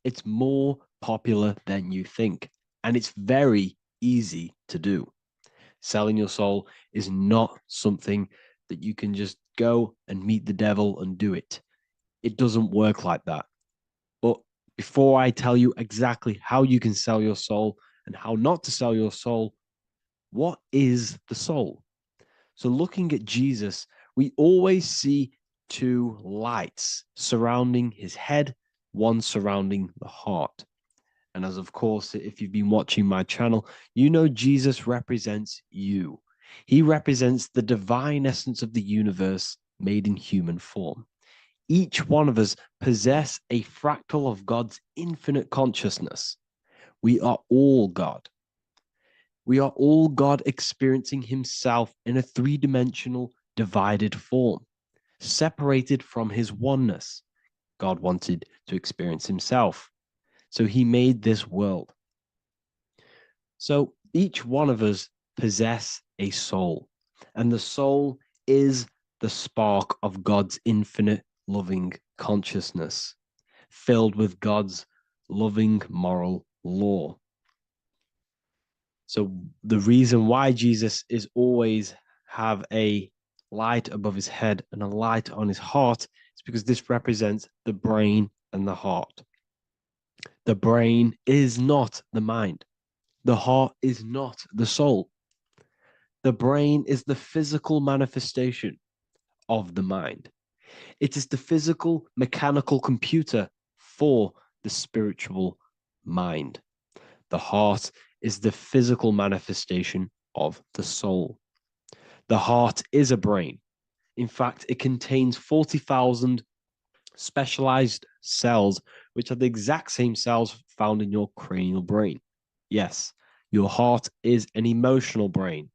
It's more popular than you think, and it's very easy to do. Selling your soul is not something that you can just go and meet the devil and do it. It doesn't work like that. But before I tell you exactly how you can sell your soul and how not to sell your soul, what is the soul? So, looking at Jesus, we always see two lights surrounding his head, one surrounding the heart. And as of course, if you've been watching my channel, you know Jesus represents you. He represents the divine essence of the universe made in human form. Each one of us possess a fractal of God's infinite consciousness. We are all God. We are all God experiencing himself in a three-dimensional divided form, separated from his oneness. God wanted to experience himself. So he made this world. So each one of us possess a soul, and the soul is the spark of God's infinite loving consciousness, filled with God's loving moral law. So the reason why Jesus is always have a light above his head and a light on his heart is because this represents the brain and the heart. The brain is not the mind. The heart is not the soul. The brain is the physical manifestation of the mind. It is the physical mechanical computer for the spiritual mind. The heart is the physical manifestation of the soul. The heart is a brain. In fact, it contains 40,000 specialized cells, which are the exact same cells found in your cranial brain. Yes, your heart is an emotional brain.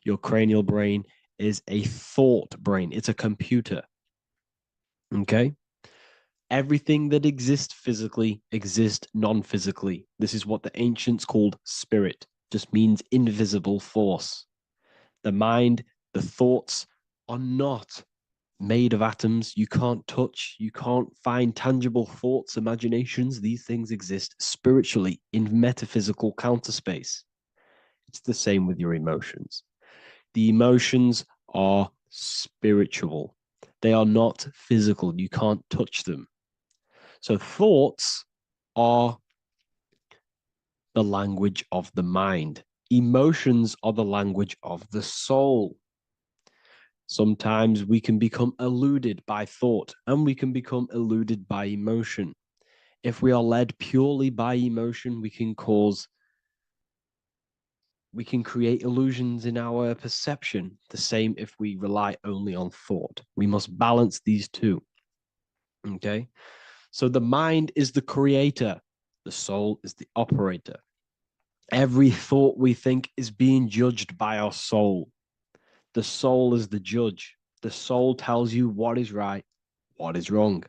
Your cranial brain is a thought brain. It's a computer. Okay? Everything that exists physically exists non-physically. This is what the ancients called spirit, just means invisible force. The mind, the thoughts are not made of atoms. You can't touch, you can't find tangible thoughts, imaginations. These things exist spiritually in metaphysical counterspace. It's the same with your emotions. The emotions are spiritual. They are not physical. You can't touch them. So thoughts are the language of the mind. Emotions are the language of the soul. Sometimes we can become eluded by thought and we can become eluded by emotion. If we are led purely by emotion, we can create illusions in our perception. The same if we rely only on thought. We must balance these two. Okay? So the mind is the creator, the soul is the operator. Every thought we think is being judged by our soul. The soul is the judge. The soul tells you what is right, what is wrong.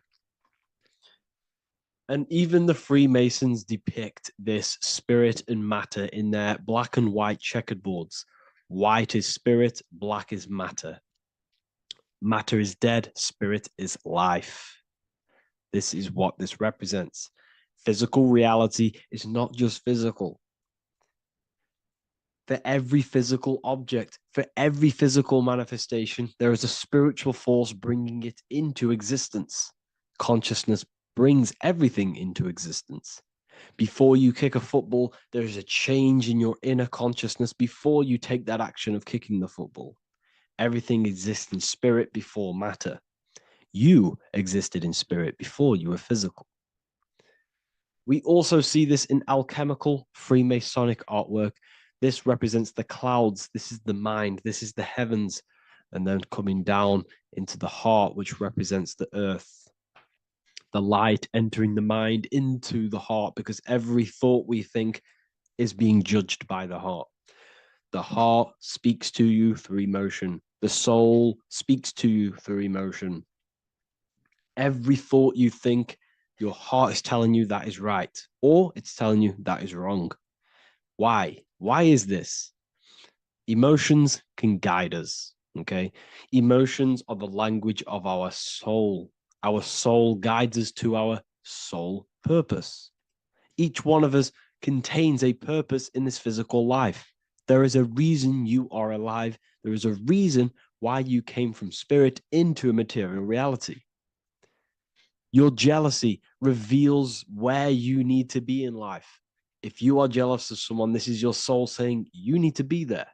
And even the Freemasons depict this spirit and matter in their black and white checkerboards. White is spirit, black is matter. Matter is dead, spirit is life. This is what this represents. Physical reality is not just physical. For every physical object, for every physical manifestation, there is a spiritual force bringing it into existence. Consciousness brings everything into existence. Before you kick a football, there is a change in your inner consciousness before you take that action of kicking the football. Everything exists in spirit before matter. You existed in spirit before you were physical. We also see this in alchemical Freemasonic artwork. This represents the clouds. This is the mind. This is the heavens. And then coming down into the heart, which represents the earth. The light entering the mind into the heart, because every thought we think is being judged by the heart. The heart speaks to you through emotion. The soul speaks to you through emotion. Every thought you think, your heart is telling you that is right, or it's telling you that is wrong. Why? Why is this? Emotions can guide us, okay? Emotions are the language of our soul. Our soul guides us to our soul purpose. Each one of us contains a purpose in this physical life. There is a reason you are alive. There is a reason why you came from spirit into a material reality. Your jealousy reveals where you need to be in life. If you are jealous of someone, this is your soul saying you need to be there.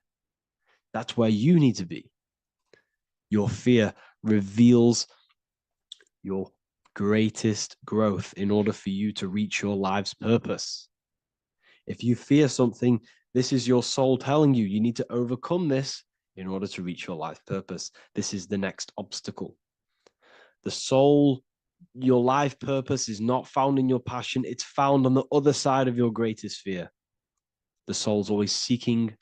That's where you need to be. Your fear reveals your greatest growth in order for you to reach your life's purpose. If you fear something, this is your soul telling you need to overcome this in order to reach your life purpose. This is the next obstacle. The soul, your life purpose is not found in your passion. It's found on the other side of your greatest fear. The soul's always seeking,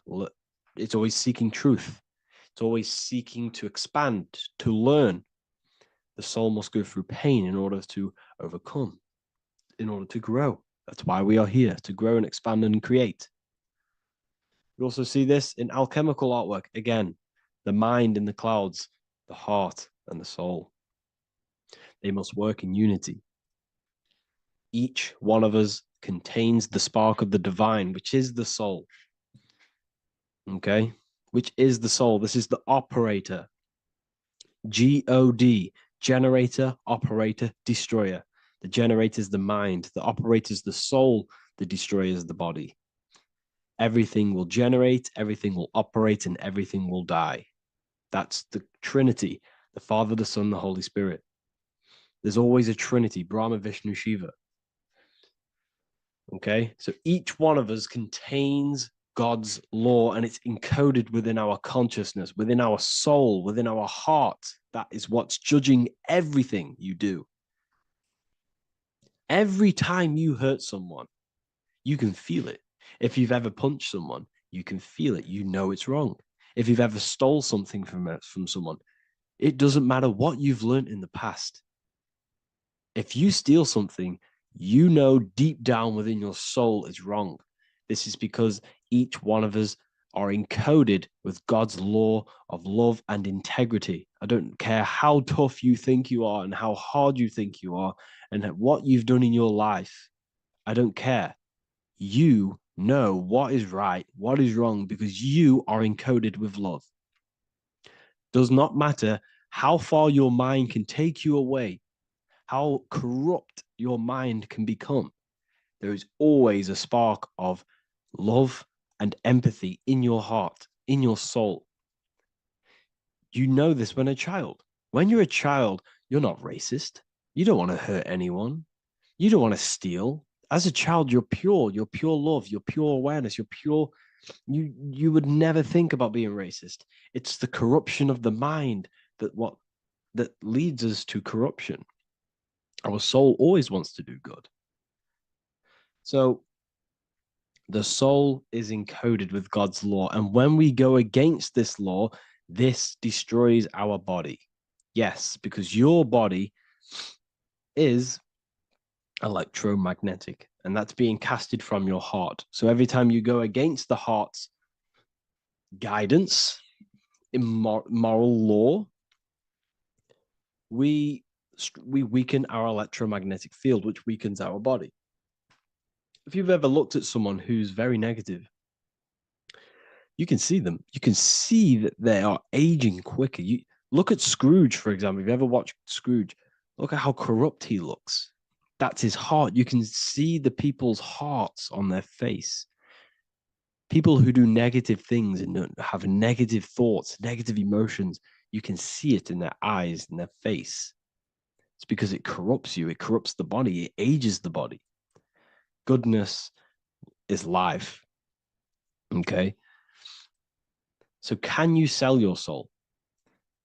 it's always seeking truth. It's always seeking to expand, to learn. The soul must go through pain in order to overcome, in order to grow. That's why we are here, to grow and expand and create. You also see this in alchemical artwork. Again, the mind in the clouds, the heart and the soul. They must work in unity. Each one of us contains the spark of the divine, which is the soul. Okay? Which is the soul. This is the operator. G-O-D, generator, operator, destroyer. The generator is the mind. The operator is the soul. The destroyer is the body. Everything will generate, everything will operate, and everything will die. That's the Trinity, the Father, the Son, the Holy Spirit. There's always a Trinity, Brahma, Vishnu, Shiva. Okay, so each one of us contains God's law, and it's encoded within our consciousness, within our soul, within our heart. That is what's judging everything you do. Every time you hurt someone, you can feel it. If you've ever punched someone, you can feel it. You know it's wrong. If you've ever stole something from someone, it doesn't matter what you've learned in the past. If you steal something, you know deep down within your soul it's wrong. This is because each one of us are encoded with God's law of love and integrity. I don't care how tough you think you are and how hard you think you are and what you've done in your life. I don't care. You know what is right, what is wrong, because you are encoded with love. Does not matter how far your mind can take you away, how corrupt your mind can become. There is always a spark of love and empathy in your heart, in your soul. You know this when a child. When you're a child, you're not racist. You don't want to hurt anyone. You don't want to steal. As a child, you're pure love, you're pure awareness, you're pure. You would never think about being racist. It's the corruption of the mind that leads us to corruption. Our soul always wants to do good. So the soul is encoded with God's law. And when we go against this law, this destroys our body. Yes, because your body is electromagnetic, and that's being casted from your heart. So every time you go against the heart's guidance in moral law, we weaken our electromagnetic field, which weakens our body. If you've ever looked at someone who's very negative, you can see them. You can see that they are aging quicker. You look at Scrooge, for example. If you ever watched Scrooge, look at how corrupt he looks. That's his heart. You can see the people's hearts on their face. People who do negative things and have negative thoughts, negative emotions, you can see it in their eyes and their face. It's because it corrupts you. It corrupts the body. It ages the body. Goodness is life. Okay? So can you sell your soul?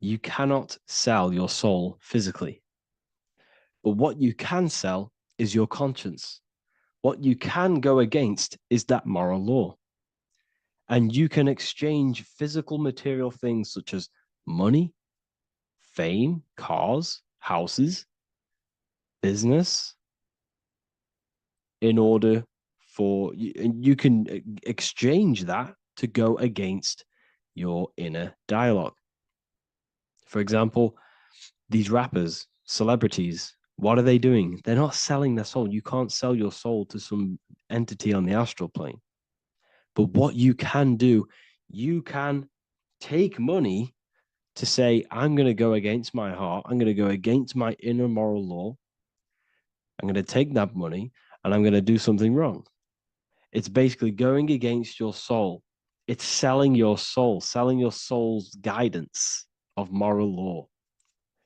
You cannot sell your soul physically. But what you can sell is your conscience. What you can go against is that moral law. And you can exchange physical material things such as money, fame, cars, houses, business, in order for you can exchange that to go against your inner dialogue. For example, these rappers, celebrities, What are they doing? They're not selling their soul. You can't sell your soul to some entity on the astral plane. But what you can do, you can take money to say, I'm going to go against my heart. I'm going to go against my inner moral law. I'm going to take that money and I'm going to do something wrong. It's basically going against your soul. It's selling your soul's guidance of moral law.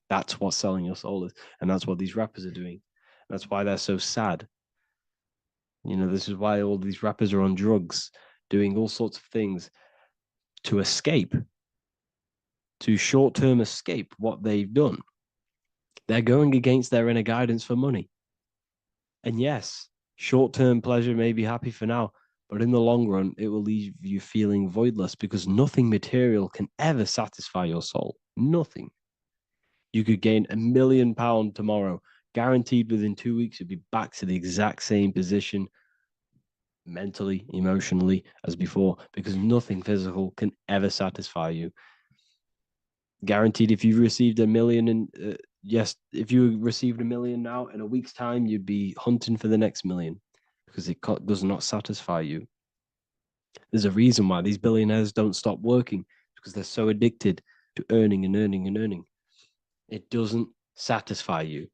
That's what selling your soul is. And that's what these rappers are doing. That's why they're so sad. You know, this is why all these rappers are on drugs, doing all sorts of things to escape, to short-term escape what they've done. They're going against their inner guidance for money. And yes, short-term pleasure may be happy for now, but in the long run, it will leave you feeling voidless because nothing material can ever satisfy your soul. Nothing. You could gain £1 million tomorrow, guaranteed within 2 weeks, you'd be back to the exact same position mentally, emotionally as before, because nothing physical can ever satisfy you. Guaranteed, if you received $1 million in yes, if you received $1 million now, in a week's time, you'd be hunting for the next million because it does not satisfy you. There's a reason why these billionaires don't stop working, because they're so addicted to earning and earning and earning. It doesn't satisfy you.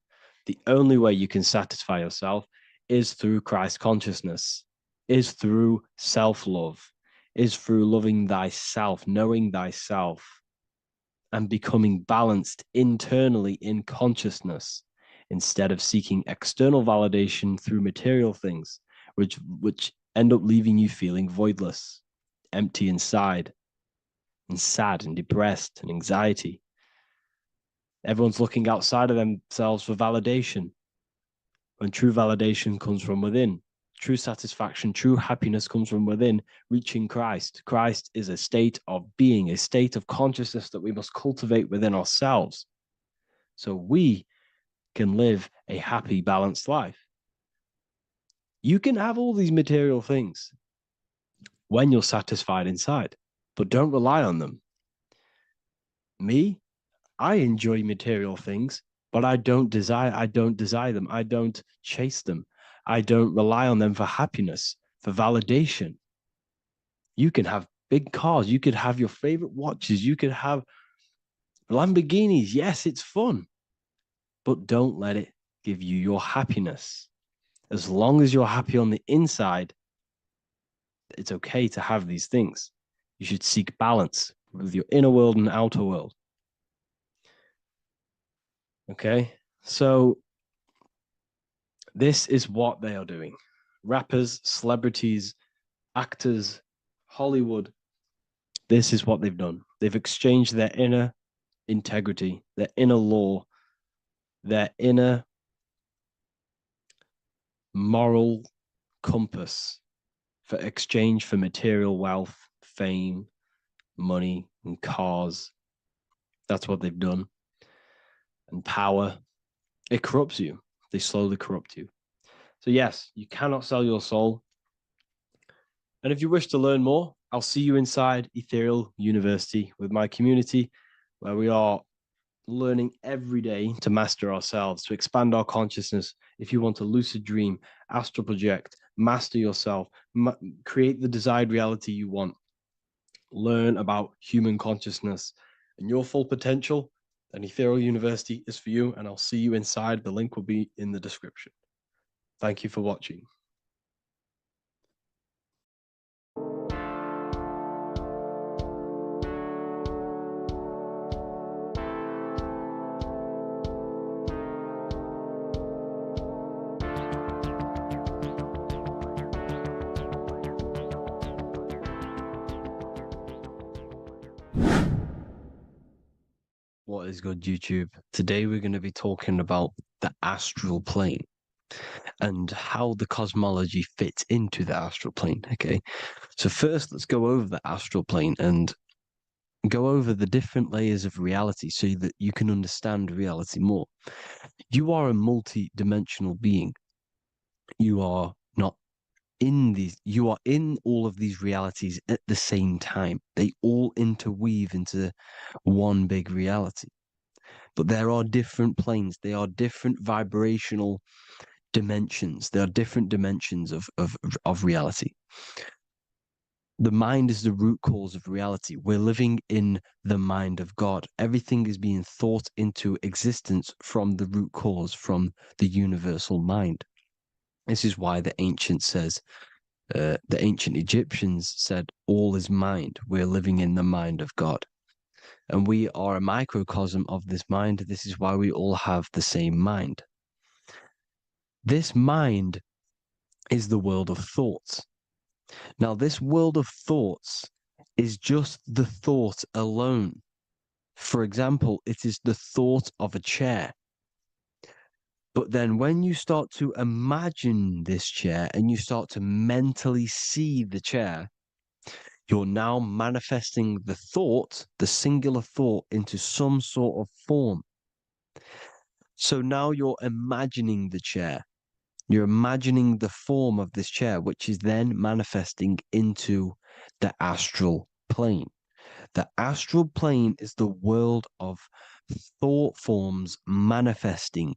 The only way you can satisfy yourself is through Christ consciousness, is through self-love, is through loving thyself, knowing thyself, and becoming balanced internally in consciousness instead of seeking external validation through material things, which end up leaving you feeling voidless, empty inside, and sad and depressed and anxiety. Everyone's looking outside of themselves for validation, when true validation comes from within. True satisfaction, true happiness comes from within, reaching Christ. Christ is a state of being, a state of consciousness that we must cultivate within ourselves so we can live a happy, balanced life. You can have all these material things when you're satisfied inside, but don't rely on them. Me, I enjoy material things, but I don't desire them. I don't chase them. I don't rely on them for happiness, for validation. You can have big cars. You could have your favorite watches. You could have Lamborghinis. Yes, it's fun, but don't let it give you your happiness. As long as you're happy on the inside, it's okay to have these things. You should seek balance with your inner world and outer world. Okay, so this is what they are doing. Rappers, celebrities, actors, Hollywood, this is what they've done. They've exchanged their inner integrity, their inner law, their inner moral compass for exchange for material wealth, fame, money, and cars. That's what they've done. And power. It corrupts you. They slowly corrupt you. So yes, you cannot sell your soul. And if you wish to learn more, I'll see you inside Ethereal University with my community, where we are learning every day to master ourselves, to expand our consciousness. If you want to lucid dream, astral project, master yourself, create the desired reality you want, learn about human consciousness and your full potential, then Ethereal University is for you, and I'll see you inside. The link will be in the description. Thank you for watching. What is good, YouTube? Today we're going to be talking about the astral plane and how the cosmology fits into the astral plane. Okay, so first let's go over the astral plane and go over the different layers of reality so that you can understand reality more. You are a multi-dimensional being. You are not in these, you are in all of these realities at the same time. They all interweave into one big reality. but there are different planes. They are different vibrational dimensions. There are different dimensions of reality. The mind is the root cause of reality. We're living in the mind of God. Everything is being thought into existence from the root cause, from the universal mind. This is why the ancient Egyptians said, all is mind. We're living in the mind of God. And we are a microcosm of this mind. This is why we all have the same mind. This mind is the world of thoughts. Now, this world of thoughts is just the thought alone. For example, it is the thought of a chair. But then when you start to imagine this chair and you start to mentally see the chair, you're now manifesting the thought, the singular thought, into some sort of form. So now you're imagining the chair. You're imagining the form of this chair, which is then manifesting into the astral plane. The astral plane is the world of thought forms manifesting.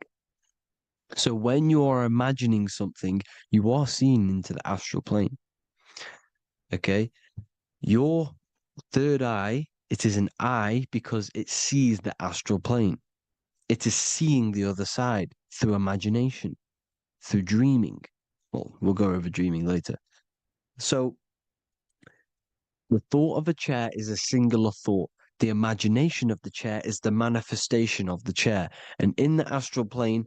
So when you are imagining something, you are seeing into the astral plane. Okay? Your third eye, it is an eye because it sees the astral plane. It is seeing the other side through imagination, through dreaming. Well, we'll go over dreaming later. So the thought of a chair is a singular thought. The imagination of the chair is the manifestation of the chair. And in the astral plane,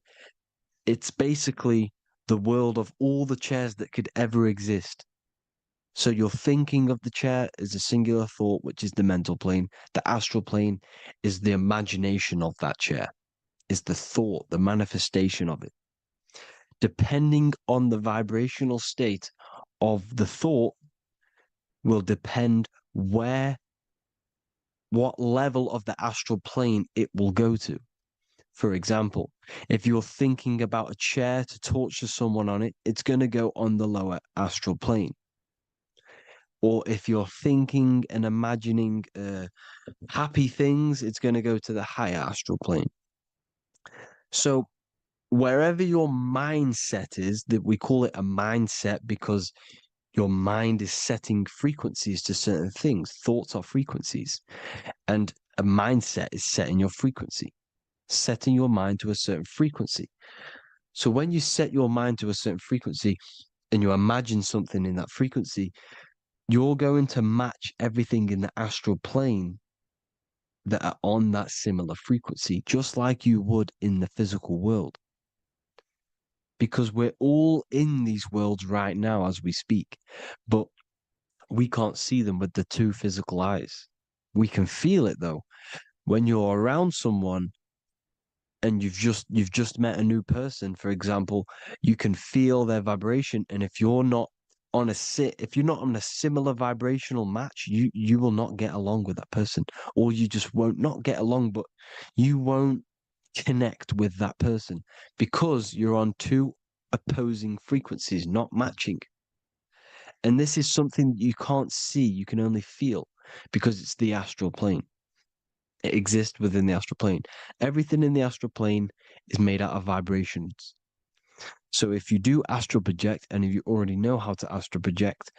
it's basically the world of all the chairs that could ever exist. So you're thinking of the chair as a singular thought, which is the mental plane. The astral plane is the imagination of that chair, is the thought, the manifestation of it. Depending on the vibrational state of the thought will depend what level of the astral plane it will go to. For example, if you're thinking about a chair to torture someone on it, it's going to go on the lower astral plane. Or if you're thinking and imagining happy things, it's going to go to the higher astral plane. So wherever your mindset is, that we call it a mindset because your mind is setting frequencies to certain things. Thoughts are frequencies. And a mindset is setting your frequency, setting your mind to a certain frequency. So when you set your mind to a certain frequency and you imagine something in that frequency, you're going to match everything in the astral plane that are on that similar frequency, just like you would in the physical world. Because we're all in these worlds right now as we speak, but we can't see them with the two physical eyes. We can feel it though. When you're around someone and you've just met a new person, for example, you can feel their vibration. And if you're not on a similar vibrational match, you will not get along with that person, or you just won't not get along, but you won't connect with that person because you're on two opposing frequencies, not matching. And this is something you can't see, you can only feel because it's the astral plane. It exists within the astral plane. Everything in the astral plane is made out of vibrations. So if you do astral project, and if you already know how to astral project,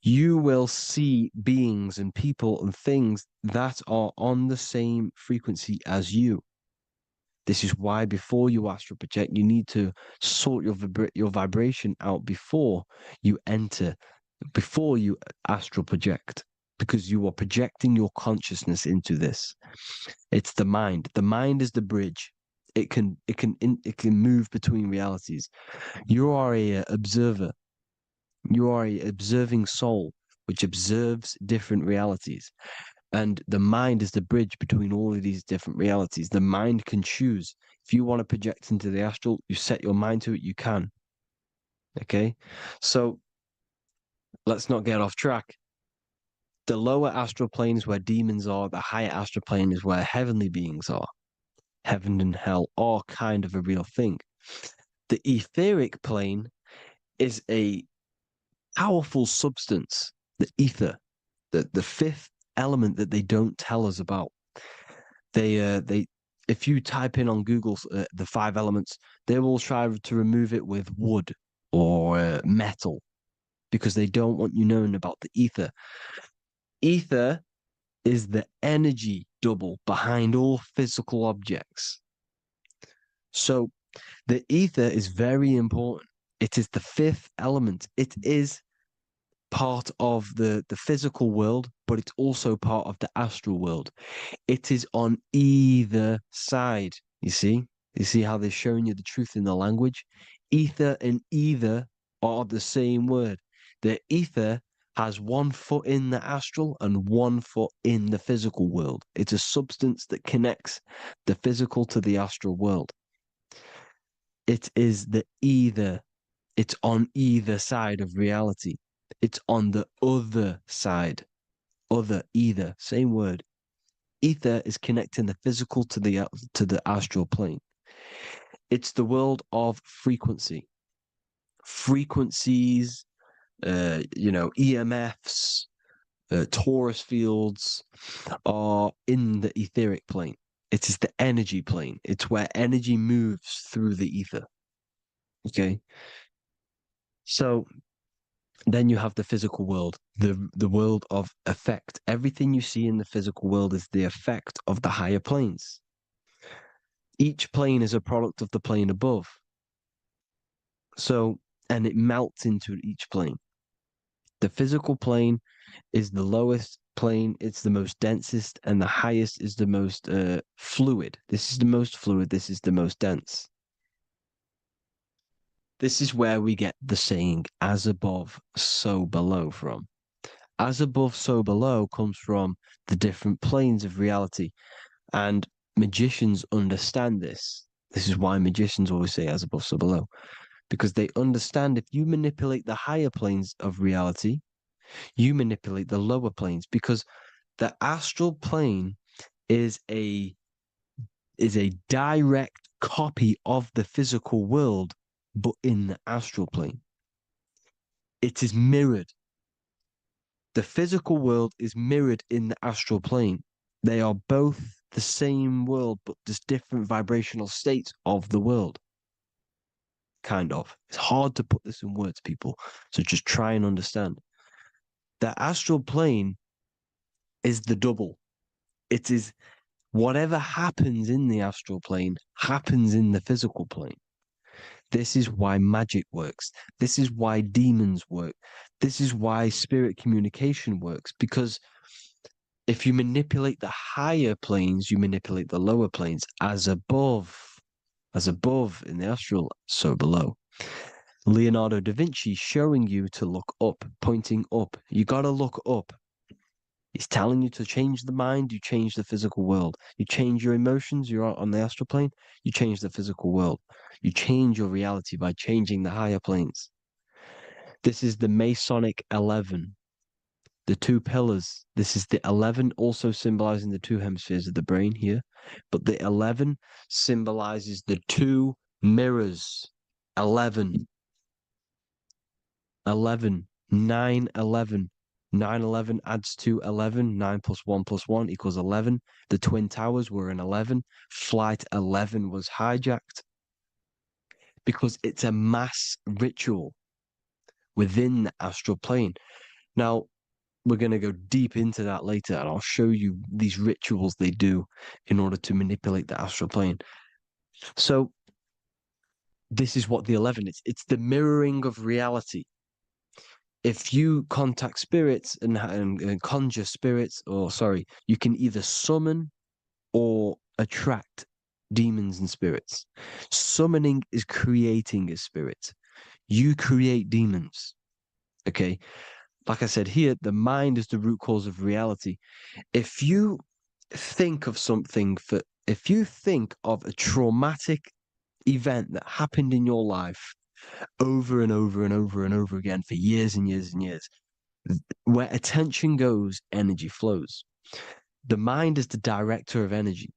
you will see beings and people and things that are on the same frequency as you. This is why before you astral project, you need to sort your vibration out before you astral project, because you are projecting your consciousness into this. It's the mind. The mind is the bridge. It can move between realities. You are a observer. You are a observing soul which observes different realities. And the mind is the bridge between all of these different realities. The mind can choose. If you want to project into the astral, you set your mind to it, you can. Okay? So let's not get off track. The lower astral plane is where demons are. The higher astral plane is where heavenly beings are. Heaven and hell are kind of a real thing. The etheric plane is a powerful substance, the ether, the fifth element that they don't tell us about. They if you type in on Google the 5 elements, they will try to remove it with wood or metal because they don't want you knowing about the ether. Ether is the energy double behind all physical objects. So the ether is very important. It is the 5th element. It is part of the physical world, but it's also part of the astral world. It is on either side. You see? You see how they're showing you the truth in the language? Ether and either are the same word. The ether has 1 foot in the astral and 1 foot in the physical world. It's a substance that connects the physical to the astral world. It is the either. It's on either side of reality. It's on the other side. Other, either, same word. Ether is connecting the physical to the astral plane. It's the world of frequency. Frequencies, EMFs, torus fields are in the etheric plane. It is the energy plane. It's where energy moves through the ether. Okay. So then you have the physical world, the world of effect. Everything you see in the physical world is the effect of the higher planes. Each plane is a product of the plane above. So, and it melts into each plane. The physical plane is the lowest plane, it's the most densest, and the highest is the most fluid. This is the most fluid, this is the most dense. This is where we get the saying, as above, so below from. As above, so below comes from the different planes of reality. And magicians understand this. This is why magicians always say as above, so below. Because they understand if you manipulate the higher planes of reality, you manipulate the lower planes. Because the astral plane is a direct copy of the physical world, but in the astral plane. It is mirrored. The physical world is mirrored in the astral plane. They are both the same world, but just different vibrational states of the world. Kind of. It's hard to put this in words, people. So just try and understand. The astral plane is the double. It is whatever happens in the astral plane happens in the physical plane. This is why magic works. This is why demons work. This is why spirit communication works. Because if you manipulate the higher planes, you manipulate the lower planes. As above in the astral, so below. Leonardo da Vinci showing you to look up, pointing up. You got to look up. He's telling you to change the mind, you change the physical world. You change your emotions, you're on the astral plane, you change the physical world. You change your reality by changing the higher planes. This is the Masonic 11, the 2 pillars. This is the 11, also symbolizing the 2 hemispheres of the brain here. But the 11 symbolizes the 2 mirrors. 11. 11. 9, 11. 9, 11 adds to 11. 9 plus 1 plus 1 equals 11. The Twin Towers were in 11. Flight 11 was hijacked because it's a mass ritual within the astral plane. Now, we're going to go deep into that later, and I'll show you these rituals they do in order to manipulate the astral plane. So, this is what the 11 is. It's the mirroring of reality. If you contact spirits and conjure spirits, you can either summon or attract demons and spirits. Summoning is creating a spirit. You create demons. Okay. Like I said here, the mind is the root cause of reality. If you think of if you think of a traumatic event that happened in your life over and over and over and over again for years and years and years, where attention goes, energy flows. The mind is the director of energy.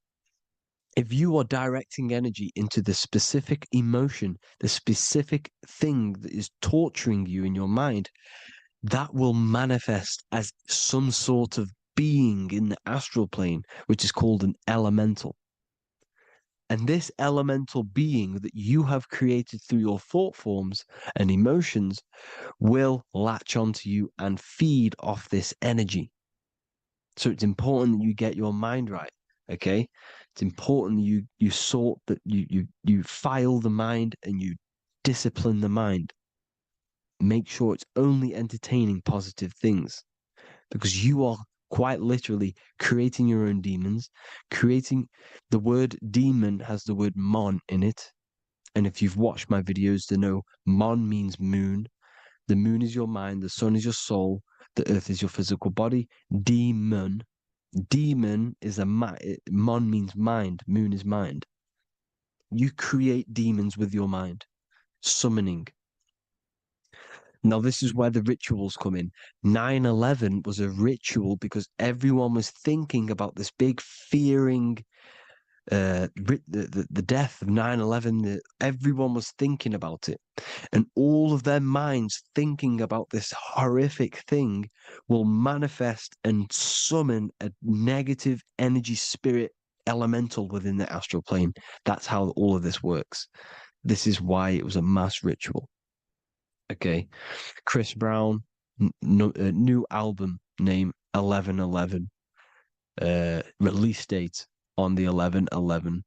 If you are directing energy into the specific emotion, the specific thing that is torturing you in your mind, that will manifest as some sort of being in the astral plane, which is called an elemental. And this elemental being that you have created through your thought forms and emotions will latch onto you and feed off this energy. So it's important that you get your mind right. Okay. It's important you sort that you file the mind and you discipline the mind. Make sure it's only entertaining positive things, because you are quite literally creating your own demons. Creating the word demon has the word mon in it. And if you've watched my videos to know, mon means moon. The moon is your mind, the sun is your soul, the earth is your physical body. Demon is mon means mind, moon is mind. You create demons with your mind, summoning. Now, this is where the rituals come in. 9/11 was a ritual because everyone was thinking about this big fearing, the death of 9/11. Everyone was thinking about it. And all of their minds thinking about this horrific thing will manifest and summon a negative energy spirit elemental within the astral plane. That's how all of this works. This is why it was a mass ritual. Okay. Chris Brown, new album name 11/11. Release date on the 11/11.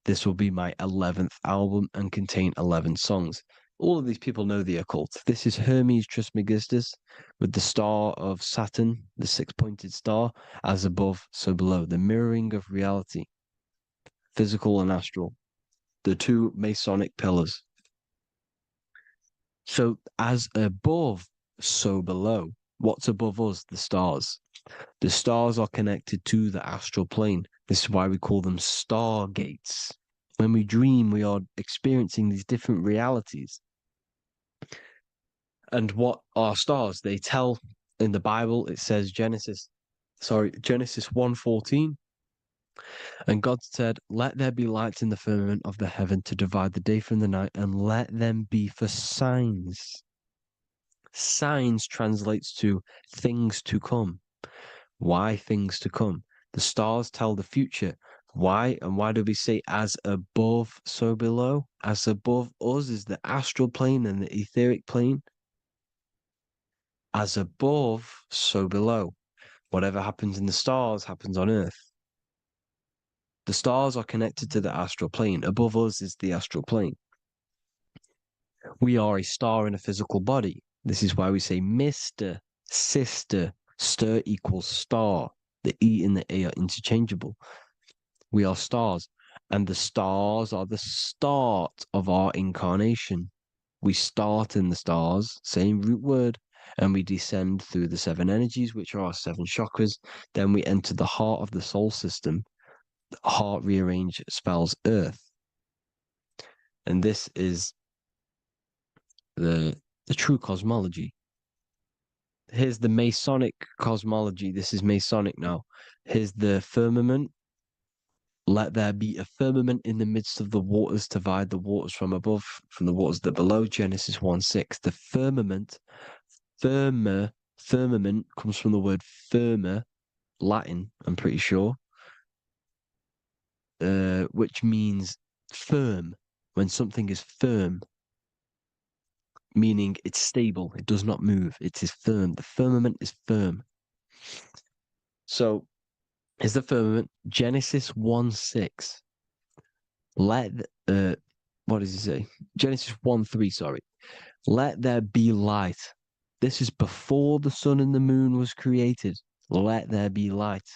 This will be my 11th album and contain 11 songs. All of these people know the occult. This is Hermes Trismegistus with the star of Saturn, the six-pointed star, as above, so below. The mirroring of reality, physical and astral, the two Masonic pillars. So as above, so below. What's above us? The stars. The stars are connected to the astral plane. This is why we call them stargates. When we dream, we are experiencing these different realities. And what are stars? They tell in the Bible, it says Genesis 1:14. And God said, "Let there be lights in the firmament of the heaven to divide the day from the night, and let them be for signs." Signs translates to things to come. Why things to come? The stars tell the future. Why? And why do we say as above, so below? As above us is the astral plane and the etheric plane. As above, so below. Whatever happens in the stars happens on Earth. The stars are connected to the astral plane. Above us is the astral plane. We are a star in a physical body. This is why we say Mr., sister, stir equals star. The E and the A are interchangeable. We are stars, and the stars are the start of our incarnation. We start in the stars, same root word, and we descend through the seven energies, which are our seven chakras. Then we enter the heart of the soul system. The heart rearranged spells earth. And this is the true cosmology. Here's the Masonic cosmology. This is Masonic now. Here's the firmament. Let there be a firmament in the midst of the waters to divide the waters from above, from the waters that below. Genesis 1:6. The firmament, firmament comes from the word firma, Latin, I'm pretty sure, which means firm. When something is firm, meaning it's stable, it does not move, it is firm. The firmament is firm. So, is the firmament Genesis 1:6. What does he say? Genesis 1:3, sorry. Let there be light. This is before the sun and the moon was created. Let there be light.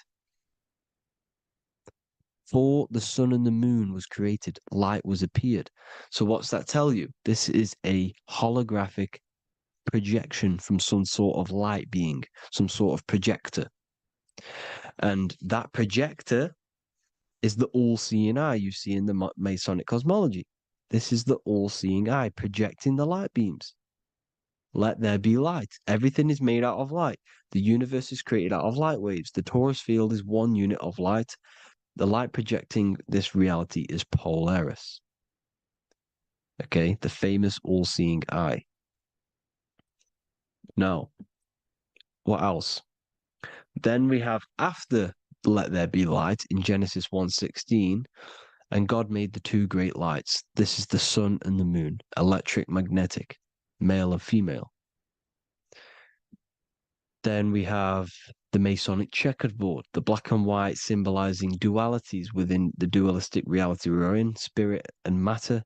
Before the sun and the moon was created, light was appeared. So what's that tell you? This is a holographic projection from some sort of light being, some sort of projector. And that projector is the all-seeing eye you see in the Masonic cosmology. This is the all-seeing eye projecting the light beams. Let there be light. Everything is made out of light. The universe is created out of light waves. The torus field is one unit of light. The light projecting this reality is Polaris. Okay, the famous all-seeing eye. Now, what else? Then we have after let there be light in Genesis 1:16, And God made the two great lights. This is the sun and the moon, electric, magnetic, male and female. Then we have the Masonic checkerboard, the black and white symbolizing dualities within the dualistic reality we're in, spirit and matter,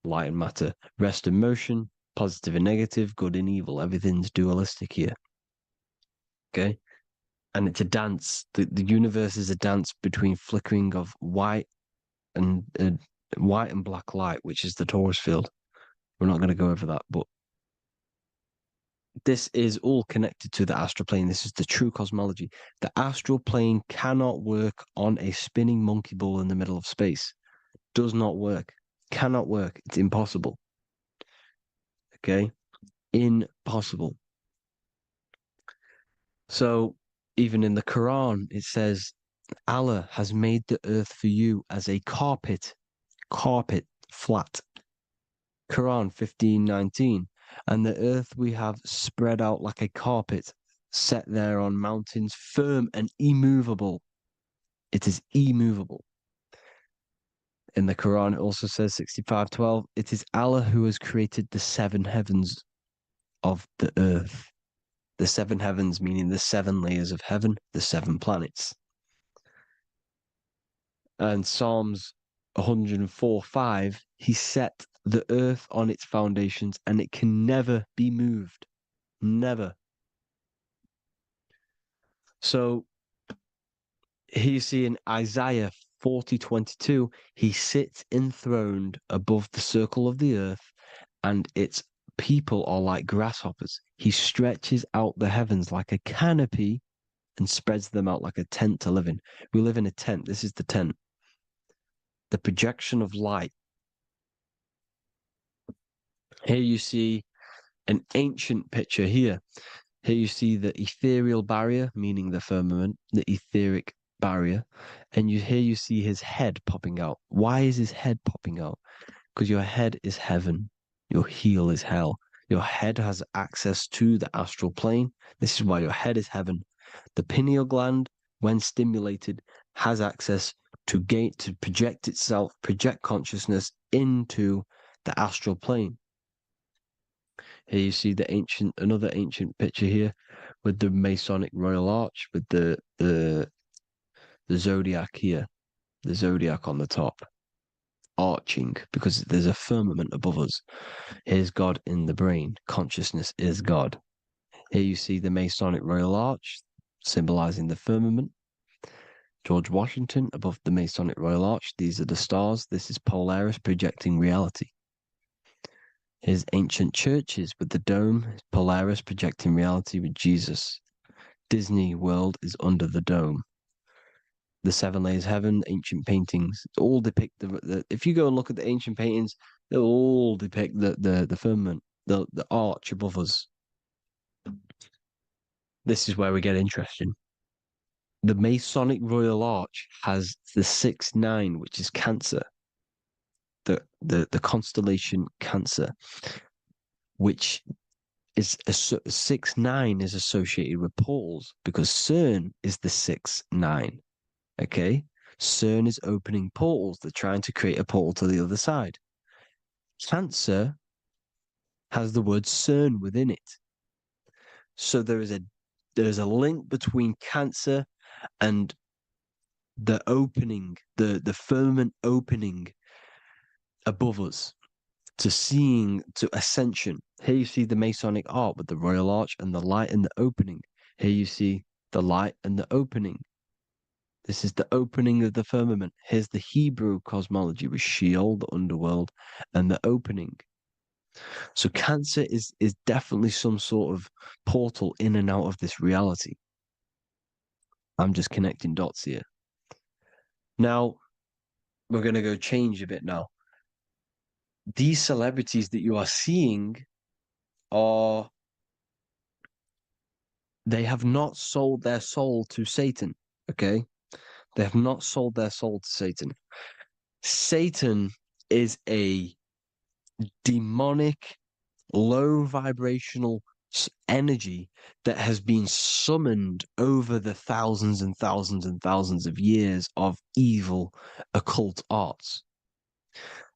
light and matter, rest and motion, positive and negative, good and evil. Everything's dualistic here. Okay? And it's a dance. The universe is a dance between flickering of white and black light, which is the torus field. We're not going to go over that, but this is all connected to the astral plane. This is the true cosmology. The astral plane cannot work on a spinning monkey ball in the middle of space. Does not work. Cannot work. It's impossible. Okay? Impossible. So even in the Quran, it says, Allah has made the earth for you as a carpet, flat. Quran 15:19. And the earth we have spread out like a carpet, set there on mountains, firm and immovable. It is immovable. In the Quran, it also says 65:12, it is Allah who has created the seven heavens of the earth. The seven heavens meaning the seven layers of heaven, the seven planets. And Psalms 104:5, he set the earth on its foundations and it can never be moved. Never. So here you see in Isaiah 40:22, he sits enthroned above the circle of the earth and its people are like grasshoppers. He stretches out the heavens like a canopy and spreads them out like a tent to live in. We live in a tent. This is the tent. The projection of light. Here you see an ancient picture here. Here you see the ethereal barrier, meaning the firmament, the etheric barrier. And here you see his head popping out. Why is his head popping out? Because your head is heaven. Your heel is hell. Your head has access to the astral plane. This is why your head is heaven. The pineal gland, when stimulated, has access to project itself, project consciousness into the astral plane. Here you see another ancient picture here with the Masonic Royal Arch, with the zodiac here, the zodiac on the top, arching because there's a firmament above us. Here's God in the brain. Consciousness is God. Here you see the Masonic Royal Arch, symbolizing the firmament. George Washington above the Masonic Royal Arch. These are the stars. This is Polaris projecting reality. Here's ancient churches with the dome. Polaris projecting reality with Jesus. Disney World is under the dome. The seven layers of heaven, ancient paintings, all depict if you go and look at the ancient paintings, they'll all depict the firmament, the arch above us. This is where we get interesting. The Masonic Royal Arch has the 6-9, which is Cancer. The constellation Cancer, which is 6-9 is associated with portals because CERN is the 6-9. Okay, CERN is opening portals. They're trying to create a portal to the other side. Cancer has the word CERN within it, so there is a link between Cancer and the opening, the firmament opening above us to ascension. Here you see the Masonic art with the Royal Arch and the light and the opening. Here you see the light and the opening. This is the opening of the firmament. Here's the Hebrew cosmology with Sheol, the underworld, and the opening. So Cancer is definitely some sort of portal in and out of this reality. I'm just connecting dots here. Now, we're going to go change a bit now. These celebrities that you are seeing they have not sold their soul to Satan, okay? They have not sold their soul to Satan. Satan is a demonic, low vibrational energy that has been summoned over the thousands and thousands and thousands of years of evil occult arts.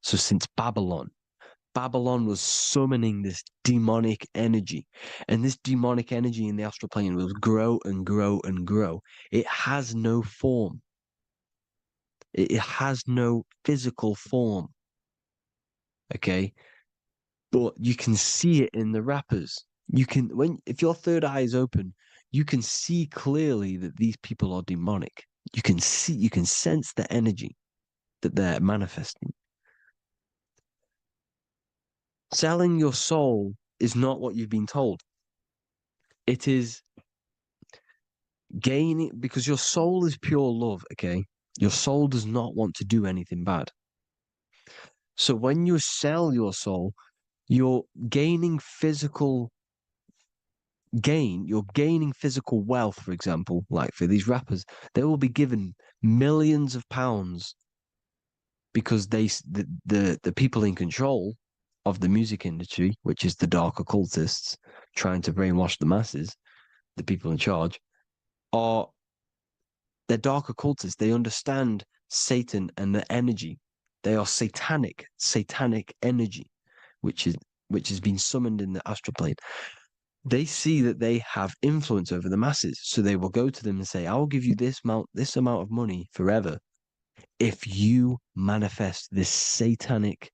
So since Babylon was summoning this demonic energy, and this demonic energy in the astral plane will grow and grow and grow. It has no form. It has no physical form. Okay, but you can see it in the rappers. You can, if your third eye is open, you can see clearly that these people are demonic. You can sense the energy that they're manifesting. Selling your soul is not what you've been told. It is gaining, because your soul is pure love, okay? Your soul does not want to do anything bad. So when you sell your soul, you're gaining physical gain, you're gaining physical wealth, for example, like for these rappers, they will be given millions of pounds because the people in control of the music industry, which is the dark occultists trying to brainwash the masses, the people in charge, they're dark occultists. They understand Satan and the energy. They are satanic energy, which has been summoned in the astral plane. They see that they have influence over the masses, so they will go to them and say, "I will give you this amount of money forever if you manifest this satanic,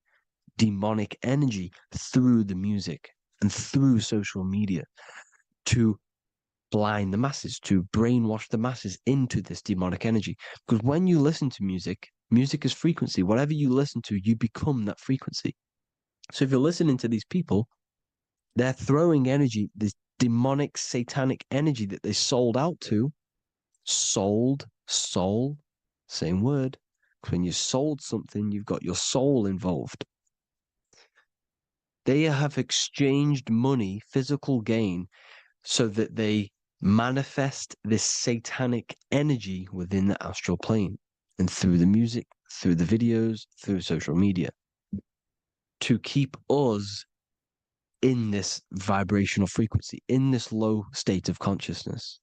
demonic energy through the music and through social media to blind the masses, to brainwash the masses into this demonic energy." Because when you listen to music, music is frequency. Whatever you listen to, you become that frequency. So if you're listening to these people, they're throwing energy, this demonic, satanic energy that they sold out to. Sold, soul, same word. When you sold something, you've got your soul involved. They have exchanged money, physical gain, so that they manifest this satanic energy within the astral plane and through the music, through the videos, through social media to keep us in this vibrational frequency, in this low state of consciousness.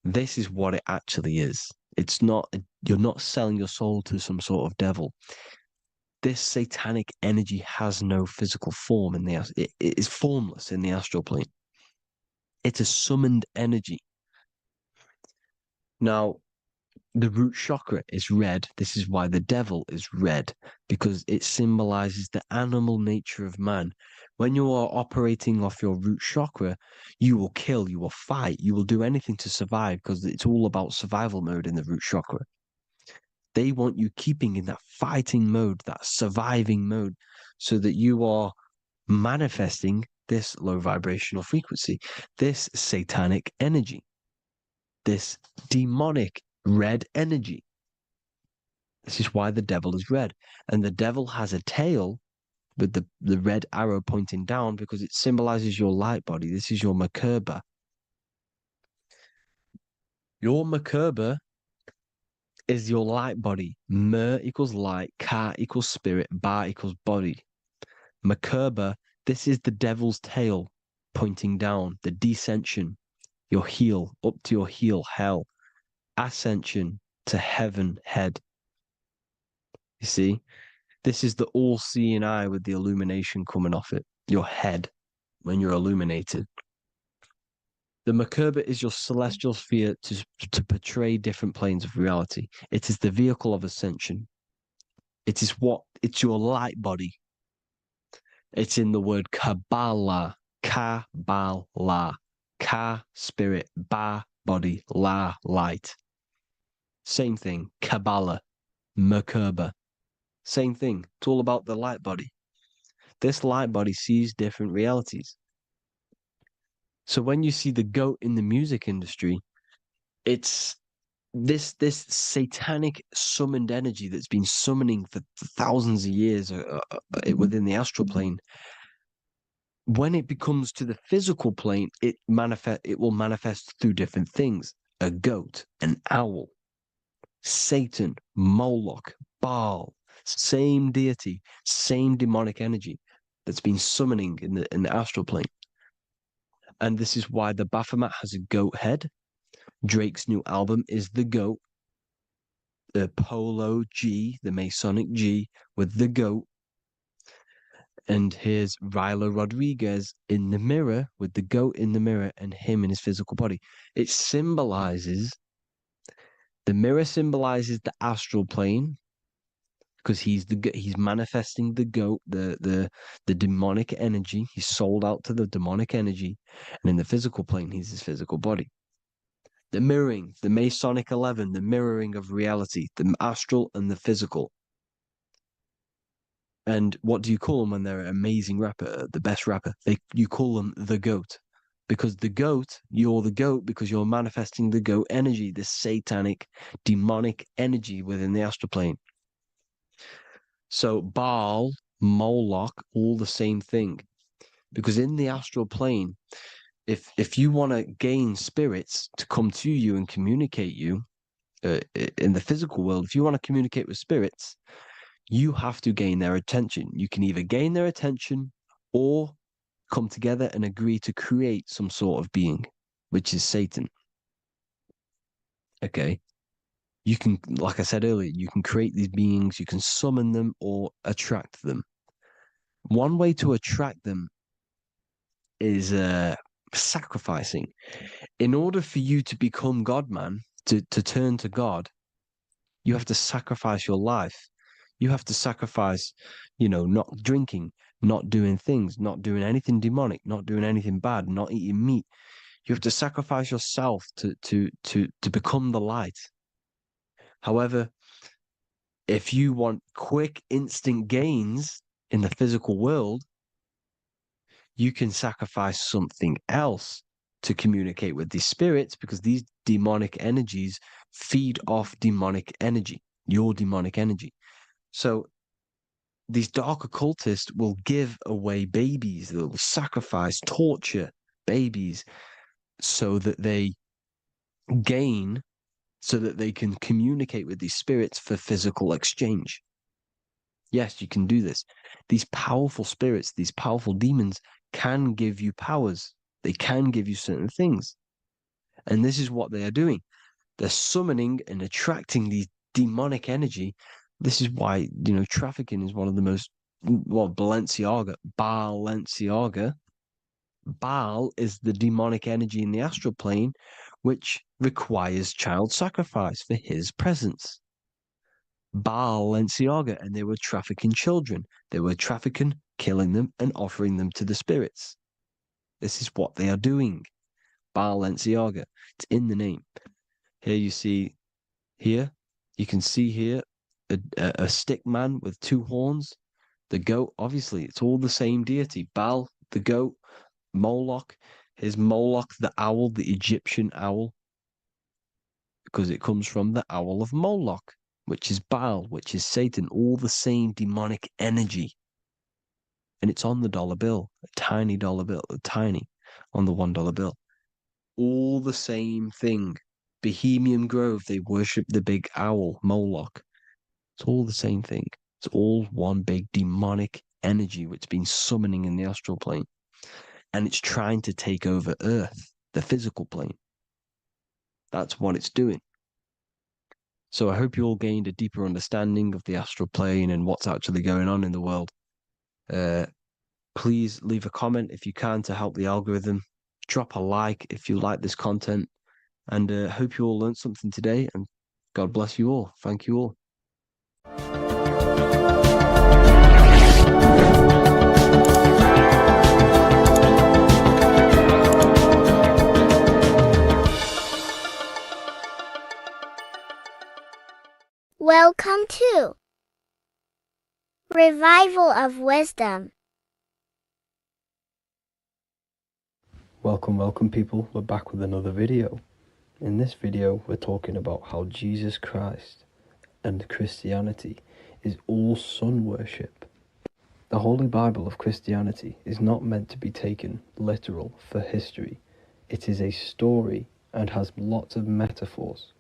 This is what it actually is. It's not, you're not selling your soul to some sort of devil. This satanic energy has no physical form it is formless in the astral plane. It's a summoned energy. Now, the root chakra is red. This is why the devil is red, because it symbolizes the animal nature of man. When you are operating off your root chakra, you will kill, you will fight, you will do anything to survive, because it's all about survival mode in the root chakra. They want you keeping in that fighting mode, that surviving mode, so that you are manifesting this low vibrational frequency, this satanic energy, this demonic red energy. This is why the devil is red. And the devil has a tail with the red arrow pointing down because it symbolizes your light body. This is your Merkaba. Your Merkaba is your light body. Mer equals light, Ka equals spirit, Ba equals body. Merkaba, this is the devil's tail pointing down, the descension, your heel, up to your heel, hell. Ascension to heaven, head. You see, this is the all-seeing eye with the illumination coming off it, your head, when you're illuminated. The Merkaba is your celestial sphere to portray different planes of reality. It is the vehicle of ascension. It's your light body. It's in the word Kabbalah, Kabbalah, Ka, spirit, Ba, body, La, light. Same thing, Kabbalah, Merkaba. Same thing. It's all about the light body. This light body sees different realities. So when you see the goat in the music industry, it's this satanic summoned energy that's been summoning for thousands of years within the astral plane. When it becomes to the physical plane, it will manifest through different things. A goat, an owl, Satan, Moloch, Baal, same deity, same demonic energy that's been summoning in the astral plane. And this is why the Baphomet has a goat head. Drake's new album is the goat. The Polo G, the Masonic G, with the goat. And here's Ryla Rodriguez in the mirror with the goat in the mirror and him in his physical body. It symbolizes, the mirror symbolizes the astral plane because he's manifesting the goat, the demonic energy. He's sold out to the demonic energy. And in the physical plane, he's his physical body. The mirroring, the Masonic 11, the mirroring of reality, the astral and the physical. And what do you call them when they're an amazing rapper, the best rapper? You call them the GOAT. Because the GOAT, you're the GOAT because you're manifesting the GOAT energy, the satanic, demonic energy within the astral plane. So Baal, Moloch, all the same thing. Because in the astral plane, if you want to gain spirits to come to you and communicate you in the physical world, if you want to communicate with spirits, you have to gain their attention. You can either gain their attention or come together and agree to create some sort of being, which is Satan. Okay. You can, like I said earlier, you can create these beings, you can summon them or attract them. One way to attract them is sacrificing. In order for you to become God, man, to turn to God, you have to sacrifice your life. You have to sacrifice, not drinking, not doing things, not doing anything demonic, not doing anything bad, not eating meat. You have to sacrifice yourself to become the light. However, if you want quick, instant gains in the physical world, you can sacrifice something else to communicate with these spirits, because these demonic energies feed off demonic energy, your demonic energy. So these dark occultists will give away babies, they will sacrifice, torture babies so that they gain, so that they can communicate with these spirits for physical exchange. Yes, you can do this. These powerful spirits, these powerful demons can give you powers. They can give you certain things. And this is what they are doing. They're summoning and attracting these demonic energy. This is why, trafficking is one of the most, Balenciaga. Baal is the demonic energy in the astral plane, which requires child sacrifice for his presence. Balenciaga, and they were trafficking children. They were trafficking, killing them, and offering them to the spirits. This is what they are doing. Balenciaga. It's in the name. Here you see, you can see here a stick man with two horns. The goat, obviously, it's all the same deity. Baal, the goat. Moloch, here's Moloch, the owl, the Egyptian owl, because it comes from the owl of Moloch, which is Baal, which is Satan, all the same demonic energy. And it's on the dollar bill, a tiny dollar bill, tiny, on the $1 bill. All the same thing. Bohemian Grove, they worship the big owl, Moloch. It's all the same thing. It's all one big demonic energy which has been summoning in the astral plane. And it's trying to take over Earth, the physical plane. That's what it's doing. So I hope you all gained a deeper understanding of the astral plane and what's actually going on in the world. Please leave a comment if you can to help the algorithm. Drop a like if you like this content. And hope you all learned something today. And God bless you all. Thank you all. Welcome to Revival of Wisdom. Welcome people. We're back with another video. In this video, we're talking about how Jesus Christ and Christianity is all sun worship. The Holy Bible of Christianity is not meant to be taken literal for history. It is a story and has lots of metaphors.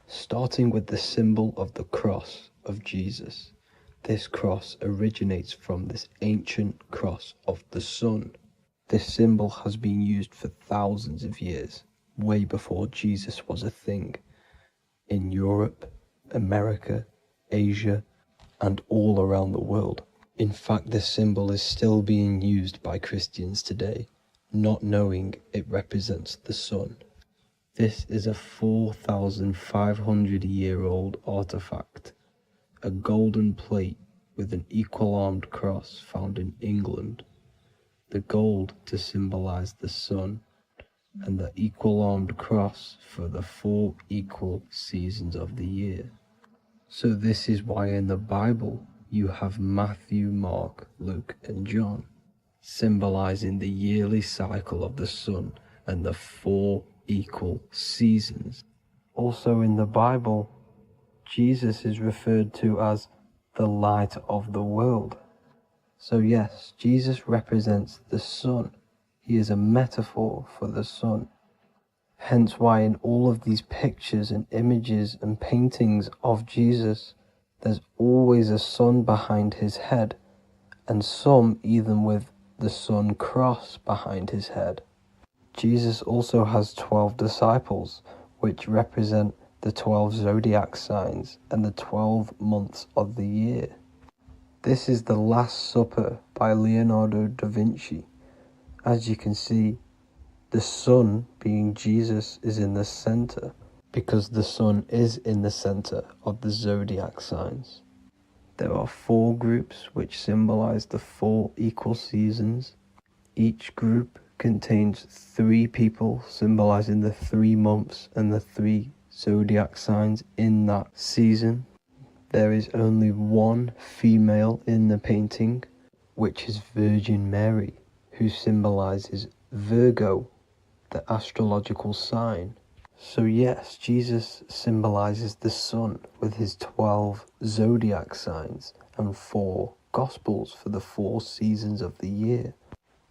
Starting with the symbol of the cross of Jesus. This cross originates from this ancient cross of the sun. This symbol has been used for thousands of years, way before Jesus was a thing, in Europe, America, Asia, and all around the world. In fact, this symbol is still being used by Christians today, not knowing it represents the sun. This is a 4,500-year-old artifact, a golden plate with an equal-armed cross found in England. The gold to symbolize the sun, and the equal-armed cross for the 4 equal seasons of the year. So this is why in the Bible you have Matthew, Mark, Luke, and John, symbolizing the yearly cycle of the sun and the 4 equal seasons. Also in the Bible, Jesus is referred to as the light of the world. So yes, Jesus represents the sun. He is a metaphor for the sun. Hence why in all of these pictures and images and paintings of Jesus, there's always a sun behind his head, and some even with the sun cross behind his head. Jesus also has 12 disciples, which represent the 12 zodiac signs and the 12 months of the year. This is the Last Supper by Leonardo da Vinci. As you can see, the sun, being Jesus, is in the center, because the sun is in the center of the zodiac signs. There are 4 groups which symbolize the 4 equal seasons. Each group contains 3 people symbolizing the 3 months and the 3 zodiac signs in that season. There is only one female in the painting, which is Virgin Mary, who symbolizes Virgo, the astrological sign. So yes, Jesus symbolizes the sun with his 12 zodiac signs and 4 gospels for the 4 seasons of the year.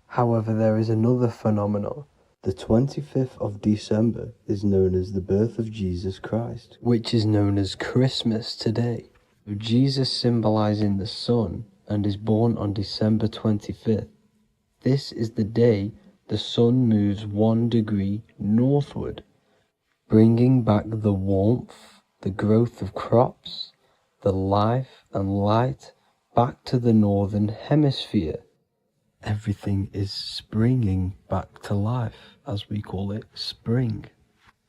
However, there is another phenomenon. The 25th of December is known as the birth of Jesus Christ, which is known as Christmas today. Jesus symbolizing the sun and is born on December 25th. This is the day the sun moves 1 degree northward, bringing back the warmth, the growth of crops, the life and light back to the northern hemisphere. Everything is springing back to life, as we call it, spring.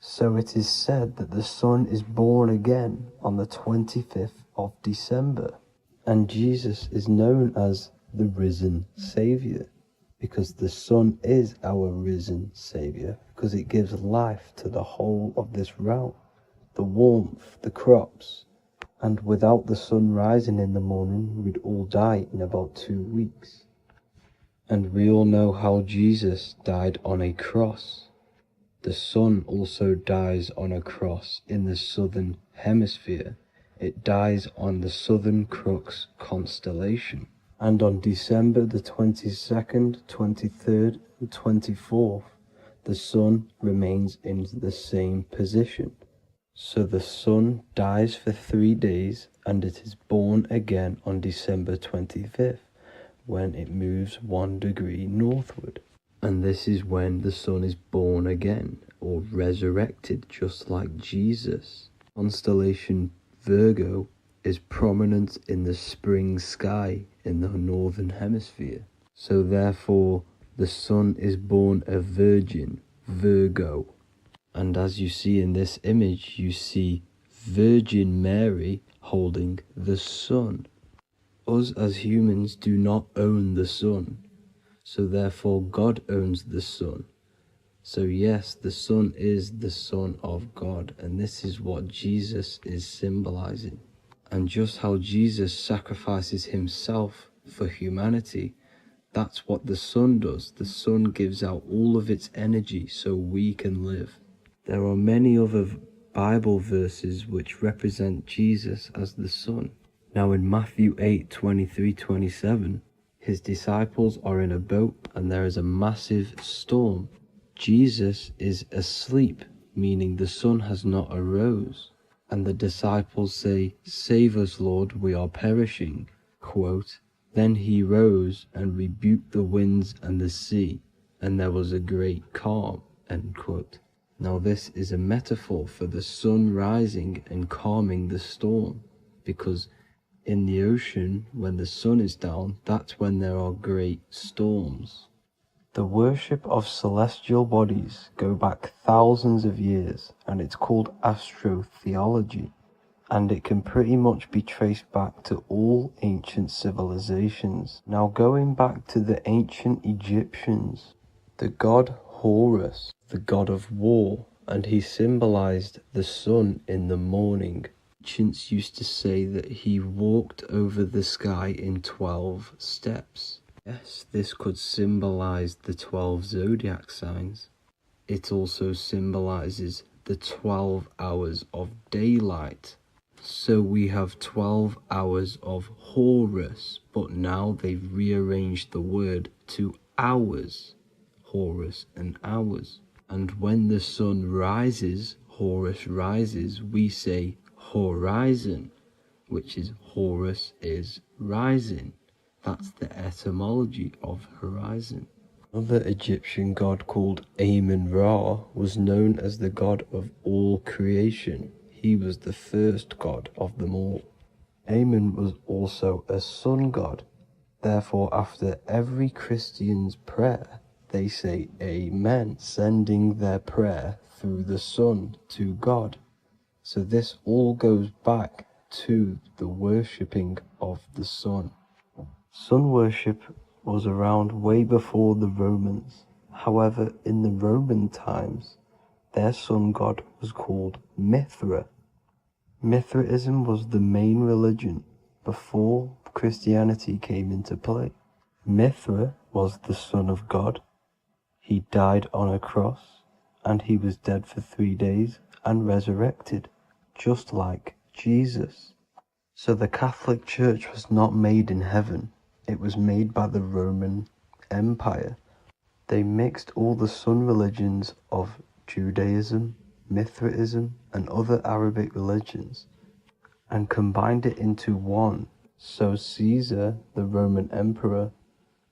So it is said that the sun is born again on the 25th of December, and Jesus is known as the risen Saviour, because the sun is our risen Saviour, because it gives life to the whole of this realm, the warmth, the crops, and without the sun rising in the morning, we'd all die in about 2 weeks. And we all know how Jesus died on a cross. The sun also dies on a cross in the southern hemisphere. It dies on the Southern Crux constellation. And on December the 22nd, 23rd, and 24th, the sun remains in the same position. So the sun dies for 3 days, and it is born again on December 25th, when it moves 1 degree northward. And this is when the sun is born again, or resurrected, just like Jesus. Constellation Virgo is prominent in the spring sky in the northern hemisphere. So therefore, the sun is born a virgin, Virgo. And as you see in this image, you see Virgin Mary holding the sun. Us as humans do not own the sun, so therefore God owns the sun. So yes, the sun is the Son of God, and this is what Jesus is symbolizing. And just how Jesus sacrifices himself for humanity, that's what the sun does. The sun gives out all of its energy so we can live. There are many other Bible verses which represent Jesus as the sun. Now in Matthew 8:23-27, his disciples are in a boat and there is a massive storm. Jesus is asleep, meaning the sun has not arose. And the disciples say, "Save us, Lord, we are perishing." Quote, "Then he rose and rebuked the winds and the sea, and there was a great calm, end quote. Now this is a metaphor for the sun rising and calming the storm, because in the ocean, when the sun is down, that's when there are great storms. The worship of celestial bodies go back thousands of years, and it's called astrotheology, and it can pretty much be traced back to all ancient civilizations. Now going back to the ancient Egyptians, the god Horus, the god of war, and he symbolized the sun in the morning. Ancients used to say that he walked over the sky in 12 steps. Yes, this could symbolize the 12 zodiac signs. It also symbolizes the 12 hours of daylight. So we have 12 hours of Horus, but now they've rearranged the word to hours. Horus and hours. And when the sun rises, Horus rises, we say horizon, which is Horus is rising. That's the etymology of horizon. Another Egyptian god called Amun-Ra was known as the god of all creation. He was the first god of them all. Amun was also a sun god. Therefore, after every Christian's prayer, they say Amen, sending their prayer through the sun to God. So this all goes back to the worshipping of the sun. Sun worship was around way before the Romans. However, in the Roman times, their sun god was called Mithra. Mithraism was the main religion before Christianity came into play. Mithra was the son of God. He died on a cross, and he was dead for 3 days and resurrected, just like Jesus. So the Catholic Church was not made in heaven. It was made by the Roman Empire. They mixed all the sun religions of Judaism, Mithraism, and other Arabic religions and combined it into one, so Caesar, the Roman emperor,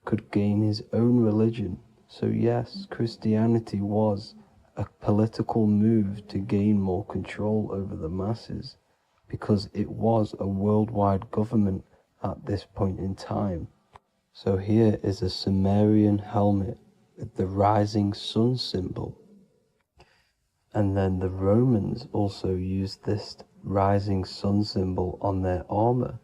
could gain his own religion. So yes, Christianity was a political move to gain more control over the masses, because it was a worldwide government at this point in time. So here is a Sumerian helmet with the rising sun symbol. And then the Romans also used this rising sun symbol on their armor.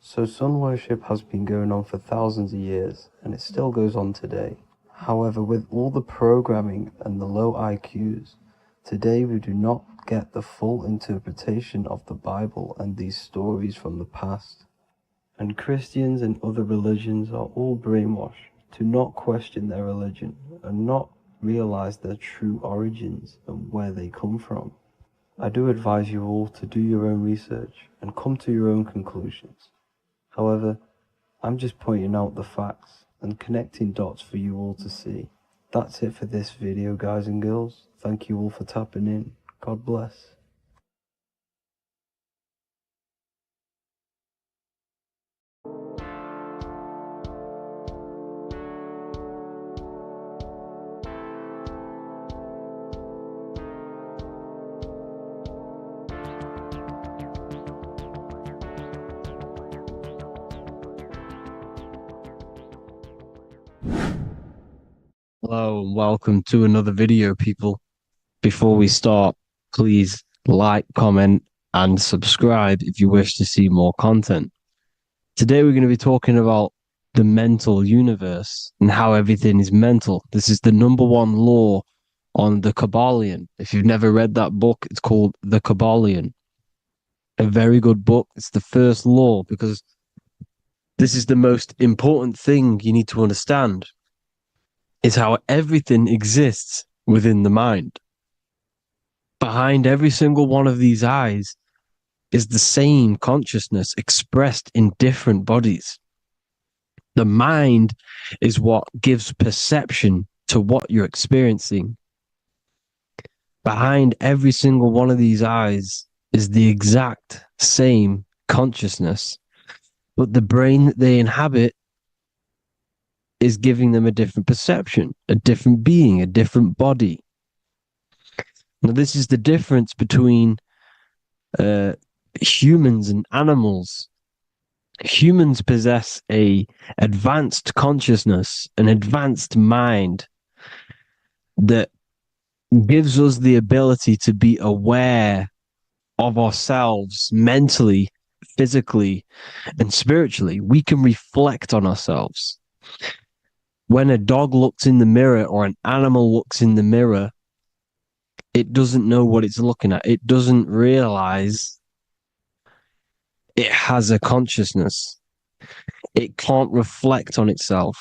So sun worship has been going on for thousands of years, and it still goes on today. However, with all the programming and the low IQs, today we do not get the full interpretation of the Bible and these stories from the past. And Christians and other religions are all brainwashed to not question their religion and not realize their true origins and where they come from. I do advise you all to do your own research and come to your own conclusions. However, I'm just pointing out the facts and connecting dots for you all to see. That's it for this video, guys and girls. Thank you all for tapping in. God bless. Hello and welcome to another video, people. Before we start, please like, comment, and subscribe if you wish to see more content. Today we're going to be talking about the mental universe and how everything is mental. This is the #1 law on the Kabbalion. If you've never read that book, it's called The Kabbalion. A very good book. It's the first law because this is the most important thing you need to understand. Is how everything exists within the mind. Behind every single one of these eyes is the same consciousness expressed in different bodies. The mind is what gives perception to what you're experiencing. Behind every single one of these eyes is the exact same consciousness, but the brain that they inhabit is giving them a different perception, a different being, a different body. Now, this is the difference between humans and animals. Humans possess a advanced consciousness, an advanced mind that gives us the ability to be aware of ourselves mentally, physically, and spiritually. We can reflect on ourselves. When a dog looks in the mirror or an animal looks in the mirror, it doesn't know what it's looking at. It doesn't realize it has a consciousness. It can't reflect on itself.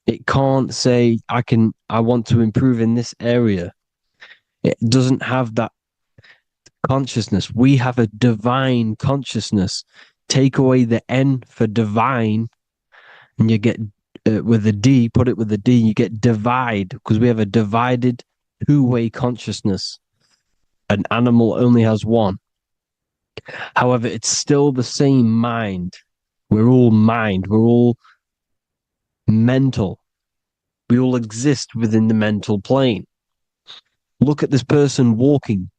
It can't say, I want to improve in this area. It doesn't have that consciousness. We have a divine consciousness. Take away the N for divine, and you get with a D, put it with a D, you get divide, because we have a divided two-way consciousness. An animal only has one. However, it's still the same mind. We're all mind. We're all mental. We all exist within the mental plane. Look at this person walking.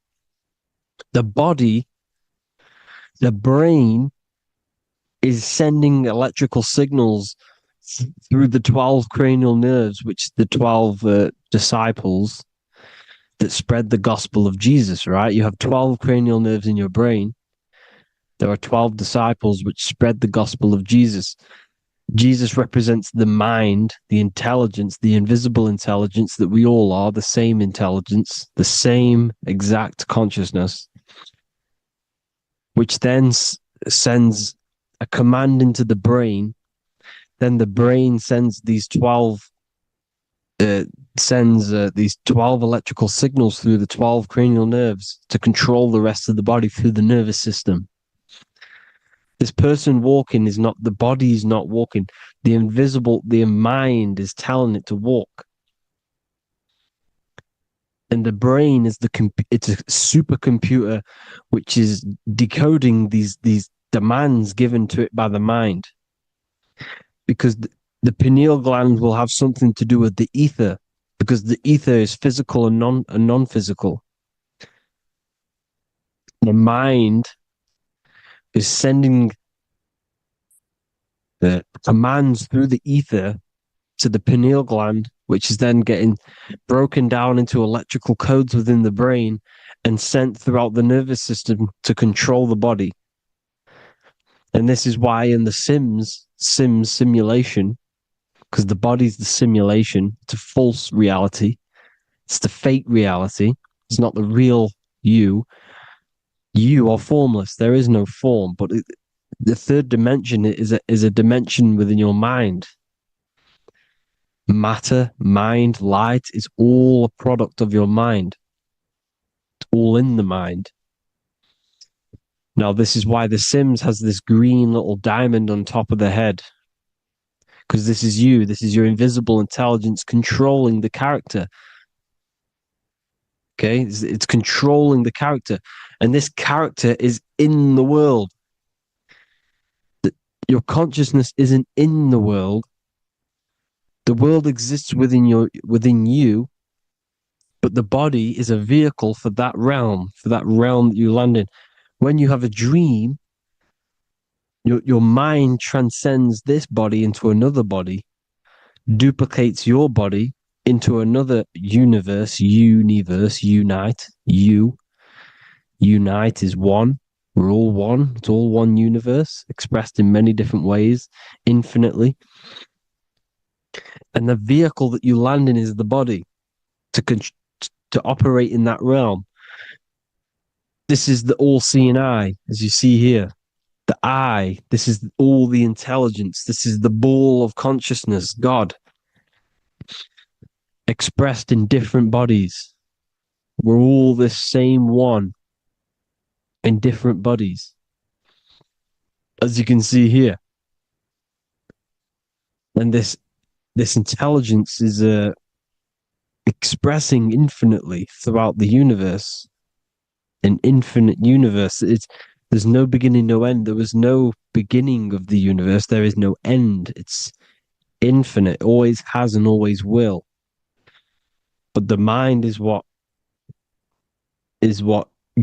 The body, the brain is sending electrical signals through the 12 cranial nerves, which the 12 disciples that spread the gospel of Jesus, right? You have 12 cranial nerves in your brain. There are 12 disciples which spread the gospel of Jesus. Jesus represents the mind, the intelligence, the invisible intelligence that we all are, the same intelligence, the same exact consciousness, which then sends a command into the brain. Then the brain sends these 12 electrical signals through the 12 cranial nerves to control the rest of the body through the nervous system. This person walking is not, the body is not walking. The mind is telling it to walk. And the brain is it's a supercomputer which is decoding these demands given to it by the mind. Because the pineal gland will have something to do with the ether, because the ether is physical and non-physical. The mind is sending the commands through the ether to the pineal gland, which is then getting broken down into electrical codes within the brain and sent throughout the nervous system to control the body. And this is why in the Sims simulation, because the body's the simulation, it's a false reality. It's the fake reality. It's not the real you. You are formless. There is no form. But the third dimension is a dimension within your mind. Matter, mind, light is all a product of your mind. It's all in the mind. Now, this is why The Sims has this green little diamond on top of the head. Because this is you. This is your invisible intelligence controlling the character. Okay? It's controlling the character. And this character is in the world. Your consciousness isn't in the world. The world exists within you, but the body is a vehicle for that realm that you land in. When you have a dream, your mind transcends this body into another body, duplicates your body into another universe, unite. Unite is one. We're all one. It's all one universe, expressed in many different ways, infinitely. And the vehicle that you land in is the body to operate in that realm. This is the all-seeing eye, as you see here. The eye, this is all the intelligence. This is the ball of consciousness, God, expressed in different bodies. We're all this same one in different bodies, as you can see here. And this intelligence is expressing infinitely throughout the universe, an infinite universe. There's no beginning, no end. There was no beginning of the universe. There is no end. It's infinite, always has and always will. But the mind is what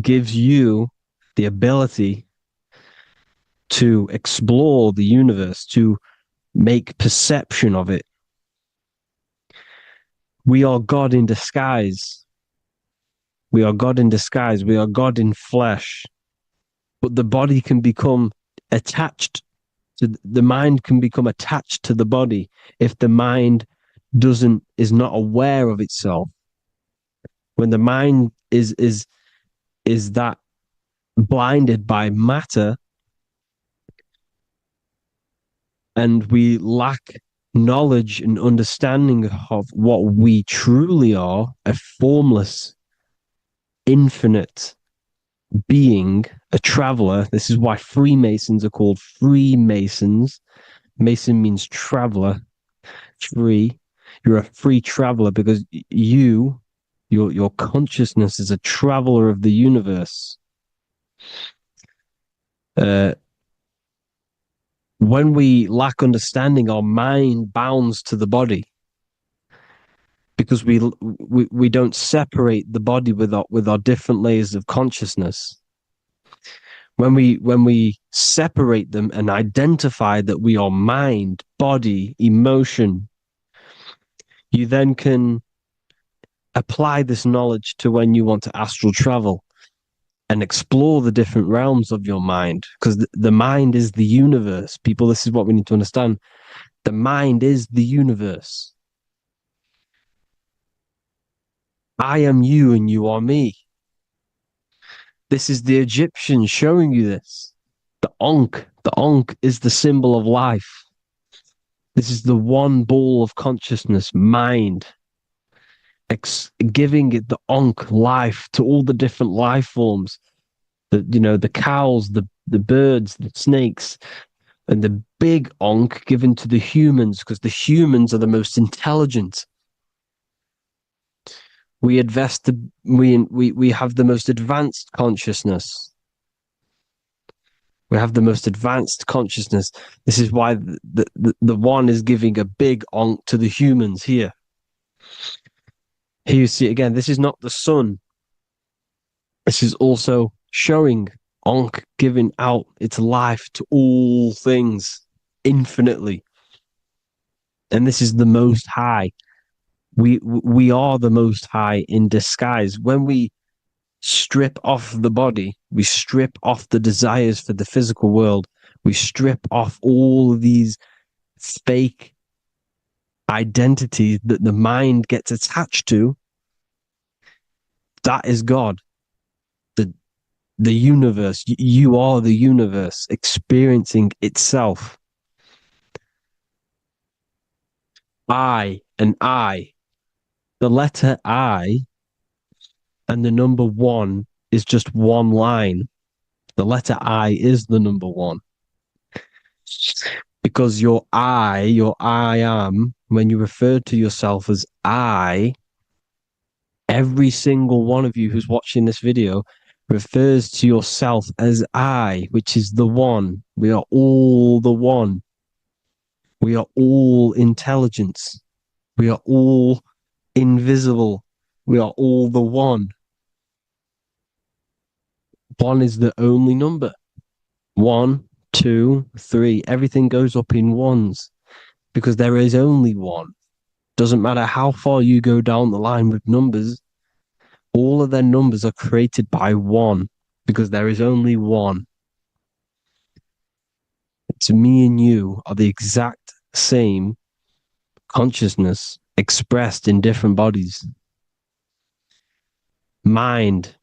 gives you the ability to explore the universe, to make perception of it. We are God in disguise. We are God in disguise. We are God in flesh. But the body can become attached to the mind, can become attached to the body if the mind is not aware of itself. When the mind is that blinded by matter, and we lack knowledge and understanding of what we truly are, a formless, infinite being, a traveler. This is why Freemasons are called Freemasons. Mason means traveler. Free. You're a free traveler because your consciousness is a traveler of the universe. When we lack understanding, our mind bounds to the body because we don't separate the body with our different layers of consciousness. When we separate them and identify that we are mind, body, emotion, you then can apply this knowledge to when you want to astral travel and explore the different realms of your mind, because the mind is the universe. People, this is what we need to understand. The mind is the universe. I am you and you are me. This is the Egyptians showing you this. The Ankh is the symbol of life. This is the one ball of consciousness, mind, giving it the Ankh life to all the different life forms. The cows, the birds, the snakes, and the big Ankh given to the humans, because the humans are the most intelligent. We have the most advanced consciousness. We have the most advanced consciousness. This is why the one is giving a big Ankh to the humans here. Here you see again, this is not the sun. This is also showing Ankh giving out its life to all things infinitely. And this is the Most High. We are the Most High in disguise. When we strip off the body, we strip off the desires for the physical world, we strip off all of these fake identities that the mind gets attached to. That is God. The universe. You are the universe experiencing itself. I and I. The letter I and the number one is just one line. The letter I is the number one. Because your I am, when you refer to yourself as I, every single one of you who's watching this video refers to yourself as I, which is the one. We are all the one. We are all intelligence. We are all invisible. We are all the one. One is the only number. 1, 2, 3. Everything goes up in ones because there is only one. Doesn't matter how far you go down the line with numbers, all of their numbers are created by one because there is only one. It's me and you are the exact same consciousness expressed in different bodies. Mind.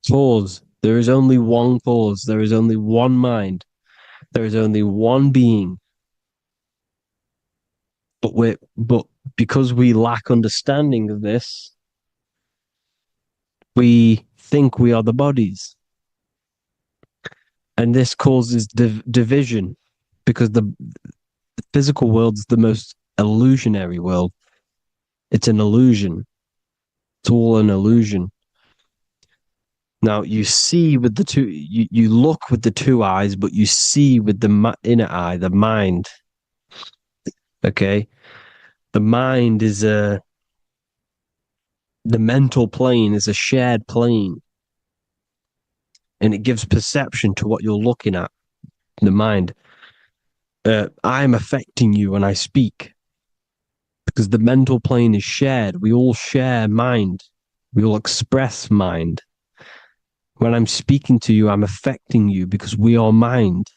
Cause. There is only one cause. There is only one mind. There is only one being. But because we lack understanding of this, we think we are the bodies. And this causes division because the physical world's the most illusionary world. It's an illusion. It's all an illusion. Now you see with the two, you look with the two eyes, but you see with the inner eye, the mind. Okay. The mind is the mental plane is a shared plane, and it gives perception to what you're looking at. The mind. I'm affecting you when I speak because the mental plane is shared. We all share mind. We all express mind. When I'm speaking to you, I'm affecting you because we are mind.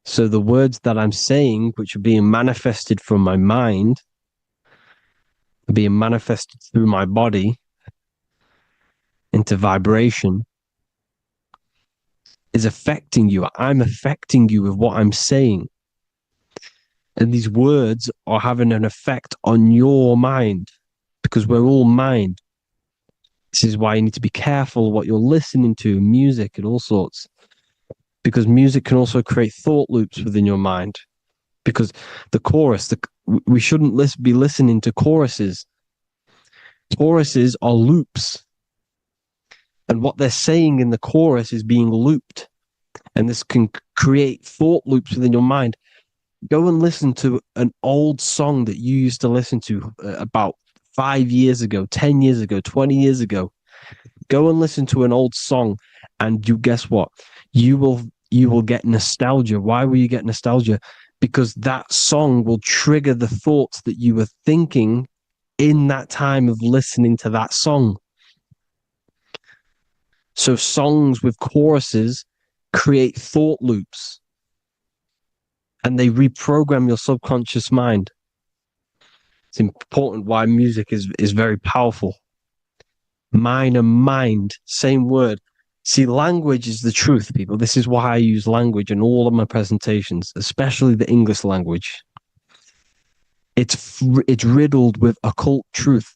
So the words that I'm saying, which are being manifested from my mind, are being manifested through my body into vibration, is affecting you. I'm affecting you with what I'm saying. And these words are having an effect on your mind because we're all mind. This is why you need to be careful what you're listening to, music and all sorts, because music can also create thought loops within your mind. Because the chorus, we shouldn't be listening to choruses. Choruses are loops. And what they're saying in the chorus is being looped. And this can create thought loops within your mind. Go and listen to an old song that you used to listen to about 5 years ago, 10 years ago, 20 years ago. Go and listen to an old song, and you guess what? You will get nostalgia. Why will you get nostalgia? Because that song will trigger the thoughts that you were thinking in that time of listening to that song. So songs with choruses create thought loops, and they reprogram your subconscious mind. It's important why music is very powerful. Mind and mind, same word. See, language is the truth, people. This is why I use language in all of my presentations, especially the English language. It's riddled with occult truth.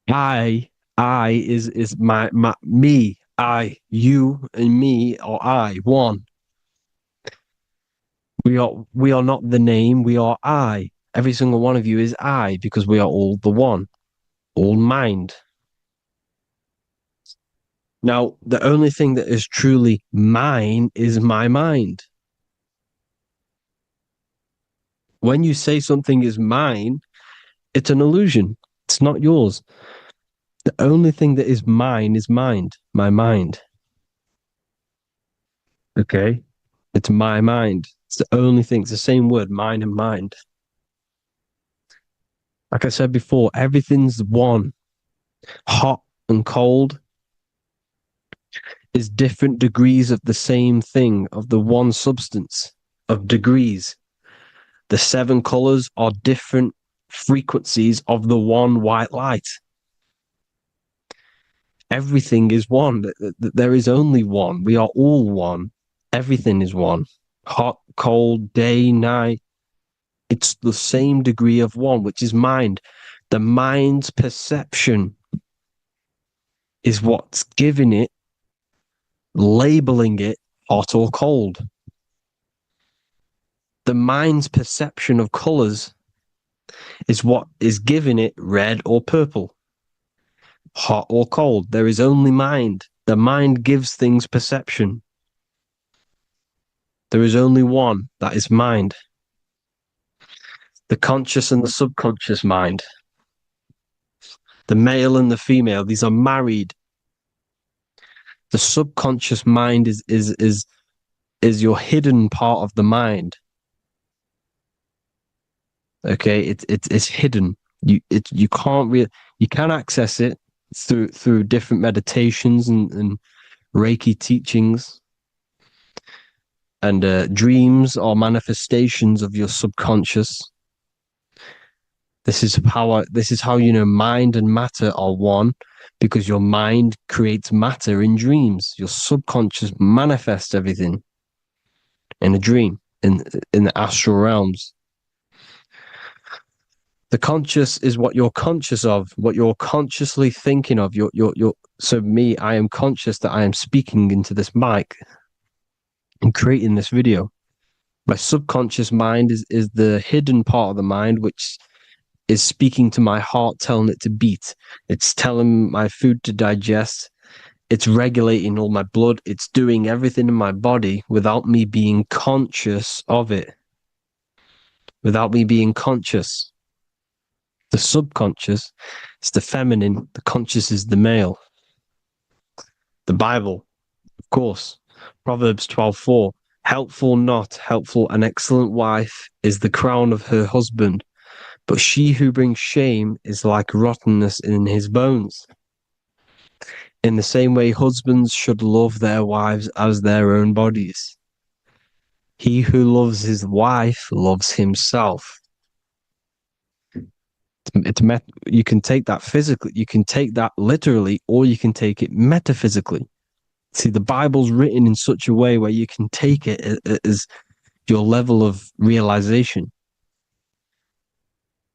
I is my me, I, you, and me, or I, one. We are not the name, we are I. Every single one of you is I, because we are all the one, all mind. Now, the only thing that is truly mine is my mind. When you say something is mine, it's an illusion. It's not yours. The only thing that is mine is mind, my mind. Okay? It's my mind. It's the only thing. It's the same word, mind and mind. Like I said before, everything's one. Hot and cold is different degrees of the same thing, of the one substance, of degrees. The 7 colors are different frequencies of the one white light. Everything is one. There is only one. We are all one. Everything is one. Hot, cold, day, night. It's the same degree of one, which is mind. The mind's perception is what's giving it, labeling it hot or cold. The mind's perception of colors is what is giving it red or purple, hot or cold. There is only mind. The mind gives things perception. There is only one, that is mind. The conscious and the subconscious mind. The male and the female, these are married. The subconscious mind is your hidden part of the mind. Okay, it's hidden. You can access it through different meditations and Reiki teachings, and dreams are manifestations of your subconscious. This is how you know mind and matter are one, because your mind creates matter in dreams. Your subconscious manifests everything in a dream, in the astral realms. The conscious is what you're conscious of, what you're consciously thinking of. So me, I am conscious that I am speaking into this mic and creating this video. My subconscious mind is the hidden part of the mind, which is speaking to my heart, telling it to beat. It's telling my food to digest. It's regulating all my blood. It's doing everything in my body without me being conscious of it. Without me being conscious. The subconscious is the feminine. The conscious is the male. The Bible, of course. Proverbs 12:4. Helpful, not helpful, an excellent wife is the crown of her husband, but she who brings shame is like rottenness in his bones. In the same way, husbands should love their wives as their own bodies. He who loves his wife loves himself. You can take that physically, you can take that literally, or you can take it metaphysically. See, the Bible's written in such a way where you can take it as your level of realization.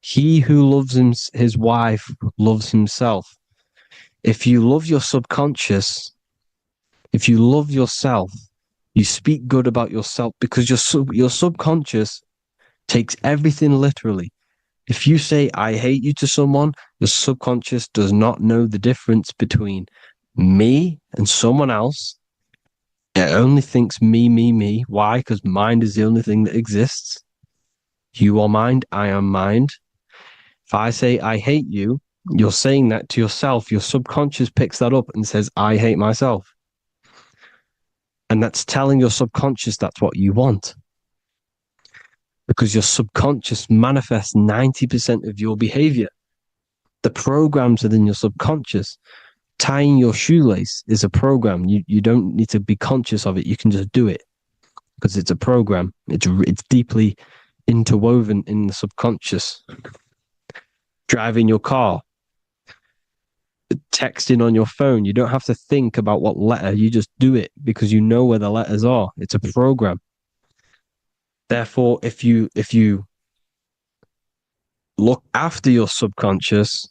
He who loves his wife loves himself. If you love your subconscious, if you love yourself, you speak good about yourself because your subconscious takes everything literally. If you say, I hate you to someone, your subconscious does not know the difference between me and someone else. It only thinks me, me, me. Why? Because mind is the only thing that exists. You are mind, I am mind. If I say, I hate you, you're saying that to yourself. Your subconscious picks that up and says, I hate myself. And that's telling your subconscious that's what you want. Because your subconscious manifests 90% of your behavior. The programs within your subconscious. Tying your shoelace is a program. You don't need to be conscious of it. You can just do it because it's a program. It's deeply interwoven in the subconscious. Driving your car, texting on your phone. You don't have to think about what letter. You just do it because you know where the letters are. It's a program. Therefore, if you look after your subconscious,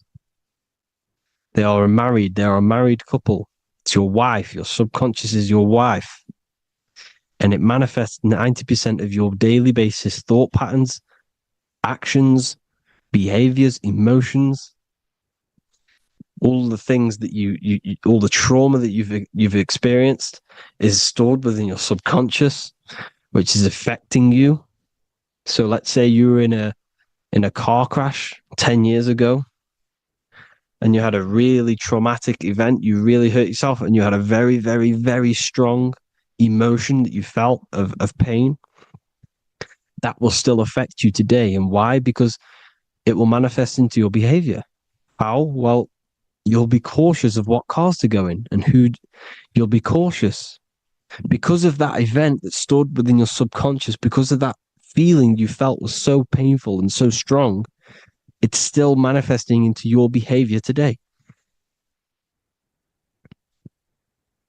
they are a married couple. It's your wife. Your subconscious is your wife. And it manifests 90% of your daily basis thought patterns, actions, behaviors, emotions, all the things that you all the trauma that you've experienced is stored within your subconscious, which is affecting you. So let's say you were in a car crash 10 years ago and you had a really traumatic event, you really hurt yourself, and you had a very, very, very strong emotion that you felt of pain. That will still affect you today. And why? Because it will manifest into your behavior. How? Well, you'll be cautious of what cars to go in and who. You'll be cautious because of that event that stored within your subconscious, because of that feeling you felt was so painful and so strong. It's still manifesting into your behavior today.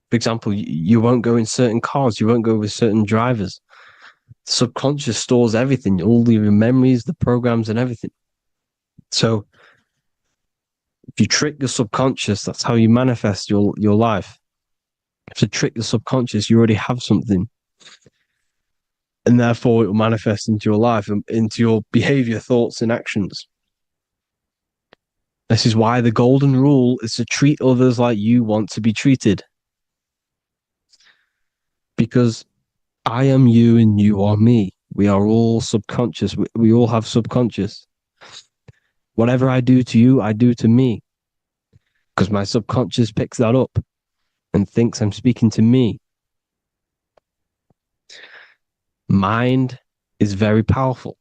For example, you won't go in certain cars, you won't go with certain drivers. The subconscious stores everything, all your memories, the programs, and everything. So if you trick your subconscious, that's how you manifest your life. If you trick the subconscious, you already have something. And therefore it will manifest into your life and into your behavior, thoughts, and actions. This is why the golden rule is to treat others like you want to be treated. Because I am you and you are me. We are all subconscious. We all have subconscious. Whatever I do to you, I do to me. Because my subconscious picks that up and thinks I'm speaking to me. Mind is very powerful.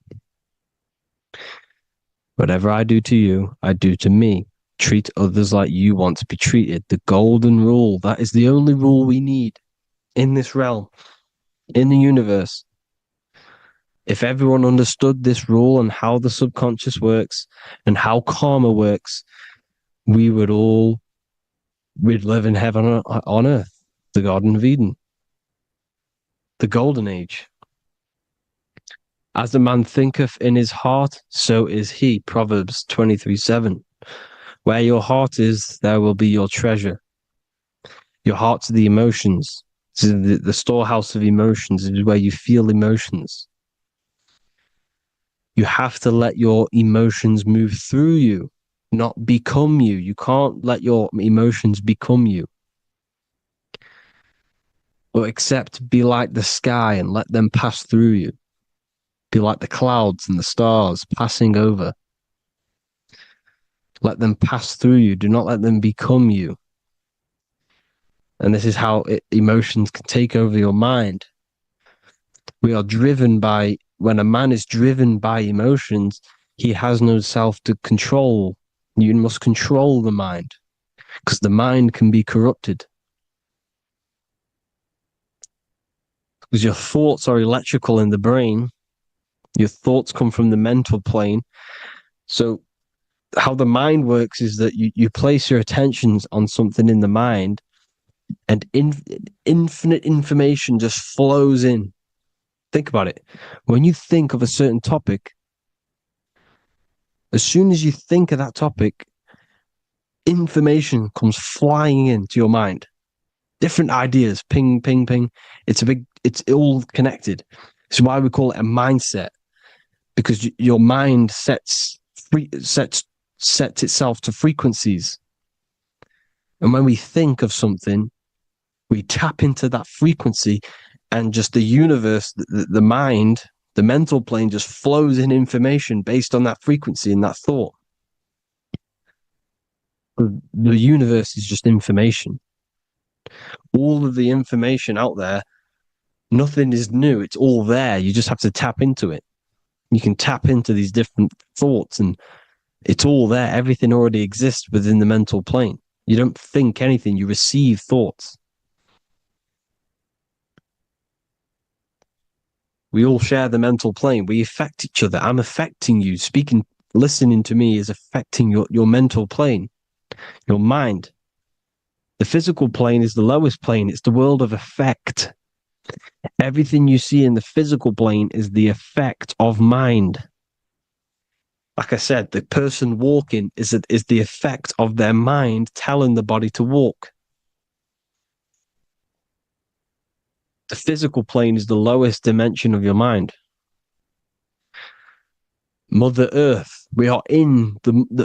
Whatever I do to you, I do to me. Treat others like you want to be treated. The golden rule. That is the only rule we need in this realm, in the universe. If everyone understood this rule and how the subconscious works and how karma works, we'd live in heaven on earth, the Garden of Eden, the golden age. As a man thinketh in his heart, so is he. Proverbs 23:7. Where your heart is, there will be your treasure. Your heart's the emotions. The storehouse of emotions is where you feel emotions. You have to let your emotions move through you, not become you. You can't let your emotions become you. But accept, be like the sky and let them pass through you. Be like the clouds and the stars passing over. Let them pass through you. Do not let them become you. And this is how emotions can take over your mind. We are driven by, when a man is driven by emotions, he has no self to control. You must control the mind, because the mind can be corrupted. Because your thoughts are electrical in the brain. Your thoughts come from the mental plane. So how the mind works is that you place your attentions on something in the mind, and infinite information just flows in. Think about it. When you think of a certain topic, as soon as you think of that topic, information comes flying into your mind. Different ideas, ping, ping, ping. It's all connected. It's why we call it a mindset, because your mind sets itself to frequencies. And when we think of something, we tap into that frequency, and just the universe, the mind, the mental plane just flows in information based on that frequency and that thought. The universe is just information. All of the information out there, nothing is new. It's all there. You just have to tap into it. You can tap into these different thoughts, and it's all there. Everything already exists within the mental plane. You don't think anything. You receive thoughts. We all share the mental plane. We affect each other. I'm affecting you. Speaking, listening to me is affecting your mental plane, your mind. The physical plane is the lowest plane. It's the world of effect. Everything you see in the physical plane is the effect of mind. Like I said, the person walking is the effect of their mind telling the body to walk. The physical plane is the lowest dimension of your mind. Mother Earth, we are in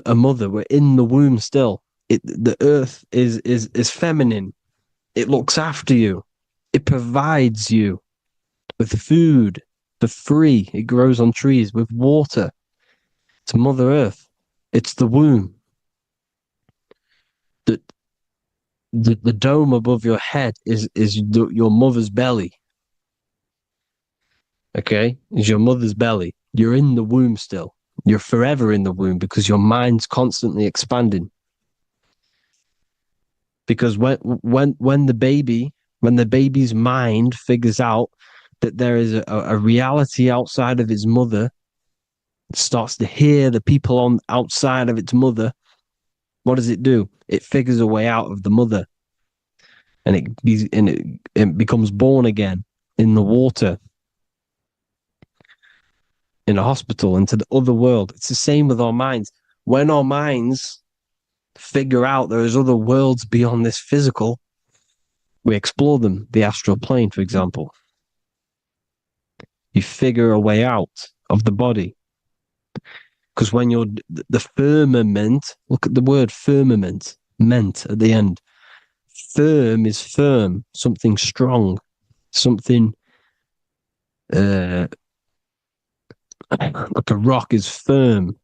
a mother. We're in the womb still. The Earth is feminine. It looks after you. It provides you with food for free. It grows on trees with water. It's Mother Earth. It's the womb. The dome above your head is your mother's belly. Okay? Is your mother's belly. You're in the womb still. You're forever in the womb because your mind's constantly expanding. Because when the baby's mind figures out that there is a reality outside of its mother, it starts to hear the people on outside of its mother, what does it do? It figures a way out of the mother, and it becomes born again in the water, in a hospital, into the other world. It's the same with our minds. When our minds figure out there is other worlds beyond this physical, we explore them. The astral plane, for example. You figure a way out of the body. Because when you're the firmament, look at the word firmament, meant at the end. Firm is firm, something strong, something like a rock is firm.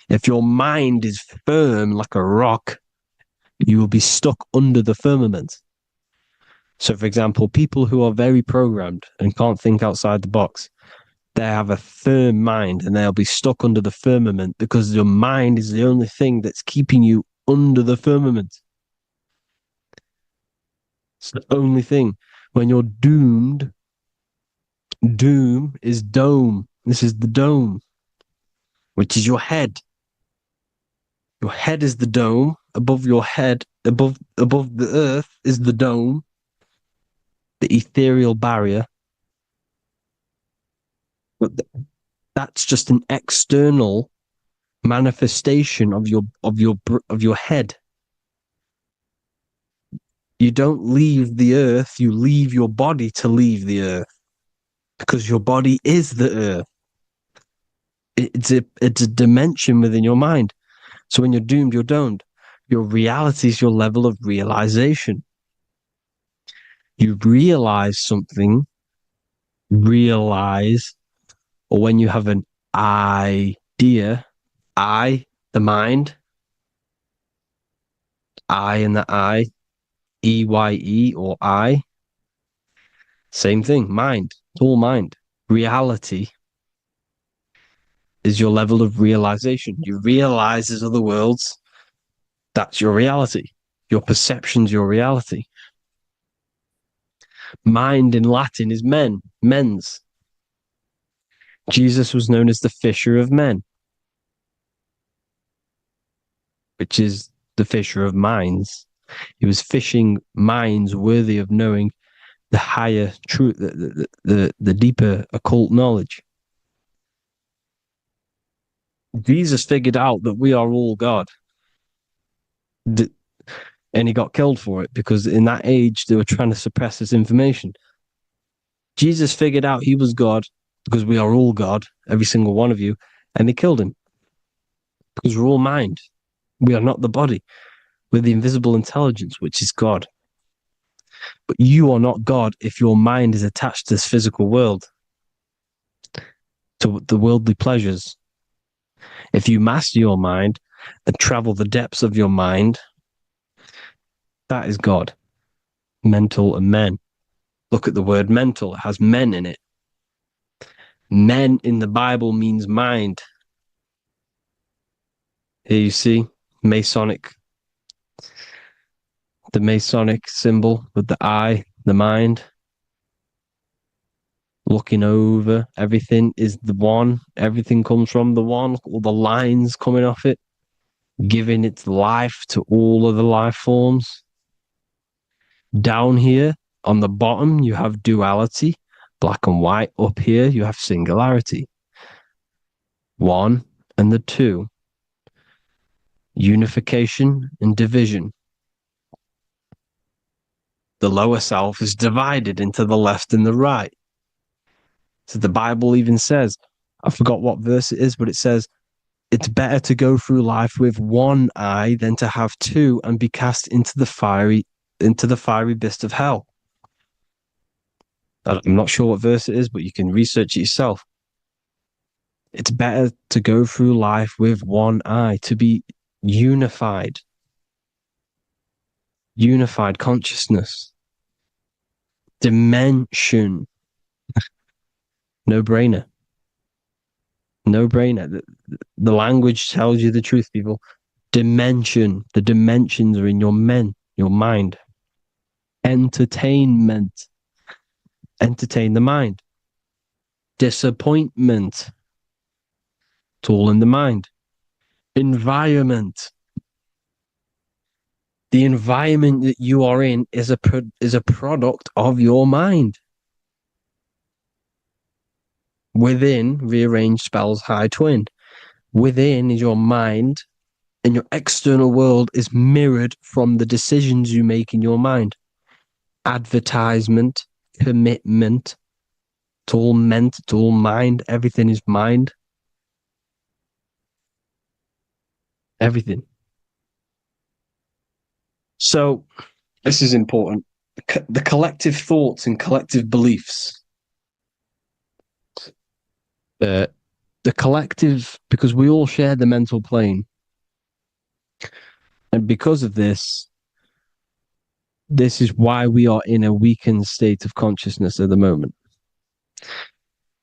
If your mind is firm like a rock, you will be stuck under the firmament. So, for example, people who are very programmed and can't think outside the box, they have a firm mind and they'll be stuck under the firmament because your mind is the only thing that's keeping you under the firmament. It's the only thing. When you're doomed, doom is dome. This is the dome, which is your head. Your head is the dome. Above your head, above the earth is the dome, the ethereal barrier. But that's just an external manifestation of your head. You don't leave the earth, you leave your body to leave the earth, because your body is the earth. It's a dimension within your mind. So when you're doomed, you're domed. Your reality is your level of realization. You realize something, or when you have an idea, the mind, and the EYE or I, same thing, mind, it's all mind. Reality is your level of realization. You realize there's other worlds. That's your reality. Your perception's your reality. Mind in Latin is mens. Jesus was known as the fisher of men, which is the fisher of minds. He was fishing minds worthy of knowing the higher truth, the deeper occult knowledge. Jesus figured out that we are all God. And he got killed for it because in that age they were trying to suppress this information. Jesus figured out he was God because we are all God, every single one of you, and they killed him because we're all mind. We are not the body. We're the invisible intelligence, which is God. But you are not God if your mind is attached to this physical world, to the worldly pleasures. If you master your mind and travel the depths of your mind, that is God. Mental and men. Look at the word mental. It has men in it. Men in the Bible means mind. Here you see the Masonic symbol with the eye, the mind. Looking over everything is the one. Everything comes from the one. All the lines coming off it, giving its life to all of the life forms. Down here on the bottom, you have duality, black and white. Up here, you have singularity. One and the two. Unification and division. The lower self is divided into the left and the right. So the Bible even says, I forgot what verse it is, but it says, it's better to go through life with one eye than to have two and be cast into the fiery abyss of hell. I'm not sure what verse it is, but you can research it yourself. It's better to go through life with one eye, to be unified consciousness, dimension. No brainer. The language tells you the truth, people. Dimension. The dimensions are in your mind. Entertainment. Entertain the mind. Disappointment. It's all in the mind. Environment. The environment that you are in is a product of your mind. Within, rearrange spells high twin. Within is your mind, and your external world is mirrored from the decisions you make in your mind. Advertisement, commitment, it's all meant, it's all mind. Everything is mind. Everything. So, this is important. The collective thoughts and collective beliefs. The collective, because we all share the mental plane. And because of this is why we are in a weakened state of consciousness at the moment.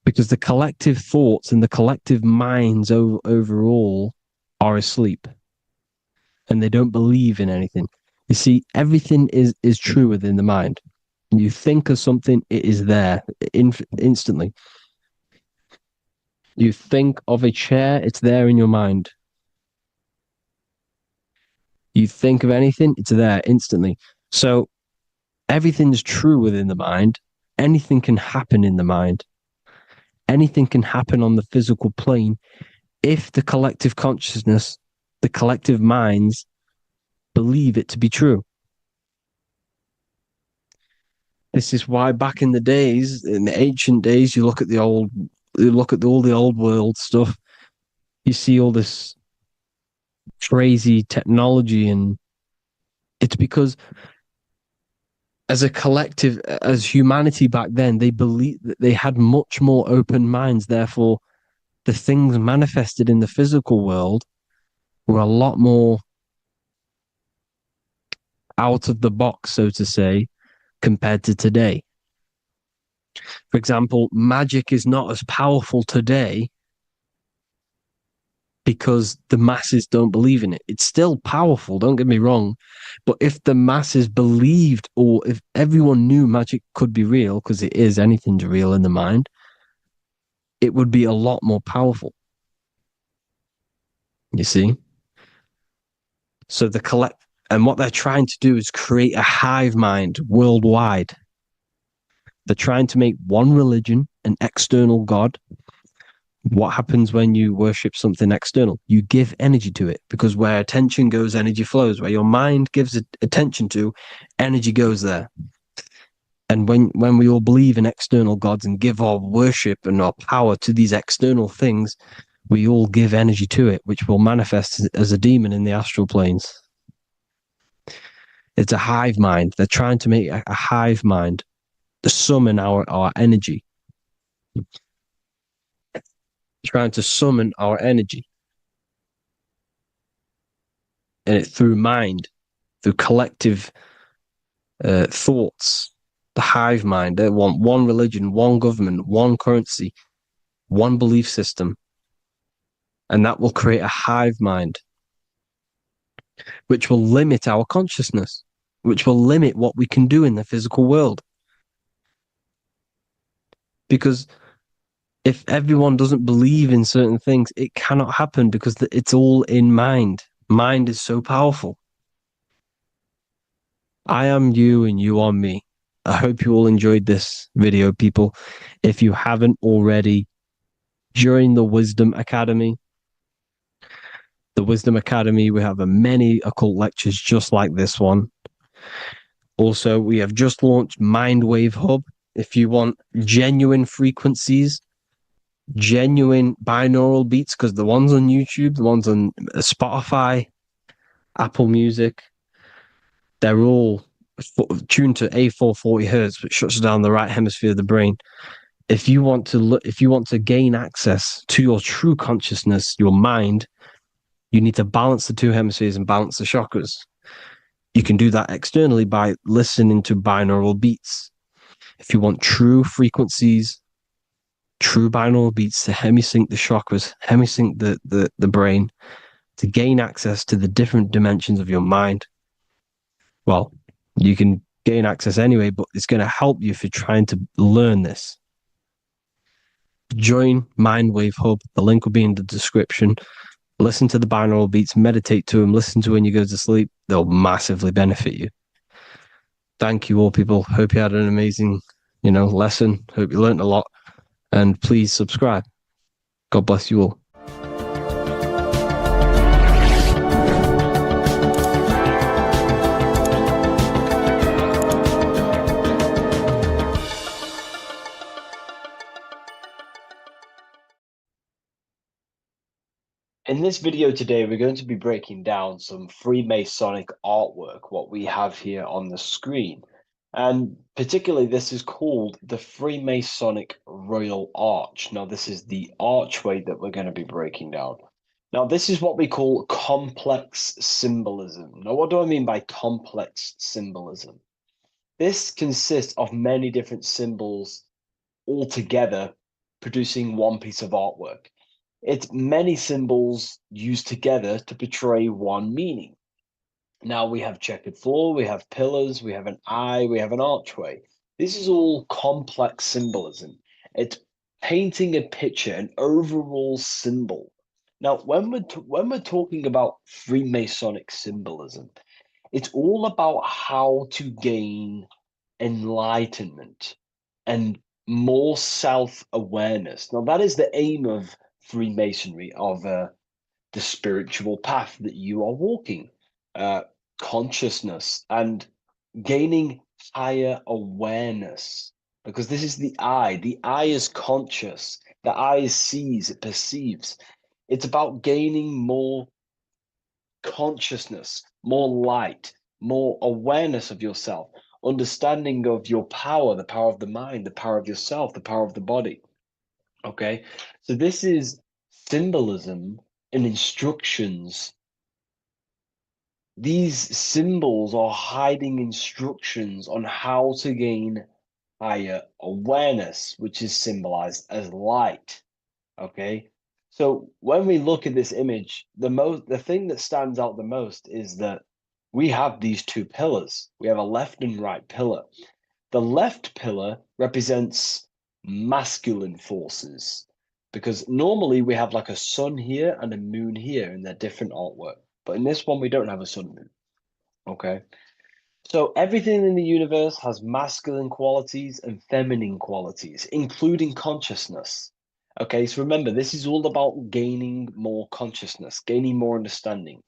Because the collective thoughts and the collective minds overall are asleep. And they don't believe in anything. You see, everything is true within the mind. You think of something, it is there instantly. You think of a chair, it's there in your mind. You think of anything, it's there instantly. So everything's true within the mind. Anything can happen in the mind. Anything can happen on the physical plane if the collective consciousness, the collective minds, believe it to be true. This is why back in the days, in the ancient days, you look at all the old world stuff, you see all this crazy technology, and it's because as a collective, as humanity back then, they believed that they had much more open minds. Therefore, the things manifested in the physical world were a lot more out of the box, so to say, compared to today. For example, magic is not as powerful today because the masses don't believe in it. It's still powerful, don't get me wrong. But if the masses believed, or if everyone knew magic could be real, because it is, anything's real in the mind, it would be a lot more powerful. You see? So and what they're trying to do is create a hive mind worldwide. They're trying to make one religion, an external God. What happens when you worship something external? You give energy to it, because where attention goes, energy flows. Where your mind gives attention to, energy goes there. And when we all believe in external gods and give our worship and our power to these external things, we all give energy to it, which will manifest as a demon in the astral planes. It's a hive mind. They're trying to make a hive mind to summon our energy. Trying to summon our energy. And it through mind, through collective thoughts, the hive mind. They want one religion, one government, one currency, one belief system. And that will create a hive mind, which will limit our consciousness, which will limit what we can do in the physical world. Because if everyone doesn't believe in certain things, it cannot happen, because it's all in mind. Mind is so powerful. I am you and you are me. I hope you all enjoyed this video, people. If you haven't already, join the Wisdom Academy. The Wisdom Academy, we have many occult lectures just like this one. Also, we have just launched Mindwave Hub. If you want genuine frequencies, genuine binaural beats, because the ones on YouTube, the ones on Spotify, Apple Music, they're all tuned to A440 hertz, which shuts down the right hemisphere of the brain. If you want to gain access to your true consciousness, your mind, you need to balance the two hemispheres and balance the chakras. You can do that externally by listening to binaural beats. If you want true frequencies, true binaural beats to hemisync the chakras, hemisync the brain, to gain access to the different dimensions of your mind, well, you can gain access anyway, but it's going to help you if you're trying to learn this. Join Mindwave Hub. The link will be in the description. Listen to the binaural beats, meditate to them, listen to when you go to sleep. They'll massively benefit you. Thank you all, people. Hope you had an amazing, lesson. Hope you learned a lot. And please subscribe. God bless you all. In this video today, we're going to be breaking down some Freemasonic artwork, what we have here on the screen. And particularly, this is called the Freemasonic Royal Arch. Now, this is the archway that we're going to be breaking down. Now, this is what we call complex symbolism. Now, what do I mean by complex symbolism? This consists of many different symbols all together producing one piece of artwork. It's many symbols used together to portray one meaning. Now we have checkered floor, we have pillars, we have an eye, we have an archway. This is all complex symbolism. It's painting a picture, an overall symbol. Now, when we're talking about Freemasonic symbolism, it's all about how to gain enlightenment and more self-awareness. Now, that is the aim of Freemasonry, of the spiritual path that you are walking, consciousness and gaining higher awareness, because this is the eye. The eye is conscious. The eye sees, it perceives. It's about gaining more consciousness, more light, more awareness of yourself. understanding of your power, the power of the mind, the power of yourself, the power of the body. Okay, so this is symbolism and instructions. These symbols are hiding instructions on how to gain higher awareness, which is symbolized as light. Okay, so when we look at this image, the thing that stands out the most is that we have these two pillars. We have a left and right pillar. The left pillar represents masculine forces because normally we have like a sun here and a moon here in their different artwork. But in this one, we don't have a sun and moon. Okay. So everything in the universe has masculine qualities and feminine qualities, including consciousness. Okay, so remember, this is all about gaining more consciousness, gaining more understanding.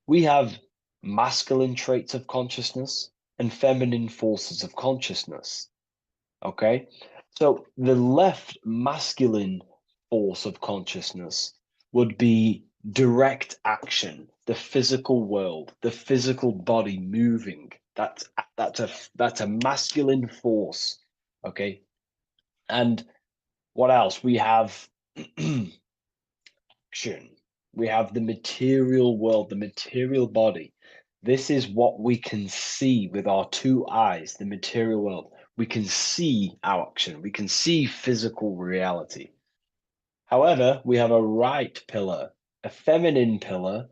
We have masculine traits of consciousness and feminine forces of consciousness. Okay, so the left masculine force of consciousness would be direct action, the physical world, the physical body moving. That's a masculine force. Okay, and what else? We have action. We have the material world, the material body. This is what we can see with our two eyes, the material world. We can see our action. We can see physical reality. However, we have a right pillar, a feminine pillar,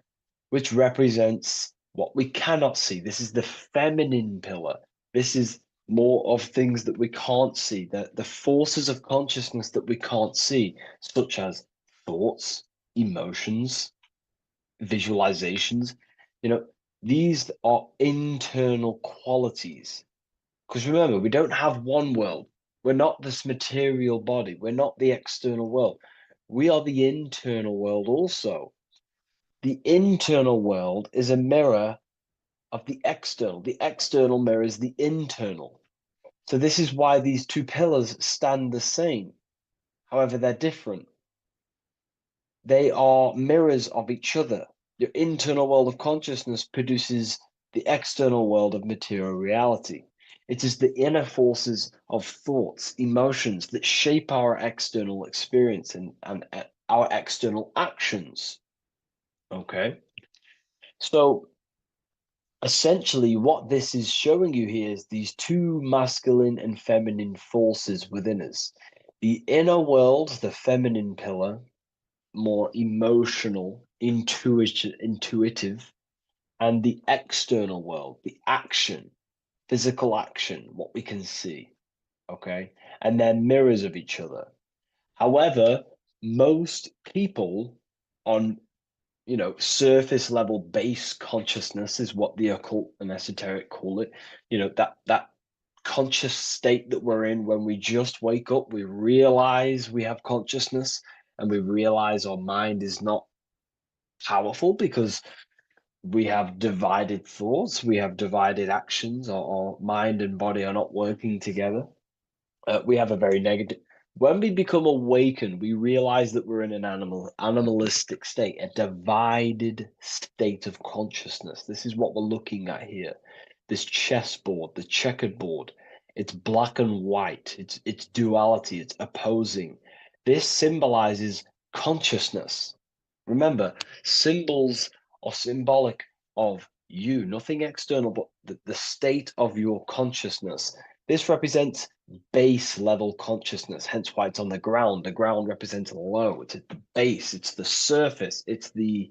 which represents what we cannot see. This is the feminine pillar. This is more of things that we can't see, the forces of consciousness that we can't see, such as thoughts, emotions, visualizations. These are internal qualities. Because remember, we don't have one world. We're not this material body. We're not the external world. We are the internal world also. The internal world is a mirror of the external. The external mirrors the internal. So this is why these two pillars stand the same. However, they're different. They are mirrors of each other. Your internal world of consciousness produces the external world of material reality. It is the inner forces of thoughts, emotions that shape our external experience and our external actions. Okay. So essentially, what this is showing you here is these two masculine and feminine forces within us. The inner world, the feminine pillar, more emotional, intuitive, and the external world, the action, physical action, what we can see. Okay. And they're mirrors of each other. However, most people on surface level base consciousness is what the occult and esoteric call it. That conscious state that we're in when we just wake up, we realize we have consciousness and we realize our mind is not powerful because we have divided thoughts, we have divided actions, our mind and body are not working together. We have a very negative. When we become awakened, we realize that we're in an animalistic state, a divided state of consciousness. This is what we're looking at here. This chessboard, the checkered board. It's black and white. It's duality. It's opposing. This symbolizes consciousness. Remember, symbols are symbolic of you, nothing external, but the state of your consciousness. This represents base level consciousness, hence why it's on the ground. The ground represents low. It's at the base, it's the surface, it's the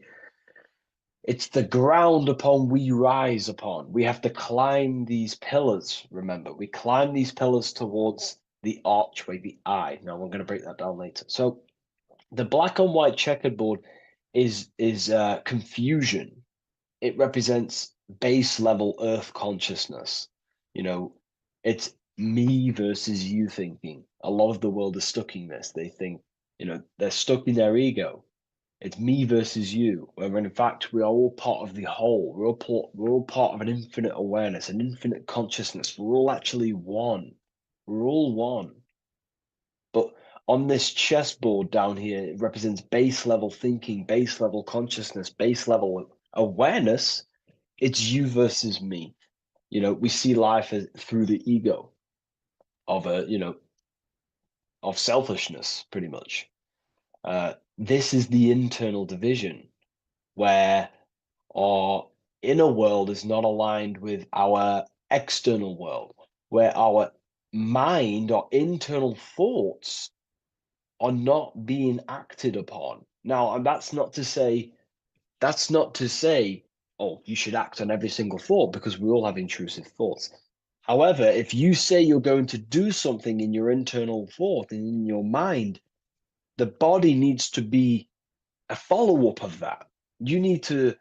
ground upon we rise upon. We have to climb these pillars, remember. We climb these pillars towards the archway, the eye. Now we're going to break that down later. So the black and white checkered board is confusion. It represents base level earth consciousness. It's me versus you thinking. A lot of the world is stuck in this. They think, they're stuck in their ego. It's me versus you, when in fact we are all part of the whole. We're all part of an infinite awareness, an infinite consciousness. We're all actually one. We're all one. But on this chessboard down here, it represents base level thinking, base level consciousness, base level awareness. It's you versus me. We see life through the ego of of selfishness, pretty much. This is the internal division where our inner world is not aligned with our external world, where our mind or internal thoughts are not being acted upon. Now, and that's not to say, oh, you should act on every single thought, because we all have intrusive thoughts. However, if you say you're going to do something in your internal thought and in your mind, the body needs to be a follow-up of that. You need to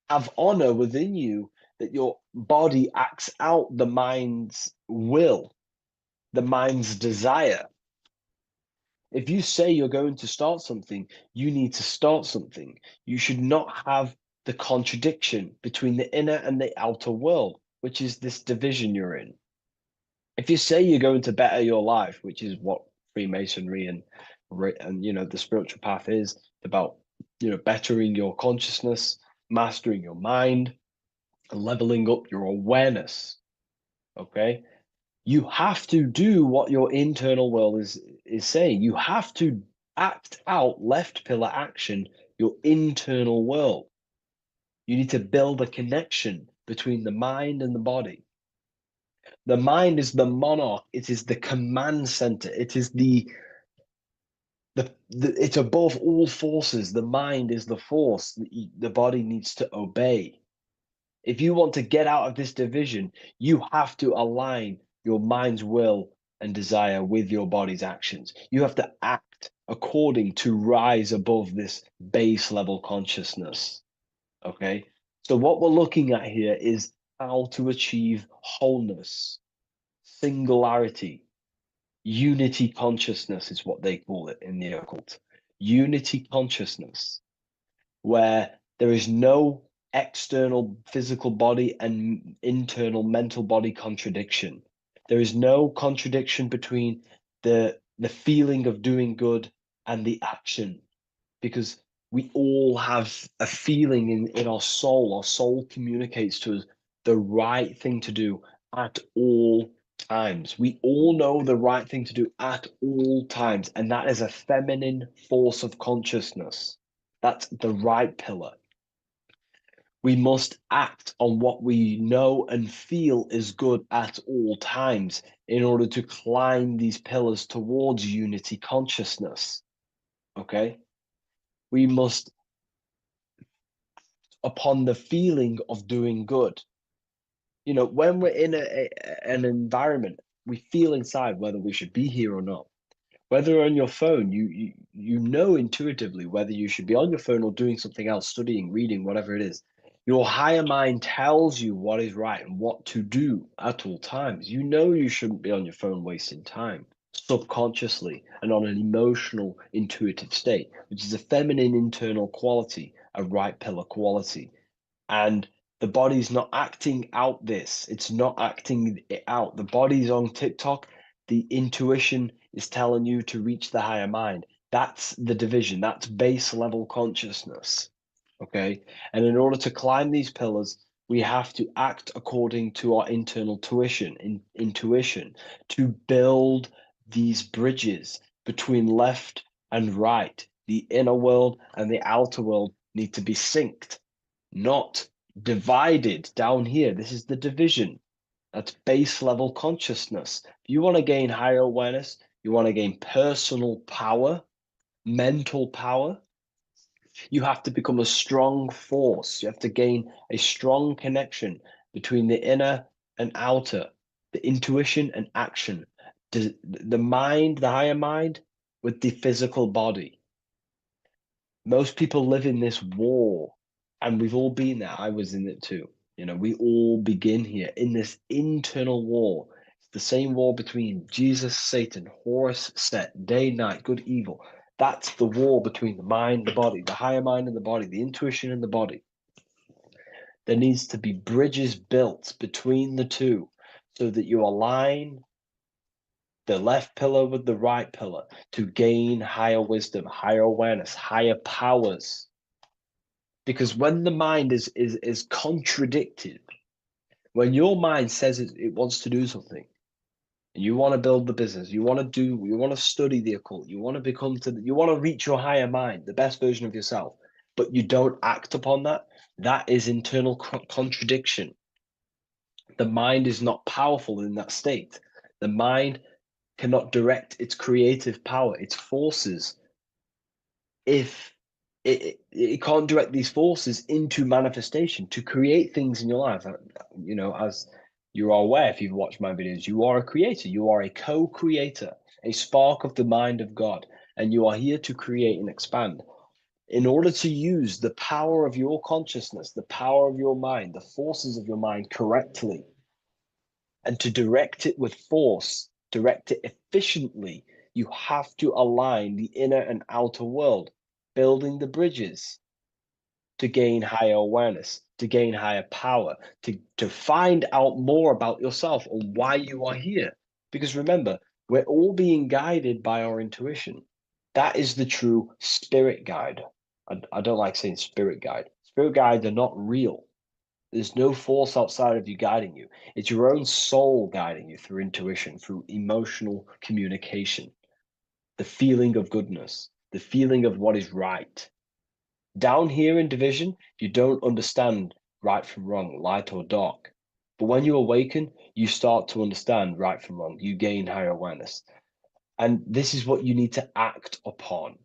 have honor within you that your body acts out the mind's will, the mind's desire. If you say you're going to start something, you need to start something. You should not have the contradiction between the inner and the outer world, which is this division you're in. If you say you're going to better your life, which is what Freemasonry and the spiritual path is about, bettering your consciousness, mastering your mind, leveling up your awareness. Okay, you have to do what your internal world is saying. You have to act out left pillar action, your internal world. You need to build a connection between the mind and the body. The mind is the monarch. It is the command center. It is it's above all forces. The mind is the force. The body needs to obey. If you want to get out of this division, you have to align your mind's will and desire with your body's actions. You have to act according to rise above this base level consciousness. Okay. So what we're looking at here is how to achieve wholeness, singularity, unity consciousness is what they call it in the occult. Unity consciousness, where there is no external physical body and internal mental body contradiction. There is no contradiction between the feeling of doing good and the action, because we all have a feeling in our soul. Our soul communicates to us the right thing to do at all times. We all know the right thing to do at all times, and that is a feminine force of consciousness. That's the right pillar. We must act on what we know and feel is good at all times in order to climb these pillars towards unity consciousness. Okay? We must, upon the feeling of doing good. When we're in an environment, we feel inside whether we should be here or not. Whether on your phone, you know intuitively whether you should be on your phone or doing something else, studying, reading, whatever it is. Your higher mind tells you what is right and what to do at all times. You know you shouldn't be on your phone wasting time subconsciously and on an emotional, intuitive state, which is a feminine internal quality, a right pillar quality. And the body's not acting out this. It's not acting it out. The body's on TikTok. The intuition is telling you to reach the higher mind. That's the division. That's base level consciousness. Okay. And in order to climb these pillars, we have to act according to our internal intuition to build these bridges between left and right. The inner world and the outer world need to be synced, not divided down here. This is the division. That's base level consciousness. If you want to gain higher awareness, you want to gain personal power, mental power, you have to become a strong force. You have to gain a strong connection between the inner and outer, the intuition and action, the mind, the higher mind, with the physical body. Most people live in this war, and we've all been there. I was in it too. We all begin here in this internal war. It's the same war between Jesus, Satan, Horus, Set, day, night, good, evil. That's the war between the mind, the body, the higher mind and the body, the intuition and the body. There needs to be bridges built between the two so that you align the left pillar with the right pillar to gain higher wisdom, higher awareness, higher powers. Because when the mind is contradicted, When your mind says it wants to do something, and you want to build the business, you want to study the occult, you want to reach your higher mind, the best version of yourself, but you don't act upon that, that is internal contradiction. The mind is not powerful in that state. The mind cannot direct its creative power, its forces, if it can't direct these forces into manifestation to create things in your life. As you are aware, if you've watched my videos, you are a creator, you are a co-creator, a spark of the mind of God, and you are here to create and expand. In order to use the power of your consciousness, the power of your mind, the forces of your mind correctly, and to direct it with force, direct it efficiently, you have to align the inner and outer world, building the bridges to gain higher awareness, to gain higher power, to find out more about yourself and why you are here. Because remember, we're all being guided by our intuition. That is the true spirit guide. I don't like saying spirit guide. Spirit guides are not real. There's no force outside of you guiding you. It's your own soul guiding you through intuition, through emotional communication, the feeling of goodness, the feeling of what is right. Down here in division, you don't understand right from wrong, light or dark. But when you awaken, you start to understand right from wrong. You gain higher awareness. And this is what you need to act upon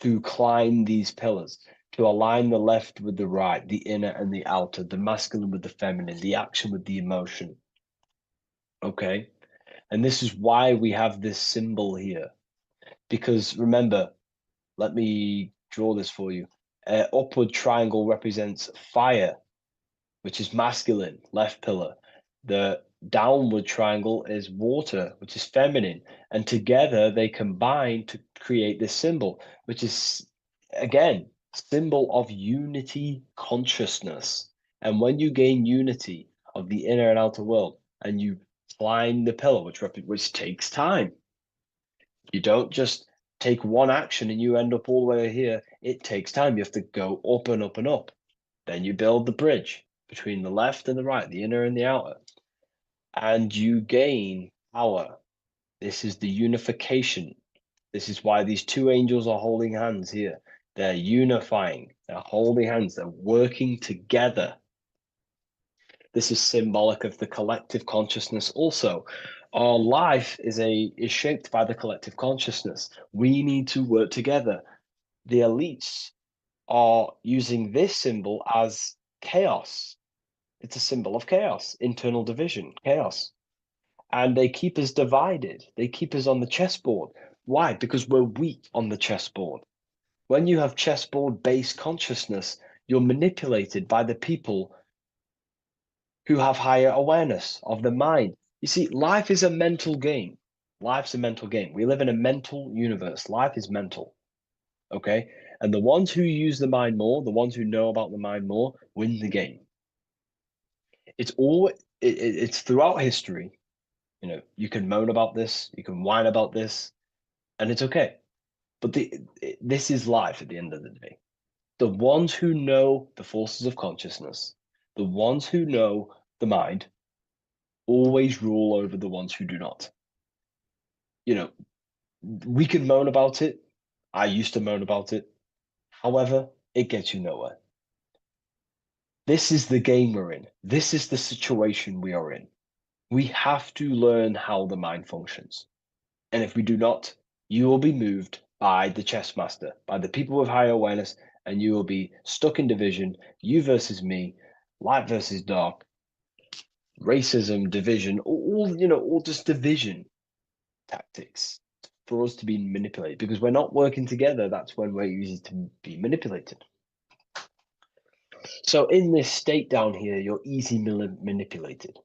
to climb these pillars, to align the left with the right, the inner and the outer, the masculine with the feminine, the action with the emotion. Okay? And this is why we have this symbol here. Because remember, let me draw this for you. Upward triangle represents fire, which is masculine, left pillar. The downward triangle is water, which is feminine. And together they combine to create this symbol, which is, again, symbol of unity consciousness. And when you gain unity of the inner and outer world, and you climb the pillar, which takes time, you don't just take one action and you end up all the way here. It takes time. You have to go up and up and up. Then you build the bridge between the left and the right, the inner and the outer, and you gain power. This is the unification. This is why these two angels are holding hands here. They're unifying, they're holding hands, they're working together. This is symbolic of the collective consciousness also. Our life is shaped by the collective consciousness. We need to work together. The elites are using this symbol as chaos. It's a symbol of chaos, internal division, chaos. And they keep us divided. They keep us on the chessboard. Why? Because we're weak on the chessboard. When you have chessboard-based consciousness, you're manipulated by the people who have higher awareness of the mind. You see, life is a mental game. Life's a mental game. We live in a mental universe. Life is mental. Okay? And the ones who use the mind more, the ones who know about the mind more, win the game. It's throughout history. You can moan about this, you can whine about this, and it's okay. But this is life at the end of the day. The ones who know the forces of consciousness, the ones who know the mind, always rule over the ones who do not. We can moan about it. I used to moan about it. However, it gets you nowhere. This is the game we're in. This is the situation we are in. We have to learn how the mind functions. And if we do not, you will be moved by the chess master, by the people with higher awareness, and you will be stuck in division, you versus me, light versus dark, racism, division, all just division tactics for us to be manipulated. Because we're not working together, that's when we're easy to be manipulated. So in this state down here, you're easily manipulated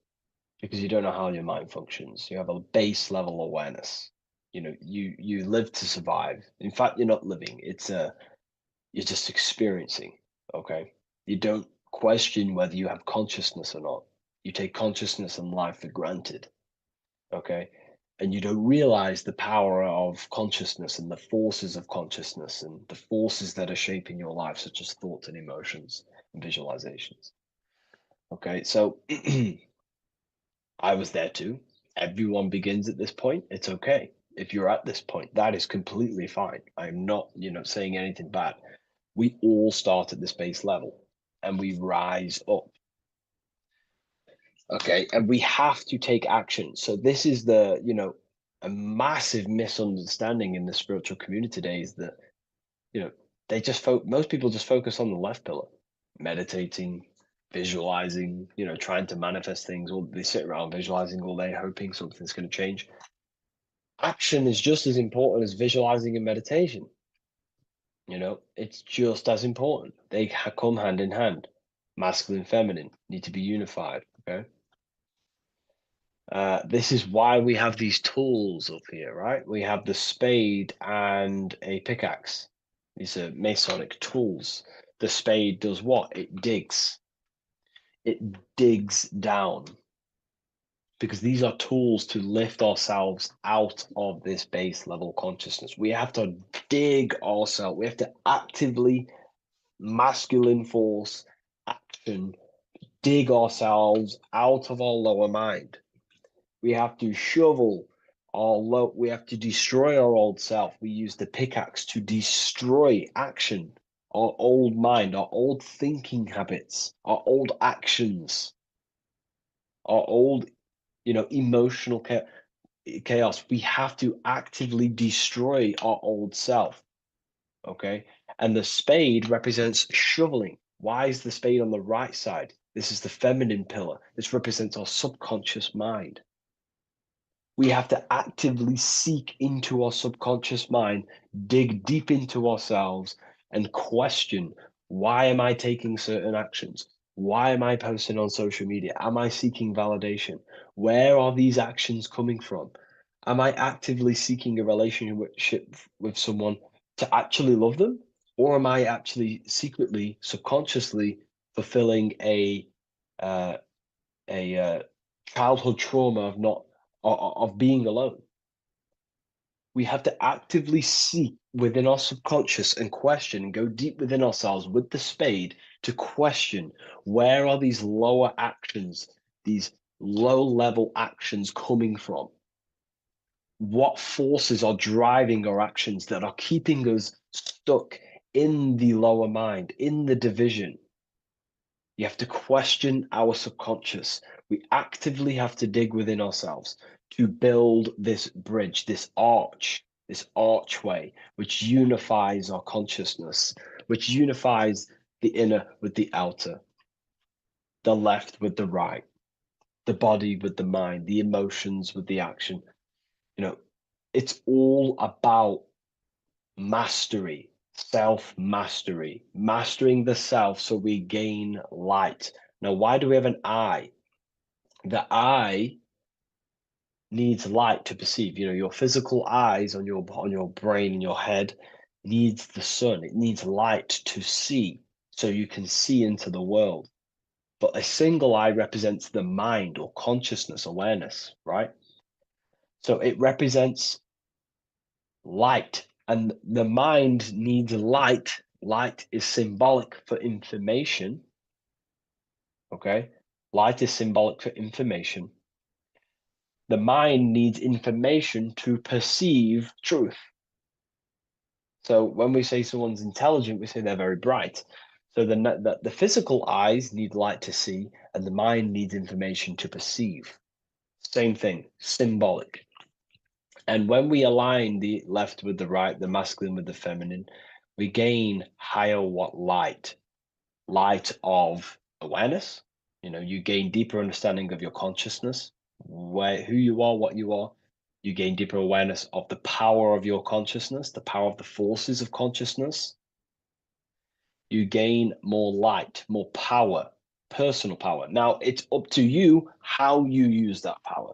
because you don't know how your mind functions. You have a base level awareness. You live to survive. In fact, you're not living. You're just experiencing. Okay. You don't question whether you have consciousness or not. You take consciousness and life for granted. Okay. And you don't realize the power of consciousness and the forces of consciousness and the forces that are shaping your life, such as thoughts and emotions and visualizations. Okay, so I was there too. Everyone begins at this point. It's okay. If you're at this point, that is completely fine. I'm not, saying anything bad. We all start at this base level and we rise up. Okay, and we have to take action. So this is a massive misunderstanding in the spiritual community today is that, they just most people just focus on the left pillar, meditating, visualizing, trying to manifest things, or they sit around visualizing all day, hoping something's going to change. Action is just as important as visualizing and meditation. It's just as important. They come hand in hand. Masculine, feminine need to be unified. Okay. This is why we have these tools up here, right? We have the spade and a pickaxe. These are Masonic tools. The spade does what? It digs. It digs down because these are tools to lift ourselves out of this base level consciousness. We have to dig ourselves. We have to actively, masculine force, action, dig ourselves out of our lower mind. We have to shovel we have to destroy our old self. We use the pickaxe to destroy action, our old mind, our old thinking habits, our old actions, our old, emotional chaos. We have to actively destroy our old self. Okay. And the spade represents shoveling. Why is the spade on the right side? This is the feminine pillar. This represents our subconscious mind. We have to actively seek into our subconscious mind, dig deep into ourselves, and question, why am I taking certain actions? Why am I posting on social media? Am I seeking validation? Where are these actions coming from? Am I actively seeking a relationship with someone to actually love them? Or am I actually secretly, subconsciously fulfilling a childhood trauma of not of being alone? We have to actively seek within our subconscious and question and go deep within ourselves with the spade to question, where are these lower actions, these low level actions coming from? What forces are driving our actions that are keeping us stuck in the lower mind, in the division? You have to question our subconscious. We actively have to dig within ourselves to build this bridge, this archway, which unifies our consciousness, which unifies the inner with the outer, the left with the right, the body with the mind, the emotions with the action. It's all about mastery, self-mastery, mastering the self so we gain light. Now, why do we have an eye? The eye needs light to perceive. Your physical eyes on your brain and your head needs the sun. It needs light to see so you can see into the world. But a single eye represents the mind or consciousness, awareness, right? So it represents light, and the mind needs light. Light is symbolic for information. Okay. Light is symbolic for information. The mind needs information to perceive truth. So when we say someone's intelligent, we say they're very bright. So the physical eyes need light to see, and the mind needs information to perceive. Same thing, symbolic. And when we align the left with the right, the masculine with the feminine, we gain higher light of awareness. You gain deeper understanding of your consciousness, who you are, what you are. You gain deeper awareness of the power of your consciousness, the power of the forces of consciousness. You gain more light, more power, personal power. Now, it's up to you how you use that power.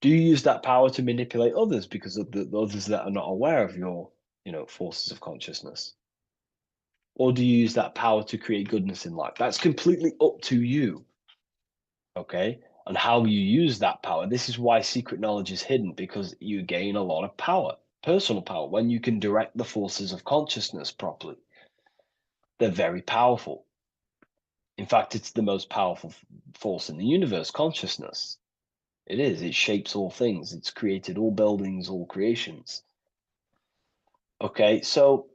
Do you use that power to manipulate others because of the others that are not aware of your, forces of consciousness? Or do you use that power to create goodness in life? That's completely up to you. Okay. And how you use that power. This is why secret knowledge is hidden, because you gain a lot of power, personal power, when you can direct the forces of consciousness properly. They're very powerful. In fact, it's the most powerful force in the universe, consciousness. It is. It shapes all things. It's created all buildings, all creations. Okay, so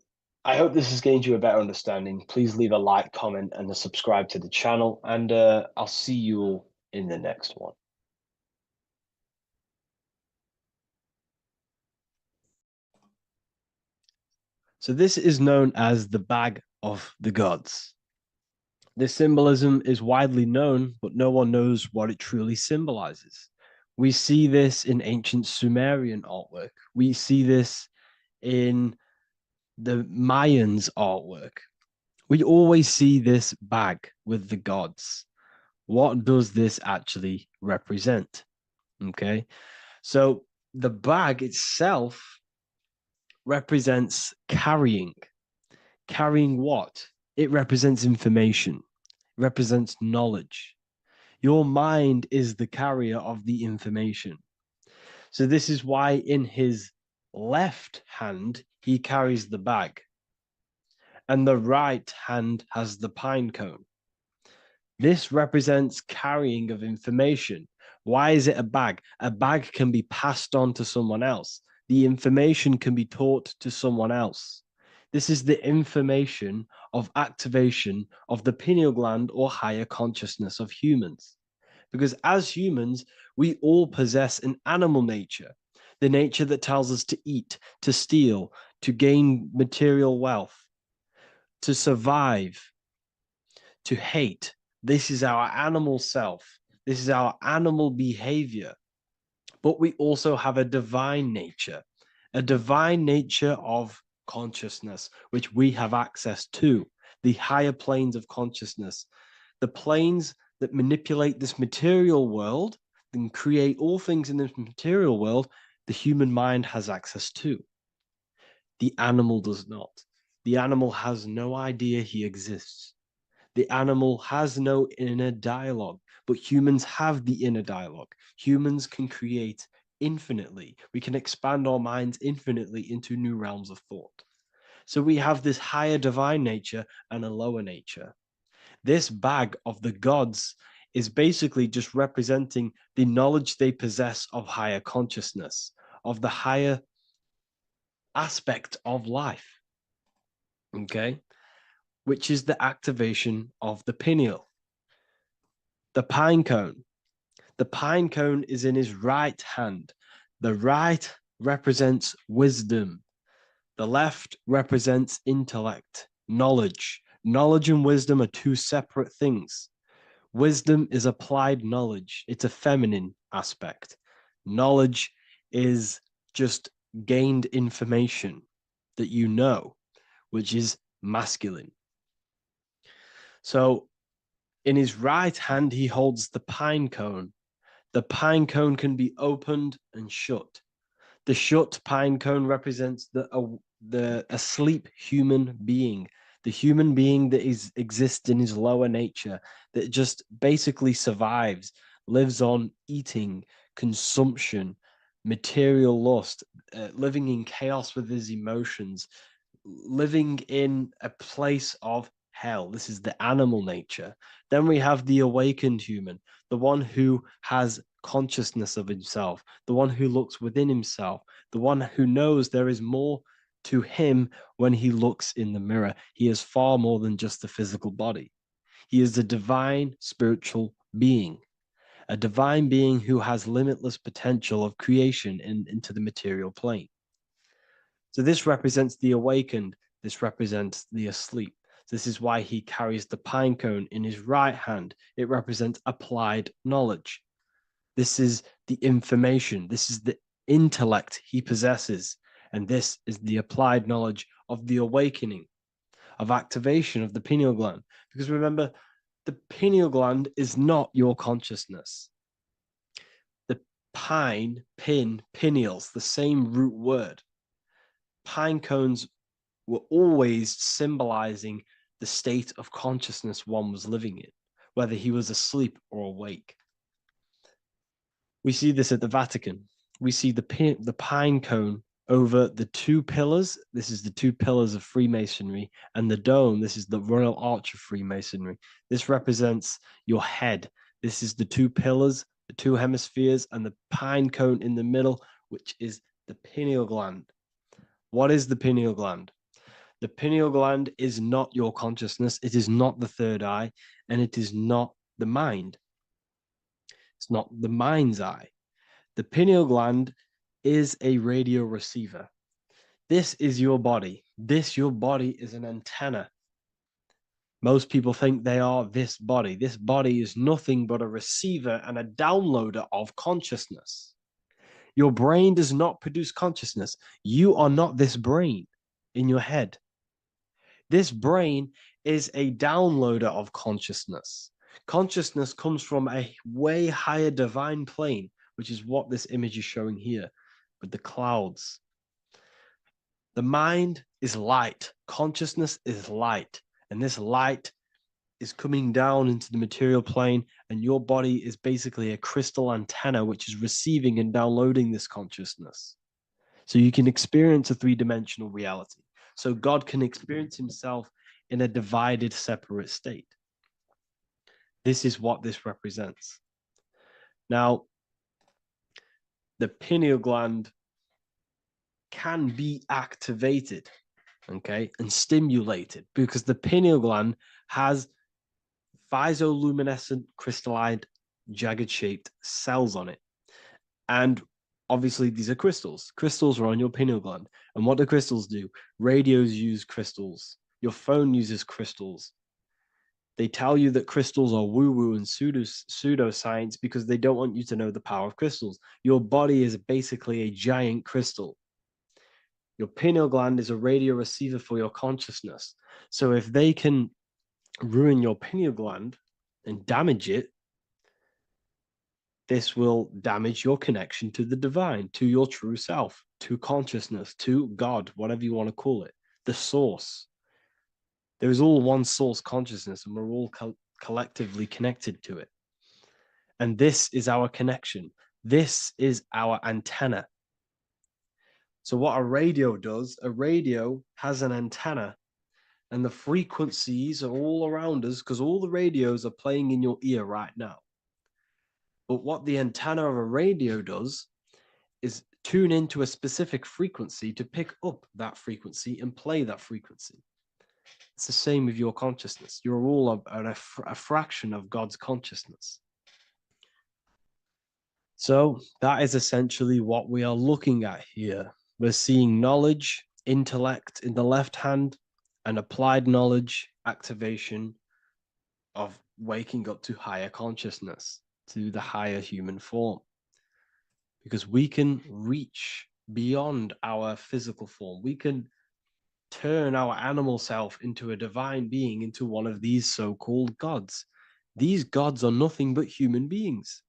I hope this has gained you a better understanding. Please leave a like, comment, and a subscribe to the channel, and I'll see you all in the next one. So this is known as the Bag of the Gods. This symbolism is widely known, but no one knows what it truly symbolizes. We see this in ancient Sumerian artwork. We see this in the Mayans' artwork. We always see this bag with the gods. What does this actually represent? Okay, so the bag itself represents carrying. Carrying what? It represents information, it represents knowledge. Your mind is the carrier of the information. So this is why in his left hand, he carries the bag, and the right hand has the pine cone. This represents carrying of information. Why is it a bag? A bag can be passed on to someone else. The information can be taught to someone else. This is the information of activation of the pineal gland or higher consciousness of humans. Because as humans, we all possess an animal nature, the nature that tells us to eat, to steal, to gain material wealth, to survive, to hate. This is our animal self. This is our animal behavior. But we also have a divine nature of consciousness, which we have access to, the higher planes of consciousness, the planes that manipulate this material world and create all things in this material world. The human mind has access to. The animal does not. The animal has no idea he exists. The animal has no inner dialogue, but humans have the inner dialogue. Humans can create infinitely. We can expand our minds infinitely into new realms of thought. So we have this higher divine nature and a lower nature. This bag of the gods is basically just representing the knowledge they possess of higher consciousness, of the higher aspect of life. Okay? Which is the activation of the pineal. The pine cone. The pine cone is in his right hand. The right represents wisdom. The left represents intellect, knowledge. Knowledge and wisdom are two separate things. Wisdom is applied knowledge. It's a feminine aspect. Knowledge is just gained information that you know, which is masculine. So in his right hand, he holds the pine cone. The pine cone can be opened and shut. The shut pine cone represents the asleep human being, the human being that exists in his lower nature, that just basically survives, lives on eating, consumption, material lust, living in chaos with his emotions, living in a place of hell. This is the animal nature. Then we have the awakened human, the one who has consciousness of himself, the one who looks within himself, the one who knows there is more to him when he looks in the mirror. He is far more than just the physical body. He is a divine spiritual being, a divine being who has limitless potential of creation into the material plane. So this represents the awakened. This represents the asleep. This is why he carries the pine cone in his right hand. It represents applied knowledge. This is the information. This is the intellect he possesses. And this is the applied knowledge of the awakening, of activation of the pineal gland. Because remember, the pineal gland is not your consciousness. The pine, pin, pineals, the same root word. Pine cones were always symbolizing the state of consciousness one was living in, whether he was asleep or awake. We see this at the Vatican. We see the pine cone over the two pillars. This is the two pillars of Freemasonry, and the dome. This is the Royal Arch of Freemasonry. This represents your head. This is the two pillars, the two hemispheres, and the pine cone in the middle, which is the pineal gland. What is the pineal gland? The pineal gland is not your consciousness. It is not the third eye, and it is not the mind. It's not the mind's eye. The pineal gland is a radio receiver. This is your body. Your body is an antenna. Most people think they are this body. This body is nothing but a receiver and a downloader of consciousness. Your brain does not produce consciousness. You are not this brain in your head. This brain is a downloader of consciousness. Consciousness comes from a way higher divine plane, which is what this image is showing here with the clouds. The mind is light. Consciousness is light. And this light is coming down into the material plane, and your body is basically a crystal antenna which is receiving and downloading this consciousness. So you can experience a three-dimensional reality. So God can experience himself in a divided, separate state. This is what this represents. Now, the pineal gland can be activated, okay, and stimulated, because the pineal gland has physioluminescent crystallized jagged-shaped cells on it. And obviously, these are crystals. Crystals are on your pineal gland. And what do crystals do? Radios use crystals. Your phone uses crystals. They tell you that crystals are woo-woo and pseudoscience because they don't want you to know the power of crystals. Your body is basically a giant crystal. Your pineal gland is a radio receiver for your consciousness. So if they can ruin your pineal gland and damage it, this will damage your connection to the divine, to your true self, to consciousness, to God, whatever you want to call it, the source. There is all one source consciousness, and we're all collectively connected to it. And this is our connection. This is our antenna. So what a radio does, a radio has an antenna, and the frequencies are all around us because all the radios are playing in your ear right now. But what the antenna of a radio does is tune into a specific frequency to pick up that frequency and play that frequency. It's the same with your consciousness. You're all a fraction of God's consciousness. So that is essentially what we are looking at here. We're seeing knowledge, intellect in the left hand, and applied knowledge, activation of waking up to higher consciousness, to the higher human form. Because we can reach beyond our physical form. We can turn our animal self into a divine being, into one of these so-called gods. These gods are nothing but human beings.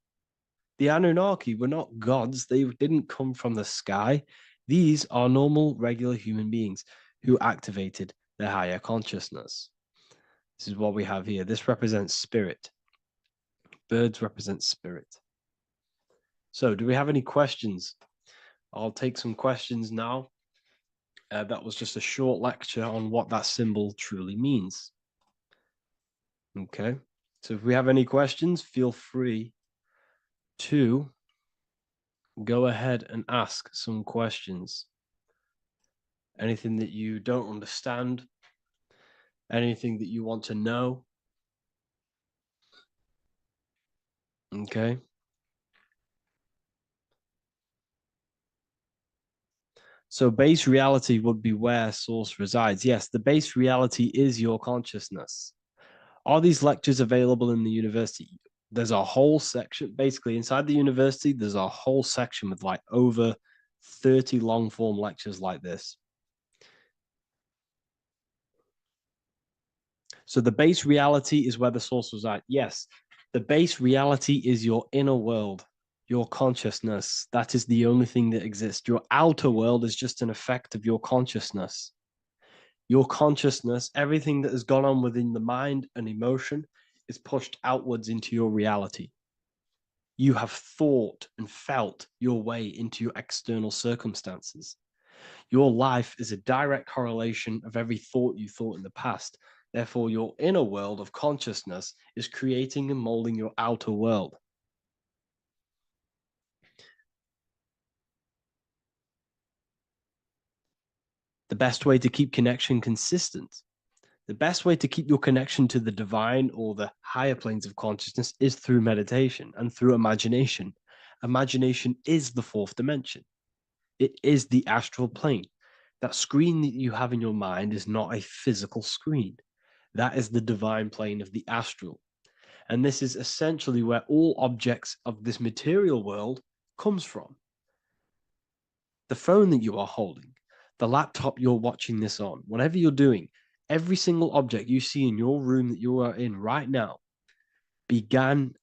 The Anunnaki were not gods. They didn't come from the sky. These are normal, regular human beings who activated their higher consciousness. This is what we have here. This represents spirit. Birds represent spirit. So do we have any questions? I'll take some questions now. That was just a short lecture on what that symbol truly means. Okay, so if we have any questions, feel free to go ahead and ask some questions. Anything that you don't understand, anything that you want to know. Okay. So base reality would be where source resides. Yes, the base reality is your consciousness. Are these lectures available in the university? There's a whole section, basically inside the university, there's a whole section with like over 30 long form lectures like this. So the base reality is where the source resides. Yes, the base reality is your inner world, your consciousness. That is the only thing that exists. Your outer world is just an effect of your consciousness. Your consciousness, everything that has gone on within the mind and emotion is pushed outwards into your reality. You have thought and felt your way into your external circumstances. Your life is a direct correlation of every thought you thought in the past. Therefore, your inner world of consciousness is creating and molding your outer world. The best way to keep connection consistent, the best way to keep your connection to the divine or the higher planes of consciousness is through meditation and through imagination. Imagination is the fourth dimension. It is the astral plane. That screen that you have in your mind is not a physical screen. That is the divine plane of the astral. And this is essentially where all objects of this material world comes from. The phone that you are holding, the laptop you're watching this on, whatever you're doing, every single object you see in your room that you are in right now began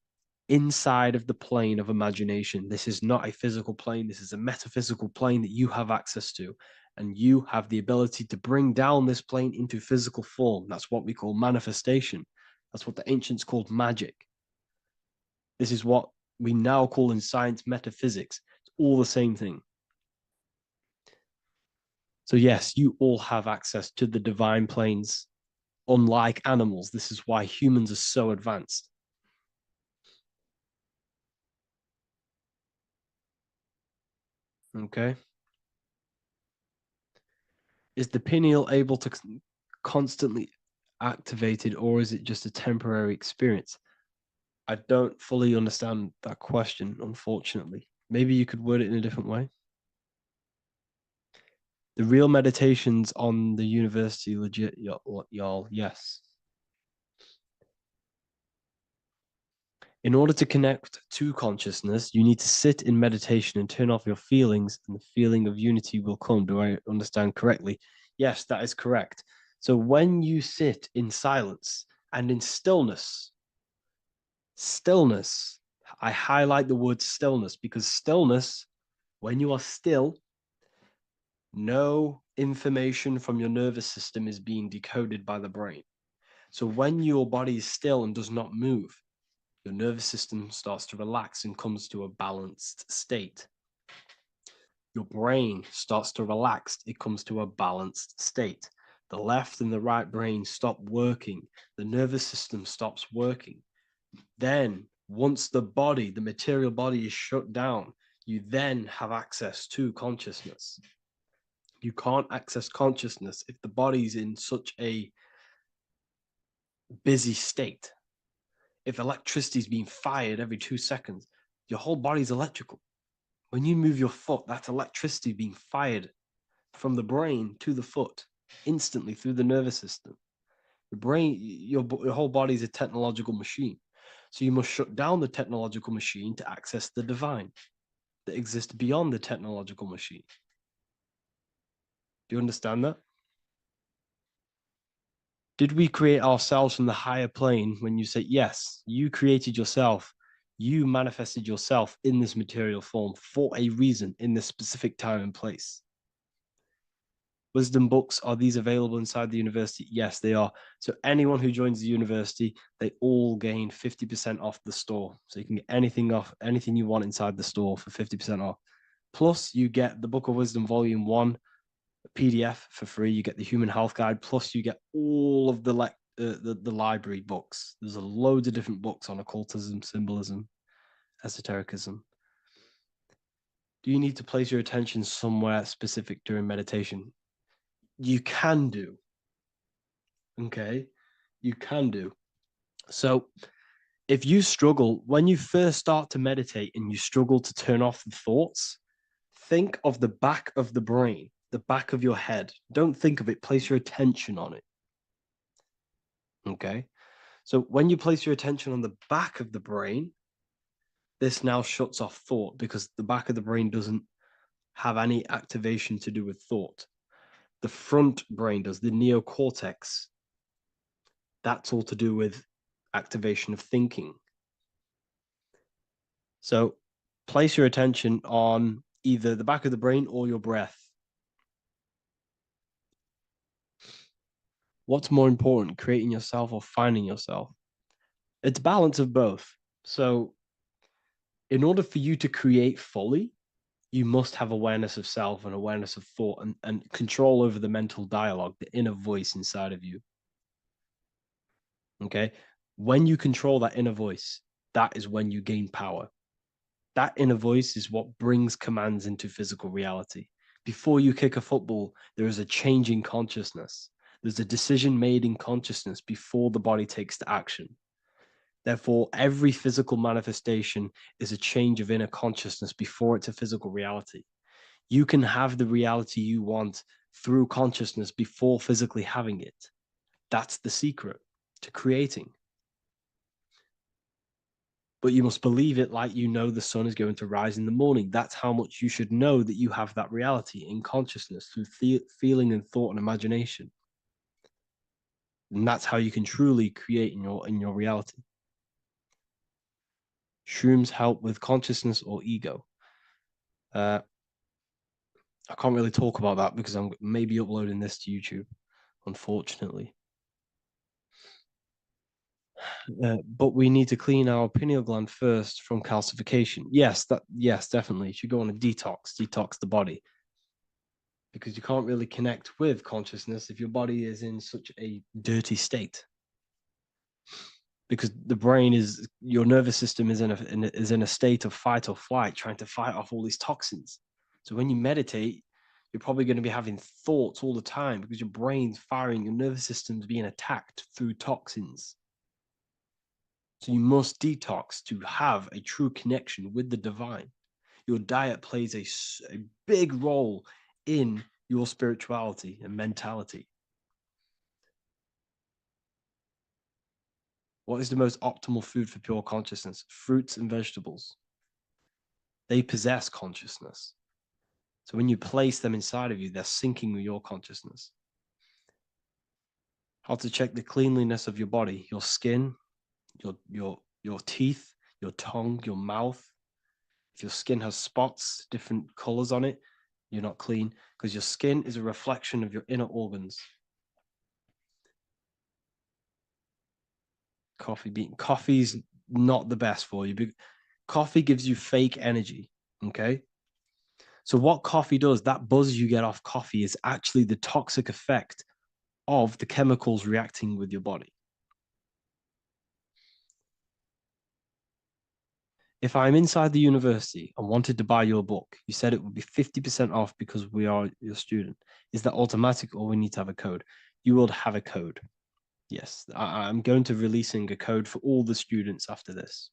inside of the plane of imagination. This is not a physical plane. This is a metaphysical plane that you have access to. And you have the ability to bring down this plane into physical form. That's what we call manifestation. That's what the ancients called magic. This is what we now call in science metaphysics. It's all the same thing. So yes, you all have access to the divine planes. Unlike animals, this is why humans are so advanced. Okay. Is the pineal able to constantly activated, or is it just a temporary experience? I don't fully understand that question, unfortunately. Maybe you could word it in a different way. The real meditations on the university, legit, y'all, yes. In order to connect to consciousness, you need to sit in meditation and turn off your feelings, and the feeling of unity will come. Do I understand correctly? Yes, that is correct. So when you sit in silence and in stillness, I highlight the word stillness because stillness, when you are still, no information from your nervous system is being decoded by the brain. So when your body is still and does not move, your nervous system starts to relax and comes to a balanced state. Your brain starts to relax, it comes to a balanced state. The left and the right brain stop working, the nervous system stops working. Then, once the body, the material body is shut down, you then have access to consciousness. You can't access consciousness if the body's in such a busy state. If electricity is being fired every 2 seconds, your whole body's electrical. When you move your foot, that's electricity being fired from the brain to the foot instantly through the nervous system. Your brain, your whole body is a technological machine. So you must shut down the technological machine to access the divine that exists beyond the technological machine. Do you understand that? Did we create ourselves from the higher plane? When you say yes, you created yourself, you manifested yourself in this material form for a reason in this specific time and place. Wisdom books, are these available inside the university? Yes, they are. So anyone who joins the university, they all gain 50% off the store. So you can get anything off, anything you want inside the store for 50% off. Plus, you get the Book of Wisdom Volume 1 PDF for free. You get the Human Health Guide. Plus, you get all of the library books. There's a loads of different books on occultism, symbolism, esotericism. Do you need to place your attention somewhere specific during meditation? You can do. Okay, you can do. So if you struggle, when you first start to meditate and you struggle to turn off the thoughts, think of the back of the brain, the back of your head. Don't think of it, place your attention on it. Okay, so when you place your attention on the back of the brain, this now shuts off thought because the back of the brain doesn't have any activation to do with thought. The front brain does, the neocortex. That's all to do with activation of thinking. So place your attention on either the back of the brain or your breath. What's more important, creating yourself or finding yourself? It's balance of both. So in order for you to create fully, you must have awareness of self and awareness of thought and control over the mental dialogue, the inner voice inside of you. Okay. When you control that inner voice, that is when you gain power. That inner voice is what brings commands into physical reality. Before you kick a football, there is a change in consciousness. There's a decision made in consciousness before the body takes the action. Therefore, every physical manifestation is a change of inner consciousness before it's a physical reality. You can have the reality you want through consciousness before physically having it. That's the secret to creating. But you must believe it like you know the sun is going to rise in the morning. That's how much you should know that you have that reality in consciousness through feeling and thought and imagination. And that's how you can truly create in your reality. Shrooms help with consciousness or ego. I can't really talk about that because I'm maybe uploading this to YouTube, unfortunately. But we need to clean our pineal gland first from calcification. Yes, definitely. You should go on a detox the body. Because you can't really connect with consciousness if your body is in such a dirty state. Because the brain is, your nervous system is in a state of fight or flight, trying to fight off all these toxins. So when you meditate, you're probably going to be having thoughts all the time because your brain's firing, your nervous system's being attacked through toxins. So you must detox to have a true connection with the divine. Your diet plays a big role in your spirituality and mentality. What is the most optimal food for pure consciousness? Fruits and vegetables. They possess consciousness. So when you place them inside of you, they're syncing with your consciousness. How to check the cleanliness of your body, your skin, your teeth, your tongue, your mouth. If your skin has spots, different colors on it, you're not clean because your skin is a reflection of your inner organs. Coffee's not the best for you. Coffee gives you fake energy. Okay. So what coffee does, that buzz you get off coffee is actually the toxic effect of the chemicals reacting with your body. If I'm inside the university and wanted to buy your book, you said it would be 50% off because we are your student. Is that automatic or we need to have a code? You will have a code. Yes, I'm going to releasing a code for all the students after this.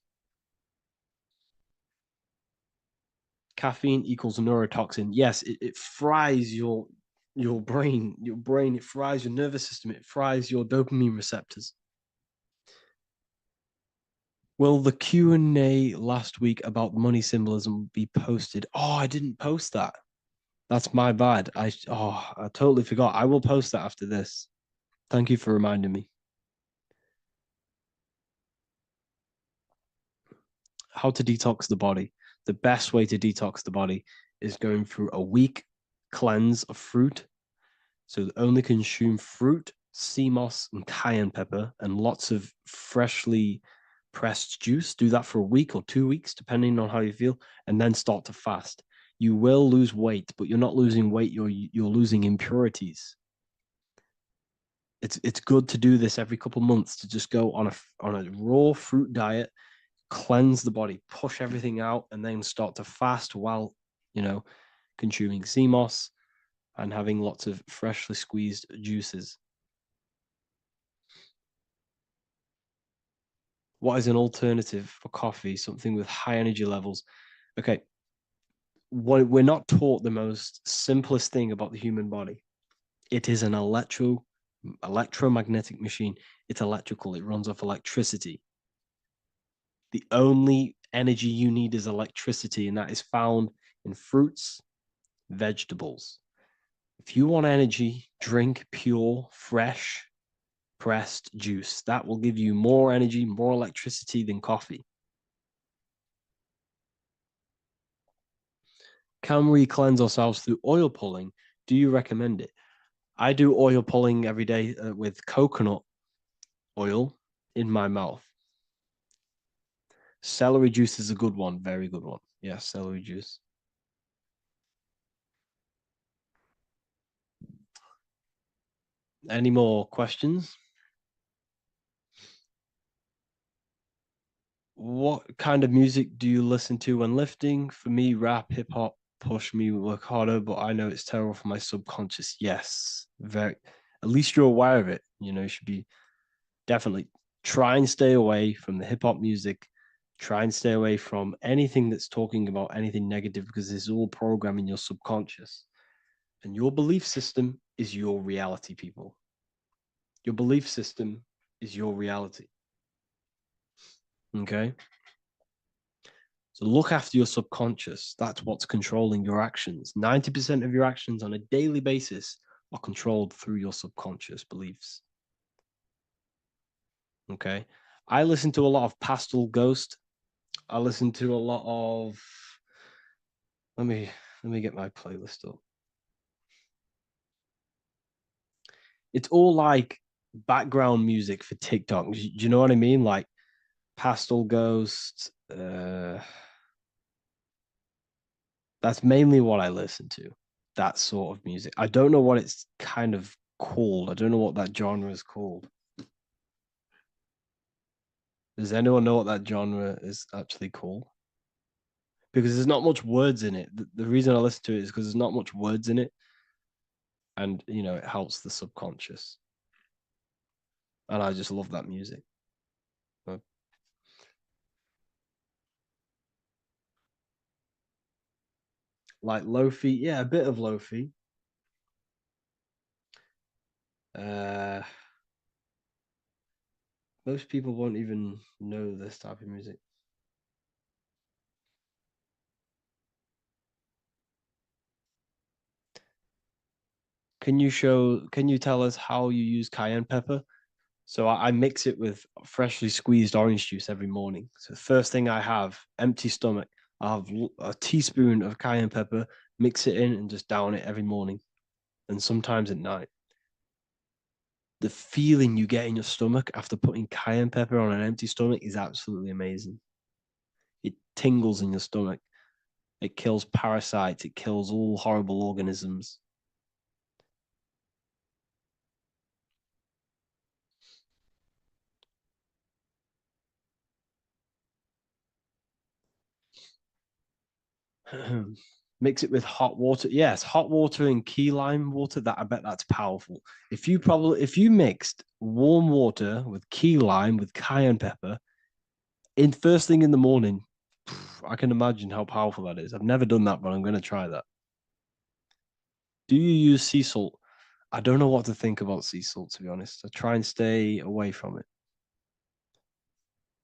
Caffeine equals neurotoxin. Yes, it fries your brain, it fries your nervous system, it fries your dopamine receptors. Will the Q&A last week about money symbolism be posted? Oh, I didn't post that. That's my bad. I totally forgot. I will post that after this. Thank you for reminding me. How to detox the body. The best way to detox the body is going through a week cleanse of fruit. So only consume fruit, sea moss, and cayenne pepper, and lots of freshly pressed juice. Do that for a week or 2 weeks, depending on how you feel, and then start to fast. You will lose weight, but you're not losing weight. You're losing impurities. It's good to do this every couple months to just go on a raw fruit diet, cleanse the body, push everything out, and then start to fast while consuming sea moss and having lots of freshly squeezed juices. What is an alternative for coffee? Something with high energy levels. Okay. We're not taught the most simplest thing about the human body. It is an electromagnetic machine. It's electrical. It runs off electricity. The only energy you need is electricity, and that is found in fruits, vegetables. If you want energy, drink pure, fresh, pressed juice. That will give you more energy, more electricity than coffee. Can we cleanse ourselves through oil pulling? Do you recommend it? I do oil pulling every day with coconut oil in my mouth. Celery juice is a good one, very good one. Yes, celery juice. Any more questions? What kind of music do you listen to when lifting? For me, rap, hip hop push me work harder, but I know it's terrible for my subconscious. Yes, very. At least you're aware of it. You should be definitely try and stay away from the hip hop music. Try and stay away from anything that's talking about anything negative because this is all programming your subconscious. And your belief system is your reality, people. Your belief system is your reality. Okay. So look after your subconscious. That's what's controlling your actions. 90% of your actions on a daily basis are controlled through your subconscious beliefs. Okay. I listen to a lot of Pastel Ghost. I listen to a lot of let me get my playlist up. It's all like background music for TikTok. Do you know what I mean? Like Pastel Ghost. That's mainly what I listen to. That sort of music. I don't know what it's kind of called. I don't know what that genre is called. Does anyone know what that genre is actually called? Because there's not much words in it. The reason I listen to it is because there's not much words in it, and it helps the subconscious. And I just love that music. Like lo-fi, yeah, a bit of lo-fi. Most people won't even know this type of music. Can you tell us how you use cayenne pepper? So I mix it with freshly squeezed orange juice every morning. So the first thing I have, empty stomach, I have a teaspoon of cayenne pepper, mix it in and just down it every morning. And sometimes at night. The feeling you get in your stomach after putting cayenne pepper on an empty stomach is absolutely amazing. It tingles in your stomach. It kills parasites. It kills all horrible organisms. Mix it with hot water. Yes, hot water and key lime water. That I bet that's powerful. If you mixed warm water with key lime with cayenne pepper in first thing in the morning, I can imagine how powerful that is. I've never done that, but I'm going to try that. Do you use sea salt? I don't know what to think about sea salt, to be honest. I try and stay away from it.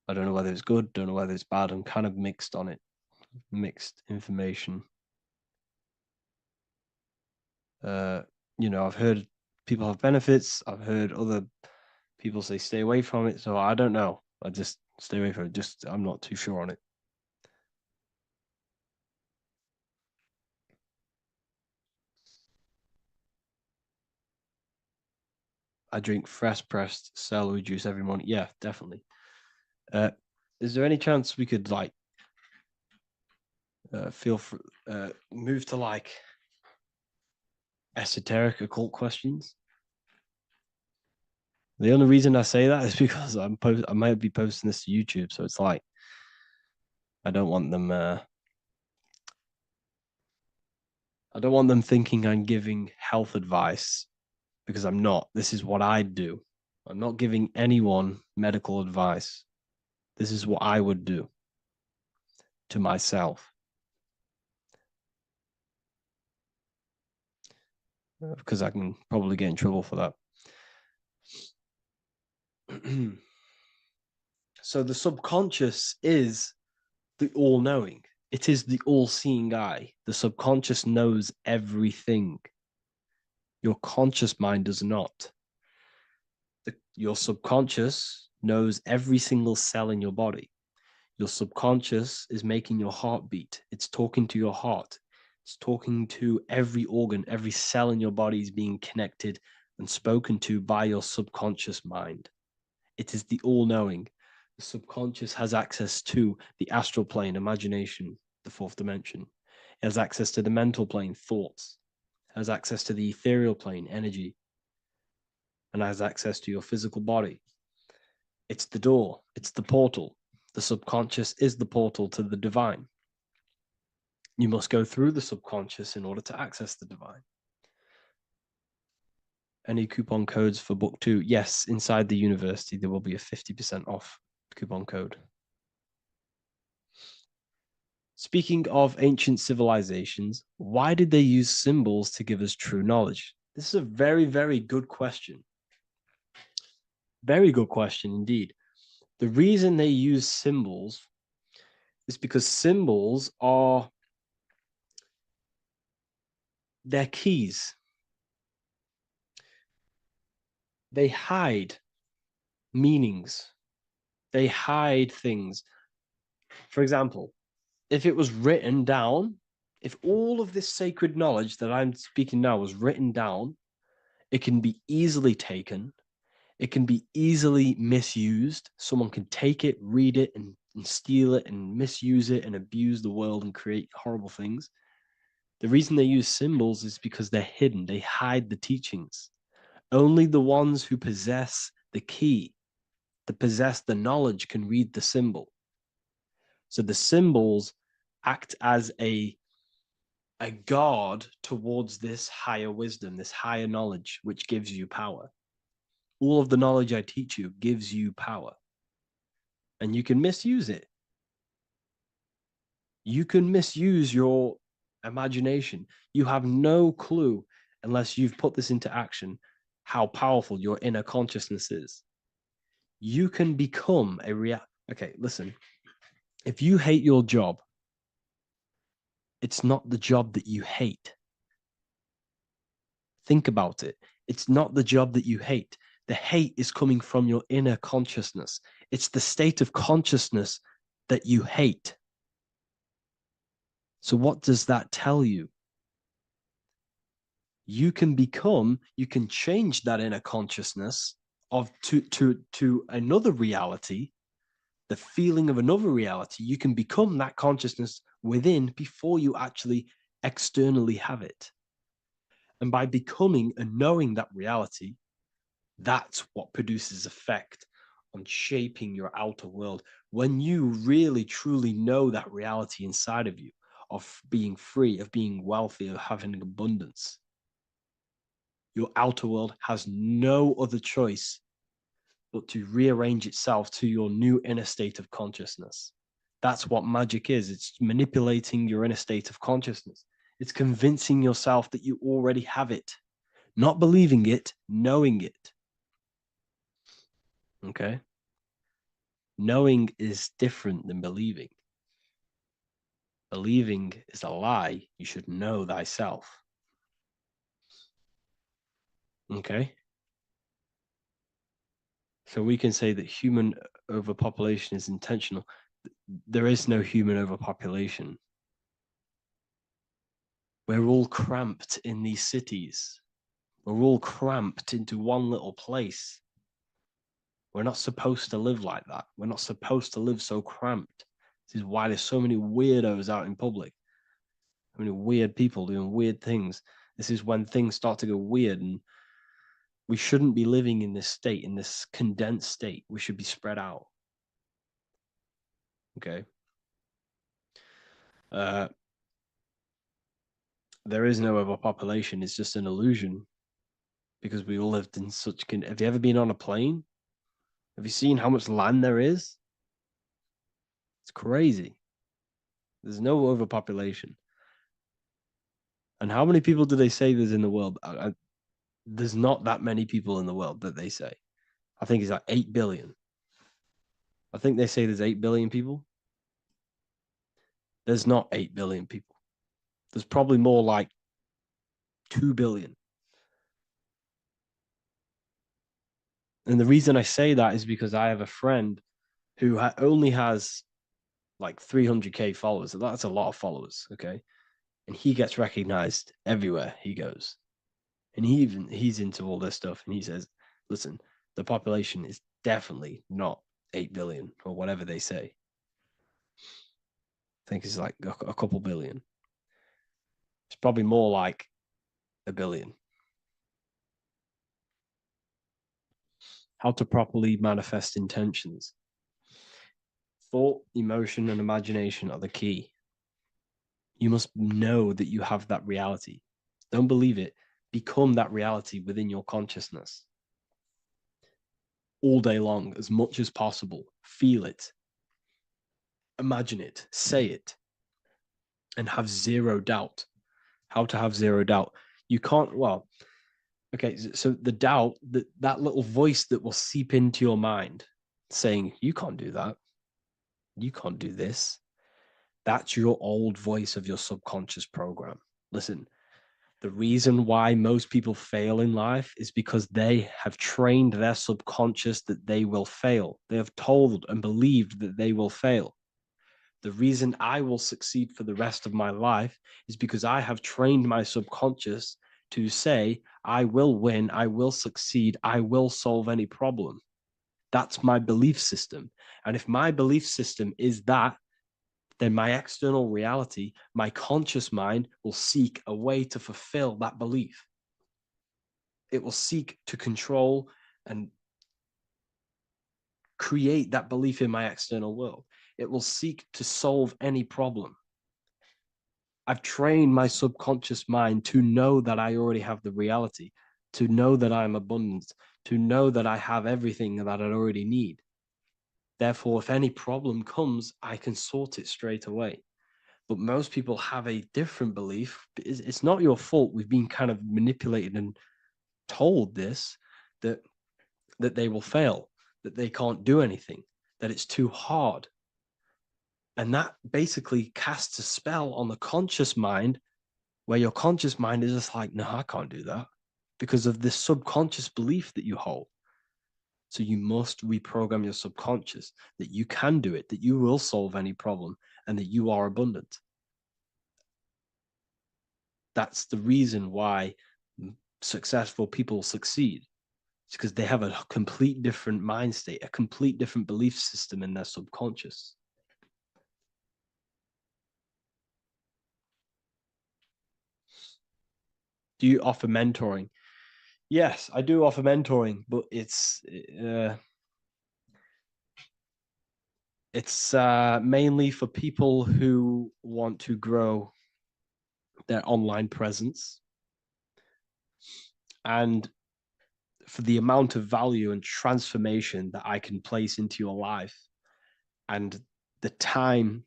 I don't know whether it's good, don't know whether it's bad. I'm kind of mixed on it, mixed information. Uh, I've heard people have benefits. I've heard other people say stay away from it. So I don't know. I just stay away from it. Just I'm not too sure on it. I drink fresh pressed celery juice every morning. Yeah, definitely. Uh, is there any chance we could like feel for move to like esoteric occult questions? The only reason I say that is because I might be posting this to YouTube, so it's like I don't want them. I don't want them thinking I'm giving health advice because I'm not. This is what I do. I'm not giving anyone medical advice. This is what I would do to myself because I can probably get in trouble for that. So the subconscious is the all-knowing. It is the all-seeing eye. The subconscious knows everything. Your conscious mind does not. Your subconscious knows every single cell in your body. Your subconscious is making your heart beat. It's talking to your heart. It's talking to every organ, every cell in your body is being connected and spoken to by your subconscious mind. It is the all-knowing. The subconscious has access to the astral plane, imagination, the fourth dimension. It has access to the mental plane, thoughts. It has access to the ethereal plane, energy. and has access to your physical body. It's the door, it's the portal. The subconscious is the portal to the divine. You must go through the subconscious in order to access the divine. Any coupon codes for book 2? Yes, inside the university, there will be a 50% off coupon code. Speaking of ancient civilizations, why did they use symbols to give us true knowledge? This is a very, very good question. Very good question indeed. The reason they use symbols is because symbols are their keys. They hide meanings. They hide things. For example, if it was written down, if all of this sacred knowledge that I'm speaking now was written down, it can be easily taken. It can be easily misused. Someone can take it, read it, and steal it and misuse it and abuse the world and create horrible things. The reason they use symbols is because they're hidden. They hide the teachings. Only the ones who possess the key, that possess the knowledge, can read the symbol. So the symbols act as a guard towards this higher wisdom, this higher knowledge, which gives you power. All of the knowledge I teach you gives you power. And you can misuse it. You can misuse your imagination. You have no clue, unless you've put this into action, how powerful your inner consciousness is. You can become a Okay, listen. If you hate your job, it's not the job that you hate. Think about it. It's not the job that you hate. The hate is coming from your inner consciousness. It's the state of consciousness that you hate. So what does that tell you? You can change that inner consciousness to another reality, the feeling of another reality. You can become that consciousness within before you actually externally have it. And by becoming and knowing that reality, that's what produces effect on shaping your outer world. When you really, truly know that reality inside of you, of being free, of being wealthy, of having abundance, your outer world has no other choice but to rearrange itself to your new inner state of consciousness. That's what magic is. It's manipulating your inner state of consciousness. It's convincing yourself that you already have it, not believing it, knowing it. Okay? Knowing is different than believing. Believing is a lie. You should know thyself. Okay? So we can say that human overpopulation is intentional. There is no human overpopulation. We're all cramped in these cities. We're all cramped into one little place. We're not supposed to live like that. We're not supposed to live so cramped. This is why there's so many weirdos out in public. So many weird people doing weird things. This is when things start to go weird, and we shouldn't be living in this state, in this condensed state. We should be spread out. Okay. There is no overpopulation. It's just an illusion, because we all lived in such. Have you ever been on a plane? Have you seen how much land there is? It's crazy. There's no overpopulation. And how many people do they say there's in the world? There's not that many people in the world that they say. I think it's like 8 billion. I think they say there's 8 billion people. There's not 8 billion people. There's probably more like 2 billion. And the reason I say that is because I have a friend who only has like 300K followers. That's a lot of followers, okay? And he gets recognized everywhere he goes. And he's into all this stuff. And he says, listen, the population is definitely not 8 billion or whatever they say. I think it's like a couple billion. It's probably more like a billion. How to properly manifest intentions. Thought, emotion, and imagination are the key. You must know that you have that reality. Don't believe it. Become that reality within your consciousness. All day long, as much as possible. Feel it. Imagine it. Say it. And have zero doubt. How to have zero doubt. You can't, well, okay, so the doubt, that little voice that will seep into your mind saying, you can't do that. You can't do this. That's your old voice of your subconscious program. Listen, the reason why most people fail in life is because they have trained their subconscious that they will fail. They have told and believed that they will fail. The reason I will succeed for the rest of my life is because I have trained my subconscious to say, I will win, I will succeed, I will solve any problem. That's my belief system. And if my belief system is that, then my external reality, my conscious mind will seek a way to fulfill that belief. It will seek to control and create that belief in my external world. It will seek to solve any problem. I've trained my subconscious mind to know that I already have the reality, to know that I'm abundant, to know that I have everything that I already need. Therefore, if any problem comes, I can sort it straight away. But most people have a different belief. It's not your fault. We've been kind of manipulated and told this, that they will fail, that they can't do anything, that it's too hard. And that basically casts a spell on the conscious mind, where your conscious mind is just like, no, I can't do that, because of this subconscious belief that you hold. So you must reprogram your subconscious that you can do it, that you will solve any problem, and that you are abundant. That's the reason why successful people succeed. It's because they have a complete different mind state, a complete different belief system in their subconscious. Do you offer mentoring? Yes, I do offer mentoring, but it's mainly for people who want to grow their online presence, and for the amount of value and transformation that I can place into your life, and the time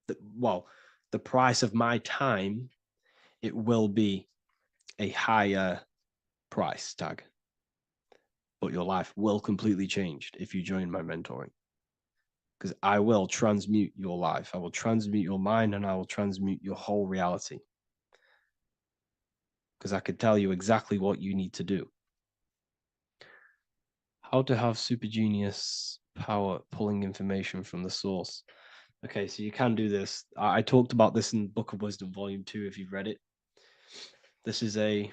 that, well, the price of my time, it will be a higher price tag, but your life will completely change if you join my mentoring, because I will transmute your life. I will transmute your mind, and I will transmute your whole reality, because I could tell you exactly what you need to do. How to have super genius power pulling information from the source. Okay, so you can do this. I talked about this in Book of Wisdom Volume 2, if you've read it. This is a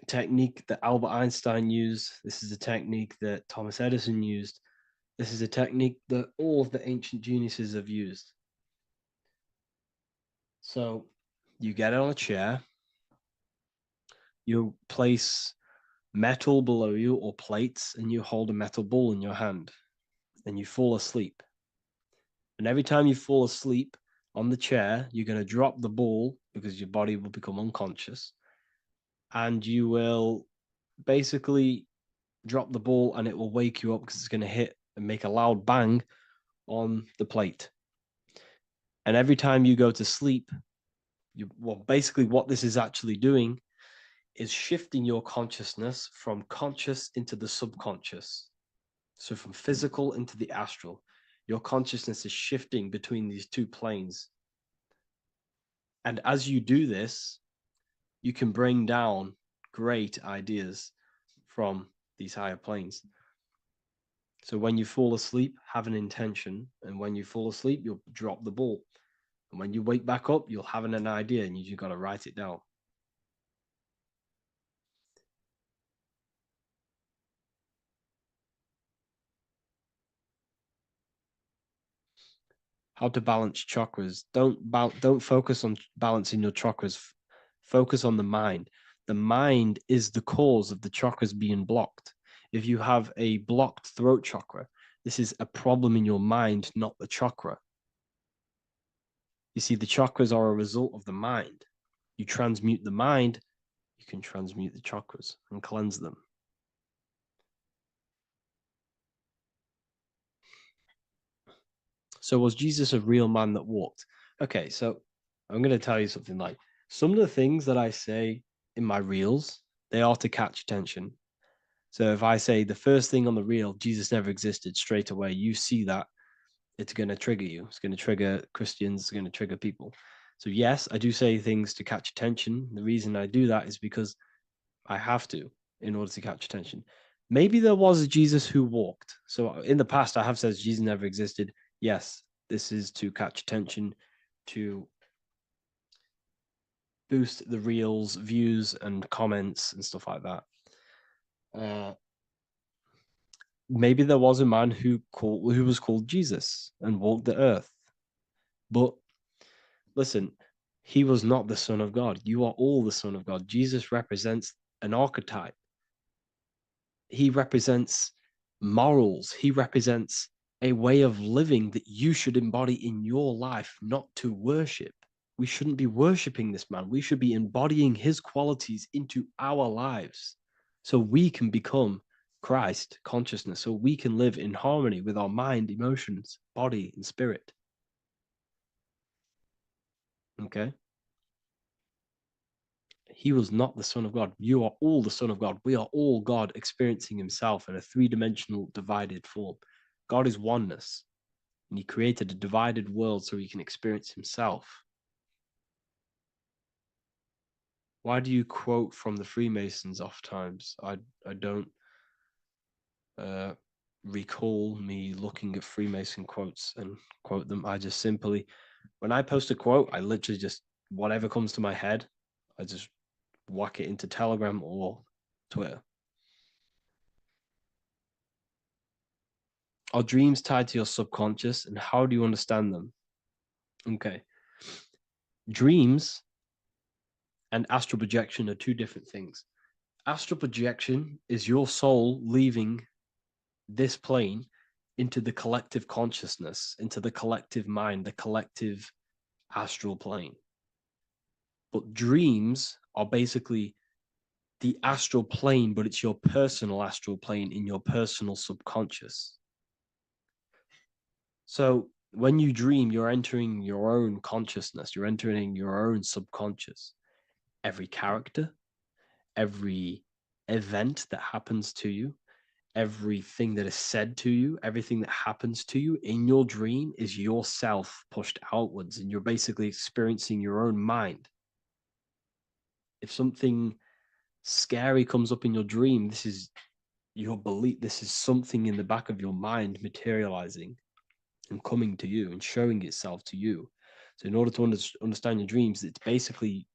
technique that Albert Einstein used. This is a technique that Thomas Edison used. This is a technique that all of the ancient geniuses have used. So you get on a chair, you place metal below you or plates, and you hold a metal ball in your hand, and you fall asleep. And every time you fall asleep on the chair, you're going to drop the ball, because your body will become unconscious, and you will basically drop the ball, and it will wake you up because it's going to hit and make a loud bang on the plate. And every time you go to sleep, basically what this is actually doing is shifting your consciousness from conscious into the subconscious. So from physical into the astral. Your consciousness is shifting between these two planes. And as you do this, you can bring down great ideas from these higher planes. So when you fall asleep, have an intention. And when you fall asleep, you'll drop the ball. And when you wake back up, you'll have an idea, and you just got to write it down. How to balance chakras. Don't focus on balancing your chakras Focus on the mind. The mind is the cause of the chakras being blocked. If you have a blocked throat chakra, this is a problem in your mind, not the chakra. You see, the chakras are a result of the mind. You transmute the mind, you can transmute the chakras and cleanse them. So was Jesus a real man that walked? Okay, so I'm going to tell you something. Like, some of the things that I say in my reels, they are to catch attention. So if I say the first thing on the reel, Jesus never existed, straight away, you see that, it's going to trigger you. It's going to trigger Christians. It's going to trigger people. So yes, I do say things to catch attention. The reason I do that is because I have to in order to catch attention. Maybe there was a Jesus who walked. So in the past, I have said Jesus never existed. Yes, this is to catch attention, to boost the reels, views, and comments and stuff like that. Maybe there was a man who was called Jesus and walked the earth. But listen, he was not the Son of God. You are all the Son of God. Jesus represents an archetype. He represents morals. He represents a way of living that you should embody in your life, not to worship. We shouldn't be worshiping this man. We should be embodying his qualities into our lives so we can become Christ consciousness, so we can live in harmony with our mind, emotions, body, and spirit. Okay? He was not the Son of God. You are all the Son of God. We are all God experiencing himself in a three-dimensional divided form. God is oneness, and he created a divided world so he can experience himself. Why do you quote from the Freemasons oft times? I don't recall me looking at Freemason quotes and quote them. I just simply, when I post a quote, I literally just, whatever comes to my head, I just whack it into Telegram or Twitter. Are dreams tied to your subconscious, and how do you understand them? Okay. Dreams and astral projection are two different things. Astral projection is your soul leaving this plane into the collective consciousness, into the collective mind, the collective astral plane. But dreams are basically the astral plane, but it's your personal astral plane in your personal subconscious. So when you dream, you're entering your own consciousness, you're entering your own subconscious. Every character, every event that happens to you, everything that is said to you, everything that happens to you in your dream is yourself pushed outwards, and you're basically experiencing your own mind. If something scary comes up in your dream, this is your belief, this is something in the back of your mind materializing and coming to you and showing itself to you. So in order to understand your dreams, it's basically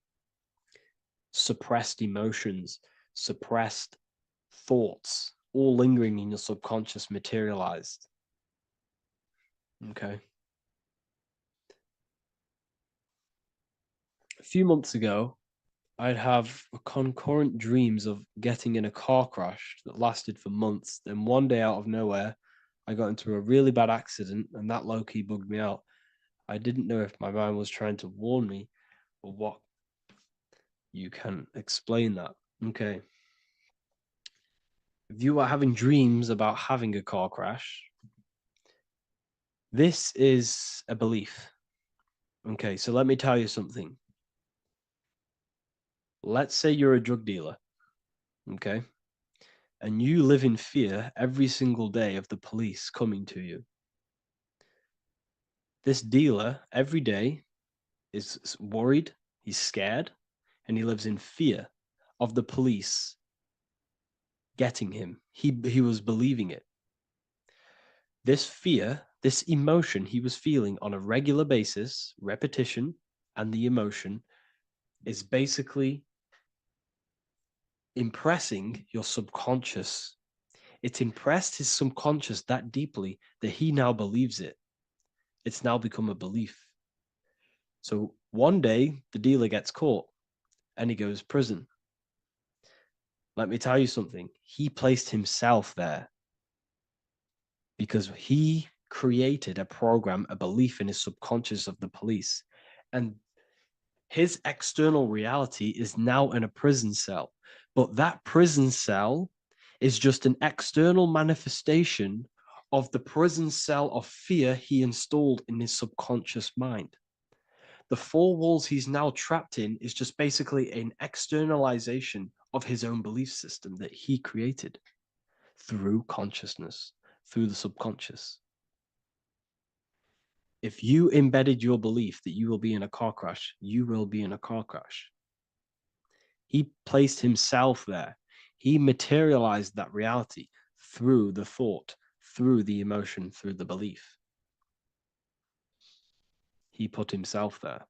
suppressed emotions, suppressed thoughts, all lingering in your subconscious materialized. Okay. A few months ago, I'd have concurrent dreams of getting in a car crash that lasted for months. Then one day out of nowhere, I got into a really bad accident, and that low-key bugged me out. I didn't know if my mind was trying to warn me or what. You can explain that. Okay. If you are having dreams about having a car crash, this is a belief. Okay, so let me tell you something. Let's say you're a drug dealer, okay? And you live in fear every single day of the police coming to you. This dealer every day is worried, he's scared, and he lives in fear of the police getting him. He was believing it. This fear, this emotion he was feeling on a regular basis, repetition, and the emotion is basically impressing your subconscious. It's impressed his subconscious that deeply that he now believes it. It's now become a belief. So one day the dealer gets caught and he goes, prison. Let me tell you something. He placed himself there because he created a program, a belief in his subconscious of the police. And his external reality is now in a prison cell. But that prison cell is just an external manifestation of the prison cell of fear he installed in his subconscious mind. The four walls he's now trapped in is just basically an externalization of his own belief system that he created through consciousness, through the subconscious. If you embedded your belief that you will be in a car crash, you will be in a car crash. He placed himself there. He materialized that reality through the thought, through the emotion, through the belief. He put himself there.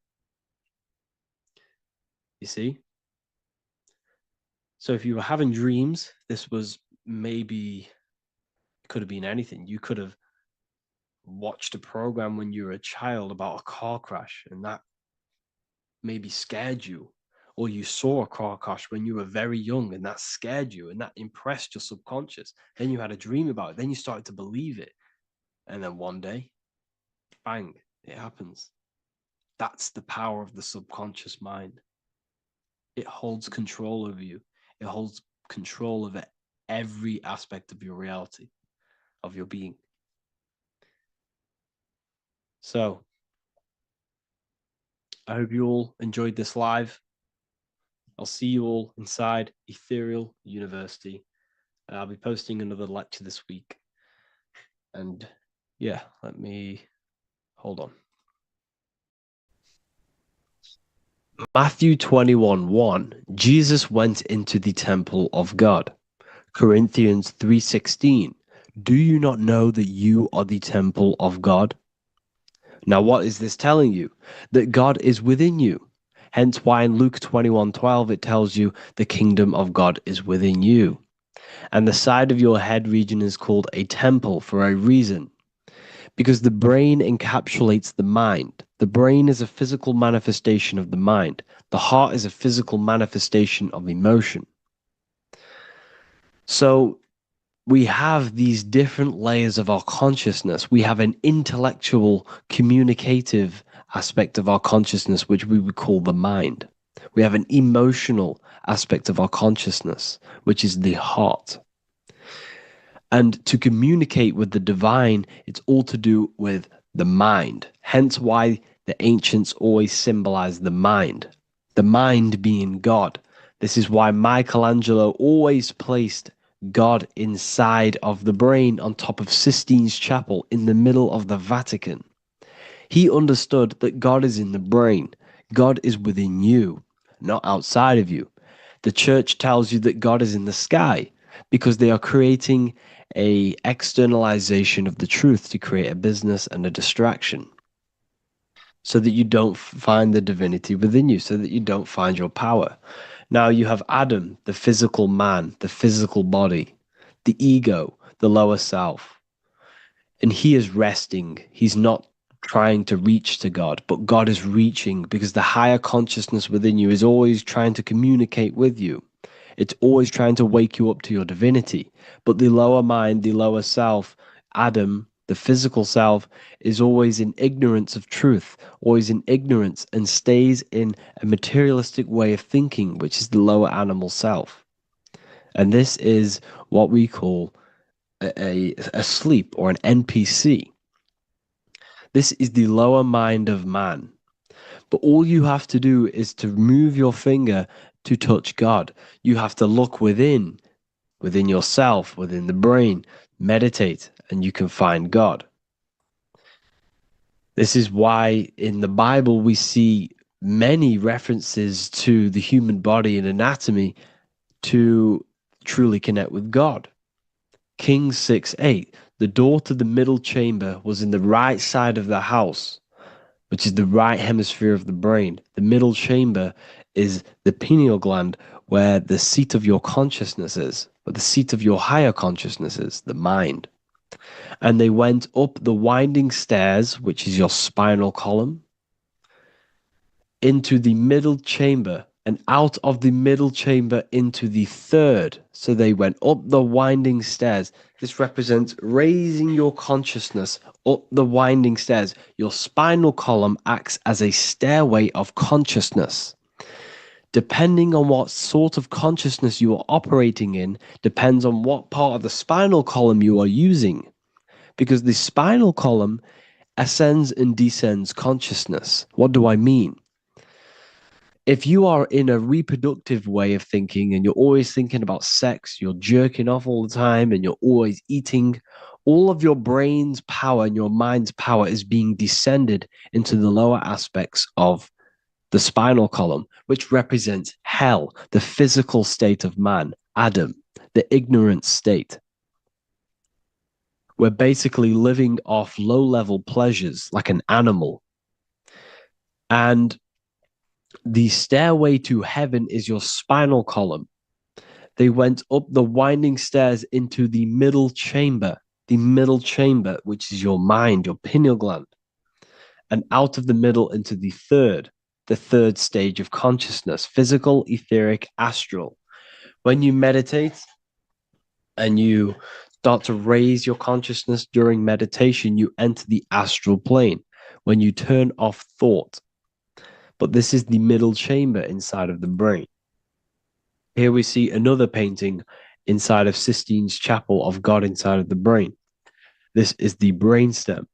You see? So if you were having dreams, this was maybe, it could have been anything. You could have watched a program when you were a child about a car crash, and that maybe scared you. Or you saw a car crash when you were very young, and that scared you, and that impressed your subconscious. Then you had a dream about it. Then you started to believe it. And then one day, bang, it happens. That's the power of the subconscious mind. It holds control over you. It holds control over every aspect of your reality, of your being. So, I hope you all enjoyed this live. I'll see you all inside Ethereal University. I'll be posting another lecture this week. And yeah, let me hold on. Matthew 21:1, Jesus went into the temple of God. Corinthians 3:16, do you not know that you are the temple of God? Now, what is this telling you? That God is within you. Hence why in Luke 21:12 it tells you the kingdom of God is within you. And the side of your head region is called a temple for a reason. Because the brain encapsulates the mind. The brain is a physical manifestation of the mind. The heart is a physical manifestation of emotion. So we have these different layers of our consciousness. We have an intellectual, communicative aspect of our consciousness, which we would call the mind. We have an emotional aspect of our consciousness, which is the heart. And to communicate with the divine, it's all to do with the mind. Hence why the ancients always symbolize the mind being God. This is why Michelangelo always placed God inside of the brain on top of Sistine Chapel in the middle of the Vatican. He understood that God is in the brain. God is within you, not outside of you. The church tells you that God is in the sky because they are creating a externalization of the truth to create a business and a distraction so that you don't find the divinity within you, so that you don't find your power. Now you have Adam, the physical man, the physical body, the ego, the lower self. And he is resting. He's not trying to reach to God, but God is reaching because the higher consciousness within you is always trying to communicate with you. It's always trying to wake you up to your divinity. But the lower mind, the lower self, Adam, the physical self, is always in ignorance of truth, always in ignorance, and stays in a materialistic way of thinking, which is the lower animal self. And this is what we call a sleep or an NPC. This is the lower mind of man. But all you have to do is to move your finger to touch God. You have to look within yourself, within the brain, meditate, and you can find God. This is why in the Bible we see many references to the human body and anatomy to truly connect with God. Kings 6:8, the door to the middle chamber was in the right side of the house, which is the right hemisphere of the brain. The middle chamber is the pineal gland, where the seat of your consciousness is, where the seat of your higher consciousness is, the mind. And they went up the winding stairs, which is your spinal column, into the middle chamber, and out of the middle chamber into the third. So they went up the winding stairs. This represents raising your consciousness up the winding stairs. Your spinal column acts as a stairway of consciousness. Depending on what sort of consciousness you are operating in, depends on what part of the spinal column you are using. Because the spinal column ascends and descends consciousness. What do I mean? If you are in a reproductive way of thinking and you're always thinking about sex, you're jerking off all the time and you're always eating, all of your brain's power and your mind's power is being descended into the lower aspects of the spinal column, which represents hell, the physical state of man, Adam, the ignorant state. We're basically living off low-level pleasures like an animal. And the stairway to heaven is your spinal column. They went up the winding stairs into the middle chamber, which is your mind, your pineal gland, and out of the middle into the third stage of consciousness, physical, etheric, astral. When you meditate and you start to raise your consciousness during meditation, you enter the astral plane when you turn off thought. But this is the middle chamber inside of the brain. Here we see another painting inside of Sistine's chapel of God inside of the brain. This is the brainstem.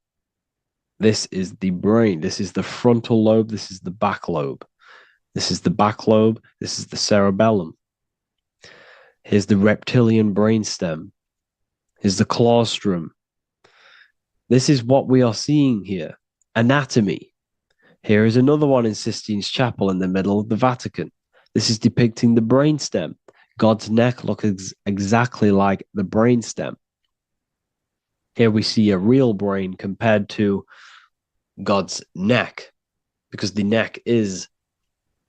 This is the brain. This is the frontal lobe. This is the back lobe. This is the back lobe. This is the cerebellum. Here's the reptilian brainstem. Here's the claustrum. This is what we are seeing here. Anatomy. Here is another one in Sistine's chapel in the middle of the Vatican. This is depicting the brainstem. God's neck looks exactly like the brainstem. Here we see a real brain compared to God's neck, because the neck is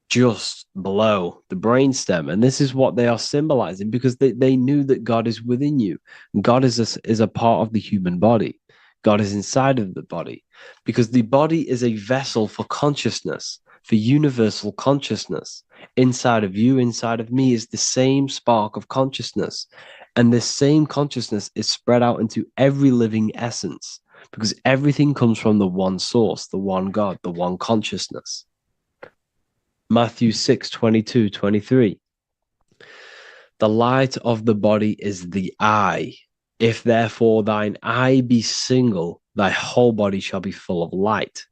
just below the brainstem. And this is what they are symbolizing, because they knew that God is within you. God is a part of the human body. God is inside of the body, because the body is a vessel for consciousness, for universal consciousness. Inside of you, inside of me, is the same spark of consciousness. And this same consciousness is spread out into every living essence, because everything comes from the one source, the one God, the one consciousness. Matthew 6:22-23. The light of the body is the eye. If therefore thine eye be single, thy whole body shall be full of light.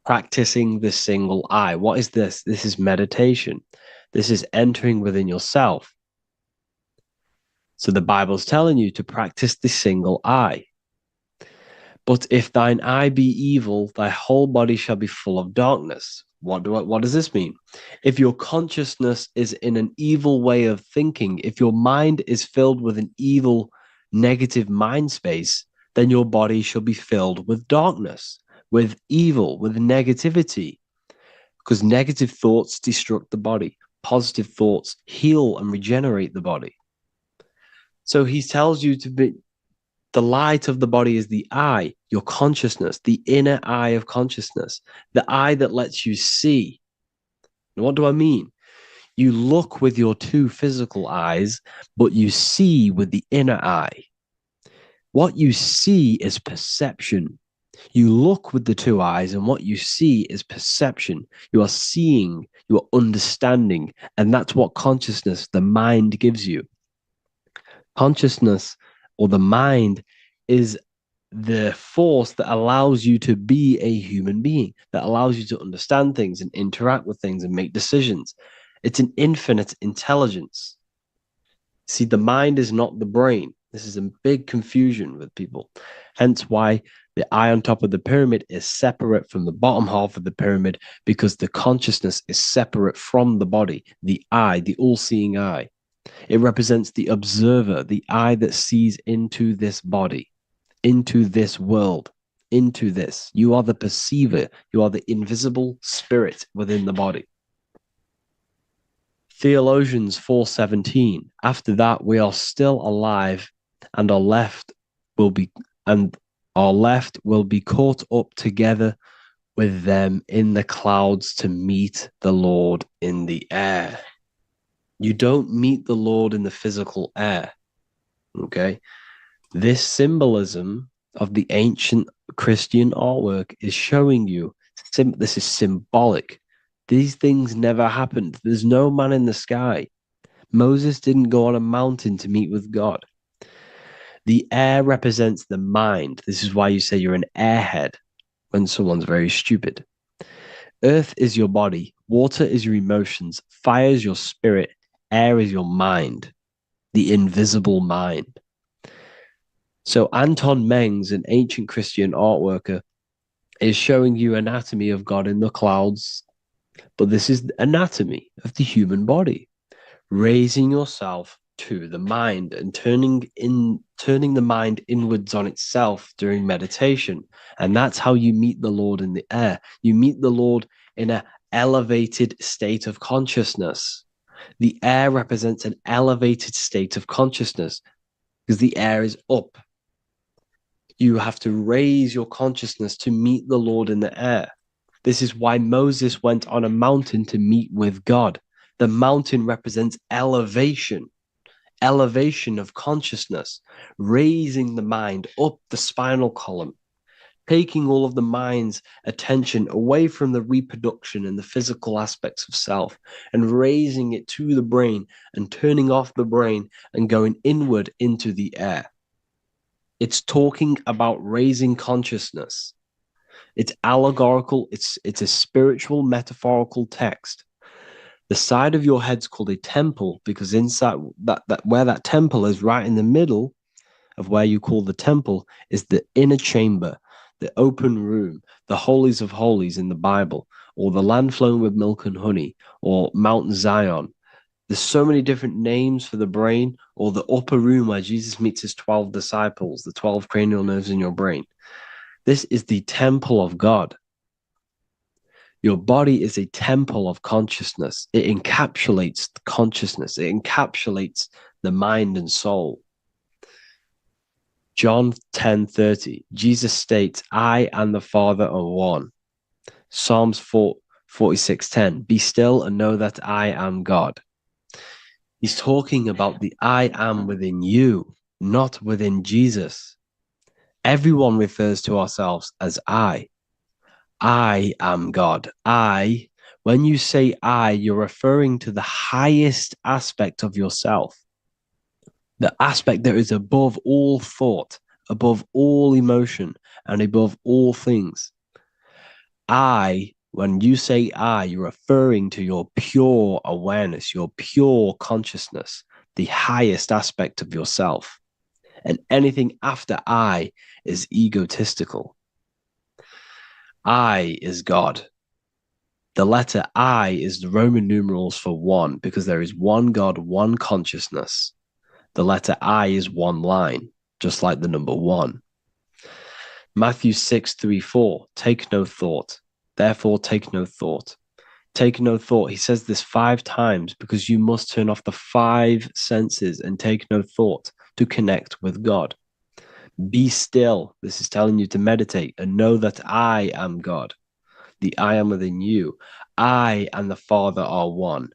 Practicing the single eye. What is this? This is meditation. This is entering within yourself. So the Bible's telling you to practice the single eye. But if thine eye be evil, thy whole body shall be full of darkness. What does this mean? If your consciousness is in an evil way of thinking, if your mind is filled with an evil, negative mind space, then your body shall be filled with darkness, with evil, with negativity. Because negative thoughts destruct the body. Positive thoughts heal and regenerate the body. So he tells you to be, the light of the body is the eye, your consciousness, the inner eye of consciousness, the eye that lets you see. And what do I mean? You look with your two physical eyes, but you see with the inner eye. What you see is perception. You look with the two eyes, and what you see is perception. You are seeing, you are understanding, and that's what consciousness, the mind, gives you. Consciousness, or the mind, is the force that allows you to be a human being, that allows you to understand things and interact with things and make decisions. It's an infinite intelligence. See, the mind is not the brain. This is a big confusion with people. Hence why the eye on top of the pyramid is separate from the bottom half of the pyramid, because the consciousness is separate from the body, the eye, the all-seeing eye. It represents the observer, the eye that sees into this body, into this world, into this. You are the perceiver. You are the invisible spirit within the body. Theologians 4:17. After that, we are still alive, and our left will be caught up together with them in the clouds to meet the Lord in the air. You don't meet the Lord in the physical air. Okay? This symbolism of the ancient Christian artwork is showing you this is symbolic. These things never happened. There's no man in the sky. Moses didn't go on a mountain to meet with God. The air represents the mind. This is why you say you're an airhead when someone's very stupid. Earth is your body. Water is your emotions. Fire is your spirit. Air is your mind, the invisible mind. So Anton Mengs, an ancient Christian art worker, is showing you anatomy of God in the clouds. But this is anatomy of the human body, raising yourself to the mind and turning the mind inwards on itself during meditation. And that's how you meet the Lord in the air. You meet the Lord in an elevated state of consciousness. The air represents an elevated state of consciousness because the air is up. You have to raise your consciousness to meet the Lord in the air. This is why Moses went on a mountain to meet with God. The mountain represents elevation of consciousness, raising the mind up the spinal column, taking all of the mind's attention away from the reproduction and the physical aspects of self and raising it to the brain and turning off the brain and going inward into the air. It's talking about raising consciousness. It's allegorical. It's a spiritual, metaphorical text. The side of your head's called a temple because inside that where that temple is, right in the middle of where you call the temple, is the inner chamber, the open room, the holies of holies in the Bible, or the land flowing with milk and honey, or Mount Zion. There's so many different names for the brain, or the upper room where Jesus meets his 12 disciples, the 12 cranial nerves in your brain. This is the temple of God. Your body is a temple of consciousness. It encapsulates the consciousness. It encapsulates the mind and soul. John 10:30, Jesus states, I and the Father are one. Psalms 46:10, be still and know that I am God. He's talking about the I am within you, not within Jesus. Everyone refers to ourselves as I. I am God. When you say I, you're referring to the highest aspect of yourself, the aspect that is above all thought, above all emotion, and above all things. When you say I, you're referring to your pure awareness, your pure consciousness, the highest aspect of yourself. And anything after I is egotistical. I is God. The letter I is the Roman numerals for one because there is one God, one consciousness. The letter I is one line, just like the number one. Matthew 6:3-4, take no thought. Therefore, take no thought. Take no thought. He says this 5 times because you must turn off the 5 senses and take no thought to connect with God. Be still. This is telling you to meditate and know that I am God. The I am within you. I and the Father are one.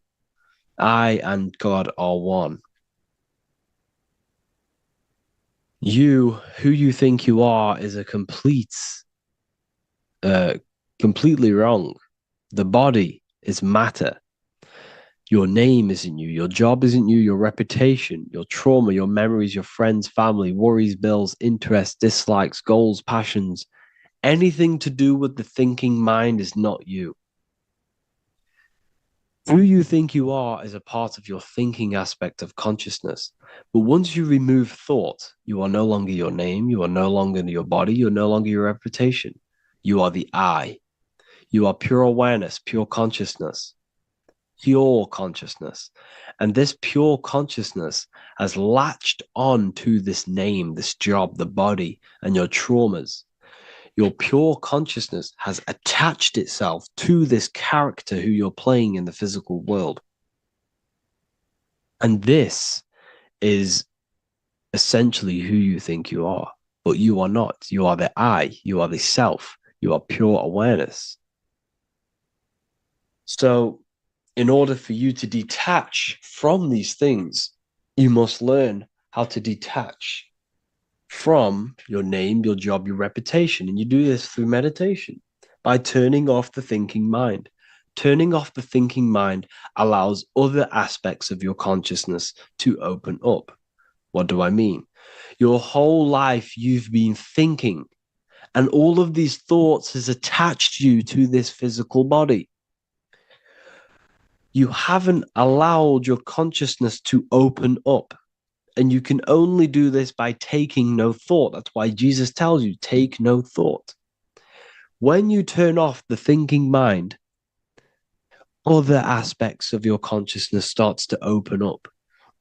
I and God are one. You, who you think you are, is a completely wrong. The body is matter. Your name isn't you. Your job isn't you. Your reputation, your trauma, your memories, your friends, family, worries, bills, interests, dislikes, goals, passions. Anything to do with the thinking mind is not you. Who you think you are is a part of your thinking aspect of consciousness. But once you remove thought, you are no longer your name. You are no longer your body. You're no longer your reputation. You are the I. You are pure awareness, pure consciousness. Pure consciousness. And this pure consciousness has latched on to this name, this job, the body, and your traumas. Your pure consciousness has attached itself to this character who you're playing in the physical world. And this is essentially who you think you are, but you are not. You are the I, you are the self. You are pure awareness. So, in order for you to detach from these things, you must learn how to detach from your name, your job, your reputation. And you do this through meditation by turning off the thinking mind. Turning off the thinking mind allows other aspects of your consciousness to open up. What do I mean? Your whole life you've been thinking, and all of these thoughts has attached you to this physical body. You haven't allowed your consciousness to open up. And you can only do this by taking no thought. That's why Jesus tells you, take no thought. When you turn off the thinking mind, other aspects of your consciousness starts to open up.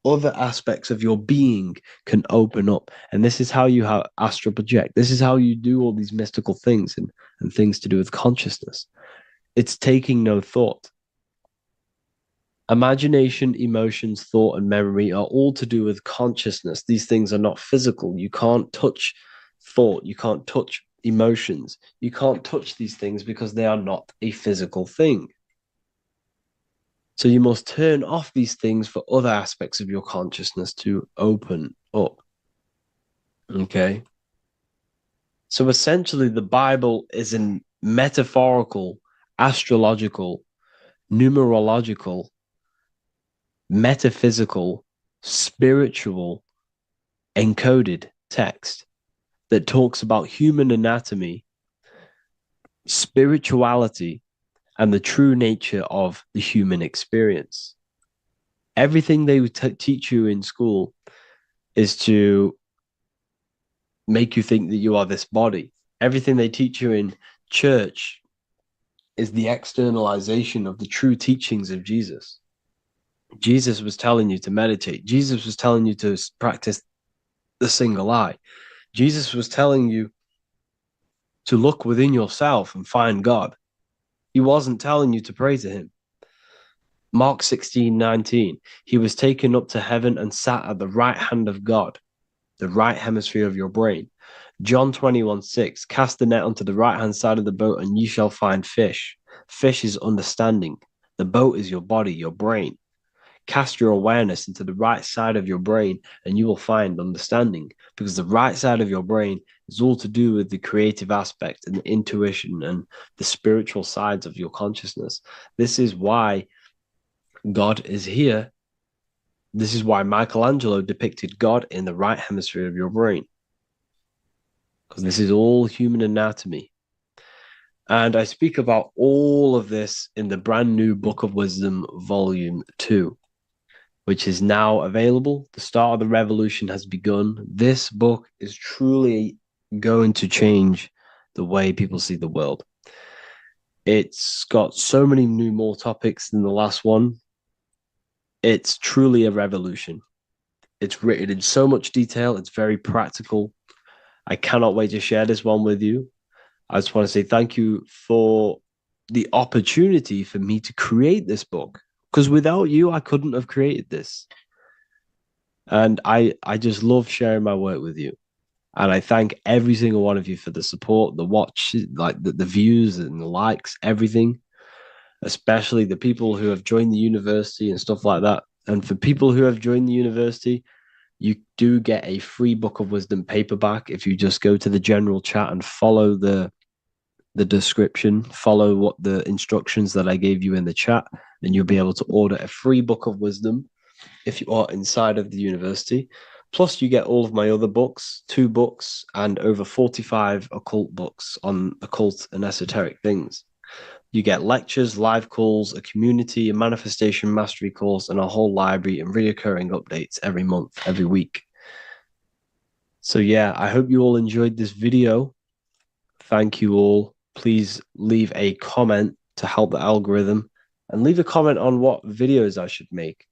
Other aspects of your being can open up. And this is how you have astral project. This is how you do all these mystical things and things to do with consciousness. It's taking no thought. Imagination, emotions, thought, and memory are all to do with consciousness. These things are not physical. You can't touch thought. You can't touch emotions. You can't touch these things because they are not a physical thing. So you must turn off these things for other aspects of your consciousness to open up. Okay? So essentially, the Bible is a metaphorical, astrological, numerological, metaphysical, spiritual, encoded text that talks about human anatomy, spirituality, and the true nature of the human experience. Everything they would teach you in school is to make you think that you are this body. Everything they teach you in church is the externalization of the true teachings of Jesus. Jesus was telling you to meditate. Jesus was telling you to practice the single eye. Jesus was telling you to look within yourself and find God. He wasn't telling you to pray to him. Mark 16:19, he was taken up to heaven and sat at the right hand of God, the right hemisphere of your brain. John 21:6, cast the net onto the right hand side of the boat and you shall find fish. Fish is understanding. The boat is your body, your brain. Cast your awareness into the right side of your brain and you will find understanding, because the right side of your brain is all to do with the creative aspect and the intuition and the spiritual sides of your consciousness. This is why God is here. This is why Michelangelo depicted God in the right hemisphere of your brain, because this is all human anatomy. And I speak about all of this in the brand new Book of Wisdom, Volume 2, which is now available. The start of the revolution has begun. This book is truly going to change the way people see the world. It's got so many new more topics than the last one. It's truly a revolution. It's written in so much detail. It's very practical. I cannot wait to share this one with you. I just want to say thank you for the opportunity for me to create this book, because without you, I couldn't have created this. And I just love sharing my work with you. And I thank every single one of you for the support, the watch, like the views and the likes, everything, especially the people who have joined the university and stuff like that. And for people who have joined the university, you do get a free Book of Wisdom paperback if you just go to the general chat and follow the description, follow what the instructions that I gave you in the chat, and you'll be able to order a free Book of Wisdom if you are inside of the university. Plus, you get all of my other books, 2 books, and over 45 occult books on occult and esoteric things. You get lectures, live calls, a community, a manifestation mastery course, and a whole library and reoccurring updates every month, every week. So yeah, I hope you all enjoyed this video. Thank you all. Please leave a comment to help the algorithm, and leave a comment on what videos I should make.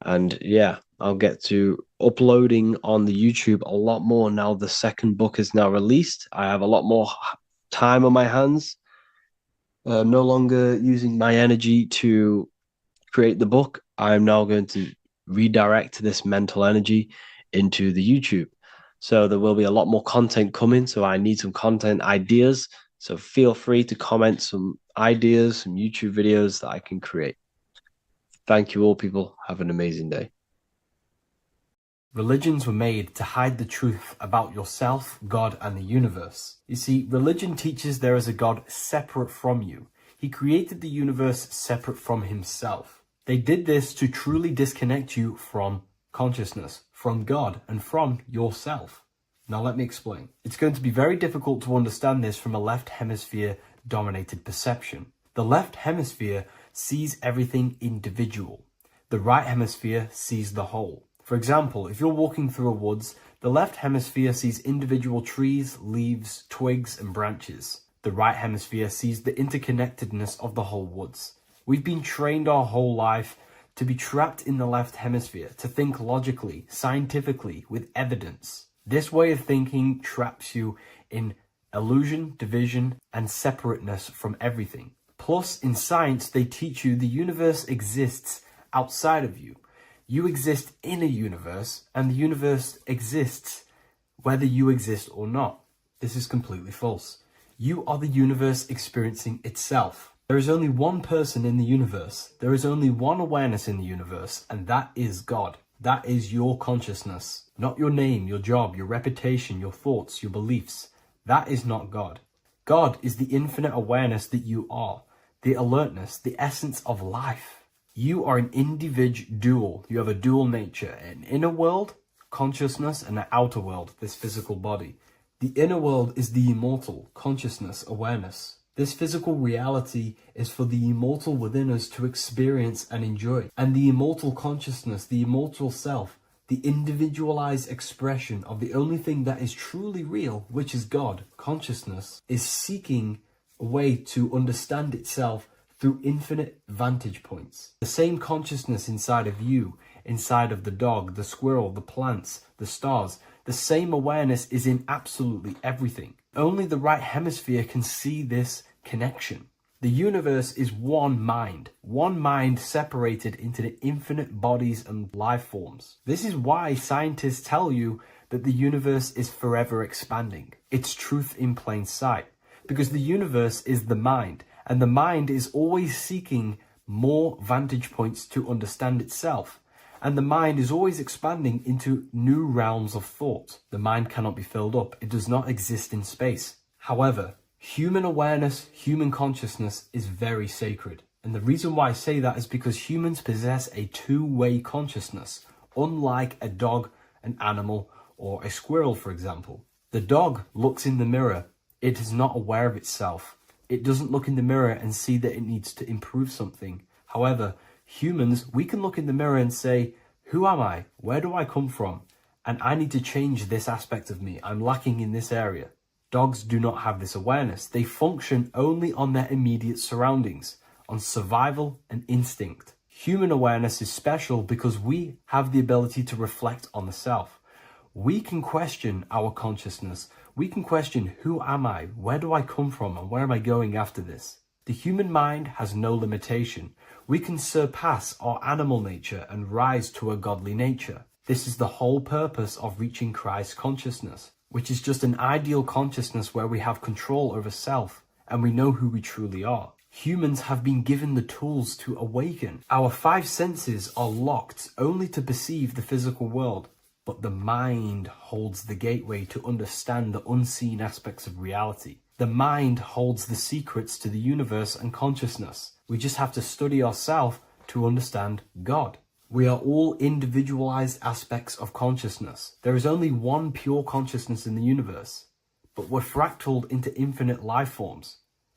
And yeah, I'll get to uploading on the YouTube a lot more now. The second book is now released. I have a lot more time on my hands. No longer using my energy to create the book. I'm now going to redirect this mental energy into the YouTube. So there will be a lot more content coming. So I need some content ideas. So feel free to comment some ideas, some YouTube videos that I can create. Thank you all, people. Have an amazing day. Religions were made to hide the truth about yourself, God, and the universe. You see, religion teaches there is a God separate from you. He created the universe separate from himself. They did this to truly disconnect you from consciousness, from God, and from yourself. Now let me explain. It's going to be very difficult to understand this from a left hemisphere dominated perception. The left hemisphere sees everything individual. The right hemisphere sees the whole. For example, if you're walking through a woods, the left hemisphere sees individual trees, leaves, twigs, and branches. The right hemisphere sees the interconnectedness of the whole woods. We've been trained our whole life to be trapped in the left hemisphere, to think logically, scientifically, with evidence. This way of thinking traps you in illusion, division, and separateness from everything. Plus, in science, they teach you the universe exists outside of you. You exist in a universe, and the universe exists whether you exist or not. This is completely false. You are the universe experiencing itself. There is only one person in the universe. There is only one awareness in the universe, and that is God. That is your consciousness. Not your name, your job, your reputation, your thoughts, your beliefs. That is not God. God is the infinite awareness that you are, the alertness, the essence of life. You are an individual. You have a dual nature, an inner world, consciousness, and an outer world, this physical body. The inner world is the immortal, consciousness, awareness. This physical reality is for the immortal within us to experience and enjoy. And the immortal consciousness, the immortal self, the individualized expression of the only thing that is truly real, which is God, consciousness, is seeking a way to understand itself through infinite vantage points. The same consciousness inside of you, inside of the dog, the squirrel, the plants, the stars, the same awareness is in absolutely everything. Only the right hemisphere can see this connection. The universe is one mind separated into the infinite bodies and life forms. This is why scientists tell you that the universe is forever expanding. It's truth in plain sight, because the universe is the mind. And the mind is always seeking more vantage points to understand itself. And the mind is always expanding into new realms of thought. The mind cannot be filled up. It does not exist in space. However, human awareness, human consciousness is very sacred. And the reason why I say that is because humans possess a two-way consciousness, unlike a dog, an animal, or a squirrel, for example. The dog looks in the mirror. It is not aware of itself. It doesn't look in the mirror and see that it needs to improve something. However, humans, we can look in the mirror and say, who am I? Where do I come from? And I need to change this aspect of me. I'm lacking in this area. Dogs do not have this awareness. They function only on their immediate surroundings, on survival and instinct. Human awareness is special because we have the ability to reflect on the self. We can question our consciousness. We can question, who am I? Where do I come from? And where am I going after this? The human mind has no limitation. We can surpass our animal nature and rise to a godly nature. This is the whole purpose of reaching Christ consciousness, which is just an ideal consciousness where we have control over self and we know who we truly are. Humans have been given the tools to awaken. Our five senses are locked only to perceive the physical world. But the mind holds the gateway to understand the unseen aspects of reality. The mind holds the secrets to the universe and consciousness. We just have to study ourselves to understand God. We are all individualized aspects of consciousness. There is only one pure consciousness in the universe, but we're fractaled into infinite life forms,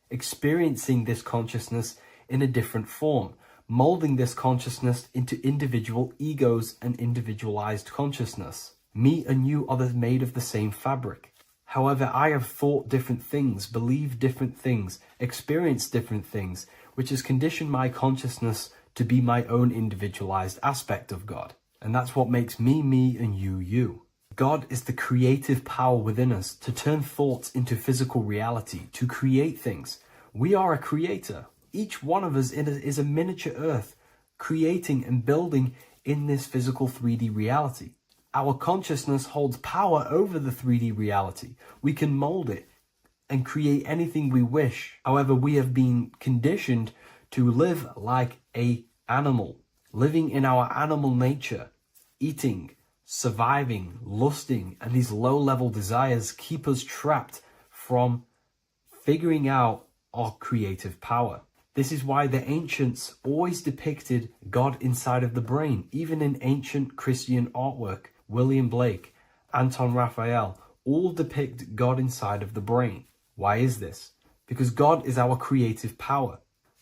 experiencing this consciousness in a different form, molding this consciousness into individual egos and individualized consciousness. Me and you are made of the same fabric. However, I have thought different things, believed different things, experienced different things, which has conditioned my consciousness to be my own individualized aspect of God. And that's what makes me, me, and you, you. God is the creative power within us to turn thoughts into physical reality, to create things. We are a creator. Each one of us is a miniature earth, creating and building in this physical 3D reality. Our consciousness holds power over the 3D reality. We can mold it, and create anything we wish. However, we have been conditioned to live like an animal, living in our animal nature, eating, surviving, lusting, and these low-level desires keep us trapped from figuring out our creative power. This is why the ancients always depicted God inside of the brain. Even in ancient Christian artwork, William Blake, Anton Raphael, all depict God inside of the brain. Why is this? Because God is our creative power.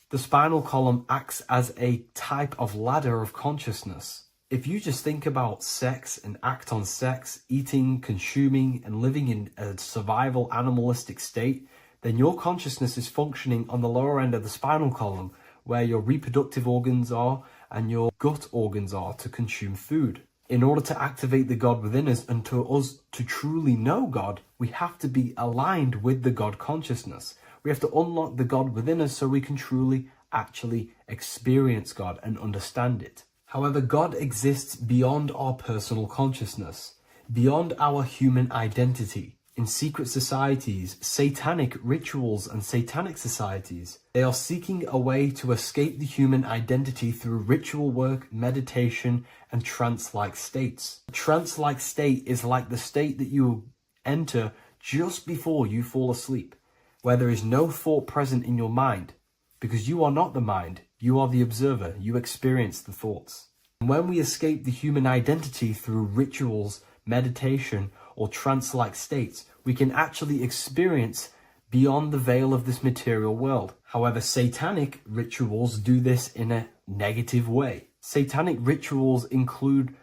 The spinal column acts as a type of ladder of consciousness. If you just think about sex and act on sex, eating, consuming, and living in a survival animalistic state, then your consciousness is functioning on the lower end of the spinal column, where your reproductive organs are and your gut organs are to consume food. In order to activate the God within us and to us to truly know God, we have to be aligned with the God consciousness. We have to unlock the God within us so we can truly actually experience God and understand it. However, God exists beyond our personal consciousness, beyond our human identity. In secret societies, satanic rituals and satanic societies, they are seeking a way to escape the human identity through ritual work, meditation, and trance-like states. A trance-like state is like the state that you enter just before you fall asleep, where there is no thought present in your mind, because you are not the mind, you are the observer, you experience the thoughts. And when we escape the human identity through rituals, meditation, or trance-like states, we can actually experience beyond the veil of this material world. However, satanic rituals do this in a negative way. Satanic rituals include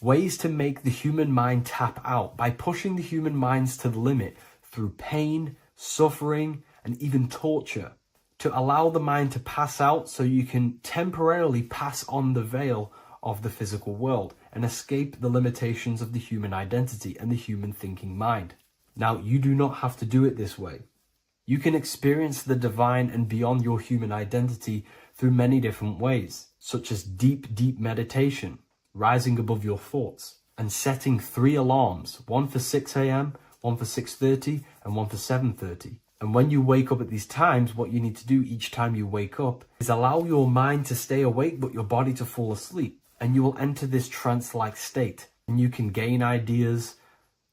ways to make the human mind tap out by pushing the human minds to the limit through pain, suffering, and even torture, to allow the mind to pass out so you can temporarily pass on the veil of the physical world and escape the limitations of the human identity and the human thinking mind. Now, you do not have to do it this way. You can experience the divine and beyond your human identity through many different ways, such as deep, deep meditation, rising above your thoughts, and setting 3 alarms, one for 6 a.m., one for 6:30, and one for 7:30. And when you wake up at these times, what you need to do each time you wake up is allow your mind to stay awake but your body to fall asleep. And you will enter this trance-like state. And you can gain ideas,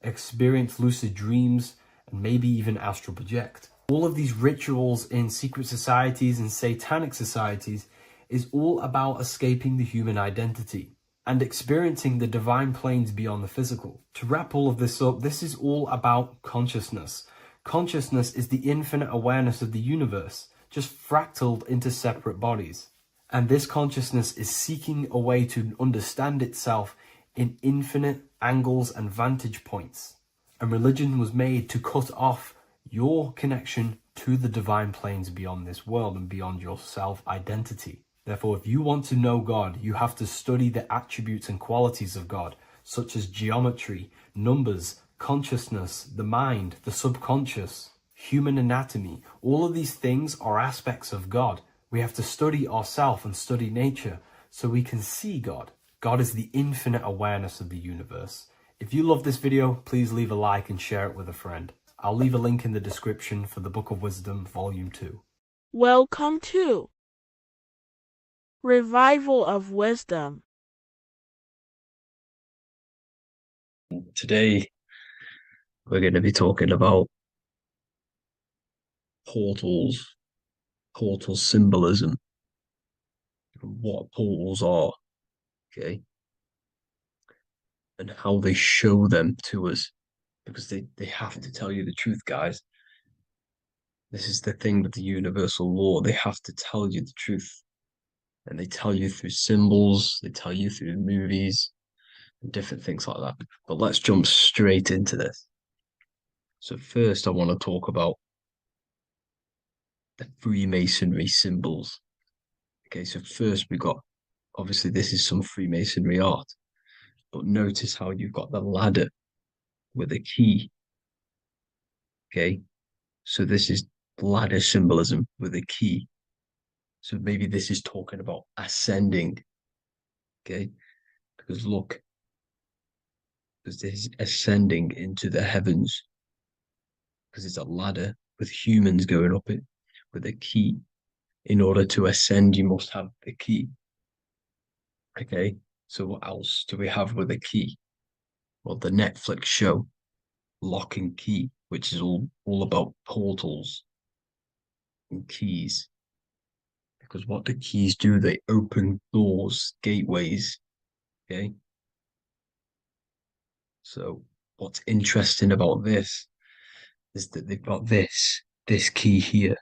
experience lucid dreams, and maybe even astral project. All of these rituals in secret societies and satanic societies is all about escaping the human identity and experiencing the divine planes beyond the physical. To wrap all of this up, this is all about consciousness. Consciousness is the infinite awareness of the universe, just fractaled into separate bodies. And this consciousness is seeking a way to understand itself in infinite angles and vantage points. And religion was made to cut off your connection to the divine planes beyond this world and beyond your self-identity. Therefore, if you want to know God, you have to study the attributes and qualities of God, such as geometry, numbers, consciousness, the mind, the subconscious, human anatomy. All of these things are aspects of God. We have to study ourselves and study nature so we can see God. God is the infinite awareness of the universe. If you love this video, please leave a like and share it with a friend. I'll leave a link in the description for the Book of Wisdom, Volume 2. Welcome to Revival of Wisdom. Today, we're going to be talking about portals, portal symbolism, what portals are, okay, and how they show them to us, because they have to tell you the truth, guys. This is the thing with the universal law. They have to tell you the truth. And they tell you through symbols, they tell you through movies, and different things like that. But let's jump straight into this. So first, I want to talk about the Freemasonry symbols. Okay, so first we got, obviously this is some Freemasonry art, but notice how you've got the ladder with a key. Okay, so this is ladder symbolism with a key. So maybe this is talking about ascending. Okay, because look, because this is ascending into the heavens, because it's a ladder with humans going up it with a key. In order to ascend, you must have the key. Okay, so what else do we have with a key? Well, the Netflix show Lock and Key, which is all about portals and keys. Because what the keys do, they open doors, gateways. Okay. So what's interesting about this is that they've got this key here,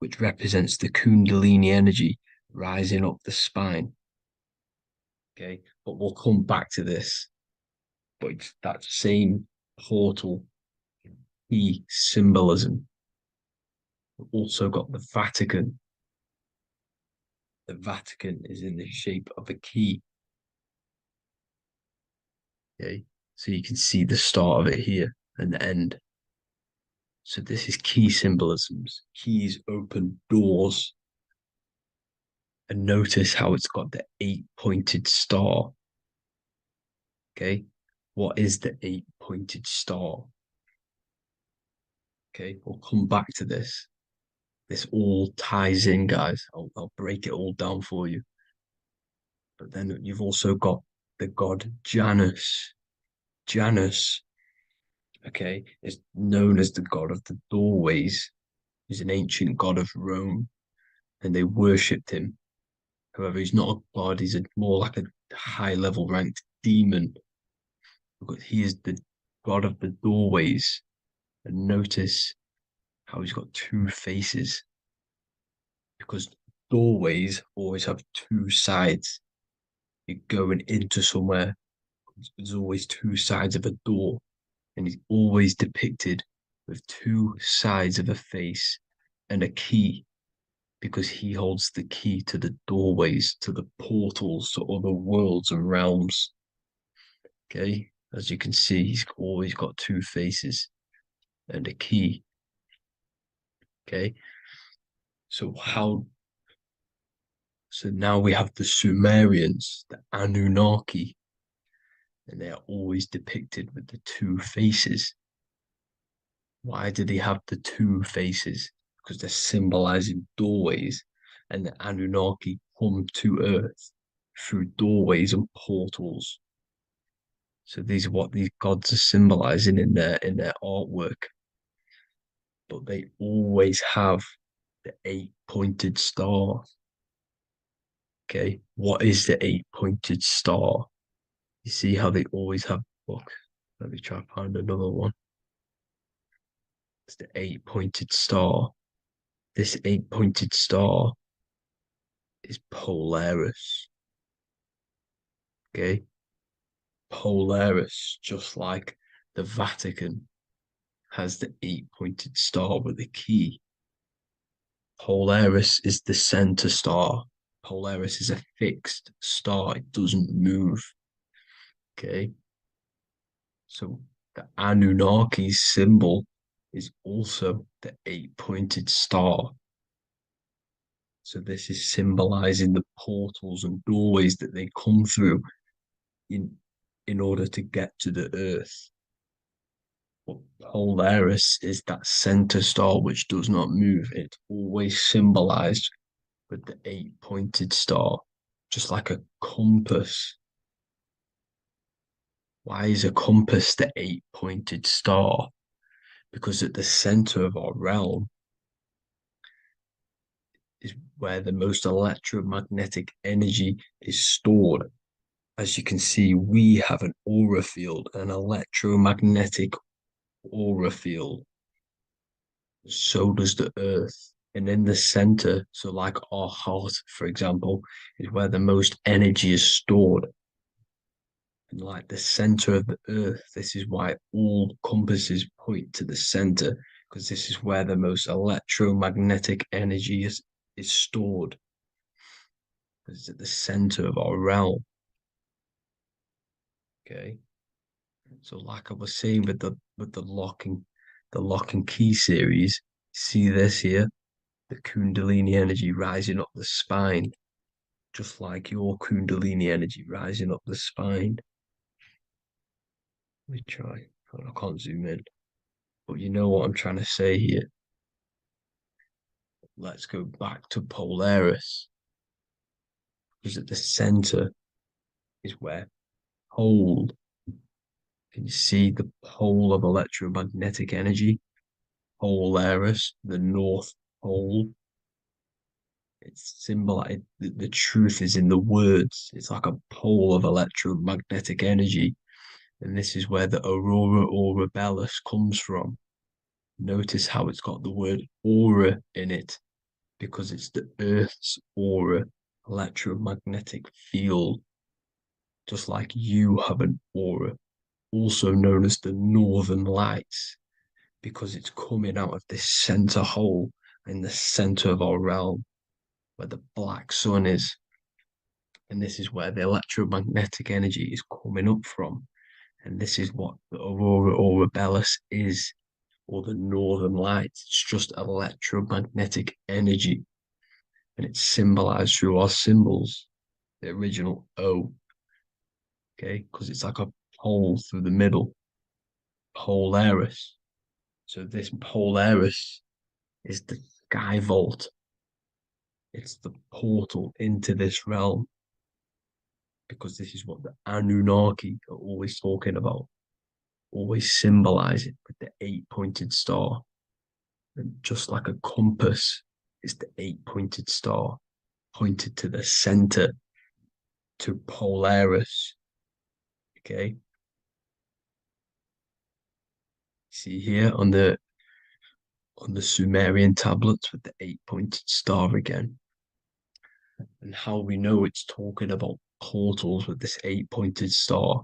which represents the Kundalini energy rising up the spine. Okay, but we'll come back to this. But it's that same portal key symbolism. We've also got the Vatican. The Vatican is in the shape of a key. Okay, so you can see the start of it here and the end. So this is key symbolisms. Keys open doors. And notice how it's got the 8-pointed star. Okay, what is the 8-pointed star? Okay, we'll come back to this. This all ties in, guys. I'll break it all down for you. But then you've also got the god Janus. Janus, okay, is known as the god of the doorways. He's an ancient god of Rome, and they worshipped him. However, he's not a god, he's more like a high-level ranked demon. Because he is the god of the doorways. And notice how he's got two faces. Because doorways always have two sides. You're going into somewhere, there's always two sides of a door. And he's always depicted with two sides of a face and a key, because he holds the key to the doorways, to the portals, to other worlds and realms. Okay, as you can see, he's always got two faces and a key. Okay, so now we have the Sumerians, the Anunnaki, and they are always depicted with the two faces. Why do they have the two faces? Because they're symbolizing doorways, and the Anunnaki come to Earth through doorways and portals. So these are what these gods are symbolizing in their artwork. But they always have the 8-pointed star. Okay, what is the 8-pointed star? You see how they always have. Look, let me try and find another one. It's the 8-pointed star. This 8-pointed star is Polaris. Okay, Polaris, just like the Vatican has the 8-pointed star with a key. Polaris is the center star. Polaris is a fixed star, it doesn't move. Okay, so the Anunnaki's symbol is also the 8-pointed star. So this is symbolizing the portals and doorways that they come through in order to get to the earth. But Polaris is that center star which does not move. It's always symbolized with the 8-pointed star, just like a compass. Why is a compass the 8-pointed star? Because at the center of our realm is where the most electromagnetic energy is stored. As you can see, we have an aura field, an electromagnetic aura field. So does the earth. And in the center, so like our heart, for example, is where the most energy is stored. And like the center of the earth, this is why all compasses point to the center, because this is where the most electromagnetic energy is stored. It's at the center of our realm. Okay. So like I was saying with the lock and key series, see this here? The Kundalini energy rising up the spine, just like your Kundalini energy rising up the spine. Let me try. I can't zoom in. But you know what I'm trying to say here? Let's go back to Polaris. Because at the center is where pole. Can you see the pole of electromagnetic energy? Polaris, the North Pole. It's symbolized. The truth is in the words. It's like a pole of electromagnetic energy. And this is where the aurora borealis comes from. Notice how it's got the word aura in it because it's the Earth's aura, electromagnetic field. Just like you have an aura, also known as the northern lights, because it's coming out of this center hole in the center of our realm where the black sun is. And this is where the electromagnetic energy is coming up from. And this is what the aurora borealis is, or the northern lights. It's just electromagnetic energy. And it's symbolized through our symbols, the original O, okay? Because it's like a hole through the middle, Polaris. So this Polaris is the sky vault. It's the portal into this realm. Because this is what the Anunnaki are always talking about, always symbolize it with the 8-pointed star. And just like a compass is the 8-pointed star pointed to the center, to Polaris. Okay. See here on the Sumerian tablets with the 8-pointed star again. And how we know it's talking about portals with this 8-pointed star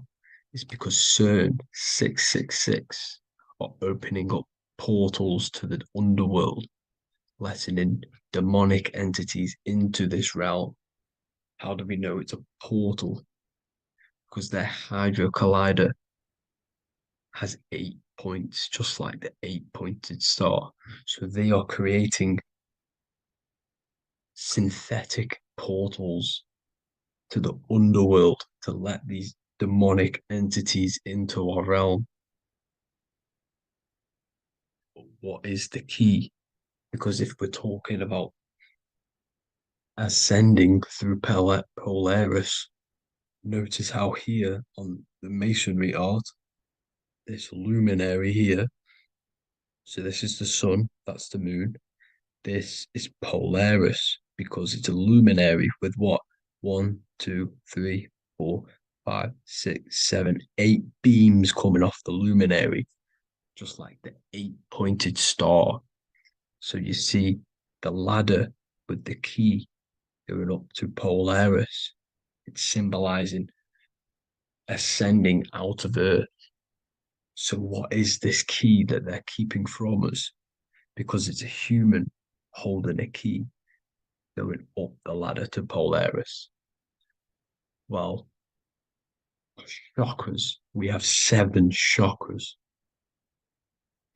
is because CERN 666 are opening up portals to the underworld, letting in demonic entities into this realm. How do we know it's a portal? Because their Hydro Collider has 8 points, just like the 8-pointed star. So they are creating synthetic portals to the underworld to let these demonic entities into our realm. What is the key? Because if we're talking about ascending through Polaris, notice how here on the masonry art, this luminary here, so this is the sun, that's the moon, this is Polaris because it's a luminary with what? 1, 2, 3, 4, 5, 6, 7, 8 beams coming off the luminary, just like the 8-pointed star. So you see the ladder with the key going up to Polaris. It's symbolizing ascending out of Earth. So what is this key that they're keeping from us? Because it's a human holding a key going up the ladder to Polaris. Well, chakras. We have 7 chakras.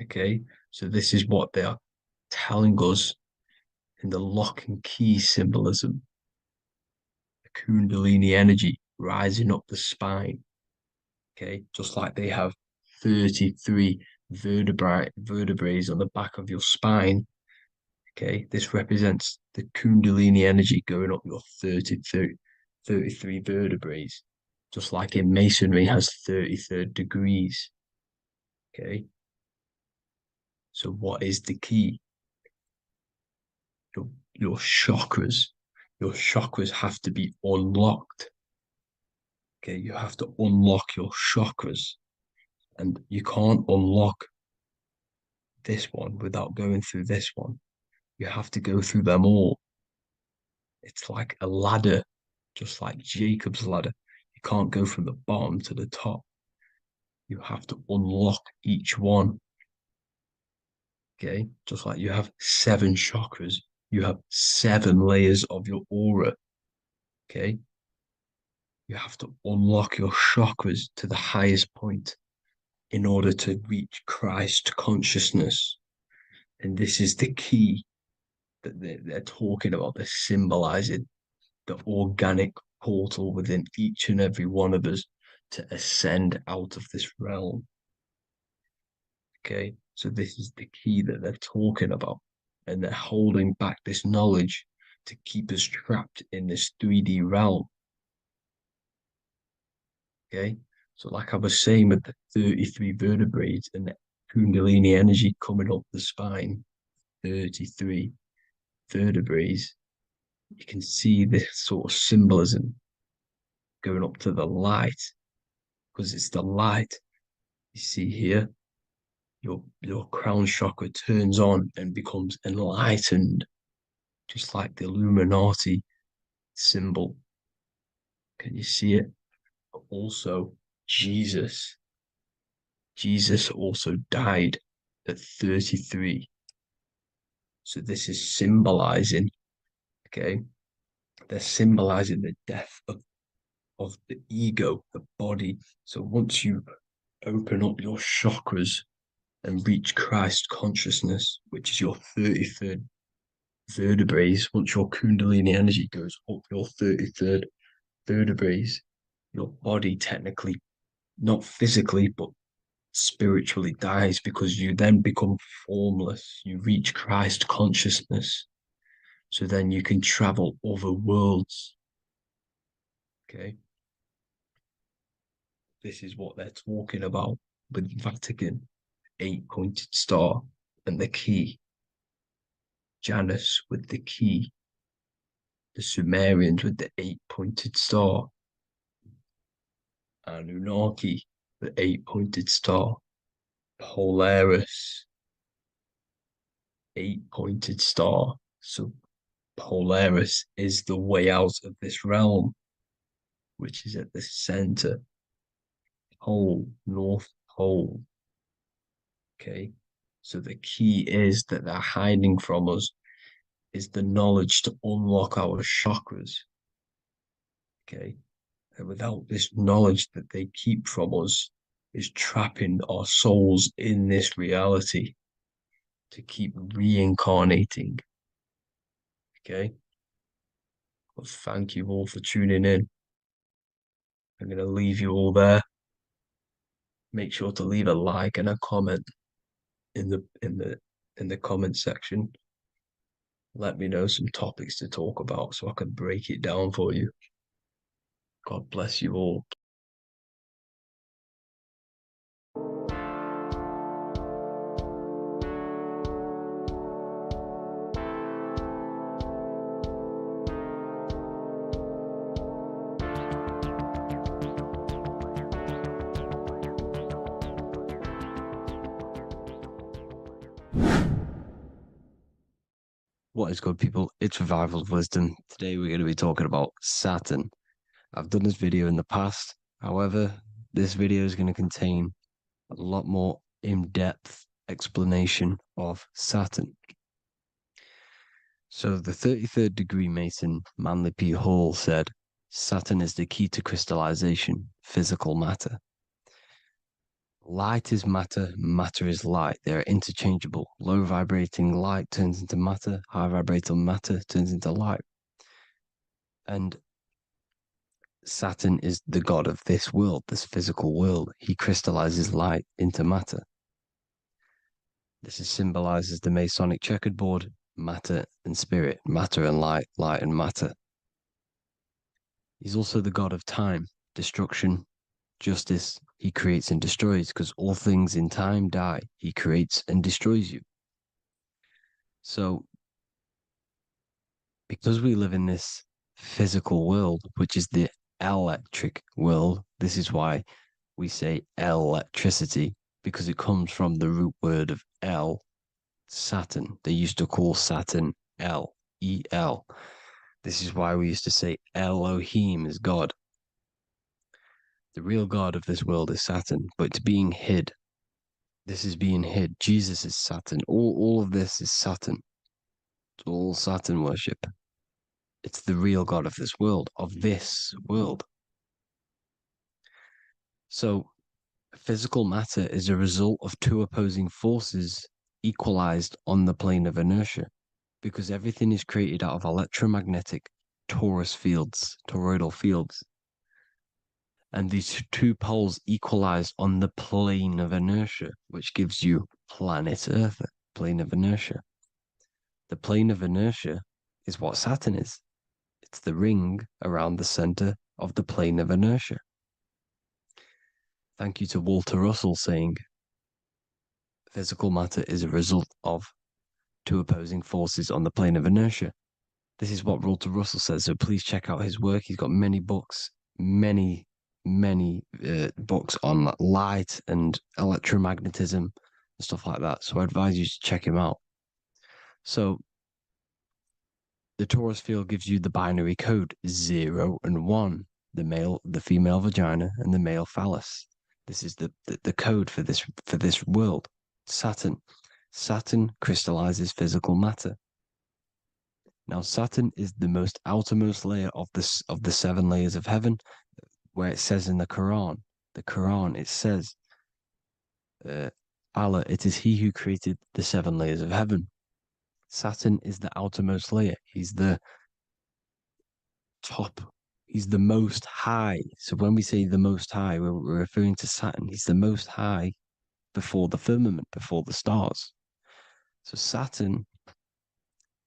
Okay, so this is what they are telling us in the lock and key symbolism. The Kundalini energy rising up the spine. Okay, just like they have 33 vertebrae on the back of your spine. Okay, this represents the Kundalini energy going up your 33 vertebrae, just like in Masonry has 33rd degrees. Okay, so what is the key? Your chakras. Your chakras have to be unlocked. Okay, you have to unlock your chakras. And you can't unlock this one without going through this one. You have to go through them all. It's like a ladder, just like Jacob's ladder. You can't go from the bottom to the top. You have to unlock each one. Okay, just like you have 7 chakras, you have 7 layers of your aura. Okay, you have to unlock your chakras to the highest point in order to reach Christ consciousness. And this is the key that they're talking about. They're symbolizing the organic portal within each and every one of us to ascend out of this realm. Okay, So this is the key that they're talking about. And they're holding back this knowledge to keep us trapped in this 3D realm. Okay. So like I was saying with the 33 vertebrae and the Kundalini energy coming up the spine, 33 vertebrae, you can see this sort of symbolism going up to the light, because it's the light. You see here, your crown chakra turns on and becomes enlightened, just like the Illuminati symbol. Can you see it? But also, Jesus also died at 33. So this is symbolizing, okay? They're symbolizing the death of the ego, the body. So once you open up your chakras and reach Christ consciousness, which is your 33rd vertebrae, once your Kundalini energy goes up your 33rd vertebrae, your body technically, not physically, but spiritually dies, because you then become formless. You reach Christ consciousness. So then you can travel other worlds. Okay. This is what they're talking about with Vatican, 8-pointed star, and the key. Janus with the key. The Sumerians with the 8-pointed star. Anunnaki, the 8-pointed star. Polaris, 8-pointed star. So Polaris is the way out of this realm, which is at the center. Pole, North Pole. Okay. So the key is that they're hiding from us is the knowledge to unlock our chakras. Okay. And without this knowledge that they keep from us, is trapping our souls in this reality to keep reincarnating. Okay. Well, thank you all for tuning in. I'm going to leave you all there. Make sure to leave a like and a comment in the comment section. Let me know some topics to talk about so I can break it down for you. God bless you all. What is good, people? It's Revival of Wisdom. Today we're going to be talking about Saturn. I've done this video in the past. However, this video is going to contain a lot more in-depth explanation of Saturn. So the 33rd degree Mason, Manly P. Hall, said, Saturn is the key to crystallization, physical matter. Light is matter, matter is light. They are interchangeable. Low vibrating light turns into matter, high vibrating matter turns into light. And Saturn is the god of this world, this physical world. He crystallizes light into matter. This is symbolized as the Masonic checkerboard, matter and spirit, matter and light, light and matter. He's also the god of time, destruction, justice. He creates and destroys, because all things in time die. He creates and destroys you. So, because we live in this physical world, which is the electric world, this is why we say electricity, because it comes from the root word of El, Saturn. They used to call Saturn El, E-L. This is why we used to say Elohim is God. The real God of this world is Saturn, but it's being hid. This is being hid. Jesus is Saturn. All of this is Saturn. It's all Saturn worship. It's the real God of this world, So, physical matter is a result of two opposing forces equalized on the plane of inertia, because everything is created out of electromagnetic toroidal fields. And these two poles equalize on the plane of inertia, which gives you planet Earth, plane of inertia. The plane of inertia is what Saturn is. It's the ring around the center of the plane of inertia. Thank you to Walter Russell saying, physical matter is a result of two opposing forces on the plane of inertia. This is what Walter Russell says, so please check out his work. He's got many books, many books on light and electromagnetism and stuff like that. So I advise you to check him out. So the torus field gives you the binary code 0 and 1, the female vagina, and the male phallus. This is the code for this world. Saturn crystallizes physical matter. Now Saturn is the most outermost layer of the 7 layers of heaven, where it says in the Quran, it says, Allah, it is He who created the 7 layers of heaven. Saturn is the outermost layer. He's the top. He's the most high. So when we say the most high, we're referring to Saturn. He's the most high before the firmament, before the stars. So Saturn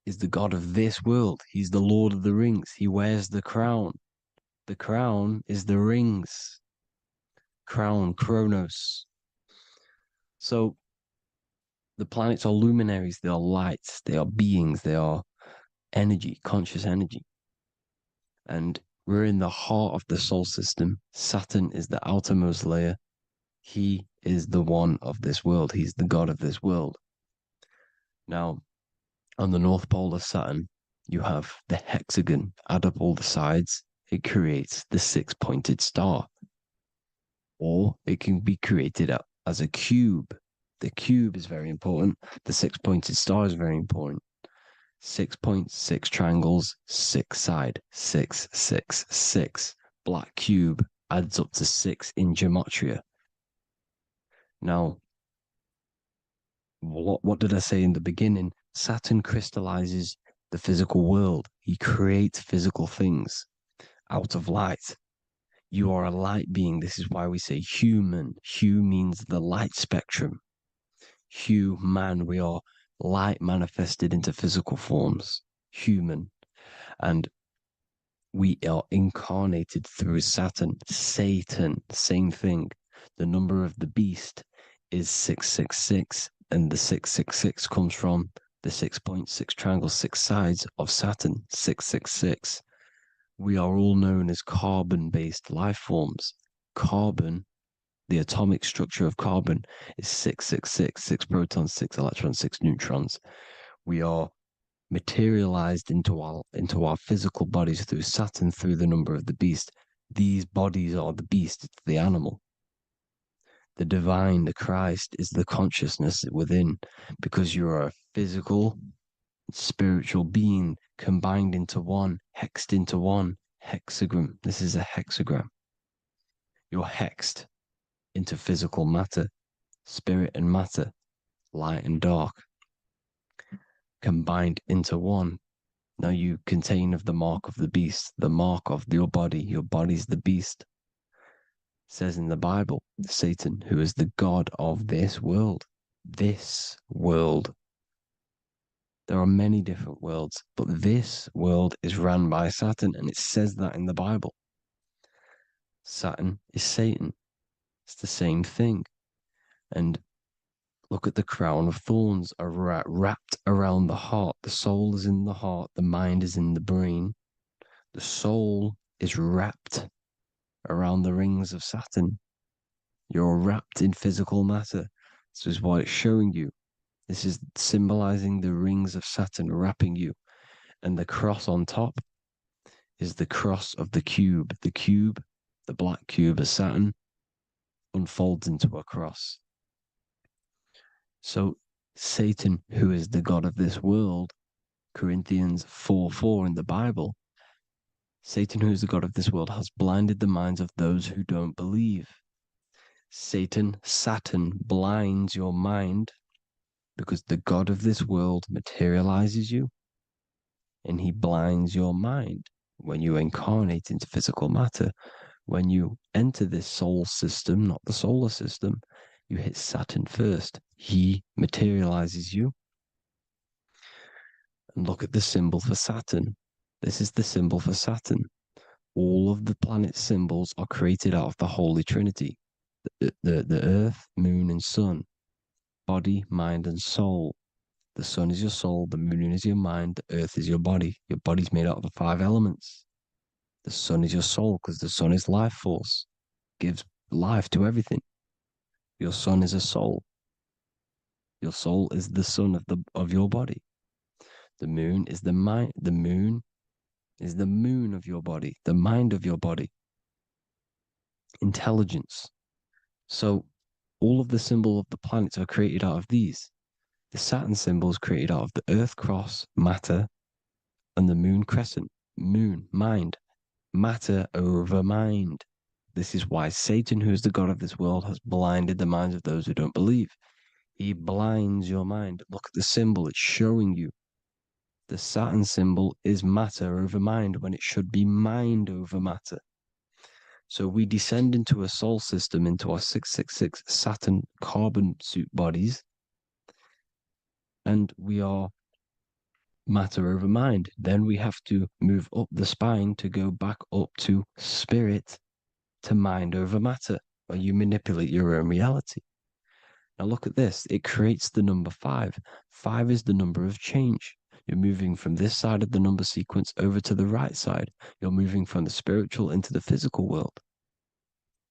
is the god of this world. He's the Lord of the Rings. He wears the crown. The crown is the rings. Crown, Kronos. So the planets are luminaries. They are lights. They are beings. They are energy, conscious energy. And we're in the heart of the solar system. Saturn is the outermost layer. He is the one of this world. He's the god of this world. Now, on the North Pole of Saturn, you have the hexagon. Add up all the sides. It creates the 6-pointed star. Or it can be created as a cube. The cube is very important. The 6-pointed star is very important. 6 points, 6 triangles, 6 side, 6, 6, 6. Black cube adds up to 6 in gematria. Now, what did I say in the beginning? Saturn crystallizes the physical world. He creates physical things out of light. You are a light being. This is why we say human. Hue means the light spectrum. Hue, man, we are light manifested into physical forms. Human. And we are incarnated through Saturn. Satan, same thing. The number of the beast is 666, and the 666 comes from the 6.6 triangle, 6 sides of Saturn, 666. We are all known as carbon-based life forms. Carbon, the atomic structure of carbon, is 666, 6 protons, 6 electrons, 6 neutrons. We are materialized into our physical bodies through Saturn, through the number of the beast. These bodies are the beast, it's the animal. The divine, the Christ, is the consciousness within, because you are a physical, spiritual being combined into one, hexed into one. Hexagram. This is a hexagram. You're hexed into physical matter, spirit and matter, light and dark, combined into one. Now you contain of the mark of the beast, the mark of your body. Your body's the beast. It says in the Bible, Satan, who is the god of this world. This world. There are many different worlds, but this world is run by Saturn, and it says that in the Bible. Saturn is Satan. It's the same thing. And look at the crown of thorns wrapped around the heart. The soul is in the heart. The mind is in the brain. The soul is wrapped around the rings of Saturn. You're wrapped in physical matter. This is what it's showing you. This is symbolizing the rings of Saturn wrapping you. And the cross on top is the cross of the cube. The cube, the black cube of Saturn, unfolds into a cross. So Satan, who is the god of this world, Corinthians 4:4 in the Bible, Satan, who is the god of this world, has blinded the minds of those who don't believe. Saturn blinds your mind because the god of this world materializes you and he blinds your mind when you incarnate into physical matter. When you enter this soul system, not the solar system, You hit Saturn first. He materializes you. And look at the symbol for Saturn. This is the symbol for Saturn. All of the planet symbols are created out of the Holy Trinity. The Earth, Moon, and Sun. Body, mind, and soul. The sun is your soul, the moon is your mind, the earth is your body. Your body's made out of the 5 elements. The sun is your soul because the sun is life force, gives life to everything. Your sun is a soul. Your soul is the sun of your body. The moon is the mind. The moon is the moon of your body, the mind of your body. Intelligence. So all of the symbol of the planets are created out of these. The Saturn symbol is created out of the Earth cross, matter, and the moon crescent, moon, mind, matter over mind. This is why Satan, who is the god of this world, has blinded the minds of those who don't believe. He blinds your mind. Look at the symbol, it's showing you. The Saturn symbol is matter over mind when it should be mind over matter. So we descend into a soul system, into our 666 Saturn carbon suit bodies, and we are matter over mind. Then we have to move up the spine to go back up to spirit, to mind over matter, where you manipulate your own reality. Now look at this. It creates the number 5. 5 is the number of change. You're moving from this side of the number sequence over to the right side. You're moving from the spiritual into the physical world.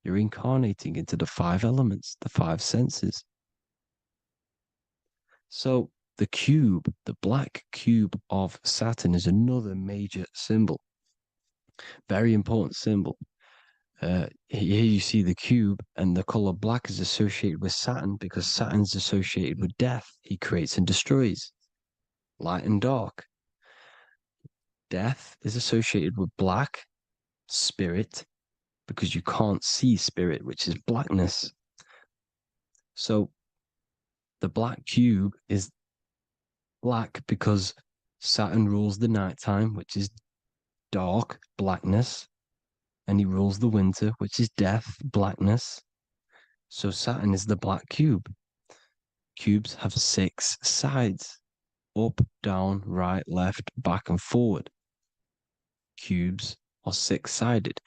You're incarnating into the 5 elements, the 5 senses. So the cube, the black cube of Saturn, is another major symbol. Very important symbol. Here you see the cube, and the color black is associated with Saturn because Saturn's associated with death. He creates and destroys, light and dark. Death is associated with black, spirit, because you can't see spirit, which is blackness. So the black cube is black because Saturn rules the nighttime, which is dark, blackness, and he rules the winter, which is death, blackness. So Saturn is the black cube. Cubes have 6 sides: up, down, right, left, back, and forward. Cubes are 6-sided.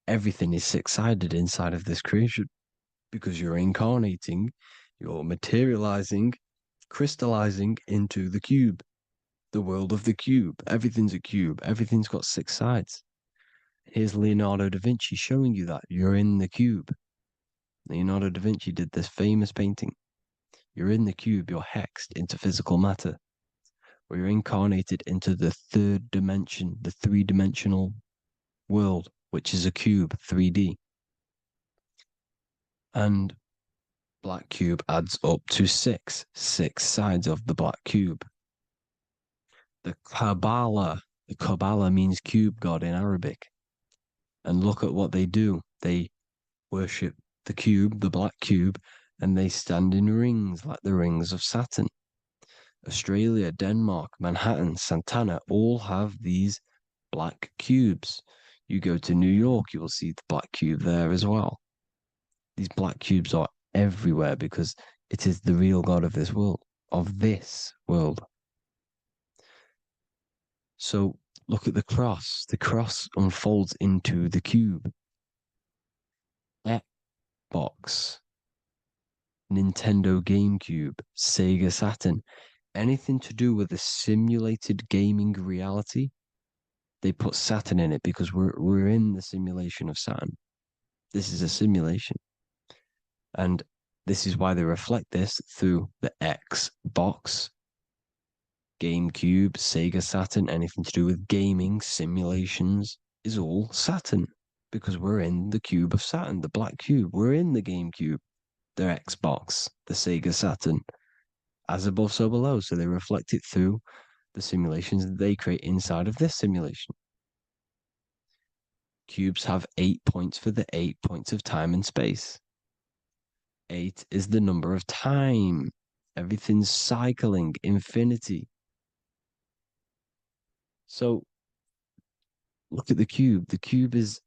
Everything is 6-sided inside of this creation because you're incarnating, you're materializing, crystallizing into the cube, the world of the cube. Everything's a cube. Everything's got 6 sides. Here's Leonardo da Vinci showing you that you're in the cube. Leonardo da Vinci did this famous painting. You're in the cube, you're hexed into physical matter, or you're incarnated into the 3rd dimension, the 3-dimensional world, which is a cube, 3D. And black cube adds up to 6 sides of the black cube. The Kabbalah means cube god in Arabic. And look at what they do. They worship the cube, the black cube, and they stand in rings like the rings of Saturn. Australia, Denmark, Manhattan, Santana all have these black cubes. You go to New York, you will see the black cube there as well. These black cubes are everywhere because it is the real God of this world, So look at the cross. The cross unfolds into the cube. Xbox, Nintendo GameCube, Sega Saturn, anything to do with a simulated gaming reality, they put Saturn in it because we're in the simulation of Saturn. This is a simulation. And this is why they reflect this through the Xbox, GameCube, Sega Saturn, anything to do with gaming, simulations, is all Saturn. Because we're in the cube of Saturn, the black cube. We're in the GameCube, the Xbox, the Sega Saturn. As above, so below. So they reflect it through the simulations that they create inside of this simulation. Cubes have 8 points for the 8 points of time and space. 8 is the number of time. Everything's cycling, infinity. So look at the cube. The cube is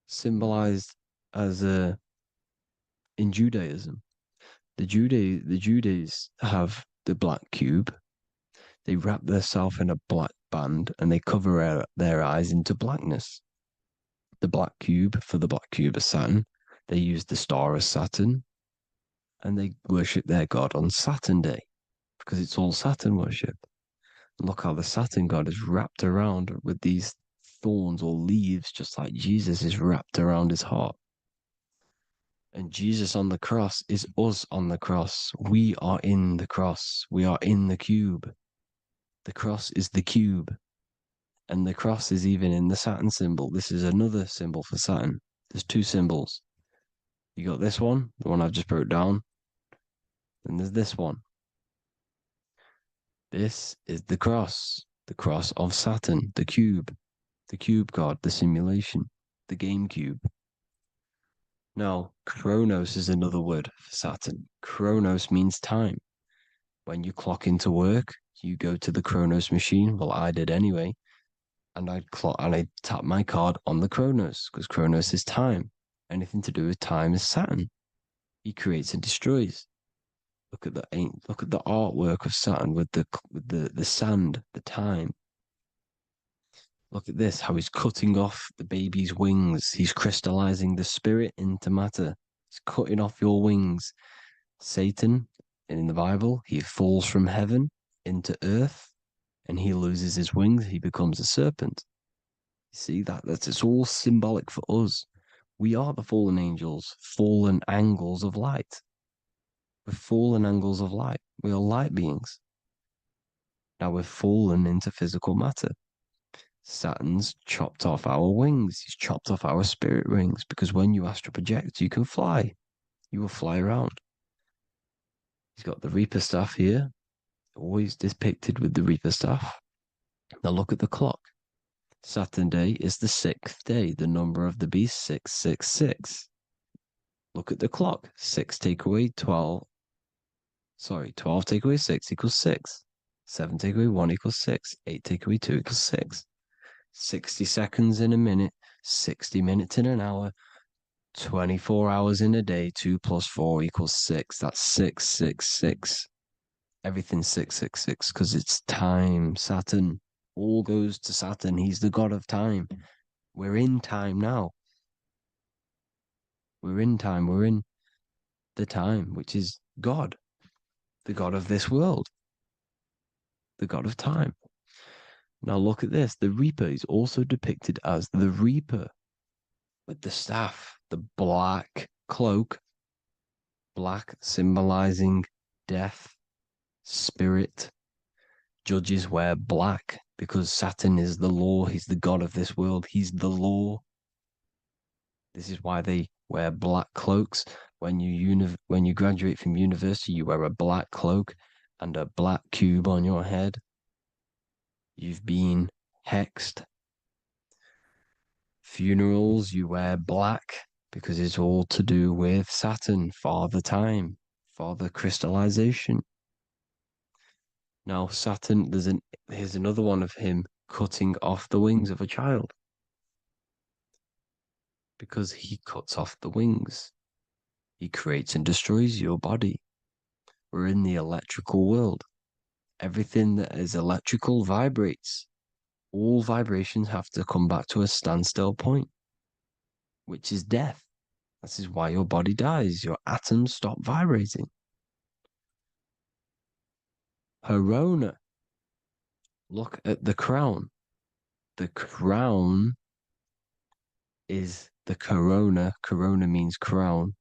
symbolized as in Judaism. The Judays have the black cube. They wrap themselves in a black band and they cover their eyes into blackness. The black cube for the black cube of Saturn. They use the star of Saturn, and they worship their god on Saturn Day because it's all Saturn worship. Look how the Saturn god is wrapped around with these thorns or leaves, just like Jesus is wrapped around his heart. And Jesus on the cross is us on the cross. We are in the cross. We are in the cube. The cross is the cube. And the cross is even in the Saturn symbol. This is another symbol for Saturn. There's two symbols. You got this one, the one I've just wrote down. And there's this one. This is the cross of Saturn, the cube god, the simulation, the game cube. Now, Chronos is another word for Saturn. Chronos means time. When you clock into work, you go to the Chronos machine. Well, I did anyway. And I tap my card on the Chronos because Chronos is time. Anything to do with time is Saturn. He creates and destroys. Look at the artwork of Saturn with the sand, the time. Look at this, how he's cutting off the baby's wings. He's crystallizing the spirit into matter. He's cutting off your wings. Satan, in the Bible, he falls from heaven into earth and he loses his wings. He becomes a serpent. You see, it's all symbolic for us. We are the fallen angels, fallen angles of light. We're fallen angles of light. We are light beings. Now we're fallen into physical matter. Saturn's chopped off our wings. He's chopped off our spirit wings because when you astral project, you can fly. You will fly around. He's got the Reaper staff here, always depicted with the Reaper staff. Now look at the clock. Saturn Day is the 6th day. The number of the beast, 666. Look at the clock. 6 take away 12. 12 take away 6 equals 6. 7 take away 1 equals 6. 8 take away 2 equals 6. 60 seconds in a minute, 60 minutes in an hour, 24 hours in a day, 2 plus 4 equals 6. That's 666. Everything's 666 because it's time. Saturn. All goes to Saturn. He's the god of time. We're in time now. We're in time. We're in the time, which is God, the god of this world, the god of time. Now look at this. The Reaper is also depicted as the Reaper with the staff, the black cloak, black symbolizing death, spirit. Judges wear black because Saturn is the law. He's the god of this world. He's the law. This is why they wear black cloaks. When you graduate from university, you wear a black cloak and a black cube on your head. You've been hexed. Funerals, you wear black because it's all to do with Saturn, Father Time, Father Crystallization. Now, Saturn, here's another one of him cutting off the wings of a child because he cuts off the wings. He creates and destroys your body. We're in the electrical world. Everything that is electrical vibrates. All vibrations have to come back to a standstill point, which is death. This is why your body dies. Your atoms stop vibrating. Herona. Look at the crown. The crown is the corona. Corona means crown.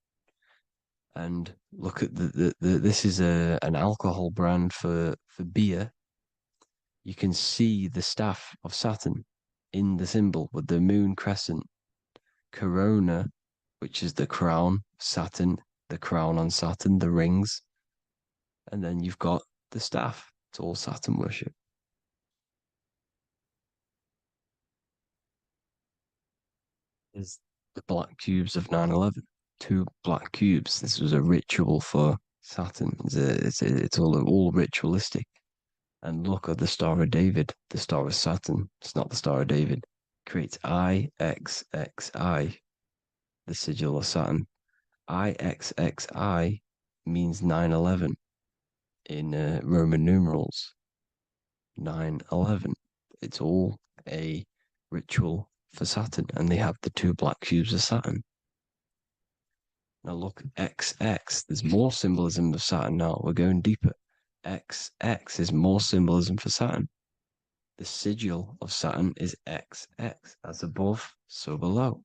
And look at this is an alcohol brand for beer. You can see the staff of Saturn in the symbol with the moon crescent. Corona, which is the crown, Saturn, the crown on Saturn, the rings. And then you've got the staff. It's all Saturn worship. Is the black cubes of 9/11. 2 black cubes. This was a ritual for Saturn. It's all ritualistic. And look at the Star of David, the Star of Saturn. It's not the Star of David. Creates IXXI, the sigil of Saturn. IXXI means 9/11 in Roman numerals. 9/11. It's all a ritual for Saturn, and they have the 2 black cubes of Saturn. Now look, XX, there's more symbolism of Saturn now. We're going deeper. XX is more symbolism for Saturn. The sigil of Saturn is XX, as above, so below.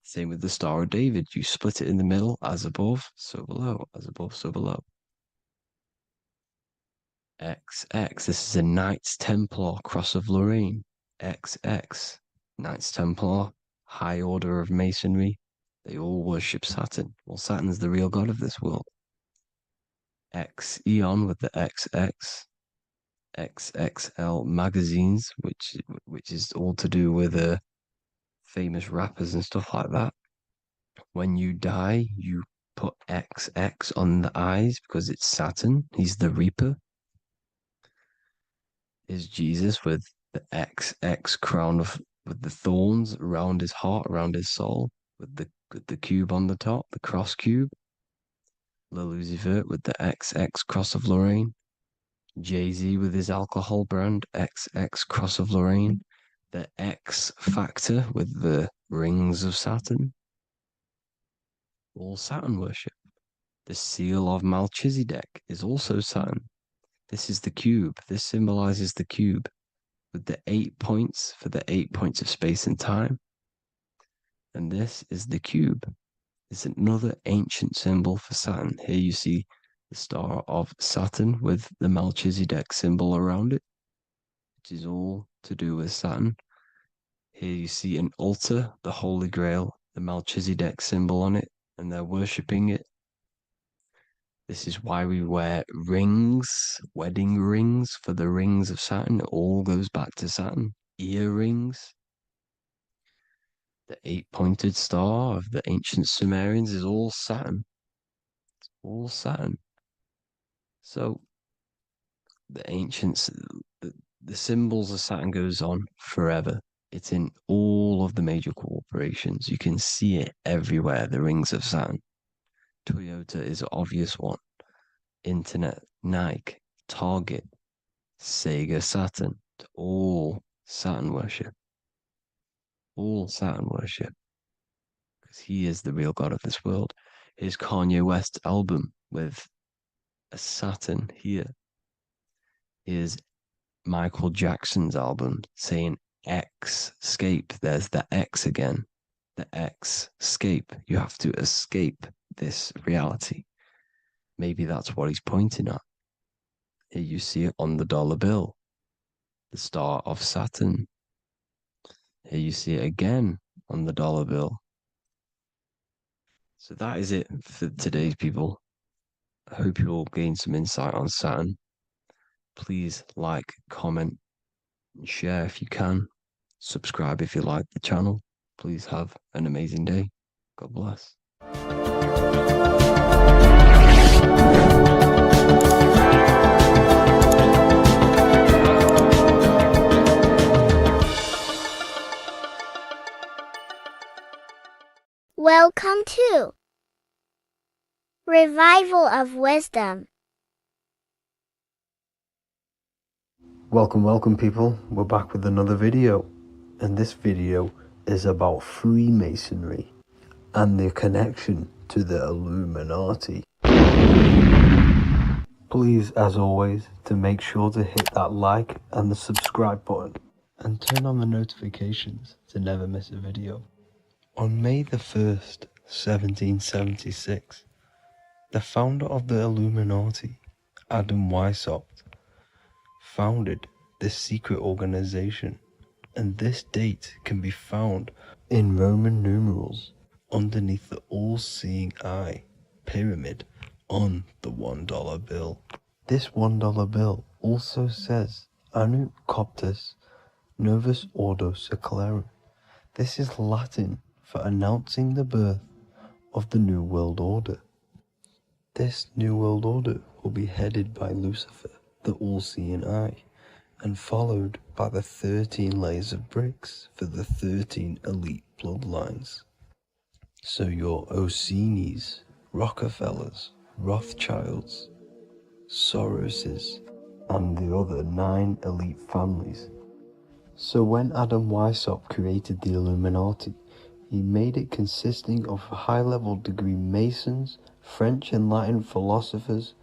Same with the Star of David. You split it in the middle, as above, so below, as above, so below. XX, this is a Knights Templar Cross of Lorraine. XX, Knights Templar, High Order of Masonry. They all worship Saturn. Well, Saturn's the real god of this world. X Eon with the XX. XXL magazines, which is all to do with famous rappers and stuff like that. When you die, you put XX on the eyes because it's Saturn. He's the Reaper. Is Jesus with the XX crown with the thorns around his heart, around his soul, with the cube on the top, the cross cube. Le Lucifer with the XX Cross of Lorraine. Jay-Z with his alcohol brand, XX Cross of Lorraine. The X Factor with the rings of Saturn. All Saturn worship. The seal of Melchizedek is also Saturn. This is the cube. This symbolizes the cube with the 8 points for the 8 points of space and time. And this is the cube. It's another ancient symbol for Saturn. Here you see the star of Saturn with the Melchizedek symbol around it, which is all to do with Saturn. Here you see an altar, the Holy Grail, the Melchizedek symbol on it, and they're worshipping it. This is why we wear rings, wedding rings for the rings of Saturn. It all goes back to Saturn. Earrings. The 8-pointed star of the ancient Sumerians is all Saturn. It's all Saturn. So the ancients, the symbols of Saturn goes on forever. It's in all of the major corporations. You can see it everywhere, the rings of Saturn. Toyota is an obvious one. Internet, Nike, Target, Sega, Saturn. All Saturn worship. All Saturn worship. Because he is the real god of this world. Here's Kanye West's album with a Saturn here. Here's Michael Jackson's album saying escape. There's the X again. The escape. You have to escape this reality. Maybe that's what he's pointing at. Here you see it on the dollar bill. The star of Saturn. Here you see it again on the dollar bill. So that is it for today's people. I hope you all gain some insight on Saturn. Please like, comment, and share if you can. Subscribe if you like the channel. Please have an amazing day. God bless. Welcome to Revival of Wisdom. Welcome people, we're back with another video, and this video is about Freemasonry and their connection to the Illuminati. Please, as always, to make sure to hit that like and the subscribe button and turn on the notifications to never miss a video. On May the 1st, 1776, the founder of the Illuminati, Adam Weishaupt, founded this secret organization, and this date can be found in Roman numerals underneath the all-seeing eye pyramid on the $1 bill. This $1 bill also says Anu Coptus Novus Ordo Secularum. This is Latin for announcing the birth of the New World Order. This New World Order will be headed by Lucifer, the all-seeing eye, and followed by the 13 layers of bricks for the 13 elite bloodlines. So your Orsini's, Rockefellers, Rothschilds, Soroses, and the other 9 elite families. So when Adam Weishaupt created the Illuminati, he made it consisting of high-level degree Masons, French and Latin philosophers,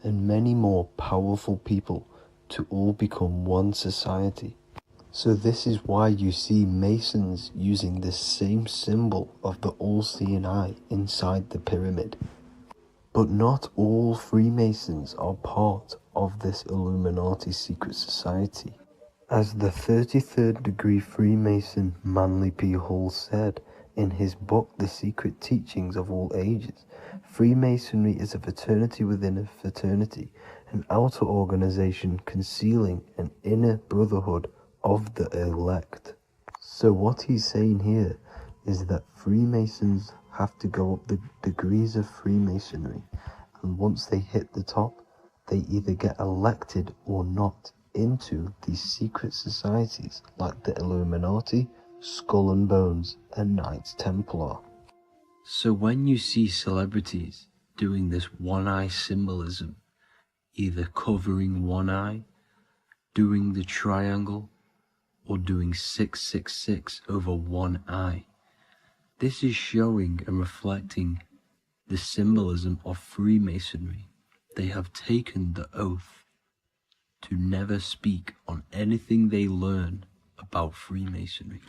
and many more powerful people to all become one society. So this is why you see Masons using this same symbol of the all-seeing eye inside the pyramid. But not all Freemasons are part of this Illuminati secret society. As the 33rd degree Freemason Manly P. Hall said in his book The Secret Teachings of All Ages, Freemasonry is a fraternity within a fraternity, an outer organization concealing an inner brotherhood of the elect. So what he's saying here is that Freemasons have to go up the degrees of Freemasonry, and once they hit the top, they either get elected or not into these secret societies like the Illuminati, Skull and Bones, and Knights Templar. So when you see celebrities doing this one-eye symbolism, either covering one eye, doing the triangle, or doing 666 over one eye, this is showing and reflecting the symbolism of Freemasonry. They have taken the oath to never speak on anything they learn about Freemasonry.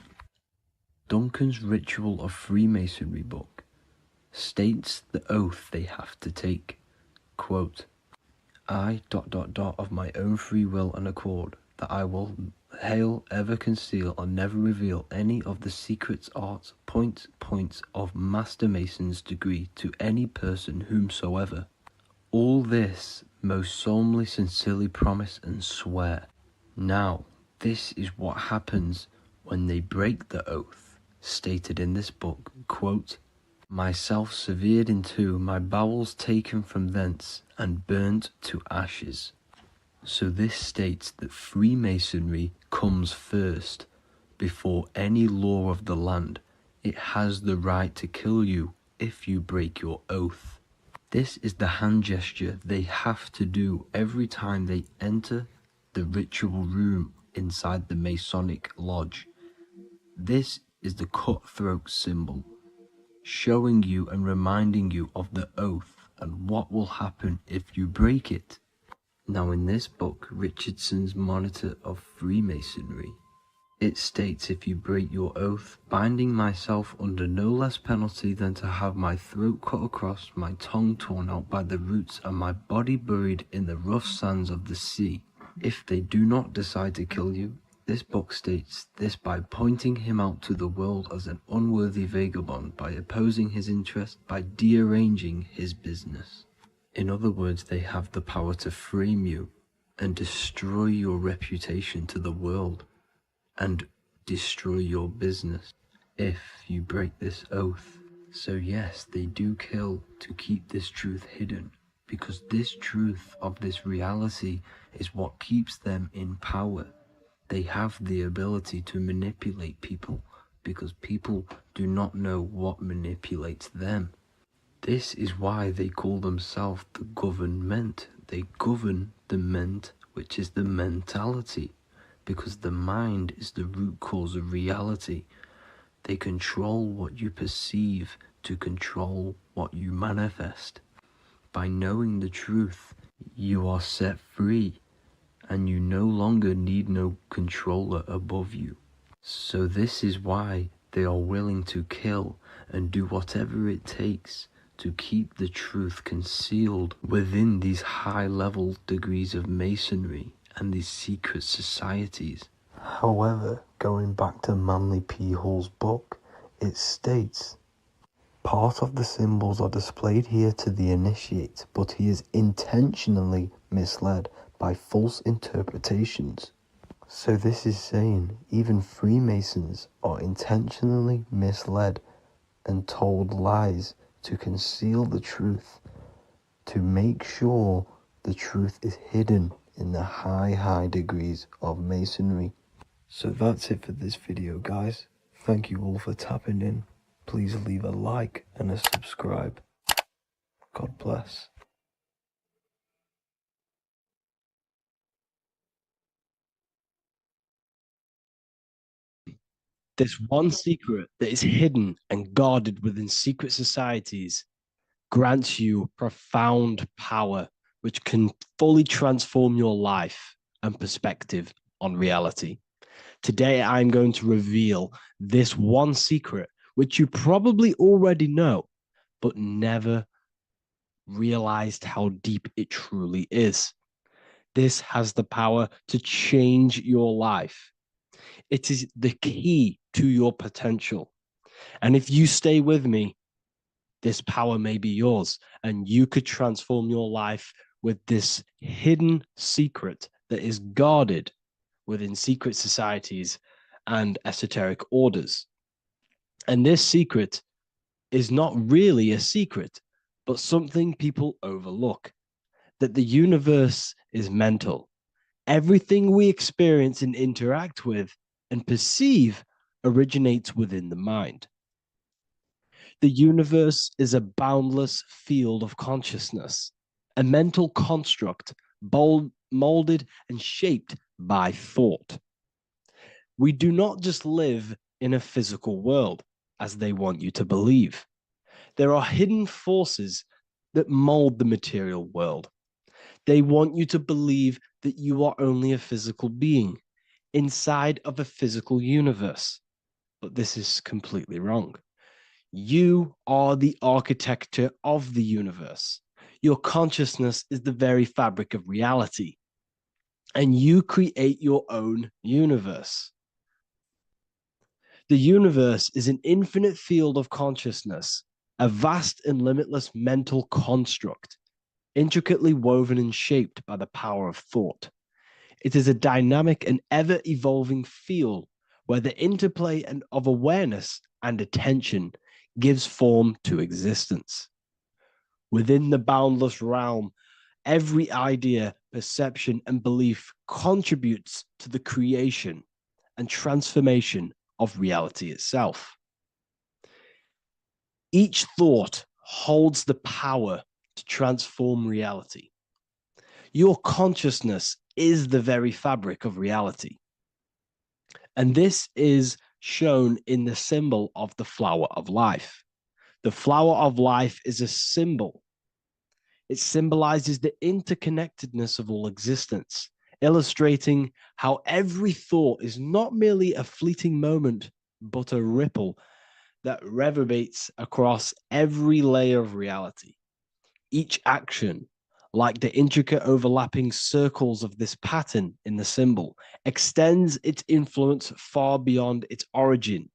Duncan's Ritual of Freemasonry book states the oath they have to take. Quote, I ... of my own free will and accord, that I will hail, ever conceal, and never reveal any of the secrets, arts, points of Master Mason's degree to any person whomsoever. All this most solemnly, sincerely promise and swear. Now, this is what happens when they break the oath, stated in this book, quote, myself severed in two, my bowels taken from thence, and burnt to ashes. So this states that Freemasonry comes first, before any law of the land. It has the right to kill you if you break your oath. This is the hand gesture they have to do every time they enter the ritual room inside the Masonic lodge. This is the cutthroat symbol, showing you and reminding you of the oath and what will happen if you break it. Now in this book, Richardson's Monitor of Freemasonry, it states, if you break your oath, binding myself under no less penalty than to have my throat cut across, my tongue torn out by the roots, and my body buried in the rough sands of the sea. If they do not decide to kill you, this book states this by pointing him out to the world as an unworthy vagabond, by opposing his interest, by dearranging his business. In other words, they have the power to frame you and destroy your reputation to the world, and destroy your business if you break this oath. So yes, they do kill to keep this truth hidden, because this truth of this reality is what keeps them in power. They have the ability to manipulate people, because people do not know what manipulates them. This is why they call themselves the government. They govern the ment, which is the mentality, because the mind is the root cause of reality. They control what you perceive to control what you manifest. By knowing the truth, you are set free, and you no longer need no controller above you. So this is why they are willing to kill and do whatever it takes to keep the truth concealed within these high-level degrees of masonry and these secret societies. However, going back to Manly P. Hall's book, it states, part of the symbols are displayed here to the initiate, but he is intentionally misled by false interpretations. So this is saying even Freemasons are intentionally misled and told lies to conceal the truth, to make sure the truth is hidden in the high degrees of masonry. So that's it for this video, guys. Thank you all for tapping in. Please leave a like and a subscribe. God bless. This one secret that is hidden and guarded within secret societies grants you profound power, which can fully transform your life and perspective on reality. Today, I'm going to reveal this one secret, which you probably already know, but never realized how deep it truly is. This has the power to change your life. It is the key to your potential. And if you stay with me, this power may be yours, and you could transform your life with this hidden secret that is guarded within secret societies and esoteric orders. And this secret is not really a secret, but something people overlook, that the universe is mental. Everything we experience and interact with and perceive originates within the mind. The universe is a boundless field of consciousness, a mental construct molded and shaped by thought. We do not just live in a physical world, as they want you to believe. There are hidden forces that mold the material world. They want you to believe that you are only a physical being inside of a physical universe. But this is completely wrong. You are the architecture of the universe. Your consciousness is the very fabric of reality, and you create your own universe. The universe is an infinite field of consciousness, a vast and limitless mental construct, intricately woven and shaped by the power of thought. It is a dynamic and ever-evolving field where the interplay of awareness and attention gives form to existence. Within the boundless realm, every idea, perception, and belief contributes to the creation and transformation of reality itself. Each thought holds the power to transform reality. Your consciousness is the very fabric of reality. And this is shown in the symbol of the flower of life. The flower of life is a symbol. It symbolizes the interconnectedness of all existence, illustrating how every thought is not merely a fleeting moment, but a ripple that reverberates across every layer of reality. Each action, like the intricate overlapping circles of this pattern in the symbol, extends its influence far beyond its origin,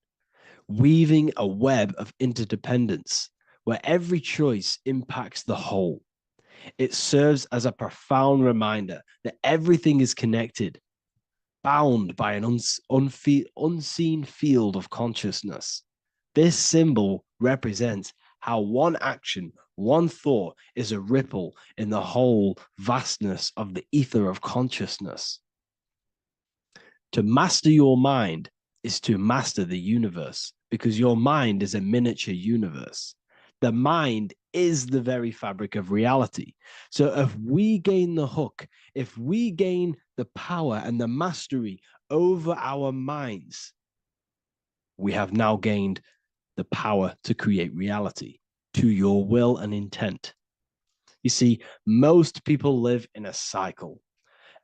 weaving a web of interdependence where every choice impacts the whole. It serves as a profound reminder that everything is connected, bound by an unseen field of consciousness. This symbol represents how one action, one thought is a ripple in the whole vastness of the ether of consciousness. To master your mind is to master the universe, because your mind is a miniature universe. The mind is the very fabric of reality. So if we gain the hook, if we gain the power and the mastery over our minds, we have now gained the power to create reality to your will and intent. You see, most people live in a cycle,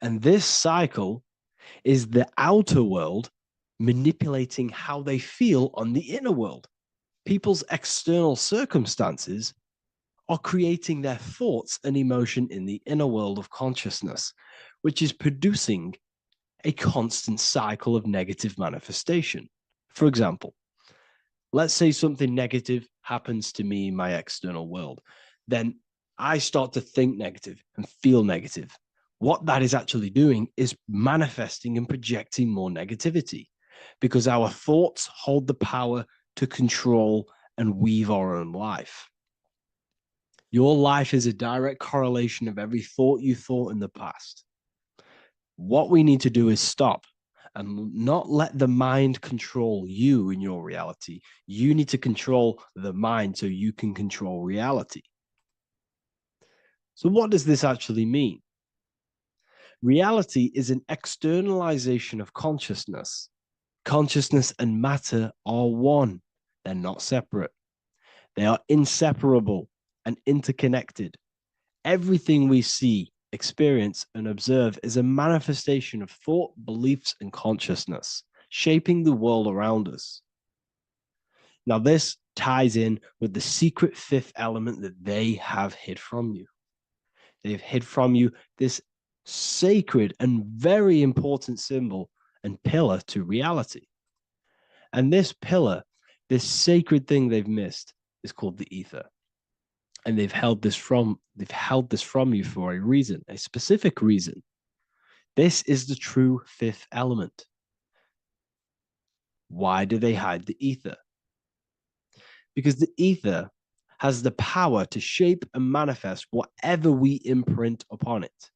and this cycle is the outer world manipulating how they feel on the inner world. People's external circumstances are creating their thoughts and emotion in the inner world of consciousness, which is producing a constant cycle of negative manifestation. For example, let's say something negative happens to me in my external world. Then I start to think negative and feel negative. What that is actually doing is manifesting and projecting more negativity, because our thoughts hold the power to control and weave our own life. Your life is a direct correlation of every thought you thought in the past. What we need to do is stop and not let the mind control you in your reality. You need to control the mind so you can control reality. So what does this actually mean? Reality is an externalization of consciousness. Consciousness and matter are one. They're not separate. They are inseparable and interconnected. Everything we see, experience, and observe is a manifestation of thought, beliefs, and consciousness, shaping the world around us. Now, this ties in with the secret fifth element that they have hid from you. They've hid from you this sacred and very important symbol and pillar to reality. And this pillar, this sacred thing they've missed, is called the ether. And they've held this from you for a reason, a specific reason. This is the true fifth element. Why do they hide the ether? Because the ether has the power to shape and manifest whatever we imprint upon it.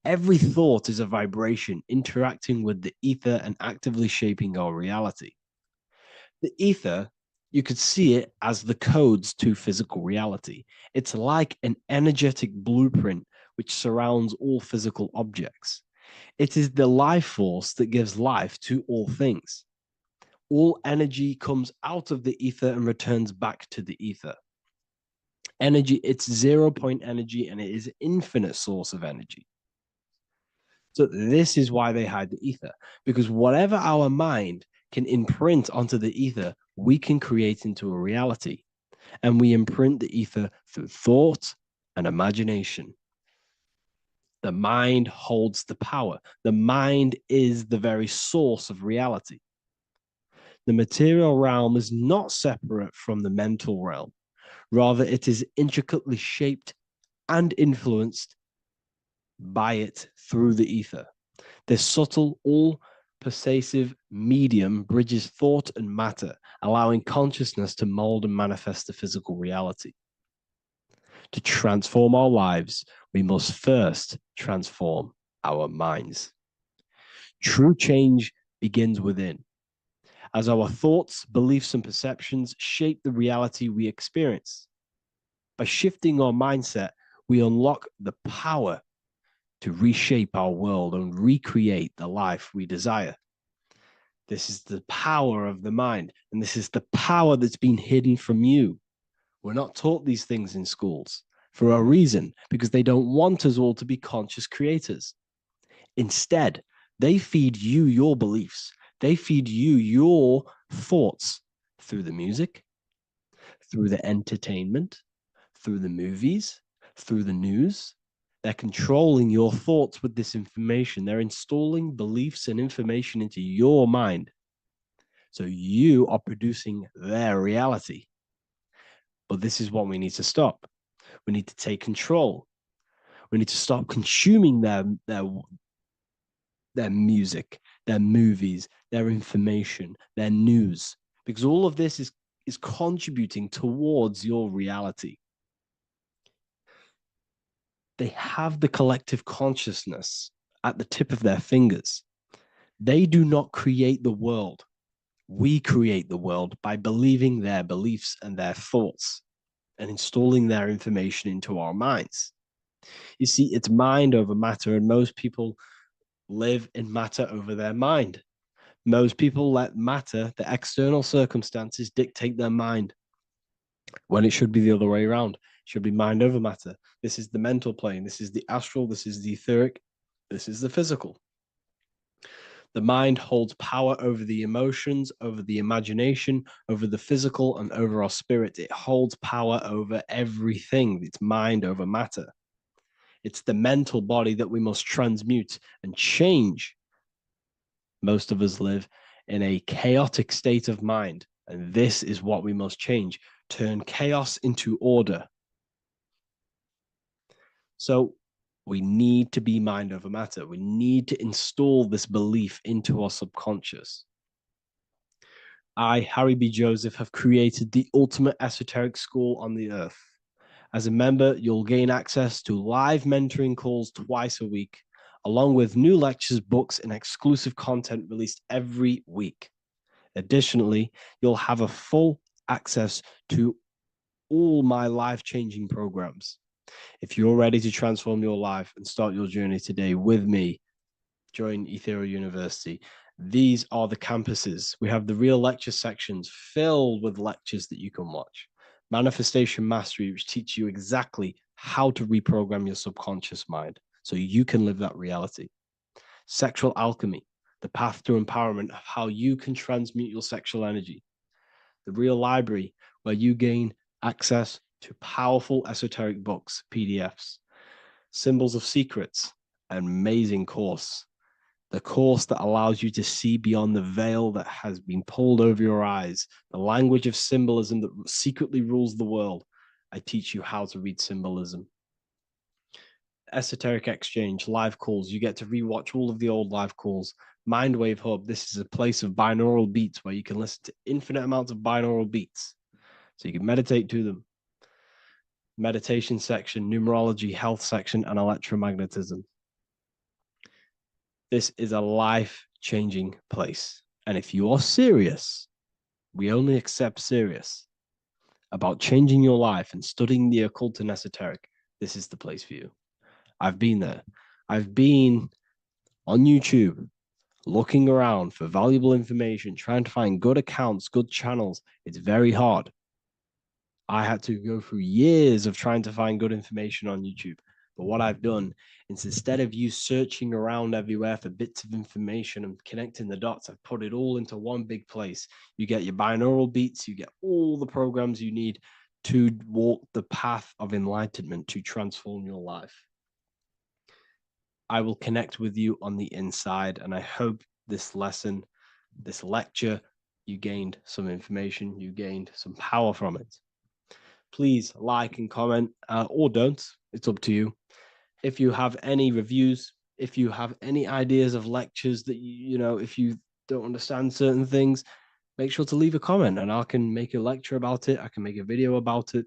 Every thought is a vibration interacting with the ether and actively shaping our reality. The ether, you could see it as the codes to physical reality. It's like an energetic blueprint which surrounds all physical objects. It is the life force that gives life to all things. All energy comes out of the ether and returns back to the ether. Energy, it's 0 point energy, and it is an infinite source of energy. So this is why they hide the ether, because whatever our mind can imprint onto the ether, we can create into a reality. And we imprint the ether through thought and imagination. The mind holds the power. The mind is the very source of reality. The material realm is not separate from the mental realm. Rather, it is intricately shaped and influenced by it through the ether. This subtle, all-pervasive medium bridges thought and matter, allowing consciousness to mold and manifest the physical reality. To transform our lives, we must first transform our minds. True change begins within, as our thoughts, beliefs, and perceptions shape the reality we experience. By shifting our mindset, we unlock the power to reshape our world and recreate the life we desire. This is the power of the mind, and this is the power that's been hidden from you. We're not taught these things in schools for a reason, because they don't want us all to be conscious creators. Instead, they feed you your beliefs. They feed you your thoughts through the music, through the entertainment, through the movies, through the news. They're controlling your thoughts with this information. They're installing beliefs and information into your mind. So you are producing their reality. But this is what we need to stop. We need to take control. We need to stop consuming their music, their movies, their information, their news, because all of this is contributing towards your reality. They have the collective consciousness at the tip of their fingers. They do not create the world. We create the world by believing their beliefs and their thoughts and installing their information into our minds. You see, it's mind over matter, and most people live in matter over their mind. Most people let matter, the external circumstances, dictate their mind, when it should be the other way around. It should be mind over matter. This is the mental plane. This is the astral. This is the etheric. This is the physical. The mind holds power over the emotions, over the imagination, over the physical, and over our spirit. It holds power over everything. It's mind over matter. It's the mental body that we must transmute and change. Most of us live in a chaotic state of mind, and this is what we must change. Turn chaos into order. So we need to be mind over matter. We need to install this belief into our subconscious. I, Harry B. Joseph, have created the ultimate esoteric school on the earth. As a member, you'll gain access to live mentoring calls twice a week, along with new lectures, books, and exclusive content released every week. Additionally, you'll have a full access to all my life-changing programs. If you're ready to transform your life and start your journey today with me, join Ethereal University These are the campuses. We have the real lecture sections filled with lectures that you can watch. Manifestation Mastery, which teach you exactly how to reprogram your subconscious mind so you can live that reality. Sexual Alchemy, the path to empowerment of how you can transmute your sexual energy. The Real Library, where you gain access to powerful esoteric books, PDFs. Symbols of Secrets, an amazing course. The course that allows you to see beyond the veil that has been pulled over your eyes, the language of symbolism that secretly rules the world. I teach you how to read symbolism. Esoteric Exchange, live calls. You get to rewatch all of the old live calls. Mindwave Hub, this is a place of binaural beats where you can listen to infinite amounts of binaural beats. So you can meditate to them. Meditation section, numerology, health section, and electromagnetism. This is a life-changing place. And if you are serious, we only accept serious about changing your life and studying the occult and esoteric, this is the place for you. I've been there. I've been on YouTube looking around for valuable information, trying to find good accounts, good channels. It's very hard. I had to go through years of trying to find good information on YouTube. But what I've done is, instead of you searching around everywhere for bits of information and connecting the dots, I've put it all into one big place. You get your binaural beats, you get all the programs you need to walk the path of enlightenment to transform your life. I will connect with you on the inside, and I hope this lesson, this lecture, you gained some information, you gained some power from it. Please like and comment, or don't. It's up to you. If you have any reviews, if you have any ideas of lectures that you know, if you don't understand certain things, make sure to leave a comment and I can make a lecture about it. I can make a video about it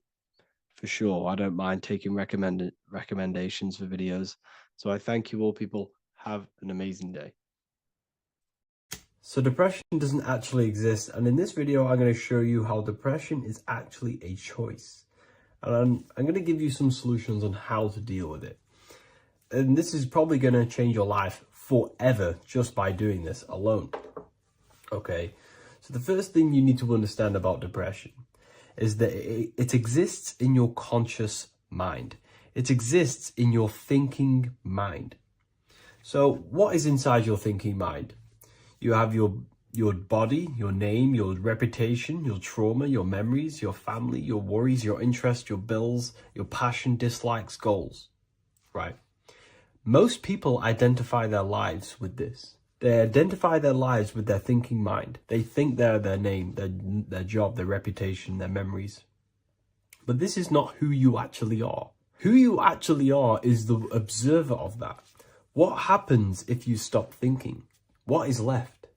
for sure. I don't mind taking recommendations for videos. So I thank you all, people. Have an amazing day. So depression doesn't actually exist, and in this video I'm going to show you how depression is actually a choice. And I'm going to give you some solutions on how to deal with it. And this is probably going to change your life forever just by doing this alone. Okay, so the first thing you need to understand about depression is that it exists in your conscious mind. It exists in your thinking mind. So what is inside your thinking mind? You have your body, your name, your reputation, your trauma, your memories, your family, your worries, your interests, your bills, your passion, dislikes, goals, right? Most people identify their lives with this. They identify their lives with their thinking mind. They think they're their name, their job, their reputation, their memories. But this is not who you actually are. Who you actually are is the observer of that. What happens if you stop thinking? What is left?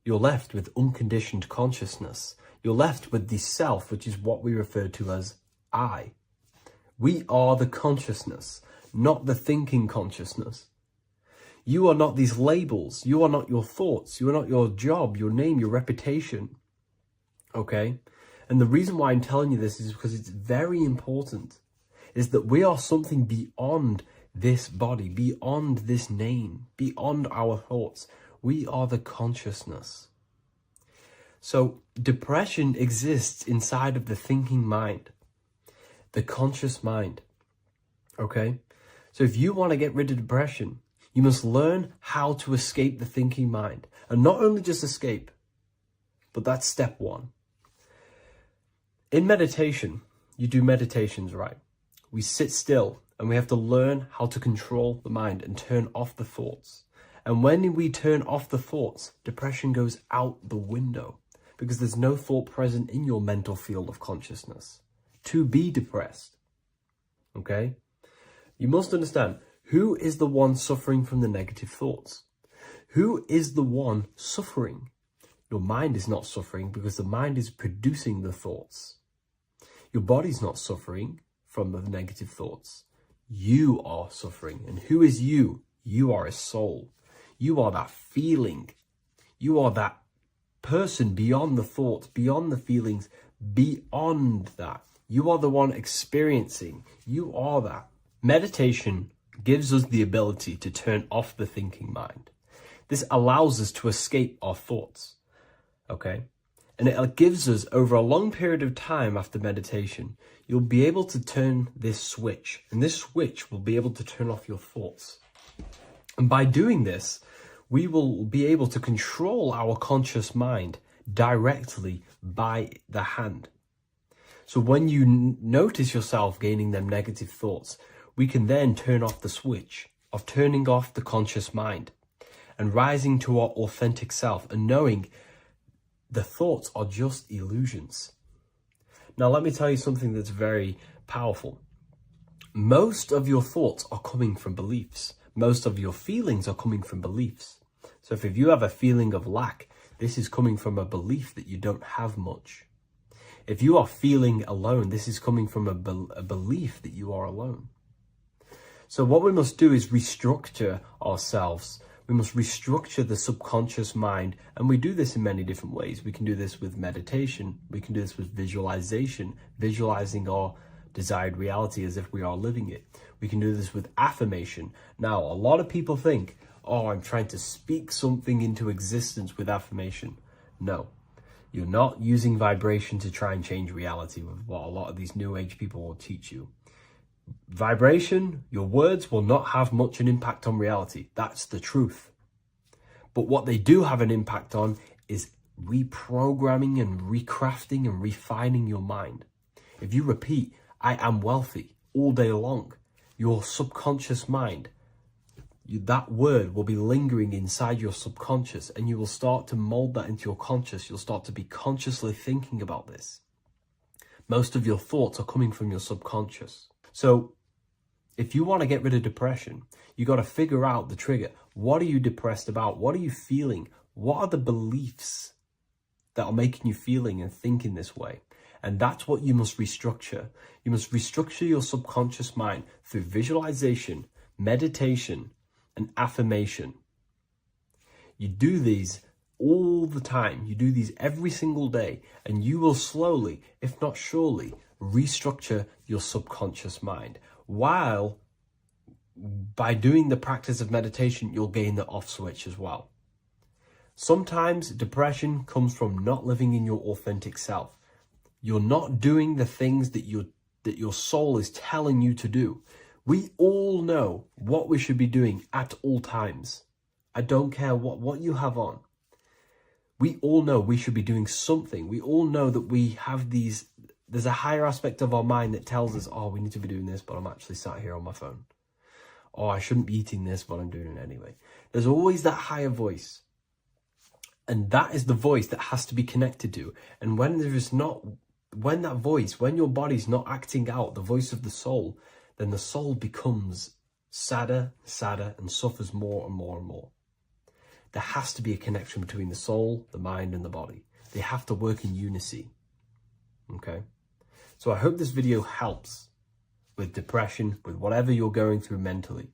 You're left with unconditioned consciousness. You're left with the self, which is what we refer to as I. We are the consciousness, not the thinking consciousness. You are not these labels. You are not your thoughts. You are not your job, your name, your reputation. Okay? And the reason why I'm telling you this is because it's very important, is that we are something beyond this body, beyond this name, beyond our thoughts. We are the consciousness. So depression exists inside of the thinking mind, the conscious mind. Okay? So if you want to get rid of depression, you must learn how to escape the thinking mind. And not only just escape, but that's step one. In meditation, you do meditations, right? We sit still and we have to learn how to control the mind and turn off the thoughts. And when we turn off the thoughts, depression goes out the window because there's no thought present in your mental field of consciousness to be depressed. Okay? You must understand, who is the one suffering from the negative thoughts? Who is the one suffering? Your mind is not suffering because the mind is producing the thoughts. Your body's not suffering from the negative thoughts. You are suffering. And who is you? You are a soul. You are that feeling. You are that person beyond the thoughts, beyond the feelings, beyond that. You are the one experiencing. You are that. Meditation gives us the ability to turn off the thinking mind. This allows us to escape our thoughts, okay? And it gives us, over a long period of time after meditation, you'll be able to turn this switch, and this switch will be able to turn off your thoughts. And by doing this, we will be able to control our conscious mind directly by the hand. So when you notice yourself gaining them negative thoughts, we can then turn off the switch of turning off the conscious mind and rising to our authentic self and knowing the thoughts are just illusions. Now, let me tell you something that's very powerful. Most of your thoughts are coming from beliefs. Most of your feelings are coming from beliefs. So if you have a feeling of lack, this is coming from a belief that you don't have much. If you are feeling alone, this is coming from a belief that you are alone. So what we must do is restructure ourselves. We must restructure the subconscious mind, and we do this in many different ways. We can do this with meditation. We can do this with visualization, visualizing our desired reality as if we are living it. We can do this with affirmation. Now, a lot of people think, oh, I'm trying to speak something into existence with affirmation. No. You're not using vibration to try and change reality with what a lot of these new age people will teach you. Vibration, your words will not have much an impact on reality. That's the truth. But what they do have an impact on is reprogramming and recrafting and refining your mind. If you repeat, I am wealthy all day long, your subconscious mind, that word will be lingering inside your subconscious, and you will start to mold that into your conscious. You'll start to be consciously thinking about this. Most of your thoughts are coming from your subconscious. So if you want to get rid of depression, you got to figure out the trigger. What are you depressed about? What are you feeling? What are the beliefs that are making you feeling and thinking this way? And that's what you must restructure. You must restructure your subconscious mind through visualization, meditation, and affirmation. You do these all the time. You do these every single day, and you will slowly, if not surely, restructure your subconscious mind. While by doing the practice of meditation, you'll gain the off switch as well. Sometimes depression comes from not living in your authentic self. You're not doing the things that your soul is telling you to do. We all know what we should be doing at all times. I don't care what you have on. We all know we should be doing something. We all know that we have there's a higher aspect of our mind that tells us, oh, we need to be doing this, but I'm actually sat here on my phone. Oh, I shouldn't be eating this, but I'm doing it anyway. There's always that higher voice. And that is the voice that has to be connected to. And when your body's not acting out the voice of the soul, then the soul becomes sadder, and suffers more and more and more. There has to be a connection between the soul, the mind, and the body. They have to work in unison. Okay? So I hope this video helps with depression, with whatever you're going through mentally.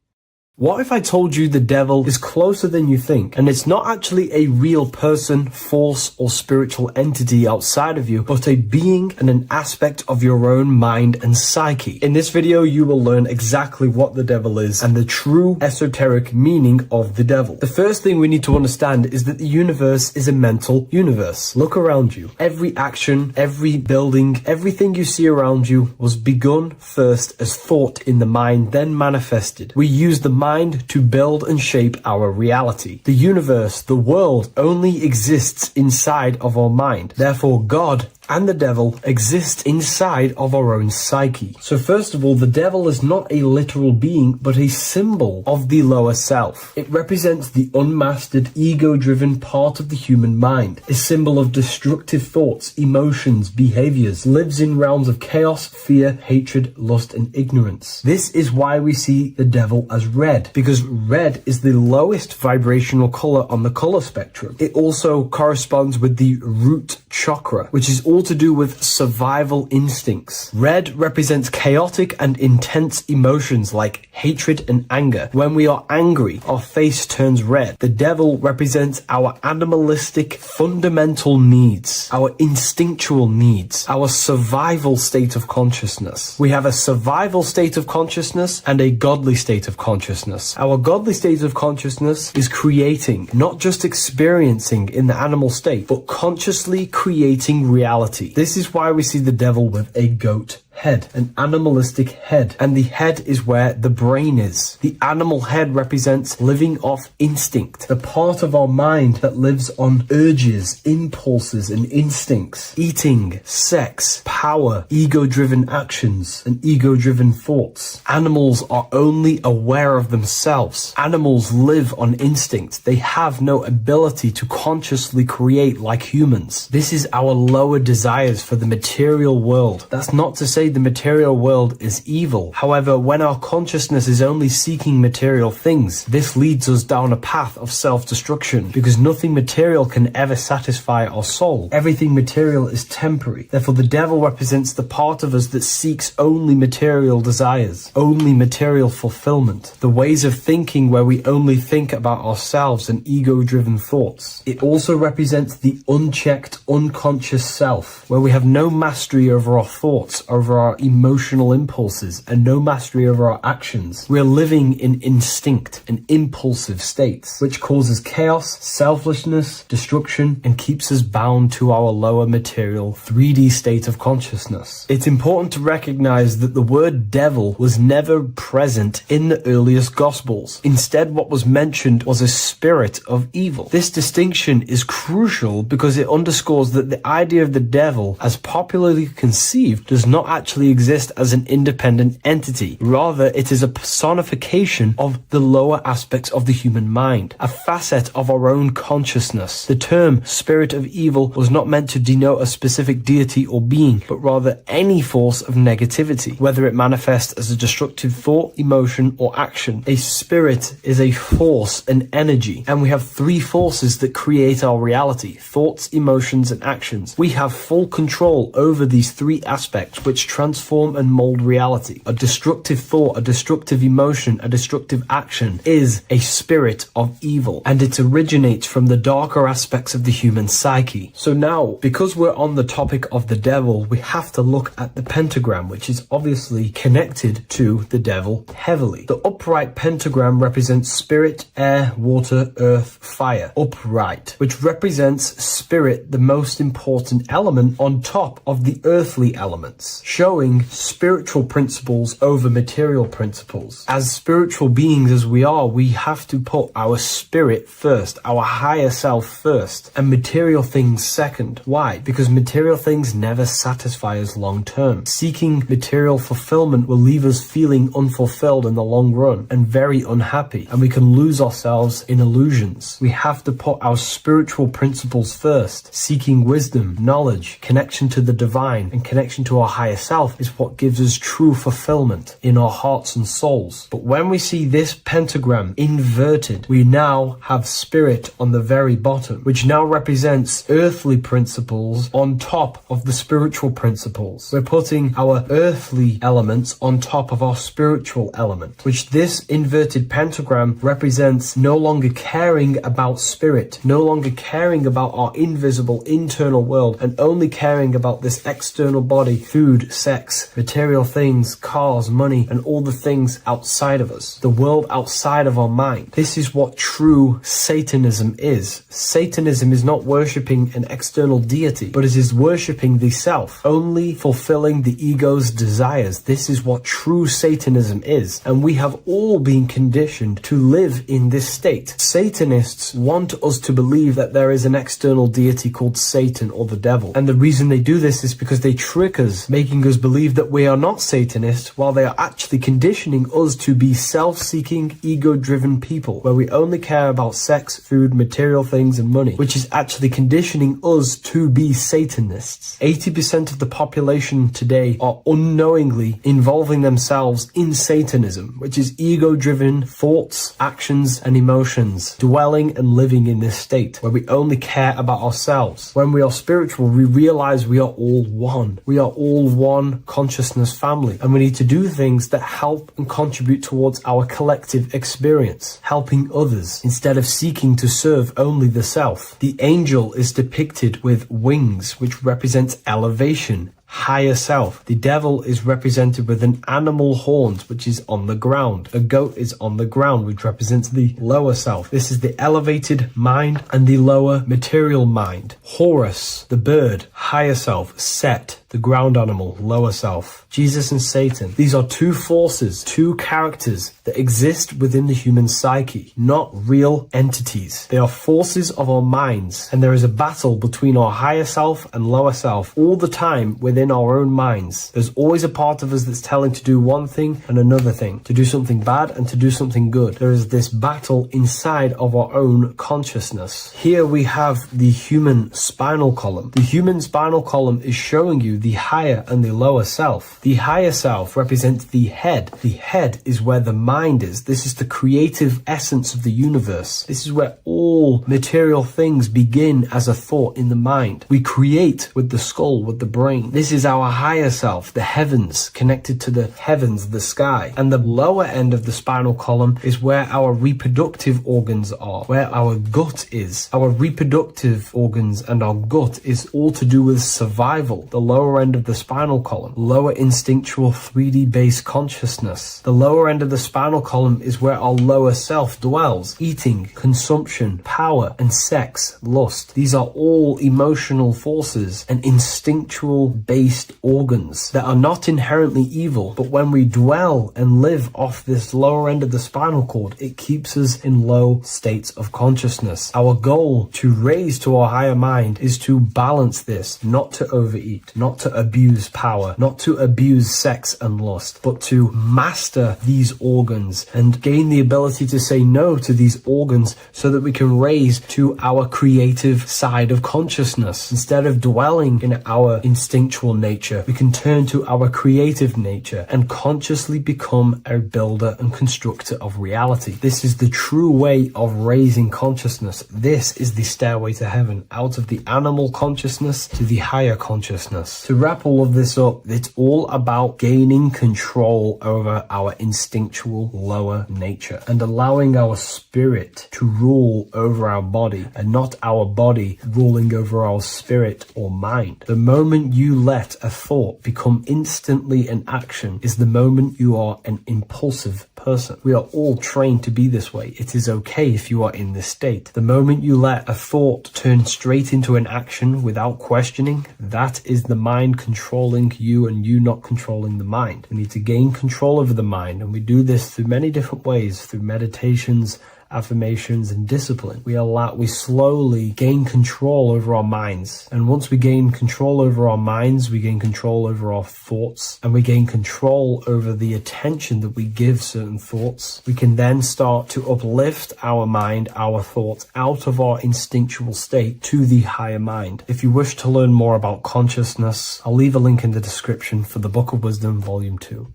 What if I told you the devil is closer than you think, and it's not actually a real person, force, or spiritual entity outside of you, but a being and an aspect of your own mind and psyche? In this video, you will learn exactly what the devil is and the true esoteric meaning of the devil. The first thing we need to understand is that the universe is a mental universe. Look around you. Every action, every building, everything you see around you was begun first as thought in the mind, then manifested. We use the mind to build and shape our reality. The universe, the world, only exists inside of our mind. Therefore, God and the devil exist inside of our own psyche. So first of all, the devil is not a literal being, but a symbol of the lower self. It represents the unmastered, ego-driven part of the human mind, a symbol of destructive thoughts, emotions, behaviors, lives in realms of chaos, fear, hatred, lust, and ignorance. This is why we see the devil as red, because red is the lowest vibrational color on the color spectrum. It also corresponds with the root chakra, which is all to do with survival instincts. Red represents chaotic and intense emotions like hatred and anger. When we are angry, our face turns red. The devil represents our animalistic fundamental needs, our instinctual needs, our survival state of consciousness. We have a survival state of consciousness and a godly state of consciousness. Our godly state of consciousness is creating, not just experiencing in the animal state, but consciously creating reality. This is why we see the devil with a goat head, an animalistic head, and the head is where the brain is. The animal head represents living off instinct, the part of our mind that lives on urges, impulses, and instincts. Eating, sex, power, ego-driven actions, and ego-driven thoughts. Animals are only aware of themselves. Animals live on instinct. They have no ability to consciously create like humans. This is our lower desires for the material world. That's not to say the material world is evil. However, when our consciousness is only seeking material things, this leads us down a path of self-destruction, because nothing material can ever satisfy our soul. Everything material is temporary. Therefore, the devil represents the part of us that seeks only material desires, only material fulfillment, the ways of thinking where we only think about ourselves and ego-driven thoughts. It also represents the unchecked, unconscious self, where we have no mastery over our thoughts, over our emotional impulses, and no mastery over our actions. We're living in instinct and impulsive states, which causes chaos, selflessness, destruction, and keeps us bound to our lower material 3D state of consciousness. It's important to recognize that the word devil was never present in the earliest Gospels. Instead, what was mentioned was a spirit of evil. This distinction is crucial because it underscores that the idea of the devil, as popularly conceived, does not actually exist as an independent entity. Rather, it is a personification of the lower aspects of the human mind, a facet of our own consciousness. The term spirit of evil was not meant to denote a specific deity or being, but rather any force of negativity, whether it manifests as a destructive thought, emotion, or action. A spirit is a force, an energy, and we have three forces that create our reality: thoughts, emotions, and actions. We have full control over these three aspects, which transform and mold reality. A destructive thought, a destructive emotion, a destructive action is a spirit of evil, and it originates from the darker aspects of the human psyche. So now, because we're on the topic of the devil, we have to look at the pentagram, which is obviously connected to the devil heavily. The upright pentagram represents spirit, air, water, earth, fire. Upright, which represents spirit, the most important element on top of the earthly elements, showing spiritual principles over material principles. As spiritual beings as we are, we have to put our spirit first, our higher self first, and material things second. Why? Because material things never satisfy us long term. Seeking material fulfillment will leave us feeling unfulfilled in the long run and very unhappy, and we can lose ourselves in illusions. We have to put our spiritual principles first. Seeking wisdom, knowledge, connection to the divine, and connection to our higher self is what gives us true fulfillment in our hearts and souls. But when we see this pentagram inverted, we now have spirit on the very bottom, which now represents earthly principles on top of the spiritual principles. We're putting our earthly elements on top of our spiritual element, which this inverted pentagram represents no longer caring about spirit, no longer caring about our invisible internal world, and only caring about this external body, food, sex, material things, cars, money, and all the things outside of us, the world outside of our mind. This is what true Satanism is. Satanism is not worshipping an external deity, but it is worshipping the self, only fulfilling the ego's desires. This is what true Satanism is, and we have all been conditioned to live in this state. Satanists want us to believe that there is an external deity called Satan or the devil, and the reason they do this is because they trick us, making making us believe that we are not Satanists, while they are actually conditioning us to be self-seeking, ego-driven people, where we only care about sex, food, material things, and money, which is actually conditioning us to be Satanists. 80% of the population today are unknowingly involving themselves in Satanism, which is ego-driven thoughts, actions, and emotions, dwelling and living in this state, where we only care about ourselves. When we are spiritual, we realize we are all one. We are all one consciousness family, and we need to do things that help and contribute towards our collective experience, helping others, instead of seeking to serve only the self. The angel is depicted with wings, which represents elevation, higher self. The devil is represented with an animal horns, which is on the ground. A goat is on the ground, which represents the lower self. This is the elevated mind and the lower material mind. Horus, the bird, higher self. Set, the ground animal, lower self. Jesus and Satan. These are two forces, two characters that exist within the human psyche, not real entities. They are forces of our minds, and there is a battle between our higher self and lower self all the time within our own minds. There's always a part of us that's telling to do one thing and another thing, to do something bad and to do something good. There is this battle inside of our own consciousness. Here we have the human spinal column. The human spinal column is showing you the higher and the lower self. The higher self represents the head. The head is where the mind is. This is the creative essence of the universe. This is where all material things begin as a thought in the mind. We create with the skull, with the brain. This is our higher self, the heavens, connected to the heavens, the sky. And the lower end of the spinal column is where our reproductive organs are, where our gut is. Our reproductive organs and our gut is all to do with survival. The lower end of the spinal column, lower instinctual 3D based consciousness. The lower end of the spinal column is where our lower self dwells. Eating, consumption, power, and sex, lust. These are all emotional forces and instinctual based organs that are not inherently evil, but when we dwell and live off this lower end of the spinal cord, it keeps us in low states of consciousness. Our goal to raise to our higher mind is to balance this, not to overeat, not to abuse power, not to abuse sex and lust, but to master these organs and gain the ability to say no to these organs so that we can raise to our creative side of consciousness. Instead of dwelling in our instinctual nature, we can turn to our creative nature and consciously become a builder and constructor of reality. This is the true way of raising consciousness. This is the stairway to heaven, out of the animal consciousness to the higher consciousness. To wrap all of this up, it's all about gaining control over our instinctual lower nature and allowing our spirit to rule over our body and not our body ruling over our spirit or mind. The moment you let a thought become instantly an action is the moment you are an impulsive person. We are all trained to be this way. It is okay if you are in this state. The moment you let a thought turn straight into an action without questioning, that is the mind controlling you and you not controlling the mind. We need to gain control over the mind, and we do this through many different ways, through meditations, affirmations, and discipline. We slowly gain control over our minds, and once we gain control over our minds, we gain control over our thoughts, and we gain control over the attention that we give certain thoughts. We can then start to uplift our mind, our thoughts, out of our instinctual state to the higher mind. If you wish to learn more about consciousness, I'll leave a link in the description for the Book of Wisdom, Volume 2.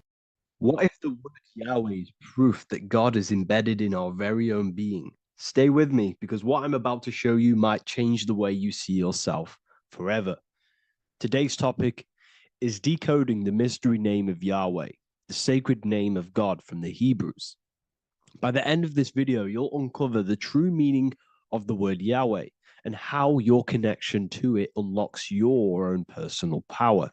What if the word Yahweh is proof that God is embedded in our very own being? Stay with me, because what I'm about to show you might change the way you see yourself forever. Today's topic is decoding the mystery name of Yahweh, the sacred name of God from the Hebrews. By the end of this video, you'll uncover the true meaning of the word Yahweh and how your connection to it unlocks your own personal power.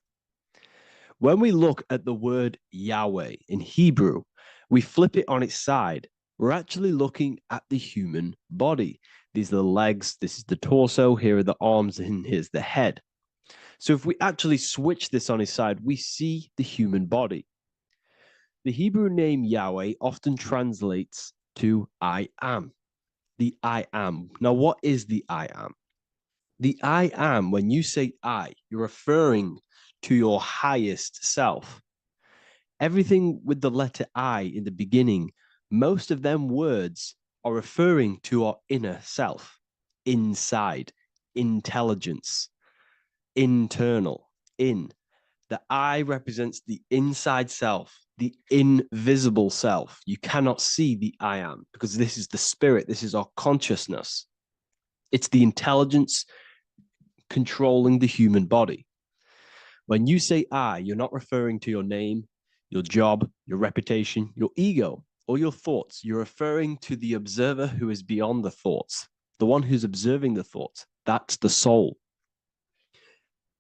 When we look at the word Yahweh in Hebrew, we flip it on its side. We're actually looking at the human body. These are the legs, this is the torso, here are the arms, and here's the head. So if we actually switch this on its side, we see the human body. The Hebrew name Yahweh often translates to I am. The I am. Now, what is the I am? The I am, when you say I, you're referring to your highest self. Everything with the letter I in the beginning, most of them words are referring to our inner self, inside, intelligence, internal, in. The I represents the inside self, the invisible self. You cannot see the I am because this is the spirit, this is our consciousness. It's the intelligence controlling the human body. When you say I, you're not referring to your name, your job, your reputation, your ego, or your thoughts. You're referring to the observer who is beyond the thoughts, the one who's observing the thoughts. That's the soul.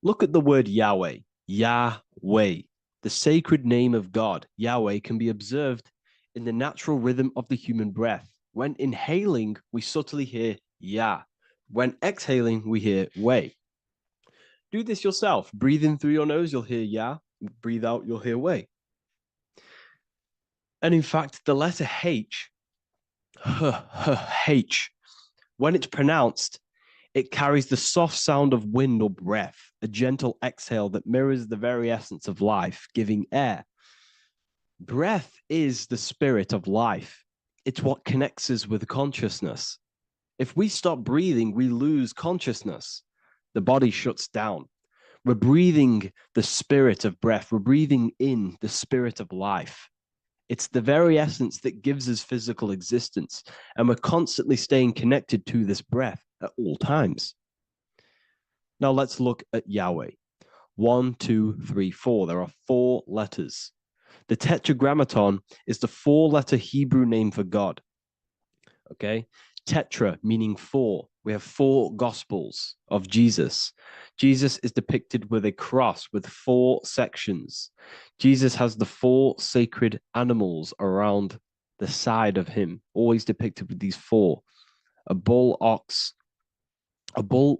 Look at the word Yahweh, Yahweh, the sacred name of God. Yahweh can be observed in the natural rhythm of the human breath. When inhaling, we subtly hear Yah. When exhaling, we hear Wei. Do this yourself. Breathe in through your nose, you'll hear Yah. Breathe out, you'll hear Wei. And in fact, the letter H, H, when it's pronounced, it carries the soft sound of wind or breath, a gentle exhale that mirrors the very essence of life, giving air. Breath is the spirit of life. It's what connects us with consciousness. If we stop breathing, we lose consciousness. The body shuts down. We're breathing the spirit of breath. We're breathing in the spirit of life. It's the very essence that gives us physical existence, and we're constantly staying connected to this breath at all times. Now let's look at Yahweh. 1, 2, 3, 4. There are 4 letters. The tetragrammaton is the 4-letter Hebrew name for God. Okay? Tetra meaning 4. We have 4 gospels of Jesus. Jesus is depicted with a cross with 4 sections. Jesus has the 4 sacred animals around the side of him, always depicted with these 4. A bull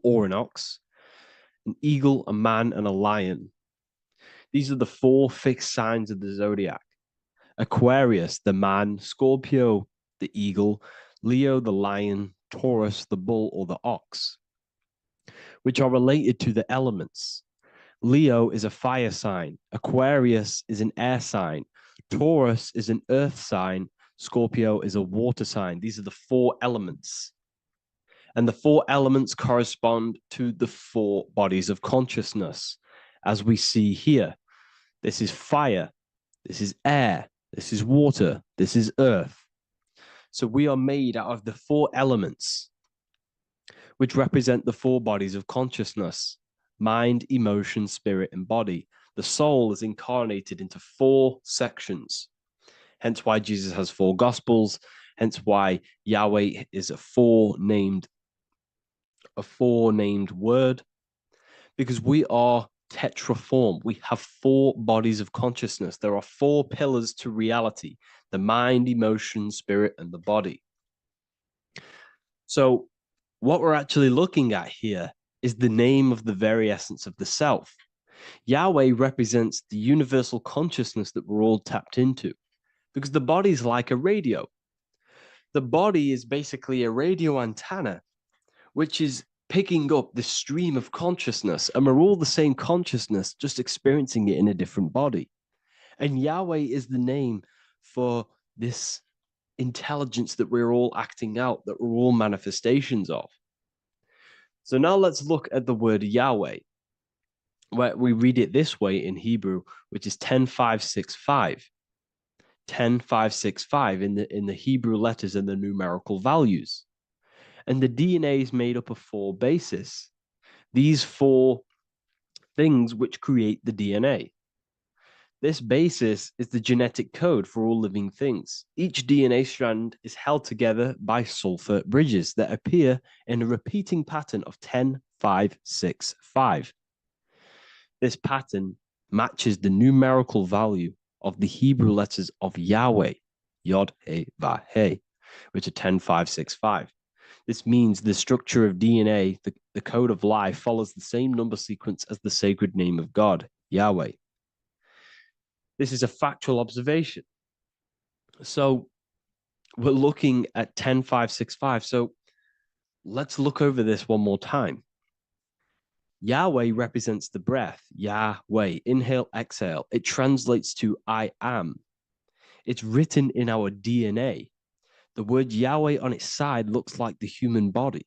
or an ox, an eagle, a man, and a lion. These are the 4 fixed signs of the zodiac. Aquarius, the man, Scorpio, the eagle, Leo, the lion, Taurus, the bull or the ox, which are related to the elements. Leo is a fire sign. Aquarius is an air sign. Taurus is an earth sign. Scorpio is a water sign. These are the 4 elements. And the 4 elements correspond to the 4 bodies of consciousness, as we see here. This is fire. This is air. This is water. This is earth. So we are made out of the 4 elements, which represent the 4 bodies of consciousness: mind, emotion, spirit, and body. The soul is incarnated into 4 sections. Hence why Jesus has 4 gospels. Hence why Yahweh is a 4-named word, because we are tetraform. We have 4 bodies of consciousness. There are 4 pillars to reality: the mind, emotion, spirit, and the body. So what we're actually looking at here is the name of the very essence of the self. Yahweh represents the universal consciousness that we're all tapped into, because the body is like a radio. The body is basically a radio antenna, which is picking up the stream of consciousness, and we're all the same consciousness, just experiencing it in a different body. And Yahweh is the name for this intelligence that we're all acting out, that we're all manifestations of. So now let's look at the word Yahweh, where we read it this way in Hebrew, which is 10,565. 10,565 in the Hebrew letters and the numerical values. And the DNA is made up of 4 bases. These 4 things which create the DNA. This basis is the genetic code for all living things. Each DNA strand is held together by sulfur bridges that appear in a repeating pattern of 10,565. This pattern matches the numerical value of the Hebrew letters of Yahweh, Yod, He, Vah, He, which are 10,565. This means the structure of DNA, the code of life, follows the same number sequence as the sacred name of God, Yahweh. This is a factual observation. So we're looking at 10,565. So let's look over this one more time. Yahweh represents the breath. Yahweh, inhale, exhale. It translates to I am. It's written in our DNA. The word Yahweh on its side looks like the human body.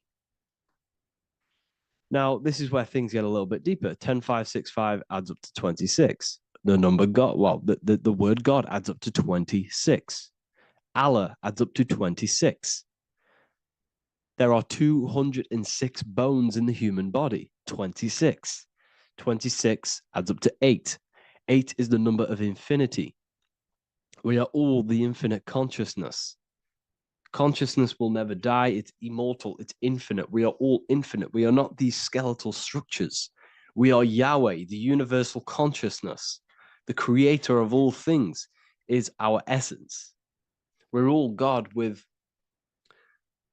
Now, this is where things get a little bit deeper. 10, 5, 6, 5 adds up to 26. The number God, well, the word God adds up to 26. Allah adds up to 26. There are 206 bones in the human body. 26. 26 adds up to 8. 8 is the number of infinity. We are all the infinite consciousness. Consciousness will never die. It's immortal. It's infinite. We are all infinite. We are not these skeletal structures. We are Yahweh, the universal consciousness. The creator of all things is our essence. We're all God with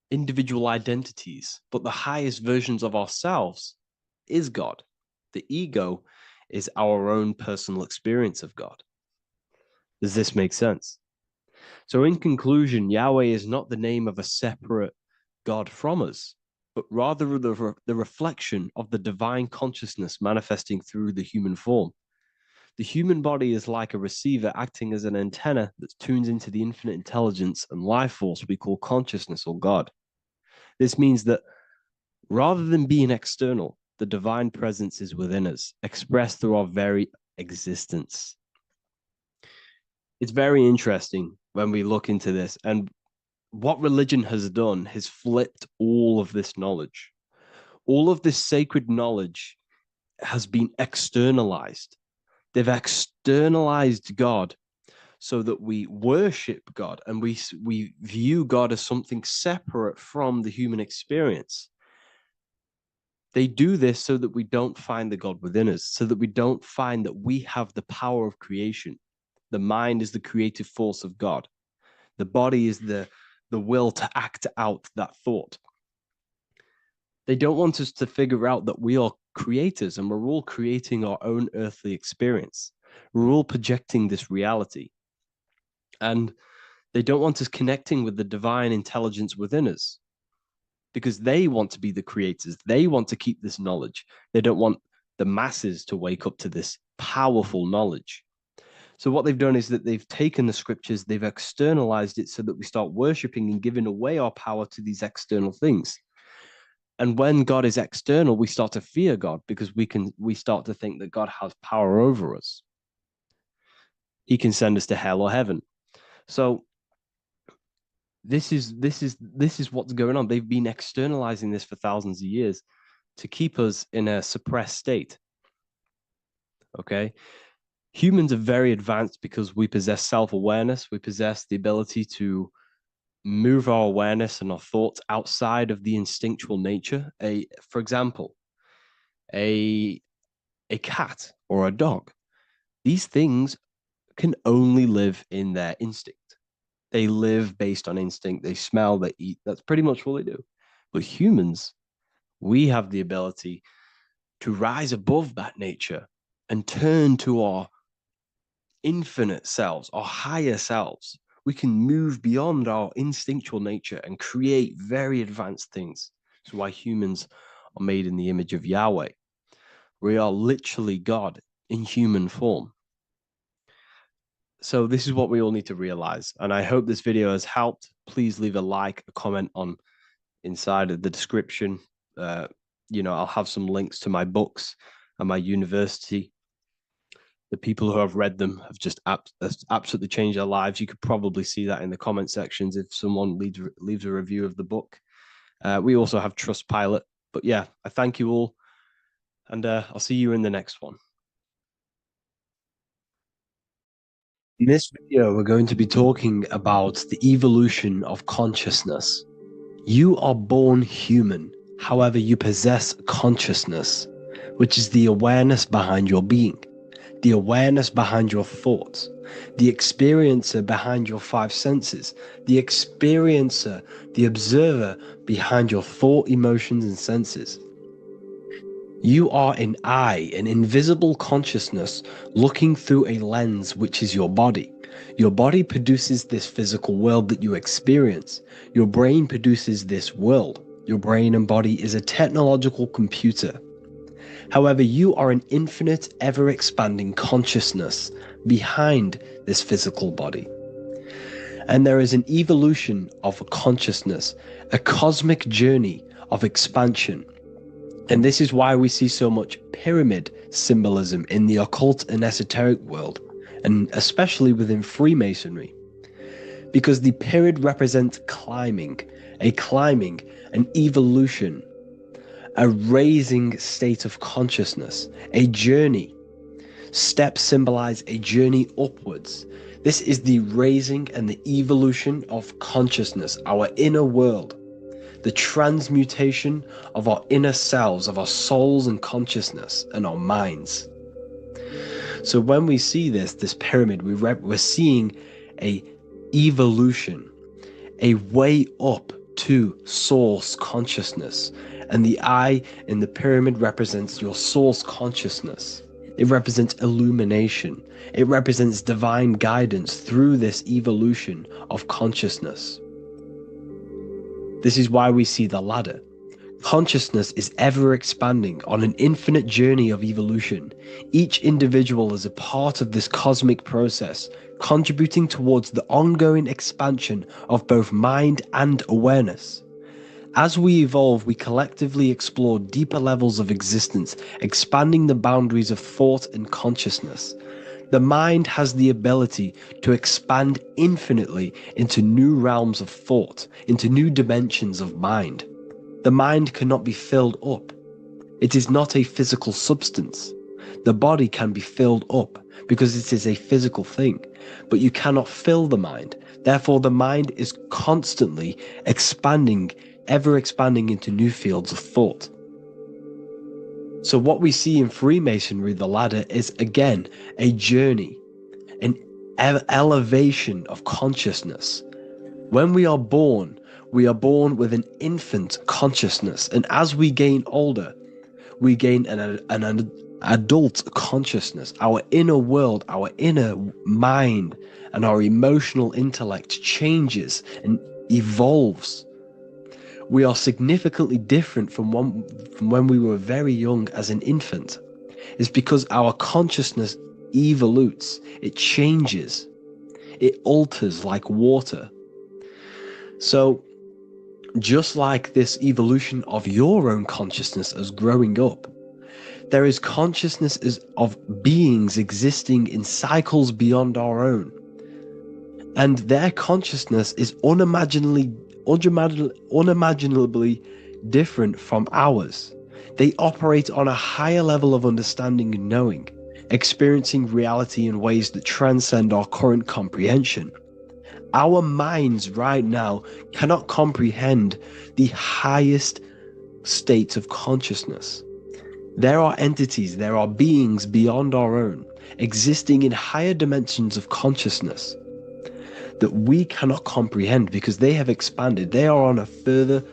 individual identities, but the highest versions of ourselves is God. The ego is our own personal experience of God. Does this make sense? So in conclusion, Yahweh is not the name of a separate God from us, but rather the reflection of the divine consciousness manifesting through the human form. The human body is like a receiver acting as an antenna that tunes into the infinite intelligence and life force we call consciousness or God. This means that rather than being external, the divine presence is within us, expressed through our very existence. It's very interesting when we look into this, and what religion has done is flipped all of this knowledge. All of this sacred knowledge has been externalized. They've externalized God so that we worship God and we view God as something separate from the human experience. They do this so that we don't find the God within us, so that we don't find that we have the power of creation. The mind is the creative force of God. The body is the will to act out that thought. They don't want us to figure out that we are creators and we're all creating our own earthly experience. We're all projecting this reality. And they don't want us connecting with the divine intelligence within us because they want to be the creators. They want to keep this knowledge. They don't want the masses to wake up to this powerful knowledge. So what they've done is that they've taken the scriptures, they've externalized it so that we start worshiping and giving away our power to these external things. And when God is external, we start to fear God because we start to think that God has power over us. He can send us to hell or heaven. So this is what's going on. They've been externalizing this for thousands of years to keep us in a suppressed state. Okay? Humans are very advanced because we possess self-awareness. We possess the ability to move our awareness and our thoughts outside of the instinctual nature. For example, a cat or a dog. These things can only live in their instinct. They live based on instinct. They smell, they eat. That's pretty much what they do. But humans, we have the ability to rise above that nature and turn to our infinite selves, our higher selves. We can move beyond our instinctual nature and create very advanced things. That's why humans are made in the image of Yahweh. We are literally God in human form. So this is what we all need to realize. And I hope this video has helped. Please leave a like, a comment on inside of the description. I'll have some links to my books and my university. The people who have read them have just absolutely changed their lives. You could probably see that in the comment sections if someone leaves a review of the book. We also have Trustpilot. But yeah, I thank you all. And I'll see you in the next one. In this video, we're going to be talking about the evolution of consciousness. You are born human. However, you possess consciousness, which is the awareness behind your being, the awareness behind your thoughts, the experiencer behind your five senses, the experiencer, the observer behind your thought, emotions, and senses. You are an eye, an invisible consciousness looking through a lens, which is your body. Your body produces this physical world that you experience. Your brain produces this world. Your brain and body is a technological computer. However, you are an infinite, ever-expanding consciousness behind this physical body. And there is an evolution of consciousness, a cosmic journey of expansion. And this is why we see so much pyramid symbolism in the occult and esoteric world, and especially within Freemasonry. Because the pyramid represents climbing, an evolution, a raising state of consciousness, a journey. Steps symbolize a journey upwards. This is the raising and the evolution of consciousness, our inner world, the transmutation of our inner selves, of our souls and consciousness and our minds. So when we see this pyramid, we're seeing a evolution, a way up to source consciousness. And the eye in the pyramid represents your source consciousness. It represents illumination. It represents divine guidance through this evolution of consciousness. This is why we see the ladder. Consciousness is ever expanding on an infinite journey of evolution. Each individual is a part of this cosmic process, contributing towards the ongoing expansion of both mind and awareness. As we evolve, we collectively explore deeper levels of existence, expanding the boundaries of thought and consciousness. The mind has the ability to expand infinitely into new realms of thought, into new dimensions of mind. The mind cannot be filled up. It is not a physical substance. The body can be filled up because it is a physical thing, but you cannot fill the mind. Therefore, the mind is constantly expanding, ever expanding into new fields of thought. So what we see in Freemasonry, the ladder, is again a journey, an elevation of consciousness. When we are born with an infant consciousness, and as we gain older, we gain an adult consciousness. Our inner world, our inner mind, and our emotional intellect changes and evolves. We are significantly different from when we were very young as an infant. It's because our consciousness evolutes, it changes, it alters like water. So just like this evolution of your own consciousness as growing up, there is consciousness of beings existing in cycles beyond our own. And their consciousness is unimaginably different from ours. They operate on a higher level of understanding and knowing, experiencing reality in ways that transcend our current comprehension. Our minds right now cannot comprehend the highest states of consciousness. There are entities, there are beings beyond our own, existing in higher dimensions of consciousness that we cannot comprehend because they have expanded. They are on a further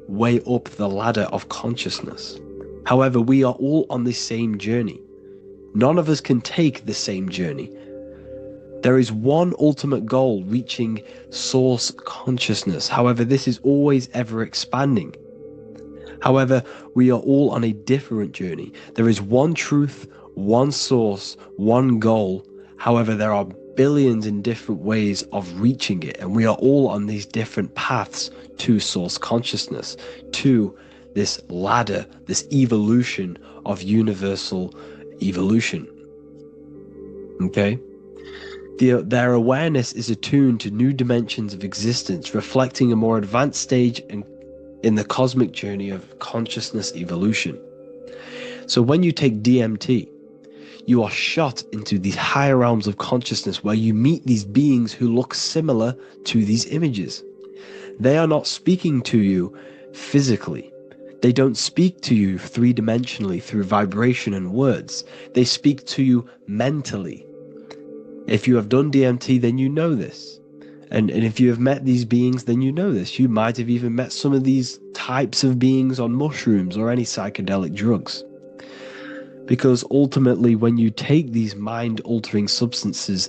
way up the ladder of consciousness. However, we are all on the same journey. None of us can take the same journey. There is one ultimate goal, reaching source consciousness. However, this is always ever expanding. However, we are all on a different journey. There is one truth, one source, one goal. However, there are billions in different ways of reaching it, and we are all on these different paths to source consciousness, to this ladder, this evolution of universal evolution. Okay? Their awareness is attuned to new dimensions of existence, reflecting a more advanced stage in the cosmic journey of consciousness evolution. So when you take DMT, you are shot into these higher realms of consciousness where you meet these beings who look similar to these images. They are not speaking to you physically. They don't speak to you three-dimensionally through vibration and words. They speak to you mentally. If you have done DMT, then you know this. And if you have met these beings, then you know this. You might have even met some of these types of beings on mushrooms or any psychedelic drugs. Because ultimately, when you take these mind-altering substances,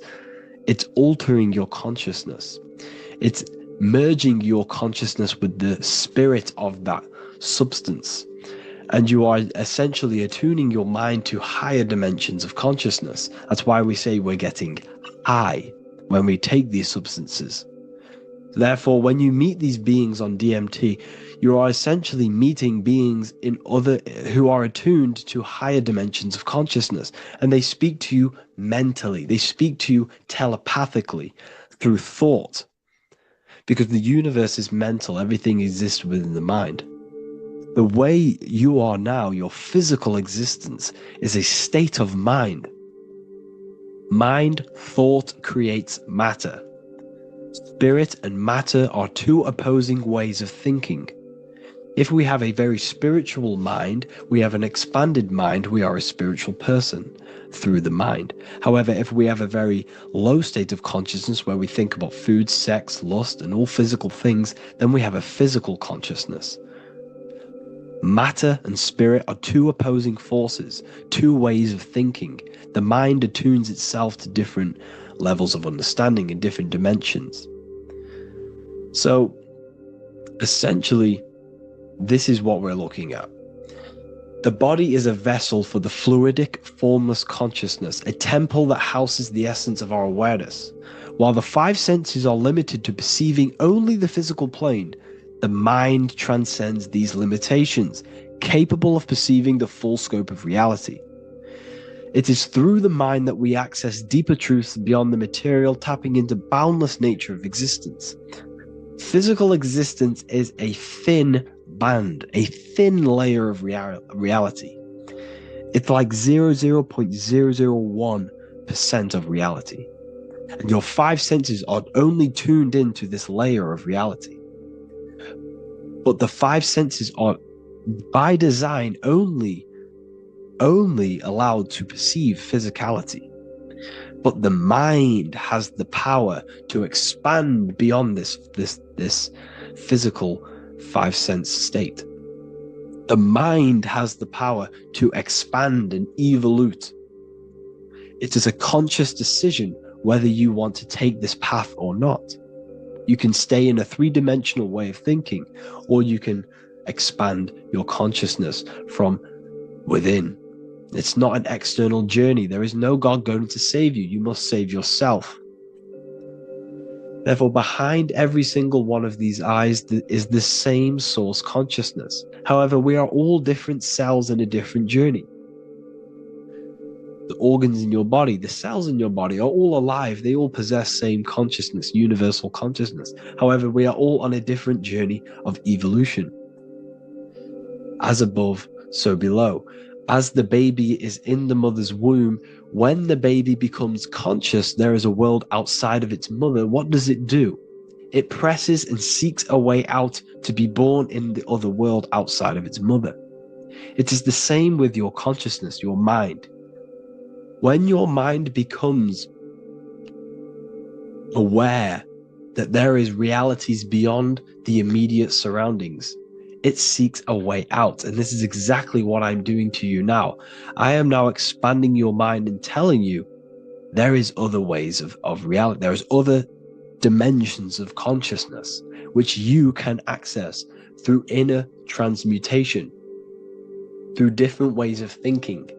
it's altering your consciousness. It's merging your consciousness with the spirit of that substance. And you are essentially attuning your mind to higher dimensions of consciousness. That's why we say we're getting high when we take these substances. Therefore, when you meet these beings on DMT, you are essentially meeting beings who are attuned to higher dimensions of consciousness, and they speak to you mentally. They speak to you telepathically through thought, because the universe is mental. Everything exists within the mind. The way you are now, your physical existence, is a state of mind. Mind, thought creates matter. Spirit and matter are two opposing ways of thinking. If we have a very spiritual mind, we have an expanded mind, we are a spiritual person through the mind. However, if we have a very low state of consciousness where we think about food, sex, lust, and all physical things, then we have a physical consciousness. Matter and spirit are two opposing forces, two ways of thinking. The mind attunes itself to different levels of understanding in different dimensions. So, essentially, this is what we're looking at. The body is a vessel for the fluidic, formless consciousness, a temple that houses the essence of our awareness. While the five senses are limited to perceiving only the physical plane, the mind transcends these limitations, capable of perceiving the full scope of reality. It is through the mind that we access deeper truths beyond the material, tapping into boundless nature of existence. Physical existence is a thin band, a thin layer of reality. It's like 0.001% of reality. And your five senses are only tuned into this layer of reality. But the five senses are, by design, only allowed to perceive physicality. But the mind has the power to expand beyond this physical five-sense state. The mind has the power to expand and evolute. It is a conscious decision whether you want to take this path or not. You can stay in a three-dimensional way of thinking, or you can expand your consciousness from within. It's not an external journey. There is no God going to save you. You must save yourself. Therefore, behind every single one of these eyes is the same source consciousness. However, we are all different cells in a different journey. The organs in your body, the cells in your body are all alive. They all possess same consciousness, universal consciousness. However, we are all on a different journey of evolution. As above, so below. As the baby is in the mother's womb, when the baby becomes conscious, there is a world outside of its mother. What does it do? It presses and seeks a way out to be born in the other world outside of its mother. It is the same with your consciousness, your mind. When your mind becomes aware that there is realities beyond the immediate surroundings, it seeks a way out. And this is exactly what I'm doing to you now. I am now expanding your mind and telling you there is other ways of reality. There is other dimensions of consciousness which you can access through inner transmutation, through different ways of thinking,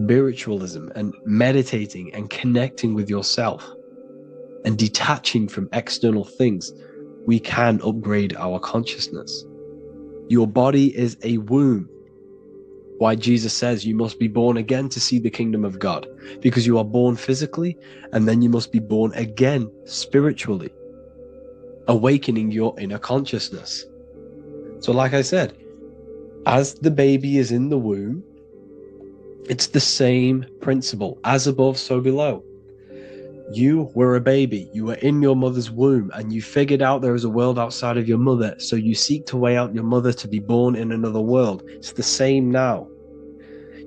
spiritualism and meditating and connecting with yourself and detaching from external things. We can upgrade our consciousness. Your body is a womb. Why Jesus says you must be born again to see the kingdom of God, because you are born physically and then you must be born again spiritually, awakening your inner consciousness. So like I said, as the baby is in the womb, it's the same principle. As above, so below. You were a baby, you were in your mother's womb, and you figured out there is a world outside of your mother, so you seek to way out your mother to be born in another world. It's the same now.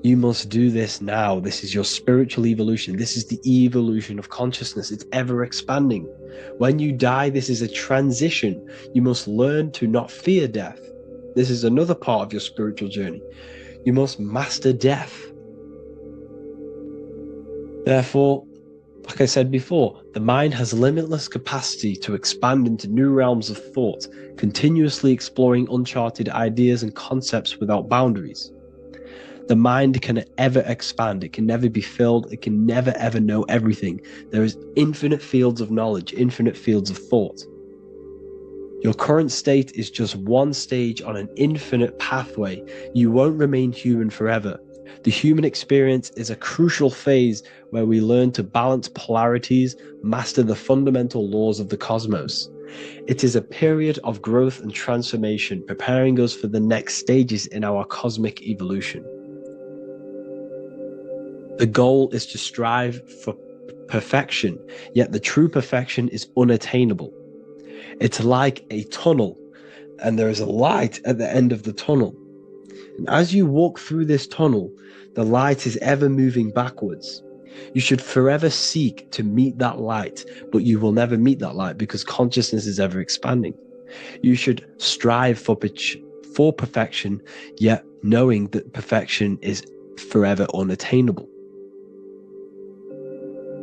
You must do this now. This is your spiritual evolution. This is the evolution of consciousness. It's ever expanding. When you die, this is a transition. You must learn to not fear death. This is another part of your spiritual journey. You must master death. Therefore, Like I said before, the mind has limitless capacity to expand into new realms of thought, continuously exploring uncharted ideas and concepts without boundaries. The mind can ever expand, it can never be filled, it can never ever know everything. There is infinite fields of knowledge, infinite fields of thought. Your current state is just one stage on an infinite pathway. You won't remain human forever. The human experience is a crucial phase where we learn to balance polarities, master the fundamental laws of the cosmos. It is a period of growth and transformation, preparing us for the next stages in our cosmic evolution. The goal is to strive for perfection, yet the true perfection is unattainable. It's like a tunnel, and there is a light at the end of the tunnel. And as you walk through this tunnel, the light is ever moving backwards. You should forever seek to meet that light, but you will never meet that light because consciousness is ever expanding. You should strive for perfection, yet knowing that perfection is forever unattainable.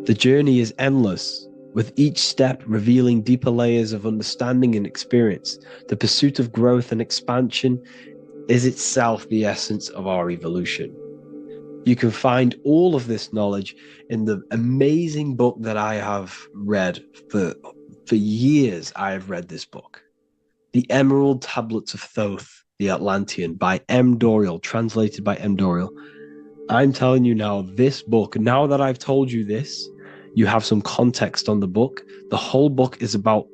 The journey is endless, with each step revealing deeper layers of understanding and experience. The pursuit of growth and expansion is itself the essence of our evolution. You can find all of this knowledge in the amazing book that I have read for years. I have read this book, The Emerald Tablets of Thoth, the Atlantean, by M. Dorial, translated by M. Dorial. I'm telling you now, this book, now that I've told you this, you have some context on the book. The whole book is about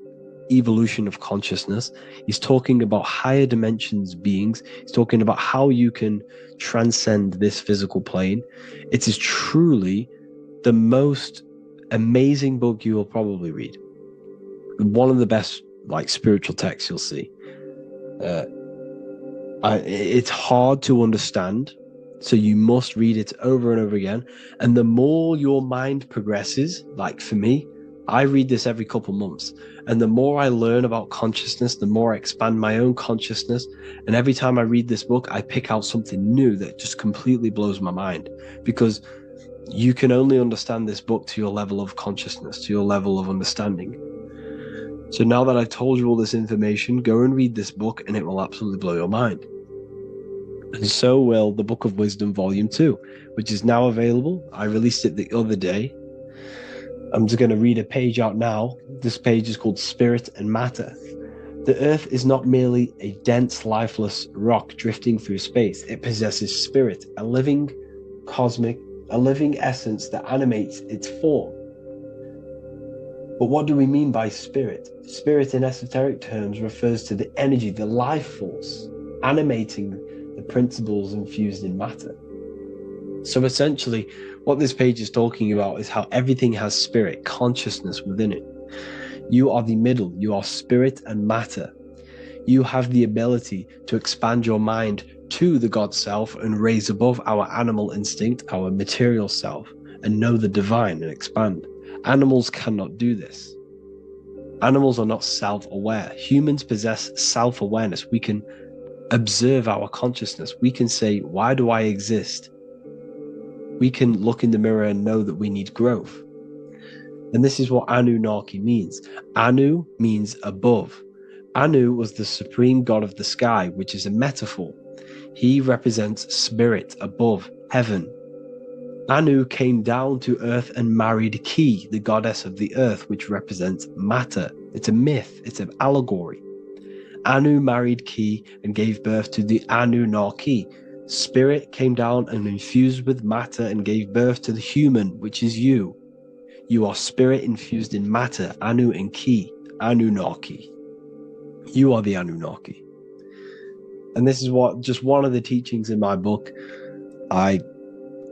evolution of consciousness. He's talking about higher dimensions beings. He's talking about how you can transcend this physical plane. It is truly the most amazing book you will probably read. One of the best spiritual texts you'll see. It's hard to understand, so you must read it over and over again. And the more your mind progresses, like for me, I read this every couple months. And the more I learn about consciousness, the more I expand my own consciousness. And every time I read this book, I pick out something new that just completely blows my mind. Because you can only understand this book to your level of consciousness, to your level of understanding. So now that I've told you all this information, go and read this book and it will absolutely blow your mind. And so will the Book of Wisdom Volume 2, which is now available. I released it the other day. I'm just going to read a page out now. This page is called Spirit and Matter. The Earth is not merely a dense, lifeless rock drifting through space. It possesses spirit, a living essence that animates its form. But what do we mean by spirit? Spirit in esoteric terms refers to the energy, the life force, animating the principles infused in matter. So essentially, what this page is talking about is how everything has spirit, consciousness within it. You are the middle, you are spirit and matter. You have the ability to expand your mind to the God self and raise above our animal instinct, our material self, and know the divine and expand. Animals cannot do this. Animals are not self-aware. Humans possess self-awareness. We can observe our consciousness. We can say, why do I exist? We can look in the mirror and know that we need growth. And this is what Anunnaki means. Anu means above. Anu was the supreme god of the sky, which is a metaphor. He represents spirit above, heaven. Anu came down to earth and married Ki, the goddess of the earth, which represents matter. It's a myth, it's an allegory. Anu married Ki and gave birth to the Anunnaki. Spirit came down and infused with matter and gave birth to the human, which is you. You are spirit infused in matter, Anu and Ki, Anunnaki. You are the Anunnaki. And this is just one of the teachings in my book.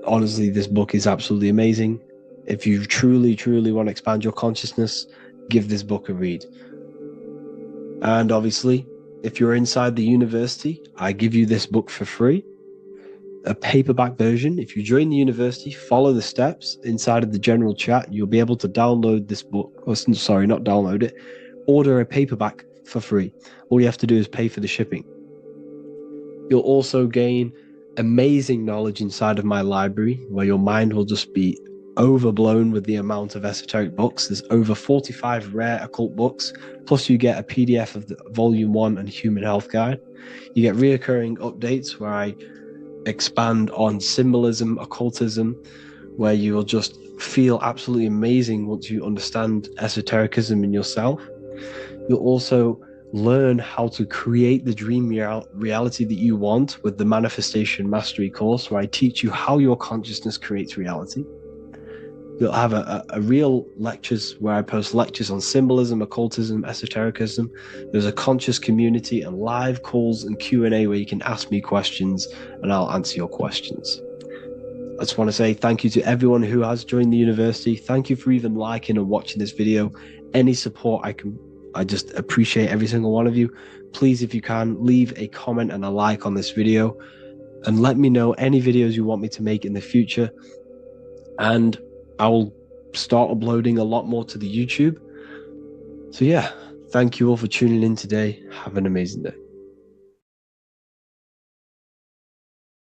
Honestly, this book is absolutely amazing. If you truly, truly want to expand your consciousness, give this book a read. And obviously, if you're inside the university, I give you this book for free. A paperback version. If you join the university, follow the steps inside of the general chat. You'll be able to download this book. Sorry, not download it. Order a paperback for free. All you have to do is pay for the shipping. You'll also gain amazing knowledge inside of my library, where your mind will just be overblown with the amount of esoteric books. There's over 45 rare occult books, plus you get a PDF of the Volume 1 and Human Health Guide. You get reoccurring updates where I expand on symbolism, occultism, where you will just feel absolutely amazing once you understand esotericism in yourself. You'll also learn how to create the dream reality that you want with the Manifestation Mastery course, where I teach you how your consciousness creates reality. You'll have a real lectures where I post lectures on symbolism, occultism, esotericism. There's a conscious community and live calls and Q&A where you can ask me questions and I'll answer your questions. I just want to say thank you to everyone who has joined the university. Thank you for even liking and watching this video. Any support I just appreciate every single one of you. Please, if you can, leave a comment and a like on this video and let me know any videos you want me to make in the future. And I will start uploading a lot more to the YouTube. So yeah, thank you all for tuning in today. Have an amazing day.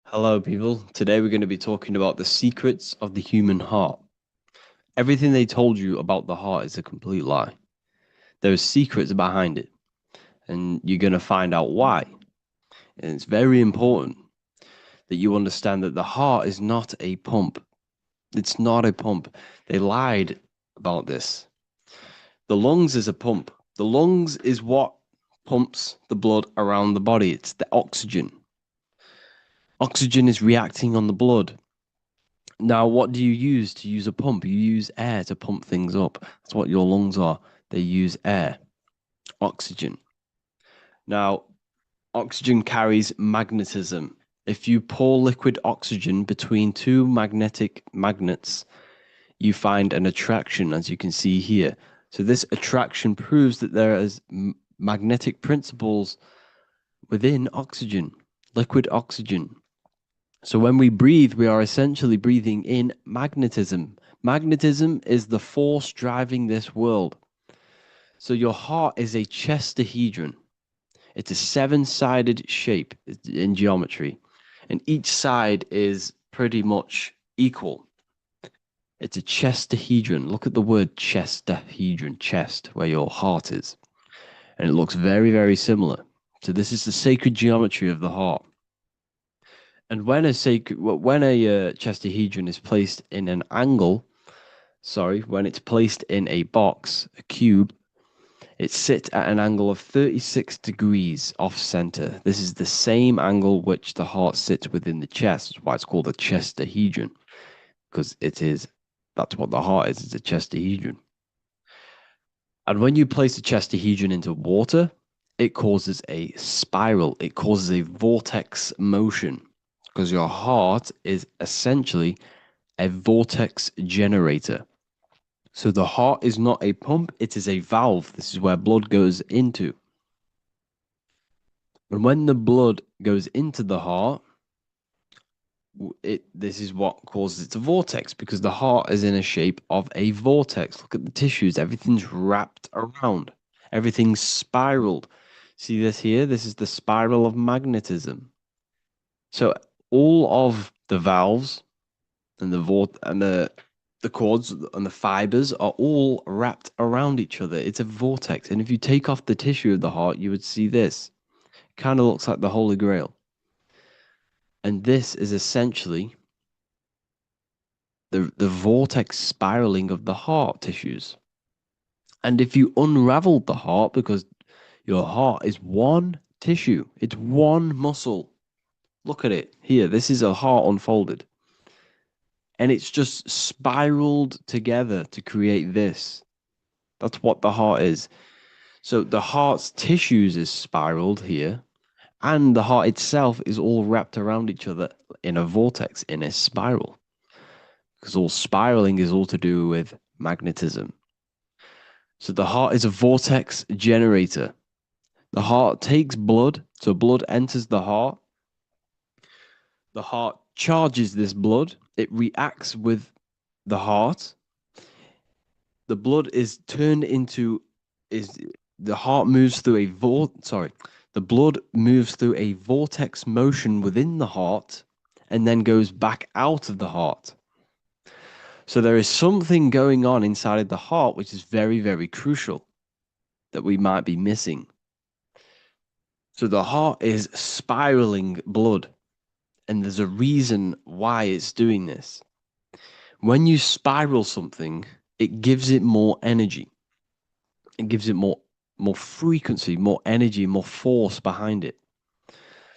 Hello people, today we're going to be talking about the secrets of the human heart. Everything they told you about the heart is a complete lie. There's secrets behind it, and you're going to find out why. And it's very important that you understand that the heart is not a pump. It's not a pump. They lied about this. The lungs is a pump. The lungs is what pumps the blood around the body. It's the oxygen. Oxygen is reacting on the blood. Now, what do you use to use a pump? You use air to pump things up. That's what your lungs are. They use air, oxygen. Now, oxygen carries magnetism. If you pour liquid oxygen between two magnetic magnets, you find an attraction, as you can see here. So this attraction proves that there is magnetic principles within oxygen, liquid oxygen. So when we breathe, we are essentially breathing in magnetism. Magnetism is the force driving this world. So your heart is a chestahedron. It's a seven-sided shape in geometry, and each side is pretty much equal. It's a chestahedron. Look at the word chestahedron, chest, where your heart is. And it looks very, very similar. So this is the sacred geometry of the heart. And when a chestahedron is placed in an angle, when it's placed in a box, a cube, it sits at an angle of 36 degrees off center. This is the same angle which the heart sits within the chest. That's why it's called a chestahedron, because that's what the heart is. It's a chestahedron. And when you place a chestahedron into water, it causes a spiral. It causes a vortex motion, because your heart is essentially a vortex generator. So the heart is not a pump, it is a valve. This is where blood goes into. And when the blood goes into the heart, this is what causes it to vortex, because the heart is in a shape of a vortex. Look at the tissues, everything's wrapped around. Everything's spiraled. See this here? This is the spiral of magnetism. So all of the valves and the cords and the fibers are all wrapped around each other. It's a vortex. And if you take off the tissue of the heart, you would see this. It kind of looks like the Holy Grail. And this is essentially the vortex spiraling of the heart tissues. And if you unraveled the heart, because your heart is one tissue, it's one muscle. Look at it here. This is a heart unfolded. And it's just spiraled together to create this. That's what the heart is. So the heart's tissues is spiraled here, and the heart itself is all wrapped around each other in a vortex, in a spiral. Because all spiraling is all to do with magnetism. So the heart is a vortex generator. The heart takes blood, so blood enters the heart. The heart charges this blood. It reacts with the heart. The blood is turned into the heart moves through the blood moves through a vortex motion within the heart and then goes back out of the heart. So there is something going on inside of the heart which is very, very crucial that we might be missing. So the heart is spiraling blood, and there's a reason why it's doing this. When you spiral something, it gives it more energy. It gives it more frequency, more energy, more force behind it.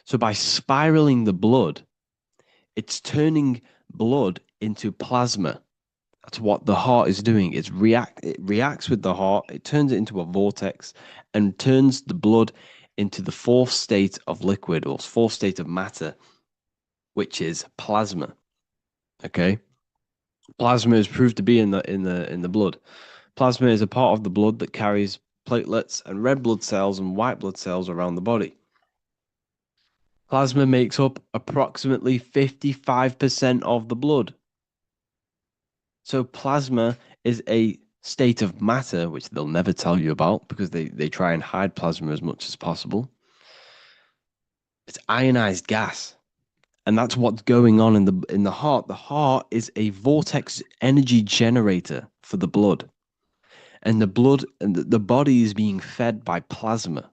So by spiraling the blood, it's turning blood into plasma. That's what the heart is doing. It reacts with the heart, it turns it into a vortex and turns the blood into the fourth state of liquid or fourth state of matter, which is plasma. Okay? Plasma is proved to be in the blood. Plasma is a part of the blood that carries platelets and red blood cells and white blood cells around the body. Plasma makes up approximately 55% of the blood. So plasma is a state of matter, which they'll never tell you about because they try and hide plasma as much as possible. It's ionized gas. And that's what's going on in the heart. The heart is a vortex energy generator for the blood. And the body is being fed by plasma.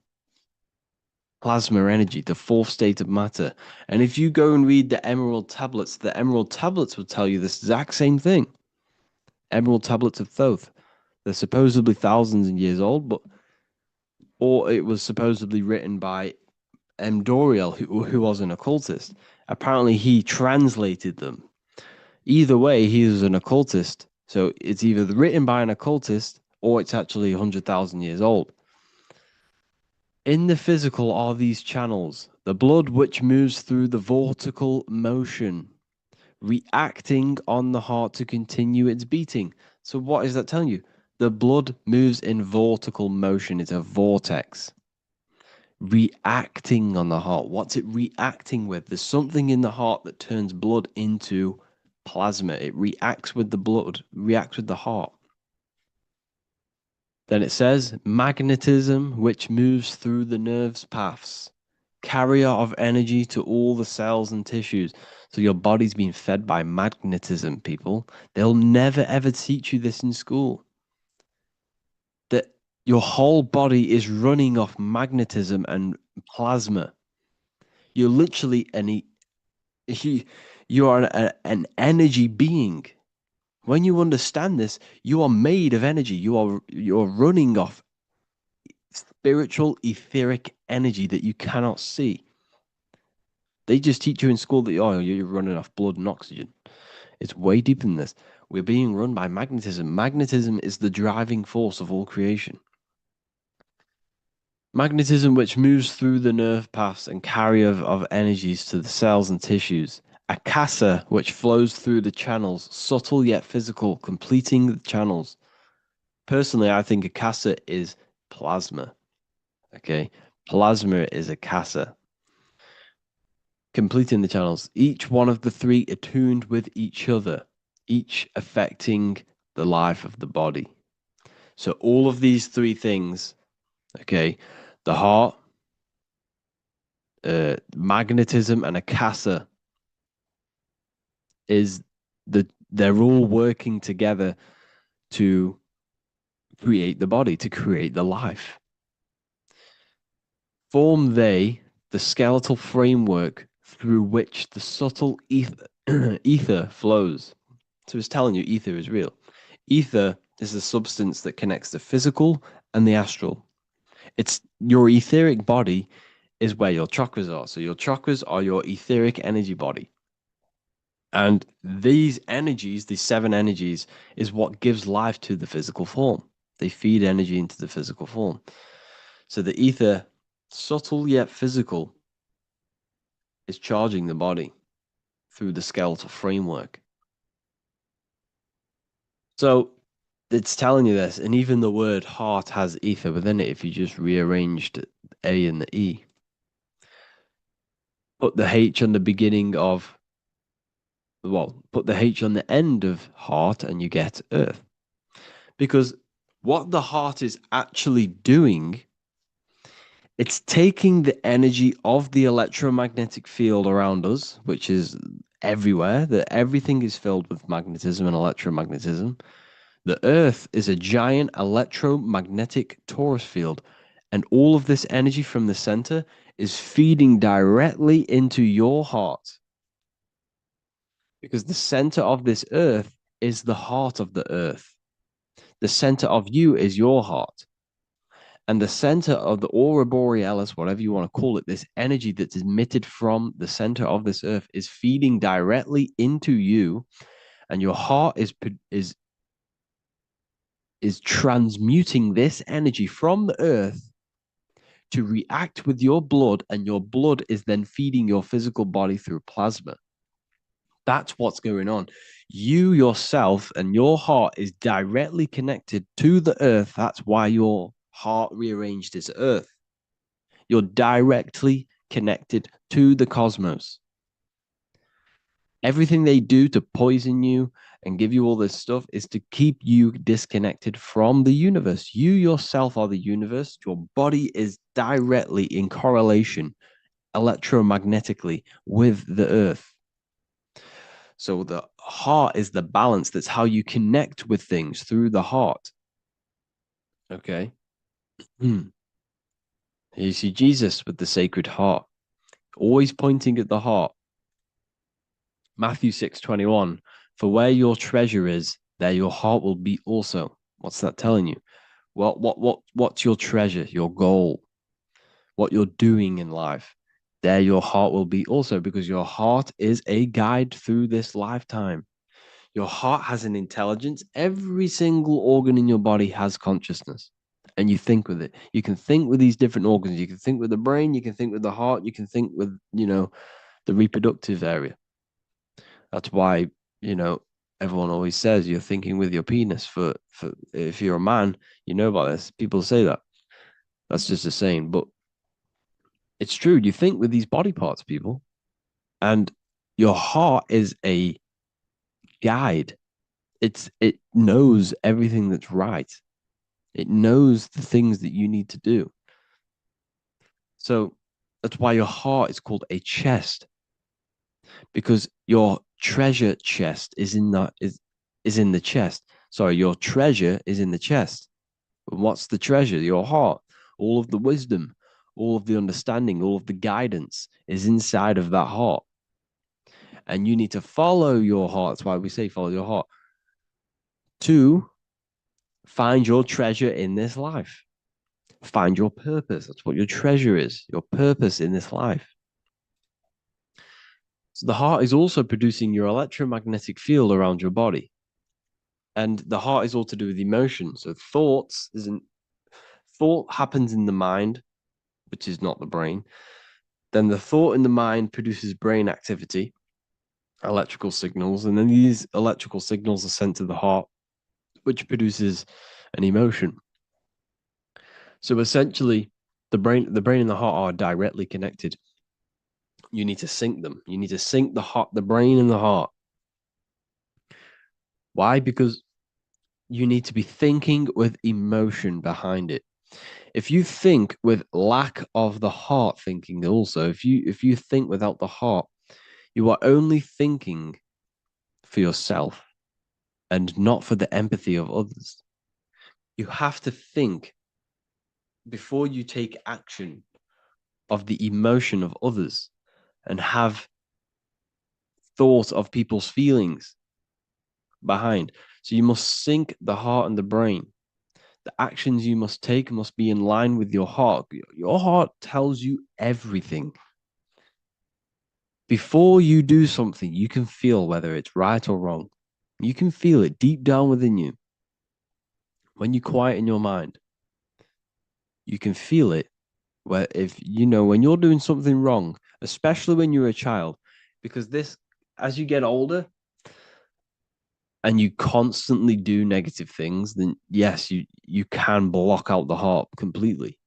Plasma energy, the fourth state of matter. And if you go and read the Emerald Tablets will tell you this exact same thing. Emerald Tablets of Thoth. They're supposedly thousands of years old, or it was supposedly written by Doriel, who was an occultist. Apparently, he translated them. Either way, he was an occultist. So it's either written by an occultist or it's actually 100,000 years old. In the physical are these channels, the blood which moves through the vortical motion, reacting on the heart to continue its beating. So what is that telling you? The blood moves in vortical motion. It's a vortex. Reacting on the heart. What's it reacting with? There's something in the heart that turns blood into plasma. It reacts with the blood, reacts with the heart. Then it says magnetism, which moves through the nerves paths, carrier of energy to all the cells and tissues. So your body's being fed by magnetism, people. They'll never ever teach you this in school. That your whole body is running off magnetism and plasma. You're literally you are an energy being. When you understand this, you are made of energy. You're running off spiritual, etheric energy that you cannot see. They just teach you in school that you're running off blood and oxygen. It's way deeper than this. We're being run by magnetism. Magnetism is the driving force of all creation. Magnetism, which moves through the nerve paths and carrier of energies to the cells and tissues. Akasa, which flows through the channels, subtle yet physical, completing the channels. Personally, I think Akasa is plasma. Okay, plasma is Akasa. Completing the channels. Each one of the three attuned with each other, each affecting the life of the body. So all of these three things, okay, the heart, magnetism, and Akasa they're all working together to create the body, to create the life. Form they the skeletal framework through which the subtle ether flows. So it's telling you ether is real. Ether is the substance that connects the physical and the astral. It's your etheric body is where your chakras are. So your chakras are your etheric energy body. And these energies, these 7 energies, is what gives life to the physical form. They feed energy into the physical form. So the ether, subtle yet physical, is charging the body through the skeletal framework. So it's telling you this, and even the word heart has ether within it if you just rearranged A and the E. Put the H on the beginning of, put the H on the end of heart and you get earth. Because what the heart is actually doing, it's taking the energy of the electromagnetic field around us, which is everywhere, that everything is filled with magnetism and electromagnetism. The Earth is a giant electromagnetic torus field, and all of this energy from the center is feeding directly into your heart. Because the center of this Earth is the heart of the Earth. The center of you is your heart. And the center of the aurora borealis, whatever you want to call it, this energy that's emitted from the center of this Earth is feeding directly into you, and your heart is transmuting this energy from the Earth to react with your blood, and your blood is then feeding your physical body through plasma. That's what's going on. You yourself and your heart is directly connected to the Earth. That's why your heart rearranged its Earth. You're directly connected to the cosmos. Everything they do to poison you and give you all this stuff is to keep you disconnected from the universe. You yourself are the universe. Your body is directly in correlation electromagnetically with the Earth. So the heart is the balance. That's how you connect with things, through the heart. Okay. Here you see Jesus with the Sacred Heart, always pointing at the heart. Matthew 6:21, for where your treasure is, there your heart will be also. What's that telling you? What's your treasure, your goal, what you're doing in life? There your heart will be also, because your heart is a guide through this lifetime. Your heart has an intelligence. Every single organ in your body has consciousness, and you think with it. You can think with these different organs. You can think with the brain, you can think with the heart, you can think with, the reproductive area. That's why, everyone always says you're thinking with your penis. For if you're a man, you know about this. People say that. That's just a saying, but it's true. You think with these body parts, people, and your heart is a guide. It knows everything that's right. It knows the things that you need to do. So that's why your heart is called a chest, because your treasure chest is in the chest. Sorry, your treasure is in the chest. And what's the treasure? Your heart. All of the wisdom, all of the understanding, all of the guidance is inside of that heart. And you need to follow your heart. That's why we say follow your heart, to find your treasure in this life. Find your purpose. That's what your treasure is, your purpose in this life. So the heart is also producing your electromagnetic field around your body. And the heart is all to do with emotion. So thought happens in the mind, which is not the brain. Then the thought in the mind produces brain activity, electrical signals, and then these electrical signals are sent to the heart, which produces an emotion. So essentially, the brain and the heart are directly connected. You need to sync them. You need to sync the brain and the heart. Why? Because you need to be thinking with emotion behind it. If you think with lack of the heart thinking, also, if you think without the heart, you are only thinking for yourself and not for the empathy of others. You have to think before you take action of the emotion of others, and have thought of people's feelings behind. So you must sync the heart and the brain. The actions you must take must be in line with your heart. Your heart tells you everything. Before you do something, you can feel whether it's right or wrong. You can feel it deep down within you. When you quieten your mind, you can feel it. Where when you're doing something wrong, especially when you're a child, because as you get older and you constantly do negative things, then yes, you can block out the heart completely.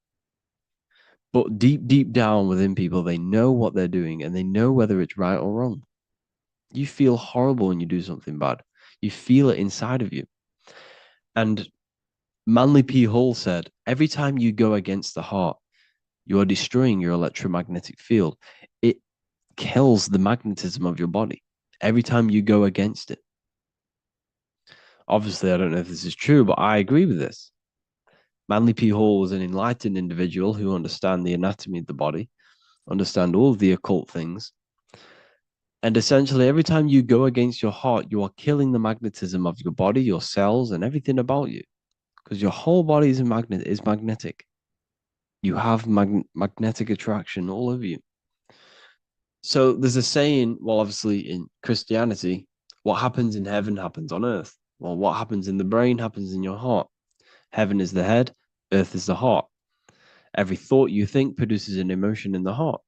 But deep down within people, they know what they're doing and they know whether it's right or wrong. You feel horrible when you do something bad. You feel it inside of you. And Manly P. Hall said, every time you go against the heart, you are destroying your electromagnetic field. It kills the magnetism of your body. every time you go against it. Obviously, I don't know if this is true, but I agree with this. Manly P. Hall was an enlightened individual who understand the anatomy of the body, understand all of the occult things. And essentially, every time you go against your heart, you are killing the magnetism of your body, your cells, and everything about you. Because your whole body is magnetic. You have magnetic attraction all over you. So there's a saying, well, obviously in Christianity, what happens in heaven happens on earth. Well, what happens in the brain happens in your heart. Heaven is the head, earth is the heart. Every thought you think produces an emotion in the heart.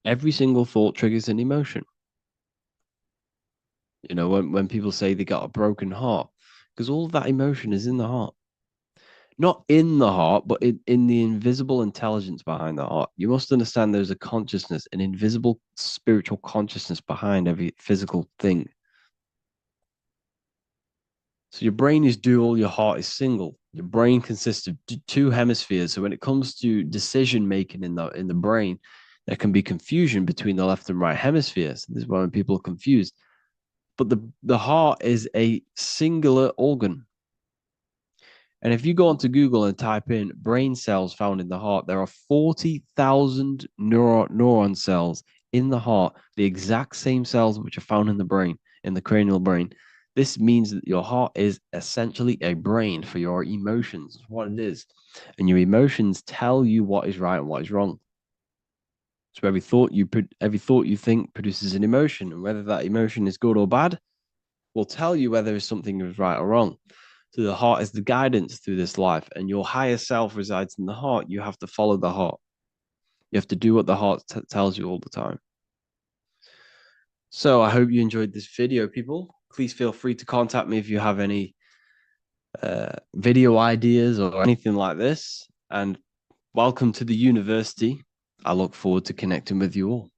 Every single thought triggers an emotion. You know, when people say they got a broken heart, because all of that emotion is in the heart. Not in the heart, but in the invisible intelligence behind the heart. You must understand there's a consciousness, an invisible spiritual consciousness behind every physical thing. So your brain is dual, your heart is single. Your brain consists of two hemispheres. So when it comes to decision making in the brain, there can be confusion between the left and right hemispheres. This is why when people are confused. But the heart is a singular organ. And if you go onto Google and type in brain cells found in the heart, there are 40,000 neuron cells in the heart, the exact same cells which are found in the brain, in the cranial brain. This means that your heart is essentially a brain for your emotions, what it is. And your emotions tell you what is right and what is wrong. So every thought you think produces an emotion, and whether that emotion is good or bad will tell you whether something is right or wrong. So the heart is the guidance through this life, and your higher self resides in the heart. You have to follow the heart. You have to do what the heart tells you all the time. So I hope you enjoyed this video, people. Please feel free to contact me if you have any video ideas or anything like this. And welcome to the university. I look forward to connecting with you all.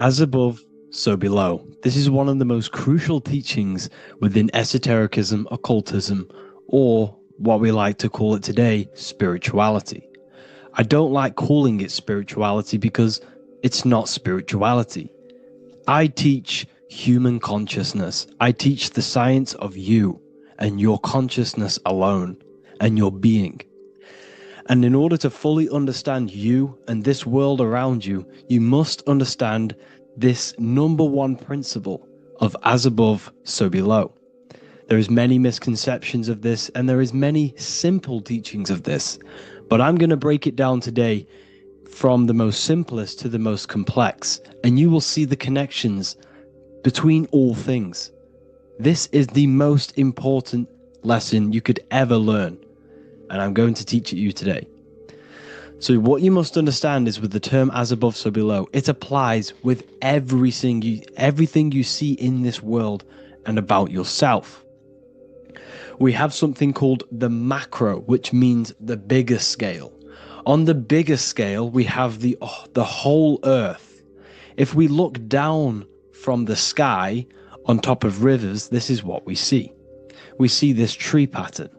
As above, so below. This is one of the most crucial teachings within esotericism, occultism, or what we like to call it today, spirituality. I don't like calling it spirituality because it's not spirituality. I teach human consciousness. I teach the science of you and your consciousness alone and your being. And in order to fully understand you and this world around you, you must understand this number one principle of as above, so below. There is many misconceptions of this, and there is many simple teachings of this, but I'm going to break it down today from the most simplest to the most complex, and you will see the connections between all things. This is the most important lesson you could ever learn, and I'm going to teach it you today. So what you must understand is with the term as above, so below, it applies with everything you see in this world and about yourself. We have something called the macro, which means the bigger scale. On the bigger scale, we have the whole earth. If we look down from the sky on top of rivers, this is what we see. We see this tree pattern.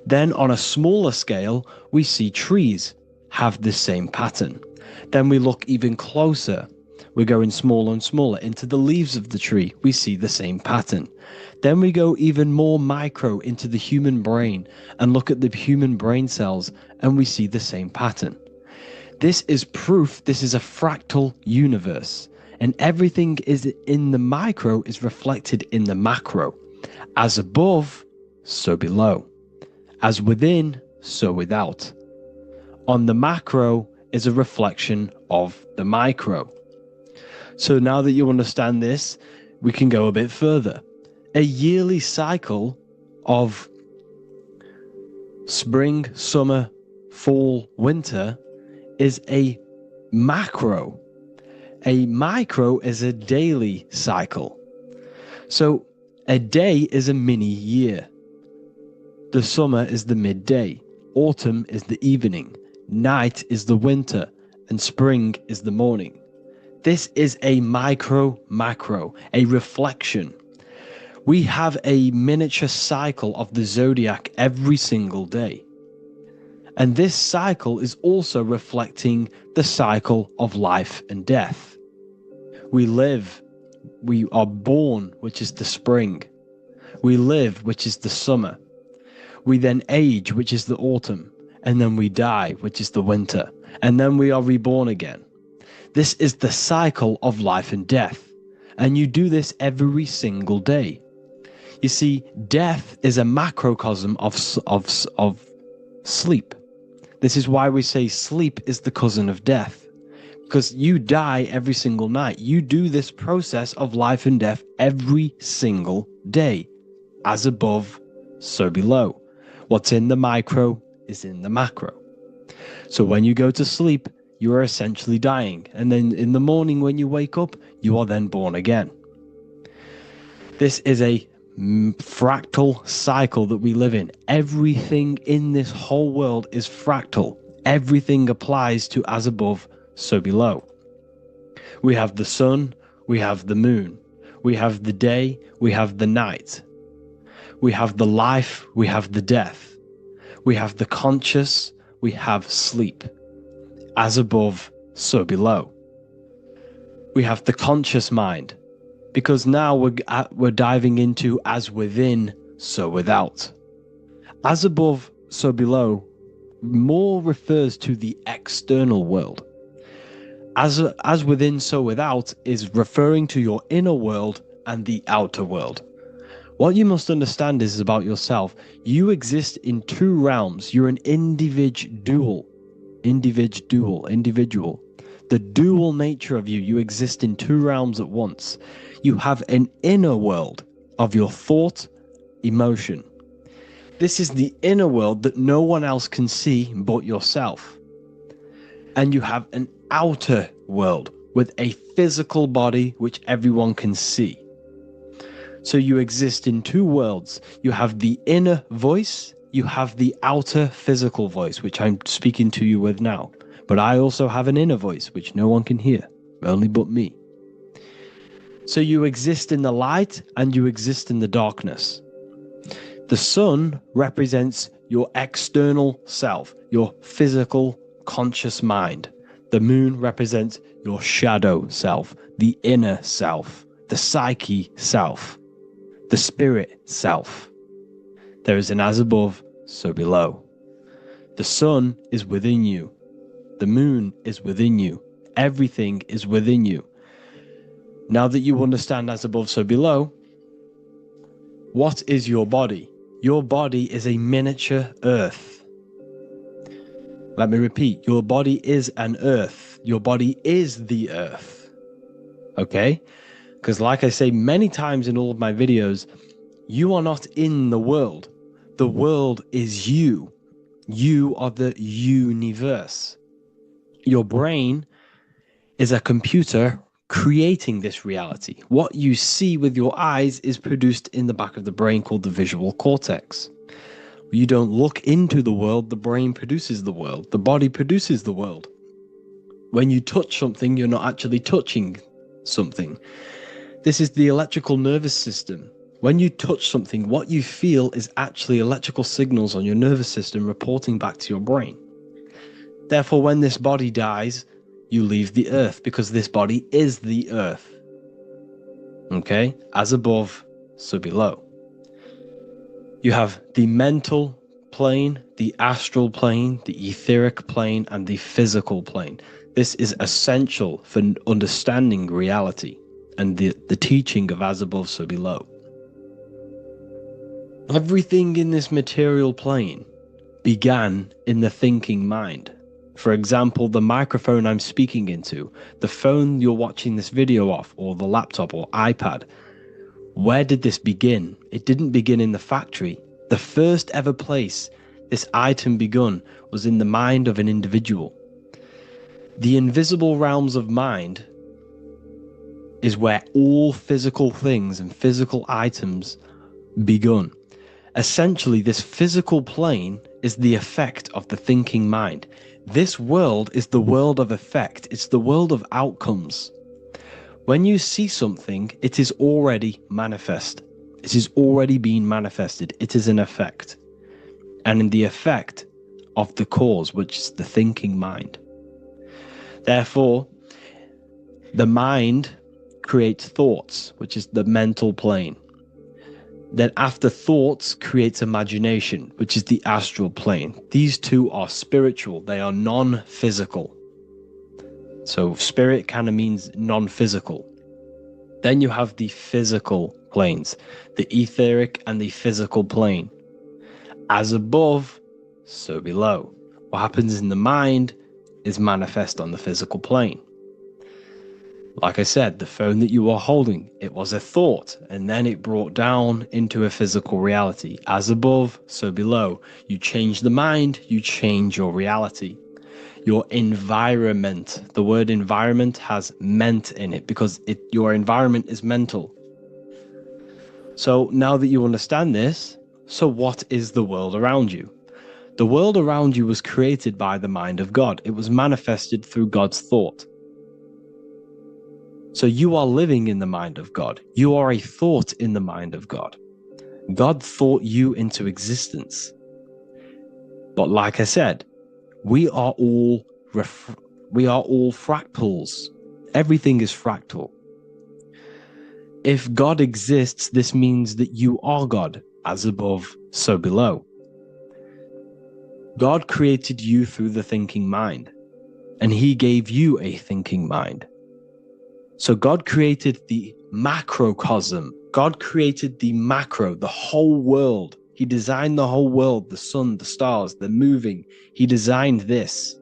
Then on a smaller scale, we see trees have the same pattern. Then we look even closer. We're going smaller and smaller into the leaves of the tree. We see the same pattern. Then we go even more micro into the human brain and look at the human brain cells, and we see the same pattern. This is proof this is a fractal universe, and everything is in the micro is reflected in the macro. As above, so below. As within, so without. On the macro is a reflection of the micro. So now that you understand this, we can go a bit further. A yearly cycle of spring, summer, fall, winter is a macro. A micro is a daily cycle. So a day is a mini year. The summer is the midday. Autumn is the evening. Night is the winter, and spring is the morning. This is a macro, a reflection. We have a miniature cycle of the zodiac every single day. And this cycle is also reflecting the cycle of life and death. We live, we are born, which is the spring. We live, which is the summer. We then age, which is the autumn. And then we die, which is the winter. And then we are reborn again. This is the cycle of life and death. And you do this every single day. You see, death is a macrocosm of sleep. This is why we say sleep is the cousin of death. Because you die every single night. You do this process of life and death every single day. As above, so below. What's in the micro is in the macro. So when you go to sleep, you are essentially dying. And then in the morning when you wake up, you are then born again. This is a fractal cycle that we live in. Everything in this whole world is fractal. Everything applies to as above, so below. We have the sun, we have the moon, we have the day, we have the night. We have the life, we have the death. We have the conscious, we have sleep. As above, so below. We have the conscious mind, because now we're diving into as within, so without. As above, so below more refers to the external world. As within, so without is referring to your inner world and the outer world. What you must understand is about yourself. You exist in two realms. You're an individual. The dual nature of you. You exist in two realms at once. You have an inner world of your thought, emotion. This is the inner world that no one else can see but yourself. And you have an outer world with a physical body which everyone can see. So you exist in two worlds. You have the inner voice, you have the outer physical voice, which I'm speaking to you with now. But I also have an inner voice, which no one can hear, only but me. So you exist in the light and you exist in the darkness. The sun represents your external self, your physical, conscious mind. The moon represents your shadow self, the inner self, the psyche self, the spirit self. There is an as above, so below. The sun is within you. The moon is within you. Everything is within you. Now that you understand as above, so below, what is your body? Your body is a miniature earth. Let me repeat, your body is an earth. Your body is the earth. Okay? Because like I say many times in all of my videos, you are not in the world. The world is you. You are the universe. Your brain is a computer creating this reality. What you see with your eyes is produced in the back of the brain called the visual cortex. You don't look into the world, the brain produces the world. The body produces the world. When you touch something, you're not actually touching something. This is the electrical nervous system. When you touch something, what you feel is actually electrical signals on your nervous system reporting back to your brain. Therefore, when this body dies, you leave the earth because this body is the earth. Okay? As above, so below. You have the mental plane, the astral plane, the etheric plane, and the physical plane. This is essential for understanding reality and the teaching of as above, so below. Everything in this material plane began in the thinking mind. For example, the microphone I'm speaking into, the phone you're watching this video off, or the laptop or iPad. Where did this begin? It didn't begin in the factory. The first ever place this item begun was in the mind of an individual. The invisible realms of mind is where all physical things and physical items begun. Essentially, this physical plane is the effect of the thinking mind. This world is the world of effect. It's the world of outcomes. When you see something, it is already manifest. It is already being manifested. It is an effect. And in the effect of the cause, which is the thinking mind. Therefore, the mind creates thoughts, which is the mental plane. Then after thoughts creates imagination, which is the astral plane. These two are spiritual. They are non-physical. So spirit kind of means non-physical. Then you have the physical planes, the etheric and the physical plane. As above, so below. What happens in the mind is manifest on the physical plane. Like I said, the phone that you are holding, it was a thought, and then it brought down into a physical reality. As above, so below. You change the mind, you change your reality. Your environment, the word environment has ment in it because your environment is mental. So now that you understand this, so what is the world around you? The world around you was created by the mind of God. It was manifested through God's thought. So you are living in the mind of God. You are a thought in the mind of God. God thought you into existence. But like I said, we are all fractals. Everything is fractal. If God exists, this means that you are God, as above, so below. God created you through the thinking mind, and he gave you a thinking mind. So God created the macrocosm. God created the macro, the whole world. He designed the whole world, the sun, the stars, the moving. He designed this.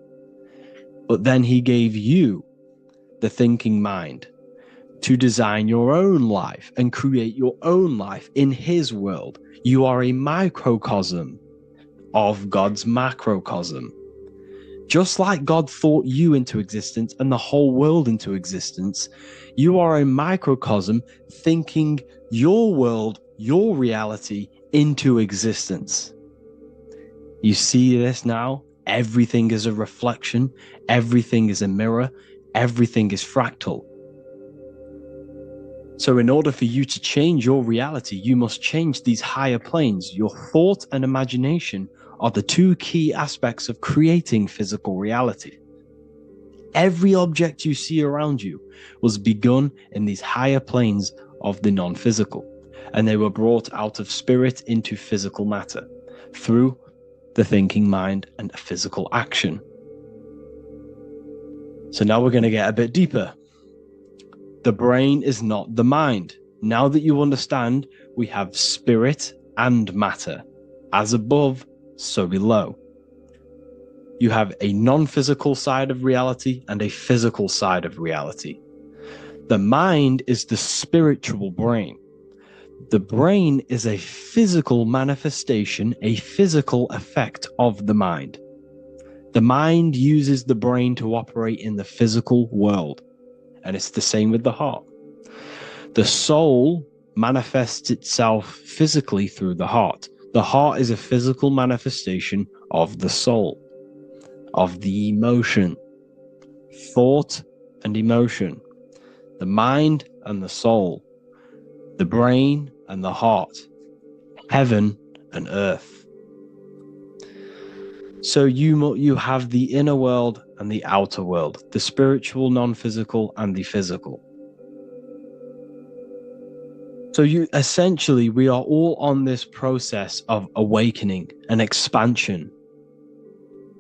But then he gave you the thinking mind to design your own life and create your own life in his world. You are a microcosm of God's macrocosm. Just like God thought you into existence and the whole world into existence, you are a microcosm thinking your world, your reality into existence. You see this now? Everything is a reflection. Everything is a mirror. Everything is fractal. So in order for you to change your reality, you must change these higher planes. Your thought and imagination are the two key aspects of creating physical reality. Every object you see around you was begun in these higher planes of the non-physical, and they were brought out of spirit into physical matter through the thinking mind and physical action. So now we're going to get a bit deeper. The brain is not the mind. Now that you understand, we have spirit and matter. As above, so below. You have a non-physical side of reality and a physical side of reality. The mind is the spiritual brain. The brain is a physical manifestation, a physical effect of the mind. The mind uses the brain to operate in the physical world, and it's the same with the heart. The soul manifests itself physically through the heart. The heart is a physical manifestation of the soul, of the emotion, thought and emotion, the mind and the soul, the brain and the heart, heaven and earth. So you have the inner world and the outer world, the spiritual, non-physical, and the physical. So essentially, we are all on this process of awakening, an expansion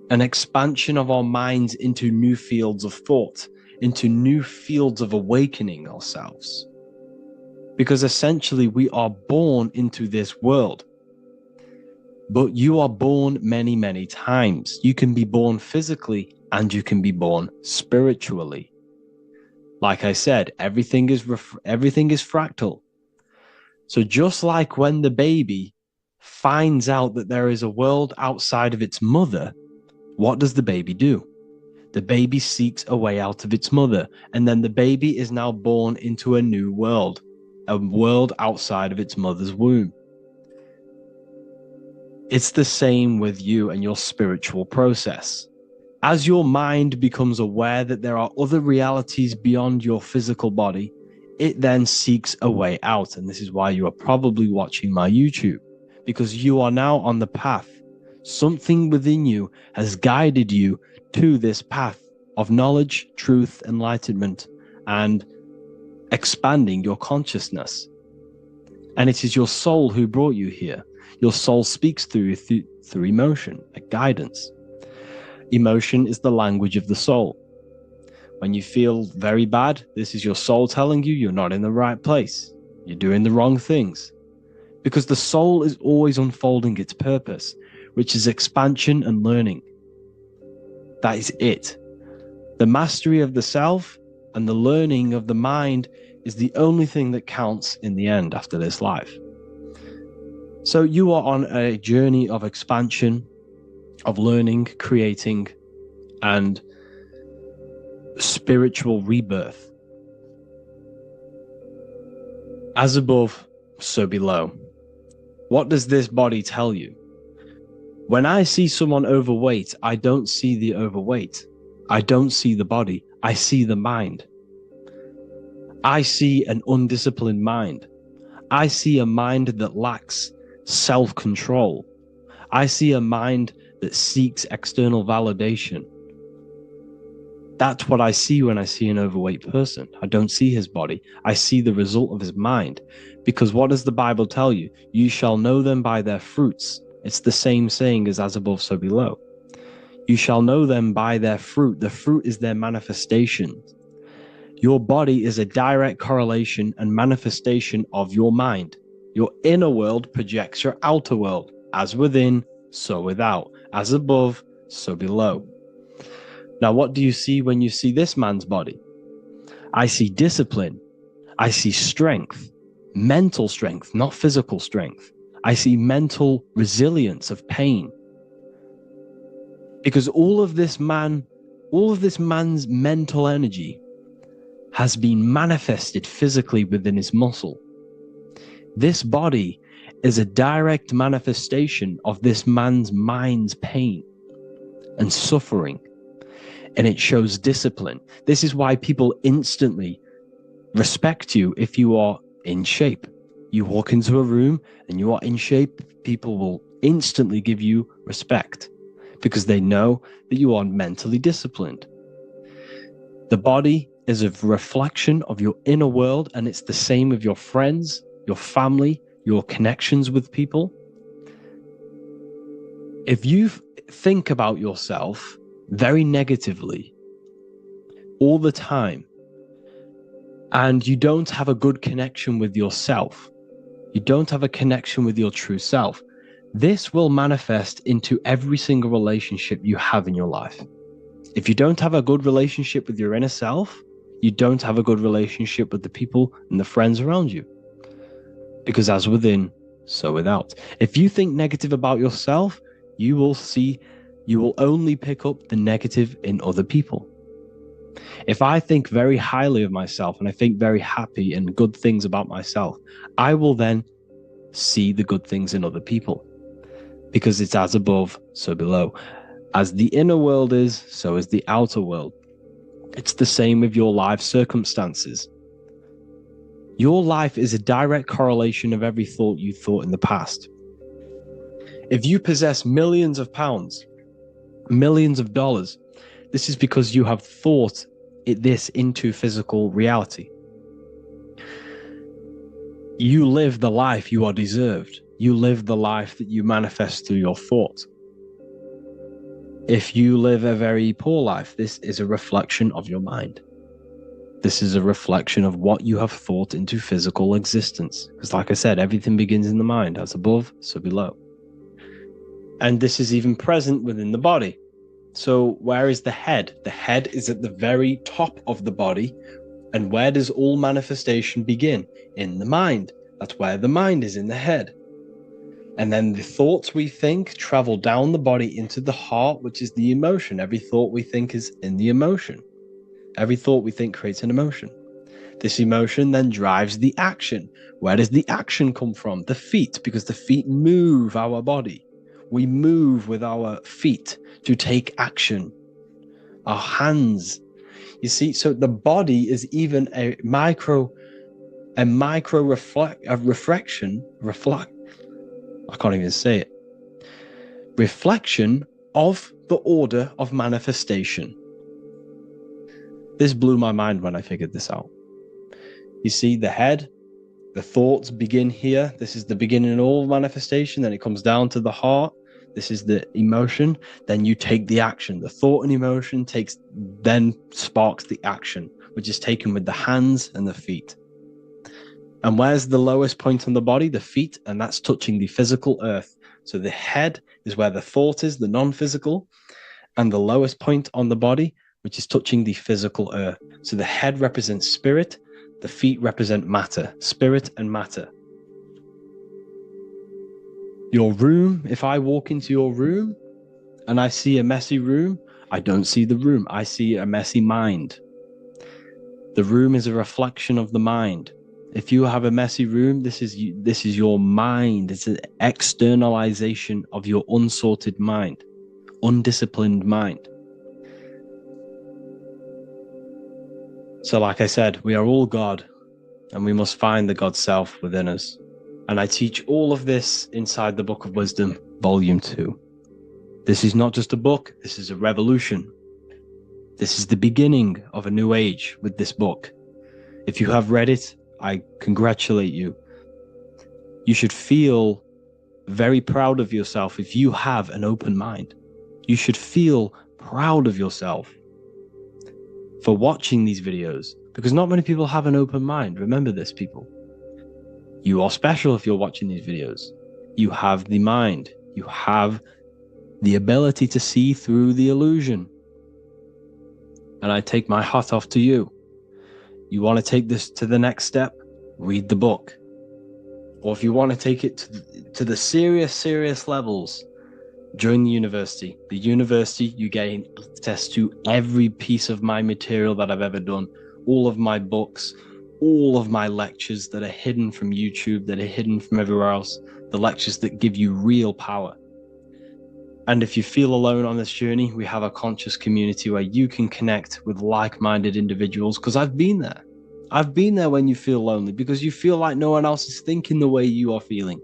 of our minds into new fields of thought, into new fields of awakening ourselves. Because essentially, we are born into this world. But you are born many, many times. You can be born physically and you can be born spiritually. Like I said, everything is fractal. So just like when the baby finds out that there is a world outside of its mother, what does the baby do? The baby seeks a way out of its mother, and then the baby is now born into a new world, a world outside of its mother's womb. It's the same with you and your spiritual process. As your mind becomes aware that there are other realities beyond your physical body, it then seeks a way out. And this is why you are probably watching my YouTube, because you are now on the path. Something within you has guided you to this path of knowledge, truth, enlightenment, and expanding your consciousness. And it is your soul who brought you here. Your soul speaks through emotion, a guidance. Emotion is the language of the soul. When you feel very bad, this is your soul telling you you're not in the right place. You're doing the wrong things. Because the soul is always unfolding its purpose, which is expansion and learning. That is it. The mastery of the self and the learning of the mind is the only thing that counts in the end after this life. So you are on a journey of expansion, of learning, creating, and spiritual rebirth. As above, so below. What does this body tell you? When I see someone overweight, I don't see the overweight. I don't see the body. I see the mind. I see an undisciplined mind. I see a mind that lacks self-control. I see a mind that seeks external validation. That's what I see when I see an overweight person. I don't see his body. I see the result of his mind. Because what does the Bible tell you? You shall know them by their fruits. It's the same saying as above, so below. You shall know them by their fruit. The fruit is their manifestation. Your body is a direct correlation and manifestation of your mind. Your inner world projects your outer world. As within, so without. As above, so below. Now, what do you see when you see this man's body? I see discipline. I see strength. Mental strength, not physical strength. I see mental resilience of pain. Because all of this man's mental energy has been manifested physically within his muscle. This body is a direct manifestation of this man's mind's pain and suffering. And it shows discipline. This is why people instantly respect you if you are in shape. You walk into a room and you are in shape, people will instantly give you respect because they know that you are mentally disciplined. The body is a reflection of your inner world, and it's the same with your friends, your family, your connections with people. If you think about yourself very negatively all the time, and you don't have a good connection with yourself, you don't have a connection with your true self, this will manifest into every single relationship you have in your life. If you don't have a good relationship with your inner self, you don't have a good relationship with the people and the friends around you. Because as within, so without. If you think negative about yourself, you will only pick up the negative in other people. If I think very highly of myself and I think very happy and good things about myself, I will then see the good things in other people. Because it's as above, so below. As the inner world is, so is the outer world. It's the same with your life circumstances. Your life is a direct correlation of every thought you thought in the past. If you possess millions of pounds, millions of dollars, this is because you have thought this into physical reality. You live the life you are deserved. You live the life that you manifest through your thought. If you live a very poor life, this is a reflection of your mind. This is a reflection of what you have thought into physical existence. Because like I said, everything begins in the mind, as above, so below. And this is even present within the body. So where is the head? The head is at the very top of the body. And where does all manifestation begin? In the mind. That's where the mind is, in the head. And then the thoughts we think travel down the body into the heart, which is the emotion. Every thought we think is in the emotion. Every thought we think creates an emotion. This emotion then drives the action. Where does the action come from? The feet, because the feet move our body. We move with our feet to take action. Our hands. You see, so the body is even a micro reflection. I can't even say it. Reflection of the order of manifestation. This blew my mind when I figured this out. You see the head, the thoughts begin here. This is the beginning of all manifestation. Then it comes down to the heart. This is the emotion. Then you take the action. The thought and emotion then sparks the action, which is taken with the hands and the feet. And where's the lowest point on the body? The feet, and that's touching the physical earth. So the head is where the thought is, the non-physical, and the lowest point on the body, which is touching the physical earth. So the head represents spirit, the feet represent matter, spirit and matter. Your room, if I walk into your room and I see a messy room, I don't see the room, I see a messy mind. The room is a reflection of the mind. If you have a messy room, this is your mind. It's an externalization of your unsorted mind, undisciplined mind. So like I said, we are all God, and we must find the God self within us. And I teach all of this inside the Book of Wisdom, Volume 2. This is not just a book, this is a revolution. This is the beginning of a new age with this book. If you have read it, I congratulate you. You should feel very proud of yourself if you have an open mind. You should feel proud of yourself for watching these videos, because not many people have an open mind. Remember this, people. You are special if you're watching these videos. You have the mind. You have the ability to see through the illusion. And I take my hat off to you. You want to take this to the next step? Read the book. Or if you want to take it to the serious levels, join the university. The university, you gain access to every piece of my material that I've ever done, all of my books, all of my lectures that are hidden from YouTube, that are hidden from everywhere else, the lectures that give you real power. And if you feel alone on this journey, we have a conscious community where you can connect with like-minded individuals, because I've been there. I've been there when you feel lonely, because you feel like no one else is thinking the way you are feeling.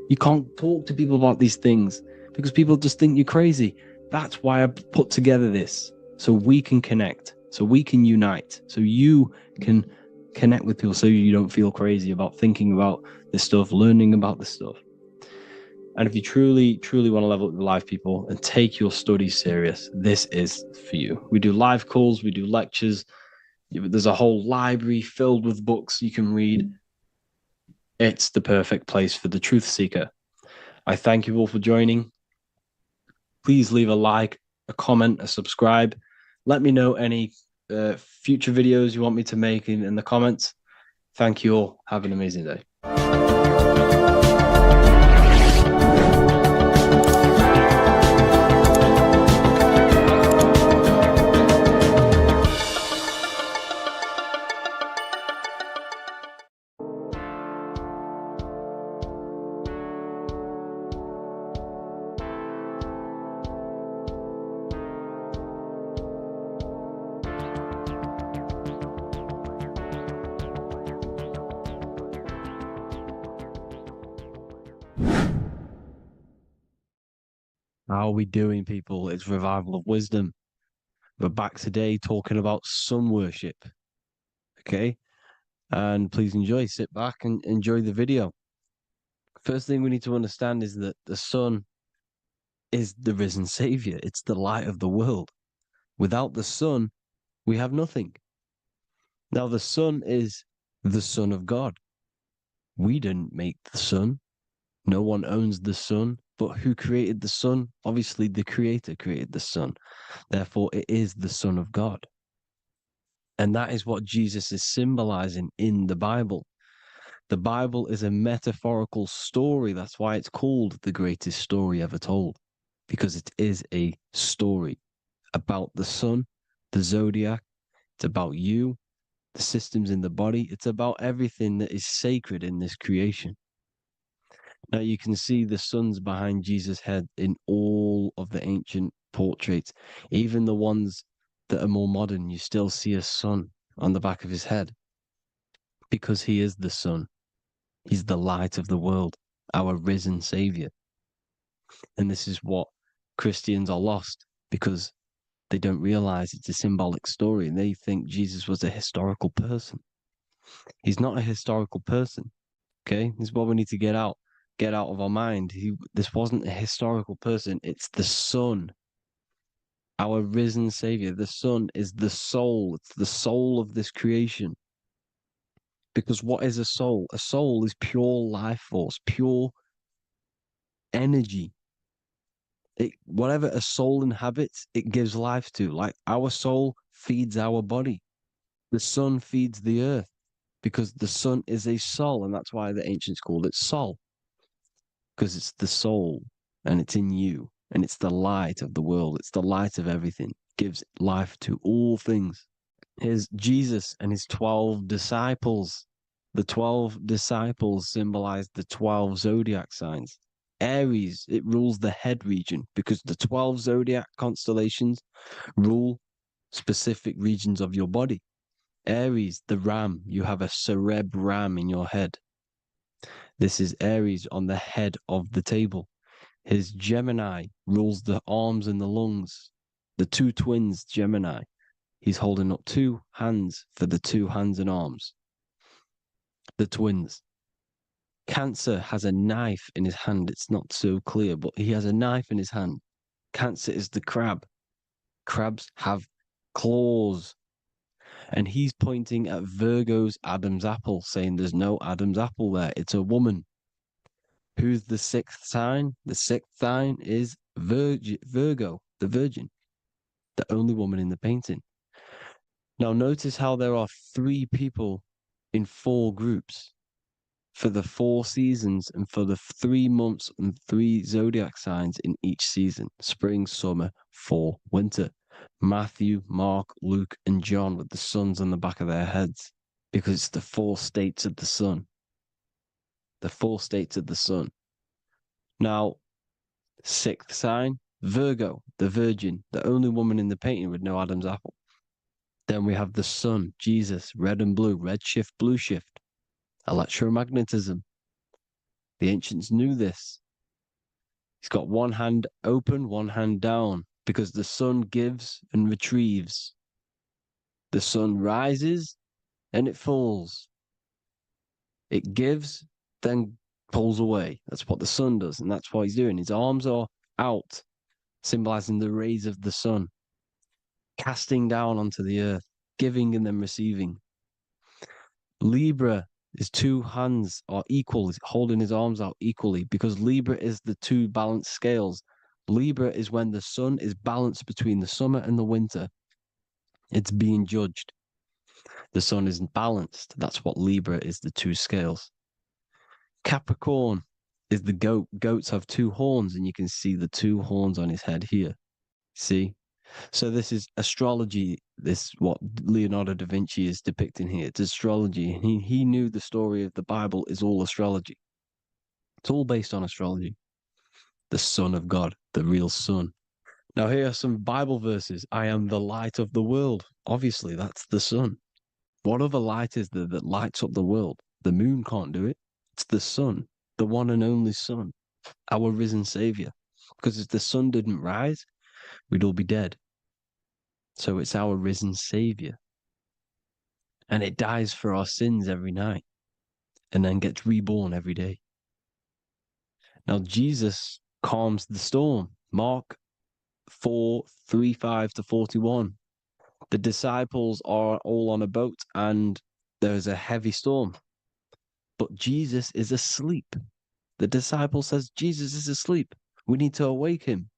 You can't talk to people about these things because people just think you're crazy. That's why I put together this, so we can connect, so we can unite, so you can connect with people, so you don't feel crazy about thinking about this stuff, learning about this stuff. And if you truly want to level up your life, people, and take your studies serious, this is for you. We do live calls, we do lectures. There's a whole library filled with books you can read. It's the perfect place for the truth seeker. I thank you all for joining. Please leave a like, a comment, a subscribe. Let me know any future videos you want me to make in the comments. Thank you all. Have an amazing day. How are we doing, people? It's Revival of Wisdom. We're back today talking about sun worship. Okay? And please enjoy. Sit back and enjoy the video. First thing we need to understand is that the sun is the risen savior. It's the light of the world. Without the sun, we have nothing. Now, the sun is the Son of God. We didn't make the sun. No one owns the sun. But who created the sun? Obviously, the Creator created the sun. Therefore, it is the Son of God. And that is what Jesus is symbolizing in the Bible. The Bible is a metaphorical story. That's why it's called the greatest story ever told, because it is a story about the sun, the zodiac. It's about you, the systems in the body. It's about everything that is sacred in this creation. Now you can see the suns behind Jesus' head in all of the ancient portraits, even the ones that are more modern. You still see a sun on the back of his head, because he is the sun. He's the light of the world, our risen savior. And this is what Christians are lost, because they don't realize it's a symbolic story and they think Jesus was a historical person. He's not a historical person. Okay, this is what we need to get out of our mind. This wasn't a historical person. It's the Son, our risen Savior. The Son is the soul. It's the soul of this creation. Because what is a soul? A soul is pure life force, pure energy. Whatever a soul inhabits, it gives life to. Like our soul feeds our body. The sun feeds the earth because the sun is a soul, and that's why the ancients called it Sol, because it's the soul and it's in you, and it's the light of the world. It's the light of everything. It gives life to all things. Here's Jesus and his 12 disciples. The 12 disciples symbolize the 12 zodiac signs. Aries, it rules the head region because the 12 zodiac constellations rule specific regions of your body. Aries, the ram, you have a cerebrum in your head. This is Aries on the head of the table. His Gemini rules the arms and the lungs. The two twins, Gemini. He's holding up two hands for the two hands and arms. The twins. Cancer has a knife in his hand. It's not so clear, but he has a knife in his hand. Cancer is the crab. Crabs have claws. And he's pointing at Virgo's Adam's apple, saying there's no Adam's apple there. It's a woman. Who's the sixth sign? The sixth sign is Virgo, the virgin, the only woman in the painting. Now notice how there are 3 people in 4 groups for the 4 seasons and for the 3 months and 3 zodiac signs in each season: spring, summer, fall, winter. Matthew, Mark, Luke, and John with the suns on the back of their heads, because it's the 4 states of the sun. The 4 states of the sun. Now, 6th sign, Virgo, the virgin, the only woman in the painting with no Adam's apple. Then we have the sun, Jesus, red and blue, red shift, blue shift. Electromagnetism. The ancients knew this. He's got one hand open, one hand down, because the sun gives and retrieves. The sun rises and it falls. It gives, then pulls away. That's what the sun does, and that's what he's doing. His arms are out, symbolizing the rays of the sun, casting down onto the earth, giving and then receiving. Libra, his 2 hands are equal, holding his arms out equally, because Libra is the 2 balanced scales. Libra is when the sun is balanced between the summer and the winter. It's being judged. The sun isn't balanced. That's what Libra is, the 2 scales. Capricorn is the goat. Goats have 2 horns, and you can see the 2 horns on his head here. See? So this is astrology. This what Leonardo da Vinci is depicting here. It's astrology. He knew the story of the Bible is all astrology. It's all based on astrology. The Son of God, the real Son. Now here are some Bible verses. I am the light of the world. Obviously, that's the sun. What other light is there that lights up the world? The moon can't do it. It's the sun, the one and only Son, our risen Savior. Because if the sun didn't rise, we'd all be dead. So it's our risen Savior. And it dies for our sins every night and then gets reborn every day. Now, Jesus calms the storm. Mark 4:35-41. The disciples are all on a boat and there's a heavy storm. But Jesus is asleep. The disciple says, Jesus is asleep. We need to awake him.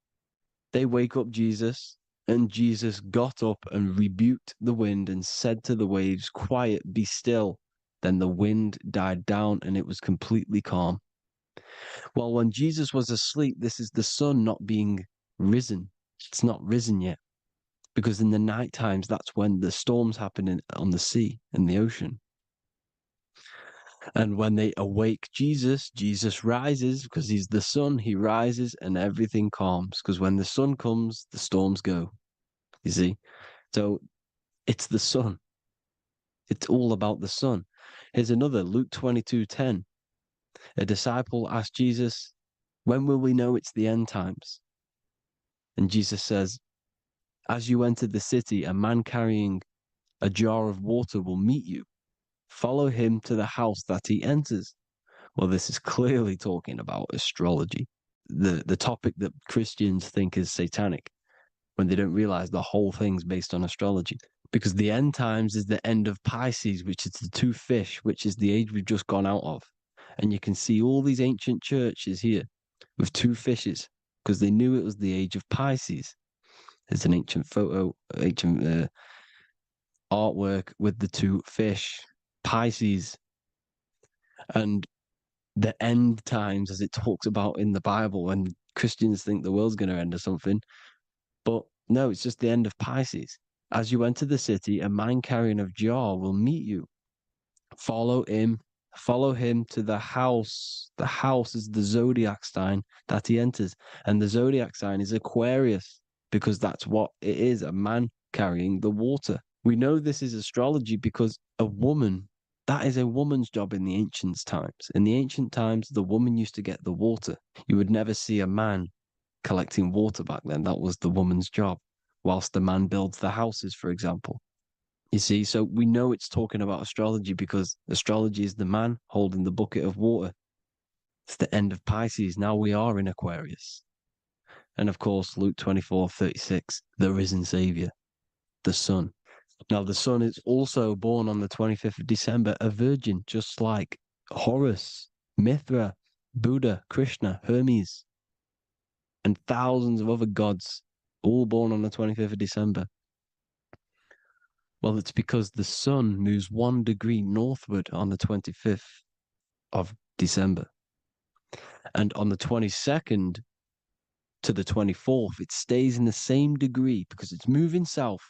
They wake up Jesus, and Jesus got up and rebuked the wind and said to the waves, quiet, be still. Then the wind died down and it was completely calm. Well, when Jesus was asleep, this is the sun not being risen. It's not risen yet. Because in the night times, that's when the storms happen on the sea and the ocean. And when they awake Jesus, Jesus rises because he's the sun. He rises and everything calms. Because when the sun comes, the storms go. You see? So it's the sun. It's all about the sun. Here's another, Luke 22:10. A disciple asked Jesus, when will we know it's the end times? And Jesus says, as you enter the city, a man carrying a jar of water will meet you. Follow him to the house that he enters. Well, this is clearly talking about astrology, the topic that Christians think is satanic, when they don't realize the whole thing's based on astrology. Because the end times is the end of Pisces, which is the two fish, which is the age we've just gone out of. And you can see all these ancient churches here with two fishes, because they knew it was the age of Pisces. There's an ancient artwork with the two fish, Pisces. And the end times, as it talks about in the Bible, and Christians think the world's going to end or something. But no, it's just the end of Pisces. As you enter the city, a man carrying a jar will meet you. Follow him to the house. The house is the zodiac sign that he enters. And the zodiac sign is Aquarius, because that's what it is, a man carrying the water. We know this is astrology because that is a woman's job in the ancient times. In the ancient times, the woman used to get the water. You would never see a man collecting water back then. That was the woman's job, whilst the man builds the houses, for example. You see, so we know it's talking about astrology because astrology is the man holding the bucket of water. It's the end of Pisces. Now we are in Aquarius. And of course, Luke 24:36, the risen Savior, the Son. Now, the Son is also born on the 25th of December, a virgin, just like Horus, Mithra, Buddha, Krishna, Hermes, and thousands of other gods, all born on the 25th of December. Well, it's because the sun moves 1 degree northward on the 25th of December. And on the 22nd to the 24th, it stays in the same degree because it's moving south.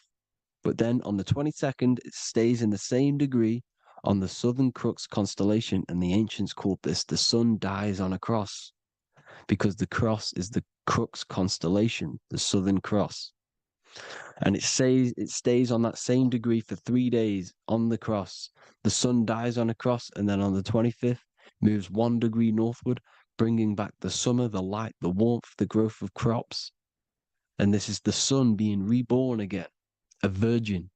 But then on the 22nd, it stays in the same degree on the Southern Crux constellation. And the ancients called this the sun dies on a cross, because the cross is the Crux constellation, the Southern Cross. And it stays on that same degree for 3 days on the cross. The sun dies on a cross, and then on the 25th, moves 1 degree northward, bringing back the summer, the light, the warmth, the growth of crops. And this is the sun being reborn again, a virgin,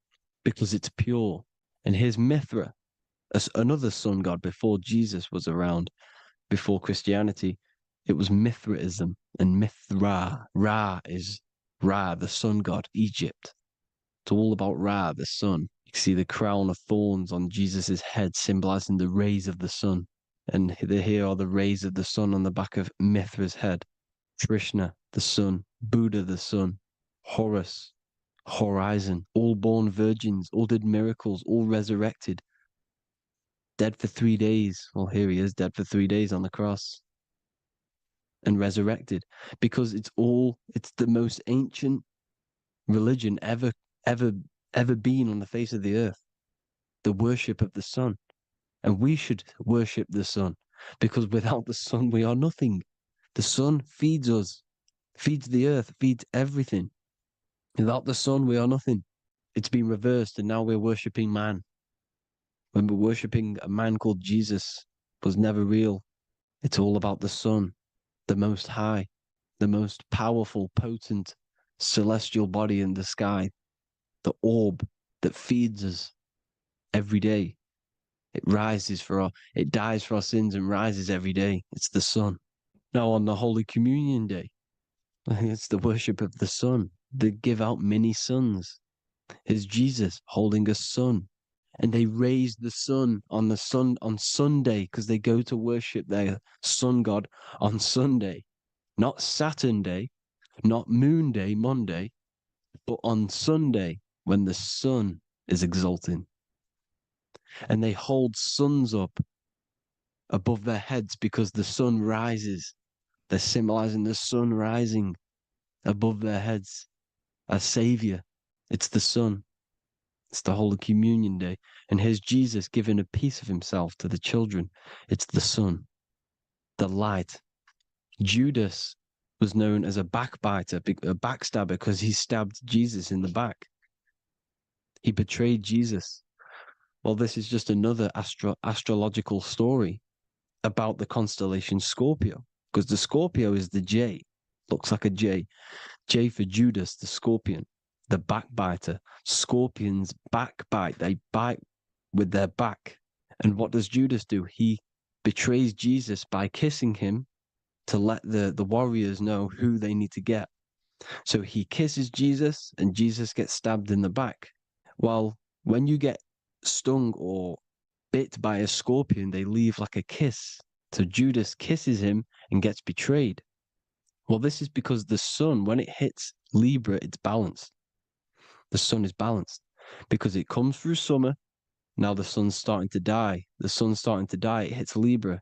because it's pure. And here's Mithra, another sun god before Jesus was around, before Christianity. It was Mithraism, and Mithra, Ra is Ra, the sun god, Egypt. It's all about Ra, the sun. You can see the crown of thorns on Jesus' head, symbolizing the rays of the sun. And here are the rays of the sun on the back of Mithra's head. Krishna, the sun. Buddha, the sun. Horus, horizon. All born virgins, all did miracles, all resurrected. Dead for 3 days. Well, here he is, dead for 3 days on the cross. And resurrected, because it's the most ancient religion ever been on the face of the earth, the worship of the sun. And we should worship the sun, because without the sun we are nothing. The sun feeds us, feeds the earth, feeds everything. Without the sun we are nothing. It's been reversed, and now we're worshipping man. When we're worshipping a man called Jesus, was never real. It's all about the sun, the most high, the most powerful, potent, celestial body in the sky, the orb that feeds us every day. It dies for our sins and rises every day. It's the sun. Now on the Holy Communion Day, it's the worship of the sun. They give out many suns. Here's Jesus holding a sun. And they raise the sun on Sunday, because they go to worship their sun god on Sunday. Not Saturn Day, not Moon Day, Monday, but on Sunday when the sun is exalting. And they hold suns up above their heads because the sun rises. They're symbolizing the sun rising above their heads as Savior. It's the sun. It's the Holy Communion Day. And here's Jesus giving a piece of himself to the children. It's the sun, the light. Judas was known as a backbiter, a backstabber, because he stabbed Jesus in the back. He betrayed Jesus. Well, this is just another astrological story about the constellation Scorpio, because the Scorpio is the J, looks like a J. J for Judas, the scorpion, the backbiter. Scorpions backbite, they bite with their back. And what does Judas do? He betrays Jesus by kissing him to let the warriors know who they need to get. So he kisses Jesus and Jesus gets stabbed in the back. Well, when you get stung or bit by a scorpion, they leave like a kiss. So Judas kisses him and gets betrayed. Well, this is because the sun, when it hits Libra, it's balanced. The sun is balanced because it comes through summer. Now the sun's starting to die. The sun's starting to die. It hits Libra.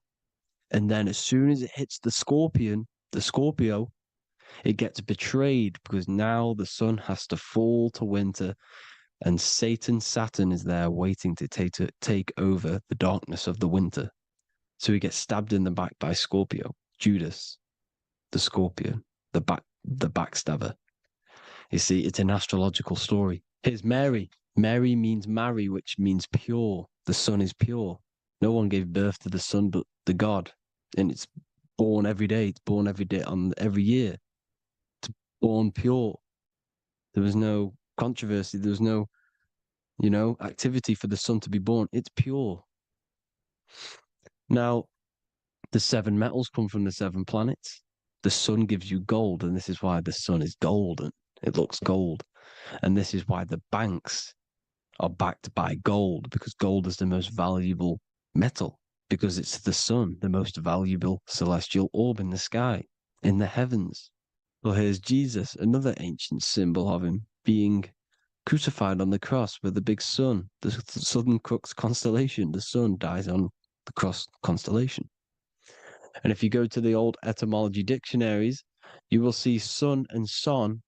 And then as soon as it hits the scorpion, the Scorpio, it gets betrayed because now the sun has to fall to winter and Saturn is there waiting to take over the darkness of the winter. So he gets stabbed in the back by Scorpio, Judas, the scorpion, the backstabber. You see, it's an astrological story. Here's Mary. Mary means marry, which means pure. The sun is pure. No one gave birth to the sun but the God. And it's born every day. It's born every day on every year. It's born pure. There was no controversy. There was no, activity for the sun to be born. It's pure. Now, the 7 metals come from the 7 planets. The sun gives you gold, and this is why the sun is golden. It looks gold. And this is why the banks are backed by gold, because gold is the most valuable metal, because it's the sun, the most valuable celestial orb in the sky, in the heavens. Well, here's Jesus, another ancient symbol of him being crucified on the cross with the big sun, the Southern Cross constellation. The sun dies on the cross constellation. And if you go to the old etymology dictionaries, you will see sun and son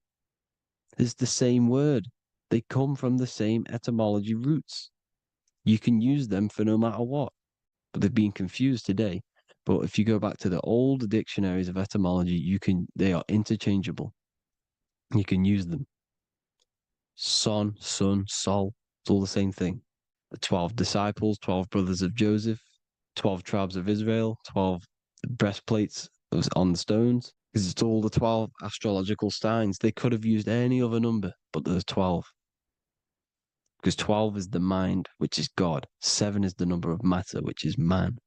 is the same word. They come from the same etymology roots. You can use them for no matter what, but they've been confused today. But if you go back to the old dictionaries of etymology, they are interchangeable. You can use them. Son, sun, sol, it's all the same thing. The 12 disciples, 12 brothers of Joseph, 12 tribes of Israel, 12 breastplates on the stones, because it's all the 12 astrological signs. They could have used any other number, but there's 12. Because 12 is the mind, which is God. 7 is the number of matter, which is man.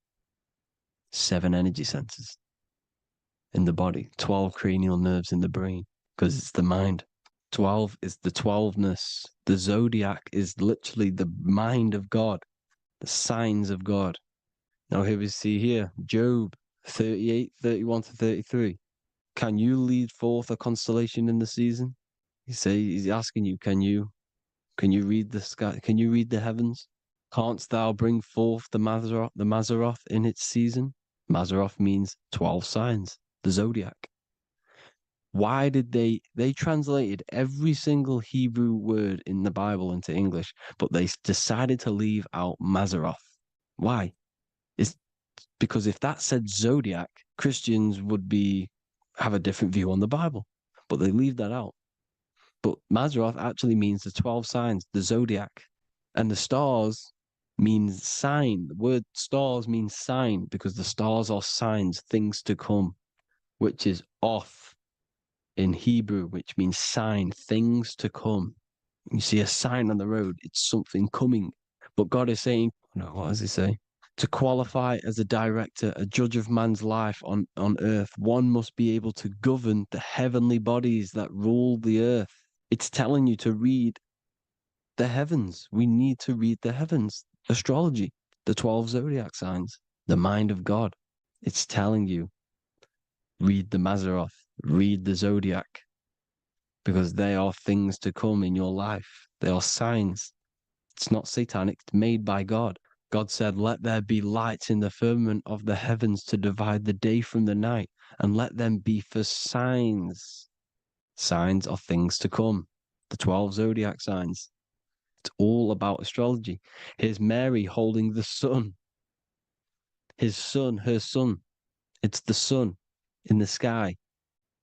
7 energy centers in the body. 12 cranial nerves in the brain, because it's the mind. 12 is the 12ness. The zodiac is literally the mind of God, the signs of God. Now here we see here, Job 38, 31 to 33. Can you lead forth a constellation in the season? He's asking you, can you read the sky? Can you read the heavens? Canst thou bring forth the Mazzaroth in its season? Mazzaroth means 12 signs, the zodiac. Why did they translated every single Hebrew word in the Bible into English, but they decided to leave out Mazzaroth? Why? It's because if that said zodiac, Christians would have a different view on the Bible, but they leave that out. But Mazzaroth actually means the 12 signs, the zodiac, and the stars means sign. The word stars means sign because the stars are signs, things to come, which is off in Hebrew, which means sign, things to come. You see a sign on the road, it's something coming. But God is saying, no, what does he say? To qualify as a director, a judge of man's life on earth, one must be able to govern the heavenly bodies that rule the earth. It's telling you to read the heavens. We need to read the heavens. Astrology, the 12 zodiac signs, the mind of God. It's telling you, read the Mazzaroth, read the zodiac, because they are things to come in your life. They are signs. It's not satanic, it's made by God. God said, let there be lights in the firmament of the heavens to divide the day from the night, and let them be for signs. Signs are things to come. The 12 zodiac signs. It's all about astrology. Here's Mary holding the sun. His son, her son. It's the sun in the sky.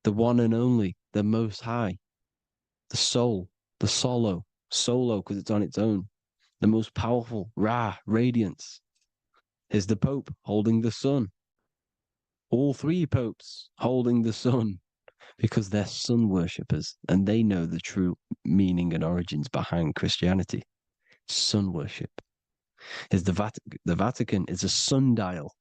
The one and only, the most high. The soul, the solo because it's on its own. The most powerful, Ra, radiance. Here's the Pope holding the sun. All 3 popes holding the sun because they're sun worshippers and they know the true meaning and origins behind Christianity. Sun worship. Is the Vatican is a sundial.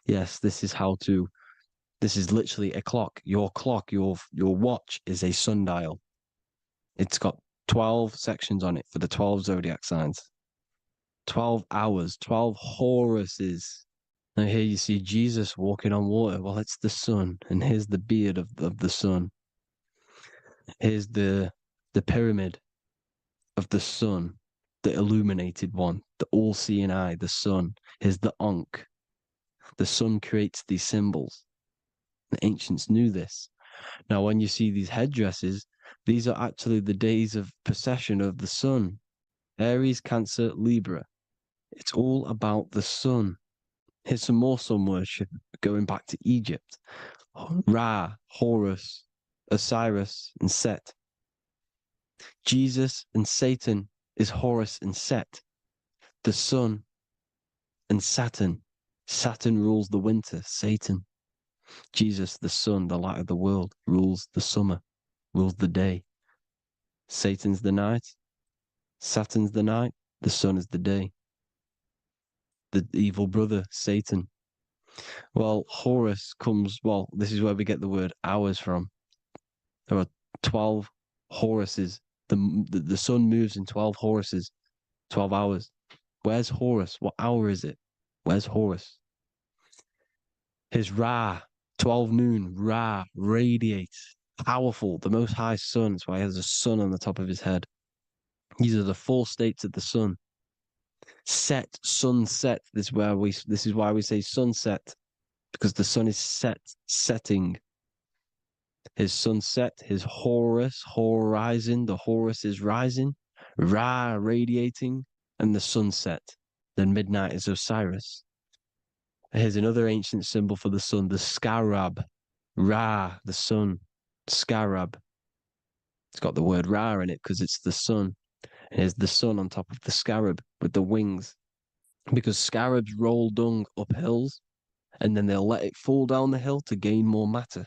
Yes, this is literally a clock. Your clock, your watch is a sundial. It's got 12 sections on it for the 12 zodiac signs. 12 hours, 12 Horuses. Now here you see Jesus walking on water. Well, it's the sun, and here's the beard of the sun. Here's the pyramid of the sun, the illuminated one, the all-seeing eye, the sun. Here's the Ankh. The sun creates these symbols. The ancients knew this. Now, when you see these headdresses, these are actually the days of procession of the sun. Aries, Cancer, Libra. It's all about the sun. Here's some more sun worship going back to Egypt. Ra, Horus, Osiris, and Set. Jesus and Satan is Horus and Set. The sun and Saturn. Saturn rules the winter, Satan. Jesus, the sun, the light of the world, rules the summer, rules the day. Satan's the night, Saturn's the night, the sun is the day. The evil brother, Satan. Well, Horus comes, well, this is where we get the word hours from. There are 12 Horuses. The sun moves in 12 Horuses, 12 hours. Where's Horus? What hour is it? Where's Horus? His Ra, 12 noon, Ra, radiates, powerful, the most high sun. That's why he has a sun on the top of his head. These are the 4 states of the sun. Set, sunset. This is why we say sunset, because the sun is setting. His sunset, his Horus, horizon, the Horus is rising, Ra radiating, and the sunset. Then midnight is Osiris. Here's another ancient symbol for the sun, the scarab. Ra, the sun, scarab. It's got the word Ra in it because it's the sun. And here's the sun on top of the scarab with the wings. Because scarabs roll dung up hills, and then they'll let it fall down the hill to gain more matter.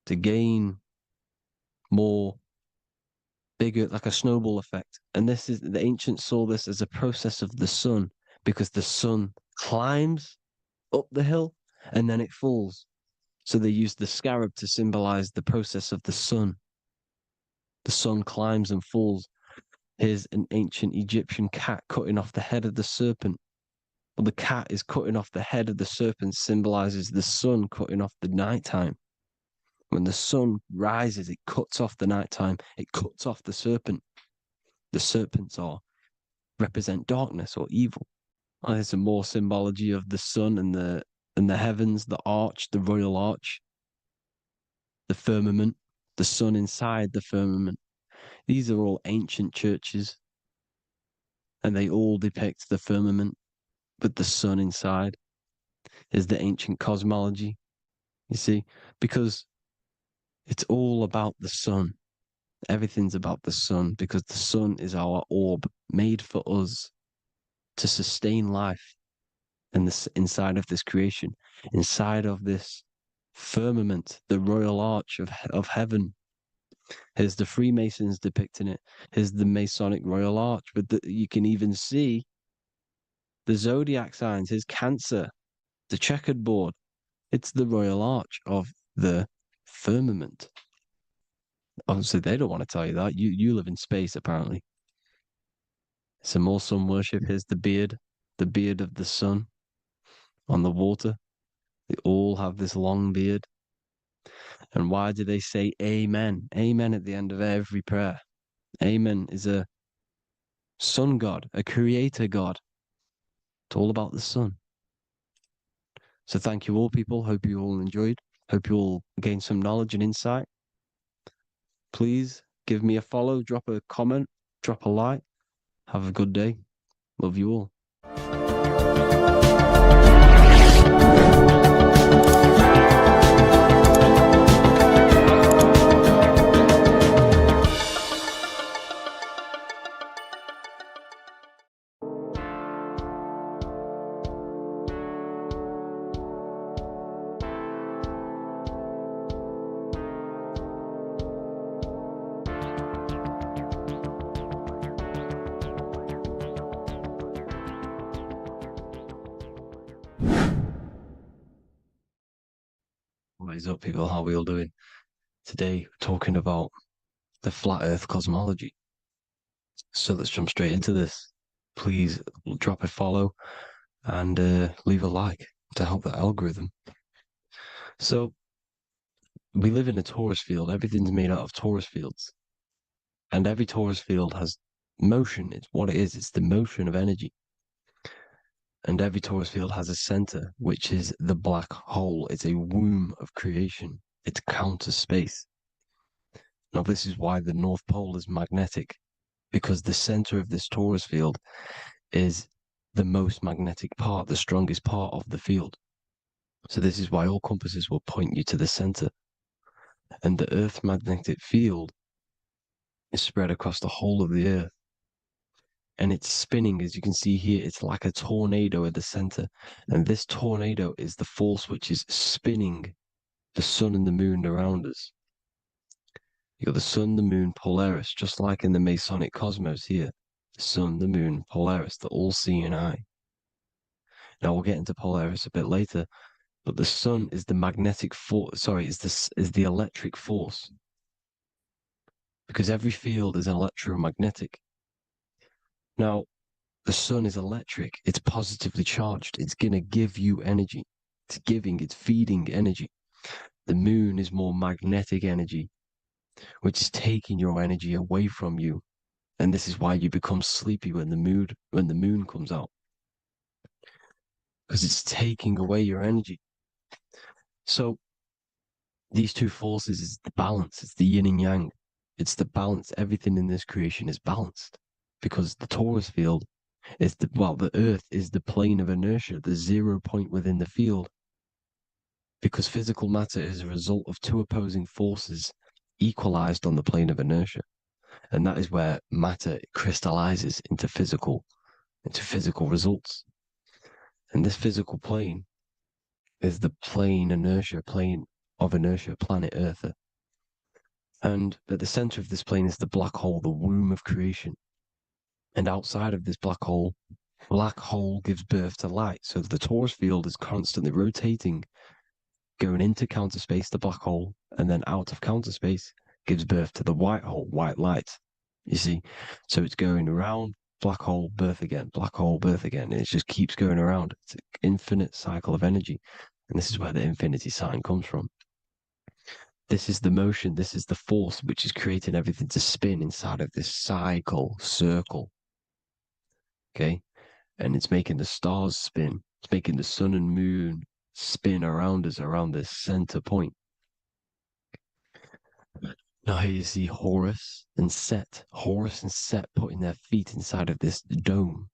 To gain more bigger, like a snowball effect. And this is, the ancients saw this as a process of the sun, because the sun climbs up the hill and then it falls. So they used the scarab to symbolize the process of the sun. The sun climbs and falls. Here's an ancient Egyptian cat cutting off the head of the serpent. Well, the cat is cutting off the head of the serpent, symbolizes the sun cutting off the nighttime. When the sun rises, it cuts off the nighttime. It cuts off the serpent. The serpents represent darkness or evil. Oh, there's some more symbology of the sun and the heavens, the arch, the royal arch, the firmament, the sun inside the firmament. These are all ancient churches, and they all depict the firmament with the sun inside. Is the ancient cosmology, you see, because it's all about the sun. Everything's about the sun, because the sun is our orb made for us to sustain life in this, inside of this creation, inside of this firmament, the royal arch of heaven. Here's the Freemasons depicting it. Here's the Masonic royal arch, but you can even see the zodiac signs. Here's Cancer, the checkered board. It's the royal arch of the firmament. Obviously, they don't want to tell you that. You live in space, apparently. Some more sun worship. Here's the beard of the sun on the water. They all have this long beard. And why do they say amen? Amen at the end of every prayer. Amen is a sun god, a creator god. It's all about the sun. So thank you all, people. Hope you all enjoyed. Hope you all gained some knowledge and insight. Please give me a follow, drop a comment, drop a like. Have a good day. Love you all. What is up, people? How are we all doing? Today, we're talking about the flat Earth cosmology. So let's jump straight into this. Please drop a follow and leave a like to help the algorithm. So we live in a torus field. Everything's made out of torus fields. And every torus field has motion. It's what it is. It's the motion of energy. And every torus field has a center, which is the black hole. It's a womb of creation. It's counter space. Now, this is why the North Pole is magnetic, because the center of this torus field is the most magnetic part, the strongest part of the field. So this is why all compasses will point you to the center. And the Earth's magnetic field is spread across the whole of the Earth. And it's spinning, as you can see here, it's like a tornado at the center. And this tornado is the force which is spinning the sun and the moon around us. You got the sun, the moon, Polaris, just like in the Masonic cosmos here. The sun, the moon, Polaris, the all-seeing eye. Now we'll get into Polaris a bit later, but the sun is the magnetic force. Sorry, is the electric force, because every field is electromagnetic. Now, the sun is electric. It's positively charged. It's gonna give you energy. It's feeding energy. The moon is more magnetic energy, which is taking your energy away from you. And this is why you become sleepy when the moon comes out, because it's taking away your energy. So these two forces is the balance. It's the yin and yang. It's the balance. Everything in this creation is balanced, because the torus field is the Earth is the plane of inertia, the 0 point within the field, because physical matter is a result of two opposing forces equalized on the plane of inertia. And that is where matter crystallizes into physical results. And this physical plane is the plane of inertia, planet Earth. And at the center of this plane is the black hole, the womb of creation. And outside of this black hole gives birth to light. So the torus field is constantly rotating, going into counter space, the black hole, and then out of counter space gives birth to the white hole, white light. You see? So it's going around, black hole, birth again, black hole, birth again. And it just keeps going around. It's an infinite cycle of energy. And this is where the infinity sign comes from. This is the motion, this is the force which is creating everything to spin inside of this circle. Okay? And it's making the stars spin. It's making the sun and moon spin around us, around this center point. Now here you see Horus and Set. Horus and Set putting their feet inside of this dome.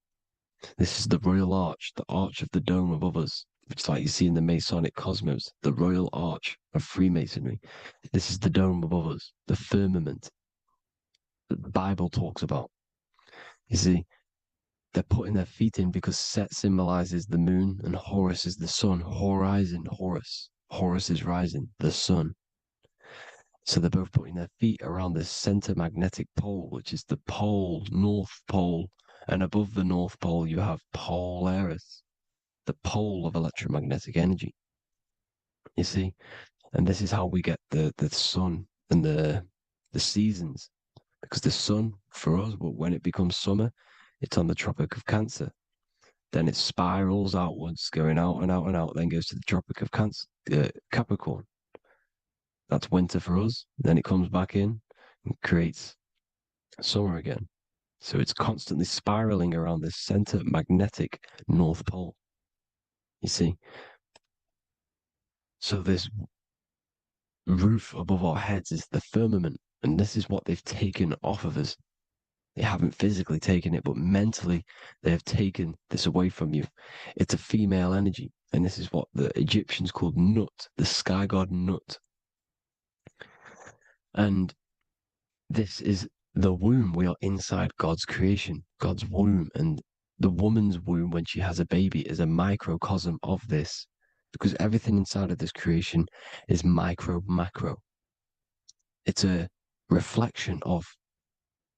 This is the royal arch, the arch of the dome above us, which is like you see in the Masonic cosmos, the royal arch of Freemasonry. This is the dome above us, the firmament that the Bible talks about. You see, they're putting their feet in because Set symbolizes the moon and Horus is the sun. Horizon, Horus. Horus is rising, the sun. So they're both putting their feet around this center magnetic pole, which is the pole, North Pole. And above the North Pole, you have Polaris, the pole of electromagnetic energy. You see? And this is how we get the sun and the seasons. Because the sun, for us, when it becomes summer, it's on the Tropic of Cancer. Then it spirals outwards, going out and out and out, then goes to the Tropic of Capricorn. That's winter for us. Then it comes back in and creates summer again. So it's constantly spiraling around this center magnetic North Pole. You see? So this roof above our heads is the firmament, and this is what they've taken off of us. They haven't physically taken it, but mentally they have taken this away from you. It's a female energy, and this is what the Egyptians called Nut, the sky god Nut. And this is the womb. We are inside God's creation, God's womb. And the woman's womb, when she has a baby, is a microcosm of this, because everything inside of this creation is macro. It's a reflection of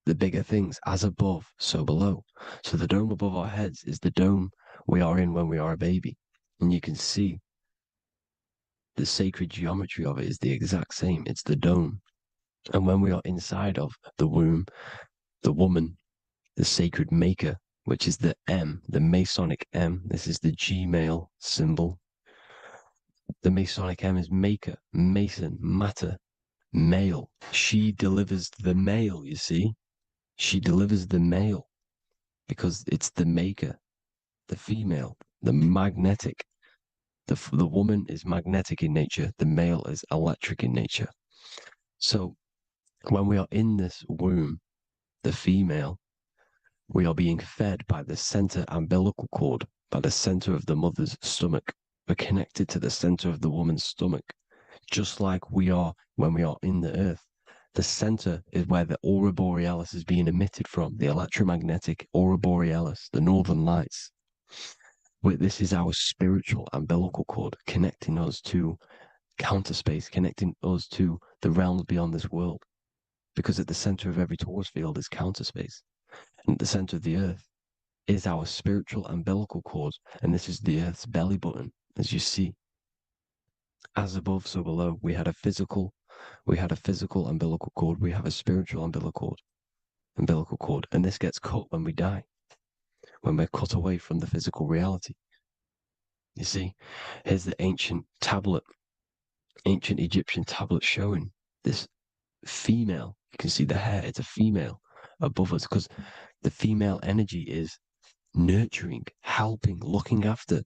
the bigger things, as above, so below. So the dome above our heads is the dome we are in when we are a baby. And you can see the sacred geometry of it is the exact same. It's the dome. And when we are inside of the womb, the woman, the sacred maker, which is the M, the Masonic M, this is the G male symbol. The Masonic M is maker, mason, matter, male. She delivers the male, you see. She delivers the male because it's the maker, the female, the magnetic. The woman is magnetic in nature, the male is electric in nature. So when we are in this womb, the female, we are being fed by the center umbilical cord, by the center of the mother's stomach. We're connected to the center of the woman's stomach, just like we are when we are in the earth. The center is where the aurora borealis is being emitted from, the electromagnetic aurora borealis, the northern lights. This is our spiritual umbilical cord connecting us to counter space, connecting us to the realms beyond this world. Because at the center of every torus field is counter space. And at the center of the earth is our spiritual umbilical cord. And this is the earth's belly button, as you see. As above, so below. We had a physical umbilical cord. We have a spiritual umbilical cord. And this gets cut when we die, when we're cut away from the physical reality. You see, here's the ancient Egyptian tablet showing this female. You can see the hair, it's a female above us because the female energy is nurturing, helping, looking after.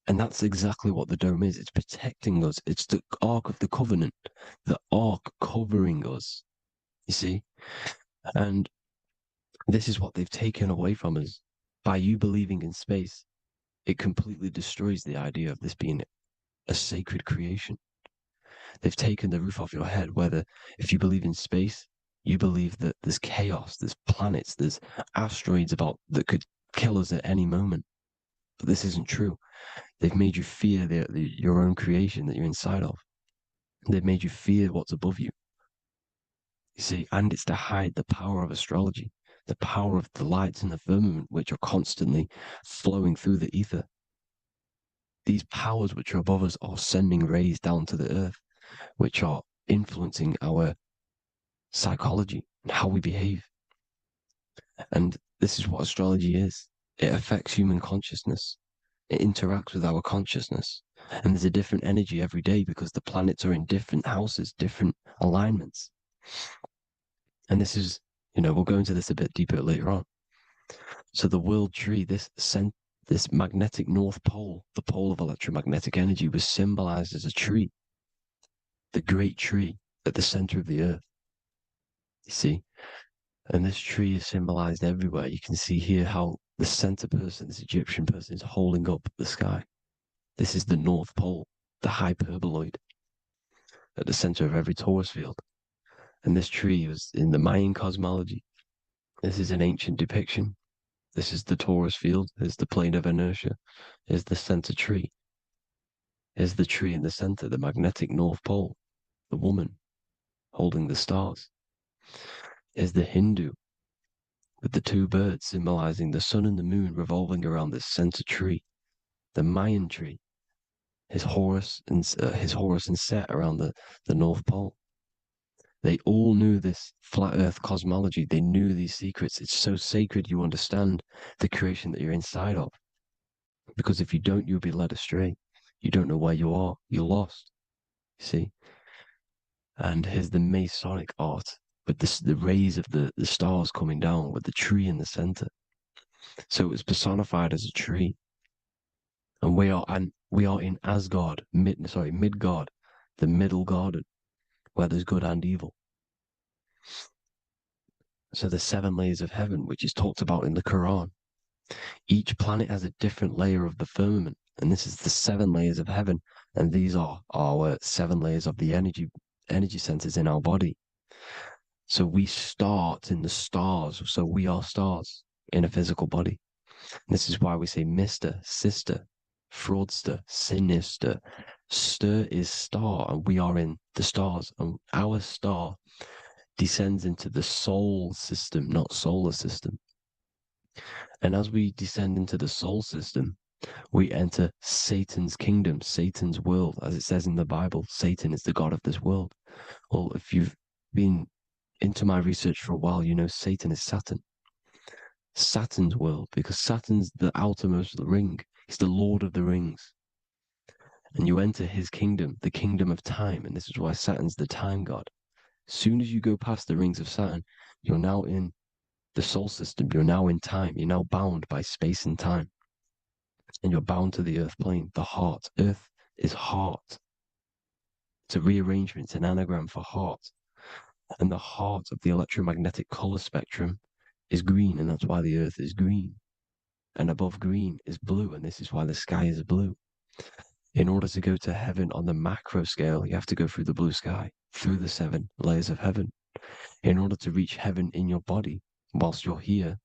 And that's exactly what the dome is. It's protecting us. It's the Ark of the Covenant, the Ark covering us, you see? And this is what they've taken away from us. By you believing in space, it completely destroys the idea of this being a sacred creation. They've taken the roof off your head, whether if you believe in space, you believe that there's chaos, there's planets, there's asteroids that could kill us at any moment. But this isn't true. They've made you fear your own creation that you're inside of. They've made you fear what's above you. You see, and it's to hide the power of astrology, the power of the lights in the firmament, which are constantly flowing through the ether. These powers which are above us are sending rays down to the earth, which are influencing our psychology and how we behave. And this is what astrology is. It affects human consciousness. It interacts with our consciousness. And there's a different energy every day because the planets are in different houses, different alignments. And this is, we'll go into this a bit deeper later on. So the world tree, this magnetic north pole, the pole of electromagnetic energy, was symbolized as a tree, the great tree at the center of the earth. You see? And this tree is symbolized everywhere. You can see here how the center person, this Egyptian person, is holding up the sky. This is the North Pole, the hyperboloid, at the center of every torus field. And this tree was in the Mayan cosmology. This is an ancient depiction. This is the torus field. There's the plane of inertia. Here's the center tree. Here's the tree in the center, the magnetic North Pole, the woman holding the stars. Here's the Hindu with the two birds symbolizing the sun and the moon revolving around this center tree. The Mayan tree, his Horus and Set around the North Pole. They all knew this flat earth cosmology. They knew these secrets. It's so sacred you understand the creation that you're inside of. Because if you don't, you'll be led astray. You don't know where you are. You're lost. You see? And here's the Masonic art with the rays of the stars coming down with the tree in the center. So it was personified as a tree. And we are in Asgard, Midgard, the middle garden, where there's good and evil. So the 7 layers of heaven, which is talked about in the Quran. Each planet has a different layer of the firmament, and this is the 7 layers of heaven, and these are our 7 layers of the energy centers in our body. So we start in the stars, so we are stars in a physical body. And this is why we say Mr., sister, fraudster, sinister. Stir is star, and we are in the stars, and our star descends into the soul system, not solar system. And as we descend into the soul system, We enter Satan's kingdom, Satan's world. As it says in the Bible, Satan is the god of this world. Well, if you've been into my research for a while, you know Satan is Saturn. Saturn's world, because Saturn's the outermost ring. He's the Lord of the Rings. And you enter his kingdom, the kingdom of time. And this is why Saturn's the time god. As soon as you go past the rings of Saturn, you're now in the soul system. You're now in time. You're now bound by space and time. And you're bound to the earth plane, the heart. Earth is heart. It's a rearrangement, it's an anagram for heart. And the heart of the electromagnetic color spectrum is green, and that's why the earth is green. And above green is blue, and this is why the sky is blue. In order to go to heaven on the macro scale, you have to go through the blue sky, through the 7 layers of heaven. In order to reach heaven in your body, whilst you're here,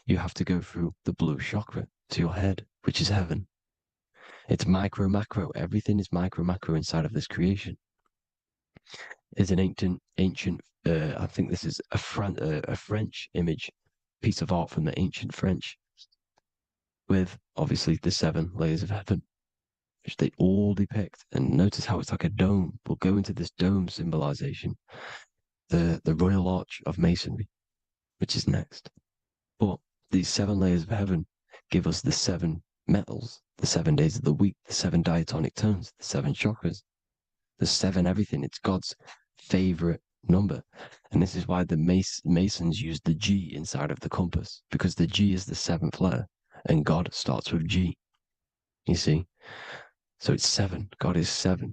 you have to go through the blue chakra to your head, which is heaven. It's micro, macro. Everything is micro, macro inside of this creation. It's an ancient, I think this is a French image, piece of art from the ancient French, with obviously the 7 layers of heaven, which they all depict. And notice how it's like a dome. We'll go into this dome symbolization, the Royal Arch of Masonry, which is next. But these 7 layers of heaven give us the 7 metals, the 7 days of the week, the 7 diatonic tones, the 7 chakras, the 7 everything. It's God's favorite number. And this is why the Masons use the G inside of the compass, because the G is the 7th letter and God starts with G. You see? So it's 7. God is 7.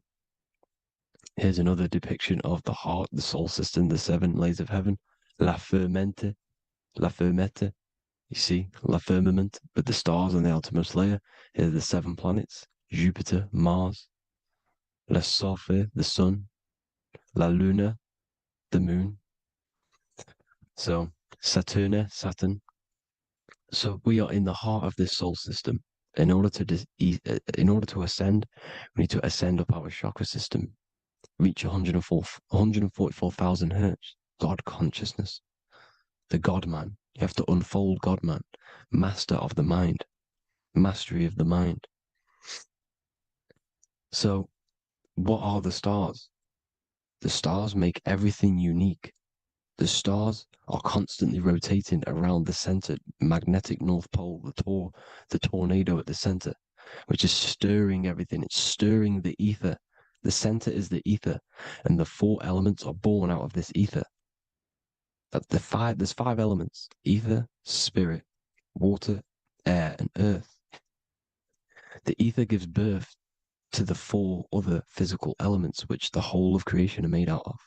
Here's another depiction of the heart, the soul system, the 7 layers of heaven. La fermente. You see, la firmament, with the stars on the outermost layer. Here are the 7 planets: Jupiter, Mars, la Sophie, the sun, la Luna, the moon. So Saturn. So we are in the heart of this soul system. In order to ascend, we need to ascend up our chakra system, reach 144,000 hertz, God consciousness, the God man. You have to unfold God man, master of the mind, mastery of the mind. So what are the stars? The stars make everything unique. The stars are constantly rotating around the center, magnetic North Pole, the tornado at the center, which is stirring everything. It's stirring the ether. The center is the ether, and the 4 elements are born out of this ether. There's 5 elements: ether, spirit, water, air, and earth. The ether gives birth to the 4 other physical elements, which the whole of creation are made out of.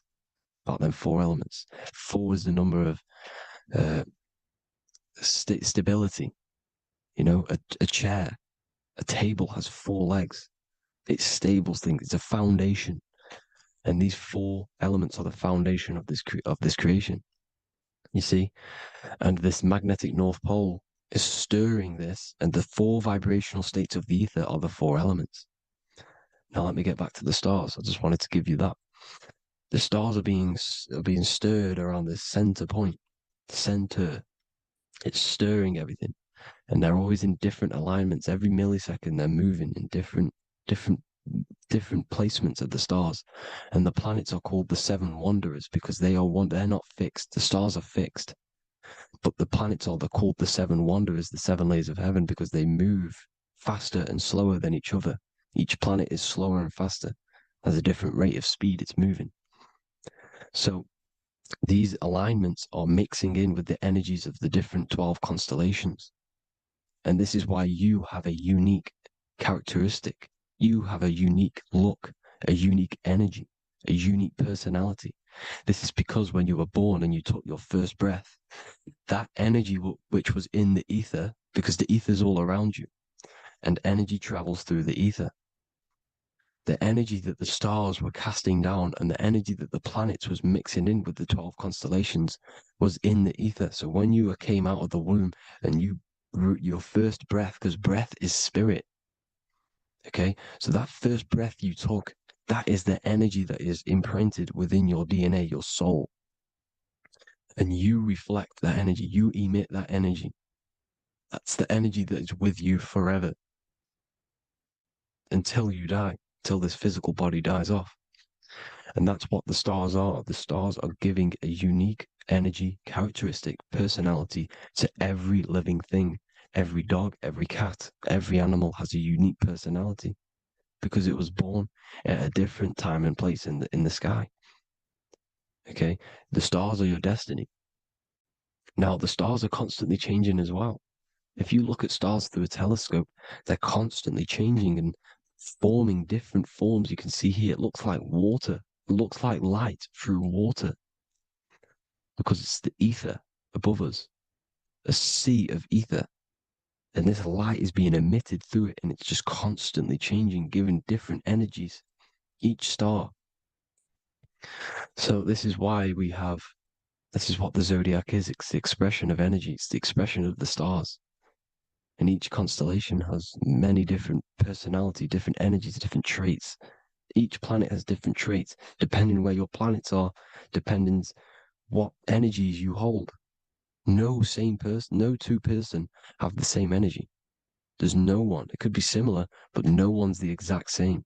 About them 4 elements. 4 is the number of stability. You know, a chair, a table has 4 legs. It stables things. It's a foundation, and these 4 elements are the foundation of this creation. You see, and this magnetic North Pole is stirring this, and the 4 vibrational states of the ether are the 4 elements. Now let me get back to the stars. I just wanted to give you that. The stars are being stirred around this center point. Center. It's stirring everything. And they're always in different alignments. Every millisecond they're moving in different placements of the stars. And the planets are called the 7 wanderers because they're not fixed. The stars are fixed. But the planets they're called the 7 wanderers, the 7 layers of heaven, because they move faster and slower than each other. Each planet is slower and faster. Has a different rate of speed it's moving. So these alignments are mixing in with the energies of the different 12 constellations. And this is why you have a unique characteristic. You have a unique look, a unique energy, a unique personality. This is because when you were born and you took your first breath, that energy which was in the ether, because the ether is all around you, and energy travels through the ether. The energy that the stars were casting down and the energy that the planets was mixing in with the 12 constellations was in the ether. So when you came out of the womb and your first breath, because breath is spirit, okay? So that first breath you took, that is the energy that is imprinted within your DNA, your soul. And you reflect that energy, you emit that energy. That's the energy that is with you forever. until you die, till this physical body dies off. And that's what the stars are. The stars are giving a unique energy, characteristic, personality to every living thing. Every dog, every cat, every animal has a unique personality because it was born at a different time and place in the sky. Okay, the stars are your destiny. Now, the stars are constantly changing as well. If you look at stars through a telescope, they're constantly changing and forming different forms. You can see here, it looks like water. It looks like light through water because it's the ether above us, a sea of ether. And this light is being emitted through it, and it's just constantly changing, giving different energies, each star. So this is why this is what the zodiac is. It's the expression of energy. It's the expression of the stars. And each constellation has many different personality, different energies, different traits. Each planet has different traits, depending where your planets are, depending what energies you hold. No same person, no two person have the same energy. There's no one. It could be similar, but no one's the exact same.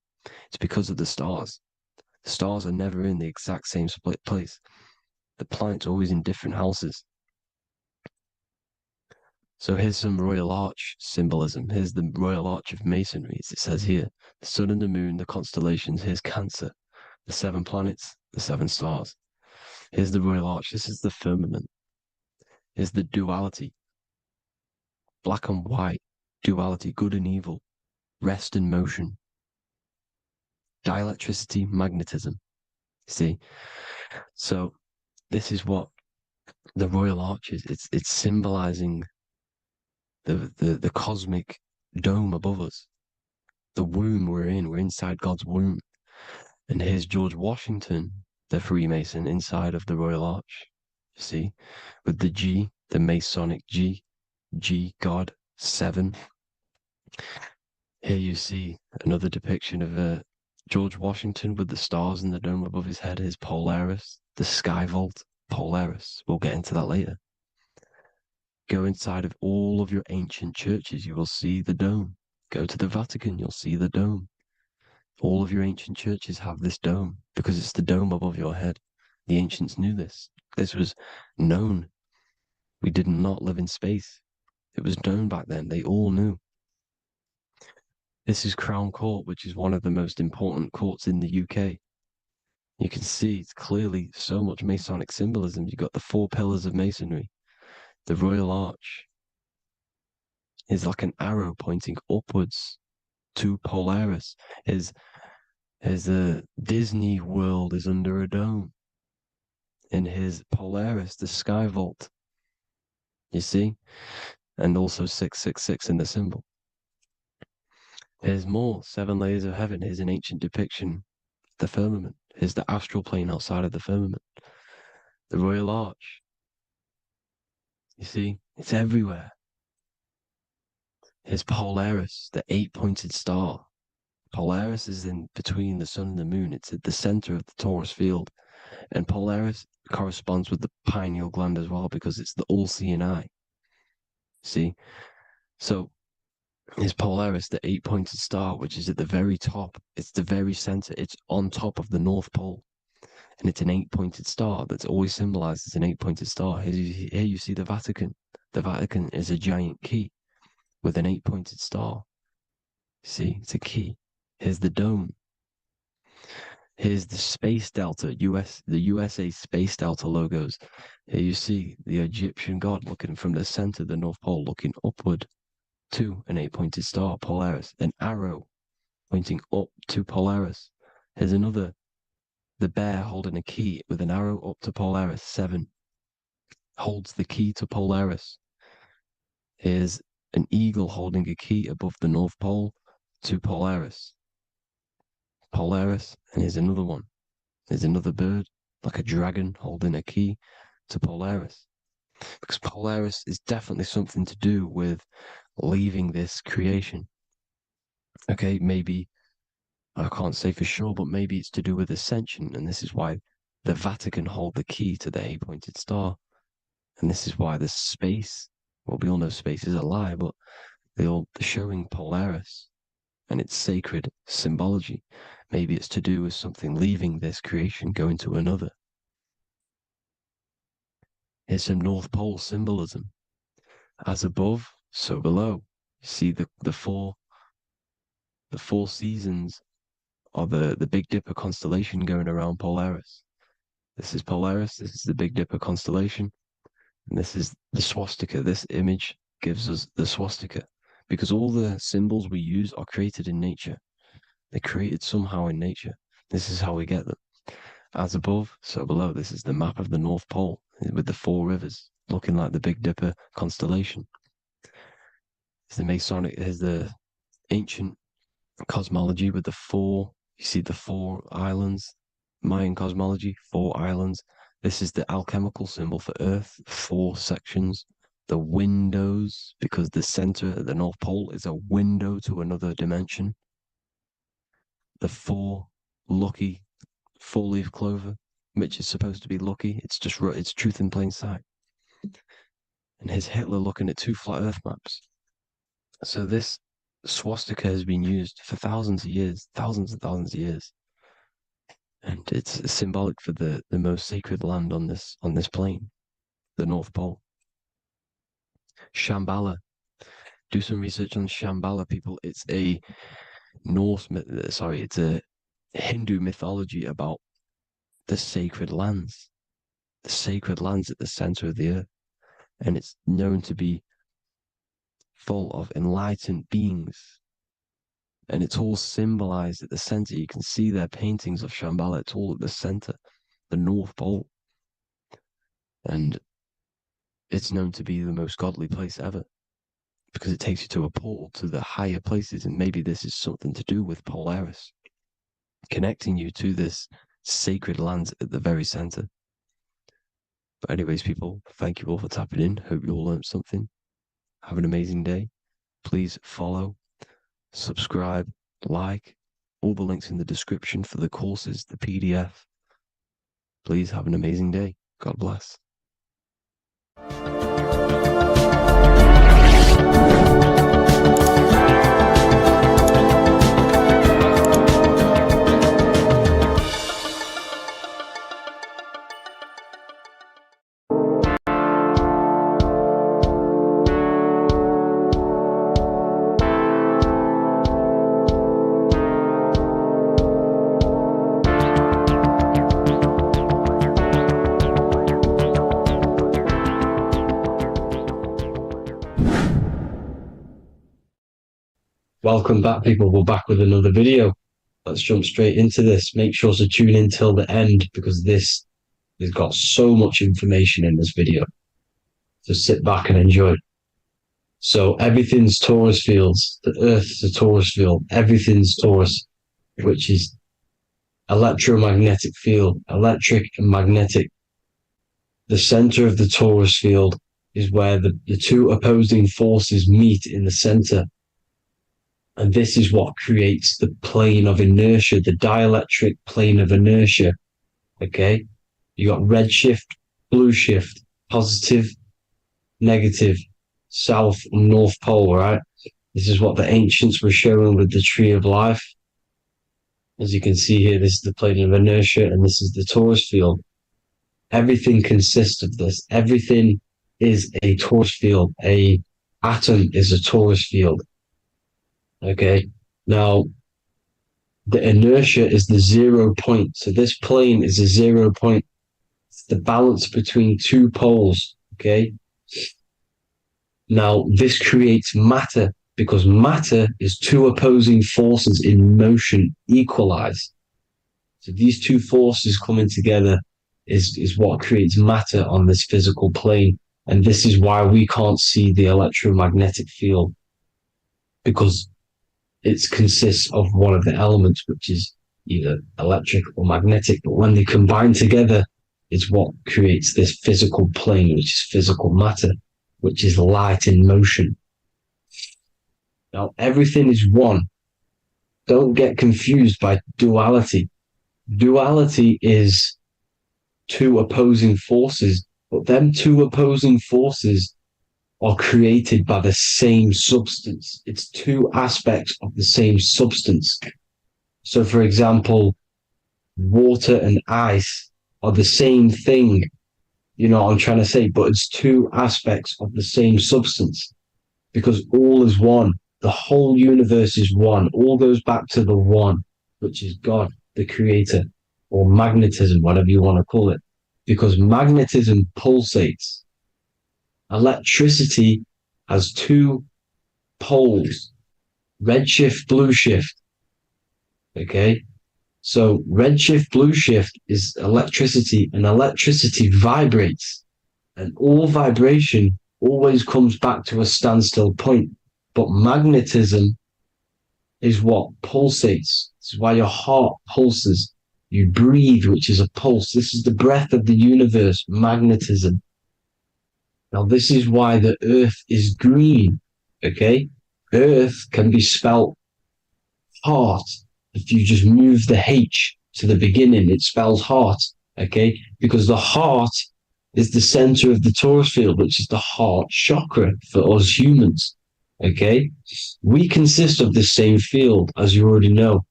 It's because of the stars. The stars are never in the exact same split place. The planets are always in different houses. So here's some Royal Arch symbolism. Here's the Royal Arch of Masonry, as it says here. The sun and the moon, the constellations. Here's Cancer, the 7 planets, the 7 stars. Here's the Royal Arch. This is the firmament. Here's the duality. Black and white, duality, good and evil, rest and motion, dielectricity, magnetism. See? So this is what the Royal Arch is. It's symbolizing the cosmic dome above us. The womb we're in. We're inside God's womb. And here's George Washington, the Freemason, inside of the Royal Arch. You see? With the G, the Masonic G, God, 7. Here you see another depiction of George Washington with the stars in the dome above his head, his Polaris, the sky vault, Polaris. We'll get into that later. Go inside of all of your ancient churches, you will see the dome. Go to the Vatican, you'll see the dome. All of your ancient churches have this dome because it's the dome above your head. The ancients knew this. This was known. We did not live in space. It was known back then. They all knew. This is Crown Court, which is one of the most important courts in the UK. You can see it's clearly so much Masonic symbolism. You've got the 4 pillars of Masonry. The Royal Arch is like an arrow pointing upwards to Polaris. As the Disney World is under a dome. In his Polaris, the sky vault. You see? And also 666 in the symbol. Here's more 7 layers of heaven. Here's an ancient depiction. The firmament. Here's the astral plane outside of the firmament. The Royal Arch. You see? It's everywhere. Here's Polaris, the 8-pointed star. Polaris is in between the sun and the moon. It's at the center of the Taurus field. And Polaris corresponds with the pineal gland as well because it's the all-seeing eye. See? So, is Polaris, the 8-pointed star, which is at the very top. It's the very center. It's on top of the North Pole. And it's an 8-pointed star that's always symbolized as an 8-pointed star. Here you see the Vatican. The Vatican is a giant key with an 8-pointed star. See, it's a key. Here's the dome. Here's the Space Delta, the USA Space Delta logos. Here you see the Egyptian god looking from the center of the North Pole, looking upward to an 8-pointed star, Polaris. An arrow pointing up to Polaris. Here's another, the bear holding a key with an arrow up to Polaris, 7. Holds the key to Polaris. Here's an eagle holding a key above the North Pole to Polaris. Polaris, and here's another one. There's another bird, like a dragon, holding a key to Polaris. Because Polaris is definitely something to do with leaving this creation. Okay, maybe, I can't say for sure, but maybe it's to do with ascension, and this is why the Vatican hold the key to the 8-pointed star. And this is why the space, well, we all know space is a lie, but they're showing Polaris and it's sacred symbology. Maybe it's to do with something leaving this creation, going to another. It's some North Pole symbolism. As above, so below. You see the four seasons of the Big Dipper constellation going around Polaris. This is Polaris, this is the Big Dipper constellation, and this is the swastika. This image gives us the swastika, because all the symbols we use are created in nature. They're created somehow in nature. This is how we get them. As above, so below. This is the map of the North Pole with the 4 rivers, looking like the Big Dipper constellation. It's the Masonic, here's the ancient cosmology with the 4, you see the 4 islands, Mayan cosmology, 4 islands. This is the alchemical symbol for Earth, 4 sections. The windows, because the center at the North Pole is a window to another dimension. The 4 lucky 4-leaf clover, which is supposed to be lucky. It's truth in plain sight. And here's Hitler looking at 2 flat Earth maps. So this swastika has been used for thousands of years, thousands and thousands of years. And it's symbolic for the most sacred land on this plane, the North Pole. Shambhala. Do some research on Shambhala, people. It's a it's a Hindu mythology about the sacred lands at the center of the earth. And it's known to be full of enlightened beings. And it's all symbolized at the center. You can see their paintings of Shambhala. It's all at the center, the North Pole. And it's known to be the most godly place ever, because it takes you to a portal to the higher places. And maybe this is something to do with Polaris, connecting you to this sacred land at the very center. But anyways, people, thank you all for tapping in. Hope you all learned something. Have an amazing day. Please follow, subscribe, like, all the links in the description for the courses, the PDF. Please have an amazing day. God bless. Welcome back, people. We're back with another video. Let's jump straight into this. Make sure to tune in till the end, because this has got so much information in this video. So sit back and enjoy. So everything's torus fields. The Earth's a torus field. Everything's torus, which is electromagnetic field, electric and magnetic. The center of the torus field is where the 2 opposing forces meet in the center. And this is what creates the plane of inertia, the dielectric plane of inertia. Okay? You got red shift, blue shift, positive, negative, south and north pole, right? This is what the ancients were showing with the tree of life. As you can see here, this is the plane of inertia, and this is the torus field. Everything consists of this. Everything is a torus field. A atom is a torus field. Okay, now the inertia is the 0 point. So this plane is a 0 point. It's the balance between 2 poles. Okay, now this creates matter, because matter is 2 opposing forces in motion equalized. So these 2 forces coming together is what creates matter on this physical plane. And this is why we can't see the electromagnetic field, because it consists of one of the elements, which is either electric or magnetic. But when they combine together, it's what creates this physical plane, which is physical matter, which is light in motion. Now, everything is one. Don't get confused by duality. Duality is 2 opposing forces, but them 2 opposing forces are created by the same substance. It's two aspects of the same substance. So, for example, water and ice are the same thing, you know what I'm trying to say, but it's two aspects of the same substance because all is one. The whole universe is one. All goes back to the one, which is God, the creator, or magnetism, whatever you want to call it, because magnetism pulsates. Electricity has two poles, redshift, blue shift. Okay, so redshift, blue shift is electricity, and electricity vibrates, and all vibration always comes back to a standstill point. But magnetism is what pulsates. This is why your heart pulses. You breathe, which is a pulse. This is the breath of the universe, magnetism. Now, this is why the earth is green, okay? Earth can be spelt heart. If you just move the H to the beginning, it spells heart, okay? Because the heart is the center of the torus field, which is the heart chakra for us humans, okay? We consist of the same field, as you already know.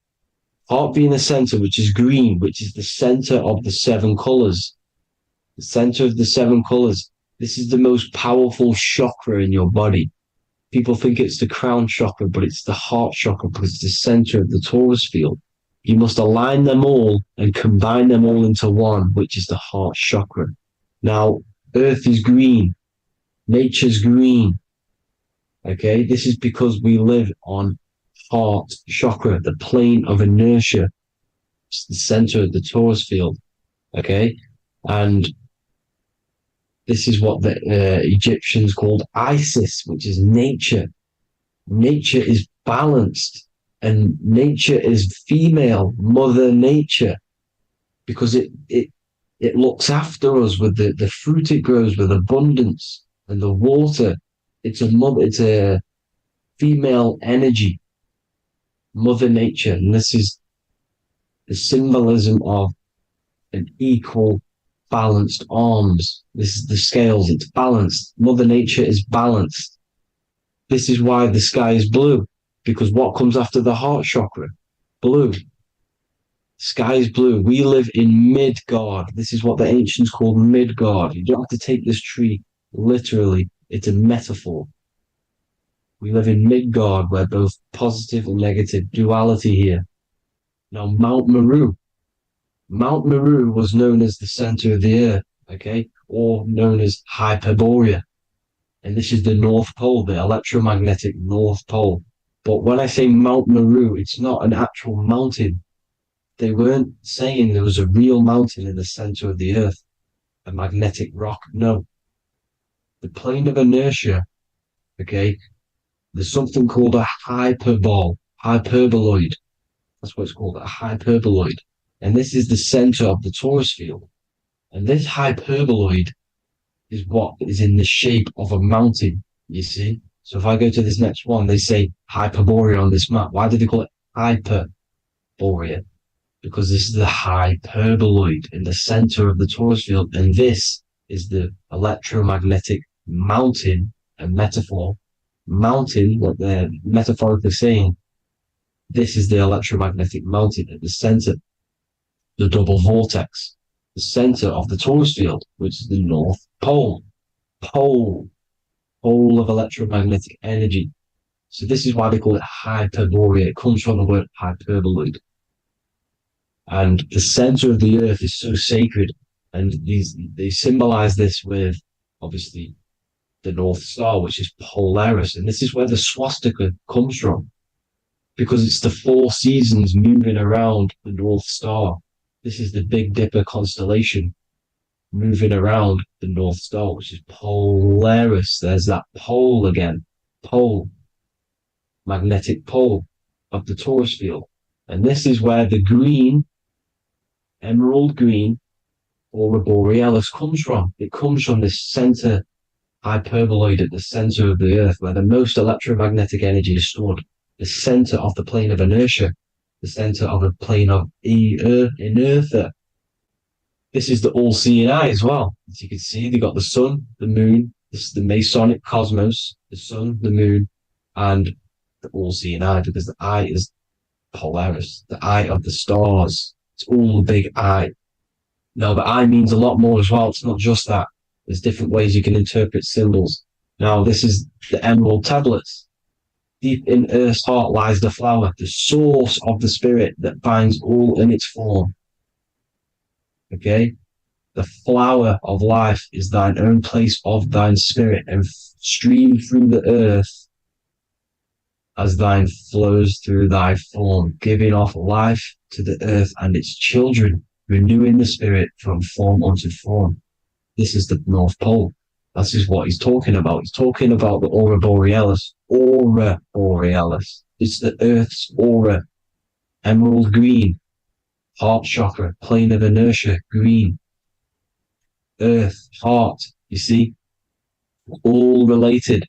Heart being the center, which is green, which is the center of the seven colors. The center of the seven colors. This is the most powerful chakra in your body. People think it's the crown chakra, but it's the heart chakra because it's the center of the torus field. You must align them all and combine them all into one, which is the heart chakra. Now, earth is green. Nature's green. Okay, this is because we live on heart chakra, the plane of inertia. It's the center of the torus field. Okay, and this is what the Egyptians called Isis, which is nature. Nature is balanced, and nature is female, Mother Nature, because it looks after us with the fruit it grows with abundance and the water. It's a female energy, Mother Nature, and this is the symbolism of an equal balanced arms. This is the scales, it's balanced. Mother Nature is balanced. This is why the sky is blue, because what comes after the heart chakra? Blue. Sky is blue. We live in Midgard. This is what the ancients called Midgard. You don't have to take this tree literally. It's a metaphor. We live in Midgard, where both positive and negative duality here. Now, Mount Meru. Mount Meru was known as the center of the earth, okay, or known as Hyperborea. And this is the North Pole, the electromagnetic North Pole. But when I say Mount Meru, it's not an actual mountain. They weren't saying there was a real mountain in the center of the earth, a magnetic rock. No. The plane of inertia, okay, there's something called a hyperboloid. That's what it's called, a hyperboloid. And this is the center of the torus field. And this hyperboloid is what is in the shape of a mountain, you see? So if I go to this next one, they say Hyperborea on this map. Why did they call it Hyperborea? Because this is the hyperboloid in the center of the torus field. And this is the electromagnetic mountain, a metaphor. Mountain, what they're metaphorically saying, this is the electromagnetic mountain at the center. The double vortex, the center of the torus field, which is the North Pole. Pole of electromagnetic energy. So this is why they call it Hyperborea. It comes from the word hyperboloid. And the center of the earth is so sacred. And they symbolize this with, obviously, the North Star, which is Polaris. And this is where the swastika comes from, because it's the four seasons moving around the North Star. This is the Big Dipper constellation moving around the North Star, which is Polaris. There's that pole again. Pole. Magnetic pole of the torus field. And this is where the green, emerald green, aurora borealis comes from. It comes from this center hyperboloid at the center of the earth, where the most electromagnetic energy is stored. The center of the plane of inertia. The center of a plane of inertia. This is the all-seeing eye as well. As you can see, they got the sun, the moon, This is the Masonic cosmos, the sun, the moon, and the all-seeing eye, because the eye is Polaris, the eye of the stars. It's all the big eye. Now, the eye means a lot more as well. It's not just that. There's different ways you can interpret symbols. Now, this is the emerald tablets. Deep in Earth's heart lies the flower, the source of the spirit that binds all in its form. Okay? The flower of life is thine own place of thine spirit, and stream through the earth as thine flows through thy form, giving off life to the earth and its children, renewing the spirit from form unto form. This is the North Pole. This is what he's talking about. He's talking about the aura borealis. Aura borealis. It's the earth's aura. Emerald green. Heart chakra. Plane of inertia. Green. Earth. Heart. You see? All related.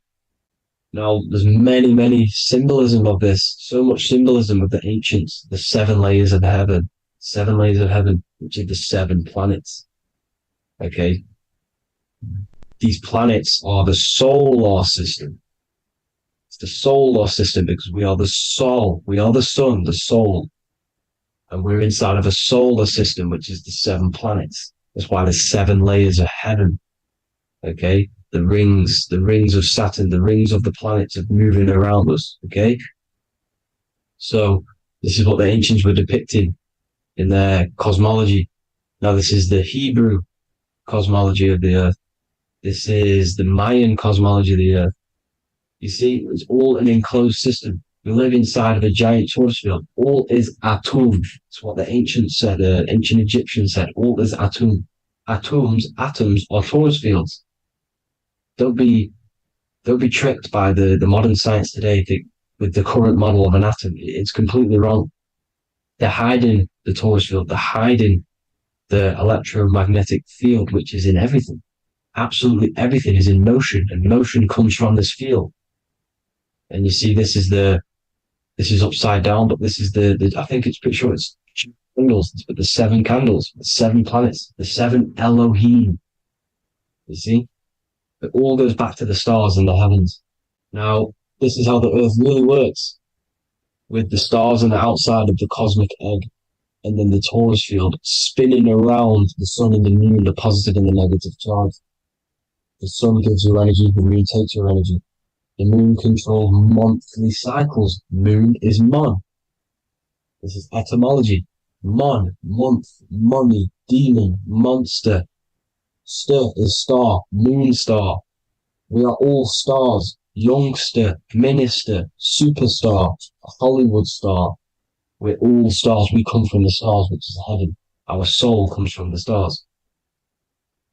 Now, there's many symbolism of this. So much symbolism of the ancients. The 7 layers of heaven. 7 layers of heaven, which are the 7 planets. Okay? These planets are the solar system. It's the solar system because we are the soul. We are the sun, the soul. And we're inside of a solar system, which is the 7 planets. That's why there's 7 layers of heaven. Okay? The rings of Saturn, the rings of the planets are moving around us. Okay? So, this is what the ancients were depicting in their cosmology. Now, this is the Hebrew cosmology of the earth. This is the Mayan cosmology of the earth. You see, it's all an enclosed system. We live inside of a giant torus field. All is atum. It's what the ancients said, ancient Egyptians said. All is atum. Atoms are torus fields. Don't be tricked by the modern science today with the current model of an atom. It's completely wrong. They're hiding the torus field. They're hiding the electromagnetic field, which is in everything. Absolutely everything is in motion, and motion comes from this field. And you see, this is upside down, but this is I think it's pretty sure it's candles, but the 7 candles, the 7 planets, the 7 Elohim. You see? It all goes back to the stars and the heavens. Now, this is how the earth really works, with the stars on the outside of the cosmic egg, and then the torus field spinning around the sun and the moon, the positive and the negative charge. The sun gives you energy, the moon takes your energy. The moon controls monthly cycles. Moon is mon. This is etymology. Mon, month, money, demon, monster. Stir is star, moon star. We are all stars. Youngster, minister, superstar, Hollywood star. We're all stars. We come from the stars, which is heaven. Our soul comes from the stars.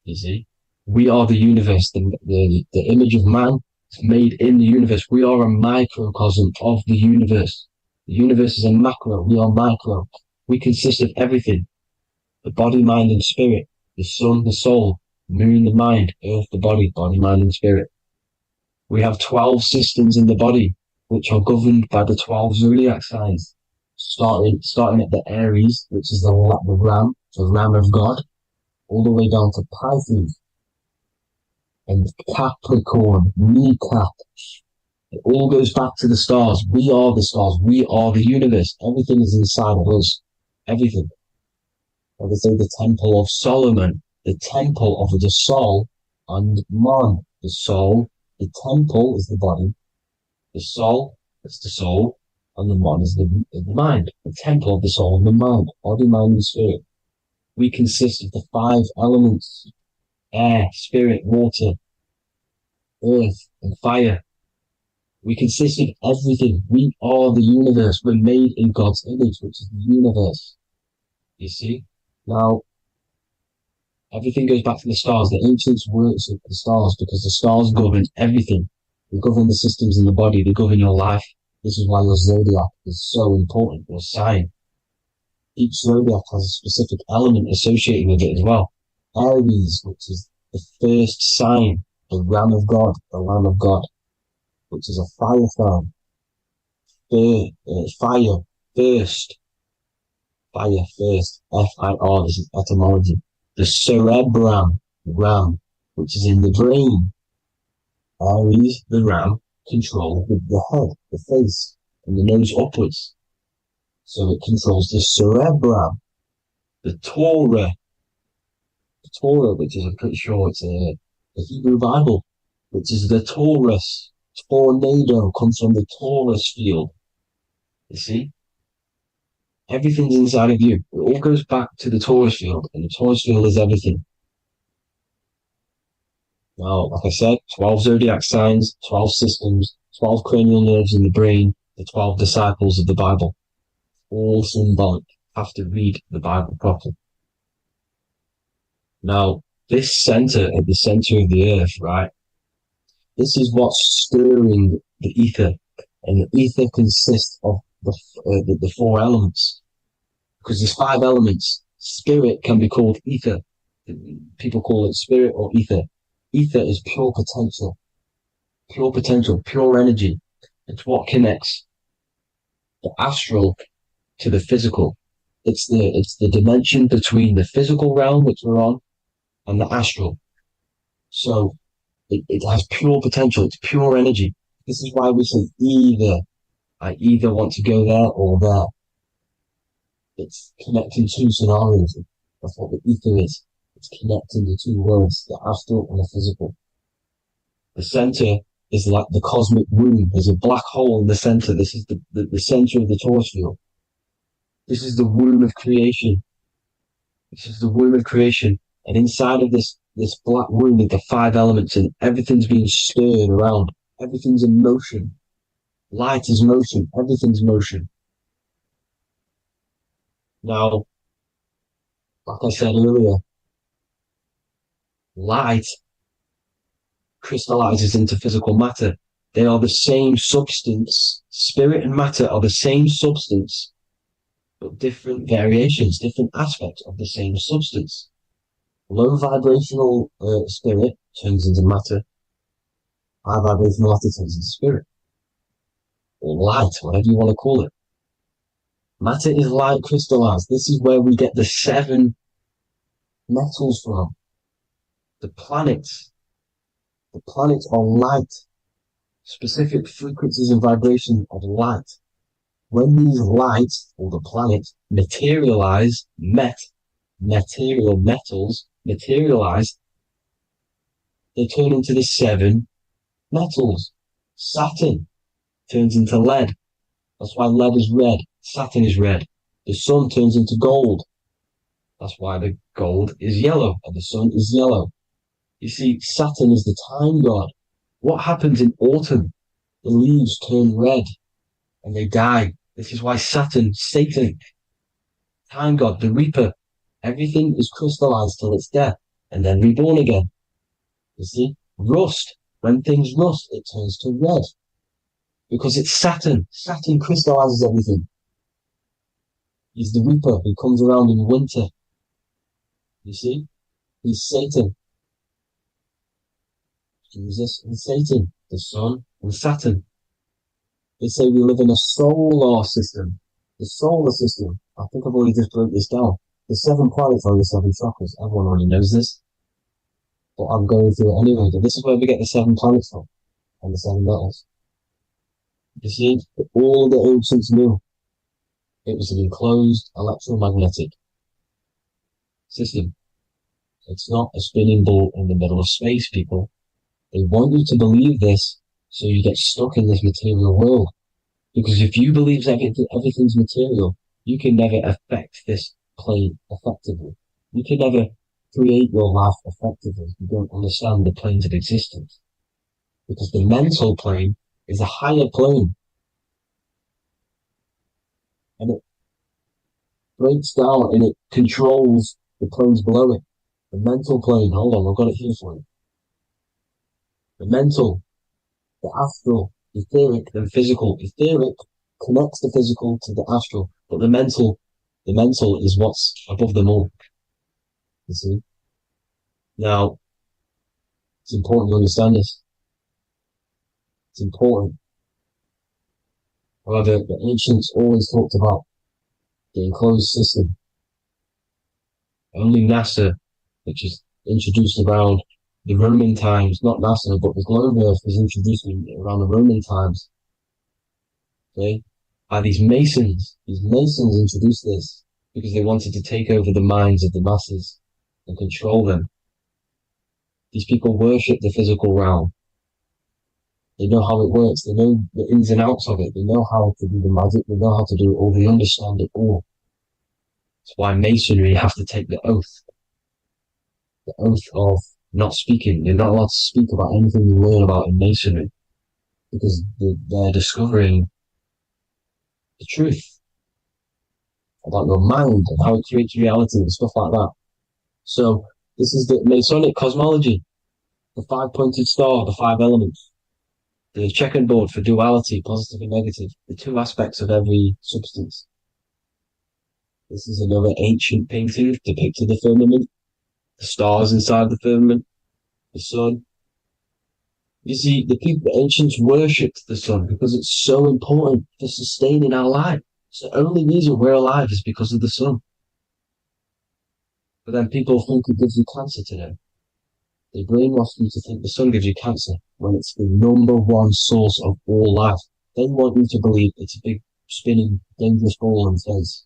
You see? We are the universe, the image of man is made in the universe. We are a microcosm of the universe. The universe is a macro, we are micro. We consist of everything. The body, mind, and spirit. The sun, the soul. Moon, the mind. Earth, the body, mind, and spirit. We have 12 systems in the body, which are governed by the 12 zodiac signs. Starting at the Aries, which is the ram of God, all the way down to Pisces. And Capricorn, kneecap. It all goes back to the stars. We are the stars. We are the universe. Everything is inside of us. Everything. Like I say, the Temple of Solomon, the Temple of the Soul, and man, the soul. The temple is the body. The soul is the soul, and the man is the mind. The temple of the soul and the mind. Body, mind, and spirit. We consist of the 5 elements. Air, spirit, water, earth, and fire. We consist of everything. We are the universe. We're made in God's image, which is the universe. You see? Now, everything goes back to the stars. The ancients worshiped the stars because the stars govern everything. They govern the systems in the body. They govern your life. This is why your zodiac is so important, your sign. Each zodiac has a specific element associated with it as well. Aries, which is the first sign, the Ram of God, the Lamb of God, which is a fire sign. Fire, first. Fire, first. F-I-R, this is etymology. The cerebrum, ram, which is in the brain. Aries, the ram, control the head, the face, and the nose upwards. So it controls the cerebrum, the Torah, which is, I'm pretty sure it's the Hebrew Bible, which is the Taurus. Tornado comes from the Taurus field. You see? Everything's inside of you. It all goes back to the Taurus field, and the Taurus field is everything. Now, like I said, 12 zodiac signs, 12 systems, 12 cranial nerves in the brain, the 12 disciples of the Bible. All symbolic. Have to read the Bible properly. Now, this center, at the center of the earth, right? This is what's stirring the ether. And the ether consists of the four elements. Because there's 5 elements. Spirit can be called ether. People call it spirit or ether. Ether is pure potential, pure energy. It's what connects the astral to the physical. It's the dimension between the physical realm, which we're on, and the astral. So it has pure potential. It's pure energy. This is why we say either. I either want to go there or there. It's connecting 2 scenarios. That's what the ether is. It's connecting the 2 worlds, the astral and the physical. The center is like the cosmic womb. There's a black hole in the center. This is the center of the Taurus field. This is the womb of creation. This is the womb of creation. And inside of this black womb are the 5 elements, and everything's being stirred around. Everything's in motion. Light is motion. Everything's motion. Now, like I said earlier, light crystallizes into physical matter. They are the same substance. Spirit and matter are the same substance, but different variations, different aspects of the same substance. Low vibrational spirit turns into matter. High vibrational matter turns into spirit. Or light, whatever you want to call it. Matter is light crystallized. This is where we get the 7 metals from. The planets. The planets are light. Specific frequencies and vibrations of light. When these lights, or the planets, materialize, material metals, materialize, they turn into the 7 metals. Saturn turns into lead. That's why lead is red. Saturn is red. The sun turns into gold. That's why the gold is yellow and the sun is yellow. You see, Saturn is the time god. What happens in autumn? The leaves turn red and they die. This is why Satan, time god, the reaper, everything is crystallized till it's death and then reborn again. You see, rust. When things rust, it turns to red. Because it's Saturn. Saturn crystallizes everything. He's the reaper who comes around in winter. You see? He's Satan. Jesus and Satan, the sun and Saturn. They say we live in a solar system. The solar system. I think I've already just broke this down. The 7 planets are the 7 chakras. Everyone already knows this. But I'm going through it anyway. But this is where we get the 7 planets from. And the 7 metals. You see, all the ancients knew it was an enclosed electromagnetic system. It's not a spinning ball in the middle of space, people. They want you to believe this so you get stuck in this material world. Because if you believe everything's material, you can never affect this plane effectively. You can never create your life effectively if you don't understand the planes of existence. Because the mental plane is a higher plane. And it breaks down and it controls the planes below it. The mental plane, hold on, I've got it here for you. The mental, the astral, etheric, and physical. Etheric connects the physical to the astral, but the mental is what's above them all. You see? Now, it's important to understand this. It's important. However, the ancients always talked about the enclosed system. Only NASA, which is introduced around the Roman times, not NASA, but the globe Earth was introduced around the Roman times. Okay, by these Masons. These Masons introduced this because they wanted to take over the minds of the masses and control them. These people worship the physical realm. They know how it works. They know the ins and outs of it. They know how to do the magic. They know how to do it all. They understand it all. That's why Masonry, you have to take the oath. The oath of not speaking. You're not allowed to speak about anything you learn about in Masonry because they're discovering the truth about your mind and how it creates reality and stuff like that. So this is the Masonic cosmology, the five-pointed star, the five elements, the checkerboard for duality, positive and negative, the two aspects of every substance. This is another ancient painting depicting the firmament, the stars inside the firmament, the sun. You see, the ancients worshipped the sun because it's so important for sustaining our life. It's the only reason we're alive is because of the sun. But then people think it gives you cancer today. They brainwash you to think the sun gives you cancer when it's the number one source of all life. They want you to believe it's a big, spinning, dangerous ball in space.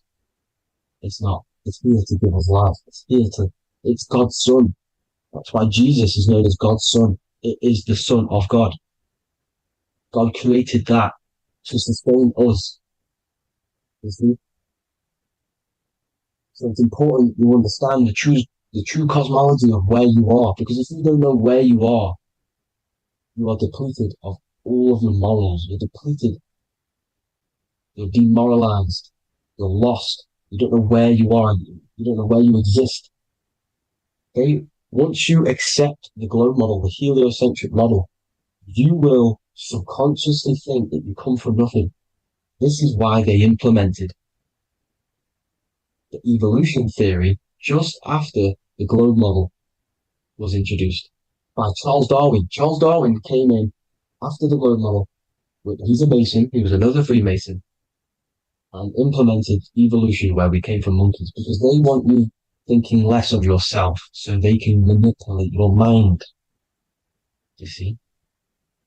It's not. It's here to give us life. It's God's son. That's why Jesus is known as God's son. It is the Son of God. God created that to sustain us. You see? So it's important you understand the true cosmology of where you are, because if you don't know where you are depleted of all of your morals. You're depleted. You're demoralized. You're lost. You don't know where you are. You don't know where you exist. Okay? Once you accept the globe model, the heliocentric model, you will subconsciously think that you come from nothing. This is why they implemented the evolution theory just after the globe model was introduced by Charles Darwin. Charles Darwin came in after the globe model. He's a Mason. He was another Freemason, and implemented evolution where we came from monkeys because they want you thinking less of yourself so they can manipulate your mind. You see?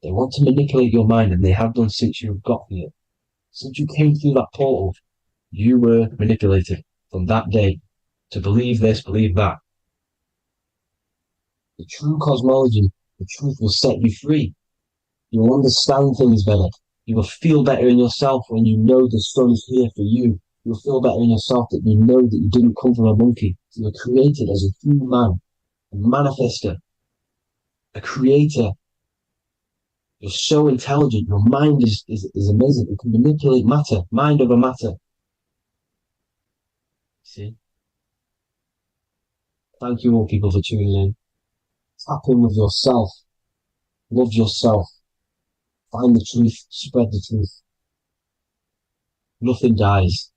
They want to manipulate your mind, and they have done since you got here. Since you came through that portal, you were manipulated from that day to believe this, believe that. The true cosmology, the truth will set you free. You'll understand things better. You will feel better in yourself when you know the sun is here for you. You'll feel better in yourself that you know that you didn't come from a monkey. You were created as a human man, a manifester, a creator. You're so intelligent. Your mind is amazing. It can manipulate matter, mind over matter. See? Thank you all people for tuning in. Tap in with yourself. Love yourself. Find the truth. Spread the truth. Nothing dies.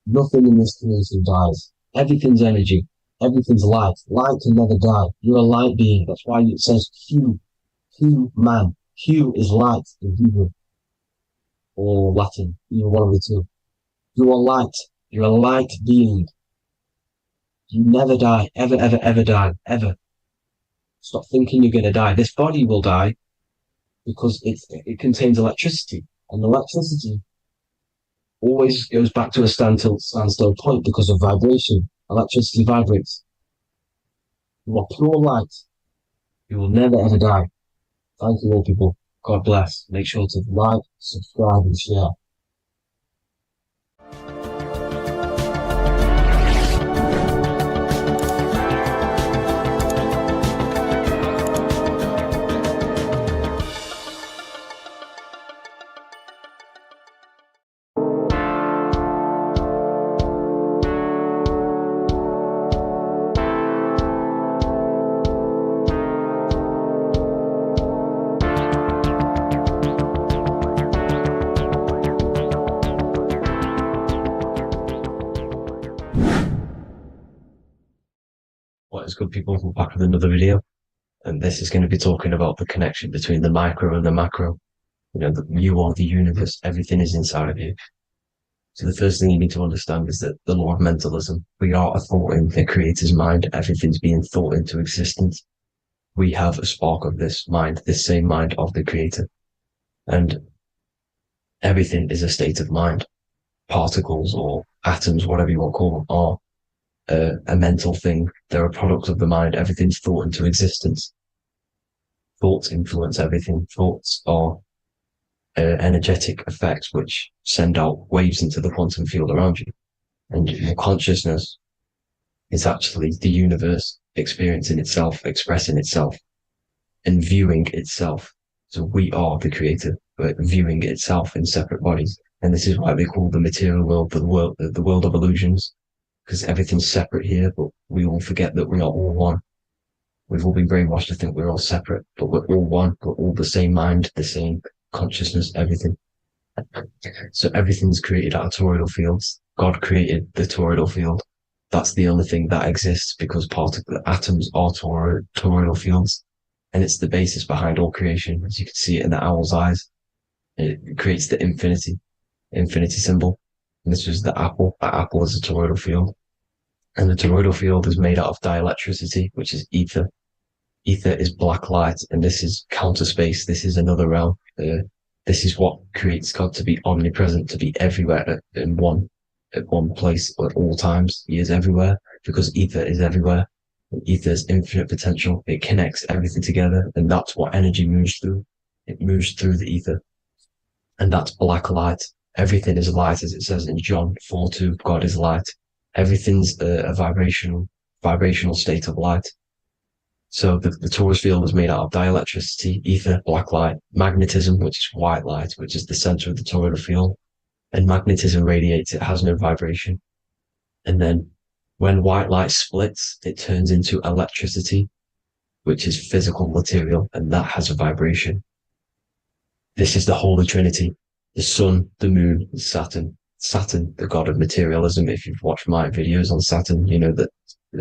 Nothing in this creation dies. Everything's energy. Everything's light. Light can never die. You're a light being. That's why it says Hugh. Hugh man. Hugh is light in Hebrew. Or Latin. Either one of the two. You are light. You're a light being. You never die. Ever, ever, ever die. Ever. Stop thinking you're going to die. This body will die because it contains electricity. And electricity always goes back to a standstill point because of vibration. Electricity vibrates. You are pure light. You will never ever die. Thank you all people. God bless. Make sure to like, subscribe and share. What is good people? We're back with another video, and this is going to be talking about the connection between the micro and the macro. You know, you are the universe, everything is inside of you. So the first thing you need to understand is that the law of mentalism, we are a thought in the creator's mind, everything's being thought into existence. we have a spark of this mind, this same mind of the creator. And everything is a state of mind. Particles or atoms, whatever you want to call them, are a mental thing. They're a product of the mind. Everything's thought into existence. Thoughts influence everything. Thoughts are energetic effects which send out waves into the quantum field around you. And your consciousness is actually the universe experiencing itself, expressing itself, and viewing itself. So we are the creator, but viewing itself in separate bodies. And this is why they call the material world the world of illusions, because everything's separate here, but we all forget that we are all one. We've all been brainwashed to think we're all separate, but we're all one. We're all the same mind, the same consciousness, everything. So everything's created out of toroidal fields. God created the toroidal field. That's the only thing that exists because the atoms are toroidal fields. And it's the basis behind all creation. As you can see it in the owl's eyes. It creates the infinity symbol. And this was the apple. That apple is a toroidal field. And the toroidal field is made out of dielectricity, which is ether. Ether is black light, and this is counter space. This is another realm. This is what creates God to be omnipresent, to be everywhere at one place at all times. He is everywhere because ether is everywhere. And ether is infinite potential. It connects everything together, and that's what energy moves through. It moves through the ether, and that's black light. Everything is light, as it says in John 4:2. God is light. Everything's a vibrational state of light. So the torus field is made out of dielectricity, ether, black light, magnetism, which is white light, which is the center of the toroidal field. And magnetism radiates, it has no vibration. And then when white light splits, it turns into electricity, which is physical material, and that has a vibration. This is the Holy Trinity, the sun, the moon, and Saturn. Saturn, the god of materialism. If you've watched my videos on Saturn, you know that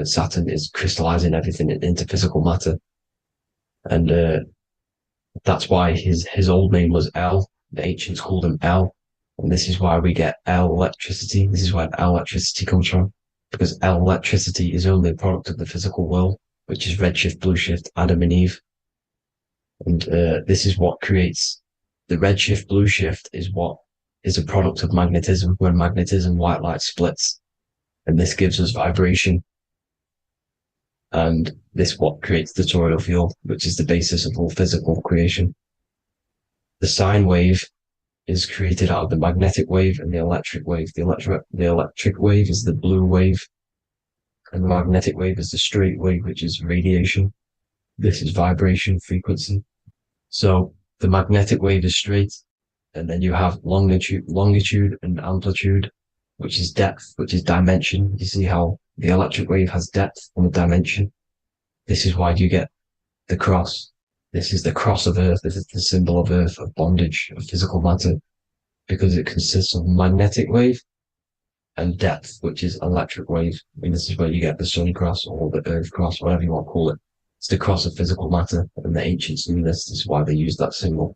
Saturn is crystallizing everything into physical matter. And that's why his old name was El. The ancients called him El. And this is why we get L electricity. This is where L electricity comes from. Because L electricity is only a product of the physical world, which is redshift, blueshift, Adam and Eve. And this is what creates the redshift, blueshift is a product of magnetism. When magnetism, white light splits. And this gives us vibration. And this what creates the toroidal field, which is the basis of all physical creation. The sine wave is created out of the magnetic wave and the electric wave. The electric wave is the blue wave, and the magnetic wave is the straight wave, which is radiation. This is vibration frequency. So the magnetic wave is straight, and then you have longitude and amplitude, which is depth, which is dimension. You see how the electric wave has depth and a dimension. This is why you get the cross. This is the cross of Earth. This is the symbol of Earth, of bondage, of physical matter, because it consists of magnetic wave and depth, which is electric wave. I mean, this is where you get the sun cross or the earth cross, whatever you want to call it. It's the cross of physical matter, and the ancients knew this. This is why they used that symbol.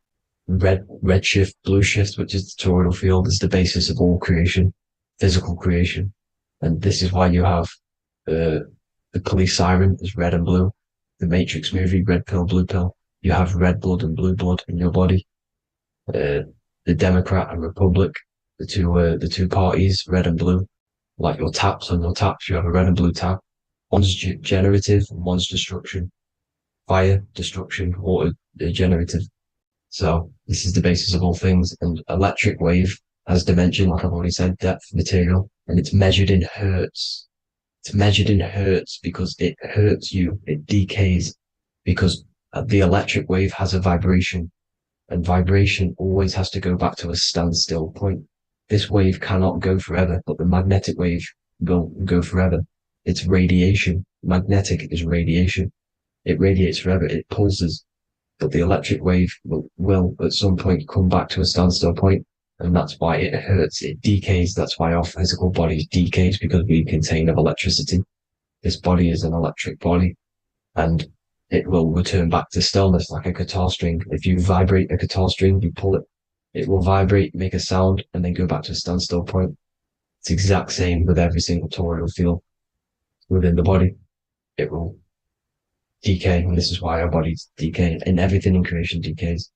Redshift, blueshift, which is the toroidal field, is the basis of all creation, physical creation. And this is why you have the police siren is red and blue. The Matrix movie, red pill, blue pill. You have red blood and blue blood in your body. The Democrat and Republic, the two parties, red and blue. Like your taps on your taps, you have a red and blue tap. One's generative and one's destruction. Fire, destruction, water, generative. So this is the basis of all things. And electric wave has dimension, like I've already said, depth, material, and it's measured in hertz. It's measured in hertz because it hurts you. It decays because the electric wave has a vibration, and vibration always has to go back to a standstill point. This wave cannot go forever, but the magnetic wave will go forever. It's radiation. Magnetic is radiation. It radiates forever. It pulses. But the electric wave will at some point come back to a standstill point, and that's why it hurts. It decays. That's why our physical body decays, because we contain of electricity. This body is an electric body, and it will return back to stillness like a guitar string. If you vibrate a guitar string, you pull it, it will vibrate, make a sound, and then go back to a standstill point. It's the exact same with every single toroidal field within the body. It will decay, and this is why our bodies decay, and everything in creation decays.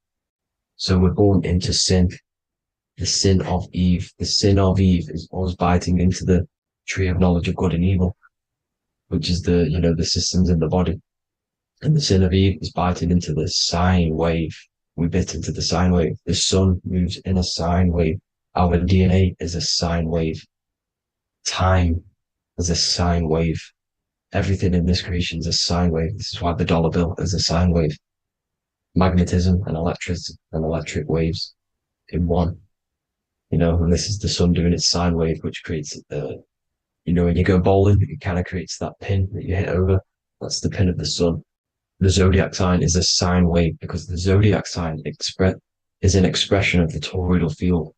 So we're born into sin, the sin of Eve. The sin of Eve is always biting into the tree of knowledge of good and evil, which is the systems in the body. And the sin of Eve is biting into the sine wave. We bit into the sine wave. The sun moves in a sine wave. Our DNA is a sine wave. Time is a sine wave. Everything in this creation is a sine wave. This is why the dollar bill is a sine wave. Magnetism and electric waves in one. And this is the sun doing its sine wave, which creates, when you go bowling, it kind of creates that pin that you hit over. That's the pin of the sun. The zodiac sign is a sine wave because the zodiac sign is an expression of the toroidal field,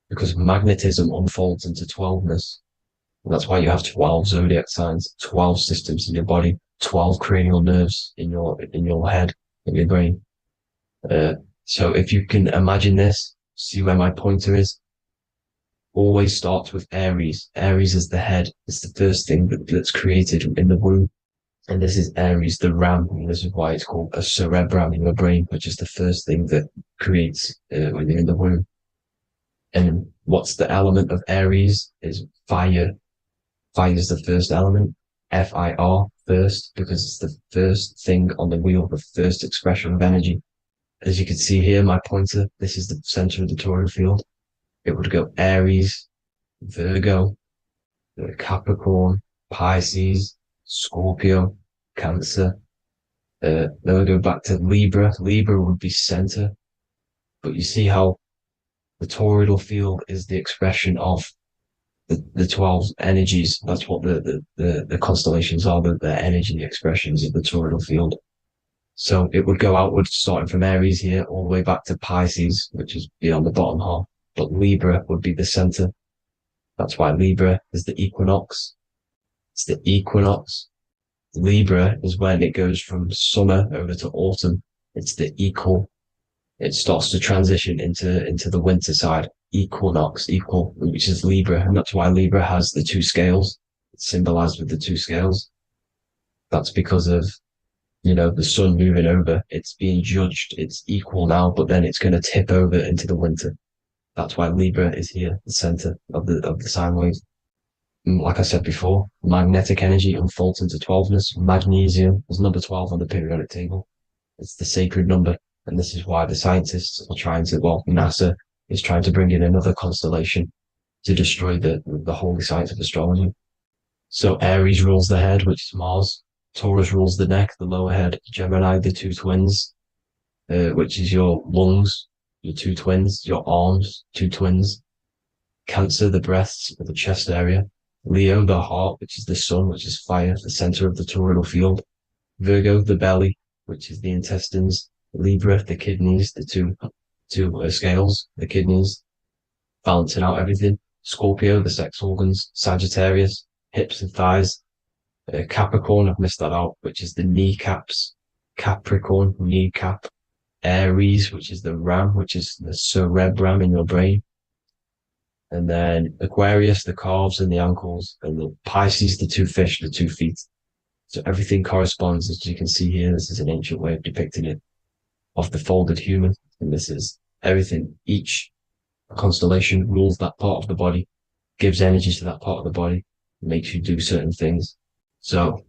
because magnetism unfolds into 12ness. And that's why you have 12 zodiac signs, 12 systems in your body, 12 cranial nerves in your head, in your brain. So if you can imagine this, see where my pointer is. Always starts with Aries. Aries is the head. It's the first thing that's created in the womb. And this is Aries, the ram. And this is why it's called a cerebrum in your brain, which is the first thing that creates when you're in the womb. And what's the element of Aries is fire. Fire is the first element. Fire, first, because it's the first thing on the wheel, the first expression of energy. As you can see here, my pointer, this is the center of the toroidal field. It would go Aries, Virgo, Capricorn, Pisces, Scorpio, Cancer. Then we go back to Libra. Libra would be center. But you see how the toroidal field is the expression of the 12 energies. That's what the constellations are, the energy expressions of the toroidal field. So it would go outwards, starting from Aries here, all the way back to Pisces, which is beyond the bottom half. But Libra would be the center. That's why Libra is the equinox. It's the equinox. Libra is when it goes from summer over to autumn. It's the equal. It starts to transition into the winter side. Equinox, equal, which is Libra. And that's why Libra has the two scales. It's symbolized with the two scales. That's because of, the sun moving over. It's being judged. It's equal now, but then it's going to tip over into the winter. That's why Libra is here, the center of the sine wave. Like I said before, magnetic energy unfolds into 12ness. Magnesium is number 12 on the periodic table. It's the sacred number. And this is why the scientists are NASA is trying to bring in another constellation to destroy the holy science of astrology. So Aries rules the head, which is Mars. Taurus rules the neck, the lower head. Gemini, the two twins, which is your lungs, your two twins, your arms, two twins. Cancer, the breasts, the chest area. Leo, the heart, which is the sun, which is fire, the center of the toroidal field. Virgo, the belly, which is the intestines. Libra, the kidneys, the two scales, the kidneys, balancing out everything. Scorpio, the sex organs. Sagittarius, hips and thighs. Capricorn, I've missed that out, which is the kneecaps. Capricorn, kneecap. Aries, which is the ram, which is the cerebrum in your brain. And then Aquarius, the calves and the ankles. And the Pisces, the two fish, the 2 feet. So everything corresponds, as you can see here. This is an ancient way of depicting it, of the folded human. And this is everything. Each constellation rules that part of the body, gives energy to that part of the body, makes you do certain things. So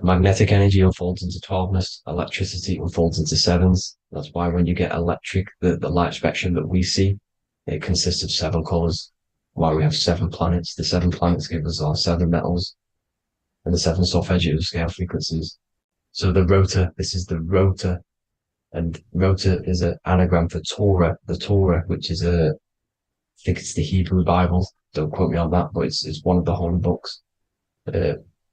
magnetic energy unfolds into 12ness, electricity unfolds into 7s. That's why when you get electric, the light spectrum that we see, it consists of 7 colors. Why we have 7 planets. The 7 planets give us our 7 metals and the 7 solfeggio scale frequencies. So the rotor, this is the rotor. And rotor is an anagram for Torah, the Torah, which is I think it's the Hebrew Bible. Don't quote me on that, but it's one of the holy books,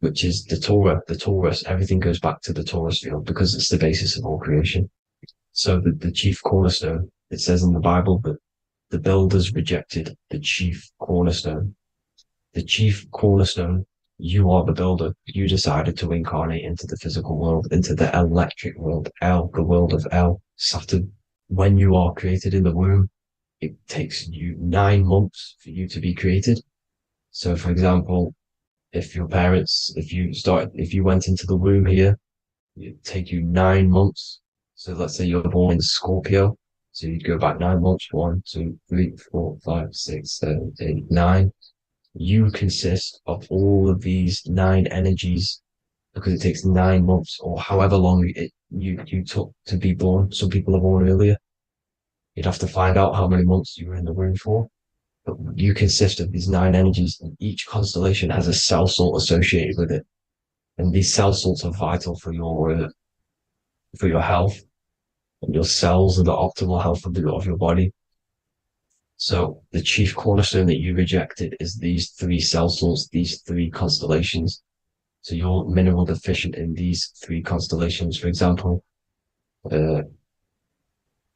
which is the Torah, the Taurus. Everything goes back to the Taurus field because it's the basis of all creation. So the chief cornerstone, it says in the Bible that the builders rejected the chief cornerstone. The chief cornerstone, you are the builder. You decided to incarnate into the physical world, into the electric world, the world of Saturn. When you are created in the womb, it takes you 9 months for you to be created. So, for example, if you went into the womb here, it'd take you 9 months. So let's say you're born in Scorpio. So you'd go back 9 months. 1, 2, 3, 4, 5, 6, 7, 8, 9. You consist of all of these 9 energies because it takes 9 months or however long you took to be born. Some people are born earlier. You'd have to find out how many months you were in the womb for. But you consist of these 9 energies, and each constellation has a cell salt associated with it. And these cell salts are vital for your health, and your cells and the optimal health of your body. So the chief cornerstone that you rejected is these 3 cell salts, these 3 constellations. So you're mineral deficient in these 3 constellations. For example,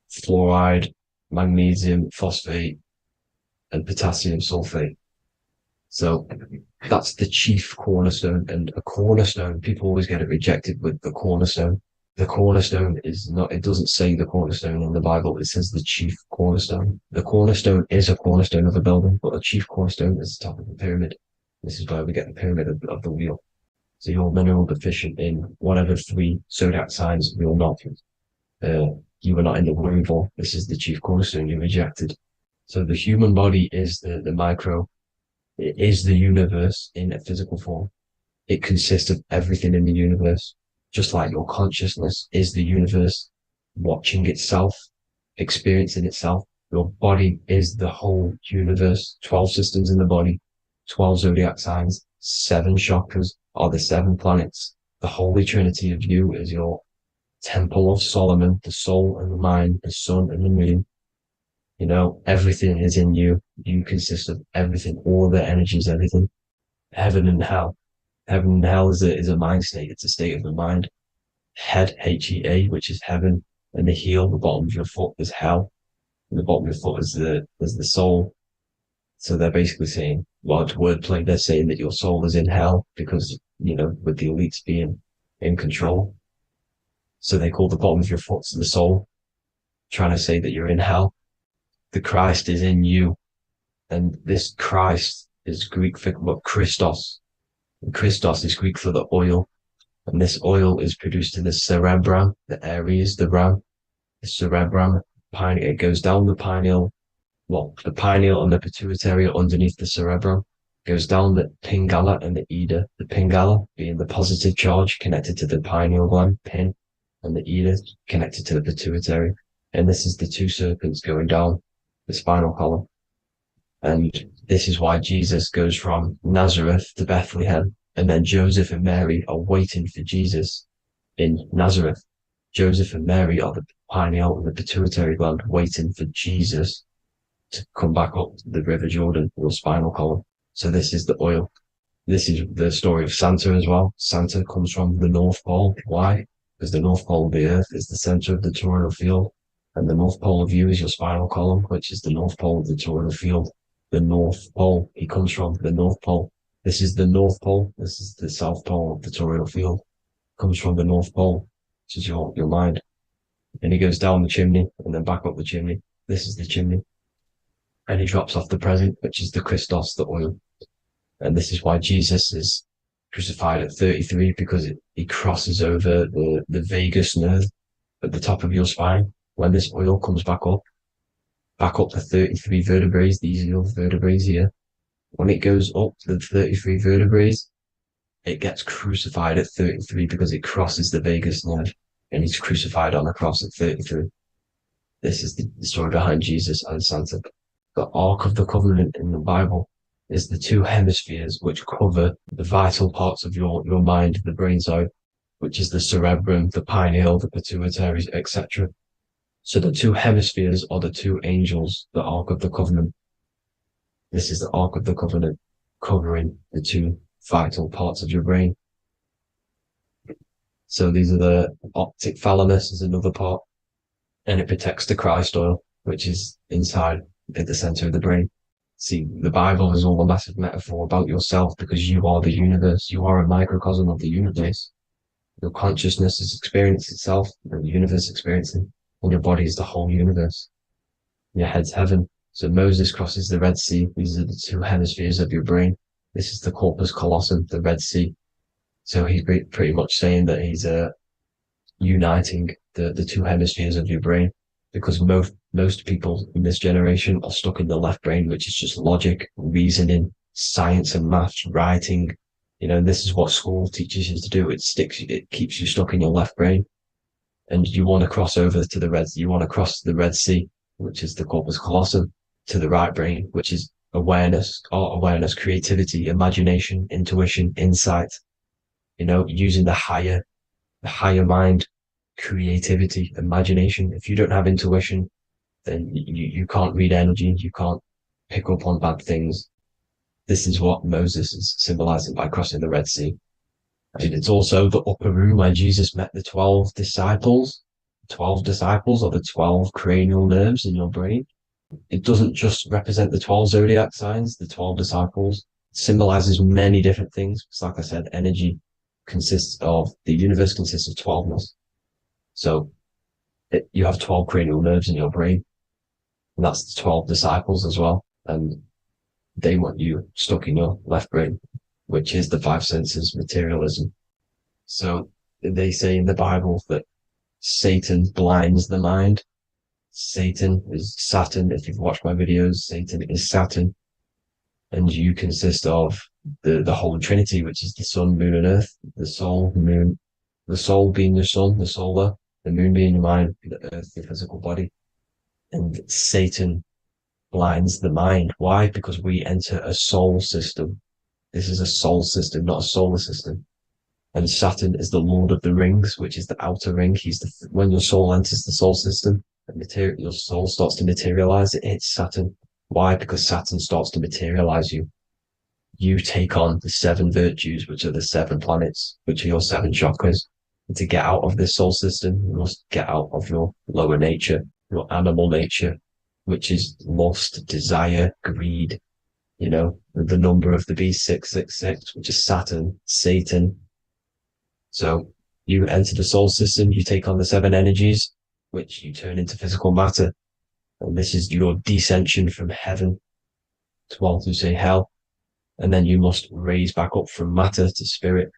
fluoride, magnesium, phosphate, and potassium sulfate. So that's the chief cornerstone. And a cornerstone, people always get it rejected with the cornerstone. The cornerstone is not, it doesn't say the cornerstone in the Bible, it says the chief cornerstone. The cornerstone is a cornerstone of a building, but a chief cornerstone is the top of the pyramid. This is where we get the pyramid of the wheel. So you're mineral deficient in whatever 3 zodiac signs you're not. You were not in the womb for. This is the chief cornerstone you rejected. So the human body is the micro. It is the universe in a physical form. It consists of everything in the universe. Just like your consciousness is the universe watching itself, experiencing itself. Your body is the whole universe. 12 systems in the body, 12 zodiac signs, 7 chakras are the 7 planets. The Holy Trinity of you is your Temple of Solomon, the soul and the mind, the sun and the moon. You know, everything is in you. You consist of everything, all the energies, everything. Heaven and hell. Heaven and hell is a mind state. It's a state of the mind. Head, H-E-A, which is heaven, and the heel, the bottom of your foot, is hell. And the bottom of your foot is the soul. So they're basically saying, well, it's wordplay. They're saying that your soul is in hell because, you know, with the elites being in control. So they call the bottom of your foot the soul, trying to say that you're in hell. The Christ is in you. And this Christ is Greek for Christos. And Christos is Greek for the oil. And this oil is produced in the cerebrum, the Aries, the ram, the cerebrum. It goes down the pineal. Well, the pineal and the pituitary are underneath the cerebrum. Goes down the pingala and the ida. The pingala being the positive charge connected to the pineal gland, pin, and the ida connected to the pituitary. And this is the 2 serpents going down the spinal column. And this is why Jesus goes from Nazareth to Bethlehem, and then Joseph and Mary are waiting for Jesus in Nazareth. Joseph and Mary are the pineal and the pituitary gland waiting for Jesus to come back up the River Jordan, or spinal column. So this is the oil. This is the story of Santa as well. Santa comes from the North Pole. Why? Because the North Pole of the Earth is the center of the toroidal field, and the North Pole of you is your spinal column, which is the North Pole of the toroidal field. The North Pole, he comes from the North Pole. This is the North Pole. This is the South Pole of the toroidal field. Comes from the North Pole, which is your mind. And he goes down the chimney and then back up the chimney. This is the chimney. And he drops off the present, which is the Christos, the oil. And this is why Jesus is crucified at 33, because he crosses over the vagus nerve at the top of your spine. When this oil comes back up the 33 vertebrae, these are your vertebrae here. When it goes up the 33 vertebrae, it gets crucified at 33 because it crosses the vagus nerve, and he's crucified on a cross at 33. This is the story behind Jesus and Santa. The Ark of the Covenant in the Bible is the 2 hemispheres which cover the vital parts of your mind, the brain side, which is the cerebrum, the pineal, the pituitary, etc. So the 2 hemispheres are the 2 angels, the Ark of the Covenant. This is the Ark of the Covenant covering the 2 vital parts of your brain. So these are the optic thalamus is another part, and it protects the Christ oil, which is inside at the center of the brain. See, the Bible is all a massive metaphor about yourself because you are the universe. You are a microcosm of the universe. Your consciousness is experiencing itself, and the universe experiencing, and your body is the whole universe. Your head's heaven. So Moses crosses the Red Sea. These are the 2 hemispheres of your brain. This is the corpus callosum, the Red Sea. So he's pretty much saying that he's uniting the two hemispheres of your brain, because most people in this generation are stuck in the left brain, which is just logic, reasoning, science and maths, writing. And this is what school teaches you to do. It keeps you stuck in your left brain. And you want to cross over to you want to cross the Red Sea, which is the corpus callosum, to the right brain, which is awareness, art awareness, creativity, imagination, intuition, insight, using the higher mind, creativity, imagination. If you don't have intuition, then you can't read energy, you can't pick up on bad things. This is what Moses is symbolizing by crossing the Red Sea. And it's also the upper room where Jesus met the 12 disciples. 12 disciples are the 12 cranial nerves in your brain. It doesn't just represent the 12 zodiac signs, the 12 disciples. It symbolizes many different things. It's like I said, the universe consists of 12ness. So you have 12 cranial nerves in your brain, and that's the 12 disciples as well. And they want you stuck in your left brain, which is the five senses, materialism. So they say in the Bible that Satan blinds the mind. Satan is Saturn. If you've watched my videos, Satan is Saturn. And you consist of the Holy Trinity, which is the sun, moon, and earth. The soul, moon, the soul being your sun, the solar, the moon being your mind, the earth, your physical body. And Satan blinds the mind. Why? Because we enter a soul system. This is a soul system, not a solar system. And Saturn is the Lord of the Rings, which is the outer ring. When your soul enters the soul system, your soul starts to materialize. It hits Saturn. Why? Because Saturn starts to materialize you. You take on the 7 virtues, which are the 7 planets, which are your 7 chakras. And to get out of this soul system, you must get out of your lower nature, your animal nature, which is lust, desire, greed. The number of the beast, 666, which is Saturn, Satan. So you enter the soul system, you take on the 7 energies, which you turn into physical matter. And this is your descension from heaven to what to say hell. And then you must raise back up from matter to spirit.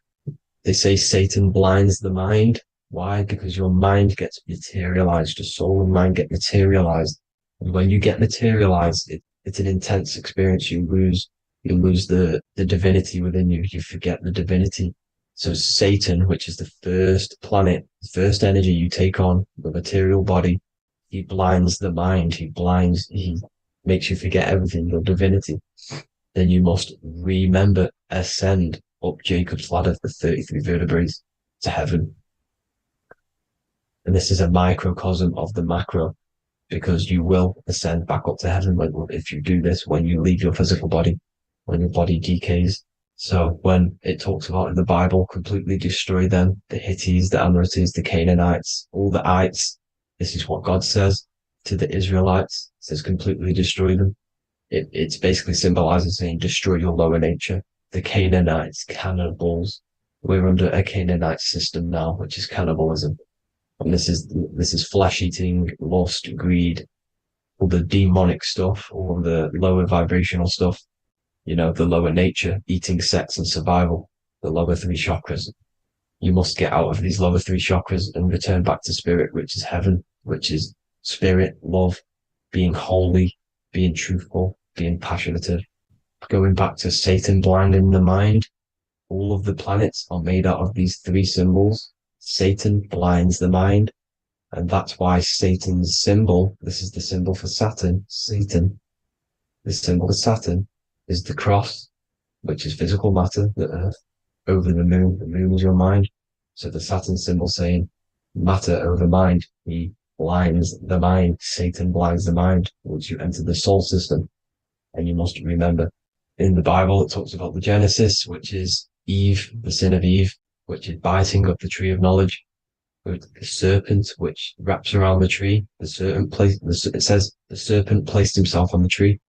They say Satan blinds the mind. Why? Because your mind gets materialized. Your soul and mind get materialized. And when you get materialized, it's an intense experience. You lose the divinity within you. You forget the divinity. So Satan, which is the first planet, the first energy you take on, the material body, he blinds the mind. He makes you forget everything, your divinity. Then you must remember, ascend up Jacob's ladder, the 33 vertebrae, to heaven. And this is a microcosm of the macro, because you will ascend back up to heaven if you do this, when you leave your physical body, when your body decays. So when it talks about in the Bible, completely destroy them, the Hittites, the Amorites, the Canaanites, all the ites, this is what God says to the Israelites. It says completely destroy them. It's basically symbolizing saying destroy your lower nature. The Canaanites, cannibals. We're under a Canaanite system now, which is cannibalism. And this is flesh eating, lust, greed, all the demonic stuff, all the lower vibrational stuff. The lower nature, eating, sex, and survival, the lower 3 chakras. You must get out of these lower 3 chakras and return back to spirit, which is heaven, which is spirit, love, being holy, being truthful, being passionate. Going back to Satan blinding the mind, all of the planets are made out of these 3 symbols. Satan blinds the mind, and that's why Satan's symbol, this is the symbol for Saturn, Satan, this symbol of Saturn, is the cross, which is physical matter, the earth, over the moon. The moon is your mind. So the Saturn symbol saying matter over mind. He blinds the mind. Satan blinds the mind once you enter the soul system. And you must remember, in the Bible, it talks about the Genesis, which is Eve, the sin of Eve, which is biting of the tree of knowledge, with the serpent, which wraps around the tree. It says the serpent placed himself on the tree.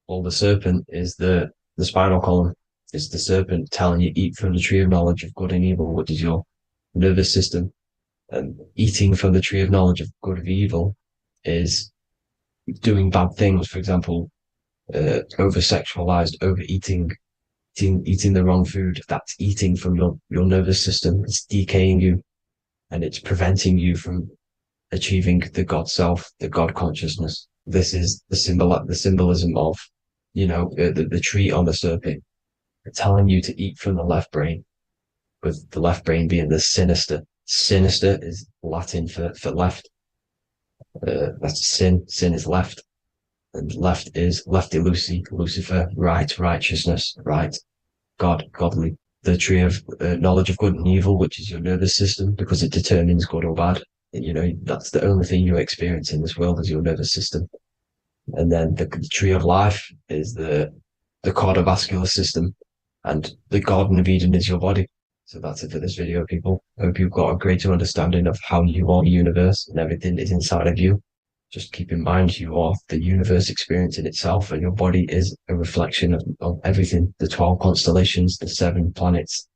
Well, the serpent is the spinal column. It's the serpent telling you eat from the tree of knowledge of good and evil, which is your nervous system. And eating from the tree of knowledge of good and evil is doing bad things. For example, over-sexualized, overeating, eating the wrong food. That's eating from your nervous system. It's decaying you. and it's preventing you from achieving the God self, the God consciousness. This is the symbolism of, the tree on the serpent, telling you to eat from the left brain, with the left brain being the sinister. Sinister is Latin for left. That's sin. Sin is left. And left is lefty Lucy, Lucifer, right, righteousness, right, God, godly. The tree of knowledge of good and evil, which is your nervous system, because it determines good or bad. That's the only thing you experience in this world is your nervous system. And then the tree of life is the cardiovascular system, and the Garden of Eden is your body. So that's it for this video, people. I hope you've got a greater understanding of how you are the universe and everything is inside of you. Just keep in mind you are the universe experience in itself, and your body is a reflection of everything. The 12 constellations, the 7 planets,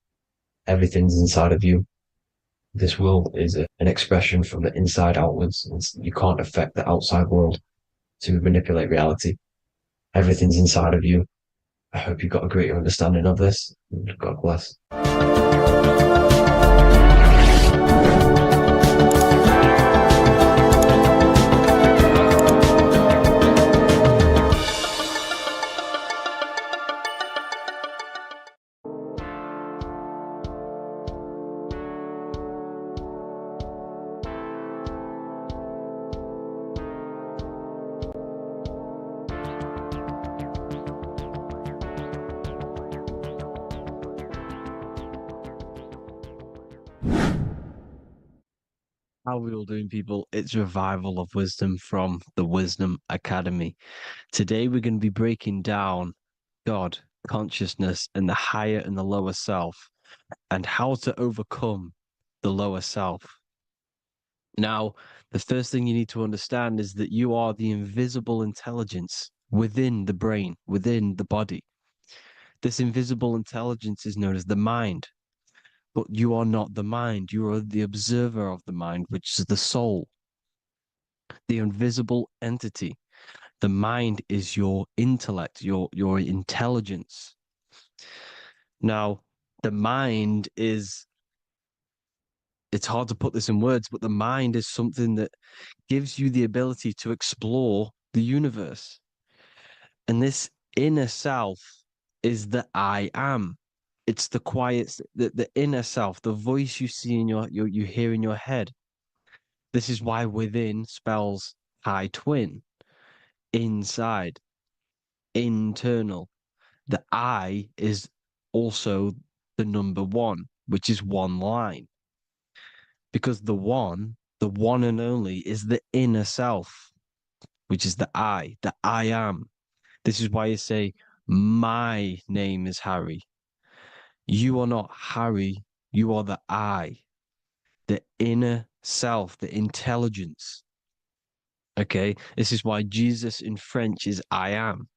everything's inside of you. This world is an expression from the inside outwards. You can't affect the outside world to manipulate reality. Everything's inside of you. I hope you got a greater understanding of this. God bless. How are we all doing, people? It's Revival of Wisdom from the Wisdom Academy. Today we're going to be breaking down God, consciousness, and the higher and the lower self, and how to overcome the lower self. Now, the first thing you need to understand is that you are the invisible intelligence within the brain, within the body. This invisible intelligence is known as the mind. But you are not the mind. You are the observer of the mind, which is the soul, the invisible entity. The mind is your intellect, your intelligence. Now, the mind is, it's hard to put this in words, but the mind is something that gives you the ability to explore the universe. And this inner self is the I am. It's the quiet, the inner self, the voice you see in you hear in your head. This is why within spells high twin, inside, internal. The I is also the number 1, which is one line. Because the one and only, is the inner self, which is the I am. This is why you say, my name is Harry. You are not Harry, you are the I, the inner self, the intelligence. Okay, this is why Jesus in French is I am.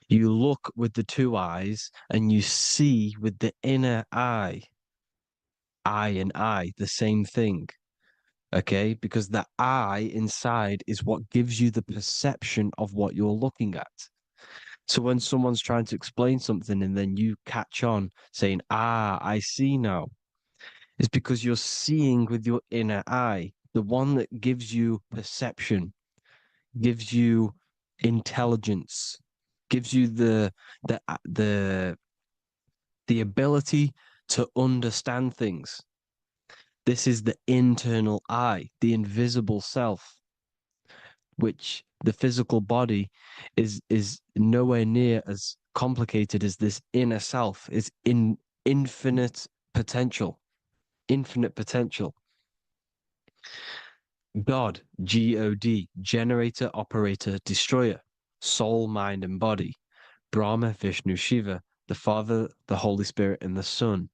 You look with the 2 eyes and you see with the inner eye. I and I, the same thing. Okay, because the I inside is what gives you the perception of what you're looking at. So when someone's trying to explain something and then you catch on saying, I see now, it's because you're seeing with your inner eye, the one that gives you perception, gives you intelligence, gives you the ability to understand things. This is the internal I, the invisible self, which the physical body is nowhere near as complicated as this inner self. Is in infinite potential, infinite potential. God, G-O-D, generator, operator, destroyer, soul, mind, and body. Brahma, Vishnu, Shiva, the Father, the Holy Spirit, and the Son.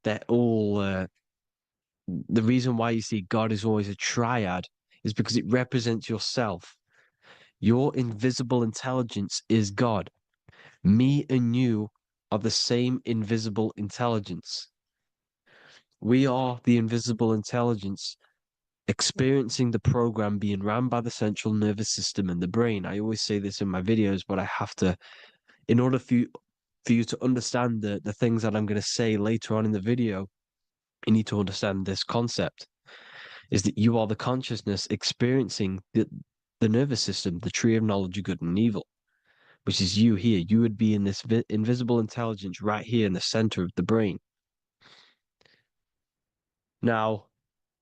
They're all, the reason why you see God is always a triad is because it represents yourself. Your invisible intelligence is God. Me and you are the same invisible intelligence. We are the invisible intelligence experiencing the program being ran by the central nervous system and the brain. I always say this in my videos, but I have to, in order for you to understand the things that I'm going to say later on in the video, you need to understand this concept, is that you are the consciousness experiencing the nervous system, the tree of knowledge of good and evil, which is you here. You would be in this invisible intelligence right here in the center of the brain. Now,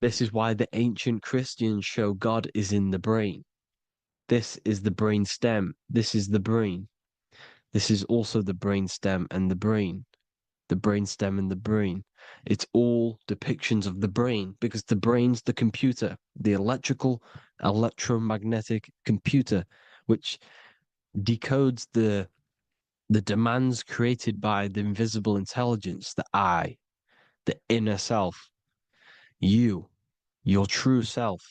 this is why the ancient Christians show God is in the brain. This is the brain stem. This is the brain. This is also the brain stem and the brain. The brain stem and the brain. It's all depictions of the brain because the brain's the computer, the electromagnetic computer, which decodes the demands created by the invisible intelligence, the I, the inner self, you, your true self.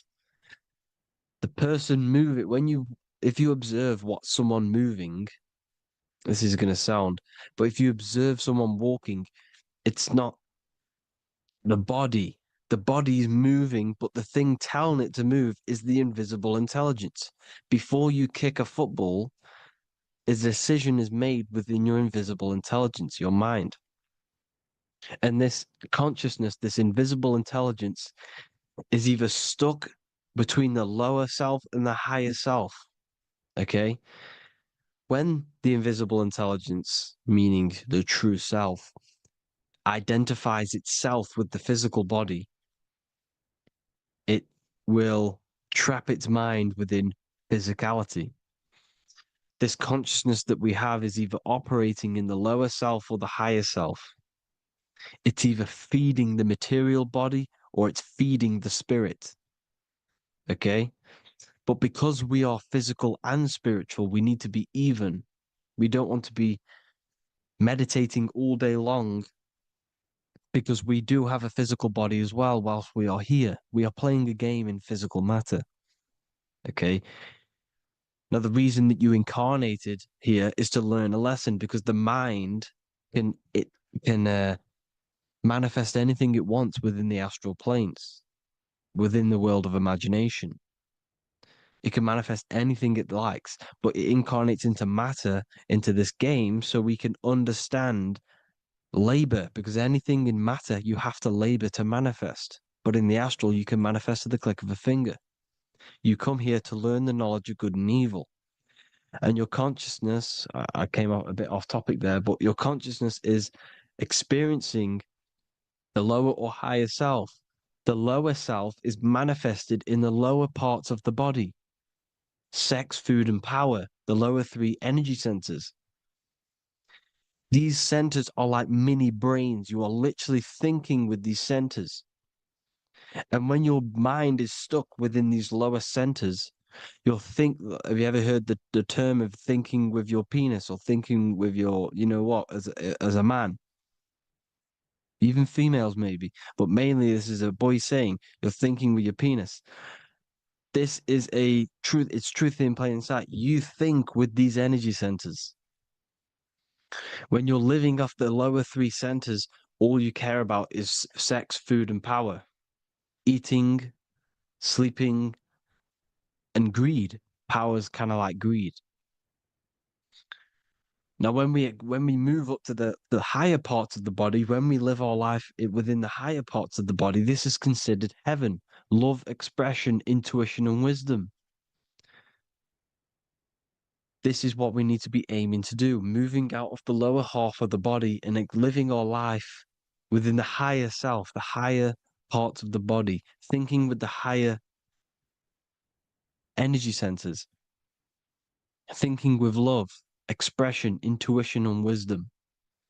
The person moving, if you observe what someone moving, this is going to sound, but if you observe someone walking, it's not the body. The body is moving, but the thing telling it to move is the invisible intelligence. Before you kick a football, a decision is made within your invisible intelligence, your mind. And this consciousness, this invisible intelligence, is either stuck between the lower self and the higher self. Okay? When the invisible intelligence, meaning the true self, identifies itself with the physical body, it will trap its mind within physicality. This consciousness that we have is either operating in the lower self or the higher self. It's either feeding the material body or it's feeding the spirit. Okay? But because we are physical and spiritual, we need to be even. We don't want to be meditating all day long because we do have a physical body as well whilst we are here. We are playing a game in physical matter. Okay? Now, the reason that you incarnated here is to learn a lesson because the mind can manifest anything it wants within the astral planes, within the world of imagination. It can manifest anything it likes, but it incarnates into matter, into this game, so we can understand labor, because anything in matter, you have to labor to manifest. But in the astral, you can manifest at the click of a finger. You come here to learn the knowledge of good and evil. And your consciousness, I came out a bit off topic there, but your consciousness is experiencing the lower or higher self. The lower self is manifested in the lower parts of the body. Sex, food, and power, the lower three energy centers. These centers are like mini brains. You are literally thinking with these centers. And when your mind is stuck within these lower centers, you'll think, have you ever heard the term of thinking with your penis or thinking with your, you know what, as a man? Even females maybe, but mainly this is a boy saying, you're thinking with your penis. This is a truth, it's truth in plain sight. You think with these energy centers. When you're living off the lower three centers, all you care about is sex, food, and power. Eating, sleeping, and greed. Power's kind of like greed. Now, when we move up to the higher parts of the body, when we live our life within the higher parts of the body, this is considered heaven, love, expression, intuition, and wisdom. This is what we need to be aiming to do, moving out of the lower half of the body and living our life within the higher self, the higher parts of the body, thinking with the higher energy centers, thinking with love, expression, intuition, and wisdom,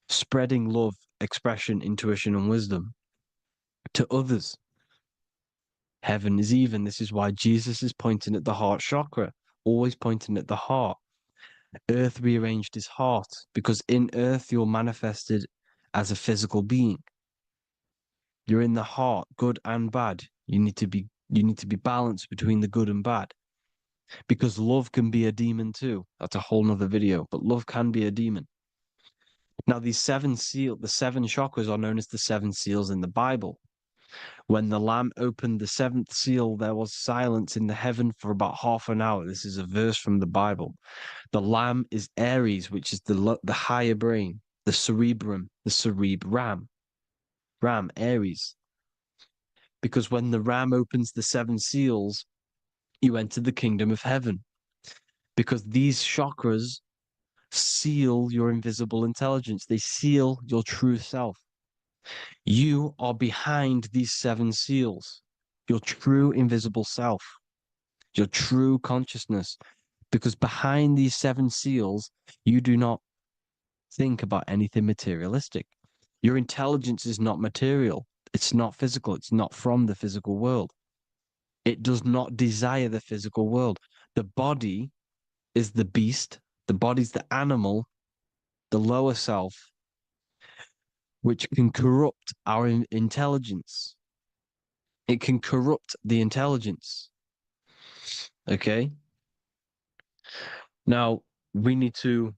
spreading love, expression, intuition, and wisdom to others. Heaven is even. This is why Jesus is pointing at the heart chakra, always pointing at the heart. Earth rearranged his heart because in earth you're manifested as a physical being. You're in the heart, good and bad. You need to be balanced between the good and bad. Because love can be a demon too. That's a whole nother video, but love can be a demon. Now, the seven chakras are known as the seven seals in the Bible. When the Lamb opened the seventh seal, there was silence in the heaven for about half an hour. This is a verse from the Bible. The Lamb is Aries, which is the higher brain, the cerebrum, the cerebram. Ram, Aries. Because when the ram opens the 7 seals, you enter the kingdom of heaven. Because these chakras seal your invisible intelligence. They seal your true self. You are behind these 7 seals, your true invisible self, your true consciousness. Because behind these 7 seals, you do not think about anything materialistic. Your intelligence is not material. It's not physical. It's not from the physical world. It does not desire the physical world. The body is the beast. The body's the animal, the lower self, which can corrupt our intelligence. It can corrupt the intelligence. Okay? Now, we need to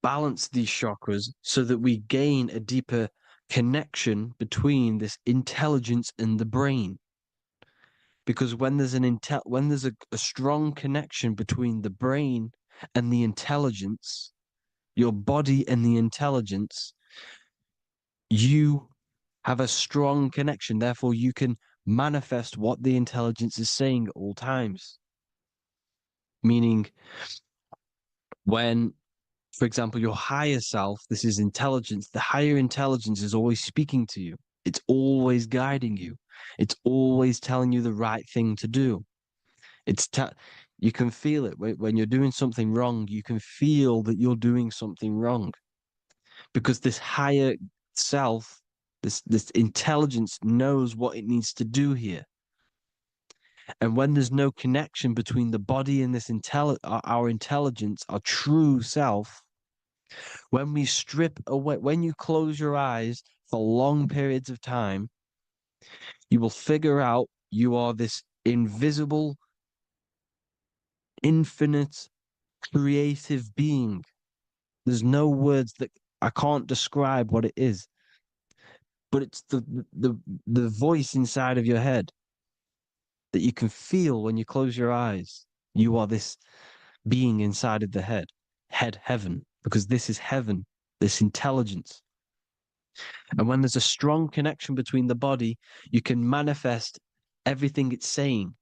balance these chakras so that we gain a deeper connection between this intelligence and the brain. Because when there's a strong connection between the brain and the intelligence, your body and the intelligence, you have a strong connection. Therefore, you can manifest what the intelligence is saying at all times. Meaning, when, for example, your higher self, this is intelligence, the higher intelligence is always speaking to you. It's always guiding you. It's always telling you the right thing to do. You can feel it when you're doing something wrong. You can feel that you're doing something wrong because this higher self, this intelligence knows what it needs to do here. And when there's no connection between the body and this our intelligence, our true self, when we strip away, when you close your eyes for long periods of time, you will figure out you are this invisible, infinite, creative being. There's no words that I can't describe what it is, but it's the voice inside of your head that you can feel when you close your eyes. You are this being inside of the heaven, because this is heaven, this intelligence. And when there's a strong connection between the body, you can manifest everything it's saying.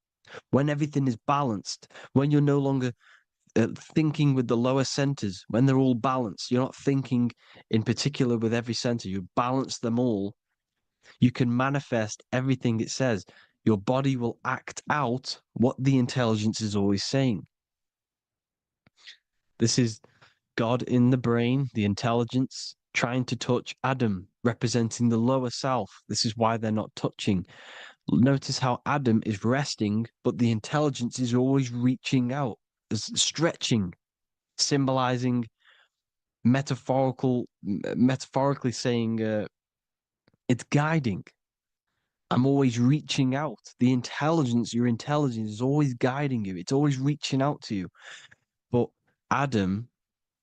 When everything is balanced, when you're no longer thinking with the lower centers, when they're all balanced, you're not thinking in particular with every center, you balance them all, you can manifest everything it says. Your body will act out what the intelligence is always saying. This is God in the brain, the intelligence, trying to touch Adam, representing the lower self. This is why they're not touching. Notice how Adam is resting, but the intelligence is always reaching out, stretching, symbolizing metaphorically saying it's guiding. I'm always reaching out. The intelligence, your intelligence is always guiding you. It's always reaching out to you. But Adam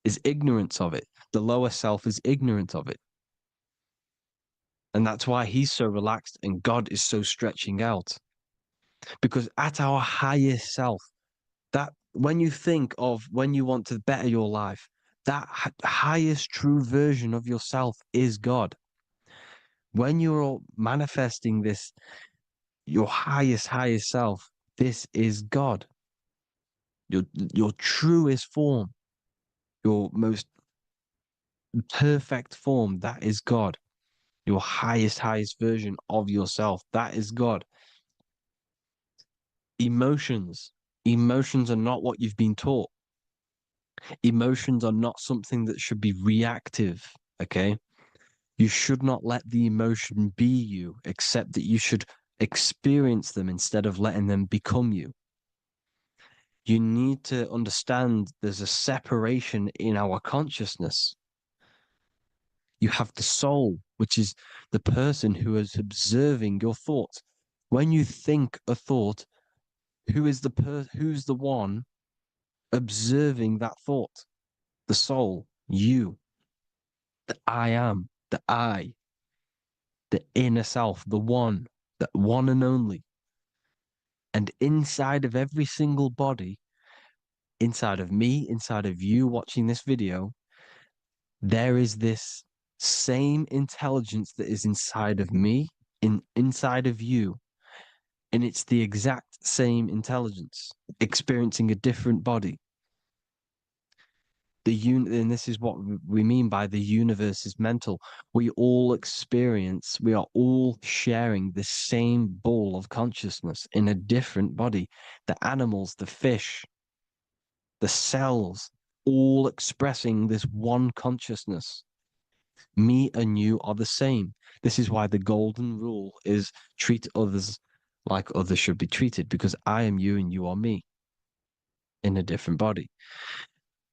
is ignorant of it. The lower self is ignorant of it. And that's why he's so relaxed and God is so stretching out. Because at our highest self, that when you think of when you want to better your life, that highest true version of yourself is God. When you're manifesting this, your highest self, this is God. Your truest form, your most perfect form, that is God. Your highest version of yourself, that is God. Emotions are not what you've been taught. Emotions are not something that should be reactive, okay? You should not let the emotion be you, except that you should experience them instead of letting them become you. You need to understand there's a separation in our consciousness. You have the soul, which is the person who is observing your thoughts. When you think a thought, who's the one observing that thought? The soul, you, the I am, the I, the inner self, the one and only. And inside of every single body, inside of me, inside of you watching this video, there is this same intelligence that is inside of me, inside of you. And it's the exact same intelligence experiencing a different body. And this is what we mean by the universe is mental. We all we are all sharing the same ball of consciousness in a different body. The animals, the fish, the cells, all expressing this one consciousness. Me and you are the same. This is why the golden rule is treat others like others should be treated, because I am you and you are me in a different body.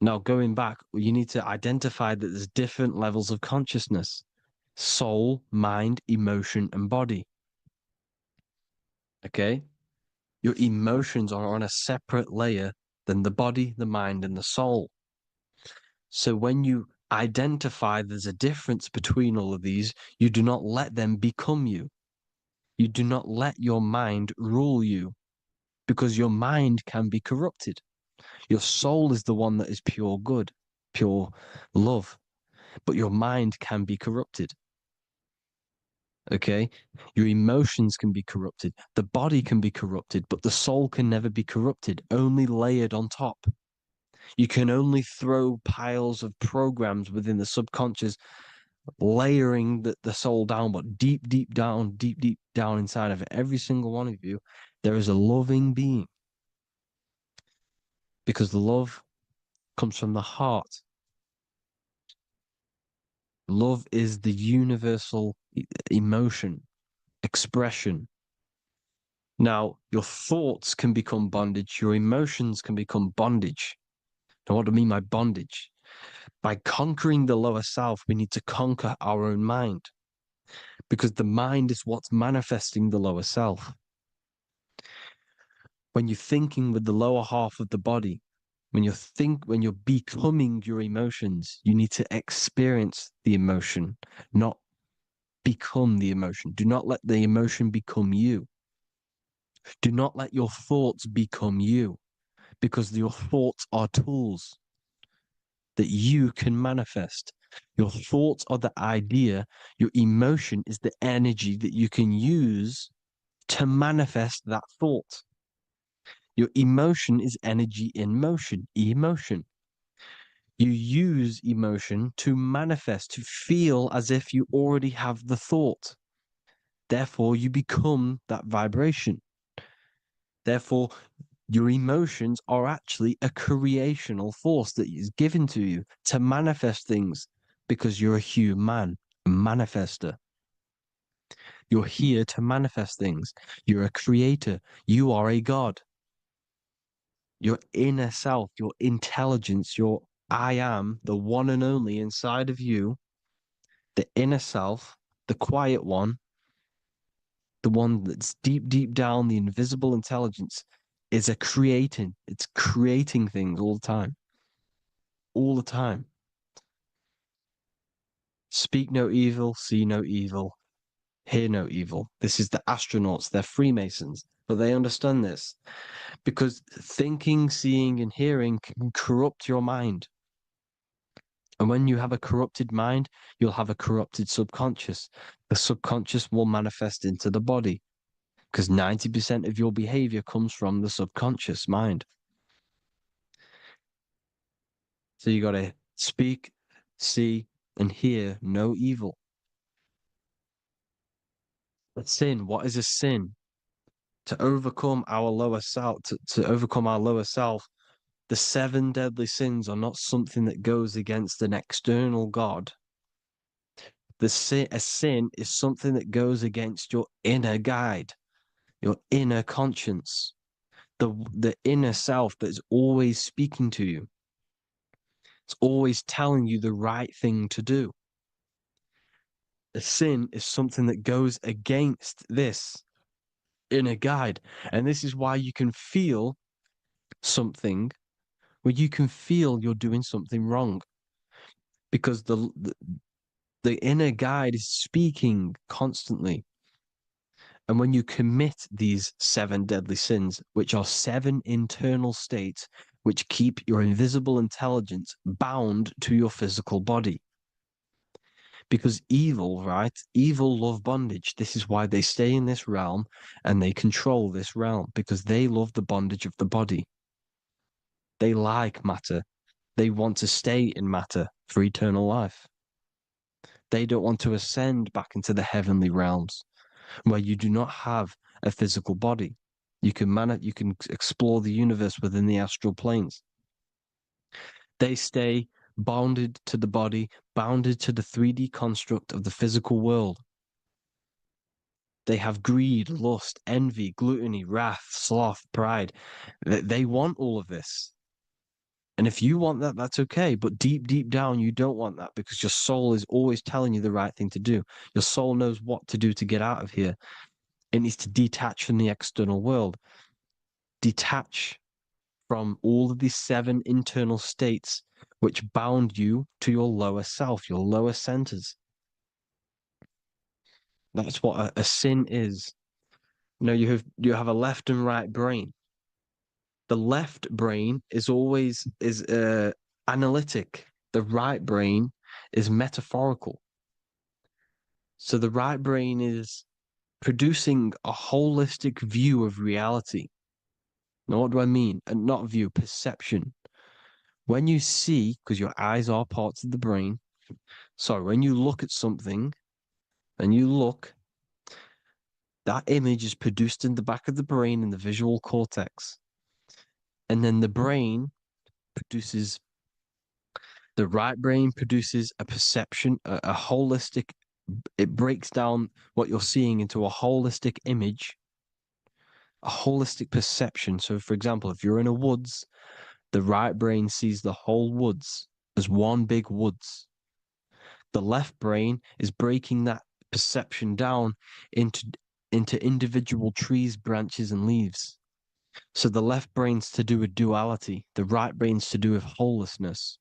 Now, going back, you need to identify that there's different levels of consciousness: soul, mind, emotion, and body. Okay? Your emotions are on a separate layer than the body, the mind, and the soul. So when you identify there's a difference between all of these, you do not let them become you. You do not let your mind rule you, because your mind can be corrupted. Your soul is the one that is pure good, pure love, but your mind can be corrupted. Okay? Your emotions can be corrupted. The body can be corrupted, but the soul can never be corrupted, only layered on top. You can only throw piles of programs within the subconscious, layering the soul down, but deep, deep down inside of it, every single one of you, there is a loving being. Because the love comes from the heart. Love is the universal emotion, expression. Now, your thoughts can become bondage, your emotions can become bondage. Now, what do I mean by bondage? By conquering the lower self, we need to conquer our own mind, because the mind is what's manifesting the lower self. When you're thinking with the lower half of the body, when you're becoming your emotions, you need to experience the emotion, not become the emotion. Do not let the emotion become you. Do not let your thoughts become you, because your thoughts are tools that you can manifest. Your thoughts are the idea. Your emotion is the energy that you can use to manifest that thought. Your emotion is energy in motion, emotion. You use emotion to manifest, to feel as if you already have the thought. Therefore, you become that vibration. Therefore, your emotions are actually a creational force that is given to you to manifest things, because you're a human, a manifester. You're here to manifest things. You're a creator. You are a god. Your inner self, your intelligence, your I am, the one and only inside of you, the inner self, the quiet one, the one that's deep, deep down, the invisible intelligence, is it's creating things all the time. All the time. Speak no evil, see no evil, hear no evil. This is the astronauts, they're Freemasons, but they understand this, because thinking, seeing, and hearing can corrupt your mind. And when you have a corrupted mind, you'll have a corrupted subconscious. The subconscious will manifest into the body, because 90% of your behavior comes from the subconscious mind. So you got to speak, see, and hear no evil. But sin, what is a sin? To overcome our lower self, to overcome our lower self, the 7 deadly sins are not something that goes against an external God. A sin is something that goes against your inner guide, your inner conscience, the inner self that is always speaking to you. It's always telling you the right thing to do. A sin is something that goes against this inner guide. And this is why you can feel something where you can feel you're doing something wrong, because the inner guide is speaking constantly. And when you commit these 7 deadly sins, which are 7 internal states which keep your invisible intelligence bound to your physical body, Because evil, right? Evil love bondage. This is why they stay in this realm and they control this realm, because they love the bondage of the body. They like matter. They want to stay in matter for eternal life. They don't want to ascend back into the heavenly realms where you do not have a physical body. You can explore the universe within the astral planes. They stay bounded to the body, bounded to the 3D construct of the physical world. They have greed, lust, envy, gluttony, wrath, sloth, pride. They want all of this. And if you want that, that's okay. But deep, deep down, you don't want that, because your soul is always telling you the right thing to do. Your soul knows what to do to get out of here. It needs to detach from the external world, detach from all of these 7 internal states which bound you to your lower self, your lower centers. That's what a sin is. You have a left and right brain. The left brain is always analytic. The right brain is metaphorical. So the right brain is producing a holistic view of reality. Now, what do I mean? And not view, perception. When you see, because your eyes are parts of the brain, so when you look at something and you look, that image is produced in the back of the brain in the visual cortex. And then the right brain produces a perception, a holistic, it breaks down what you're seeing into a holistic image, a holistic perception. So, for example, if you're in a woods, the right brain sees the whole woods as one big woods. The left brain is breaking that perception down into individual trees, branches, and leaves. So the left brain's to do with duality, the right brain's to do with wholeness,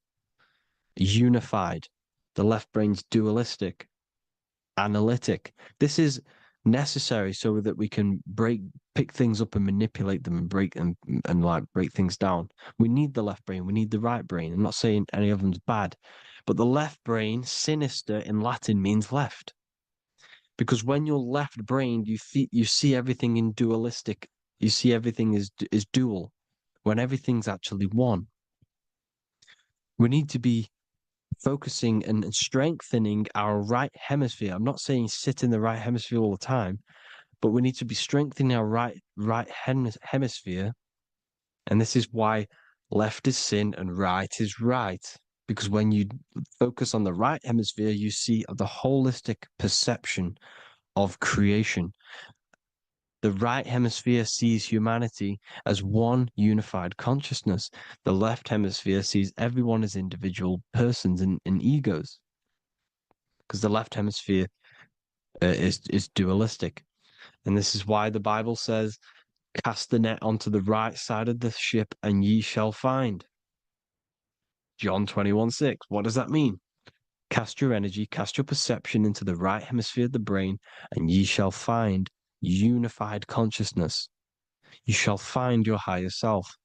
unified. The left brain's dualistic, analytic. This is necessary so that we can pick things up and manipulate them and break things down. We need the left brain, we need the right brain. I'm not saying any of them's bad, but the left brain, sinister in Latin, means left. Because when you're left-brained, you see everything in dualistic. You see everything is dual, when everything's actually one. We need to be focusing and strengthening our right hemisphere. I'm not saying sit in the right hemisphere all the time, but we need to be strengthening our right hemisphere. And this is why left is sin and right is right. Because when you focus on the right hemisphere, you see the holistic perception of creation. The right hemisphere sees humanity as one unified consciousness. The left hemisphere sees everyone as individual persons and egos. Because the left hemisphere is dualistic. And this is why the Bible says, cast the net onto the right side of the ship and ye shall find. John 21:6. What does that mean? Cast your energy, cast your perception into the right hemisphere of the brain, and ye shall find unified consciousness. You shall find your higher self,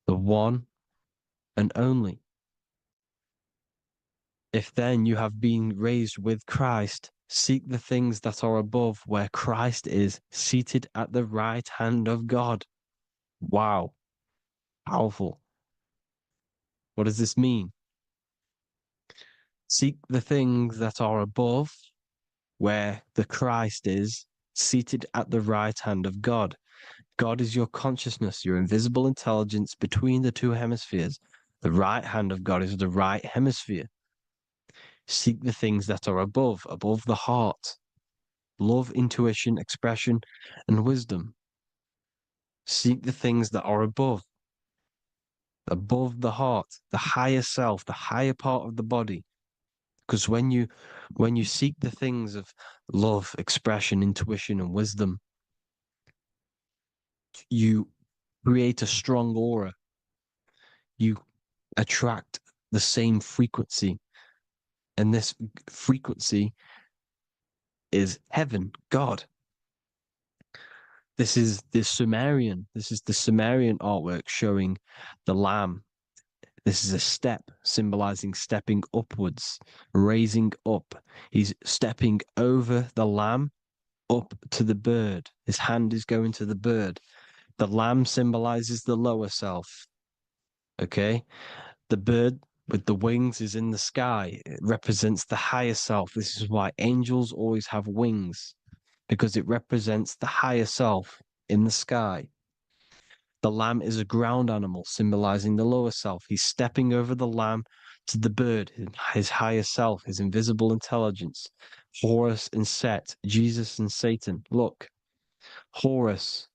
the one and only. If then you have been raised with Christ, seek the things that are above, where Christ is seated at the right hand of God. Wow. Powerful. What does this mean? Seek the things that are above, where the Christ is seated at the right hand of God. God is your consciousness, your invisible intelligence between the 2 hemispheres. The right hand of God is the right hemisphere. Seek the things that are above the heart. Love, intuition, expression, and wisdom. Seek the things that are above the heart, the higher self, the higher part of the body. Because when you seek the things of love, expression, intuition, and wisdom, you create a strong aura. You attract the same frequency. And this frequency is heaven, God. This is the Sumerian artwork showing the lamb This is a step symbolizing stepping upwards, raising up. He's stepping over the lamb up to the bird. His hand is going to the bird. The lamb symbolizes the lower self. Okay. The bird with the wings is in the sky. It represents the higher self. This is why angels always have wings, because it represents the higher self in the sky. The lamb is a ground animal, symbolizing the lower self. He's stepping over the lamb to the bird, his higher self, his invisible intelligence. Horus and Set, Jesus and Satan. Look, Horus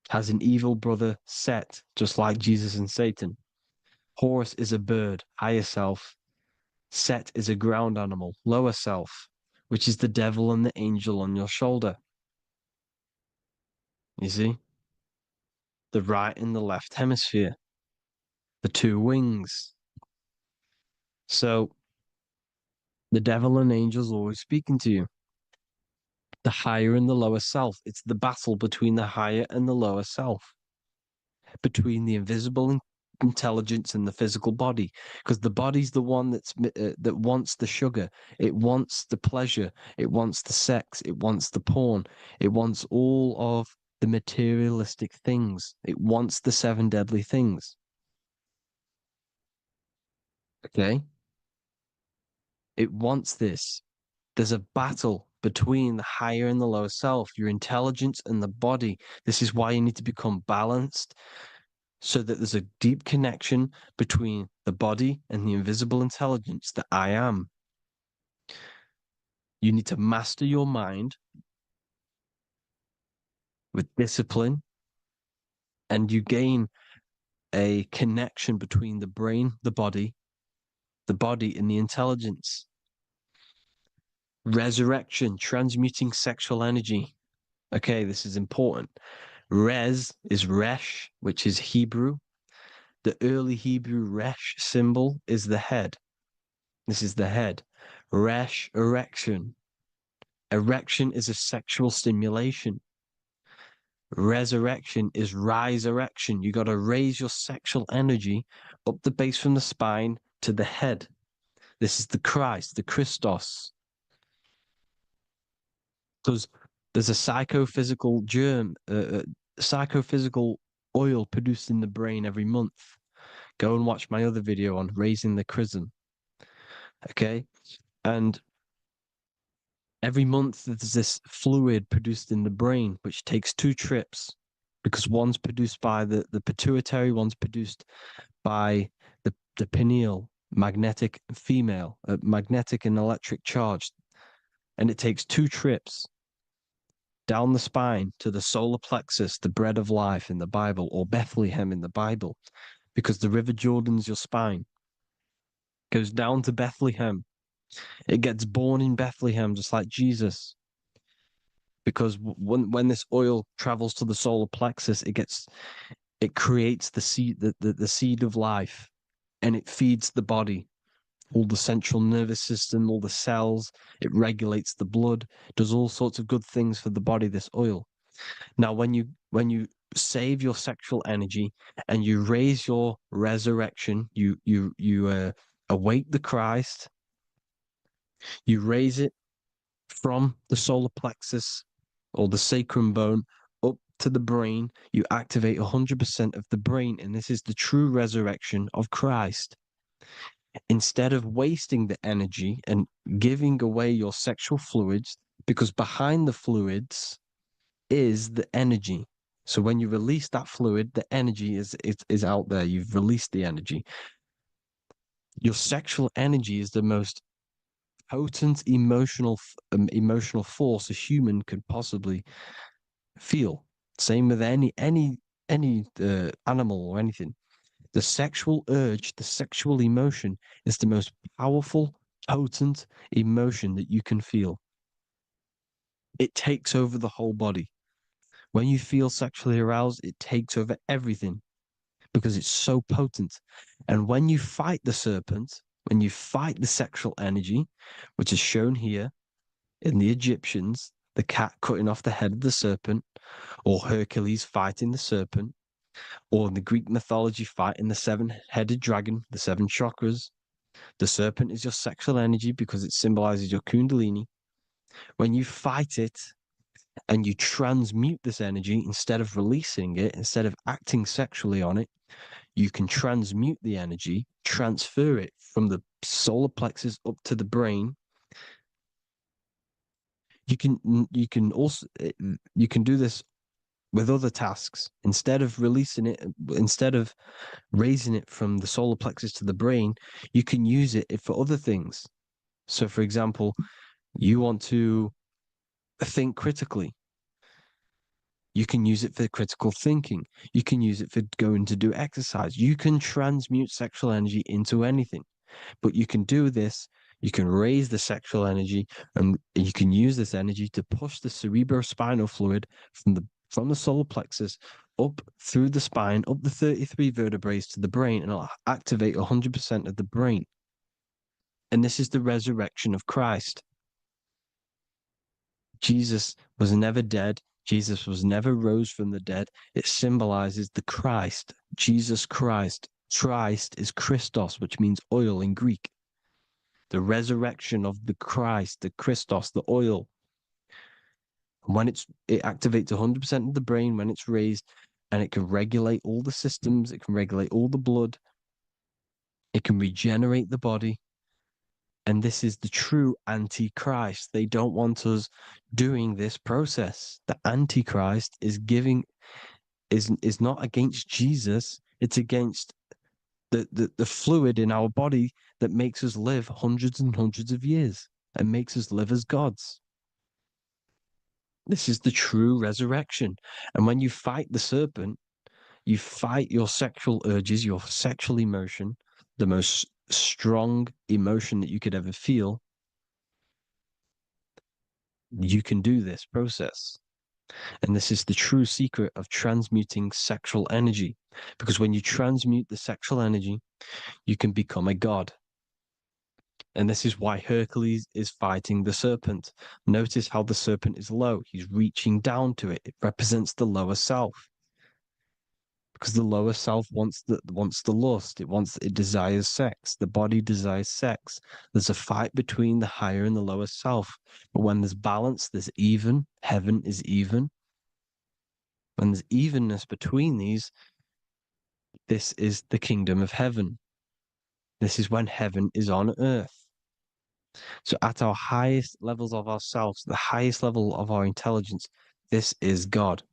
has an evil brother, Set, just like Jesus and Satan. Horus is a bird, higher self. Set is a ground animal, lower self, which is the devil and the angel on your shoulder. You see? The right and the left hemisphere, the two wings. So the devil and angels always speaking to you. The higher and the lower self. It's the battle between the higher and the lower self, between the invisible intelligence and the physical body, because the body's the one that wants the sugar, it wants the pleasure, it wants the sex, it wants the porn, it wants all of the materialistic things, it wants the 7 deadly things. Okay, it wants this. There's a battle between the higher and the lower self, your intelligence and the body. This is why you need to become balanced, so that there's a deep connection between the body and the invisible intelligence, the I am. You need to master your mind with discipline, and you gain a connection between the brain, the body and the intelligence. Resurrection, transmuting sexual energy. Okay, this is important. Res is Resh, which is Hebrew. The early Hebrew Resh symbol is the head. This is the head. Resh, erection. Erection is a sexual stimulation. Resurrection is rise erection. You got to raise your sexual energy up the base from the spine to the head. This is the Christ, the Christos. Because there's a psychophysical germ, psychophysical oil produced in the brain every month. Go and watch my other video on raising the chrism. Okay? And every month there's this fluid produced in the brain, which takes 2 trips, because one's produced by the pituitary, one's produced by the pineal, magnetic female, magnetic and electric charge. And it takes 2 trips down the spine to the solar plexus, the bread of life in the Bible, or Bethlehem in the Bible, because the River Jordan's your spine. Goes down to Bethlehem. It gets born in Bethlehem, just like Jesus. Because when this oil travels to the solar plexus, it creates the seed, the seed of life, and it feeds the body, all the central nervous system, all the cells. It regulates the blood, does all sorts of good things for the body, this oil. Now, when you save your sexual energy and you raise your resurrection, you awake the Christ, you raise it from the solar plexus or the sacrum bone up to the brain, you activate 100% of the brain, and this is the true resurrection of Christ. Instead of wasting the energy and giving away your sexual fluids, because behind the fluids is the energy. So when you release that fluid, the energy is out there. You've released the energy. Your sexual energy is the most potent emotional force a human could possibly feel. Same with any animal or anything. The sexual urge, the sexual emotion is the most powerful, potent emotion that you can feel. It takes over the whole body. When you feel sexually aroused, it takes over everything because it's so potent. And when you fight the serpent, when you fight the sexual energy, which is shown here in the Egyptians, the cat cutting off the head of the serpent, or Hercules fighting the serpent, Or in the Greek mythology, fighting the seven-headed dragon, the seven chakras. The serpent is your sexual energy because it symbolizes your kundalini. When you fight it and you transmute this energy, instead of releasing it, instead of acting sexually on it, you can transmute the energy, transfer it from the solar plexus up to the brain. You can also you can do this with other tasks. Instead of releasing it, instead of raising it from the solar plexus to the brain, you can use it for other things. So, for example, you want to think critically. You can use it for critical thinking. You can use it for going to do exercise. You can transmute sexual energy into anything, but you can do this. You can raise the sexual energy, and you can use this energy to push the cerebrospinal fluid from the solar plexus up through the spine, up the 33 vertebrae to the brain, and it'll activate 100% of the brain. And this is the resurrection of Christ. Jesus was never dead. Jesus was never rose from the dead. It symbolizes the Christ, Jesus Christ. Christ is Christos, which means oil in Greek. The resurrection of the Christ, the Christos, the oil. When it activates 100% of the brain when it's raised, and it can regulate all the systems, it can regulate all the blood, it can regenerate the body. And this is the true Antichrist. They don't want us doing this process. The Antichrist is not against Jesus. It's against the fluid in our body that makes us live hundreds and hundreds of years and makes us live as gods. This is the true resurrection. And when you fight the serpent, you fight your sexual urges, your sexual emotion, the most strong emotion that you could ever feel. You can do this process. And this is the true secret of transmuting sexual energy. Because when you transmute the sexual energy, you can become a god. And this is why Hercules is fighting the serpent. Notice how the serpent is low. He's reaching down to it. It represents the lower self. Because the lower self wants the lust. It desires sex. The body desires sex. There's a fight between the higher and the lower self. But when there's balance, there's even. Heaven is even. When there's evenness between these, this is the kingdom of heaven. This is when heaven is on earth. So at our highest levels of ourselves, the highest level of our intelligence, this is God.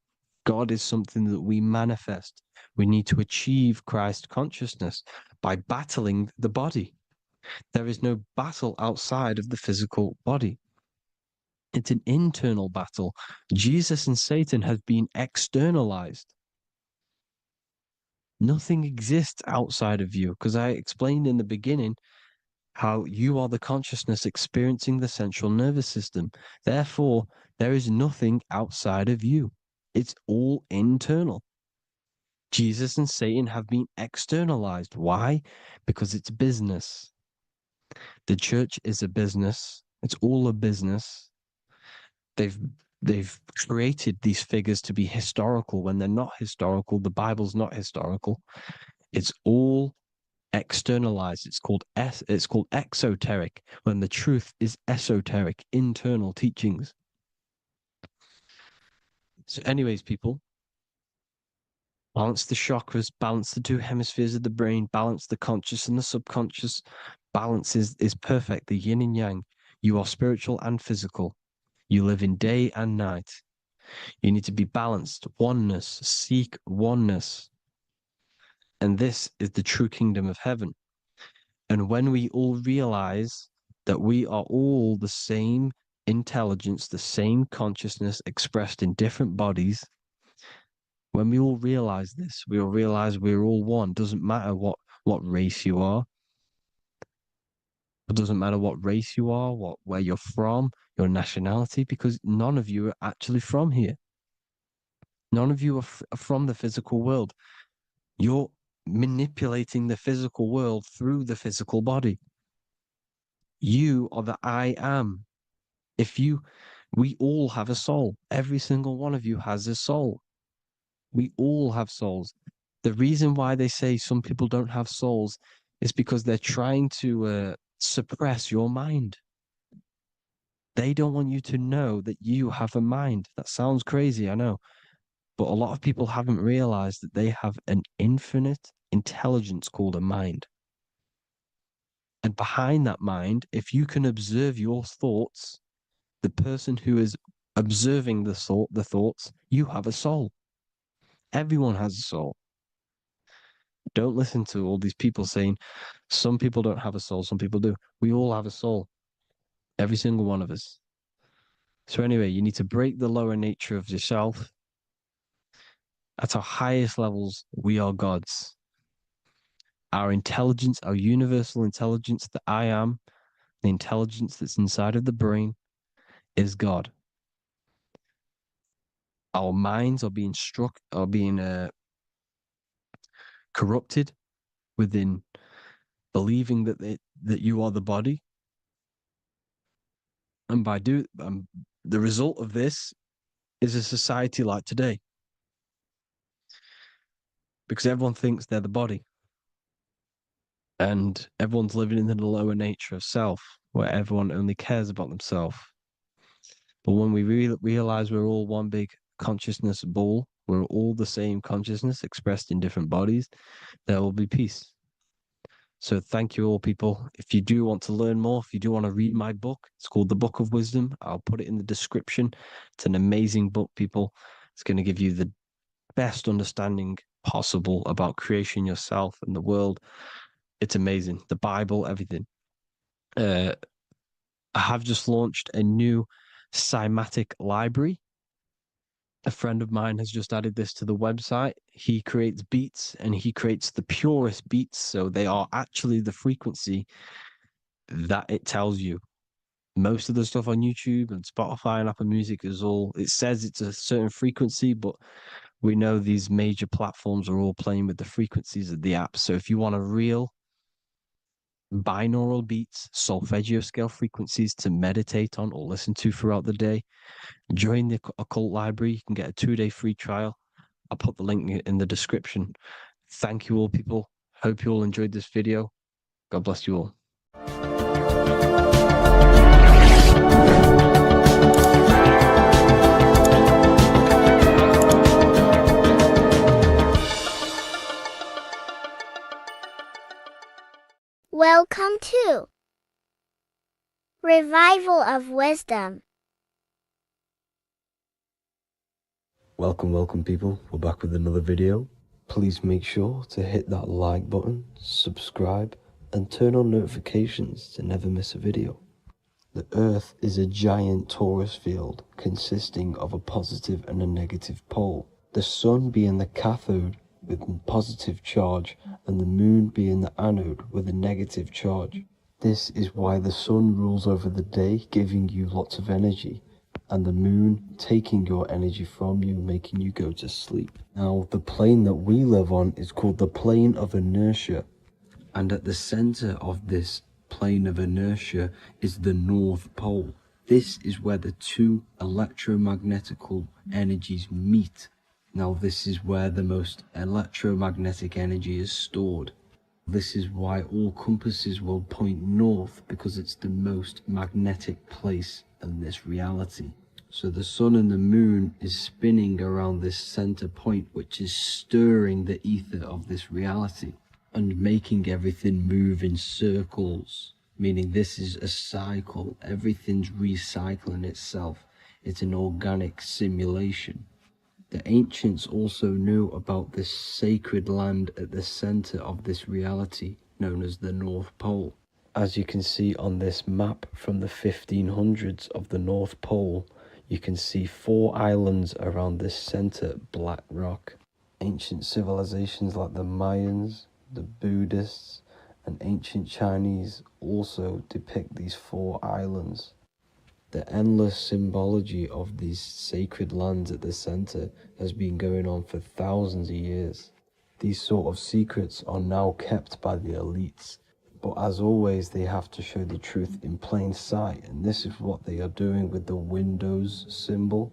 God is something that we manifest. We need to achieve Christ consciousness by battling the body. There is no battle outside of the physical body. It's an internal battle. Jesus and Satan have been externalized. Nothing exists outside of you, because I explained in the beginning how you are the consciousness experiencing the central nervous system. Therefore, there is nothing outside of you. It's all internal. Jesus and Satan have been externalized. Why? Because it's business. The church is a business. It's all a business. They've created these figures to be historical when they're not historical. The Bible's not historical. It's all externalized. It's called exoteric, when the truth is esoteric, internal teachings. So, anyways, people, balance the chakras, balance the two hemispheres of the brain, balance the conscious and the subconscious. Balance is perfect, the yin and yang. You are spiritual and physical. You live in day and night. You need to be balanced. Oneness. Seek oneness. And this is the true kingdom of heaven. And when we all realize that we are all the same intelligence, the same consciousness expressed in different bodies, when we all realize this, we all realize we're all one. Doesn't matter what race you are. It doesn't matter what race you are, where you're from, your nationality, because none of you are actually from here. None of you are from the physical world. You're manipulating the physical world through the physical body. You are the I am. We all have a soul. Every single one of you has a soul. We all have souls. The reason why they say some people don't have souls is because they're trying to suppress your mind. They don't want you to know that you have a mind. That sounds crazy, I know. But a lot of people haven't realized that they have an infinite intelligence called a mind. And behind that mind, if you can observe your thoughts, the person who is observing the thoughts, you have a soul. Everyone has a soul. Don't listen to all these people saying some people don't have a soul, some people do. We all have a soul. Every single one of us. So anyway, you need to break the lower nature of yourself. At our highest levels, we are gods. Our intelligence, our universal intelligence, the I am, the intelligence that's inside of the brain, is God. Our minds are being corrupted within believing that you are the body, and by the result of this is a society like today, because everyone thinks they're the body, and everyone's living in the lower nature of self, where everyone only cares about themselves. But when we realize we're all one big consciousness ball, we're all the same consciousness expressed in different bodies, there will be peace. So thank you all, people. If you do want to learn more, if you do want to read my book, it's called The Book of Wisdom. I'll put it in the description. It's an amazing book, people. It's going to give you the best understanding possible about creation, yourself, and the world. It's amazing. The Bible, everything. I have just launched a new cymatic library. A friend of mine has just added this to the website. He creates beats and he creates the purest beats. So they are actually the frequency that it tells you. Most of the stuff on YouTube and Spotify and Apple Music it says it's a certain frequency, but we know these major platforms are all playing with the frequencies of the app. So if you want a real binaural beats, solfeggio scale frequencies to meditate on or listen to throughout the day, join the Occult Library. You can get a 2-day free trial. I'll put the link in the description. Thank you all, people. Hope you all enjoyed this video. God bless you all. Welcome to Revival of Wisdom. Welcome people, we're back with another video. Please make sure to hit that like button, subscribe, and turn on notifications to never miss a video. The Earth is a giant torus field consisting of a positive and a negative pole. The Sun being the cathode with a positive charge and the Moon being the anode with a negative charge. This is why the Sun rules over the day, giving you lots of energy, and the Moon taking your energy from you, making you go to sleep. Now, the plane that we live on is called the plane of inertia, and at the center of this plane of inertia is the North Pole. This is where the two electromagnetical energies meet. Now, this is where the most electromagnetic energy is stored. This is why all compasses will point north, because it's the most magnetic place in this reality. So the Sun and the Moon is spinning around this center point, which is stirring the ether of this reality and making everything move in circles, meaning this is a cycle. Everything's recycling itself. It's an organic simulation. The ancients also knew about this sacred land at the center of this reality, known as the North Pole. As you can see on this map from the 1500s of the North Pole, you can see 4 islands around this center black rock. Ancient civilizations like the Mayans, the Buddhists, and ancient Chinese also depict these 4 islands. The endless symbology of these sacred lands at the center has been going on for thousands of years. These sort of secrets are now kept by the elites, but as always they have to show the truth in plain sight, and this is what they are doing with the Windows symbol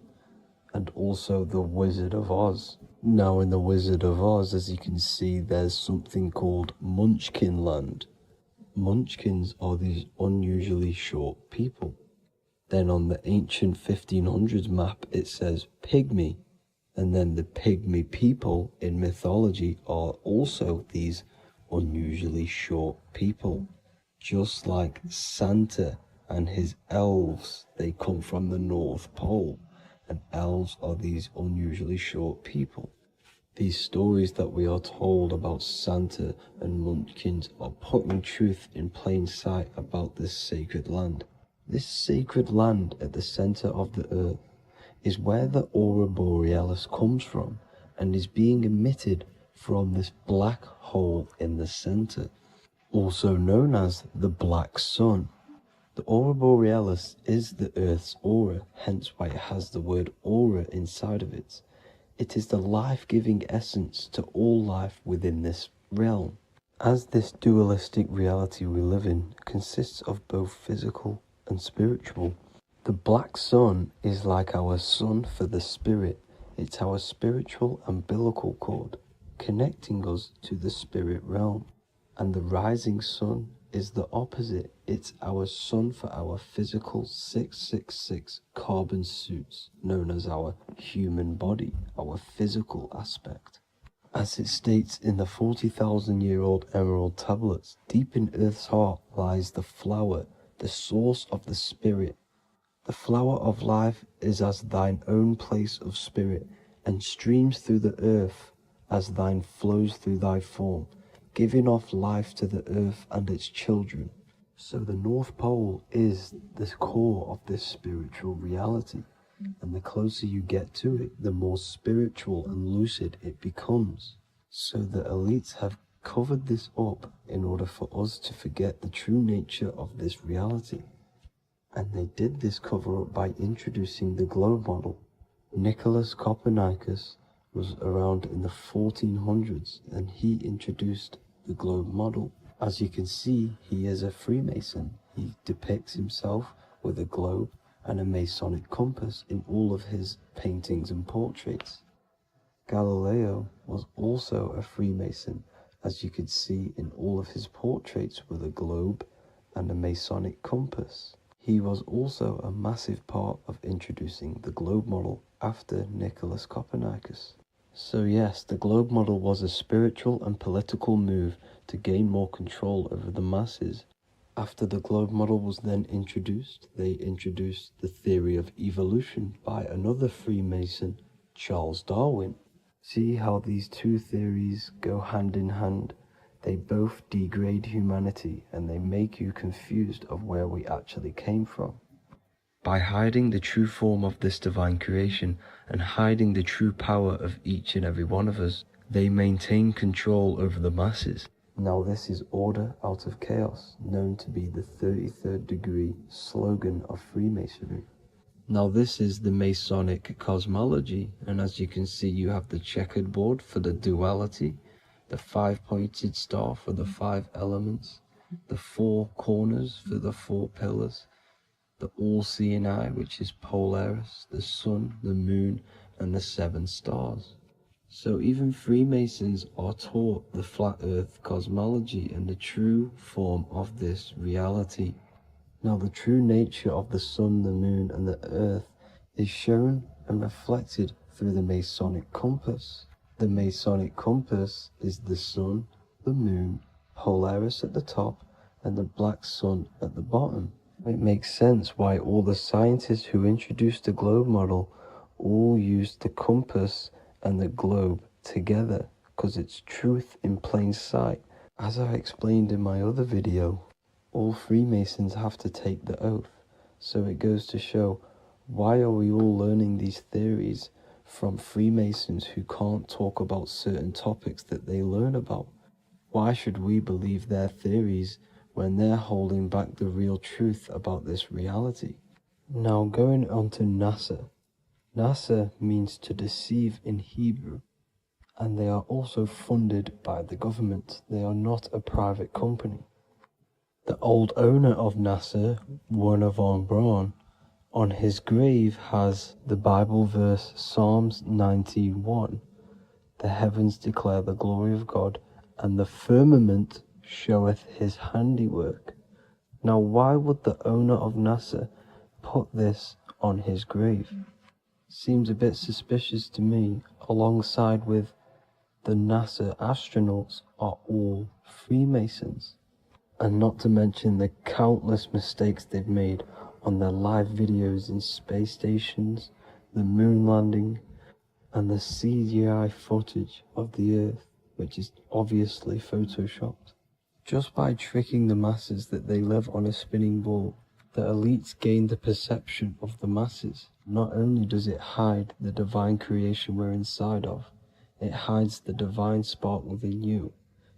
and also the Wizard of Oz. Now in the Wizard of Oz, as you can see, there's something called Munchkin Land. Munchkins are these unusually short people. Then on the ancient 1500s map it says Pygmy, and then the Pygmy people in mythology are also these unusually short people. Just like Santa and his elves, they come from the North Pole, and elves are these unusually short people. These stories that we are told about Santa and Munchkins are putting truth in plain sight about this sacred land. This sacred land at the center of the earth is where the aurora borealis comes from and is being emitted from this black hole in the center, also known as the black sun. The aurora borealis is the earth's aura, hence why it has the word aura inside of it. It is the life-giving essence to all life within this realm. As this dualistic reality we live in consists of both physical and spiritual, the black sun is like our sun for the spirit. It's our spiritual umbilical cord, connecting us to the spirit realm. And the rising sun is the opposite. It's our sun for our physical 666 carbon suits, known as our human body, our physical aspect. As it states in the 40,000-year-old emerald tablets, deep in Earth's heart lies the flower, the source of the spirit. The flower of life is as thine own place of spirit, and streams through the earth as thine flows through thy form, giving off life to the earth and its children. So the North Pole is the core of this spiritual reality, and the closer you get to it, the more spiritual and lucid it becomes. So the elites have covered this up in order for us to forget the true nature of this reality. And they did this cover up by introducing the globe model. Nicholas Copernicus was around in the 1400s, and he introduced the globe model. As you can see, he is a Freemason. He depicts himself with a globe and a Masonic compass in all of his paintings and portraits. Galileo was also a Freemason, as you could see in all of his portraits with a globe and a Masonic compass. He was also a massive part of introducing the globe model after Nicholas Copernicus. So yes, the globe model was a spiritual and political move to gain more control over the masses. After the globe model was then introduced, they introduced the theory of evolution by another Freemason, Charles Darwin. See how these two theories go hand in hand? They both degrade humanity, and they make you confused of where we actually came from. By hiding the true form of this divine creation and hiding the true power of each and every one of us, they maintain control over the masses. Now this is order out of chaos, known to be the 33rd degree slogan of Freemasonry. Now this is the Masonic cosmology, and as you can see, you have the checkered board for the duality, the 5-pointed star for the 5 elements, the 4 corners for the 4 pillars, the all-seeing eye, which is Polaris, the sun, the moon, and the 7 stars. So even Freemasons are taught the flat earth cosmology and the true form of this reality. Now the true nature of the sun, the moon, and the earth is shown and reflected through the Masonic compass. The Masonic compass is the sun, the moon, Polaris at the top, and the black sun at the bottom. It makes sense why all the scientists who introduced the globe model all used the compass and the globe together, because it's truth in plain sight. As I explained in my other video, all Freemasons have to take the oath, so it goes to show, why are we all learning these theories from Freemasons who can't talk about certain topics that they learn about? Why should we believe their theories when they're holding back the real truth about this reality? Now going on to NASA. NASA means to deceive in Hebrew, and they are also funded by the government. They are not a private company. The old owner of NASA, Werner von Braun, on his grave has the Bible verse Psalms 91, The heavens declare the glory of God, and the firmament showeth his handiwork. Now why would the owner of NASA put this on his grave? Seems a bit suspicious to me, alongside with the NASA astronauts are all Freemasons. And not to mention the countless mistakes they've made on their live videos in space stations, the moon landing, and the CGI footage of the Earth, which is obviously photoshopped. Just by tricking the masses that they live on a spinning ball, the elites gain the perception of the masses. Not only does it hide the divine creation we're inside of, it hides the divine spark within you.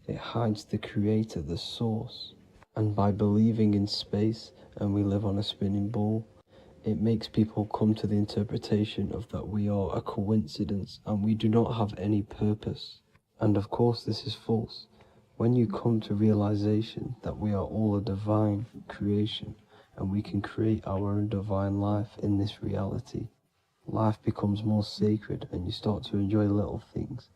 It hides the creator, the source. And by believing in space and we live on a spinning ball, it makes people come to the interpretation of that we are a coincidence and we do not have any purpose. And of course this is false. When you come to realization that we are all a divine creation and we can create our own divine life in this reality, life becomes more sacred and you start to enjoy little things.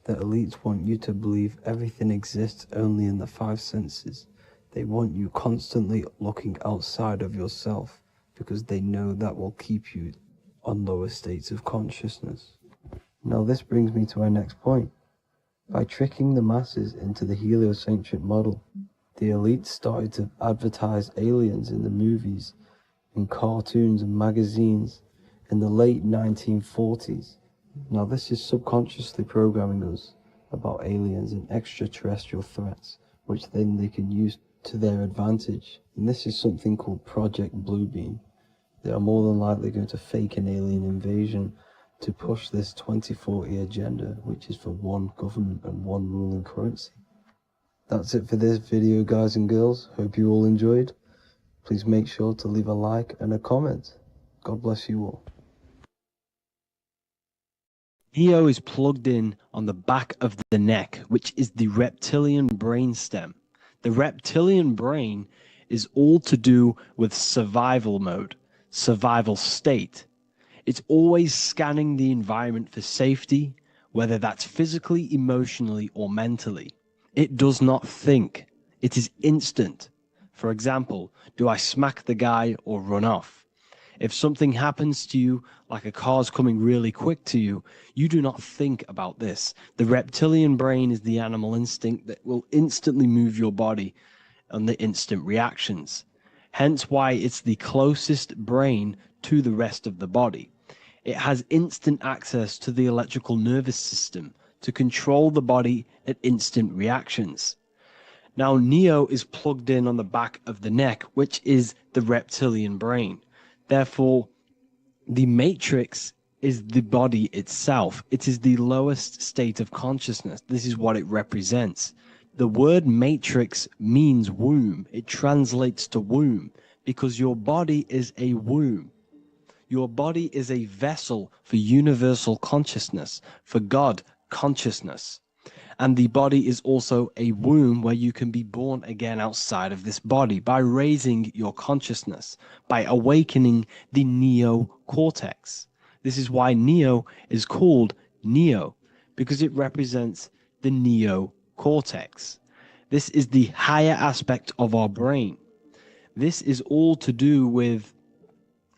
The elites want you to believe everything exists only in the five senses. They want you constantly looking outside of yourself because they know that will keep you on lower states of consciousness. Now this brings me to our next point. By tricking the masses into the heliocentric model, the elites started to advertise aliens in the movies, in cartoons and magazines in the late 1940s. Now this is subconsciously programming us about aliens and extraterrestrial threats, which then they can use to their advantage. And this is something called Project Bluebeam. They are more than likely going to fake an alien invasion to push this 2040 agenda, which is for one government and one ruling currency. That's it for this video, guys and girls. Hope you all enjoyed. Please make sure to leave a like and a comment. God bless you all. Neo is plugged in on the back of the neck, which is the reptilian brainstem. The reptilian brain is all to do with survival mode, survival state. It's always scanning the environment for safety, whether that's physically, emotionally, or mentally. It does not think. It is instant. For example, do I smack the guy or run off? If something happens to you, like a car's coming really quick to you, you do not think about this. The reptilian brain is the animal instinct that will instantly move your body on the instant reactions. Hence why it's the closest brain to the rest of the body. It has instant access to the electrical nervous system to control the body at instant reactions. Now, Neo is plugged in on the back of the neck, which is the reptilian brain. Therefore, the matrix is the body itself. It is the lowest state of consciousness. This is what it represents. The word matrix means womb. It translates to womb because your body is a womb. Your body is a vessel for universal consciousness, for God consciousness. And the body is also a womb where you can be born again outside of this body by raising your consciousness, by awakening the neocortex. This is why Neo is called Neo, because it represents the neocortex. This is the higher aspect of our brain. This is all to do with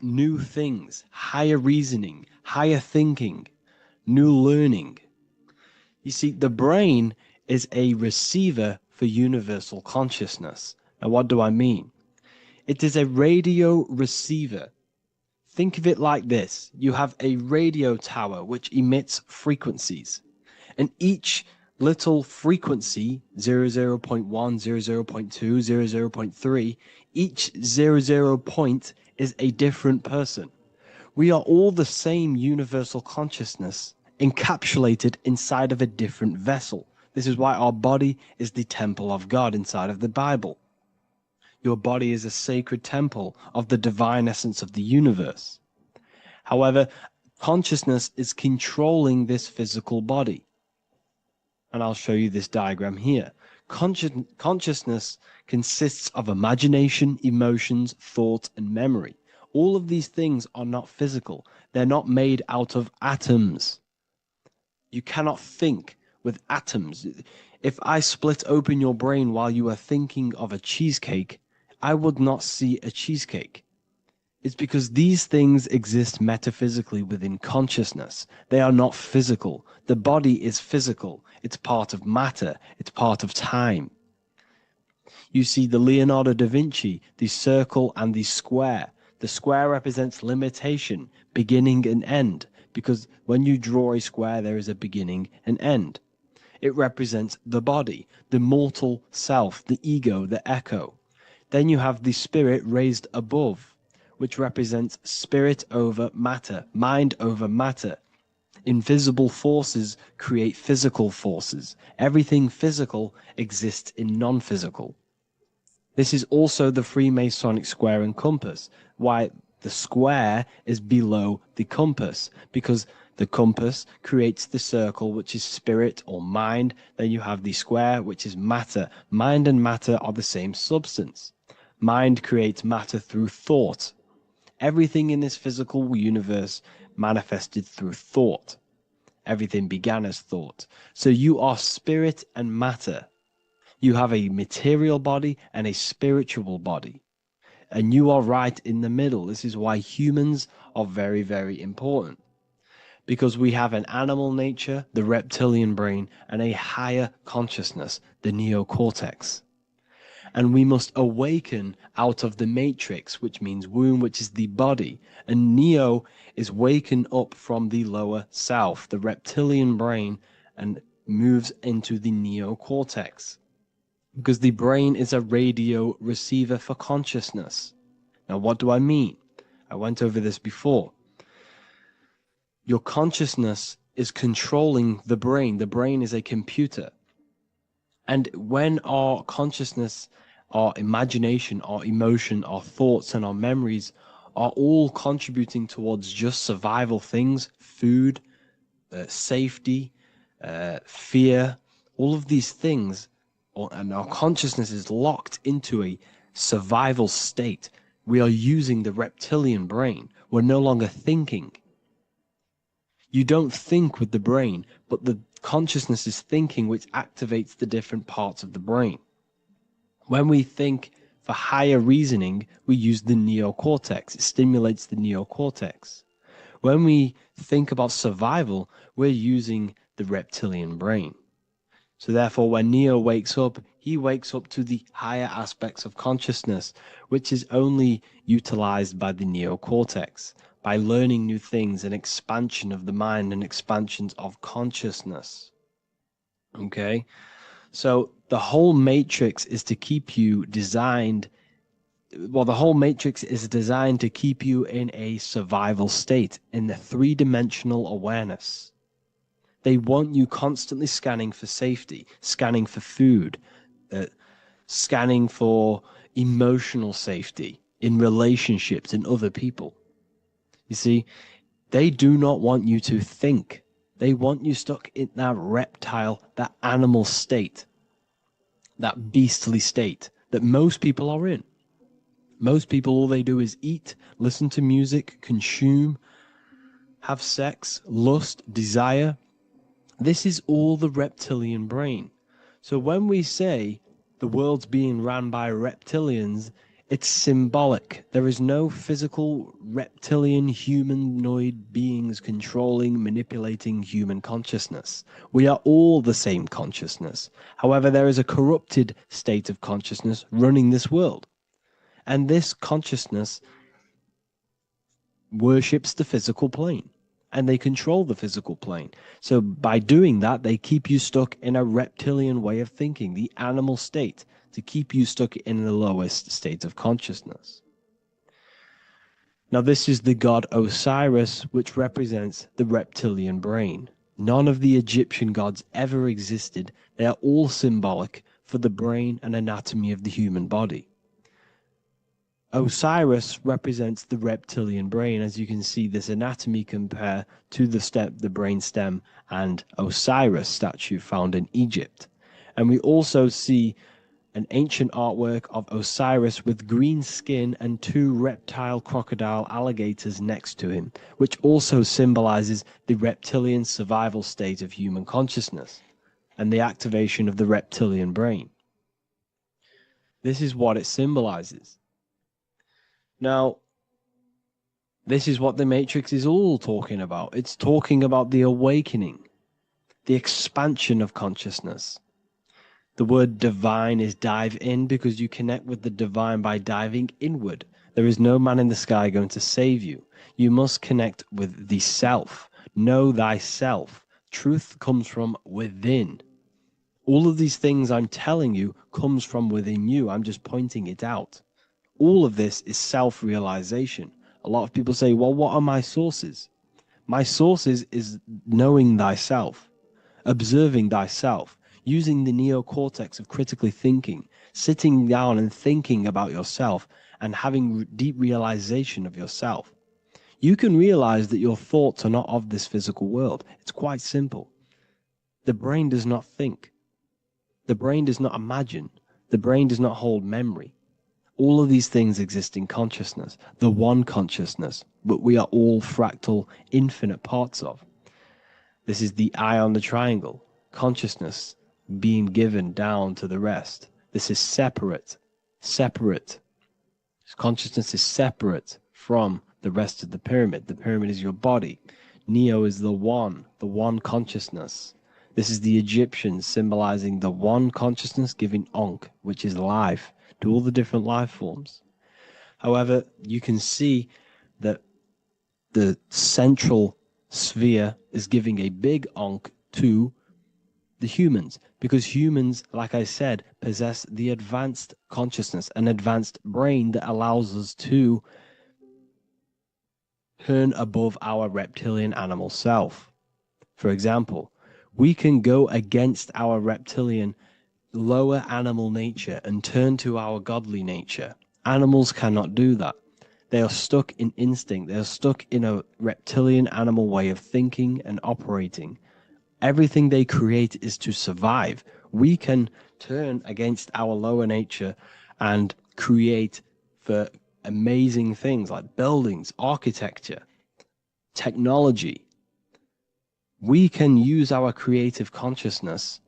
new things, higher reasoning, higher thinking, new learning. You see, the brain is a receiver for universal consciousness. Now, what do I mean? It is a radio receiver. Think of it like this. You have a radio tower which emits frequencies, and each little frequency, 00.1, 00.2, 00.3, each 00 point is a different person. We are all the same universal consciousness encapsulated inside of a different vessel. This is why our body is the temple of God inside of the Bible. Your body is a sacred temple of the divine essence of the universe. However, consciousness is controlling this physical body. And I'll show you this diagram here. Consciousness consists of imagination, emotions, thought, and memory. All of these things are not physical. They're not made out of atoms. You cannot think with atoms. If I split open your brain while you are thinking of a cheesecake, I would not see a cheesecake. It's because these things exist metaphysically within consciousness. They are not physical. The body is physical. It's part of matter. It's part of time. You see the Leonardo da Vinci, the circle and the square. The square represents limitation, beginning and end, because when you draw a square, there is a beginning and end. It represents the body, the mortal self, the ego, the echo. Then you have the spirit raised above, which represents spirit over matter, mind over matter. Invisible forces create physical forces. Everything physical exists in non-physical. This is also the Freemasonic square and compass, why the square is below the compass, because the compass creates the circle, which is spirit or mind. Then you have the square, which is matter. Mind and matter are the same substance. Mind creates matter through thought. Everything in this physical universe manifested through thought. Everything began as thought. So you are spirit and matter. You have a material body and a spiritual body. And you are right in the middle. This is why humans are very, very important. Because we have an animal nature, the reptilian brain, and a higher consciousness, the neocortex. And we must awaken out of the matrix, which means womb, which is the body. And neo is waken up from the lower self, the reptilian brain, and moves into the neocortex. Because the brain is a radio receiver for consciousness. Now, what do I mean? I went over this before. Your consciousness is controlling the brain. The brain is a computer. And when our consciousness, our imagination, our emotion, our thoughts, and our memories are all contributing towards just survival things, food, safety, fear, all of these things, and our consciousness is locked into a survival state, we are using the reptilian brain. We're no longer thinking. You don't think with the brain, but the consciousness is thinking, which activates the different parts of the brain. When we think for higher reasoning, we use the neocortex. It stimulates the neocortex. When we think about survival, we're using the reptilian brain. So therefore, when Neo wakes up, he wakes up to the higher aspects of consciousness, which is only utilized by the neocortex, by learning new things and expansion of the mind and expansions of consciousness. Okay? So the whole matrix is to keep you designed, well, the whole matrix is designed to keep you in a survival state, in the three-dimensional awareness. They want you constantly scanning for safety, scanning for food, scanning for emotional safety in relationships and other people. You see, they do not want you to think. They want you stuck in that reptile, that animal state, that beastly state that most people are in. Most people, all they do is eat, listen to music, consume, have sex, lust, desire. This is all the reptilian brain. So when we say the world's being ran by reptilians, it's symbolic. There is no physical reptilian humanoid beings controlling, manipulating human consciousness. We are all the same consciousness. However, there is a corrupted state of consciousness running this world. And this consciousness worships the physical plane. And they control the physical plane. So by doing that, they keep you stuck in a reptilian way of thinking, the animal state, to keep you stuck in the lowest state of consciousness. Now, this is the god Osiris, which represents the reptilian brain. None of the Egyptian gods ever existed. They are all symbolic for the brain and anatomy of the human body. Osiris represents the reptilian brain. As you can see, this anatomy compare to the brain stem and Osiris statue found in Egypt. And we also see an ancient artwork of Osiris with green skin and two reptile crocodile alligators next to him, which also symbolizes the reptilian survival state of human consciousness and the activation of the reptilian brain. This is what it symbolizes. Now, this is what the Matrix is all talking about. It's talking about the awakening, the expansion of consciousness. The word divine is dive in because you connect with the divine by diving inward. There is no man in the sky going to save you. You must connect with the self. Know thyself. Truth comes from within. All of these things I'm telling you comes from within you. I'm just pointing it out. All of this is self-realization. A lot of people say, well, what are my sources? My sources is knowing thyself, observing thyself, using the neocortex of critically thinking, sitting down and thinking about yourself and having deep realization of yourself. You can realize that your thoughts are not of this physical world. It's quite simple. The brain does not think. The brain does not imagine. The brain does not hold memory. All of these things exist in consciousness, the one consciousness, but we are all fractal, infinite parts of. This is the eye on the triangle, consciousness being given down to the rest. This is separate. Consciousness is separate from the rest of the pyramid. The pyramid is your body. Neo is the one consciousness. This is the Egyptians symbolizing the one consciousness giving Ankh, which is life, to all the different life forms. However, you can see that the central sphere is giving a big Ankh to the humans, because humans, like I said, possess the advanced consciousness, an advanced brain that allows us to turn above our reptilian animal self. For example, we can go against our reptilian lower animal nature and turn to our godly nature. Animals cannot do that. They are stuck in instinct. They are stuck in a reptilian animal way of thinking and operating. Everything they create is to survive. We can turn against our lower nature and create for amazing things like buildings, architecture, technology. We can use our creative consciousness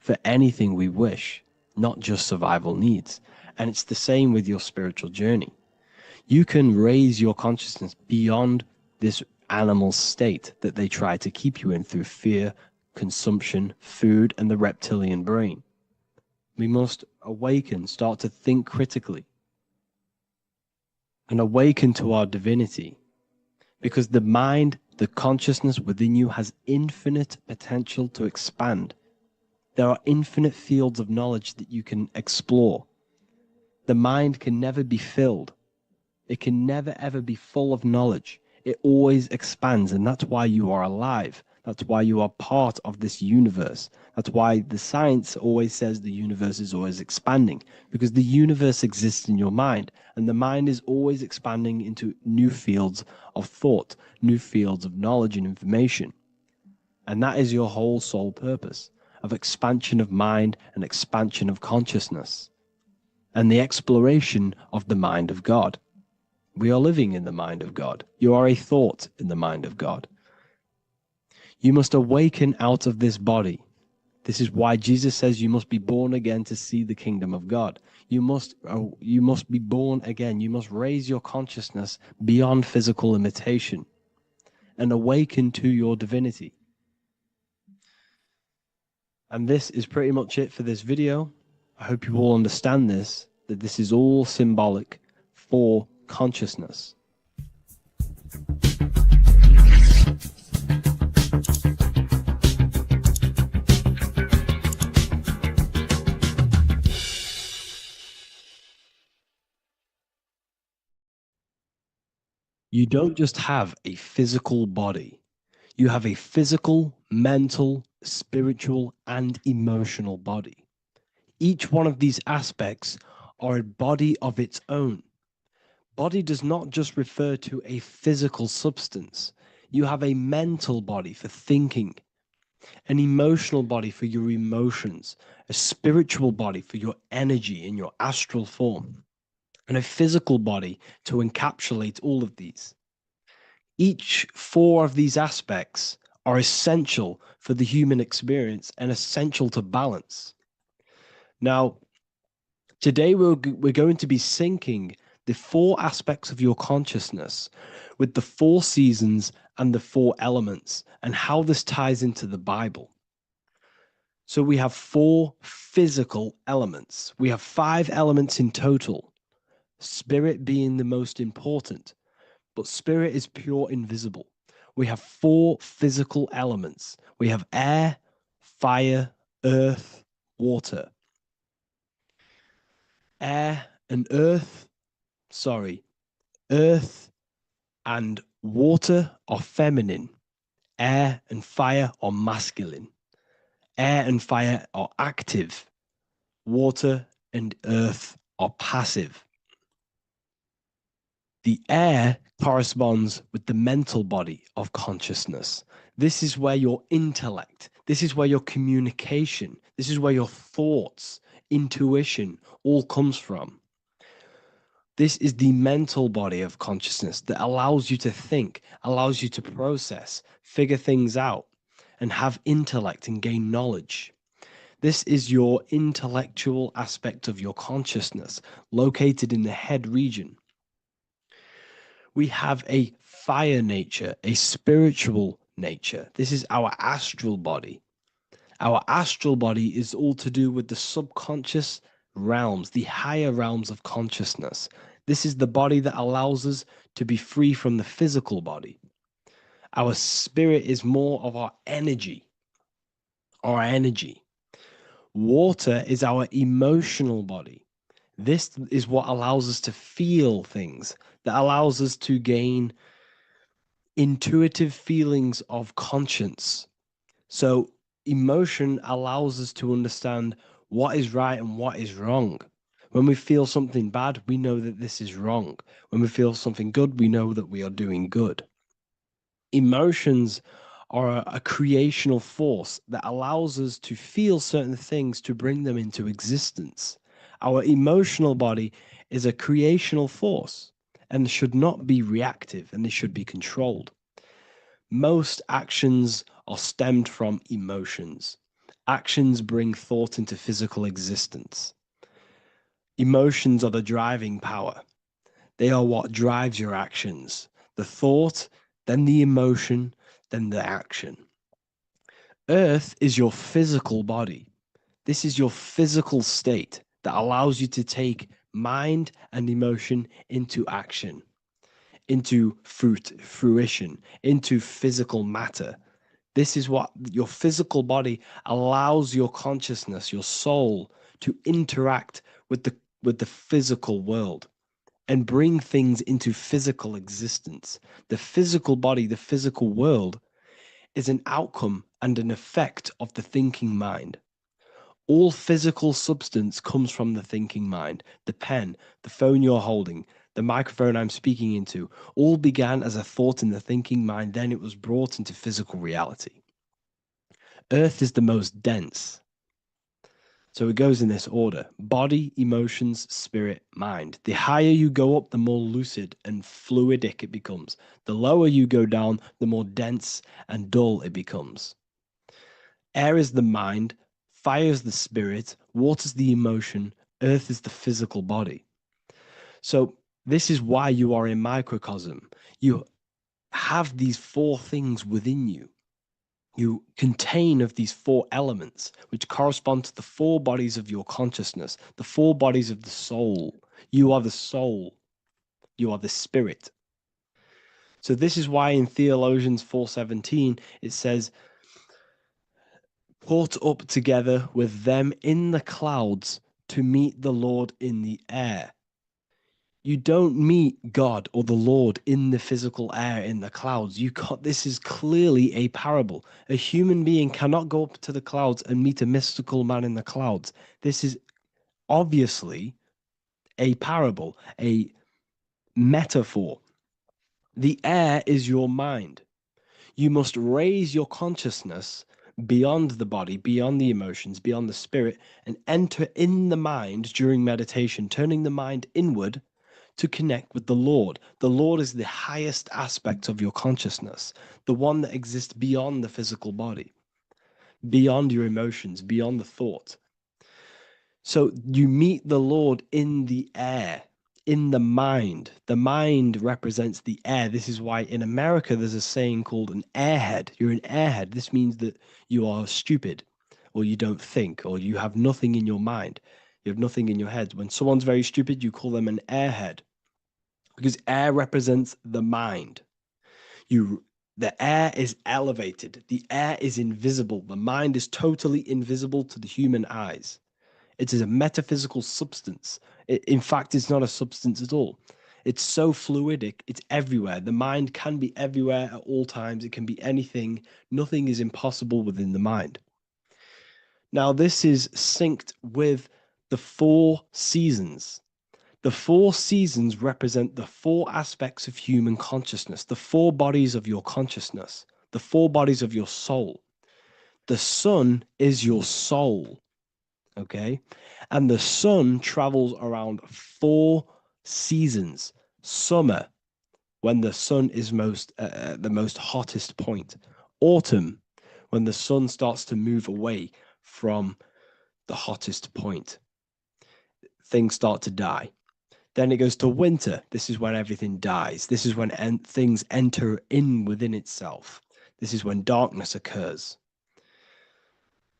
for anything we wish, not just survival needs. And it's the same with your spiritual journey. You can raise your consciousness beyond this animal state that they try to keep you in through fear, consumption, food, and the reptilian brain. We must awaken, start to think critically, and awaken to our divinity, because the mind, the consciousness within you has infinite potential to expand. There are infinite fields of knowledge that you can explore. The mind can never be filled. It can never ever be full of knowledge. It always expands, and that's why you are alive. That's why you are part of this universe. That's why the science always says the universe is always expanding, because the universe exists in your mind, and the mind is always expanding into new fields of thought, new fields of knowledge and information. And that is your whole sole purpose, of expansion of mind and expansion of consciousness, and the exploration of the mind of God. We are living in the mind of God. You are a thought in the mind of God. You must awaken out of this body. This is why Jesus says you must be born again to see the kingdom of God. You must be born again. You must raise your consciousness beyond physical limitation and awaken to your divinity. And this is pretty much it for this video. I hope you all understand this, that this is all symbolic for consciousness. You don't just have a physical body. You have a physical, mental, spiritual, and emotional body. Each one of these aspects are a body of its own. Body does not just refer to a physical substance. You have a mental body for thinking. an emotional body for your emotions, a spiritual body for your energy in your astral form, and a physical body to encapsulate all of these. Each four of these aspects are essential for the human experience and essential to balance. Now, today we're going to be syncing the four aspects of your consciousness with the four seasons and the four elements and how this ties into the Bible. So we have four physical elements. We have five elements in total, spirit being the most important, but spirit is pure invisible. We have four physical elements. We have air, fire, earth, water. Air and earth, earth and water are feminine. Air and fire are masculine. Air and fire are active. Water and earth are passive. The air corresponds with the mental body of consciousness. This is where your intellect, this is where your communication, this is where your thoughts, intuition all comes from. This is the mental body of consciousness that allows you to think, allows you to process, figure things out, and have intellect and gain knowledge. This is your intellectual aspect of your consciousness, located in the head region. We have a fire nature, a spiritual nature. This is our astral body. Our astral body is all to do with the subconscious realms, the higher realms of consciousness. This is the body that allows us to be free from the physical body. Our spirit is more of our energy. Water is our emotional body. This is what allows us to feel things, that allows us to gain intuitive feelings of conscience. So emotion allows us to understand what is right and what is wrong. When we feel something bad, we know that this is wrong. When we feel something good, we know that we are doing good. Emotions are a creational force that allows us to feel certain things to bring them into existence. Our emotional body is a creational force and should not be reactive, and it should be controlled. Most actions are stemmed from emotions. Actions bring thought into physical existence. Emotions are the driving power. They are what drives your actions. The thought, then the emotion, then the action. Earth is your physical body. This is your physical state that allows you to take mind and emotion into action, into fruition, into physical matter. This is what your physical body allows your consciousness, your soul, to interact with the physical world and bring things into physical existence. The physical body, the physical world, is an outcome and an effect of the thinking mind. All physical substance comes from the thinking mind. The pen, the phone you're holding, the microphone I'm speaking into, all began as a thought in the thinking mind, then it was brought into physical reality. Earth is the most dense. So it goes in this order: body, emotions, spirit, mind. The higher you go up, the more lucid and fluidic it becomes. The lower you go down, the more dense and dull it becomes. Air is the mind, fire is the spirit, water is the emotion, earth is the physical body. So this is why you are a microcosm. You have these four things within you. You contain of these four elements, which correspond to the four bodies of your consciousness, the four bodies of the soul. You are the soul. You are the spirit. So this is why in Theologians 4:17 it says, "Caught up together with them in the clouds to meet the Lord in the air." You don't meet God or the Lord in the physical air, in the clouds. This is clearly a parable. A human being cannot go up to the clouds and meet a mystical man in the clouds. This is obviously a parable, a metaphor. The air is your mind. You must raise your consciousness beyond the body, beyond the emotions, beyond the spirit, and enter in the mind during meditation, turning the mind inward to connect with the Lord. The Lord is the highest aspect of your consciousness, the one that exists beyond the physical body, beyond your emotions, beyond the thought. So you meet the Lord in the air, in the mind. The mind represents the air. This is why in America there's a saying called an airhead. You're an airhead. This means that you are stupid, or you don't think, or you have nothing in your mind. You have nothing in your head. When someone's very stupid, you call them an airhead, because air represents the mind. The air is elevated. The air is invisible. The mind is totally invisible to the human eyes. It is a metaphysical substance. In fact, it's not a substance at all. It's so fluidic, it's everywhere. The mind can be everywhere at all times. It can be anything. Nothing is impossible within the mind. Now, this is synced with the 4 seasons. The 4 seasons represent the 4 aspects of human consciousness, the 4 bodies of your consciousness, the 4 bodies of your soul. The sun is your soul. Okay, and the sun travels around 4 seasons. Summer, when the sun is the most hottest point. Autumn, when the sun starts to move away from the hottest point. Things start to die. Then it goes to winter. This is when everything dies. This is when things enter in within itself. This is when darkness occurs.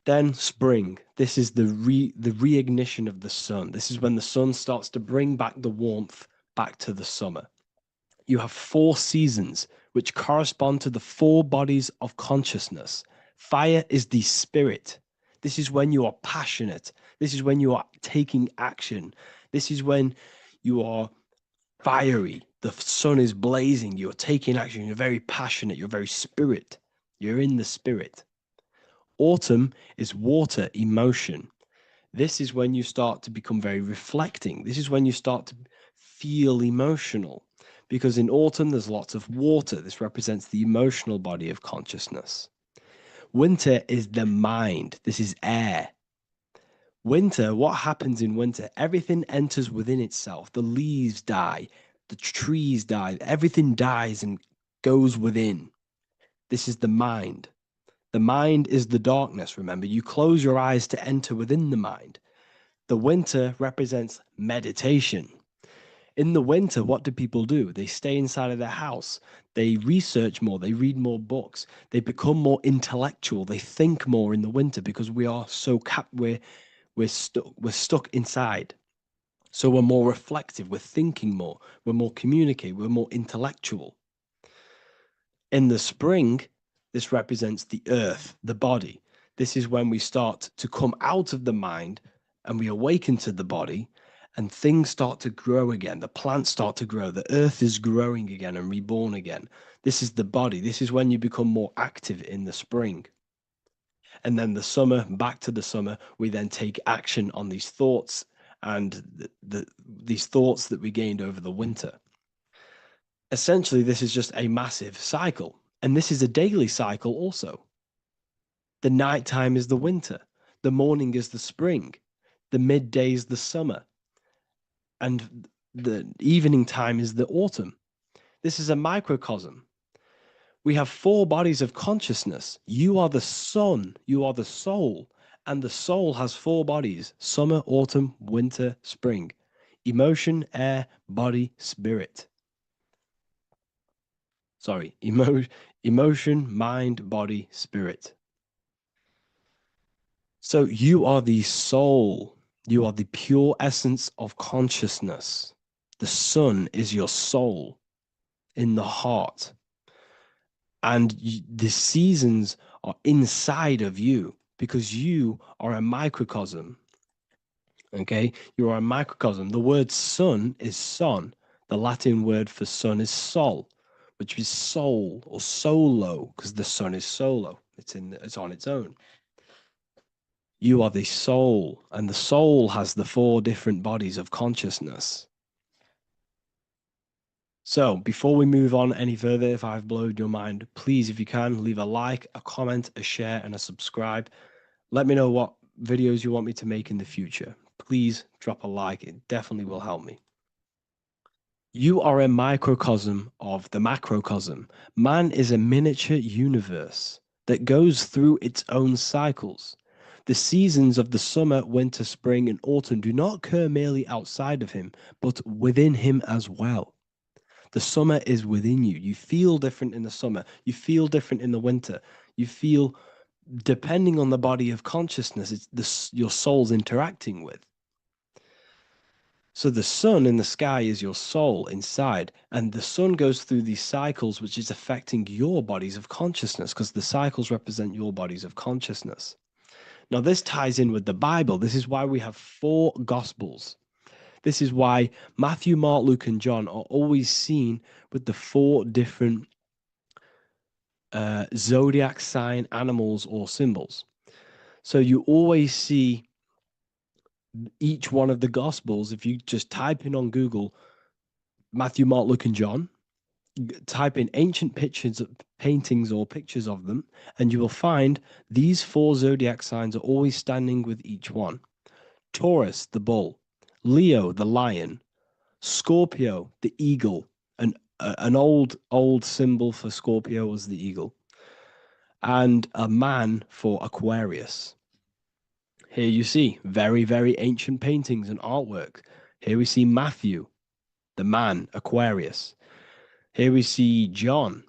Then spring. This is the reignition of the sun. This is when the sun starts to bring back the warmth back to the summer. You have 4 seasons which correspond to the 4 bodies of consciousness. Fire is the spirit. This is when you are passionate. This is when you are taking action. This is when you are fiery. The sun is blazing. You're taking action. You're very passionate. You're very spirit. You're in the spirit. Autumn is water, emotion. This is when you start to become very reflecting. This is when you start to feel emotional, because in autumn there's lots of water. This represents the emotional body of consciousness. Winter is the mind. This is air. Winter, what happens in winter? Everything enters within itself. The leaves die, the trees die, everything dies and goes within. This is the mind. The mind is the darkness, remember. You close your eyes to enter within the mind. The winter represents meditation. In the winter, what do people do? They stay inside of their house. They research more. They read more books. They become more intellectual. They think more in the winter because we are so we're stuck inside. So we're more reflective. We're thinking more. We're more communicative. We're more intellectual. In the spring, this represents the earth, the body. This is when we start to come out of the mind and we awaken to the body, and things start to grow again. The plants start to grow. The earth is growing again and reborn again. This is the body. This is when you become more active in the spring. And then the summer, back to the summer, we then take action on these thoughts and these thoughts that we gained over the winter. Essentially, this is just a massive cycle. And this is a daily cycle also. The nighttime is the winter. The morning is the spring. The midday is the summer. And the evening time is the autumn. This is a microcosm. We have 4 bodies of consciousness. You are the sun. You are the soul. And the soul has 4 bodies: summer, autumn, winter, spring. Emotion, air, body, spirit. Sorry, emotion, mind, body, spirit. So you are the soul. You are the pure essence of consciousness. The sun is your soul in the heart. And the seasons are inside of you because you are a microcosm. Okay? You are a microcosm. The word sun is son. The Latin word for sun is sol, which is soul or solo, because the sun is solo. It's on its own. You are the soul, and the soul has the 4 different bodies of consciousness. So before we move on any further, if I've blown your mind, please, if you can, leave a like, a comment, a share, and a subscribe. Let me know what videos you want me to make in the future. Please drop a like. It definitely will help me. You are a microcosm of the macrocosm. Man is a miniature universe that goes through its own cycles. The seasons of the summer, winter, spring, and autumn do not occur merely outside of him, but within him as well. The summer is within you. You feel different in the summer. You feel different in the winter. You feel, depending on the body of consciousness, it's your soul's interacting with. So the sun in the sky is your soul inside, and the sun goes through these cycles, which is affecting your bodies of consciousness, because the cycles represent your bodies of consciousness. Now, this ties in with the Bible. This is why we have 4 Gospels. This is why Matthew, Mark, Luke, and John are always seen with the 4 different zodiac sign animals or symbols. So you always see each one of the Gospels. If you just type in on Google Matthew, Mark, Luke, and John, type in ancient pictures, paintings, or pictures of them, and you will find these 4 zodiac signs are always standing with each one. Taurus, the bull; Leo, the lion; Scorpio, the eagle. An old symbol for Scorpio was the eagle, and a man for Aquarius. Here you see very, very ancient paintings and artwork. Here we see Matthew, the man, Aquarius. Here we see John,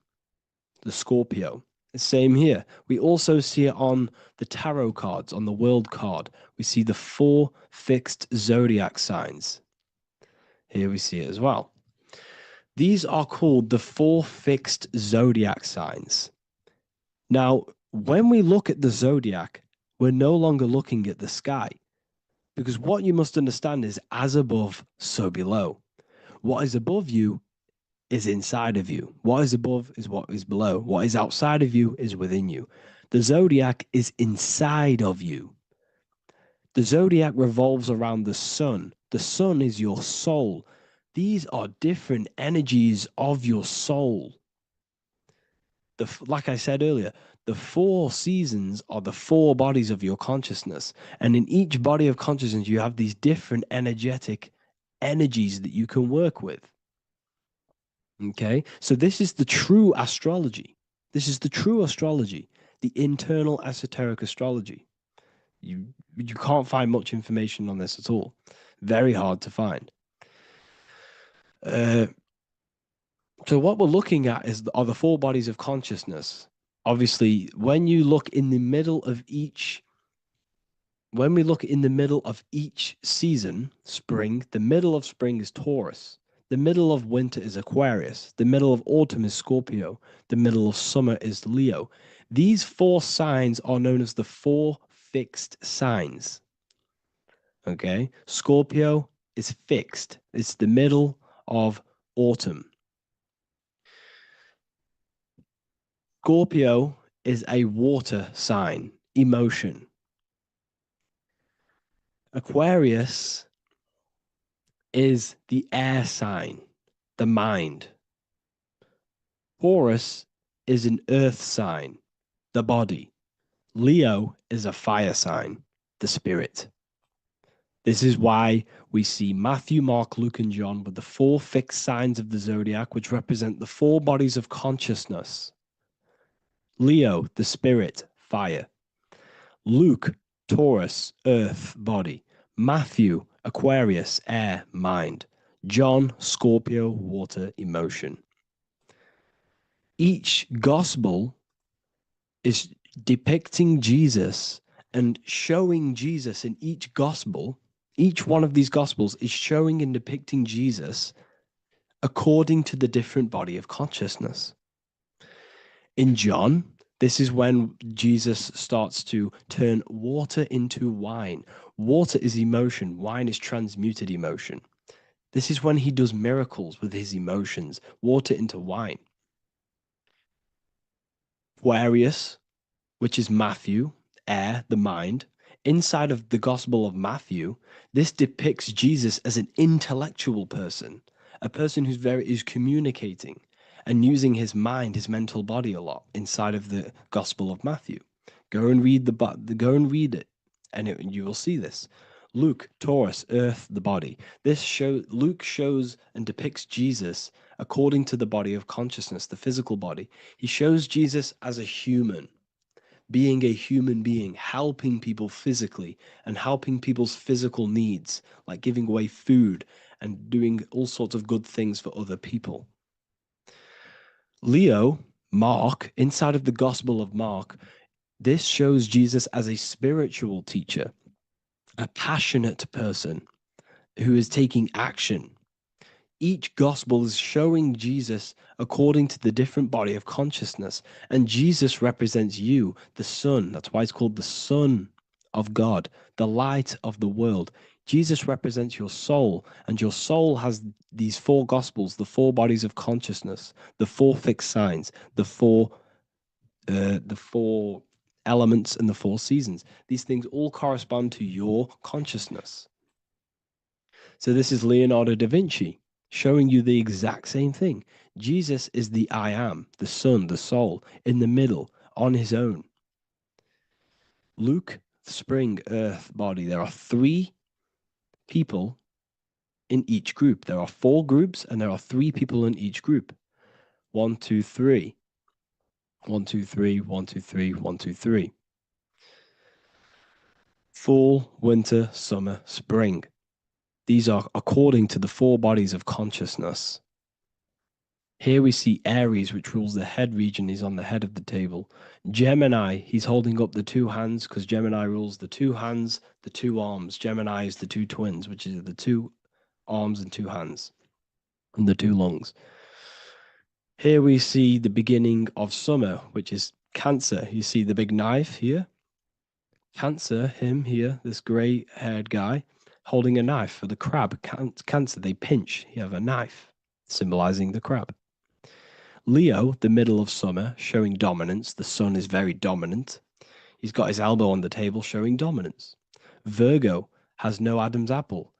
the Scorpio. Same here. We also see it on the tarot cards, on the world card. We see the 4 fixed zodiac signs. Here we see it as well. These are called the 4 fixed zodiac signs. Now, when we look at the zodiac, we're no longer looking at the sky, because what you must understand is as above, so below. What is above you is inside of you. What is above is what is below. What is outside of you is within you. The zodiac is inside of you. The zodiac revolves around the sun. The sun is your soul. These are different energies of your soul. Like I said earlier, the 4 seasons are the 4 bodies of your consciousness. And in each body of consciousness, you have these different energetic energies that you can work with. Okay, so this is the true astrology. This is the true astrology, the internal esoteric astrology. You can't find much information on this at all. Very hard to find. So what we're looking at are the 4 bodies of consciousness. Obviously, when you look in the middle of each, when we look in the middle of each season, spring, the middle of spring is Taurus. The middle of winter is Aquarius. The middle of autumn is Scorpio. The middle of summer is Leo. These 4 signs are known as the 4 fixed signs. Okay, Scorpio is fixed. It's the middle of autumn. Scorpio is a water sign, emotion. Aquarius is the air sign, the mind. Taurus is an earth sign, the body. Leo is a fire sign, the spirit. This is why we see Matthew, Mark, Luke, and John with the 4 fixed signs of the zodiac, which represent the 4 bodies of consciousness. Leo, the spirit, fire. Luke, Taurus, earth, body. Matthew, Aquarius, air, mind. John, Scorpio, water, emotion. Each gospel is depicting Jesus and showing Jesus in each gospel. Each one of these gospels is showing and depicting Jesus according to the different body of consciousness. In John, this is when Jesus starts to turn water into wine. Water is emotion. Wine is transmuted emotion. This is when he does miracles with his emotions, water into wine. Aquarius, which is Matthew, air, the mind. Inside of the Gospel of Matthew, this depicts Jesus as an intellectual person, a person who's communicating and using his mind, his mental body a lot inside of the Gospel of Matthew. Go and read it, and you will see this. Luke, Taurus, earth, the body. Luke shows and depicts Jesus according to the body of consciousness, the physical body. He shows Jesus as a human, being a human being, helping people physically and helping people's physical needs, like giving away food and doing all sorts of good things for other people. Leo, Mark, inside of the Gospel of Mark, this shows Jesus as a spiritual teacher, a passionate person who is taking action. Each gospel is showing Jesus according to the different body of consciousness. And Jesus represents you, the Son. That's why it's called the Son of God, the light of the world. Jesus represents your soul, and your soul has these four gospels, the four bodies of consciousness, the four fixed signs, the four elements, and the four seasons. These things all correspond to your consciousness. So this is Leonardo da Vinci showing you the exact same thing. Jesus is the I am, the Son, the soul, in the middle, on his own. Luke, spring, earth, body. There are three people in each group. There are four groups, and there are three people in each group. 1, 2, 3. 1, 2, 3, 1, 2, 3, 1, 2, 3. Fall, winter, summer, spring. These are according to the four bodies of consciousness. Here we see Aries, which rules the head region. He's on the head of the table. Gemini, he's holding up the two hands because Gemini rules the two hands, the two arms. Gemini is the two twins, which is the two arms and two hands, and the two lungs. Here we see the beginning of summer, which is Cancer. You see the big knife here. Cancer, him here, this gray-haired guy, holding a knife for the crab. Cancer, they pinch. You have a knife, symbolizing the crab. Leo, the middle of summer, showing dominance. The sun is very dominant. He's got his elbow on the table, showing dominance. Virgo has no Adam's apple.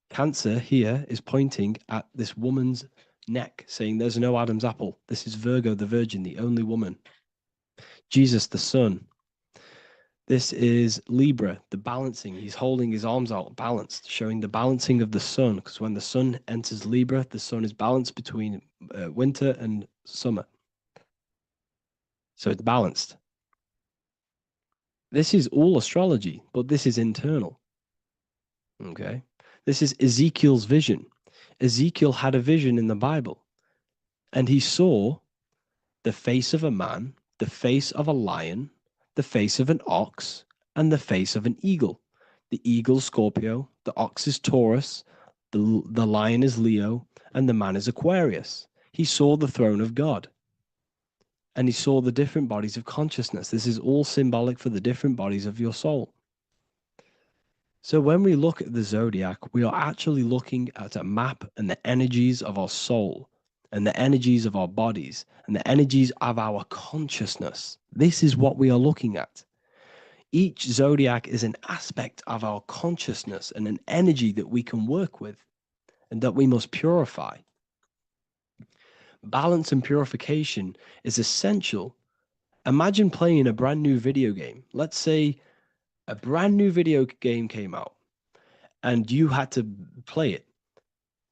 Cancer here is pointing at this woman's neck, saying there's no Adam's apple. This is Virgo, the virgin, the only woman. Jesus, the sun. This is Libra, the balancing. He's holding his arms out, balanced, showing the balancing of the sun, because when the sun enters Libra, the sun is balanced between winter and summer. So it's balanced. This is all astrology, but this is internal. Okay. This is Ezekiel's vision. Ezekiel had a vision in the Bible, and he saw the face of a man, the face of a lion, the face of an ox, and the face of an eagle. The eagle, Scorpio, the ox is Taurus, the lion is Leo, and the man is Aquarius. He saw the throne of God, and he saw the different bodies of consciousness. This is all symbolic for the different bodies of your soul. So when we look at the zodiac, we are actually looking at a map and the energies of our soul, and the energies of our bodies, and the energies of our consciousness. This is what we are looking at. Each zodiac is an aspect of our consciousness and an energy that we can work with and that we must purify. Balance and purification is essential. Imagine playing a brand new video game. Let's say a brand new video game came out and you had to play it.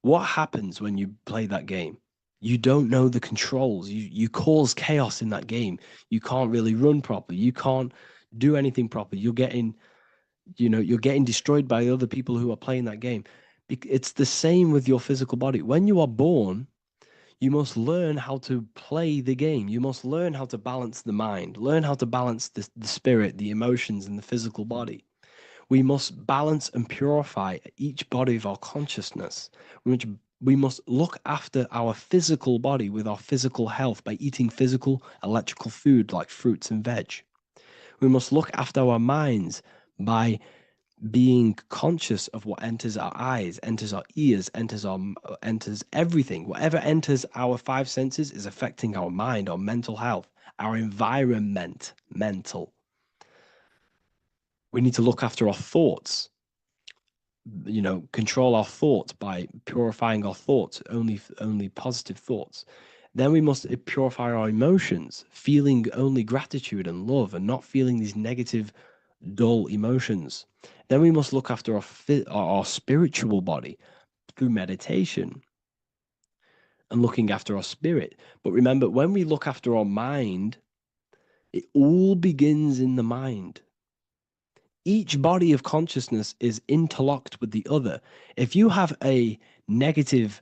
What happens when you play that game? You don't know the controls. You cause chaos in that game. You can't really run properly. You can't do anything properly. You're getting destroyed by other people who are playing that game. It's the same with your physical body. When you are born, you must learn how to play the game. You must learn how to balance the mind, learn how to balance the spirit, the emotions, and the physical body. We must balance and purify each body of our consciousness, which we must look after our physical body with our physical health by eating physical, electrical food like fruits and veg. We must look after our minds by being conscious of what enters our eyes, enters our ears, enters everything. Whatever enters our five senses is affecting our mind, our mental health, our environment, mental. We need to look after our thoughts. control our thoughts by purifying our thoughts, only positive thoughts. Then we must purify our emotions, feeling only gratitude and love and not feeling these negative, dull emotions. Then we must look after our spiritual body through meditation and looking after our spirit. But remember, when we look after our mind, it all begins in the mind. Each body of consciousness is interlocked with the other. If you have a negative,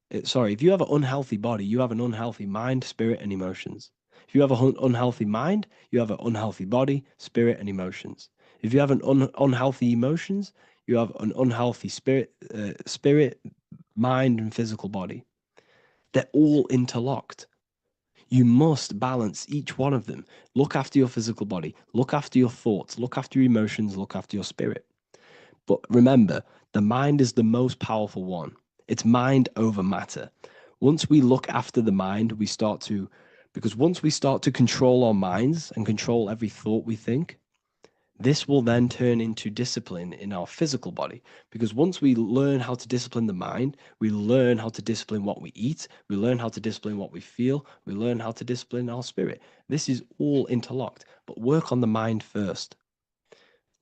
if you have an unhealthy body, you have an unhealthy mind, spirit, and emotions. If you have an unhealthy mind, you have an unhealthy body, spirit, and emotions. If you have an unhealthy emotions, you have an unhealthy spirit, mind, and physical body. They're all interlocked. You must balance each one of them. Look after your physical body, look after your thoughts, look after your emotions, look after your spirit. But remember, the mind is the most powerful one. It's mind over matter. Once we look after the mind, because once we start to control our minds and control every thought we think, this will then turn into discipline in our physical body. Because once we learn how to discipline the mind, we learn how to discipline what we eat, we learn how to discipline what we feel, we learn how to discipline our spirit. This is all interlocked, but work on the mind first.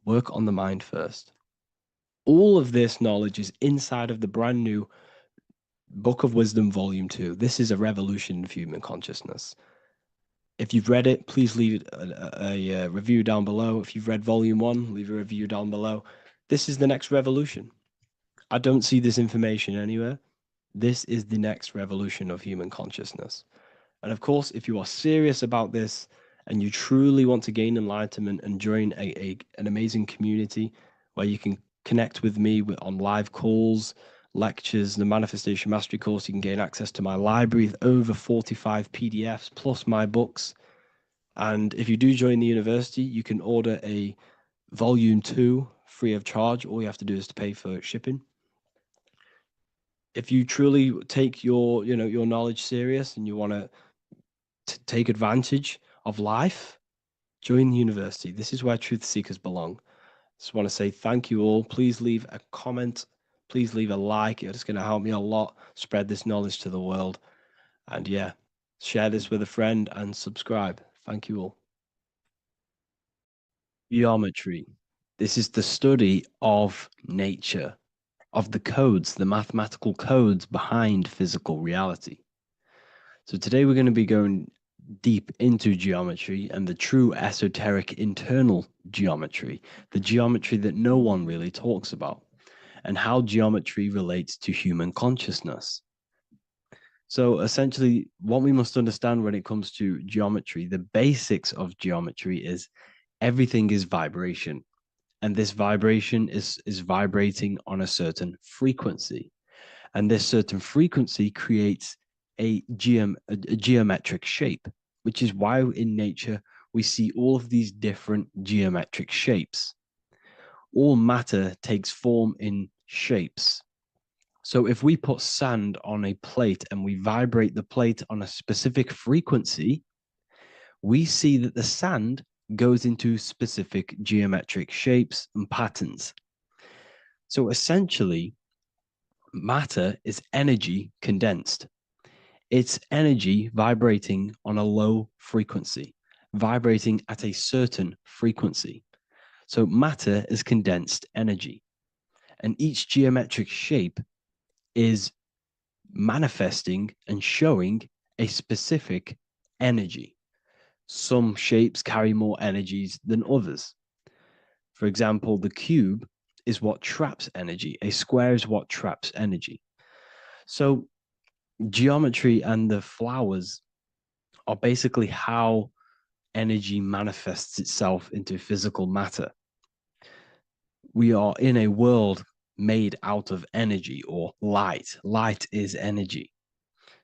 Work on the mind first. All of this knowledge is inside of the brand new Book of Wisdom, Volume 2. This is a revolution in human consciousness. If you've read it, please leave a review down below. If you've read Volume 1, leave a review down below. This is the next revolution. I don't see this information anywhere. This is the next revolution of human consciousness. And of course, if you are serious about this and you truly want to gain enlightenment and join an amazing community where you can connect with me on live calls, lectures, the Manifestation Mastery course, you can gain access to my library of over 45 PDFs plus my books. And if you do join the university, you can order a Volume 2 free of charge. All you have to do is to pay for shipping. If you truly take your knowledge serious and you want to take advantage of life, join the university. This is where truth seekers belong. Just want to say thank you all. Please leave a comment. Please leave a like. It's going to help me a lot spread this knowledge to the world. And yeah, share this with a friend and subscribe. Thank you all. Geometry. This is the study of nature, of the codes, the mathematical codes behind physical reality. So today we're going to be going deep into geometry and the true esoteric internal geometry, the geometry that no one really talks about, and how geometry relates to human consciousness. So essentially, what we must understand when it comes to geometry, the basics of geometry is everything is vibration. And this vibration is vibrating on a certain frequency. And this certain frequency creates a geometric shape, which is why in nature we see all of these different geometric shapes. All matter takes form in shapes. So if we put sand on a plate and we vibrate the plate on a specific frequency, we see that the sand goes into specific geometric shapes and patterns. So essentially, matter is energy condensed. It's energy vibrating on a low frequency, vibrating at a certain frequency. So matter is condensed energy. And each geometric shape is manifesting and showing a specific energy. Some shapes carry more energies than others. For example, the cube is what traps energy. A square is what traps energy. So geometry and the flowers are basically how energy manifests itself into physical matter. We are in a world made out of energy or light. Light is energy.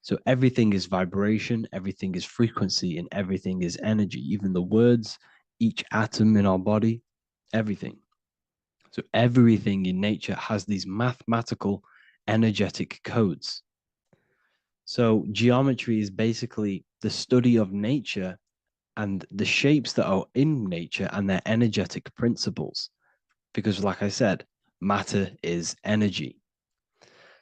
So everything is vibration, everything is frequency, and everything is energy. Even the words, each atom in our body, everything. So everything in nature has these mathematical energetic codes. So geometry is basically the study of nature and the shapes that are in nature and their energetic principles. Because like I said, matter is energy.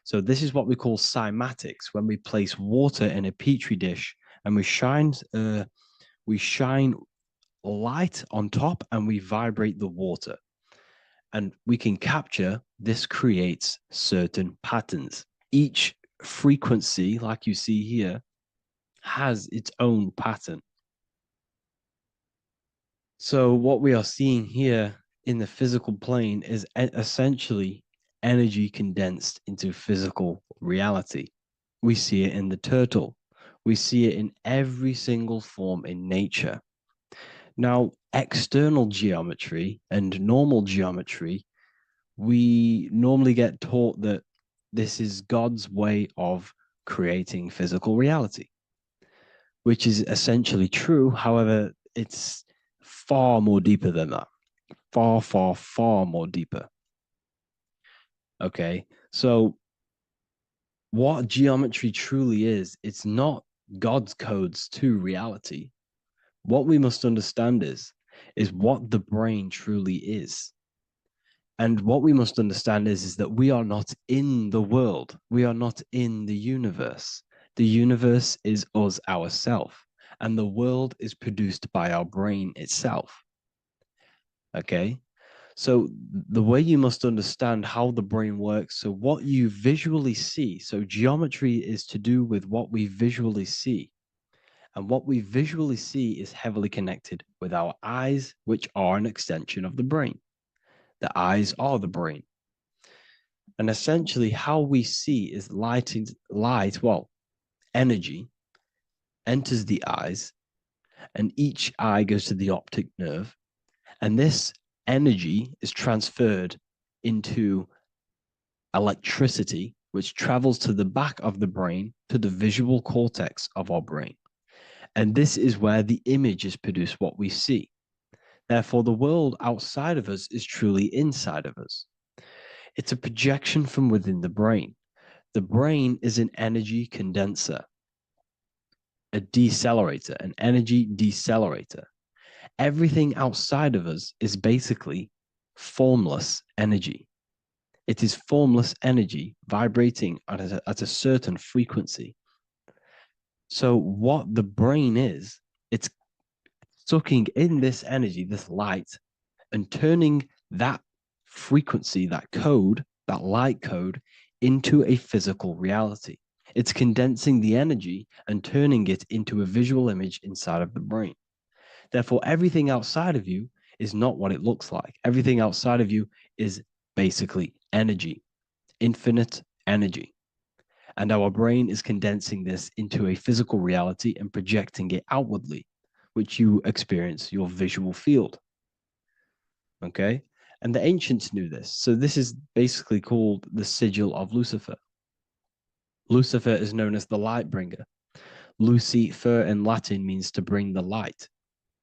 So this is what we call cymatics, when we place water in a petri dish and we shine light on top and we vibrate the water. And we can capture, this creates certain patterns. Each frequency, like you see here, has its own pattern. So what we are seeing here in the physical plane is essentially energy condensed into physical reality. We see it in the turtle. We see it in every single form in nature. Now, external geometry and normal geometry, we normally get taught that this is God's way of creating physical reality, which is essentially true. However, it's far more deeper than that. Far, far, far more deeper. Okay, so what geometry truly is, it's not God's codes to reality. What we must understand is what the brain truly is. And what we must understand is that we are not in the world. We are not in the universe. The universe is us ourselves, and the world is produced by our brain itself. Okay? So the way you must understand how the brain works, so what you visually see, so geometry is to do with what we visually see. And what we visually see is heavily connected with our eyes, which are an extension of the brain. The eyes are the brain. And essentially how we see is energy enters the eyes, and each eye goes to the optic nerve. And this energy is transferred into electricity, which travels to the back of the brain, to the visual cortex of our brain. And this is where the image is produced, what we see. Therefore, the world outside of us is truly inside of us. It's a projection from within the brain. The brain is an energy condenser, a decelerator, an energy decelerator. Everything outside of us is basically formless energy. It is formless energy vibrating at a certain frequency. So what the brain is, it's sucking in this energy, this light, and turning that frequency, that code, that light code, into a physical reality. It's condensing the energy and turning it into a visual image inside of the brain. Therefore, everything outside of you is not what it looks like. Everything outside of you is basically energy, infinite energy. And our brain is condensing this into a physical reality and projecting it outwardly, which you experience your visual field. Okay? And the ancients knew this. So this is basically called the sigil of Lucifer. Lucifer is known as the light bringer. Lucifer in Latin means to bring the light.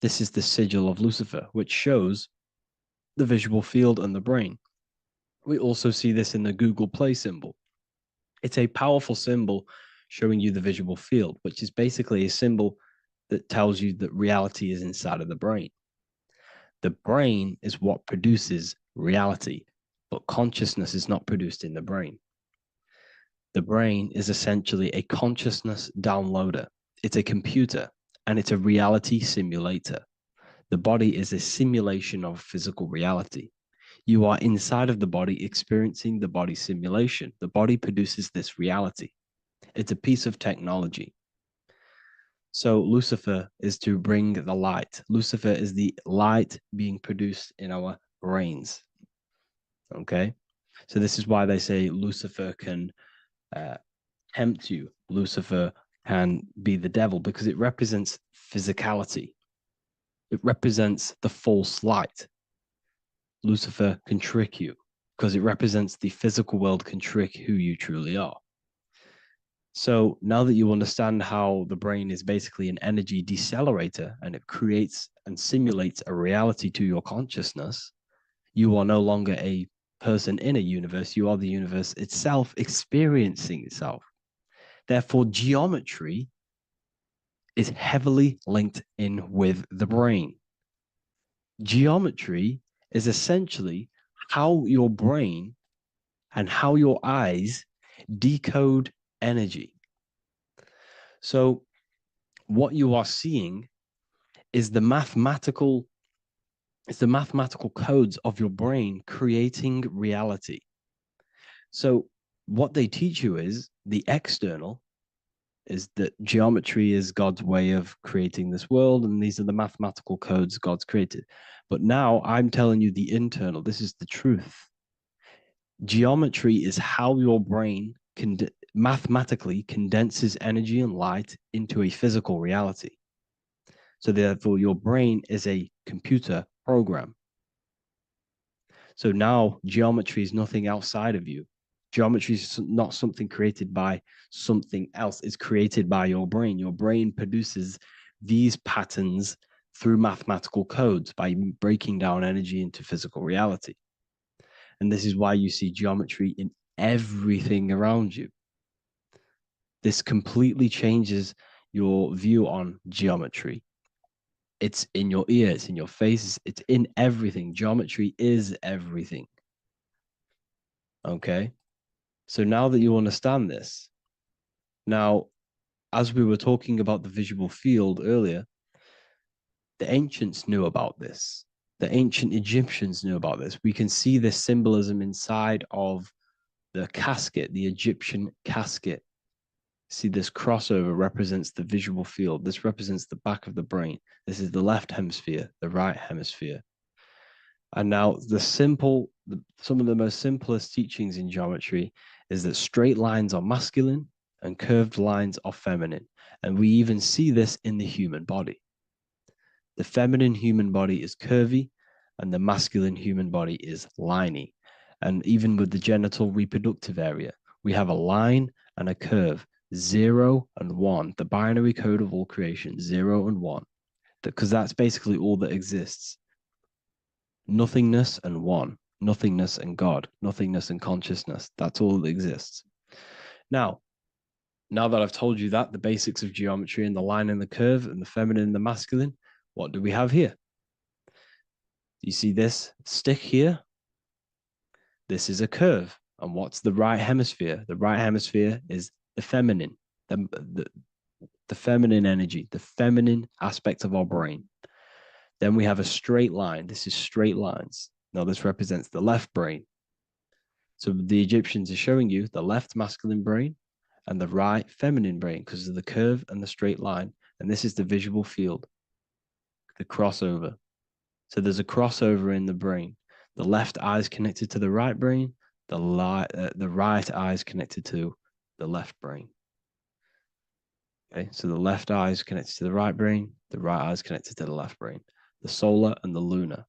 This is the sigil of Lucifer, which shows the visual field and the brain. We also see this in the Google Play symbol. It's a powerful symbol showing you the visual field, which is basically a symbol that tells you that reality is inside of the brain. The brain is what produces reality, but consciousness is not produced in the brain. The brain is essentially a consciousness downloader. It's a computer, and it's a reality simulator. The body is a simulation of physical reality. You are inside of the body experiencing the body simulation. The body produces this reality. It's a piece of technology. So Lucifer is to bring the light. Lucifer is the light being produced in our brains. Okay? So this is why they say Lucifer can tempt you. Lucifer can be the devil, because it represents physicality. It represents the false light. Lucifer can trick you because it represents the physical world can trick who you truly are. So now that you understand how the brain is basically an energy decelerator and it creates and simulates a reality to your consciousness, you are no longer a person in a universe. You are the universe itself experiencing itself. Therefore, geometry is heavily linked in with the brain. Geometry is essentially how your brain and how your eyes decode energy. So what you are seeing is the mathematical codes of your brain creating reality. So what they teach you is the external is that geometry is God's way of creating this world, and these are the mathematical codes God's created. But now I'm telling you the internal. This is the truth. Geometry is how your brain mathematically condenses energy and light into a physical reality. So therefore, your brain is a computer program. So now geometry is nothing outside of you. Geometry is not something created by something else. It's created by your brain. Your brain produces these patterns through mathematical codes by breaking down energy into physical reality. And this is why you see geometry in everything around you. This completely changes your view on geometry. It's in your ear, it's in your face, it's in everything. Geometry is everything. Okay? So now that you understand this, now, as we were talking about the visual field earlier, the ancients knew about this. The ancient Egyptians knew about this. We can see this symbolism inside of the casket, the Egyptian casket. See, this crossover represents the visual field. This represents the back of the brain. This is the left hemisphere, the right hemisphere. And now some of the most simplest teachings in geometry is that straight lines are masculine and curved lines are feminine. And we even see this in the human body. The feminine human body is curvy and the masculine human body is liney. And even with the genital reproductive area, we have a line and a curve, 0 and 1, the binary code of all creation, 0 and 1, because that's basically all that exists. Nothingness and one, nothingness and God, nothingness and consciousness. That's all that exists. Now that I've told you that, the basics of geometry and the line and the curve and the feminine and the masculine, what do we have here? You see this stick here? This is a curve. And what's the right hemisphere? The right hemisphere is the feminine, the feminine energy, the feminine aspect of our brain. Then we have a straight line. This is straight lines. Now this represents the left brain. So the Egyptians are showing you the left masculine brain and the right feminine brain because of the curve and the straight line. And this is the visual field, the crossover. So there's a crossover in the brain. The left eye is connected to the right brain. The right eye is connected to the left brain. Okay, so the left eye is connected to the right brain. The right eye is connected to the left brain. The solar and the lunar.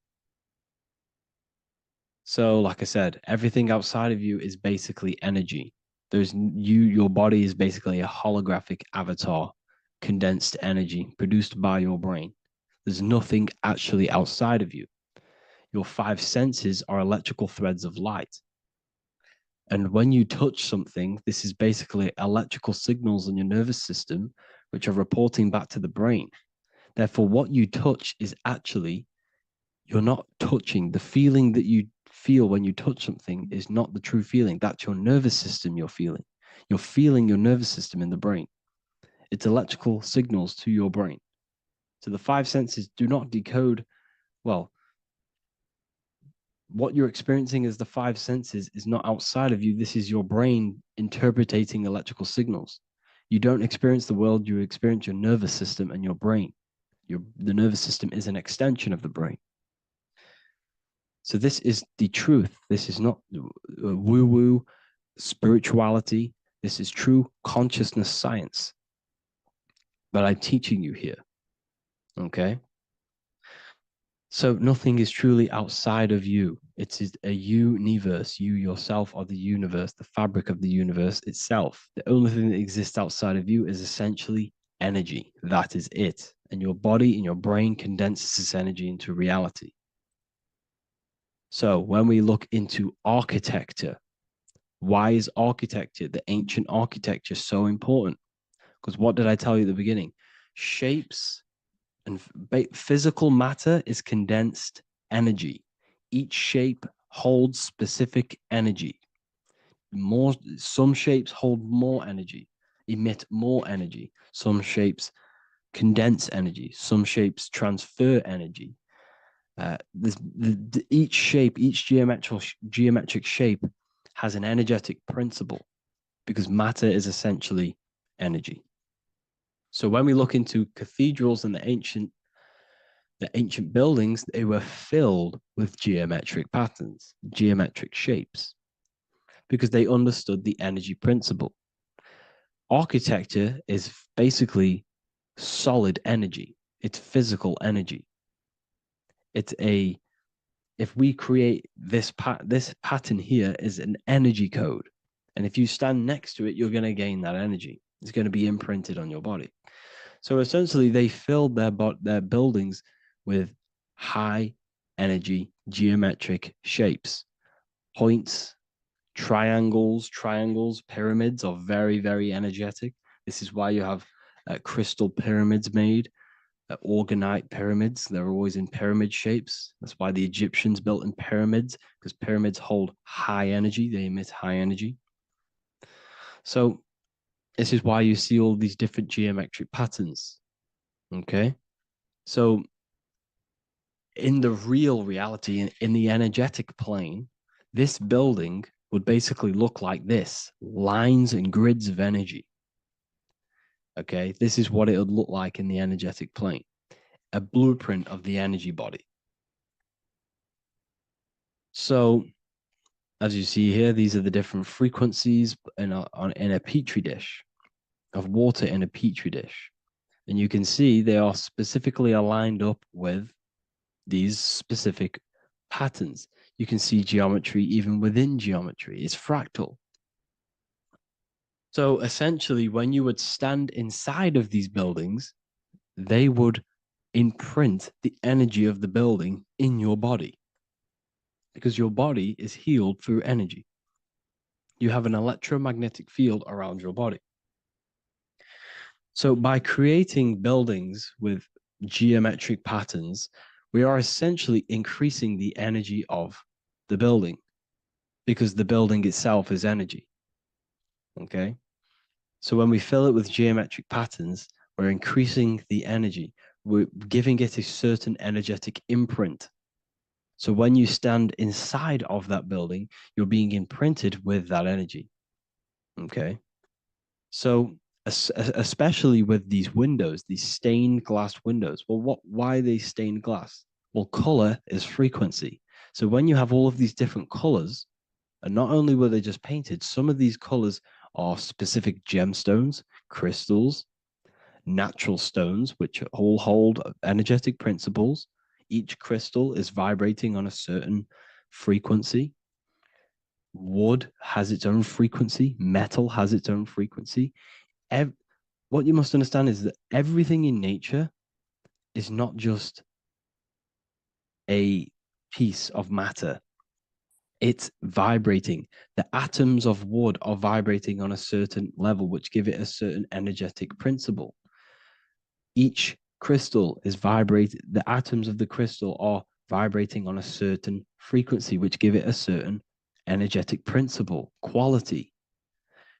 So, like I said, everything outside of you is basically energy. Your body is basically a holographic avatar, condensed energy produced by your brain. There's nothing actually outside of you. Your 5 senses are electrical threads of light. And when you touch something, this is basically electrical signals in your nervous system, which are reporting back to the brain. Therefore, what you touch is actually, you're not touching. The feeling that you feel when you touch something is not the true feeling. That's your nervous system you're feeling. You're feeling your nervous system in the brain. It's electrical signals to your brain. So the 5 senses do not decode, well, what you're experiencing as the 5 senses is not outside of you. This is your brain interpreting electrical signals. You don't experience the world, you experience your nervous system and your brain. The nervous system is an extension of the brain. So this is the truth. This is not woo-woo spirituality. This is true consciousness science that I'm teaching you here. Okay? So nothing is truly outside of you. It is a universe. You yourself are the universe, the fabric of the universe itself. The only thing that exists outside of you is essentially energy. That is it. And your body and your brain condenses this energy into reality. So when we look into architecture, why is architecture, the ancient architecture, so important? Because what did I tell you at the beginning? Shapes and physical matter is condensed energy. Each shape holds specific energy. Some shapes hold more energy, emit more energy. Some shapes condense energy. Some shapes transfer energy. Each shape, each geometric shape has an energetic principle because matter is essentially energy. So when we look into cathedrals and the ancient buildings, they were filled with geometric patterns, geometric shapes, because they understood the energy principle. Architecture is basically solid energy. It's physical energy. If we create this pattern here is an energy code. And if you stand next to it, you're going to gain that energy. It's going to be imprinted on your body. So essentially, they filled their buildings with high energy geometric shapes, points, triangles, pyramids are very, very energetic. This is why you have crystal pyramids made, orgonite pyramids. They're always in pyramid shapes. That's why the Egyptians built in pyramids, because pyramids hold high energy. They emit high energy. So this is why you see all these different geometric patterns. Okay. So in the real reality, in the energetic plane, this building would basically look like this: lines and grids of energy. Okay, this is what it would look like in the energetic plane, a blueprint of the energy body. So as you see here, these are the different frequencies in a petri dish, of water in a petri dish. And you can see they are specifically aligned up with these specific patterns. You can see geometry even within geometry. It's fractal. So essentially, when you would stand inside of these buildings, they would imprint the energy of the building in your body, because your body is healed through energy. You have an electromagnetic field around your body. So by creating buildings with geometric patterns, we are essentially increasing the energy of the building, because the building itself is energy. Okay. So when we fill it with geometric patterns, we're increasing the energy. We're giving it a certain energetic imprint. So when you stand inside of that building, you're being imprinted with that energy. Okay. So especially with these windows, these stained glass windows. Well, why are they stained glass? Well, color is frequency. So when you have all of these different colors, and not only were they just painted, some of these colors are specific gemstones, crystals, natural stones, which all hold energetic principles. Each crystal is vibrating on a certain frequency. Wood has its own frequency. Metal has its own frequency. What you must understand is that everything in nature is not just a piece of matter. It's vibrating. The atoms of wood are vibrating on a certain level, which give it a certain energetic principle. Each crystal is vibrating. The atoms of the crystal are vibrating on a certain frequency, which give it a certain energetic principle, quality.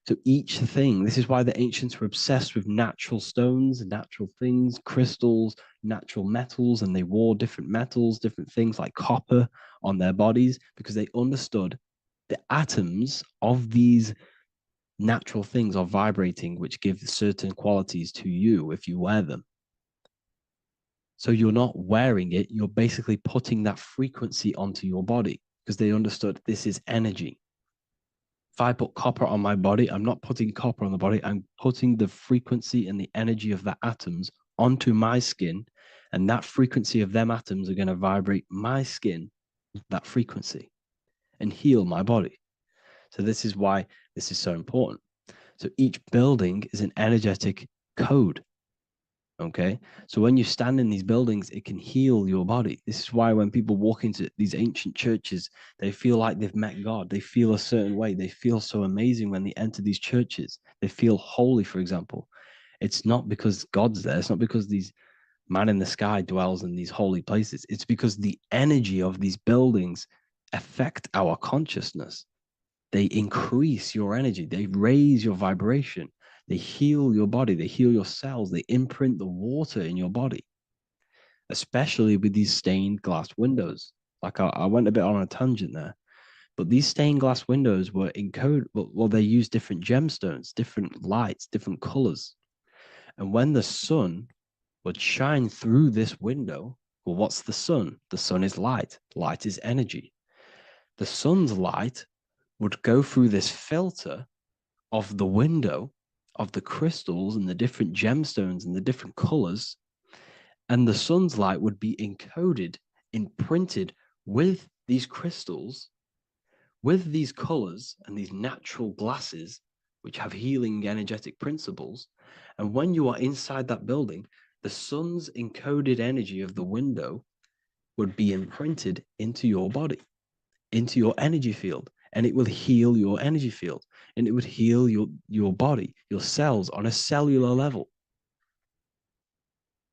So each thing, this is why the ancients were obsessed with natural stones, natural things, crystals, natural metals, and they wore different metals, different things like copper on their bodies, because they understood the atoms of these natural things are vibrating, which give certain qualities to you if you wear them. So you're not wearing it, you're basically putting that frequency onto your body, because they understood this is energy. If I put copper on my body, I'm not putting copper on the body. I'm putting the frequency and the energy of the atoms onto my skin. And that frequency of them atoms are going to vibrate my skin, that frequency, and heal my body. So this is why this is so important. So each building is an energetic code. Okay. So when you stand in these buildings, it can heal your body. This is why when people walk into these ancient churches, they feel like they've met God. They feel a certain way. They feel so amazing when they enter these churches. They feel holy, for example. It's not because God's there. It's not because these man in the sky dwells in these holy places. It's because the energy of these buildings affect our consciousness. They increase your energy. They raise your vibration. They heal your body. They heal your cells. They imprint the water in your body, especially with these stained glass windows. Like I went a bit on a tangent there, but these stained glass windows were encoded. Well, they use different gemstones, different lights, different colors. And when the sun would shine through this window, well, what's the sun? The sun is light. Light is energy. The sun's light would go through this filter of the window, of the crystals and the different gemstones and the different colors, and the sun's light would be encoded, imprinted with these crystals, with these colors and these natural glasses, which have healing energetic principles. And when you are inside that building, the sun's encoded energy of the window would be imprinted into your body, into your energy field, and it will heal your energy field, and it would heal your body, your cells on a cellular level.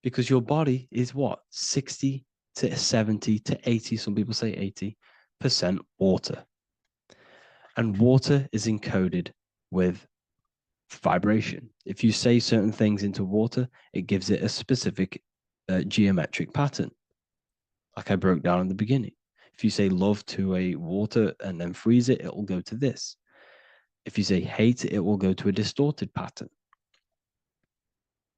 Because your body is what? 60 to 70 to 80, some people say 80% water. And water is encoded with vibration. If you say certain things into water, it gives it a specific geometric pattern, like I broke down in the beginning. If you say love to a water and then freeze it, it will go to this. If you say hate, it will go to a distorted pattern.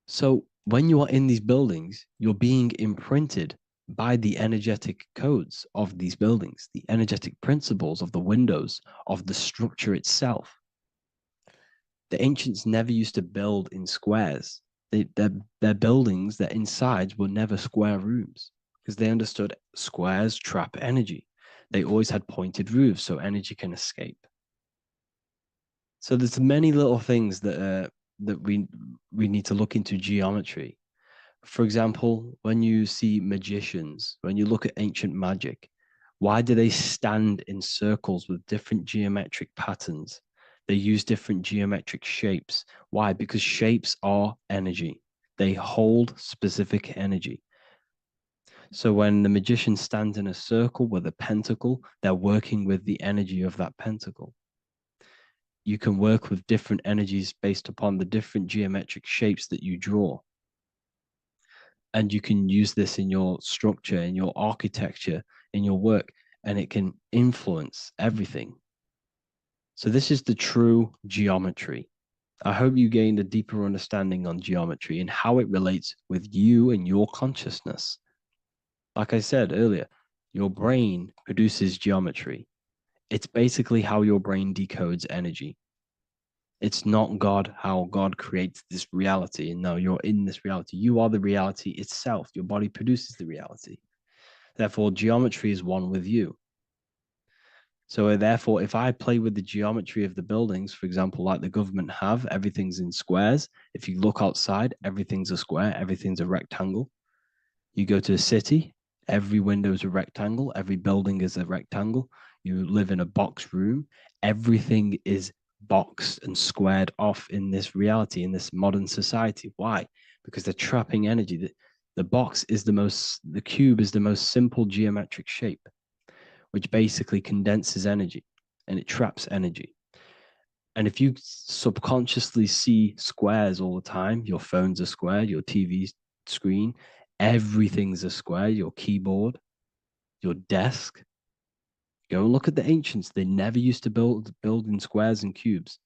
So when you are in these buildings, you're being imprinted by the energetic codes of these buildings, the energetic principles of the windows, of the structure itself. The ancients never used to build in squares. Their buildings, their insides were never square rooms because they understood squares trap energy. They always had pointed roofs so energy can escape. So there's many little things that we need to look into geometry. For example, when you see magicians, when you look at ancient magic, why do they stand in circles with different geometric patterns? They use different geometric shapes. Why? Because shapes are energy. They hold specific energy. So when the magician stands in a circle with a pentacle, they're working with the energy of that pentacle. You can work with different energies based upon the different geometric shapes that you draw. And you can use this in your structure, in your architecture, in your work, and it can influence everything. So this is the true geometry. I hope you gained a deeper understanding on geometry and how it relates with you and your consciousness. Like I said earlier, your brain produces geometry. It's basically how your brain decodes energy. It's not God, how God creates this reality. And no, you're in this reality. You are the reality itself. Your body produces the reality. Therefore, geometry is one with you. So therefore, if I play with the geometry of the buildings, for example, like the government have, everything's in squares. If you look outside, everything's a square, everything's a rectangle. You go to a city, every window is a rectangle, every building is a rectangle. You live in a box room, everything is boxed and squared off in this reality, in this modern society. Why? Because they're trapping energy. The box is the cube is the most simple geometric shape, which basically condenses energy and it traps energy. And if you subconsciously see squares all the time, your phone's a square, your TV screen, everything's a square, your keyboard, your desk. Go and look at the ancients. They never used to build in squares and cubes.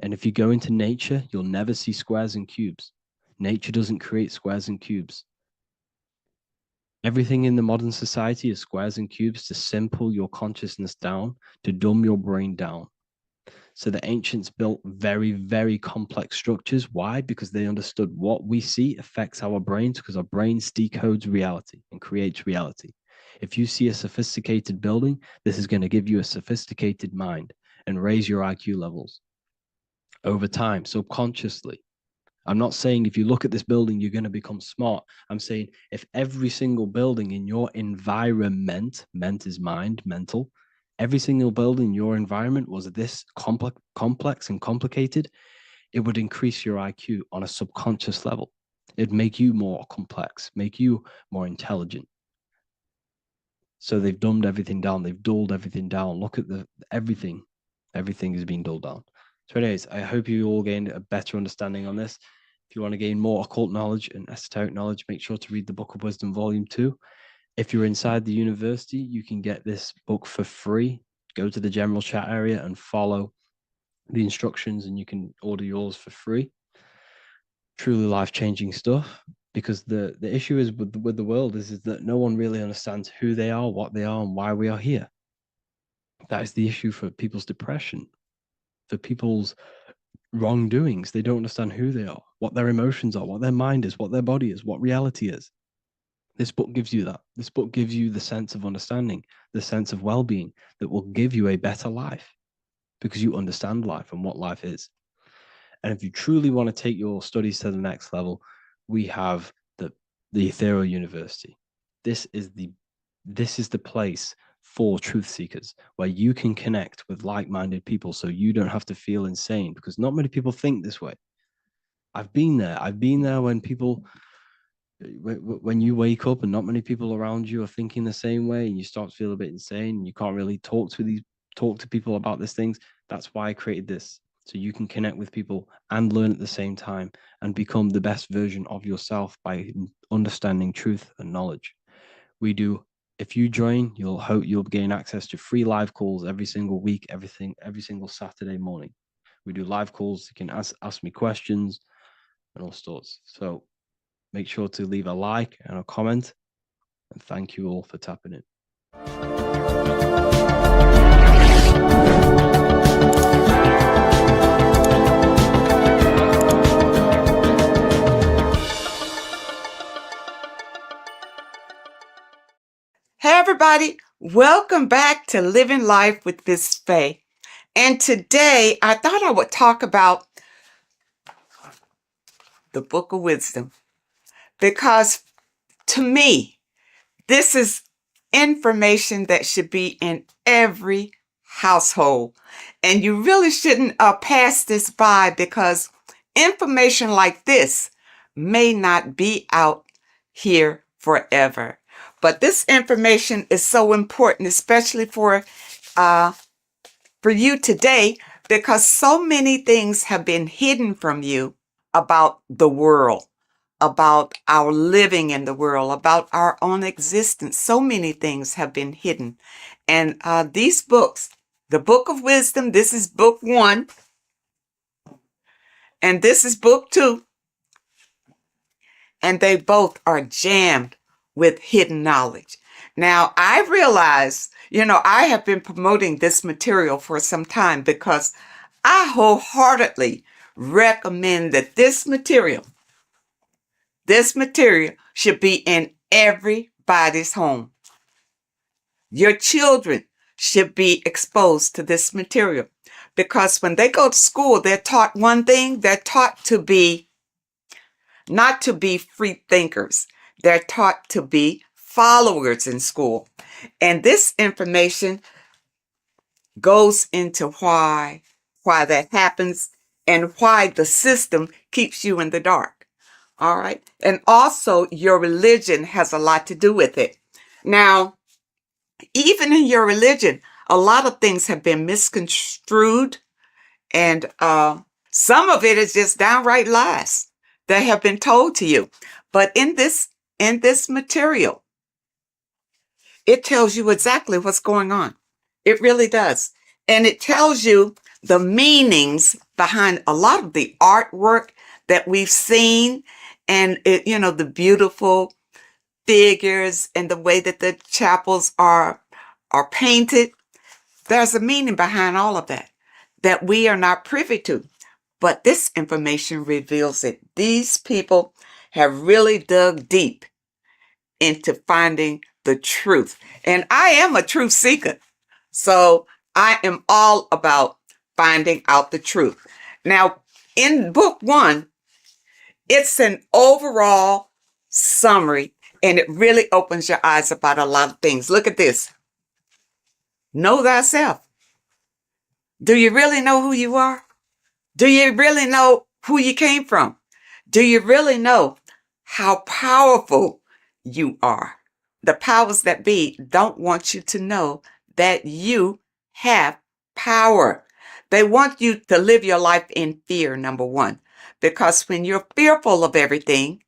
And if you go into nature, you'll never see squares and cubes. Nature doesn't create squares and cubes. Everything in the modern society is squares and cubes to simple your consciousness down, to dumb your brain down. So the ancients built very, very complex structures. Why? Because they understood what we see affects our brains, because our brains decodes reality and creates reality. If you see a sophisticated building, this is going to give you a sophisticated mind and raise your IQ levels over time, subconsciously. I'm not saying if you look at this building, you're going to become smart. I'm saying if every single building in your environment, ment is mind, mental, every single building in your environment was this complex and complicated, it would increase your IQ on a subconscious level. It'd make you more complex, make you more intelligent. So they've dumbed everything down. They've dulled everything down. Look at everything. Everything is being dulled down. So anyways, I hope you all gained a better understanding on this. If you want to gain more occult knowledge and esoteric knowledge, make sure to read the Book of Wisdom Volume 2. If you're inside the university, you can get this book for free. Go to the general chat area and follow the instructions, and you can order yours for free. Truly life-changing stuff. Because the issue is with the world is that no one really understands who they are, what they are, and why we are here. That is the issue for people's depression, for people's wrongdoings. They don't understand who they are, what their emotions are, what their mind is, what their body is, what reality is. This book gives you that. This book gives you the sense of understanding, the sense of well-being that will give you a better life because you understand life and what life is. And if you truly want to take your studies to the next level, we have the Ethereal University. This is the place for truth seekers where you can connect with like-minded people so you don't have to feel insane, because not many people think this way. I've been there when you wake up and not many people around you are thinking the same way, and you start to feel a bit insane and you can't really talk to people about these things. That's why I created this, so you can connect with people and learn at the same time and become the best version of yourself by understanding truth and knowledge. If you join, you'll gain access to free live calls every single week, every single Saturday morning. We do live calls. You can ask me questions and all sorts. So make sure to leave a like and a comment. And thank you all for tapping in. Hey everybody, welcome back to Living Life with Miss Faye. And today I thought I would talk about the Book of Wisdom, because to me, this is information that should be in every household. And you really shouldn't pass this by, because information like this may not be out here forever. But this information is so important, especially for you today, because so many things have been hidden from you about the world, about our living in the world, about our own existence. So many things have been hidden. And these books, the Book of Wisdom, this is book 1, and this is book 2. And they both are jammed with hidden knowledge. Now, I realize, I have been promoting this material for some time, because I wholeheartedly recommend that this material should be in everybody's home. Your children should be exposed to this material, because when they go to school, they're taught one thing. They're taught to be not to be free thinkers. They're taught to be followers in school. And this information goes into why that happens and why the system keeps you in the dark. All right. And also your religion has a lot to do with it. Now, even in your religion, a lot of things have been misconstrued, and some of it is just downright lies that have been told to you. But in this material, it tells you exactly what's going on. It really does. And it tells you the meanings behind a lot of the artwork that we've seen, and the beautiful figures and the way that the chapels are painted. There's a meaning behind all of that we are not privy to. But this information reveals it. These people have really dug deep into finding the truth. And I am a truth seeker. So I am all about finding out the truth. Now, in book 1, it's an overall summary, and it really opens your eyes about a lot of things. Look at this. Know thyself. Do you really know who you are? Do you really know who you came from? Do you really know how powerful you are? the powers that be don't want you to know that you have power. They want you to live your life in fear, number one, because when you're fearful of everything,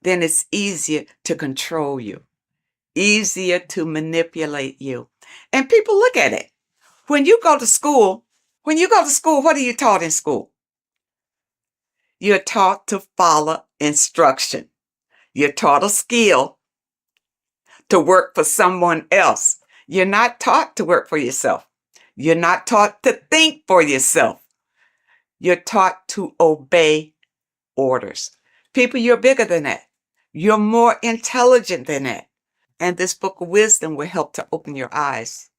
then it's easier to control you, easier to manipulate you. And people look at it. When you go to school, what are you taught in school? You're taught to follow instruction. You're taught a skill to work for someone else. You're not taught to work for yourself. You're not taught to think for yourself. You're taught to obey orders. People, you're bigger than that. You're more intelligent than that. And this book of wisdom will help to open your eyes.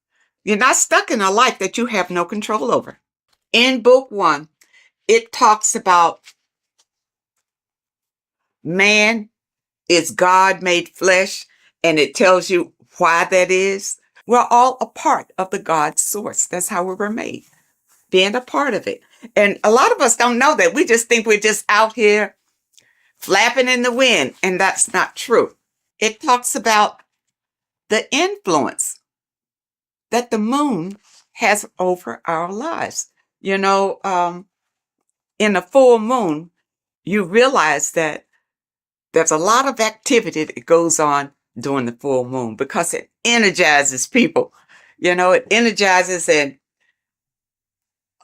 You're not stuck in a life that you have no control over. In book 1, it talks about man is God made flesh, and it tells you why that is. We're all a part of the God source. That's how we were made, being a part of it. And a lot of us don't know that. We just think we're just out here flapping in the wind, and that's not true. It talks about the influence that the moon has over our lives. You know, in a full moon, you realize that there's a lot of activity that goes on during the full moon because it energizes people. You know, it energizes, and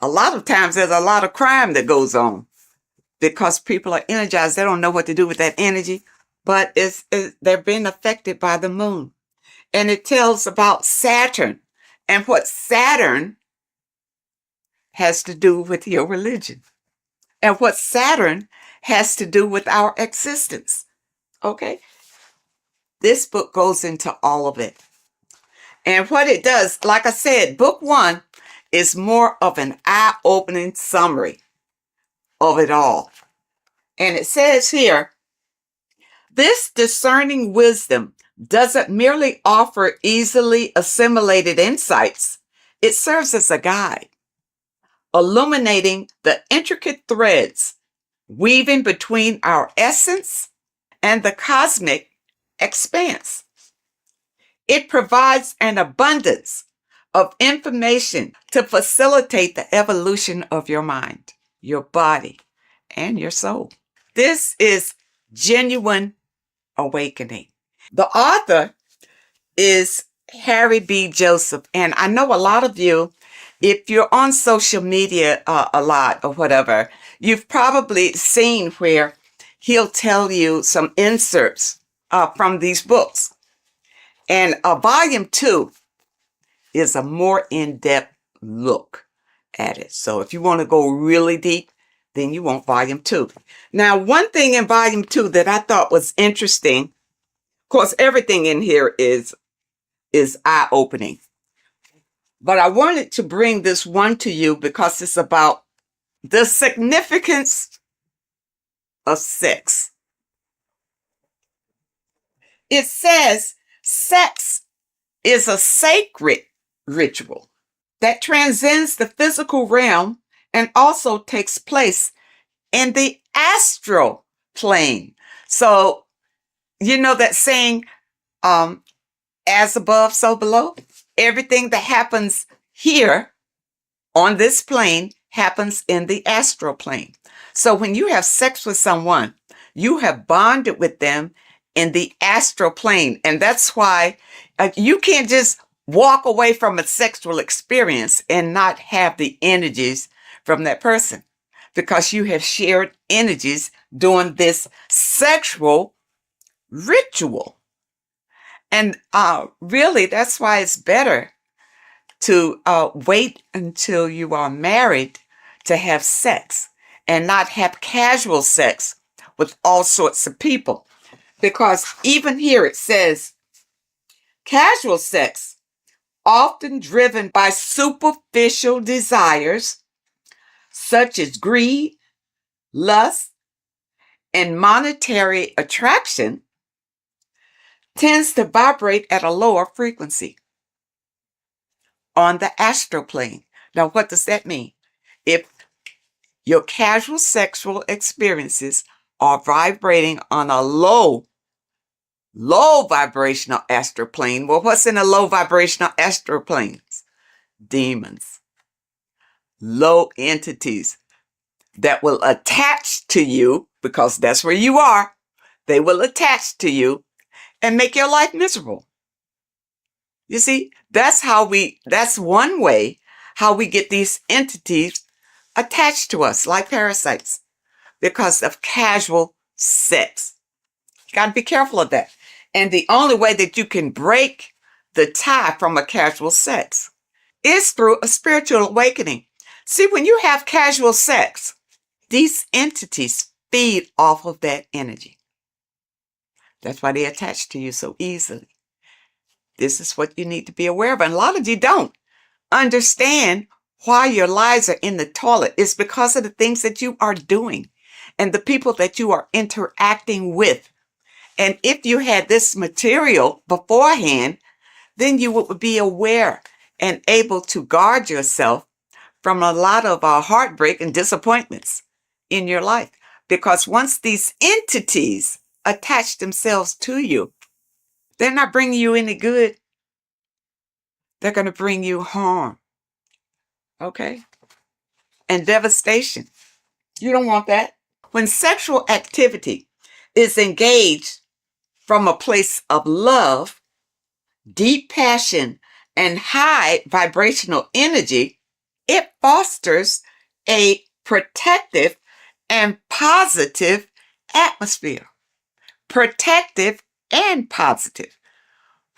a lot of times there's a lot of crime that goes on because people are energized. They don't know what to do with that energy, but they're being affected by the moon. And it tells about Saturn and what Saturn has to do with your religion and what Saturn has to do with our existence. Okay? This book goes into all of it. And what it does, like I said, book 1 is more of an eye-opening summary of it all. And it says here, this discerning wisdom doesn't merely offer easily assimilated insights. It serves as a guide, illuminating the intricate threads weaving between our essence and the cosmic expanse. It provides an abundance of information to facilitate the evolution of your mind, your body, and your soul. This is genuine awakening. The author is Harry B. Joseph, and I know a lot of you, if you're on social media a lot or whatever, you've probably seen where he'll tell you some inserts from these books. And volume 2 is a more in-depth look at it. So if you want to go really deep, then you want volume 2. Now, one thing in volume 2 that I thought was interesting, of course, everything in here is eye-opening. But I wanted to bring this one to you because it's about the significance of sex. It says sex is a sacred ritual that transcends the physical realm and also takes place in the astral plane. So, you know that saying, as above, so below? Everything that happens here on this plane happens in the astral plane. So when you have sex with someone, you have bonded with them in the astral plane. And that's why you can't just walk away from a sexual experience and not have the energies from that person, because you have shared energies during this sexual ritual. And really, that's why it's better to wait until you are married to have sex and not have casual sex with all sorts of people. Because even here it says, casual sex, often driven by superficial desires such as greed, lust, and monetary attraction, tends to vibrate at a lower frequency on the astral plane. Now, what does that mean? If your casual sexual experiences are vibrating on a low low vibrational astral plane. Well, what's in a low vibrational astral planes? Demons, low entities that will attach to you, because that's where you are. They will attach to you and make your life miserable. You see, that's one way how we get these entities attached to us like parasites, because of casual sex. You got to be careful of that. And the only way that you can break the tie from a casual sex is through a spiritual awakening. See, when you have casual sex, these entities feed off of that energy. That's why they attach to you so easily. This is what you need to be aware of. And a lot of you don't understand why your lives are in the toilet. It's because of the things that you are doing and the people that you are interacting with. And if you had this material beforehand, then you would be aware and able to guard yourself from a lot of heartbreak and disappointments in your life. Because once these entities attach themselves to you, they're not bringing you any good. They're going to bring you harm. Okay? And devastation. You don't want that. When sexual activity is engaged from a place of love, deep passion, and high vibrational energy, it fosters a protective and positive atmosphere. Protective and positive.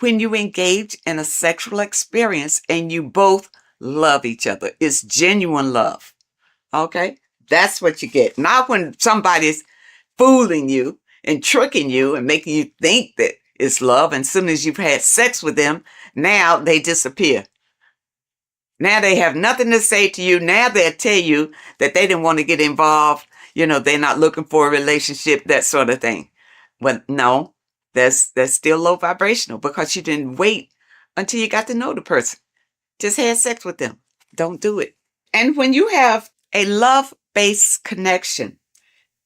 When you engage in a sexual experience and you both love each other, it's genuine love. Okay? That's what you get. Not when somebody's fooling you and tricking you and making you think that it's love. And as soon as you've had sex with them, now they disappear. Now they have nothing to say to you. Now they'll tell you that they didn't want to get involved. You know, they're not looking for a relationship, that sort of thing. But no, that's still low vibrational because you didn't wait until you got to know the person. Just had sex with them. Don't do it. And when you have a love-based connection,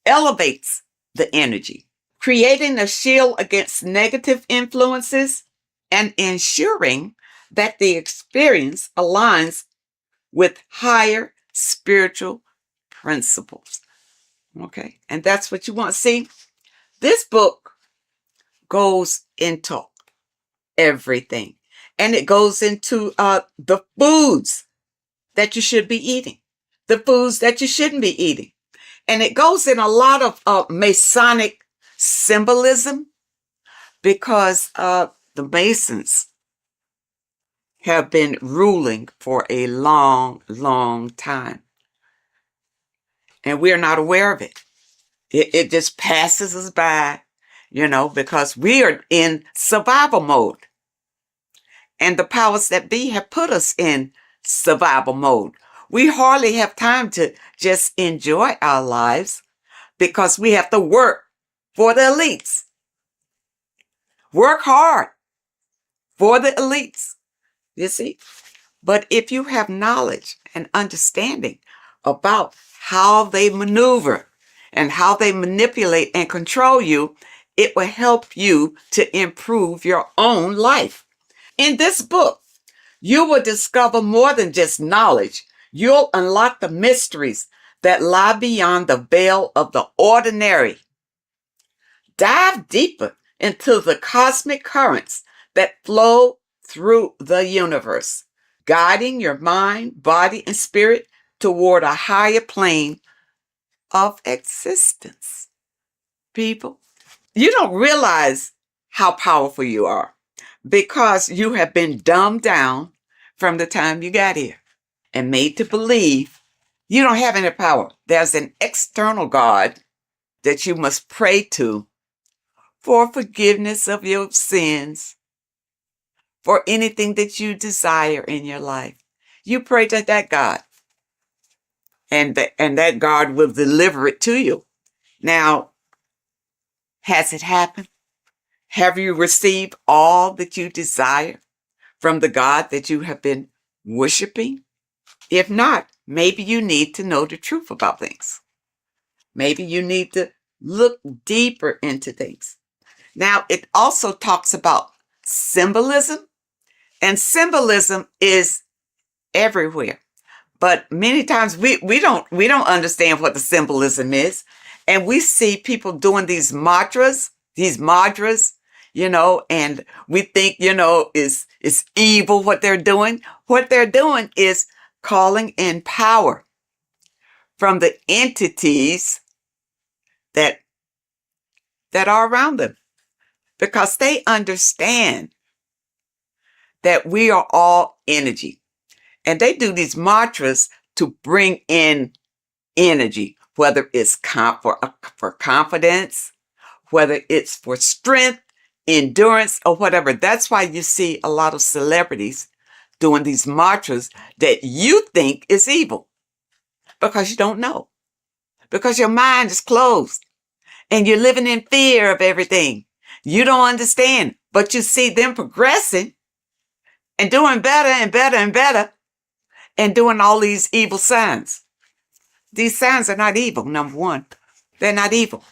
elevates the energy, creating a shield against negative influences and ensuring that the experience aligns with higher spiritual principles. Okay, and that's what you want. See, this book goes into everything, and it goes into the foods that you should be eating, the foods that you shouldn't be eating. And it goes in a lot of Masonic symbolism because the Masons have been ruling for a long, long time. And we're not aware of it. It just passes us by, you know, because we are in survival mode. And the powers that be have put us in survival mode. We hardly have time to just enjoy our lives because we have to work for the elites. Work hard for the elites, you see. But if you have knowledge and understanding about how they maneuver and how they manipulate and control you, it will help you to improve your own life. In this book, you will discover more than just knowledge. You'll unlock the mysteries that lie beyond the veil of the ordinary. Dive deeper into the cosmic currents that flow through the universe, guiding your mind, body, and spirit toward a higher plane of existence. People, you don't realize how powerful you are because you have been dumbed down from the time you got here and made to believe you don't have any power. There's an external God that you must pray to for forgiveness of your sins, for anything that you desire in your life. You pray to that God, and that God will deliver it to you. Now, has it happened? Have you received all that you desire from the God that you have been worshiping? If not, maybe you need to know the truth about things. Maybe you need to look deeper into things. Now, it also talks about symbolism, and symbolism is everywhere. But many times we don't understand what the symbolism is. And we see people doing these mantras, and we think, it's evil what they're doing. What they're doing is calling in power from the entities that are around them, because they understand that we are all energy. And they do these mantras to bring in energy, whether it's for confidence, whether it's for strength, endurance, or whatever. That's why you see a lot of celebrities doing these mantras that you think is evil, because you don't know, because your mind is closed and you're living in fear of everything. You don't understand, but you see them progressing and doing better and better and better and doing all these evil signs. These signs are not evil, number one. They're not evil.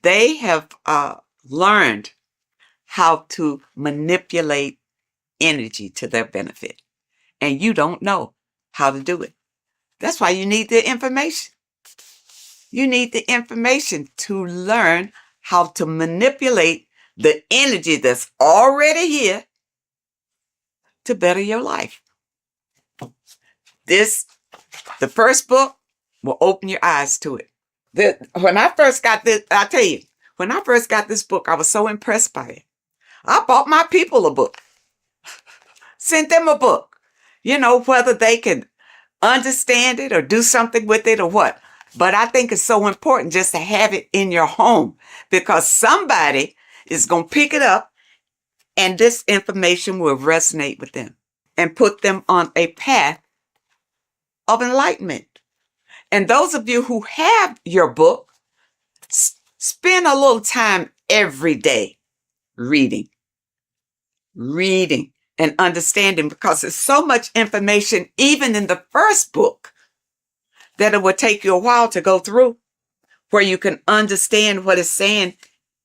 They have learned how to manipulate energy to their benefit. And you don't know how to do it. That's why you need the information. You need the information to learn how to manipulate the energy that's already here to better your life. The first book will open your eyes to it. When I first got this, I tell you, when I first got this book, I was so impressed by it. I bought my people a book, sent them a book, whether they can understand it or do something with it or what. But I think it's so important just to have it in your home, because somebody is going to pick it up and this information will resonate with them and put them on a path of enlightenment. And those of you who have your book, spend a little time every day reading and understanding, because there's so much information, even in the first book, that it will take you a while to go through, where you can understand what it's saying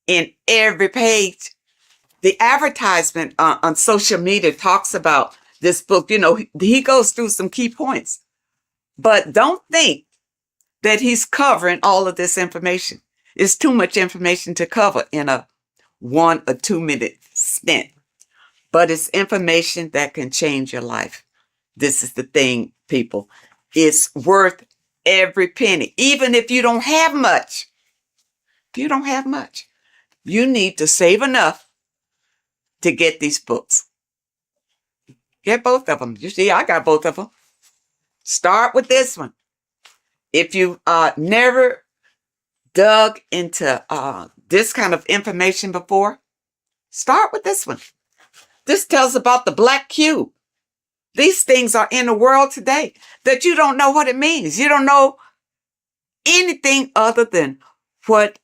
in every page. The advertisement on social media talks about this book. He goes through some key points, but don't think that he's covering all of this information. It's too much information to cover in a 1 or 2 minute stint, but it's information that can change your life. This is the thing, people. It's worth every penny, even if you don't have much. If you don't have much, you need to save enough to get these books. Get both of them. You see, I got both of them. Start with this one. If you never dug into this kind of information before, start with this one. This tells about the black cube. These things are in the world today that you don't know what it means. You don't know anything other than what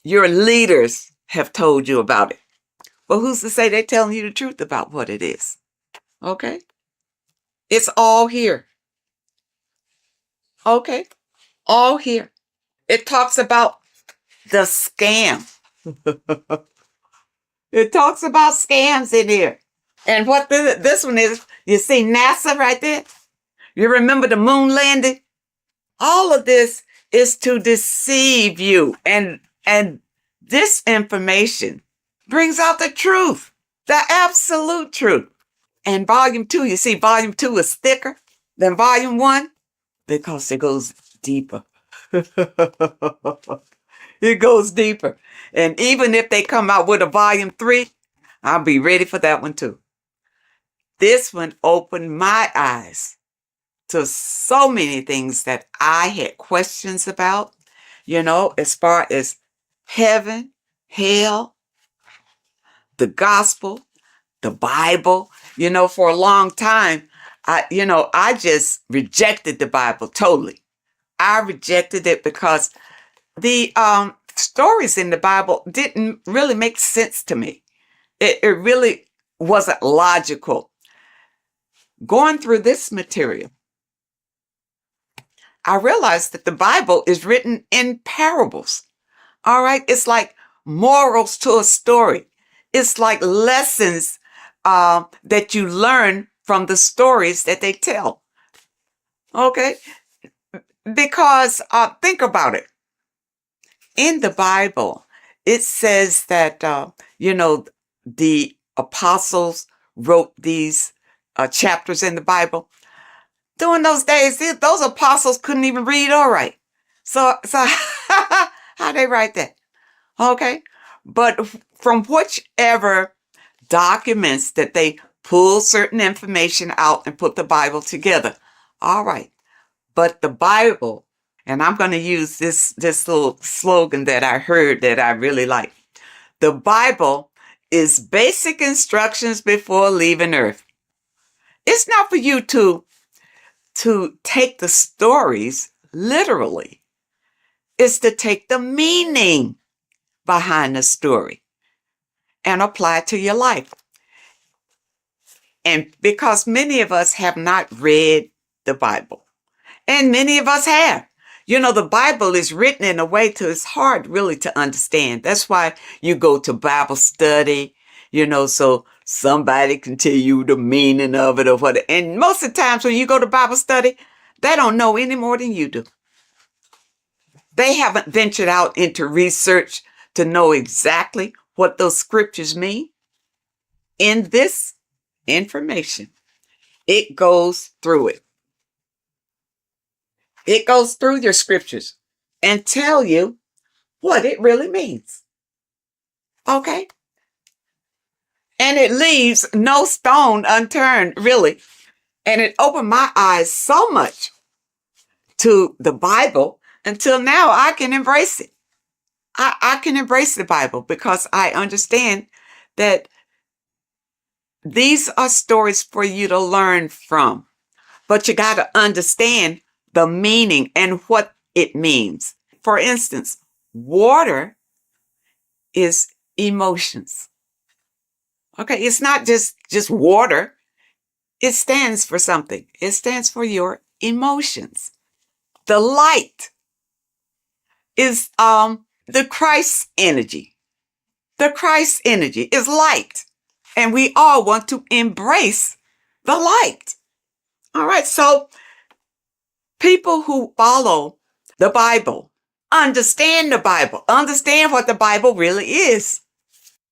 your leaders have told you about it. Well, who's to say they're telling you the truth about what it is? Okay? It's all here. Okay? All here. It talks about the scam. It talks about scams in here. And what this one is, you see NASA right there? You remember the moon landing? All of this is to deceive you. And this information brings out the truth, the absolute truth. And volume 2, you see, volume 2 is thicker than volume 1 because it goes deeper. It goes deeper. And even if they come out with a volume 3, I'll be ready for that one too. This one opened my eyes to so many things that I had questions about, as far as heaven, hell, the gospel, the Bible. For a long time, I just rejected the Bible totally. I rejected it because the stories in the Bible didn't really make sense to me. It really wasn't logical. Going through this material, I realized that the Bible is written in parables. All right. It's like morals to a story. It's like lessons that you learn from the stories that they tell. Okay? Because think about it. In the Bible, it says that, the apostles wrote these chapters in the Bible. During those days, those apostles couldn't even read or write. So how they write that? Okay. But from whichever documents that they pull certain information out and put the Bible together. All right. But the Bible, and I'm going to use this little slogan that I heard that I really like. The Bible is basic instructions before leaving Earth. It's not for you to take the stories literally. It's to take the meaning behind the story and apply it to your life. And because many of us have not read the Bible, and many of us have. The Bible is written in a way to it's hard really to understand. That's why you go to Bible study, so somebody can tell you the meaning of it or what. And most of the times when you go to Bible study, they don't know any more than you do. They haven't ventured out into research to know exactly what those scriptures mean. In this information, it goes through it. It goes through your scriptures and tell you what it really means. Okay? And it leaves no stone unturned, really. And it opened my eyes so much to the Bible until now I can embrace it. I can embrace the Bible because I understand that these are stories for you to learn from. But you got to understand the meaning and what it means. For instance, water is emotions. Okay, it's not just water. It stands for something. It stands for your emotions. The light is the Christ energy. The Christ energy is light. And we all want to embrace the light. All right, so people who follow the Bible, understand the Bible, understand what the Bible really is.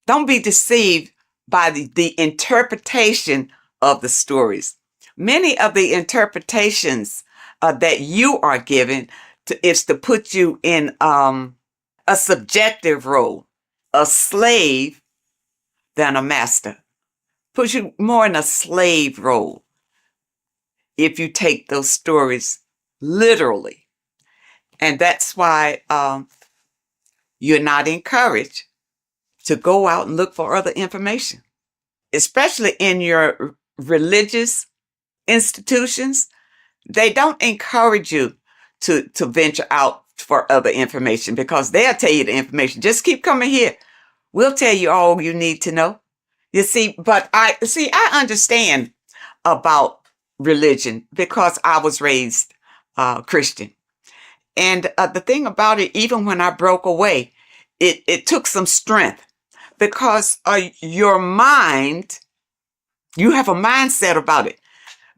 Don't be deceived by the interpretation of the stories. Many of the interpretations that you are given is to put you in a subjective role, a slave than a master. Puts you more in a slave role if you take those stories literally. And that's why you're not encouraged to go out and look for other information, especially in your religious institutions. They don't encourage you to venture out for other information because they'll tell you the information. Just keep coming here. We'll tell you all you need to know. You see, but I understand about religion because I was raised Christian. And the thing about it, even when I broke away, it took some strength because your mind, you have a mindset about it.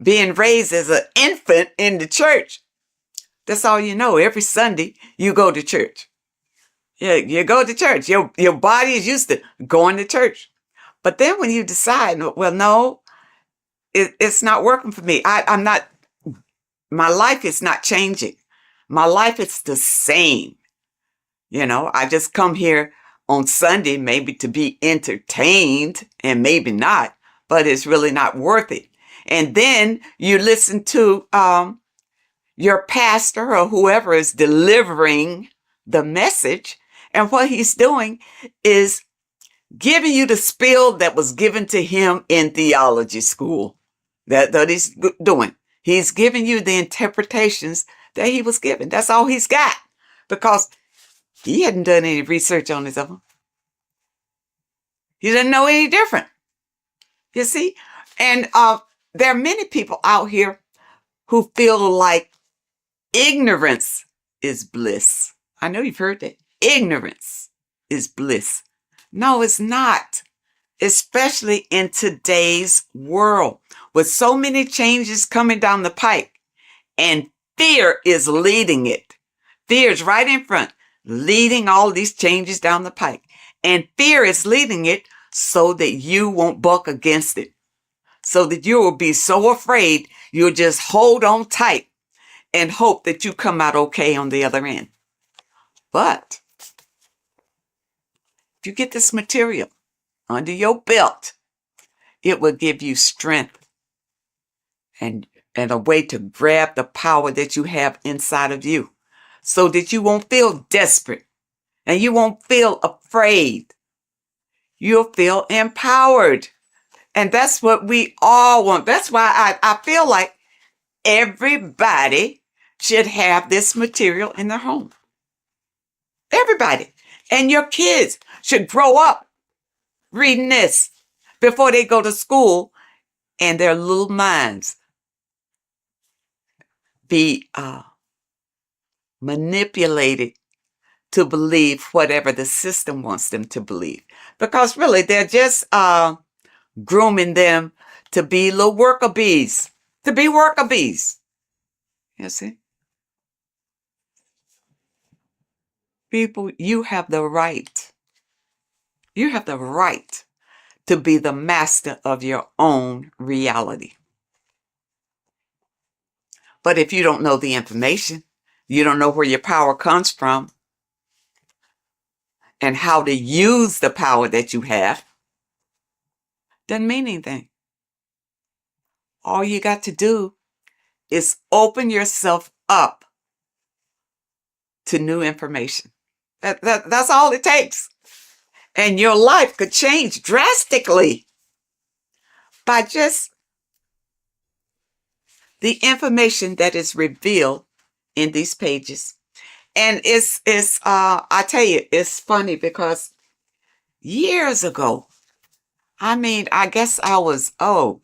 Being raised as an infant in the church, that's all you know. Every Sunday, you go to church. Yeah, you go to church. Your body is used to going to church. But then when you decide, well, no, it's not working for me. I'm not, my life is not changing. My life is the same. I just come here on Sunday, maybe to be entertained and maybe not, but it's really not worth it. And then you listen to your pastor or whoever is delivering the message. And what he's doing is giving you the spiel that was given to him in theology school. That he's doing. He's giving you the interpretations that he was given. That's all he's got. Because he hadn't done any research on his own. He didn't know any different. You see? And there are many people out here who feel like ignorance is bliss. I know you've heard that. Ignorance is bliss. No, it's not. Especially in today's world with so many changes coming down the pike, and fear is leading it. Fear is right in front, leading all these changes down the pike. And fear is leading it so that you won't buck against it, so that you will be so afraid you'll just hold on tight and hope that you come out okay on the other end. But if you get this material under your belt, it will give you strength and a way to grab the power that you have inside of you so that you won't feel desperate and you won't feel afraid. You'll feel empowered. And that's what we all want. That's why I feel like everybody should have this material in their home. Everybody. And your kids should grow up reading this before they go to school, and their little minds be manipulated to believe whatever the system wants them to believe. Because really, they're just grooming them to be little worker bees, You see? People, you have the right. You have the right to be the master of your own reality. But if you don't know the information, you don't know where your power comes from and how to use the power that you have, doesn't mean anything. All you got to do is open yourself up to new information. That's all it takes. And your life could change drastically by just the information that is revealed in these pages. And it's I tell you, it's funny because years ago, I guess I was, I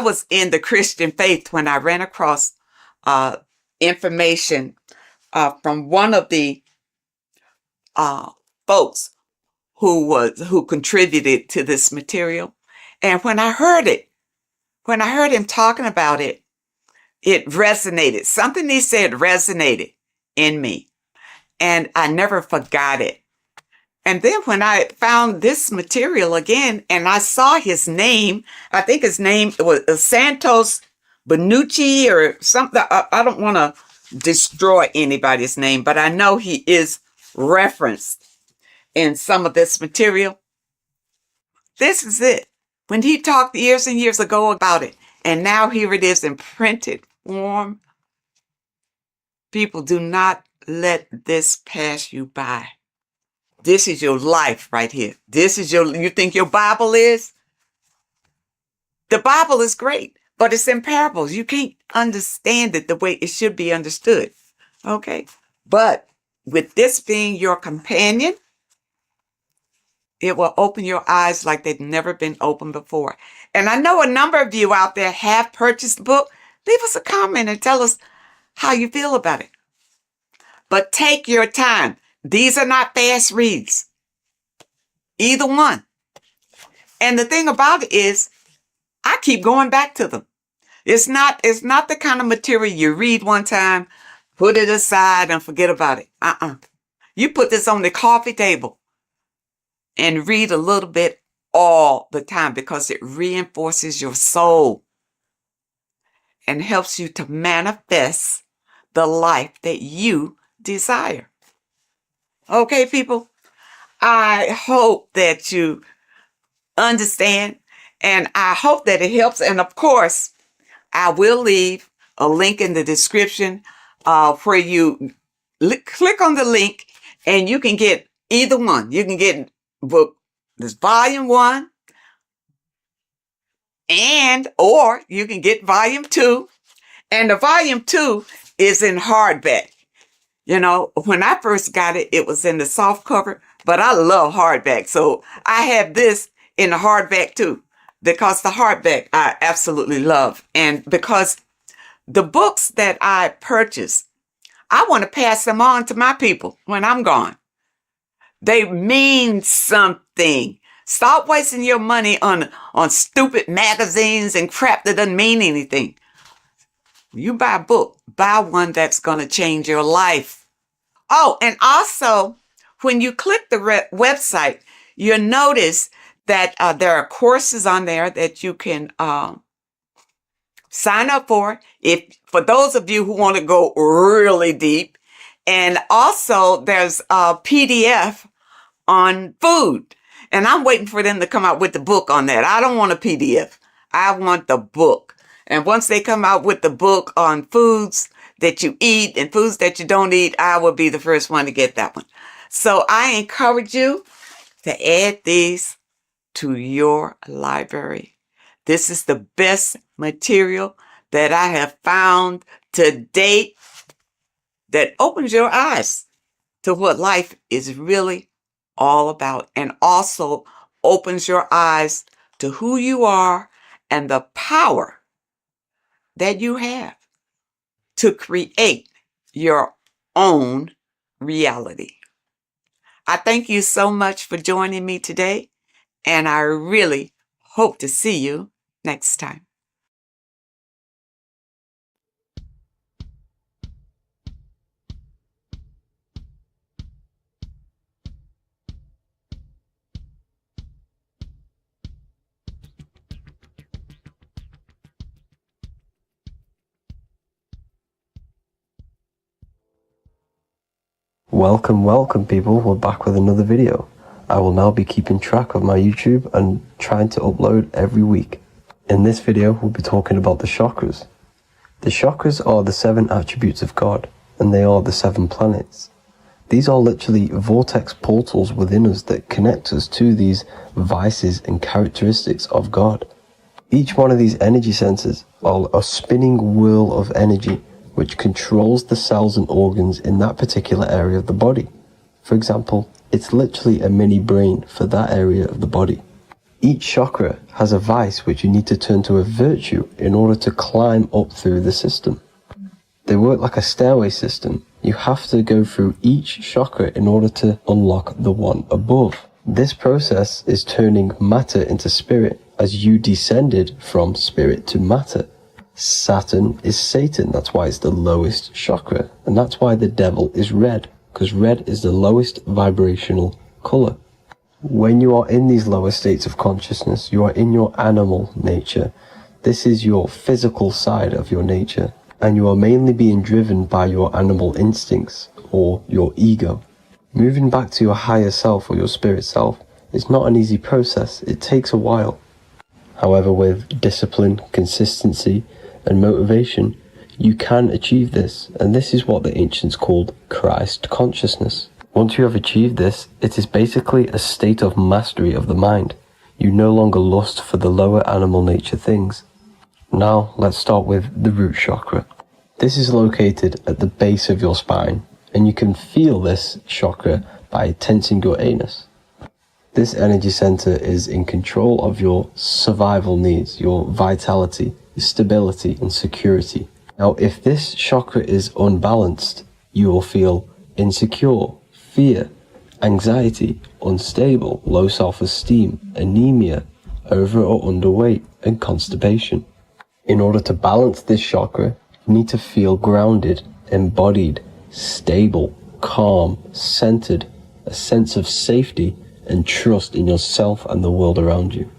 was in the Christian faith when I ran across information from one of the folks who contributed to this material. And when I heard him talking about it, it resonated. Something he said resonated in me, and I never forgot it. And then when I found this material again and I saw his name, I think his name was Santos Benucci or something. I don't want to destroy anybody's name, but I know he is referenced in some of this material. This is it. When he talked years and years ago about it, and now here it is in printed form. People, do not let this pass you by. This is your life right here. You think your Bible is? The Bible is great, but it's in parables. You can't understand it the way it should be understood. Okay? But with this being your companion, it will open your eyes like they've never been opened before. And I know a number of you out there have purchased the book. Leave us a comment and tell us how you feel about it. But take your time. These are not fast reads. Either one. And the thing about it is, I keep going back to them. It's not the kind of material you read one time, put it aside and forget about it. You put this on the coffee table and read a little bit all the time because it reinforces your soul and helps you to manifest the life that you desire. Okay, people? I hope that you understand, and I hope that it helps. And of course, I will leave a link in the description where you click on the link and you can get either one. You can get book, this volume 1, or you can get volume 2. And the volume 2 is in hardback. You know, when I first got it, it was in the soft cover, but I love hardback. So I have this in the hardback too, because the hardback I absolutely love. And because the books that I purchase, I want to pass them on to my people when I'm gone. They mean something. Stop wasting your money on stupid magazines and crap that doesn't mean anything. You buy a book, buy one that's going to change your life. Oh, and also, when you click the website, you'll notice that there are courses on there that you can sign up for, for those of you who want to go really deep. And also, there's a PDF on food. And I'm waiting for them to come out with the book on that. I don't want a PDF. I want the book. And once they come out with the book on foods that you eat and foods that you don't eat, I will be the first one to get that one. So I encourage you to add these to your library. This is the best material that I have found to date that opens your eyes to what life is really all about, and also opens your eyes to who you are and the power that you have to create your own reality. I thank you so much for joining me today, and I really hope to see you next time. Welcome people, we're back with another video. I will now be keeping track of my YouTube and trying to upload every week. In this video, we'll be talking about the chakras. The chakras are the 7 attributes of God, and they are the 7 planets. These are literally vortex portals within us that connect us to these vices and characteristics of God. Each one of these energy centers are a spinning wheel of energy which controls the cells and organs in that particular area of the body. For example, it's literally a mini brain for that area of the body. Each chakra has a vice which you need to turn to a virtue in order to climb up through the system. They work like a stairway system. You have to go through each chakra in order to unlock the one above. This process is turning matter into spirit as you descended from spirit to matter. Saturn is Satan, that's why it's the lowest chakra, and that's why the devil is red, because red is the lowest vibrational color. When you are in these lower states of consciousness, you are in your animal nature. This is your physical side of your nature, and you are mainly being driven by your animal instincts, or your ego. Moving back to your higher self or your spirit self is not an easy process, it takes a while. However, with discipline, consistency, and motivation, you can achieve this, and this is what the ancients called Christ consciousness. Once you have achieved this, it is basically a state of mastery of the mind. You no longer lust for the lower animal nature things. Now let's start with the root chakra. This is located at the base of your spine, and you can feel this chakra by tensing your anus. This energy center is in control of your survival needs, your vitality, stability and security. Now, if this chakra is unbalanced, you will feel insecure, fear, anxiety, unstable, low self-esteem, anemia, over or underweight, and constipation. In order to balance this chakra, you need to feel grounded, embodied, stable, calm, centered, a sense of safety and trust in yourself and the world around you.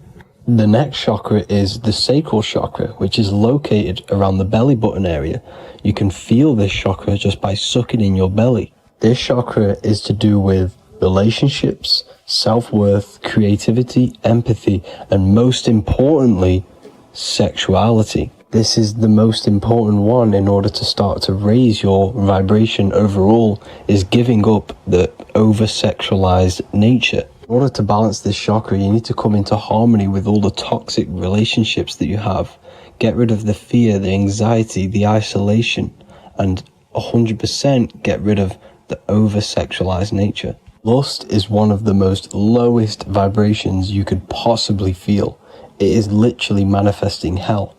The next chakra is the sacral chakra, which is located around the belly button area. You can feel this chakra just by sucking in your belly. This chakra is to do with relationships, self-worth, creativity, empathy, and most importantly, sexuality. This is the most important one in order to start to raise your vibration overall, is giving up the over-sexualized nature. In order to balance this chakra, you need to come into harmony with all the toxic relationships that you have. Get rid of the fear, the anxiety, the isolation, and 100% get rid of the over-sexualized nature. Lust is one of the most lowest vibrations you could possibly feel. It is literally manifesting hell.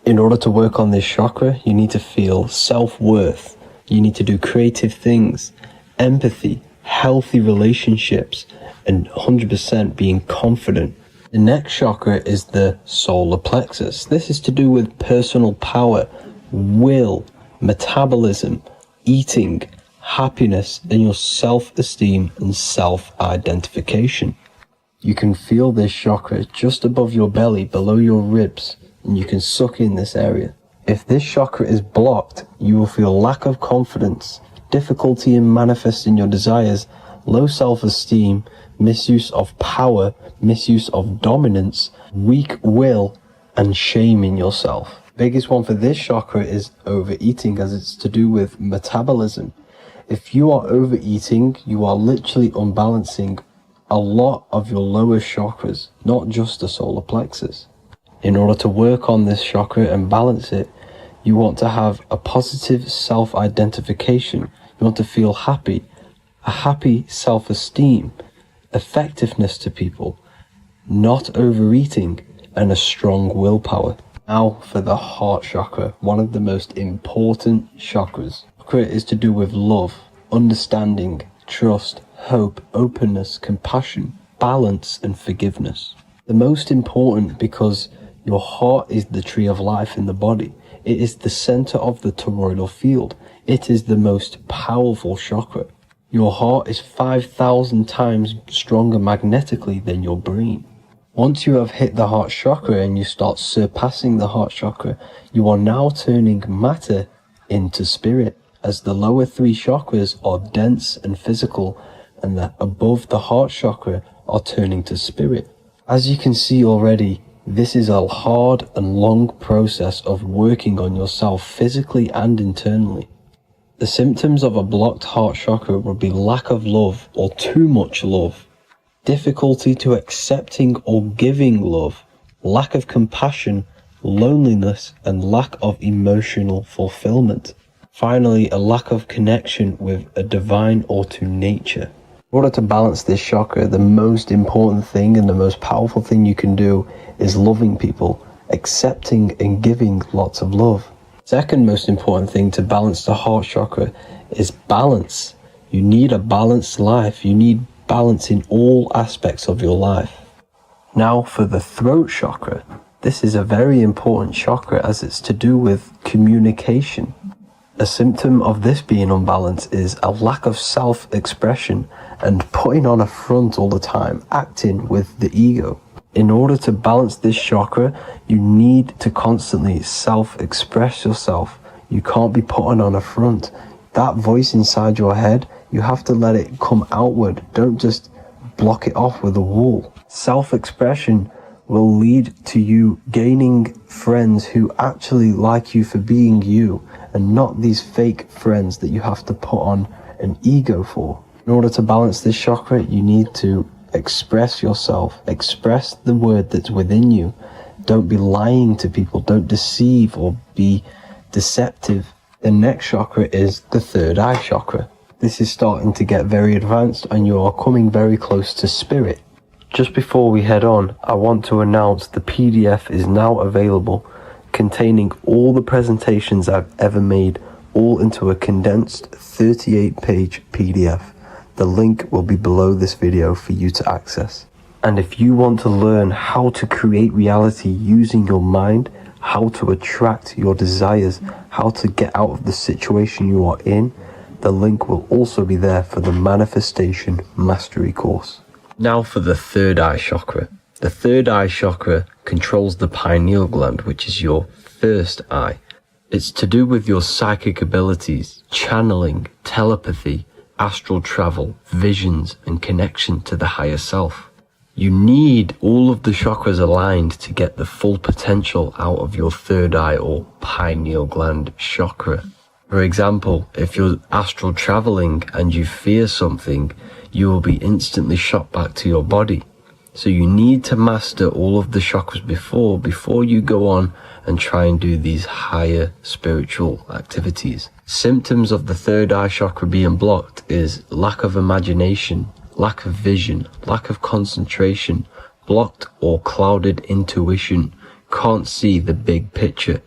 In order to work on this chakra, you need to feel self-worth. You need to do creative things, empathy, healthy relationships, and 100% being confident. The next chakra is the solar plexus. This is to do with personal power, will, metabolism, eating, happiness, and your self-esteem and self-identification. You can feel this chakra just above your belly, below your ribs, and you can suck in this area. If this chakra is blocked, you will feel lack of confidence, difficulty in manifesting your desires, low self-esteem, misuse of power, misuse of dominance, weak will, and shame in yourself. Biggest one for this chakra is overeating, as it's to do with metabolism. If you are overeating, you are literally unbalancing a lot of your lower chakras, not just the solar plexus. In order to work on this chakra and balance it, you want to have a positive self-identification. You want to feel happy, a happy self-esteem, effectiveness to people, not overeating, and a strong willpower. Now for the heart chakra, one of the most important chakras. Chakra is to do with love, understanding, trust, hope, openness, compassion, balance, and forgiveness. The most important because your heart is the tree of life in the body. It is the center of the toroidal field. It is the most powerful chakra. Your heart is 5,000 times stronger magnetically than your brain. Once you have hit the heart chakra and you start surpassing the heart chakra, you are now turning matter into spirit, as the lower three chakras are dense and physical, and the above the heart chakra are turning to spirit. As you can see already, this is a hard and long process of working on yourself physically and internally. The symptoms of a blocked heart chakra would be lack of love or too much love, difficulty to accepting or giving love, lack of compassion, loneliness, and lack of emotional fulfillment. Finally, a lack of connection with a divine or to nature. In order to balance this chakra, the most important thing and the most powerful thing you can do is loving people, accepting and giving lots of love. Second most important thing to balance the heart chakra is balance. You need a balanced life. You need balance in all aspects of your life. Now for the throat chakra. This is a very important chakra as it's to do with communication. A symptom of this being unbalanced is a lack of self-expression and putting on a front all the time, acting with the ego. In order to balance this chakra, you need to constantly self-express yourself. You can't be putting on a front. That voice inside your head, you have to let it come outward. Don't just block it off with a wall. Self-expression will lead to you gaining friends who actually like you for being you, and not these fake friends that you have to put on an ego for. In order to balance this chakra, you need to express yourself, express the word that's within you. Don't be lying to people, don't deceive or be deceptive. The next chakra is the third eye chakra. This is starting to get very advanced and you are coming very close to spirit. Just before we head on, I want to announce the PDF is now available, containing all the presentations I've ever made, all into a condensed 38-page PDF. The link will be below this video for you to access. And if you want to learn how to create reality using your mind, how to attract your desires, how to get out of the situation you are in, the link will also be there for the Manifestation Mastery course. Now for the third eye chakra. The third eye chakra controls the pineal gland, which is your first eye. It's to do with your psychic abilities, channeling, telepathy, astral travel, visions, and connection to the higher self. You need all of the chakras aligned to get the full potential out of your third eye or pineal gland chakra. For example, if you're astral traveling and you fear something, you will be instantly shot back to your body. So you need to master all of the chakras before you go on and try and do these higher spiritual activities. Symptoms of the third eye chakra being blocked is lack of imagination, lack of vision, lack of concentration, blocked or clouded intuition, can't see the big picture.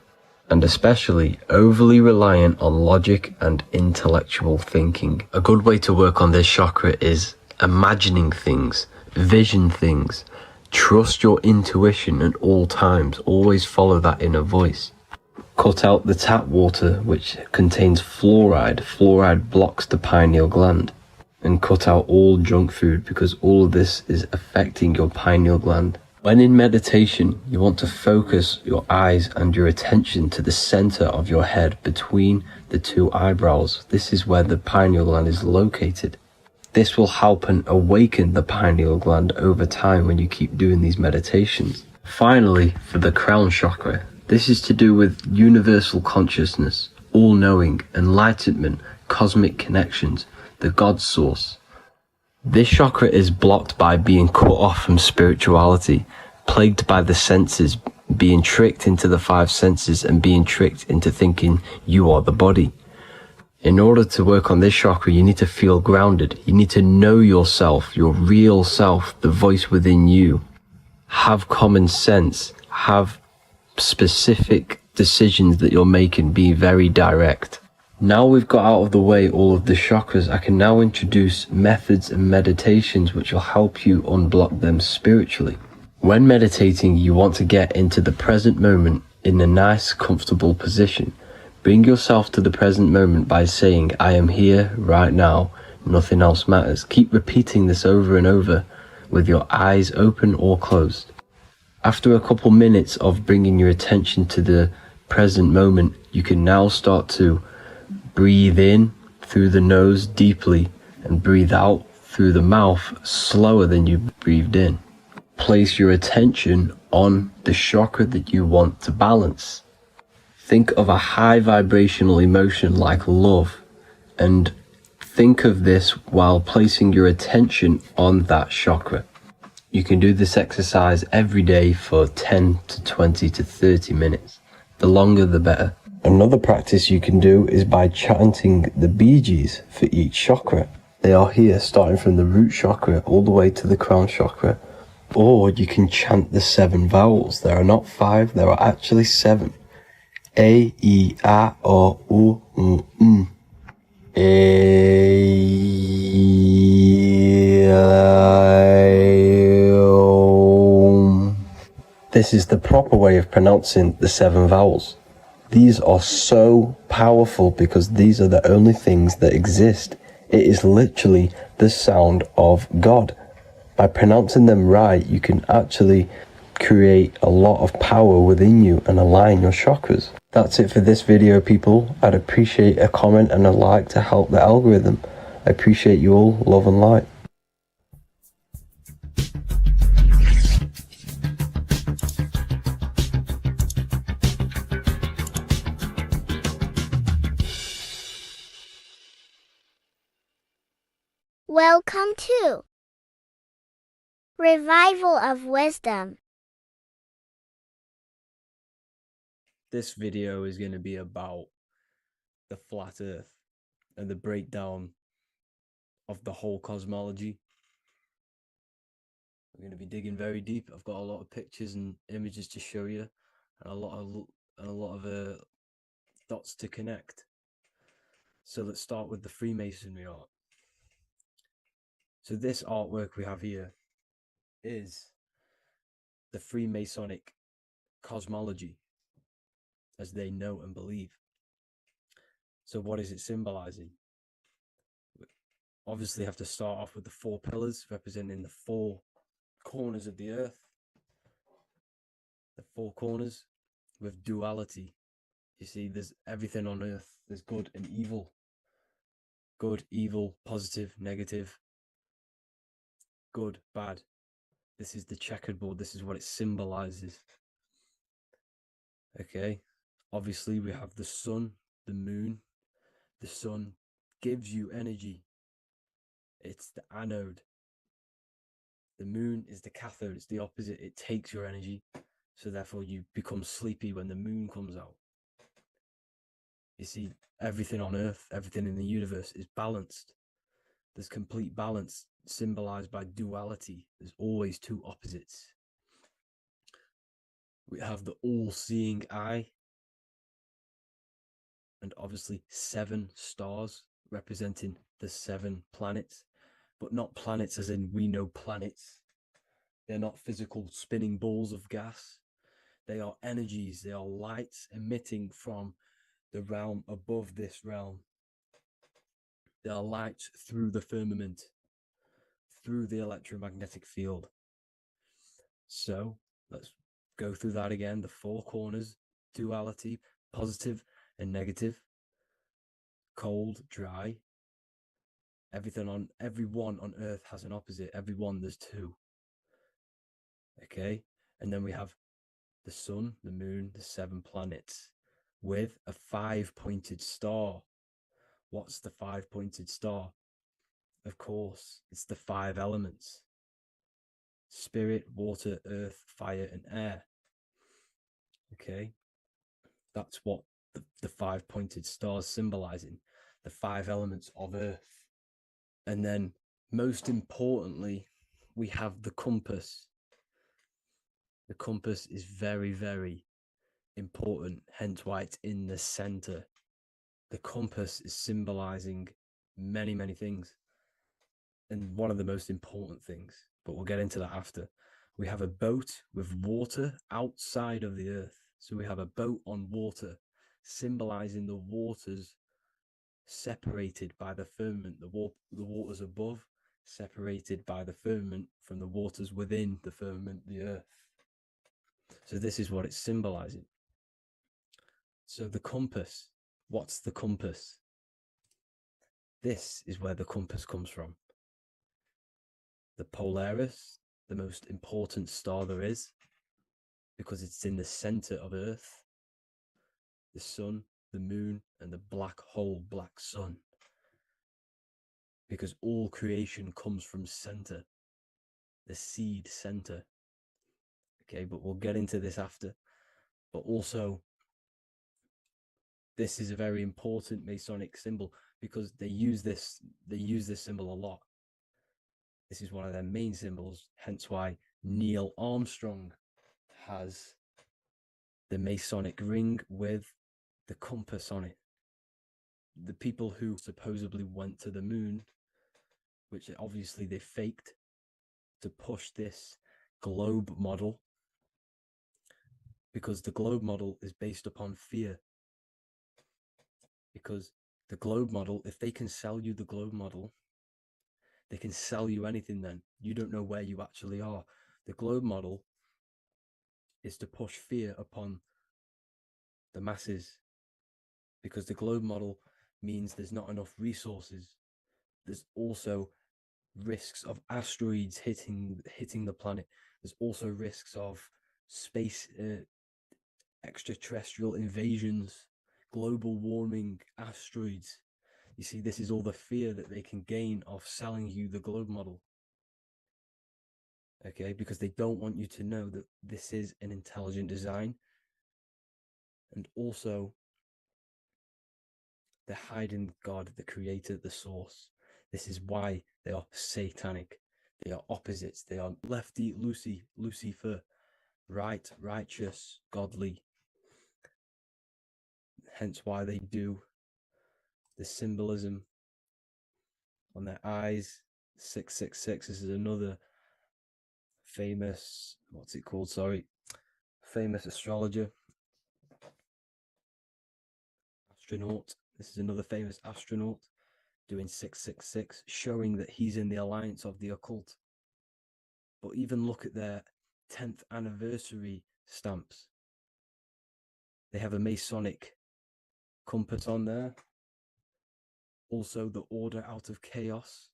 and especially overly reliant on logic and intellectual thinking. A good way to work on this chakra is imagining things, vision things. Trust your intuition at all times. Always follow that inner voice. Cut out the tap water which contains fluoride. Fluoride blocks the pineal gland. And cut out all junk food because all of this is affecting your pineal gland. When in meditation, you want to focus your eyes and your attention to the center of your head between the two eyebrows. This is where the pineal gland is located. This will help and awaken the pineal gland over time when you keep doing these meditations. Finally, for the crown chakra, this is to do with universal consciousness, all-knowing, enlightenment, cosmic connections, the God source. This chakra is blocked by being cut off from spirituality, plagued by the senses, being tricked into the five senses and being tricked into thinking you are the body. In order to work on this chakra, you need to feel grounded. You need to know yourself, your real self, the voice within you. Have common sense, have specific decisions that you're making, be very direct. Now we've got out of the way all of the chakras, I can now introduce methods and meditations which will help you unblock them spiritually. When meditating, you want to get into the present moment in a nice, comfortable position. Bring yourself to the present moment by saying, I am here right now, nothing else matters. Keep repeating this over and over with your eyes open or closed. After a couple minutes of bringing your attention to the present moment, you can now start to breathe in through the nose deeply and breathe out through the mouth slower than you breathed in. Place your attention on the chakra that you want to balance. Think of a high vibrational emotion like love, and think of this while placing your attention on that chakra. You can do this exercise every day for 10 to 20 to 30 minutes. The longer the better. Another practice you can do is by chanting the Bijis for each chakra. They are here starting from the root chakra all the way to the crown chakra. Or you can chant the 7 vowels. There are not 5, there are actually 7. A, I, A, O, U, M. A, I, O. This is the proper way of pronouncing the 7 vowels. These are so powerful because these are the only things that exist. It is literally the sound of God. By pronouncing them right, you can actually create a lot of power within you and align your chakras. That's it for this video, people. I'd appreciate a comment and a like to help the algorithm. I appreciate you all. Love and light. Welcome to Revival of Wisdom. This video is going to be about the flat earth and the breakdown of the whole cosmology. We're going to be digging very deep. I've got a lot of pictures and images to show you, and a lot of dots to connect. So let's start with the Freemasonry art. So this artwork we have here is the Freemasonic cosmology as they know and believe. So what is it symbolizing? We obviously have to start off with the 4 pillars representing the 4 corners of the earth. The 4 corners with duality. You see, there's everything on earth. There's good and evil. Good, evil, positive, negative. Good, bad. This is the checkerboard. This is what it symbolizes. Okay. Obviously, we have the sun, the moon. The sun gives you energy. It's the anode. The moon is the cathode. It's the opposite. It takes your energy. So therefore, you become sleepy when the moon comes out. You see, everything on Earth, everything in the universe is balanced. There's complete balance symbolized by duality. There's always 2 opposites. We have the all-seeing eye, and obviously 7 stars representing the 7 planets, but not planets as in we know planets. They're not physical spinning balls of gas. They are energies, they are lights emitting from the realm above this realm. They are lights through the firmament, through the electromagnetic field. So let's go through that again. The 4 corners, duality, positive and negative, cold, dry. Everyone on Earth has an opposite. Everyone, there's 2. Okay, and then we have the sun, the moon, the 7 planets with a 5-pointed star. What's the 5-pointed star? Of course, it's the 5 elements: spirit, water, earth, fire, and air. Okay, that's what the 5-pointed stars symbolizing, the 5 elements of Earth. And then, most importantly, we have the compass. The compass is very, very important, hence why it's in the center. The compass is symbolizing many, many things. And one of the most important things, but we'll get into that after. We have a boat with water outside of the Earth. So we have a boat on water, symbolizing the waters separated by the firmament, the waters above, separated by the firmament from the waters within the firmament, the Earth. So this is what it's symbolizing. So the compass, what's the compass? This is where the compass comes from. The Polaris, the most important star there is, because it's in the center of Earth, the sun, the moon, and the black hole, black sun. Because all creation comes from center, the seed center. Okay, but we'll get into this after. But also, this is a very important Masonic symbol because they use this symbol a lot. This is one of their main symbols, hence why Neil Armstrong has the Masonic ring with the compass on it. The people who supposedly went to the moon, which obviously they faked to push this globe model, because the globe model is based upon fear. Because the globe model, if they can sell you the globe model, they can sell you anything then. You don't know where you actually are. The globe model is to push fear upon the masses, because the globe model means there's not enough resources. There's also risks of asteroids hitting the planet. There's also risks of space extraterrestrial invasions, global warming, asteroids. You see, this is all the fear that they can gain off selling you the globe model. Okay, because they don't want you to know that this is an intelligent design. And also, they're hiding God, the creator, the source. This is why they are satanic. They are opposites. They are lefty, Lucifer, right, righteous, godly. Hence why they do the symbolism on their eyes. 666. This is another famous, famous astrologer, astronaut. This is another famous astronaut doing 666, showing that he's in the alliance of the occult. But even look at their 10th anniversary stamps. They have a Masonic compass on there. Also, the Order Out of Chaos.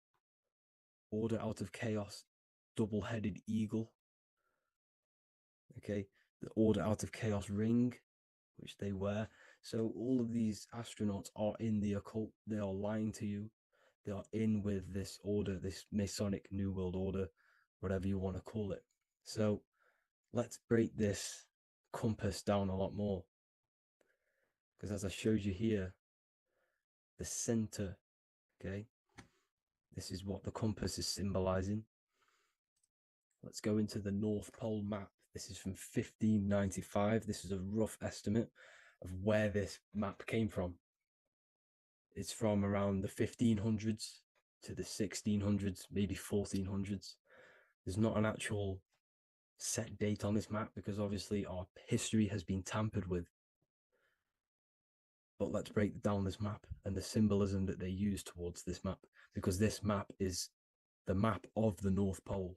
Order Out of Chaos, double-headed eagle. Okay, the Order Out of Chaos ring, which they wear. So all of these astronauts are in the occult. They are lying to you. They are in with this order, this Masonic New World Order, whatever you want to call it. So let's break this compass down a lot more. Because as I showed you here, the center, okay, this is what the compass is symbolizing. Let's go into the North Pole map. This is from 1595. This is a rough estimate of where this map came from. It's from around the 1500s to the 1600s, maybe 1400s. There's not an actual set date on this map because obviously our history has been tampered with. But let's break down this map and the symbolism that they use towards this map, because this map is the map of the North Pole.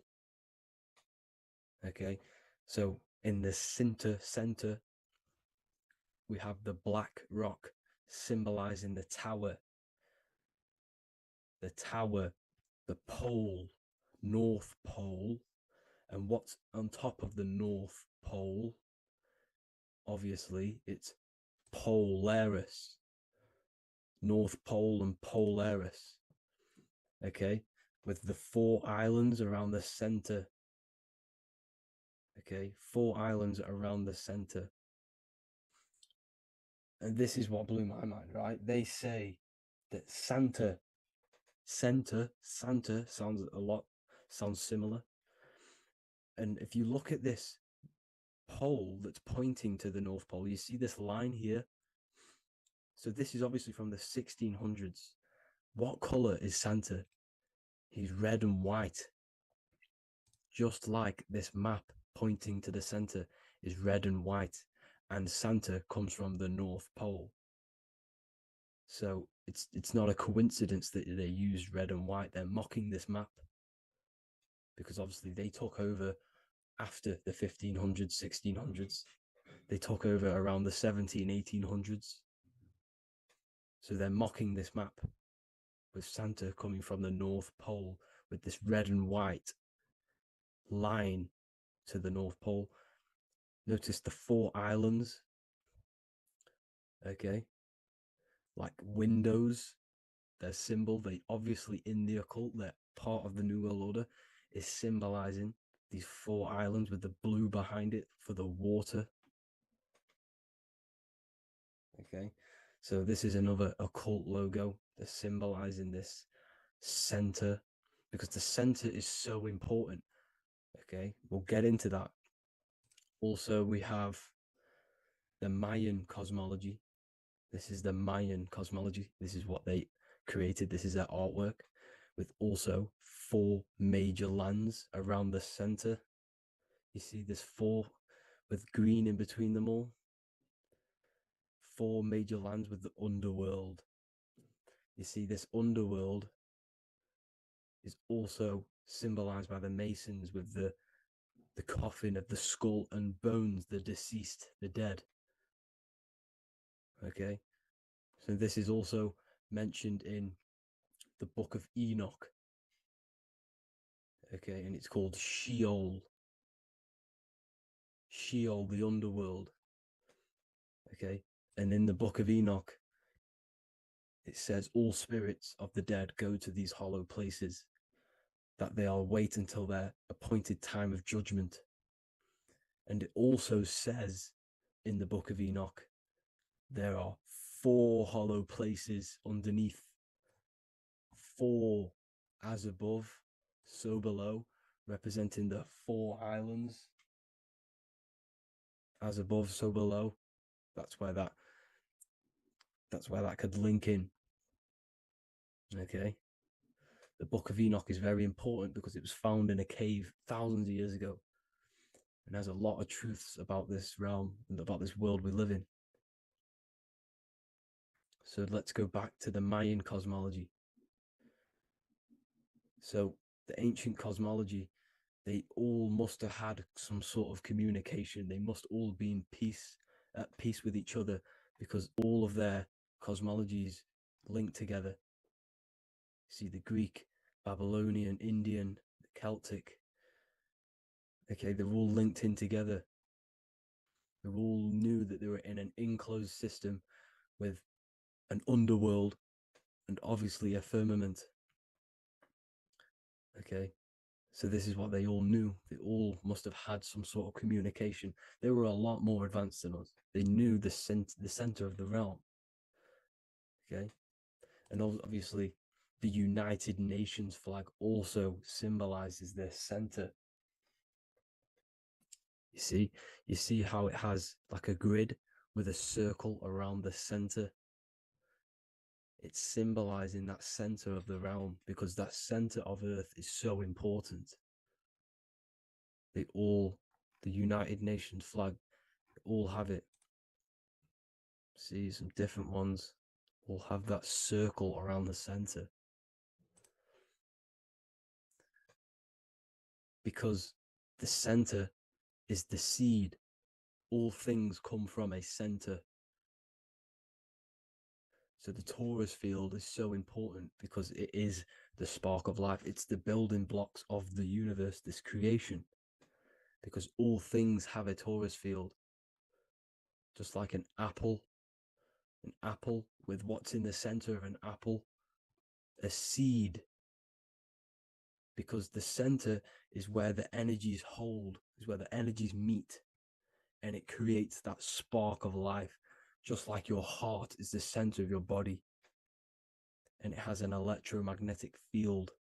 Okay, so in the center, we have the black rock symbolizing the tower, the pole, North Pole. And what's on top of the North Pole? Obviously, it's Polaris. North Pole and Polaris. Okay, with the 4 islands around the center. Okay, 4 islands around the center. And this is what blew my mind, right? They say that Santa sounds similar. And if you look at this pole that's pointing to the North Pole, you see this line here. So this is obviously from the 1600s. What color is Santa? He's red and white. Just like this map pointing to the center is red and white, and Santa comes from the North Pole. So it's not a coincidence that they used red and white. They're mocking this map because obviously they took over after the 1500s, 1600s. They took over around the 17, 1800s. So they're mocking this map with Santa coming from the North Pole with this red and white line to the North Pole. Notice the 4 islands. Okay. Like windows, their symbol, they obviously in the occult, they're part of the New World Order, is symbolizing these 4 islands with the blue behind it for the water. Okay, so this is another occult logo. They're symbolizing this center because the center is so important. Okay, we'll get into that. Also, we have the Mayan cosmology. This is the Mayan cosmology. This is what they created. This is their artwork, with also 4 major lands around the center. You see this 4 with green in between them all. 4 major lands with the underworld. You see this underworld is also symbolized by the Masons with the coffin of the skull and bones, the deceased, the dead. Okay, so this is also mentioned in the Book of Enoch. Okay, and it's called Sheol. Sheol, the underworld. Okay, and in the Book of Enoch, it says all spirits of the dead go to these hollow places, that they will wait until their appointed time of judgment. And it also says in the Book of Enoch, there are 4 hollow places underneath. 4 as above, so below, representing the 4 islands. As above, so below. That's where that could link in. Okay. The Book of Enoch is very important because it was found in a cave thousands of years ago. And has a lot of truths about this realm and about this world we live in. So let's go back to the Mayan cosmology. So the ancient cosmology, they all must have had some sort of communication. They must all be at peace with each other, because all of their cosmologies link together. See, the Greek, Babylonian, Indian, Celtic. Okay, they're all linked in together. They all knew that they were in an enclosed system with an underworld and obviously a firmament. Okay, so this is what they all knew. They all must have had some sort of communication. They were a lot more advanced than us. They knew the center of the realm. Okay, and obviously the United Nations flag also symbolizes their center. You see how it has like a grid with a circle around the center. It's symbolizing that center of the realm, because that center of Earth is so important. The United Nations flag, all have it. See, some different ones all have that circle around the center. Because the center is the seed. All things come from a center. So the torus field is so important because it is the spark of life. It's the building blocks of the universe, this creation. Because all things have a torus field. Just like an apple with what's in the center of an apple, a seed. Because the center is where the energies hold, is where the energies meet, and it creates that spark of life. Just like your heart is the center of your body, and it has an electromagnetic field.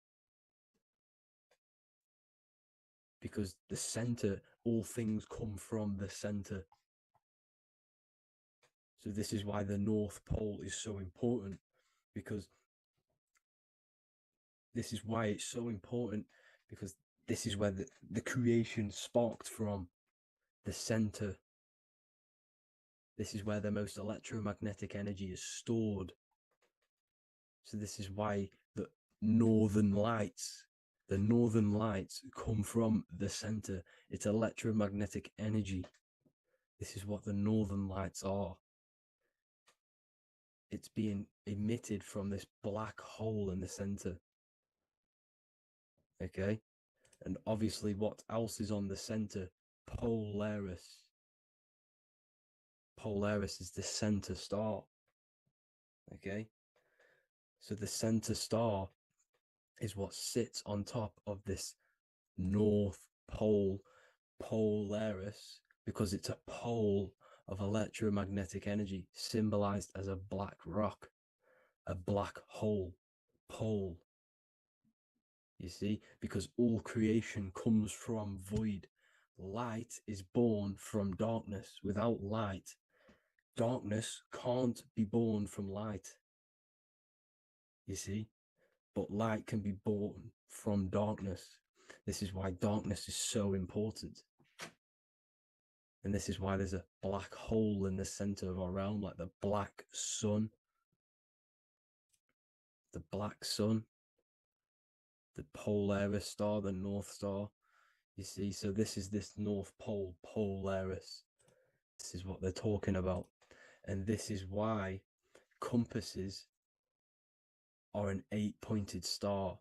Because the center, all things come from the center. So this is why the North Pole is so important, because this is why it's so important, because this is where the creation sparked from, the center. This is where the most electromagnetic energy is stored. So this is why the northern lights come from the center. It's electromagnetic energy. This is what the northern lights are. It's being emitted from this black hole in the center. Okay? And obviously what else is on the center? Polaris. Polaris is the center star. Okay? So the center star is what sits on top of this North Pole, Polaris, because it's a pole of electromagnetic energy, symbolized as a black rock, a black hole, pole. You see, because all creation comes from void. Light is born from darkness. Without light, darkness can't be born from light. You see, but light can be born from darkness. This is why darkness is so important. And this is why there's a black hole in the center of our realm, like the black sun. The black sun, the Polaris star, the North Star. You see, so this is this North Pole, Polaris. This is what they're talking about. And this is why compasses are an 8-pointed star,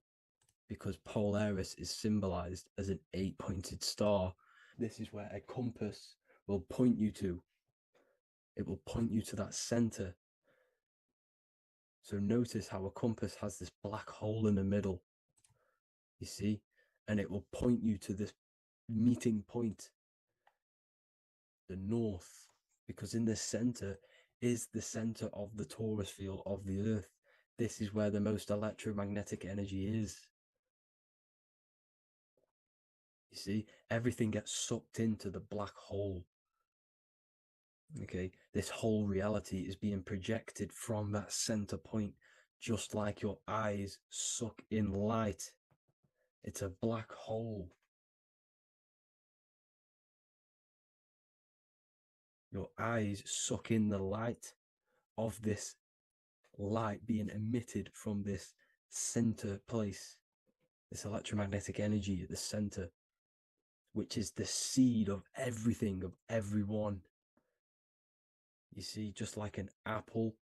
because Polaris is symbolized as an 8-pointed star. This is where a compass will point you to. It will point you to that center. So notice how a compass has this black hole in the middle, you see, and it will point you to this meeting point, the north, because in the center is the center of the torus field of the earth. This is where the most electromagnetic energy is. You see, everything gets sucked into the black hole. Okay, this whole reality is being projected from that center point, just like your eyes suck in light. It's a black hole. Your eyes suck in the light of this light being emitted from this center place, this electromagnetic energy at the center, which is the seed of everything, of everyone. You see, just like an apple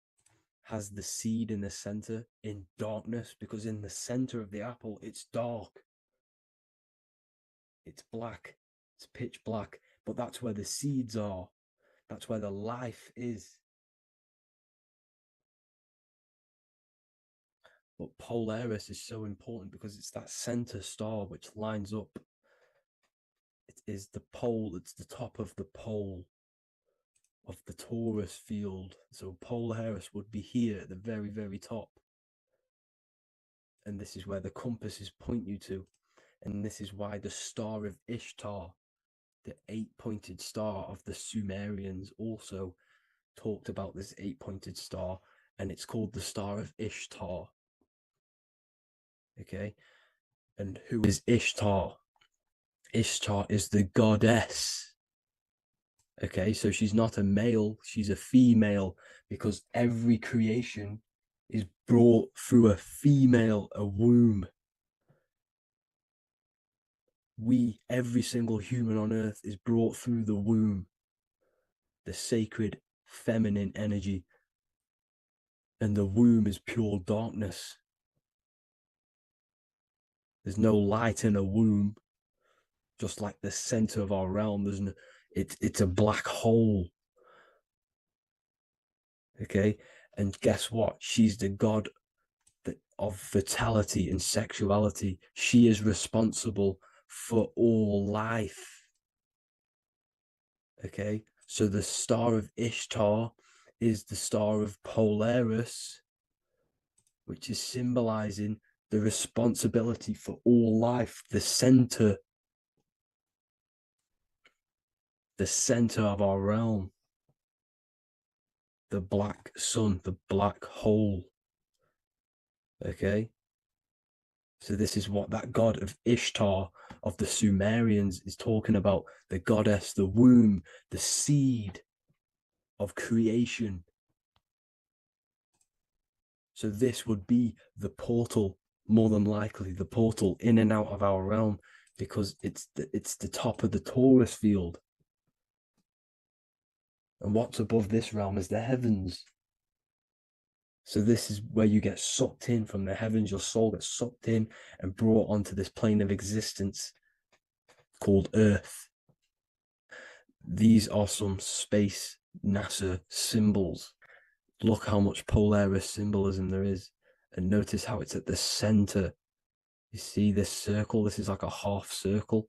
has the seed in the center in darkness, because in the center of the apple, it's dark. It's black. It's pitch black. But that's where the seeds are. That's where the life is. But Polaris is so important because it's that center star which lines up. It is the pole, it's the top of the pole of the torus field. So Polaris would be here at the very, very top. And this is where the compasses point you to. And this is why the star of Ishtar, the 8-pointed star of the Sumerians, also talked about this 8-pointed star. and it's called the Star of Ishtar. Okay, and who is Ishtar? Ishtar is the goddess. Okay, so she's not a male, she's a female, because every creation is brought through a female, a womb. Every single human on earth is brought through the womb, the sacred feminine energy. And the womb is pure darkness. There's no light in a womb, just like the center of our realm. It's a black hole. Okay, and guess what? She's the god of fertility and sexuality. She is responsible for all life. Okay, so the Star of Ishtar is the Star of Polaris, which is symbolizing the responsibility for all life, the center of our realm, the black sun, the black hole. Okay, so this is what that god of Ishtar of the Sumerians is talking about, the goddess, the womb, the seed of creation. So this would be the portal, more than likely the portal in and out of our realm, because it's the top of the Taurus field. And what's above this realm is the heavens. So this is where you get sucked in from the heavens. Your soul gets sucked in and brought onto this plane of existence called Earth. These are some space NASA symbols. Look how much Polaris symbolism there is. And notice how it's at the center. You see this circle? This is like a half circle.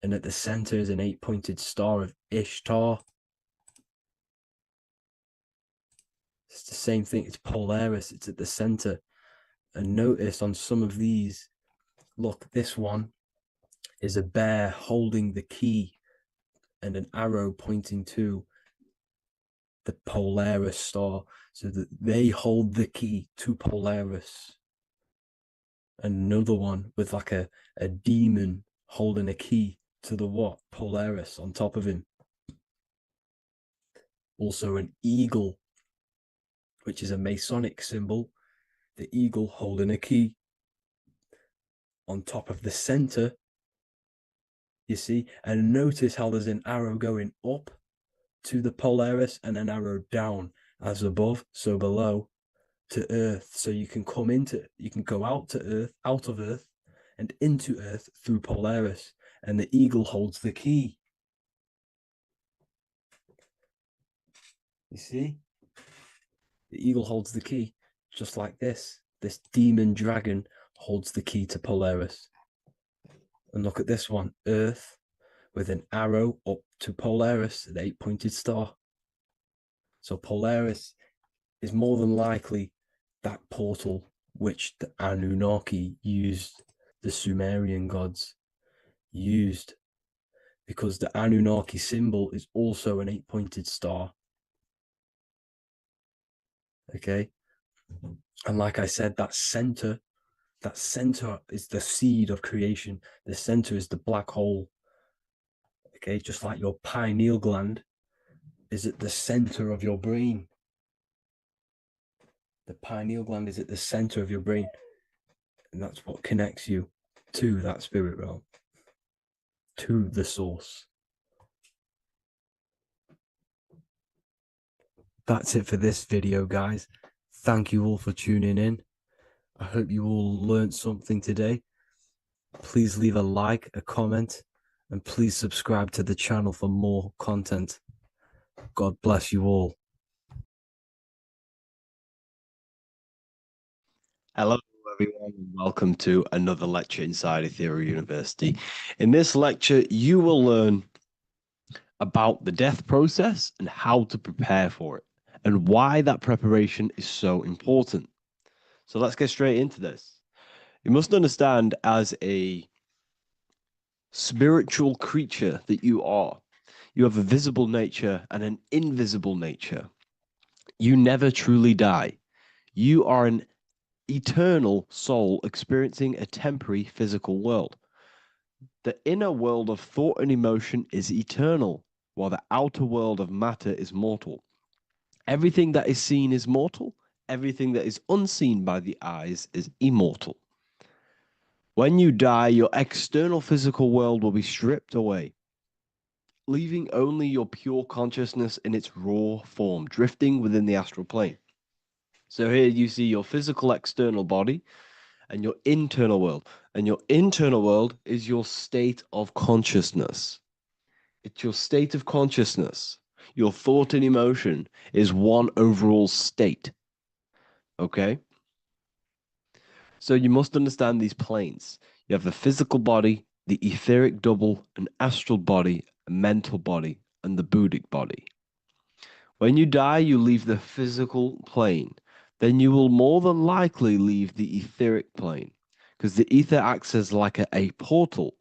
And at the center is an 8-pointed star of Ishtar. It's the same thing. It's Polaris. It's at the center. And notice on some of these, look, this one is a bear holding the key and an arrow pointing to the Polaris star, so that they hold the key to Polaris. Another one with like a demon holding a key to the what? Polaris on top of him. Also an eagle, which is a Masonic symbol, the eagle holding a key on top of the center, you see. And notice how there's an arrow going up to the Polaris and an arrow down, as above, so below, to Earth. So you can go out to Earth, out of Earth, and into Earth through Polaris. And the eagle holds the key. You see? The eagle holds the key, just like this. This demon dragon holds the key to Polaris. And look at this one, Earth, with an arrow up to Polaris, an 8-pointed star. So Polaris is more than likely that portal which the Anunnaki used, the Sumerian gods used, because the Anunnaki symbol is also an 8-pointed star. Okay, and like I said, that center is the seed of creation. The center is the black hole. Okay, just like your pineal gland is at the center of your brain. The pineal gland is at the center of your brain, and that's what connects you to that spirit realm, to the source. That's it for this video, guys. Thank you all for tuning in. I hope you all learned something today. Please leave a like, a comment, and please subscribe to the channel for more content. God bless you all. Hello, everyone, and welcome to another lecture inside Ethereal University. In this lecture, you will learn about the death process and how to prepare for it, and why that preparation is so important. So let's get straight into this. You must understand, as a spiritual creature that you are, you have a visible nature and an invisible nature. You never truly die. You are an eternal soul experiencing a temporary physical world. The inner world of thought and emotion is eternal, while the outer world of matter is mortal. Everything that is seen is mortal, everything that is unseen by the eyes is immortal. When you die, your external physical world will be stripped away, leaving only your pure consciousness in its raw form, drifting within the astral plane. So here you see your physical external body and your internal world. And your internal world is your state of consciousness. It's your state of consciousness. Your thought and emotion is one overall state. Okay? So you must understand these planes. You have the physical body, the etheric double, an astral body, a mental body, and the Buddhic body. When you die, you leave the physical plane. Then you will more than likely leave the etheric plane because the ether acts as like a portal.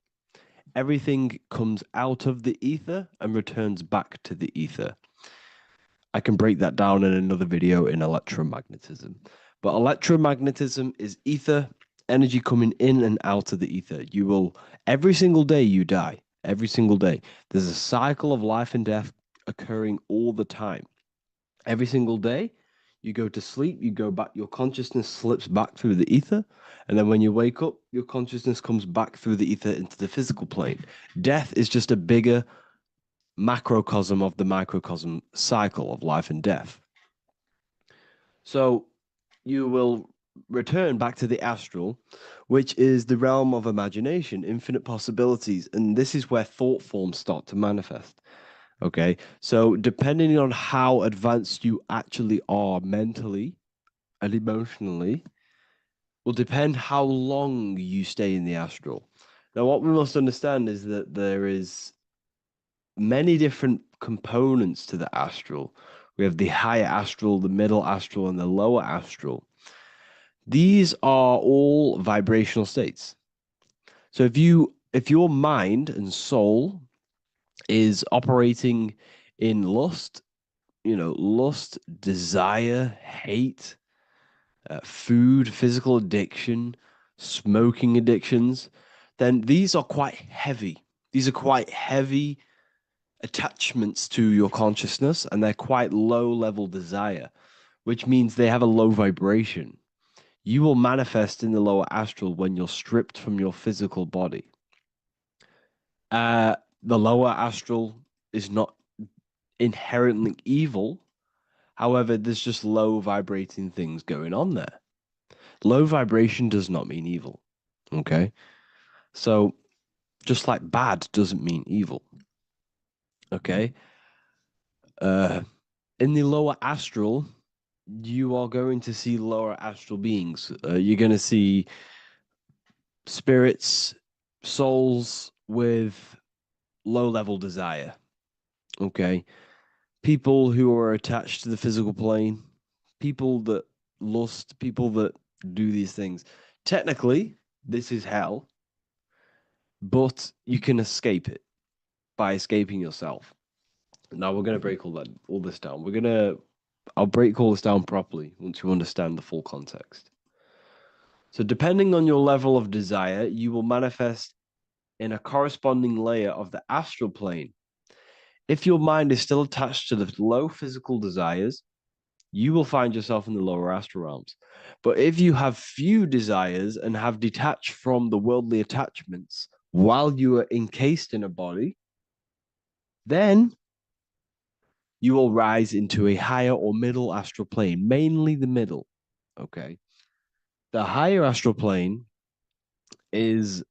Everything comes out of the ether and returns back to the ether. I can break that down in another video in electromagnetism. But electromagnetism is ether, energy coming in and out of the ether. You will, every single day you die, every single day. There's a cycle of life and death occurring all the time. Every single day, you go to sleep, you go back, your consciousness slips back through the ether. And then when you wake up, your consciousness comes back through the ether into the physical plane. Death is just a bigger macrocosm of the microcosm cycle of life and death. So you will return back to the astral, which is the realm of imagination, infinite possibilities. And this is where thought forms start to manifest. Okay. So depending on how advanced you actually are mentally and emotionally, will depend how long you stay in the astral. Now, what we must understand is that there is many different components to the astral. We have the higher astral, the middle astral, and the lower astral. These are all vibrational states. So if your mind and soul is operating in lust, lust, desire, hate, food, physical addiction, smoking addictions, then these are quite heavy. These are quite heavy attachments to your consciousness, and they're quite low level desire, which means they have a low vibration. You will manifest in the lower astral when you're stripped from your physical body. The lower astral is not inherently evil. However, there's just low vibrating things going on there. Low vibration does not mean evil. Okay. So just like bad doesn't mean evil. Okay. In the lower astral, you are going to see lower astral beings. You're going to see spirits, souls with low level desire. Okay. People who are attached to the physical plane, people that lust, people that do these things. Technically, this is hell, but you can escape it by escaping yourself. Now we're going to break all this down. I'll break all this down properly once you understand the full context. So depending on your level of desire, you will manifest in a corresponding layer of the astral plane. If your mind is still attached to the low physical desires, you will find yourself in the lower astral realms. But if you have few desires and have detached from the worldly attachments while you are encased in a body, then you will rise into a higher or middle astral plane, mainly the middle. Okay. The higher astral plane is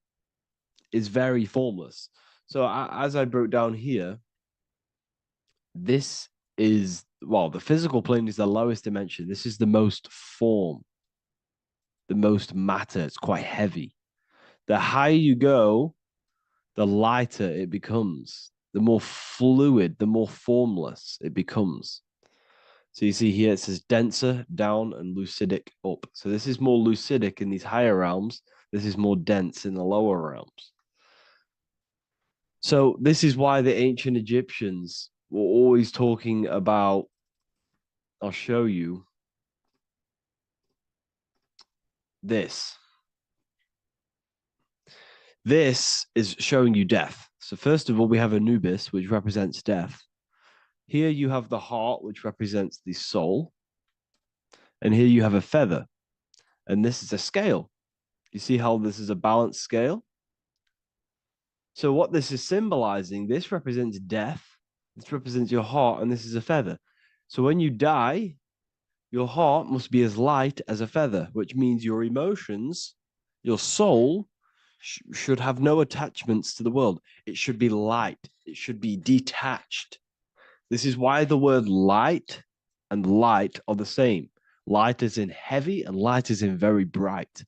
very formless. So as I broke down here, this is, well, the physical plane is the lowest dimension. This is the most form, the most matter. It's quite heavy. The higher you go, the lighter it becomes. The more fluid, the more formless it becomes. So you see here it says denser, down, and lucidic up. So this is more lucidic in these higher realms. This is more dense in the lower realms. So this is why the ancient Egyptians were always talking about I'll show you this. This is showing you death. So first of all, we have Anubis, which represents death. Here you have the heart, which represents the soul. And here you have a feather. And this is a scale. You see how this is a balanced scale? So what this is symbolizing, this represents death. This represents your heart, and this is a feather. So when you die, your heart must be as light as a feather, which means your emotions, your soul, should have no attachments to the world. It should be light. It should be detached. This is why the word light and light are the same. Light is in heavy and light is in very bright.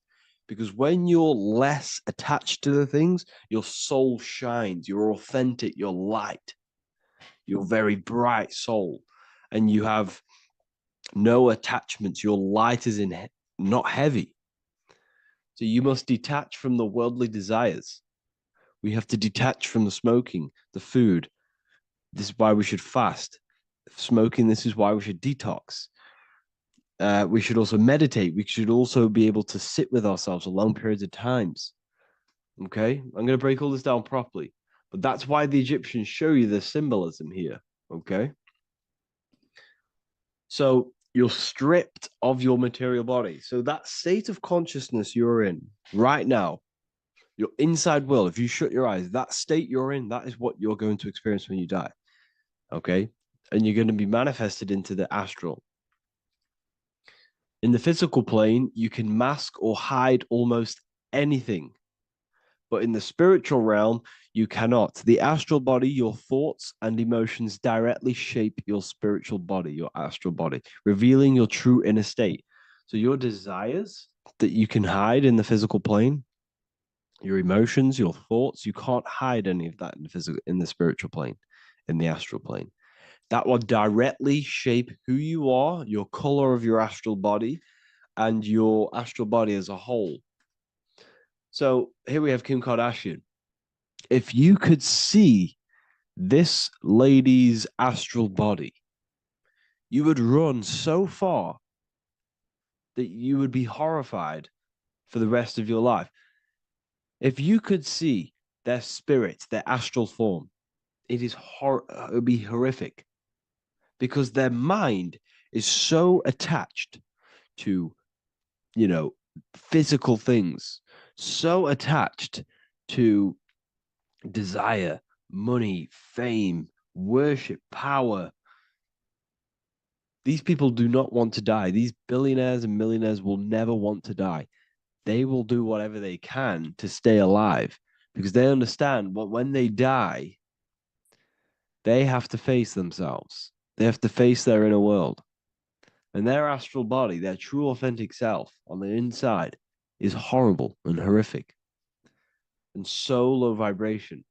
Because when you're less attached to the things, your soul shines. You're authentic. You're light. You're very bright soul. And you have no attachments. Your light is in not heavy. So you must detach from the worldly desires. We have to detach from the smoking, the food. This is why we should fast. Smoking, this is why we should detox. We should also meditate. We should also be able to sit with ourselves for long periods of times. Okay, I'm going to break all this down properly. But that's why the Egyptians show you the symbolism here. Okay. So you're stripped of your material body. So that state of consciousness you're in right now, your inside world, if you shut your eyes, that state you're in, that is what you're going to experience when you die. Okay. And you're going to be manifested into the astral. In the physical plane, you can mask or hide almost anything. But in the spiritual realm, you cannot. The astral body, your thoughts and emotions directly shape your spiritual body, your astral body, revealing your true inner state. So your desires that you can hide in the physical plane, your emotions, your thoughts, you can't hide any of that in the spiritual plane, in the astral plane. That will directly shape who you are, your color of your astral body, and your astral body as a whole. So here we have Kim Kardashian. If you could see this lady's astral body, you would run so far that you would be horrified for the rest of your life. If you could see their spirit, their astral form, it would be horrific because their mind is so attached to, physical things, so attached to desire, money, fame, worship, power. These people do not want to die. These billionaires and millionaires will never want to die. They will do whatever they can to stay alive because they understand what when they die, they have to face themselves. They have to face their inner world. And their astral body, their true authentic self on the inside is horrible and horrific and so low vibration.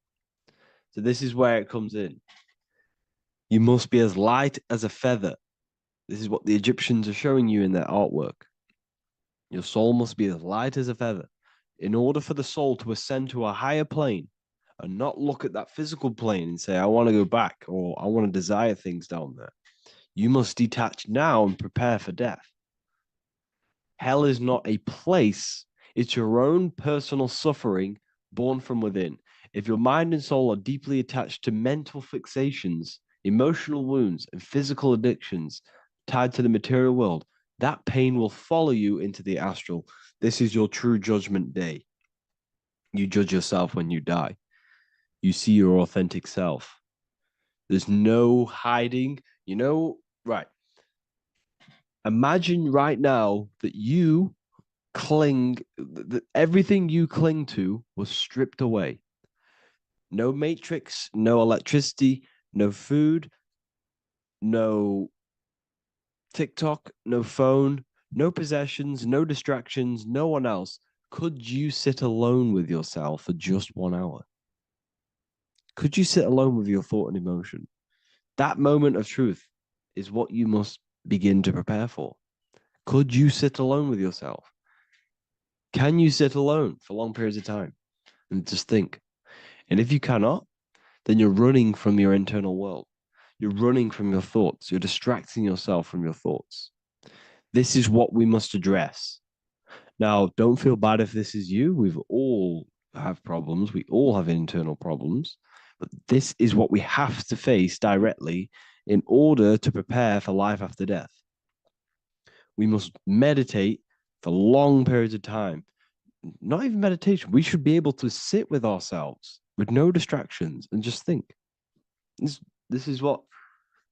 So this is where it comes in. You must be as light as a feather. This is what the Egyptians are showing you in their artwork. Your soul must be as light as a feather. In order for the soul to ascend to a higher plane and not look at that physical plane and say, I want to go back or I want to desire things down there, you must detach now and prepare for death. Hell is not a place. It's your own personal suffering born from within. If your mind and soul are deeply attached to mental fixations, emotional wounds, and physical addictions tied to the material world, that pain will follow you into the astral. This is your true judgment day. You judge yourself when you die. You see your authentic self. There's no hiding. Right. Imagine right now that you that everything you cling to was stripped away. No matrix, no electricity, no food, no TikTok, no phone, no possessions, no distractions, no one else. Could you sit alone with yourself for just 1 hour? Could you sit alone with your thought and emotion? That moment of truth is what you must begin to prepare for. Could you sit alone with yourself? Can you sit alone for long periods of time and just think? And if you cannot, then you're running from your internal world. You're running from your thoughts. You're distracting yourself from your thoughts. This is what we must address. Now, don't feel bad if this is you. We've all have problems. We all have internal problems. But this is what we have to face directly in order to prepare for life after death. We must meditate for long periods of time. Not even meditation. We should be able to sit with ourselves with no distractions and just think. This is what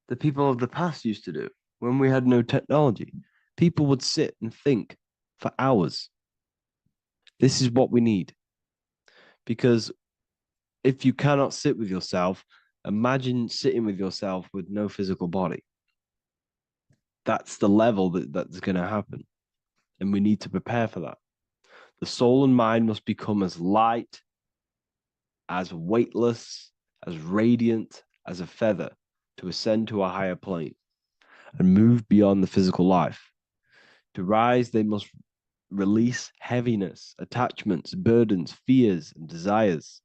the people of the past used to do when we had no technology. People would sit and think for hours. This is what we need. Because if you cannot sit with yourself, imagine sitting with yourself with no physical body. That's the level that's going to happen. And we need to prepare for that. The soul and mind must become as light, as weightless, as radiant as a feather to ascend to a higher plane and move beyond the physical life. To rise, they must release heaviness, attachments, burdens, fears, and desires.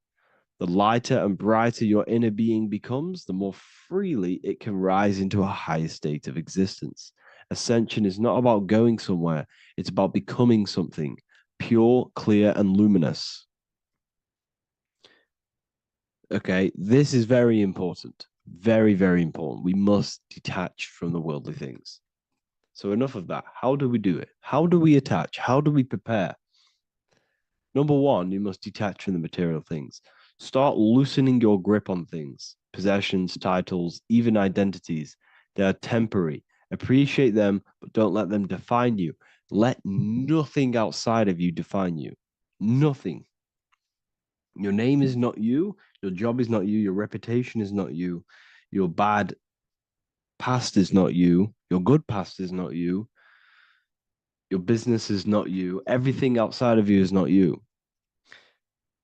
The lighter and brighter your inner being becomes, the more freely it can rise into a higher state of existence. Ascension is not about going somewhere, it's about becoming something pure, clear, and luminous. Okay, this is very important. Very, very important. We must detach from the worldly things. So enough of that. How do we do it? How do we attach? How do we prepare? Number one, you must detach from the material things. Start loosening your grip on things, possessions, titles, even identities. They are temporary. Appreciate them, but don't let them define you. Let nothing outside of you define you. Nothing. Your name is not you. Your job is not you. Your reputation is not you. Your bad past is not you. Your good past is not you. Your business is not you. Everything outside of you is not you.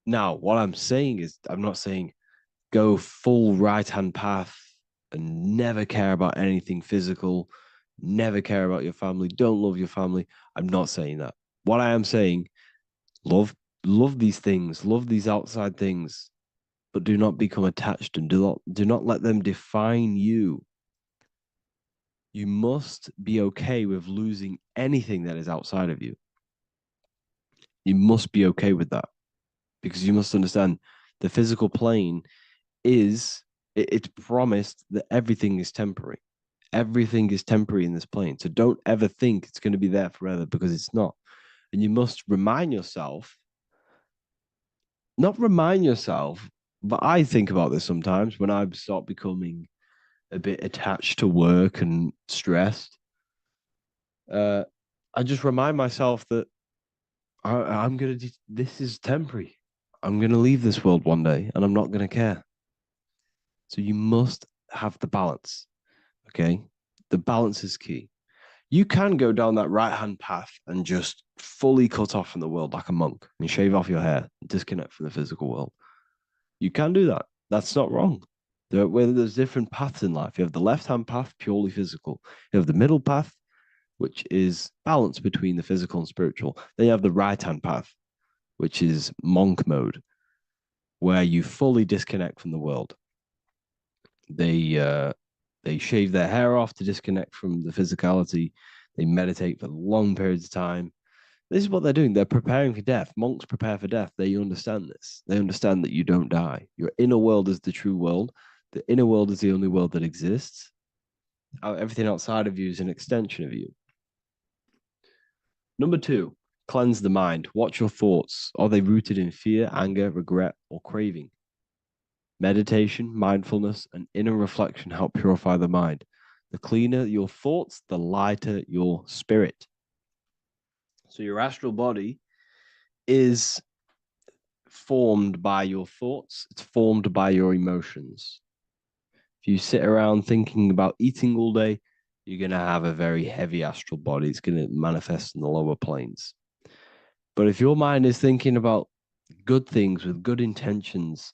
Now, what I'm saying is, I'm not saying go full right-hand path and never care about anything physical, never care about your family, don't love your family. I'm not saying that. What I am saying, love these things, love these outside things, but do not become attached and do not let them define you. You must be okay with losing anything that is outside of you. You must be okay with that, because you must understand the physical plane is, it's promised that everything is temporary. Everything is temporary in this plane. So don't ever think it's going to be there forever, because it's not. And you must remind yourself, not remind yourself, but I think about this sometimes when I start becoming a bit attached to work and stressed. I just remind myself that I'm going to, this is temporary. I'm going to leave this world one day and I'm not going to care. So you must have the balance. Okay. The balance is key. You can go down that right-hand path and just fully cut off from the world like a monk and shave off your hair, disconnect from the physical world. You can do that. That's not wrong. There's different paths in life. You have the left-hand path, purely physical. You have the middle path, which is balance between the physical and spiritual. Then you have the right-hand path, which is monk mode, where you fully disconnect from the world. They shave their hair off to disconnect from the physicality. They meditate for long periods of time. This is what they're doing. They're preparing for death. Monks prepare for death. They understand this. They understand that you don't die. Your inner world is the true world. The inner world is the only world that exists. Everything outside of you is an extension of you. Number two, cleanse the mind. Watch your thoughts. Are they rooted in fear, anger, regret, or craving? Meditation, mindfulness, and inner reflection help purify the mind. The cleaner your thoughts, the lighter your spirit. So your astral body is formed by your thoughts. It's formed by your emotions. If you sit around thinking about eating all day, you're going to have a very heavy astral body. It's going to manifest in the lower planes. But if your mind is thinking about good things with good intentions,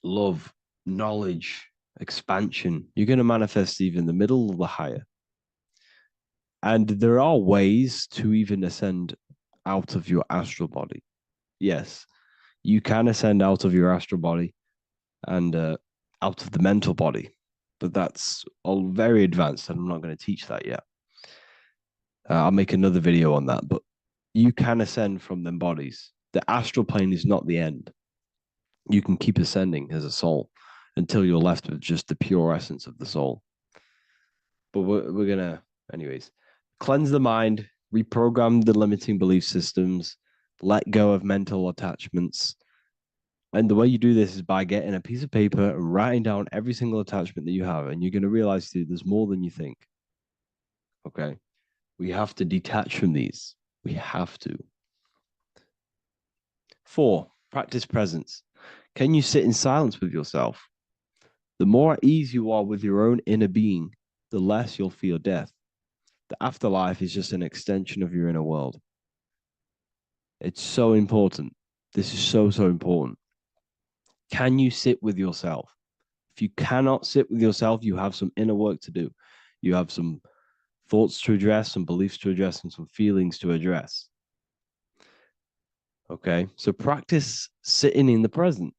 love, knowledge, expansion, you're going to manifest even the middle or the higher. And there are ways to even ascend out of your astral body. Yes, you can ascend out of your astral body and out of the mental body. but that's all very advanced, and I'm not going to teach that yet. I'll make another video on that, but you can ascend from them bodies. The astral plane is not the end. You can keep ascending as a soul until you're left with just the pure essence of the soul. But we're going to, anyways, cleanse the mind, reprogram the limiting belief systems, let go of mental attachments. And the way you do this is by getting a piece of paper and writing down every single attachment that you have. And you're going to realize, dude, there's more than you think. Okay. We have to detach from these. We have to. 4, practice presence. Can you sit in silence with yourself? The more at ease you are with your own inner being, the less you'll feel death. The afterlife is just an extension of your inner world. It's so important. This is so, so important. Can you sit with yourself? If you cannot sit with yourself, you have some inner work to do. You have some thoughts to address, some beliefs to address, and some feelings to address. Okay, so practice sitting in the present,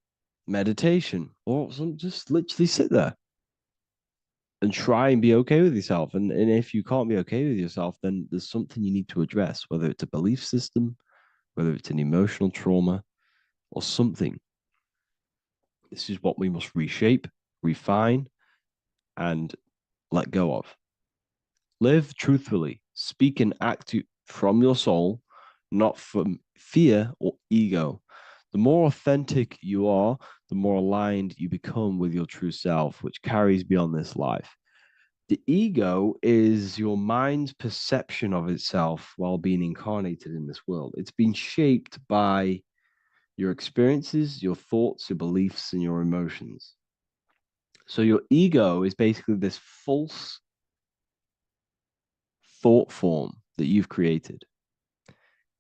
meditation, or just literally sit there and try and be okay with yourself. And if you can't be okay with yourself, then there's something you need to address, whether it's a belief system, whether it's an emotional trauma, or something. This is what we must reshape, refine, and let go of. Live truthfully, speak and act from your soul, not from fear or ego. The more authentic you are, the more aligned you become with your true self, which carries beyond this life. The ego is your mind's perception of itself while being incarnated in this world. It's been shaped by your experiences, your thoughts, your beliefs, and your emotions. So your ego is basically this false thought form that you've created.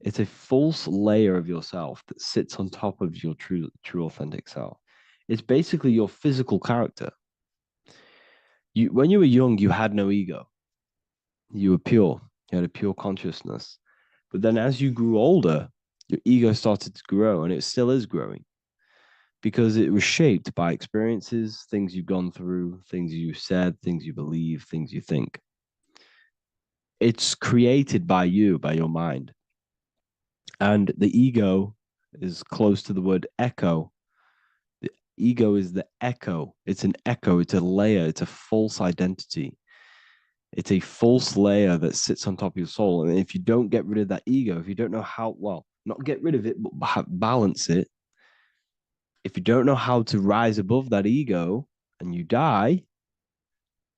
It's a false layer of yourself that sits on top of your true authentic self. It's basically your physical character. When you were young, you had no ego. You were pure. You had a pure consciousness. But then as you grew older, your ego started to grow, and it still is growing because it was shaped by experiences, things you've gone through, things you said, things you believe, things you think. It's created by you, by your mind. And the ego is close to the word echo. The ego is the echo. It's an echo. It's a layer. It's a false identity. It's a false layer that sits on top of your soul. And if you don't get rid of that ego, if you don't know how, well, not get rid of it, but balance it. If you don't know how to rise above that ego and you die,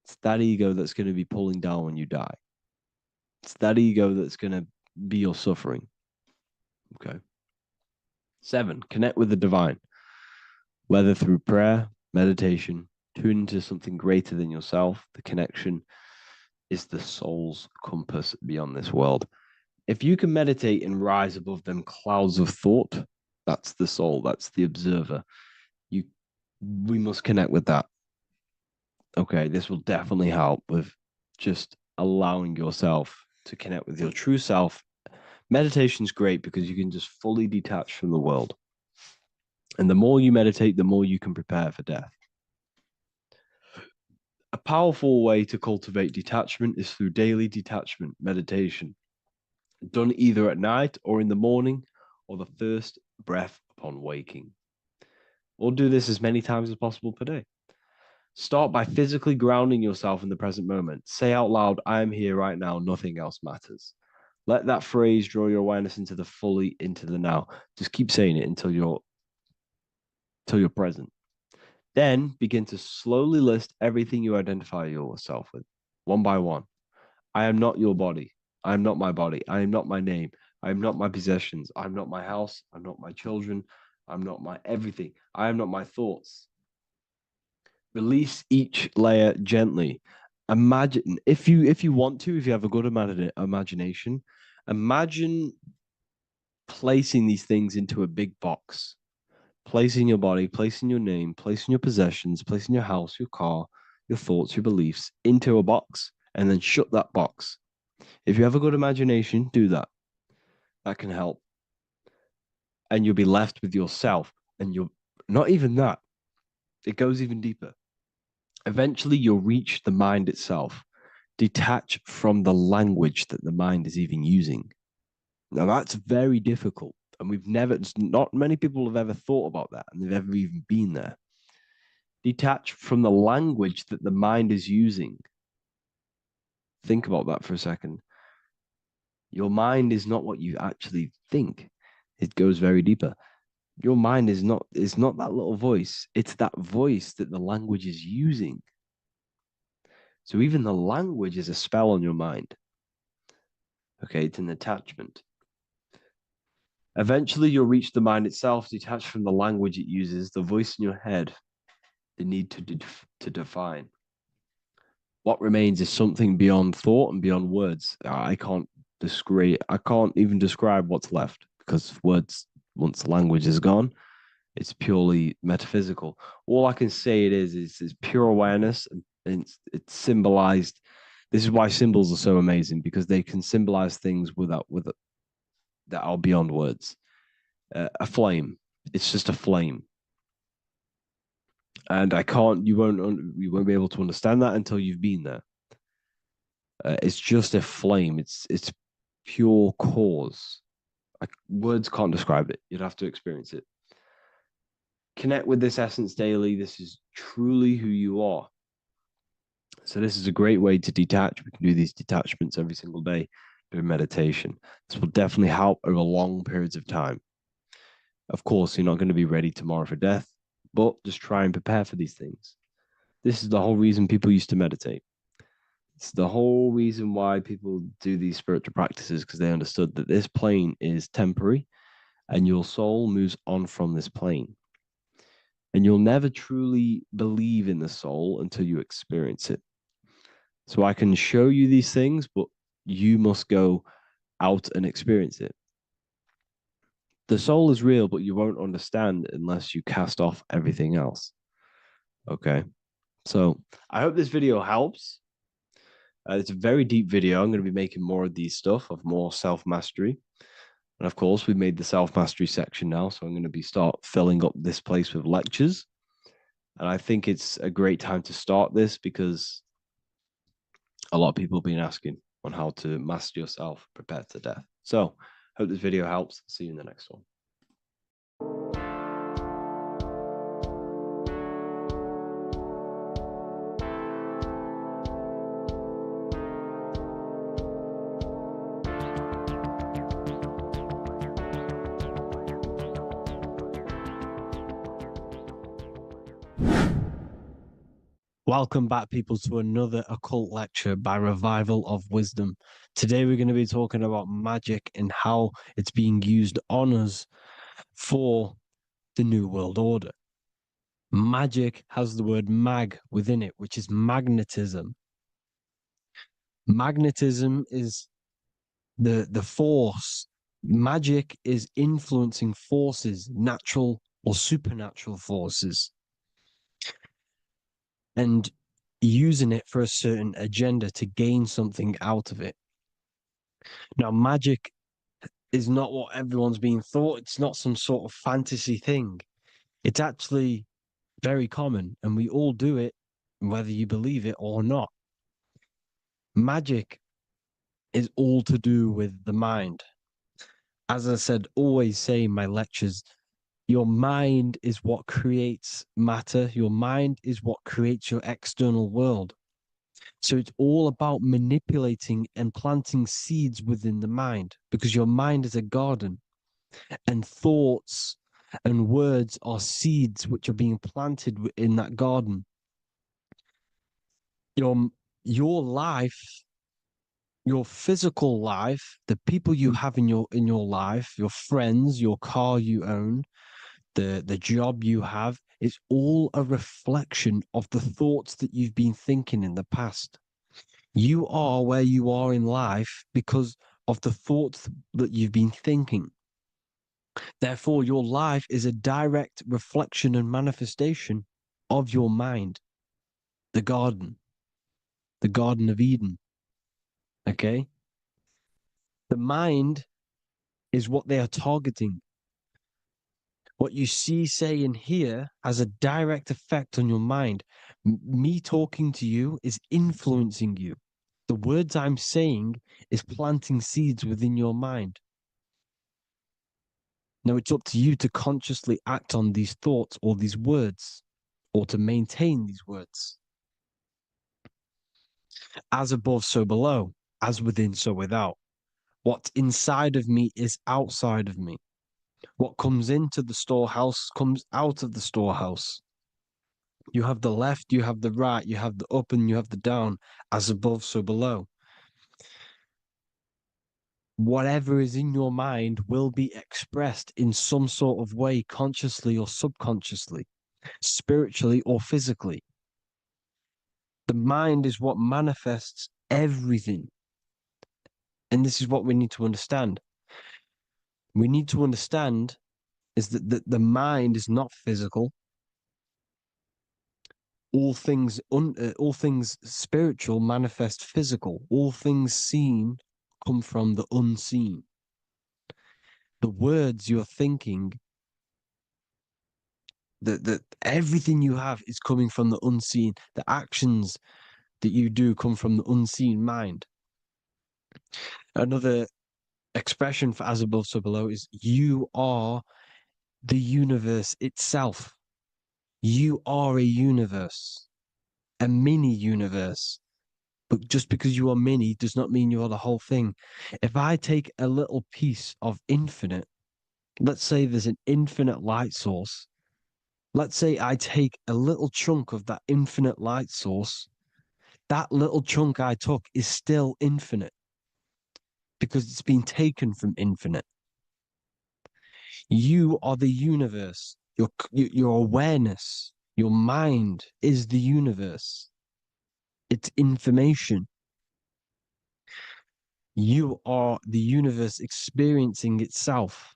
it's that ego that's going to be pulling down when you die. It's that ego that's going to be your suffering. Okay. 7, connect with the divine, whether through prayer, meditation, tune into something greater than yourself. The connection is the soul's compass beyond this world. If you can meditate and rise above them clouds of thought, that's the soul, that's the observer. We must connect with that. Okay, this will definitely help with just allowing yourself to connect with your true self. Meditation's great because you can just fully detach from the world. And the more you meditate, the more you can prepare for death. A powerful way to cultivate detachment is through daily detachment meditation, done either at night or in the morning or the first breath upon waking. Or do this as many times as possible per day. Start by physically grounding yourself in the present moment. Say out loud, I am here right now, nothing else matters. Let that phrase draw your awareness into the now. Just keep saying it until you're present. Then begin to slowly list everything you identify yourself with, one by one. I am not your body. I am not my body. I am not my name. I am not my possessions. I'm not my house. I'm not my children. I'm not my everything. I am not my thoughts. Release each layer gently. Imagine, if you want to, if you have a good imagination, imagine placing these things into a big box. Placing your body, placing your name, placing your possessions, placing your house, your car, your thoughts, your beliefs into a box, and then shut that box. If you have a good imagination, do that. That can help. And you'll be left with yourself. And you're not even that. It goes even deeper. Eventually, you'll reach the mind itself. Detach from the language that the mind is even using. Now, that's very difficult. And not many people have ever thought about that, and they've ever even been there. Detach from the language that the mind is using. Think about that for a second. Your mind is not what you actually think. It goes very deeper. Your mind is not that little voice. It's that voice that the language is using. So even the language is a spell on your mind. Okay, it's an attachment. Eventually, you'll reach the mind itself, detached from the language it uses, the voice in your head, the need to define. What remains is something beyond thought and beyond words. I can't even describe what's left, because words, once the language is gone, it's purely metaphysical. All I can say it is pure awareness, and it's symbolized. This is why symbols are so amazing, because they can symbolize things that are beyond words. A flame, it's just a flame, and you won't be able to understand that until you've been there. It's just a flame. It's pure cause. Words can't describe it. You'd have to experience it. Connect with this essence daily. This is truly who you are. So this is a great way to detach. We can do these detachments every single day during meditation. This will definitely help over long periods of time. Of course, you're not going to be ready tomorrow for death, but just try and prepare for these things. This is the whole reason people used to meditate. It's the whole reason why people do these spiritual practices, because they understood that this plane is temporary and your soul moves on from this plane. And you'll never truly believe in the soul until you experience it. So I can show you these things, but you must go out and experience it. The soul is real, but you won't understand unless you cast off everything else. Okay. So I hope this video helps. It's a very deep video. I'm going to be making more of these stuff, of more self-mastery. And of course, we've made the self-mastery section now. So I'm going to start filling up this place with lectures. And I think it's a great time to start this, because a lot of people have been asking on how to master yourself, prepare to death. So hope this video helps. See you in the next one. Welcome back, people, to another occult lecture by Revival of Wisdom. Today we're going to be talking about magic and how it's being used on us for the New World Order. Magic has the word mag within it, which is magnetism. Magnetism is the force. Magic is influencing forces, natural or supernatural forces, and using it for a certain agenda to gain something out of it. Now, magic is not what everyone's being thought. It's not some sort of fantasy thing. It's actually very common, and we all do it, whether you believe it or not. Magic is all to do with the mind. As I said, always say in my lectures, your mind is what creates matter. Your mind is what creates your external world. So it's all about manipulating and planting seeds within the mind, because your mind is a garden, and thoughts and words are seeds which are being planted in that garden. Your life, your physical life, the people you have in your life, your friends, your car you own, the job you have, is all a reflection of the thoughts that you've been thinking in the past. You are where you are in life because of the thoughts that you've been thinking. Therefore, your life is a direct reflection and manifestation of your mind, the Garden of Eden. Okay? The mind is what they are targeting. What you see, say, and hear has a direct effect on your mind, Me talking to you is influencing you. The words I'm saying is planting seeds within your mind. Now it's up to you to consciously act on these thoughts or these words, or to maintain these words. As above, so below. As within, so without. What's inside of me is outside of me. What comes into the storehouse comes out of the storehouse. You have the left, you have the right, you have the up, and you have the down. As above, so below. Whatever is in your mind will be expressed in some sort of way, consciously or subconsciously, spiritually or physically. The mind is what manifests everything. And this is what we need to understand. We need to understand is that the mind is not physical. All things spiritual manifest physical. All things seen come from the unseen. The words you're thinking, that everything you have is coming from the unseen. The actions that you do come from the unseen mind. Another expression for as above, so below is you are the universe itself. You are a universe, a mini universe. But just because you are mini does not mean you are the whole thing. If I take a little piece of infinite, let's say there's an infinite light source. Let's say I take a little chunk of that infinite light source. That little chunk I took is still infinite because it's been taken from infinite. You are the universe. Your awareness, your mind is the universe. It's information. You are the universe experiencing itself.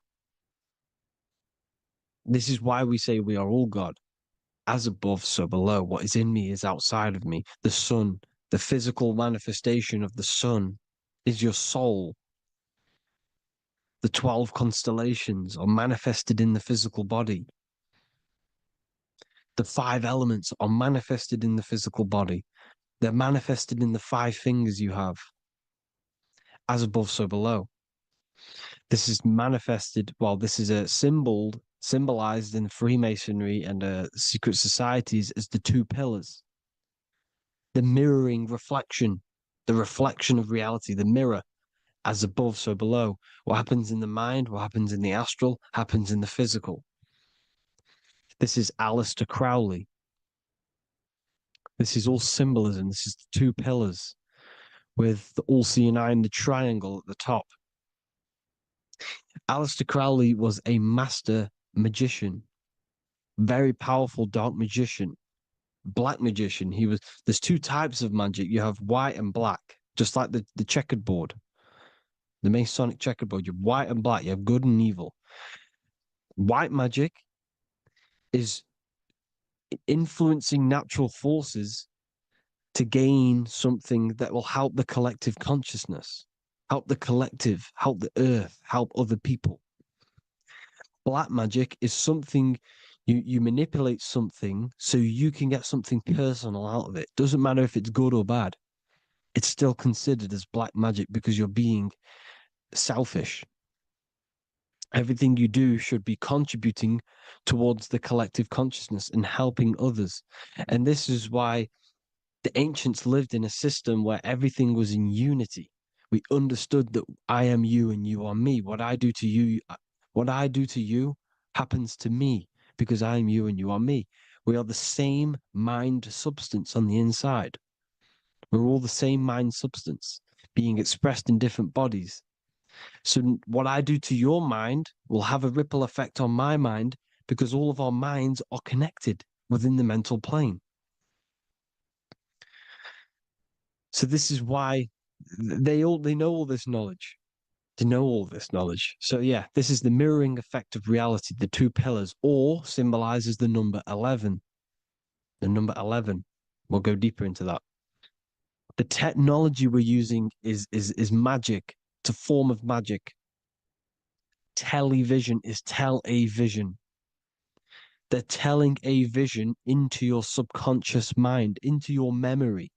This is why we say we are all God. As above, so below. What is in me is outside of me. The sun, the physical manifestation of the sun is your soul. The 12 constellations are manifested in the physical body. The 5 elements are manifested in the physical body. They're manifested in the 5 fingers you have. As above, so below. This is manifested, well, this is a symbolized in Freemasonry and secret societies as the 2 pillars. The mirroring reflection, the reflection of reality, the mirror, as above, so below. What happens in the mind, what happens in the astral, happens in the physical. This is Aleister Crowley. This is all symbolism. This is the 2 pillars with the all-seeing eye and the triangle at the top. Aleister Crowley was a master magician, very powerful dark magician, black magician. There's 2 types of magic. You have white and black, just like the checkered board, the Masonic checkerboard. You have white and black. You have good and evil. White magic is influencing natural forces to gain something that will help the collective consciousness, help the collective, help the earth, help other people. Black magic is something you manipulate something so you can get something personal out of it. Doesn't matter if it's good or bad. It's still considered as black magic because you're being selfish. Everything you do should be contributing towards the collective consciousness and helping others. And this is why the ancients lived in a system where everything was in unity. We understood that I am you and you are me. What I do to you happens to me because I am you and you are me. We are the same mind substance on the inside. We're all the same mind substance being expressed in different bodies. So what I do to your mind will have a ripple effect on my mind because all of our minds are connected within the mental plane. So this is why they know all this knowledge. They know all this knowledge. So yeah, this is the mirroring effect of reality, the 2 pillars, or symbolizes the number 11. The number 11. We'll go deeper into that. The technology we're using is magic. It's a form of magic. Television is tell-a-vision. They're telling a vision into your subconscious mind, into your memory.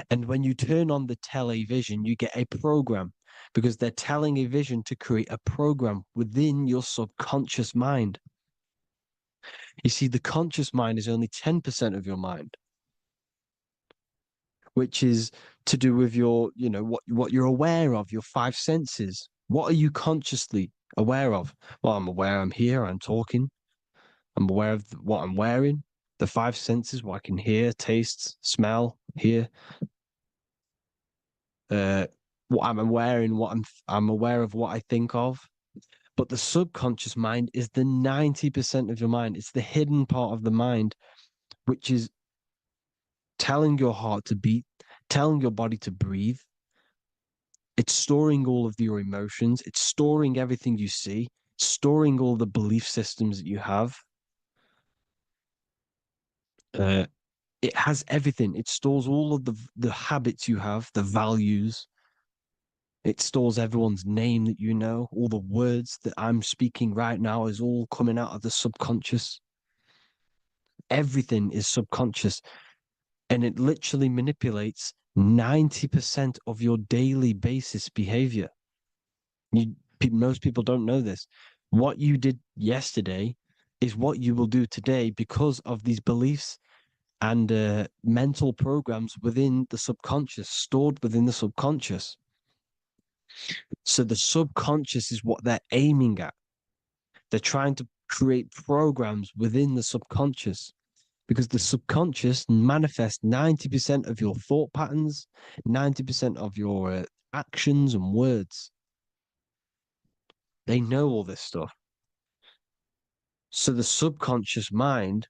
And when you turn on the television, you get a program because they're telling a vision to create a program within your subconscious mind. You see, the conscious mind is only 10% of your mind, which is to do with your, what you're aware of, your five senses. What are you consciously aware of? Well, I'm aware I'm here, I'm talking. I'm aware of what I'm wearing, the five senses, what I can hear, taste, smell, hear. What I'm wearing, I'm aware of what I think of. But the subconscious mind is the 90% of your mind. It's the hidden part of the mind, which is telling your heart to beat, telling your body to breathe. It's storing all of your emotions. It's storing everything you see, storing all the belief systems that you have. It has everything. It stores all of the habits you have, the values. It stores everyone's name that you know. All the words that I'm speaking right now is all coming out of the subconscious. Everything is subconscious. And it literally manipulates 90% of your daily basis behavior. Most people don't know this. What you did yesterday is what you will do today because of these beliefs and mental programs within the subconscious, stored within the subconscious. So the subconscious is what they're aiming at. They're trying to create programs within the subconscious because the subconscious manifests 90% of your thought patterns, 90% of your actions and words. They know all this stuff. So the subconscious mind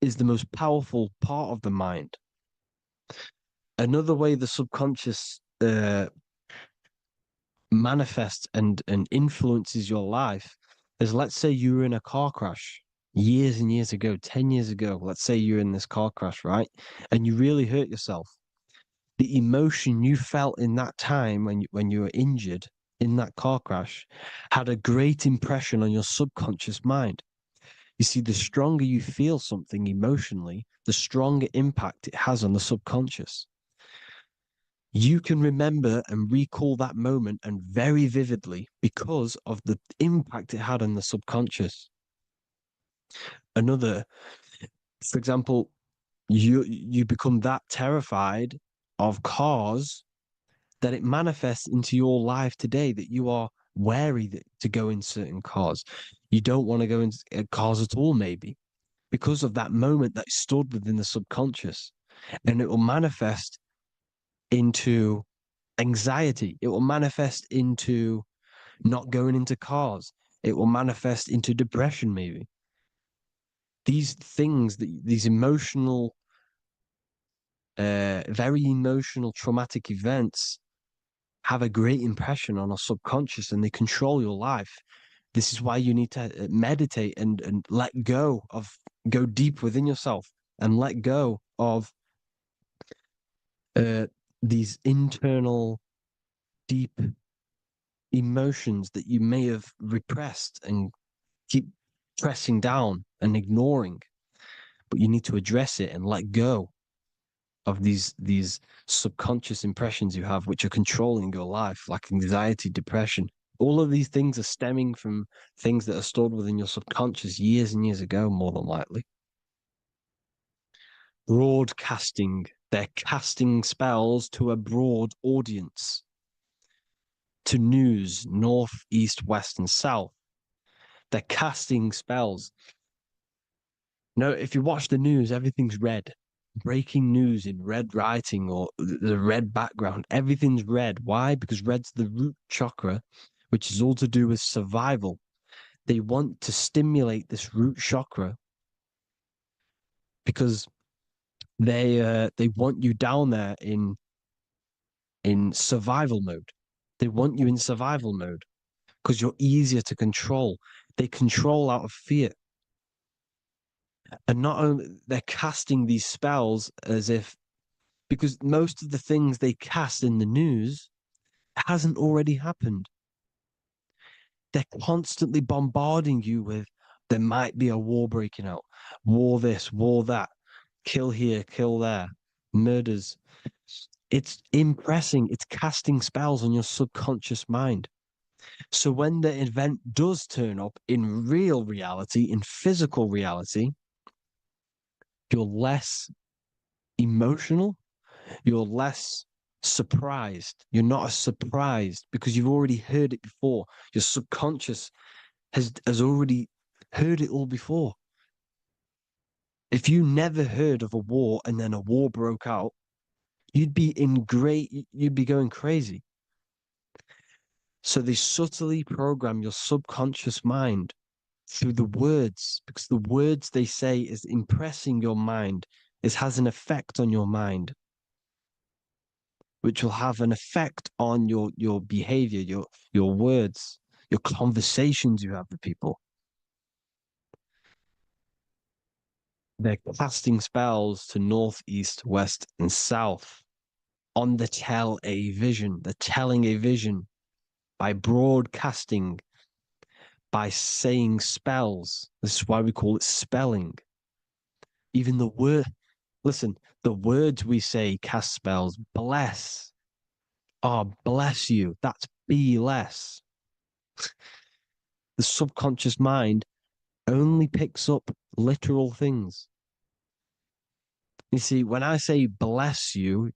is the most powerful part of the mind. Another way the subconscious manifests and influences your life is, let's say you were in a car crash years and years ago, 10 years ago. Let's say you're in this car crash, right? And you really hurt yourself. The emotion you felt in that time when you were injured in that car crash had a great impression on your subconscious mind. You see, the stronger you feel something emotionally, the stronger impact it has on the subconscious. You can remember and recall that moment and very vividly because of the impact it had on the subconscious. For example, you become that terrified of cars that it manifests into your life today, that you are wary to go in certain cars. You don't want to go in cars at all, maybe, because of that moment that stored within the subconscious. And it will manifest into anxiety. It will manifest into not going into cars. It will manifest into depression, maybe. These things, these emotional, very emotional, traumatic events have a great impression on our subconscious and they control your life. This is why you need to meditate and go deep within yourself and let go of these internal, deep emotions that you may have repressed and keep pressing down and ignoring. But you need to address it and let go of these subconscious impressions you have, which are controlling your life, like anxiety, depression. All of these things are stemming from things that are stored within your subconscious years and years ago, more than likely. Broadcasting. They're casting spells to a broad audience, to news, north, east, west, and south. They're casting spells. No, if you watch the news, everything's red. Breaking news in red writing or the red background, everything's red. Why? Because red's the root chakra, which is all to do with survival. They want to stimulate this root chakra because they want you down there in survival mode. They want you in survival mode because you're easier to control. They control out of fear. And not only they're casting these spells as if, because most of the things they cast in the news hasn't already happened. They're constantly bombarding you with There might be a war breaking out, war this, war that, kill here, kill there, murders. It's impressing, it's casting spells on your subconscious mind. So when the event does turn up in real reality, in physical reality, you're less emotional, you're less surprised. You're not as surprised because you've already heard it before. Your subconscious has already heard it all before. If you never heard of a war and then a war broke out, you'd be going crazy. So they subtly program your subconscious mind through the words, because the words they say is impressing your mind. It has an effect on your mind, which will have an effect on your behavior, your words, your conversations you have with people. They're casting spells to north, east, west, and south on the tell a vision. They're telling a vision by broadcasting, by saying spells. This is why we call it spelling. Even the word, listen, the words we say cast spells. Bless. Oh, bless you. That's be less. The subconscious mind only picks up literal things. You see, when I say bless you,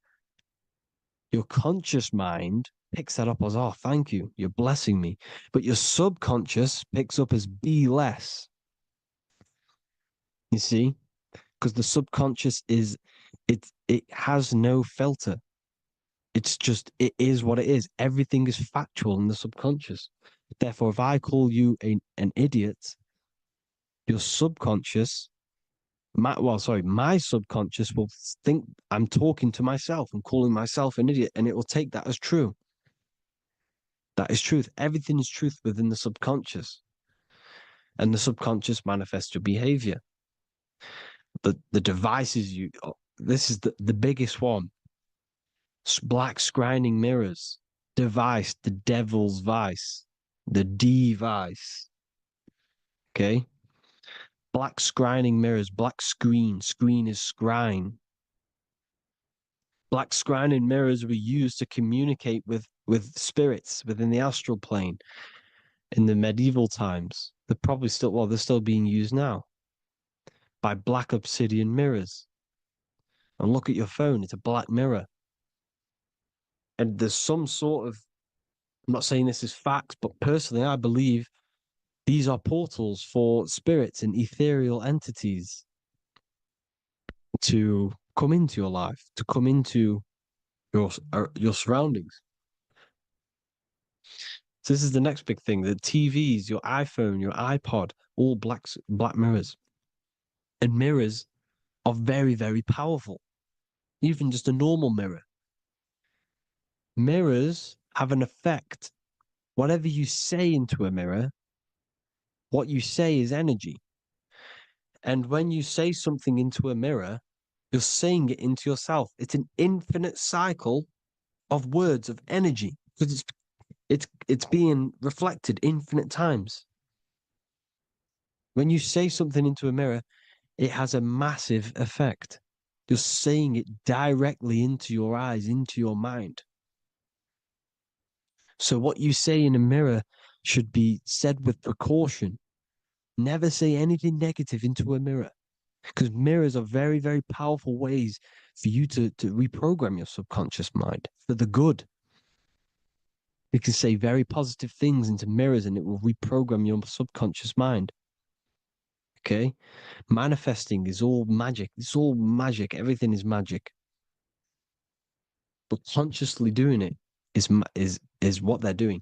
your conscious mind picks that up as, oh, thank you, you're blessing me. But your subconscious picks up as be less. You see? Because the subconscious it has no filter. It's just, it is what it is. Everything is factual in the subconscious. Therefore, if I call you an idiot, your subconscious, my subconscious will think I'm talking to myself and calling myself an idiot, and it will take that as true. That is truth. Everything is truth within the subconscious. And the subconscious manifests your behavior. The devices this is the biggest one. Black scrying mirrors, device, the devil's vice, the device. Okay? Black scrying mirrors, black screen is scrying. Black scrying mirrors were used to communicate with spirits within the astral plane in the medieval times. They're still being used now by black obsidian mirrors. And look at your phone, it's a black mirror. And there's some sort of, I'm not saying this is fact, but personally, I believe these are portals for spirits and ethereal entities to come into your life, to come into your surroundings. So this is the next big thing: the TVs, your iPhone, your iPod, all black mirrors. And mirrors are very, very powerful. Even just a normal mirror. Mirrors have an effect. Whatever you say into a mirror, what you say is energy. And when you say something into a mirror, you're saying it into yourself. It's an infinite cycle of words, of energy, because it's being reflected infinite times. When you say something into a mirror, it has a massive effect. You're saying it directly into your eyes, into your mind. So what you say in a mirror should be said with precaution. Never say anything negative into a mirror, because mirrors are very, very powerful ways for you to reprogram your subconscious mind for the good. You can say very positive things into mirrors and it will reprogram your subconscious mind. Okay? Manifesting is all magic. It's all magic. Everything is magic. But consciously doing it is what they're doing.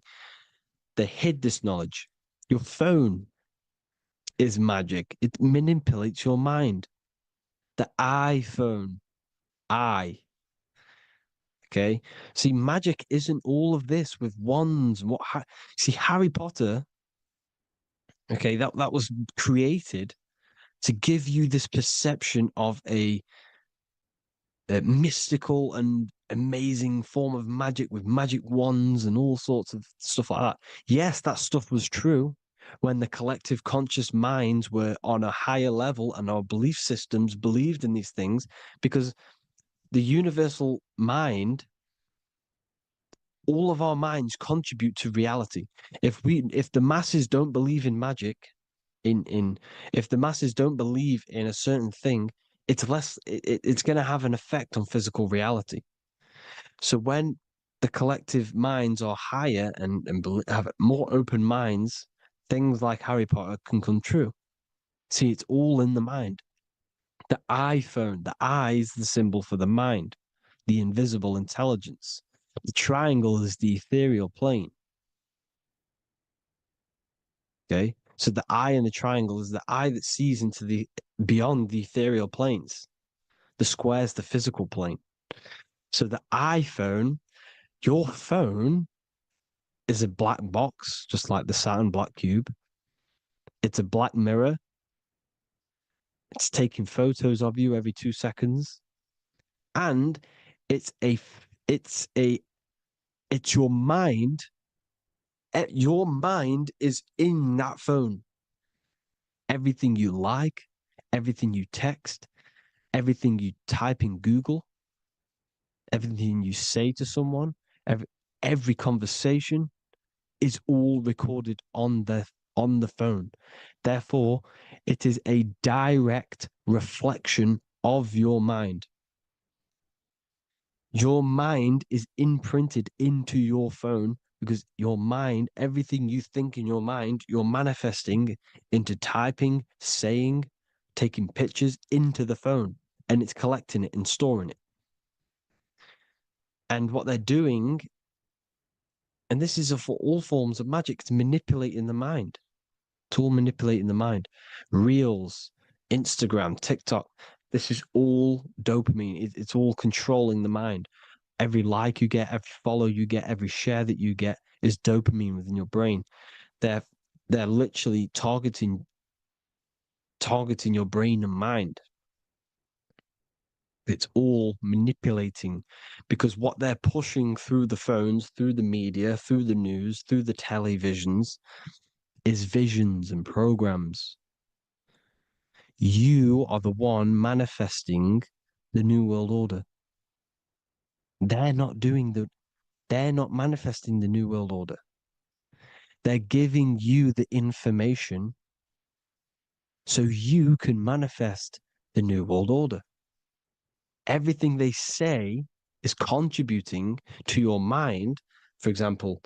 They hid this knowledge. Your phone is magic. It manipulates your mind. The iPhone, okay. See, magic isn't all of this with wands. See, Harry Potter, okay, that was created to give you this perception of a mystical and amazing form of magic with magic wands and all sorts of stuff like that. Yes, that stuff was true, when the collective conscious minds were on a higher level and our belief systems believed in these things, because the universal mind, all of our minds contribute to reality. If the masses don't believe in magic, if the masses don't believe in a certain thing, it's going to have an effect on physical reality. So when the collective minds are higher and have more open minds, things like Harry Potter can come true. See, it's all in the mind. The iPhone, the I is the symbol for the mind, the invisible intelligence. The triangle is the ethereal plane. Okay. So the eye in the triangle is the eye that sees into the beyond the ethereal planes. The square is the physical plane. So the iPhone, your phone, is a black box, just like the Saturn black cube. It's a black mirror. It's taking photos of you every 2 seconds. And it's your mind. Your mind is in that phone. Everything you like, everything you text, everything you type in Google, everything you say to someone, every conversation is all recorded on the phone. Therefore, it is a direct reflection of your mind. Your mind is imprinted into your phone because your mind, everything you think in your mind, you're manifesting into typing, saying, taking pictures into the phone, and it's collecting it and storing it. And what they're doing, and this is for all forms of magic, it's manipulating the mind. It's all manipulating the mind. Reels, Instagram, TikTok, this is all dopamine. It's all controlling the mind. Every like you get, every follow you get, every share that you get is dopamine within your brain. They're literally targeting your brain and mind. It's all manipulating, because what they're pushing through the phones, through the media, through the news, through the televisions is visions and programs. You are the one manifesting the New World Order. They're not manifesting the New World Order. They're giving you the information so you can manifest the New World Order. Everything they say is contributing to your mind. For example,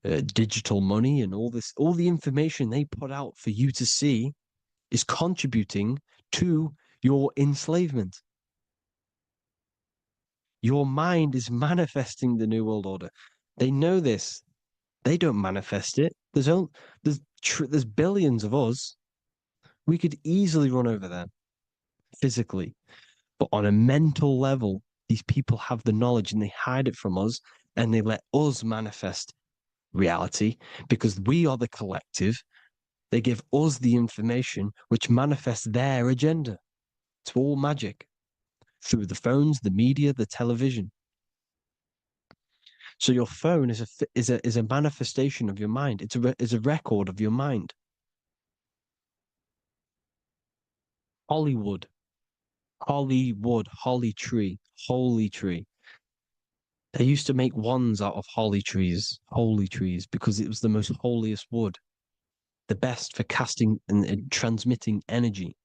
digital money and all the information they put out for you to see is contributing to your enslavement. Your mind is manifesting the New World Order. They know this. They don't manifest it. There's billions of us. We could easily run over them physically. But on a mental level, these people have the knowledge and they hide it from us and they let us manifest reality because we are the collective. They give us the information which manifests their agenda. It's all magic through the phones, the media, the television. So your phone is a manifestation of your mind. It's a record of your mind. Hollywood, holly tree, holy tree. They used to make wands out of holy trees, because it was the most holiest wood, the best for casting and transmitting energy.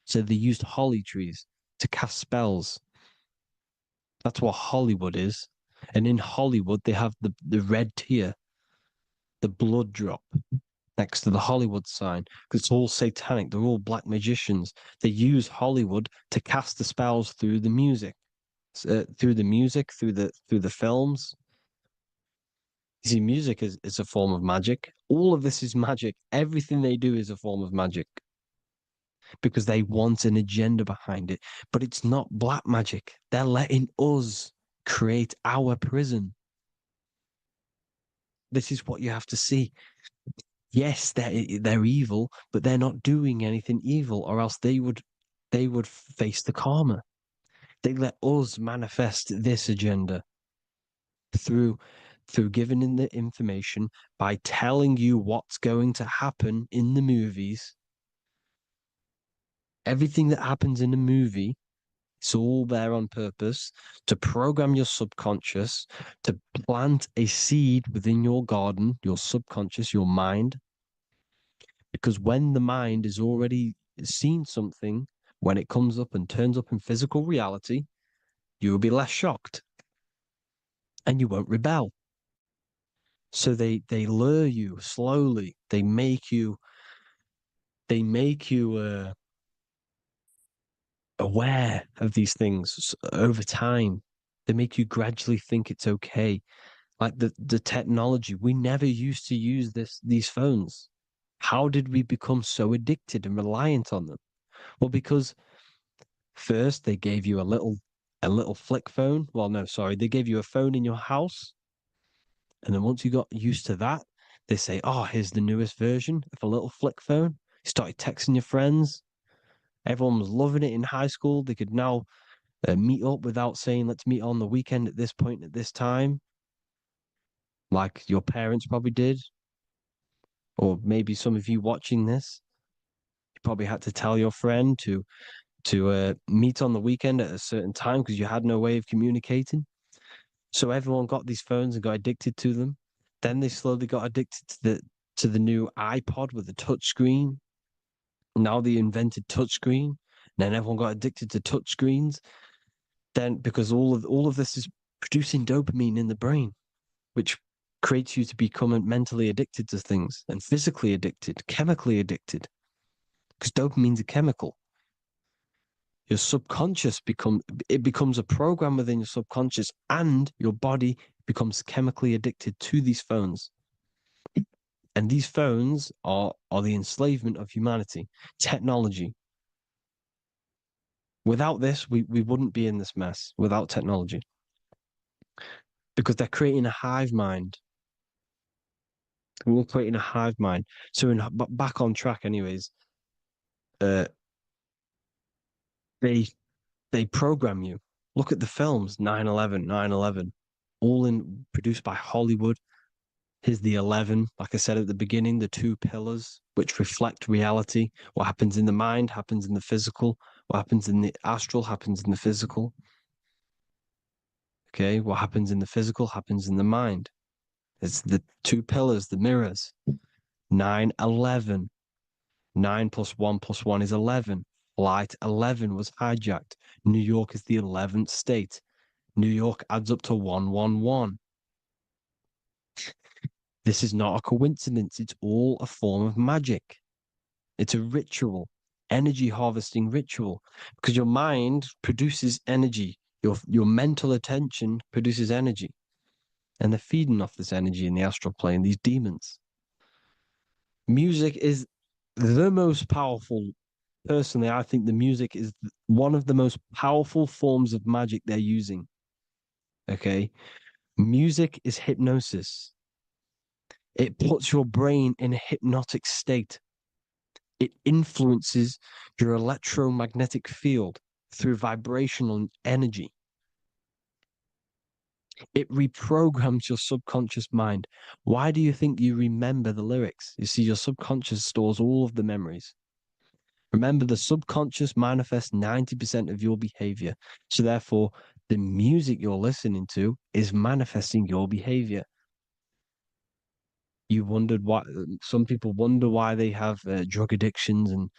So they used holly trees to cast spells. That's what Hollywood is. And in Hollywood, they have the red tear, the blood drop next to the Hollywood sign, because it's all satanic. They're all black magicians. They use Hollywood to cast the spells through the music, through the films. You see, music is a form of magic. All of this is magic. Everything they do is a form of magic because they want an agenda behind it. But it's not black magic. They're letting us create our prison. This is what you have to see. Yes, they're evil, but they're not doing anything evil, or else they would face the karma. They let us manifest this agenda through through giving in the information, by telling you what's going to happen in the movies. Everything that happens in a movie, it's all there on purpose to program your subconscious, to plant a seed within your garden, your subconscious, your mind. Because when the mind is already seen something, when it comes up and turns up in physical reality, you will be less shocked and you won't rebel. So they lure you slowly. They make you aware of these things over time. They make you gradually think it's okay. Like the technology, we never used to use these phones. How did we become so addicted and reliant on them? Well, because first they gave you a little flick phone. Well, no, sorry, they gave you a phone in your house. And then once you got used to that, they say, oh, here's the newest version of a little flick phone. You started texting your friends. Everyone was loving it in high school. They could now meet up without saying, let's meet on the weekend at this point at this time, like your parents probably did. Or maybe some of you watching this, you probably had to tell your friend to meet on the weekend at a certain time because you had no way of communicating. So everyone got these phones and got addicted to them. Then they slowly got addicted to the new iPod with the touch screen. Now they invented touch screen. Then everyone got addicted to touch screens. Then because all of this is producing dopamine in the brain, which creates you to become mentally addicted to things and physically addicted, chemically addicted. Because dopamine's a chemical. Your subconscious becomes a program within your subconscious, and your body becomes chemically addicted to these phones. And these phones are the enslavement of humanity, technology. Without this, we wouldn't be in this mess without technology. Because they're creating a hive mind. We're creating a hive mind. So back on track anyways, they program you. Look at the films, 9/11, 9/11, all produced by Hollywood. Here's the 11, like I said at the beginning, the two pillars which reflect reality. What happens in the mind happens in the physical. What happens in the astral happens in the physical. Okay, what happens in the physical happens in the mind. It's the two pillars, the mirrors. 9/11. 9 plus 1 plus 1 is 11. Flight 11 was hijacked. New York is the 11th state. New York adds up to 111. This is not a coincidence. It's all a form of magic. It's a ritual, energy harvesting ritual, because your mind produces energy. Your mental attention produces energy. And they're feeding off this energy in the astral plane, these demons. Music is the most powerful. Personally, I think the music is one of the most powerful forms of magic they're using. Okay. Music is hypnosis. It puts your brain in a hypnotic state. It influences your electromagnetic field through vibrational energy. It reprograms your subconscious mind. Why do you think you remember the lyrics? You see, your subconscious stores all of the memories. Remember, the subconscious manifests 90% of your behavior. So therefore, the music you're listening to is manifesting your behavior. You wondered why some people wonder why they have drug addictions and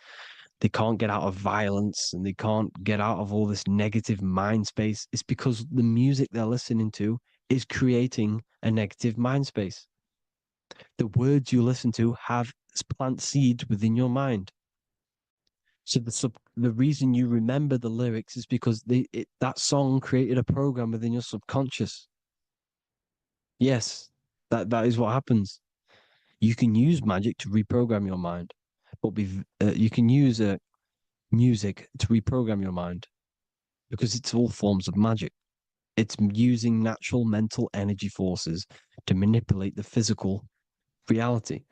they can't get out of violence and they can't get out of all this negative mind space. It's because the music they're listening to is creating a negative mind space. The words you listen to have plant seeds within your mind. So the reason you remember the lyrics is because that song created a program within your subconscious. Yes, that is what happens. You can use magic to reprogram your mind, but you can use music to reprogram your mind because it's all forms of magic. It's using natural mental energy forces to manipulate the physical reality.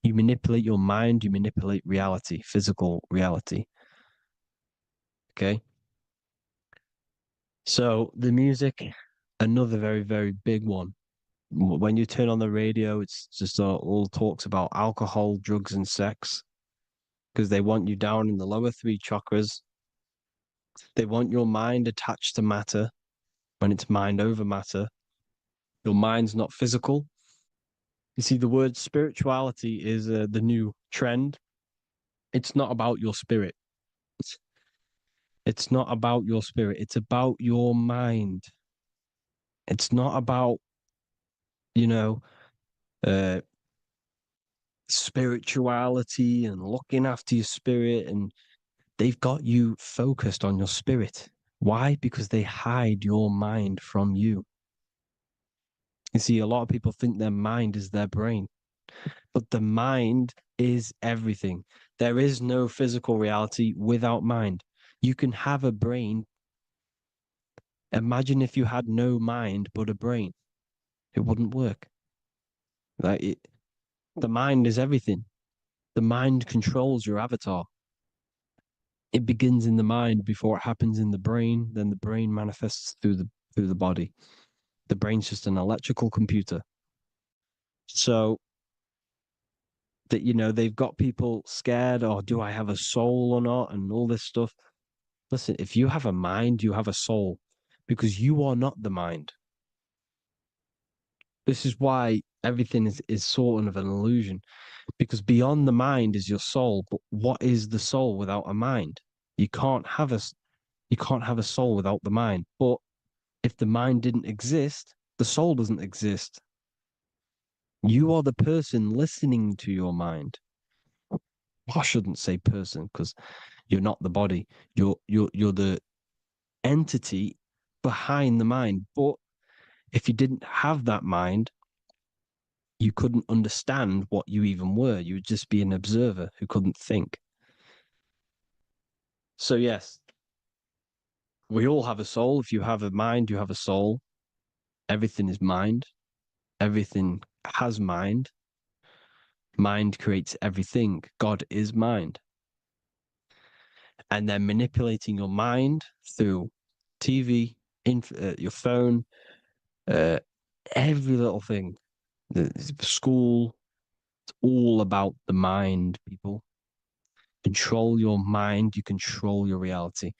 You manipulate your mind, you manipulate reality, physical reality. Okay. So the music, another very, very big one. when you turn on the radio, it's just all talks about alcohol, drugs, and sex because they want you down in the lower three chakras. They want your mind attached to matter when it's mind over matter. Your mind's not physical. You see, the word spirituality is the new trend. It's not about your spirit. It's not about your spirit. It's about your mind. It's not about, you know, uh, spirituality and looking after your spirit. And they've got you focused on your spirit. Why? Because they hide your mind from you. You see, a lot of people think their mind is their brain, but the mind is everything. There is no physical reality without mind. You can have a brain. Imagine if you had no mind but a brain. It wouldn't work. The mind is everything. The mind controls your avatar. It begins in the mind before it happens in the brain. Then the brain manifests through the body. The brain's just an electrical computer. So that they've got people scared, or do I have a soul or not, and all this stuff. Listen, if you have a mind, you have a soul, because you are not the mind. This is why everything is sort of an illusion, because beyond the mind is your soul. But what is the soul without a mind? You can't have a soul without the mind. But if the mind didn't exist, the soul doesn't exist. You are the person listening to your mind. I shouldn't say person because you're not the body. You're the entity behind the mind. But if you didn't have that mind, you couldn't understand what you even were. You would just be an observer who couldn't think. So yes, we all have a soul. If you have a mind, you have a soul. Everything is mind. Everything has mind. Mind creates everything. God is mind. And they're manipulating your mind through TV, your phone, every little thing. The school, it's all about the mind, people. Control your mind, you control your reality.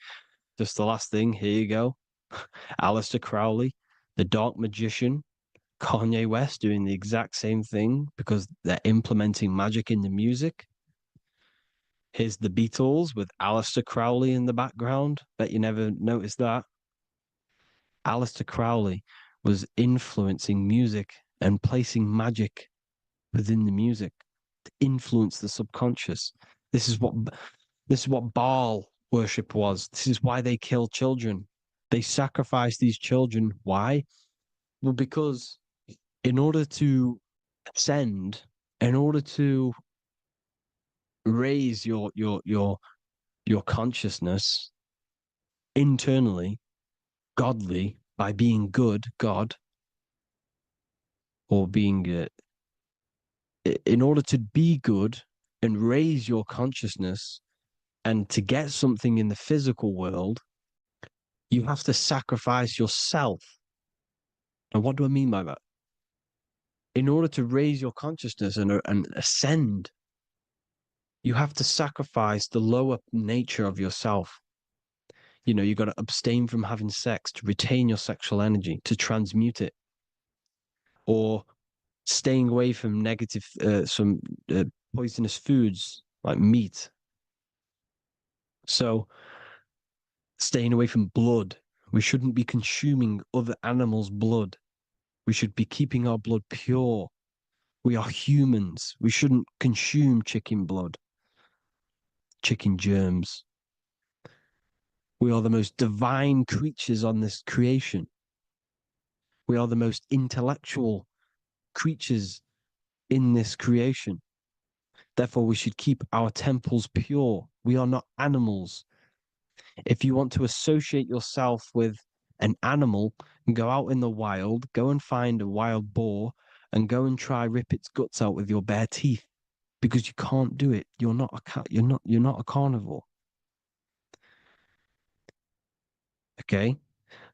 Just the last thing, here you go. Aleister Crowley, the dark magician, Kanye West doing the exact same thing because they're implementing magic in the music. Here's the Beatles with Aleister Crowley in the background. Bet you never noticed that. Aleister Crowley was influencing music and placing magic within the music to influence the subconscious. This is what Baal worship was. This is why they kill children. They sacrifice these children. Why? Well, because in order to ascend, in order to raise your consciousness internally, godly, by being good, God, or being in order to be good and raise your consciousness and to get something in the physical world, you have to sacrifice yourself. And what do I mean by that? In order to raise your consciousness and ascend, you have to sacrifice the lower nature of yourself. You got to abstain from having sex to retain your sexual energy, to transmute it, or staying away from negative, some poisonous foods like meat. So staying away from blood. We shouldn't be consuming other animals' blood. We should be keeping our blood pure. We are humans. We shouldn't consume chicken blood, chicken germs. We are the most divine creatures on this creation. We are the most intellectual creatures in this creation. Therefore, we should keep our temples pure. We are not animals. If you want to associate yourself with an animal, go out in the wild, go and find a wild boar and go and try rip its guts out with your bare teeth, because you can't do it. You're not a cat. You're not a carnivore. Okay?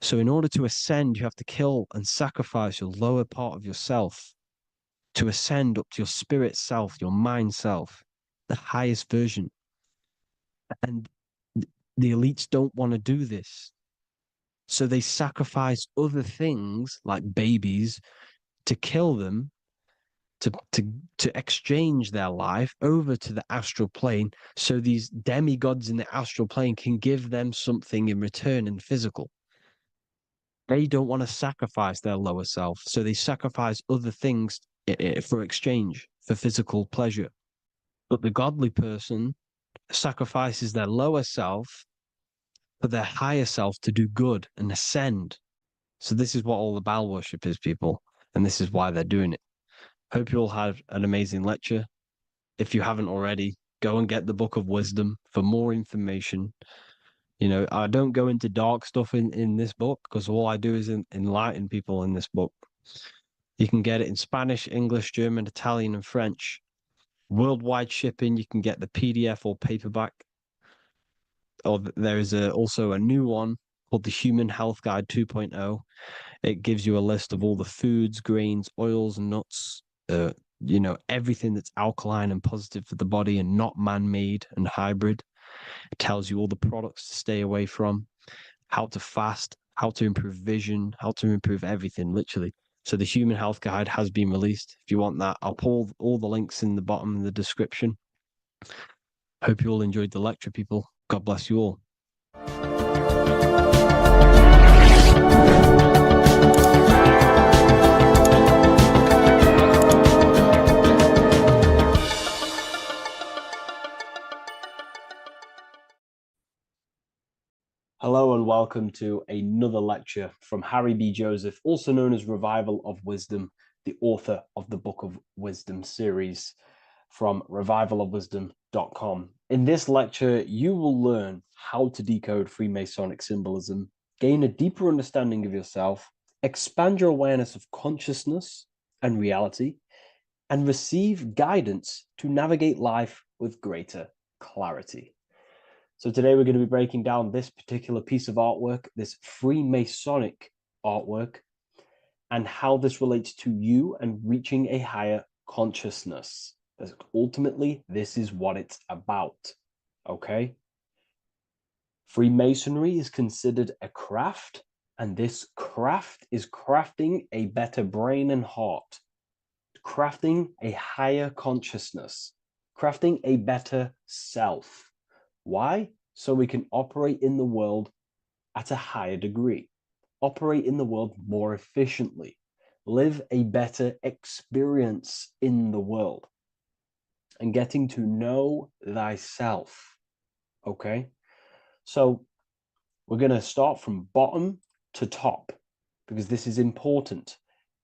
So in order to ascend, you have to kill and sacrifice your lower part of yourself to ascend up to your spirit self, your mind self, the highest version. And the elites don't want to do this. So they sacrifice other things like babies to kill them, to exchange their life over to the astral plane, so these demigods in the astral plane can give them something in return in physical. They don't want to sacrifice their lower self, so they sacrifice other things for exchange, for physical pleasure. But the godly person sacrifices their lower self for their higher self to do good and ascend. So this is what all the Baal worship is, people, and this is why they're doing it. Hope you all had an amazing lecture. If you haven't already, go and get the Book of Wisdom for more information. You know, I don't go into dark stuff in this book because all I do is enlighten people in this book. You can get it in Spanish, English, German, Italian, and French. Worldwide shipping, you can get the PDF or paperback. Or there is also a new one called the Human Health Guide 2.0. It gives you a list of all the foods, grains, oils, and nuts, you know, everything that's alkaline and positive for the body and not man-made and hybrid. It tells you all the products to stay away from, how to fast, how to improve vision, how to improve everything, literally. So the Human Health Guide has been released. If you want that, I'll pull all the links in the bottom of the description. Hope you all enjoyed the lecture, people. God bless you all. Hello and welcome to another lecture from Harry B. Joseph, also known as Revival of Wisdom, the author of the Book of Wisdom series from revivalofwisdom.com. In this lecture, you will learn how to decode Freemasonic symbolism, gain a deeper understanding of yourself, expand your awareness of consciousness and reality, and receive guidance to navigate life with greater clarity. So today we're going to be breaking down this particular piece of artwork, this Freemasonic artwork, and how this relates to you and reaching a higher consciousness. Ultimately, this is what it's about, okay? Freemasonry is considered a craft, and this craft is crafting a better brain and heart, crafting a higher consciousness, crafting a better self. Why? So we can operate in the world at a higher degree, operate in the world more efficiently, live a better experience in the world, and getting to know thyself. Okay? So we're going to start from bottom to top because this is important.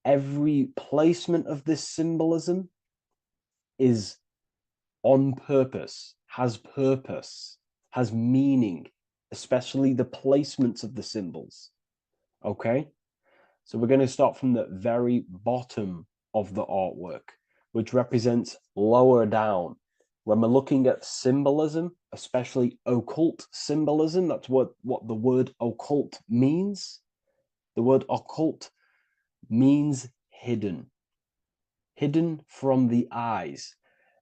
Every placement of this symbolism is on purpose, has meaning, especially the placements of the symbols. Okay? So we're going to start from the very bottom of the artwork, which represents lower down. When we're looking at symbolism, especially occult symbolism, that's what the word occult means. The word occult means hidden, hidden from the eyes.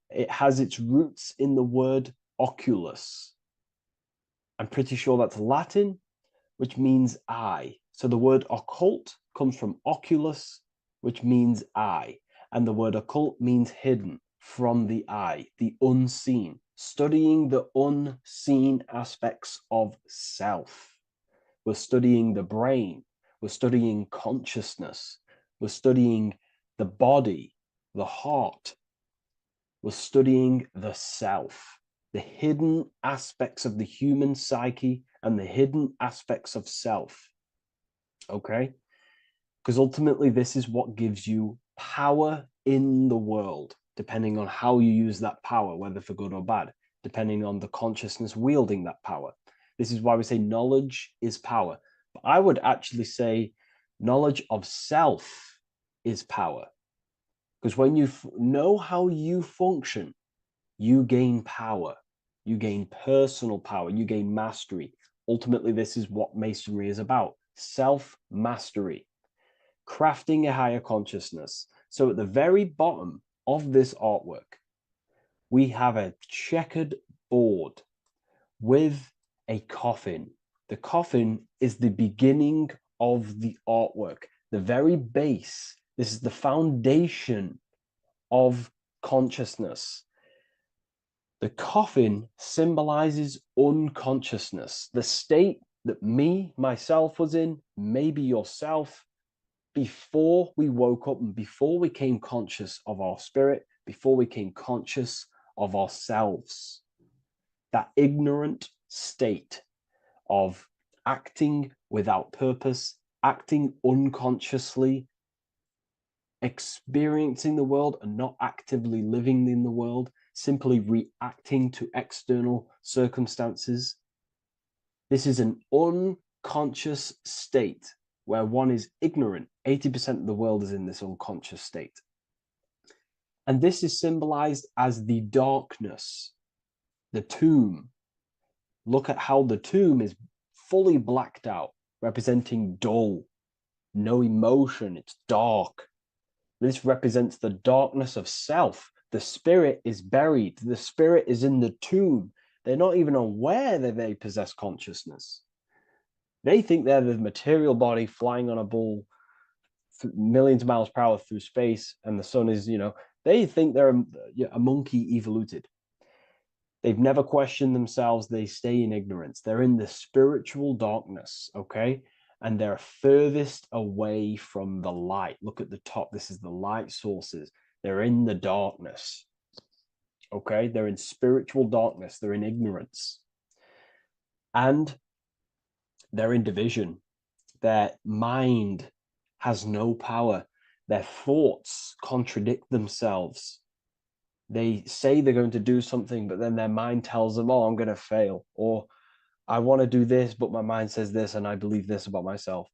It has its roots in the word oculus. I'm pretty sure that's Latin, which means eye. So the word occult comes from oculus, which means eye. And the word occult means hidden, from the eye, the unseen, studying the unseen aspects of self. We're studying the brain, we're studying consciousness, we're studying the body, the heart, we're studying the self, the hidden aspects of the human psyche and the hidden aspects of self. Okay? Because ultimately, this is what gives you power in the world, depending on how you use that power, whether for good or bad, depending on the consciousness wielding that power. This is why we say knowledge is power. But I would actually say knowledge of self is power. Because when you know how you function, you gain power. You gain personal power. You gain mastery. Ultimately, this is what Masonry is about. self-mastery, crafting a higher consciousness. So at the very bottom of this artwork, we have a checkered board with a coffin. The coffin is the beginning of the artwork, the very base. This is the foundation of consciousness. The coffin symbolizes unconsciousness, the state that myself was in, maybe yourself, before we woke up and before we came conscious of our spirit, before we came conscious of ourselves. That ignorant state of acting without purpose, acting unconsciously, experiencing the world and not actively living in the world, simply reacting to external circumstances. This is an unconscious state where one is ignorant. 80% of the world is in this unconscious state. And this is symbolized as the darkness, the tomb. Look at how the tomb is fully blacked out, representing dull, no emotion, it's dark. This represents the darkness of self. The spirit is buried. The spirit is in the tomb. They're not even aware that they possess consciousness. They think they're the material body flying on a ball millions of miles per hour through space, and the sun is, they think they're a monkey evoluted. They've never questioned themselves. They stay in ignorance. They're in the spiritual darkness, okay? And they're furthest away from the light. Look at the top. This is the light sources. They're in the darkness, okay? They're in spiritual darkness. They're in ignorance. And they're in division. Their mind has no power. Their thoughts contradict themselves. They say they're going to do something, but then their mind tells them, oh, I'm going to fail. Or I want to do this, but my mind says this, and I believe this about myself.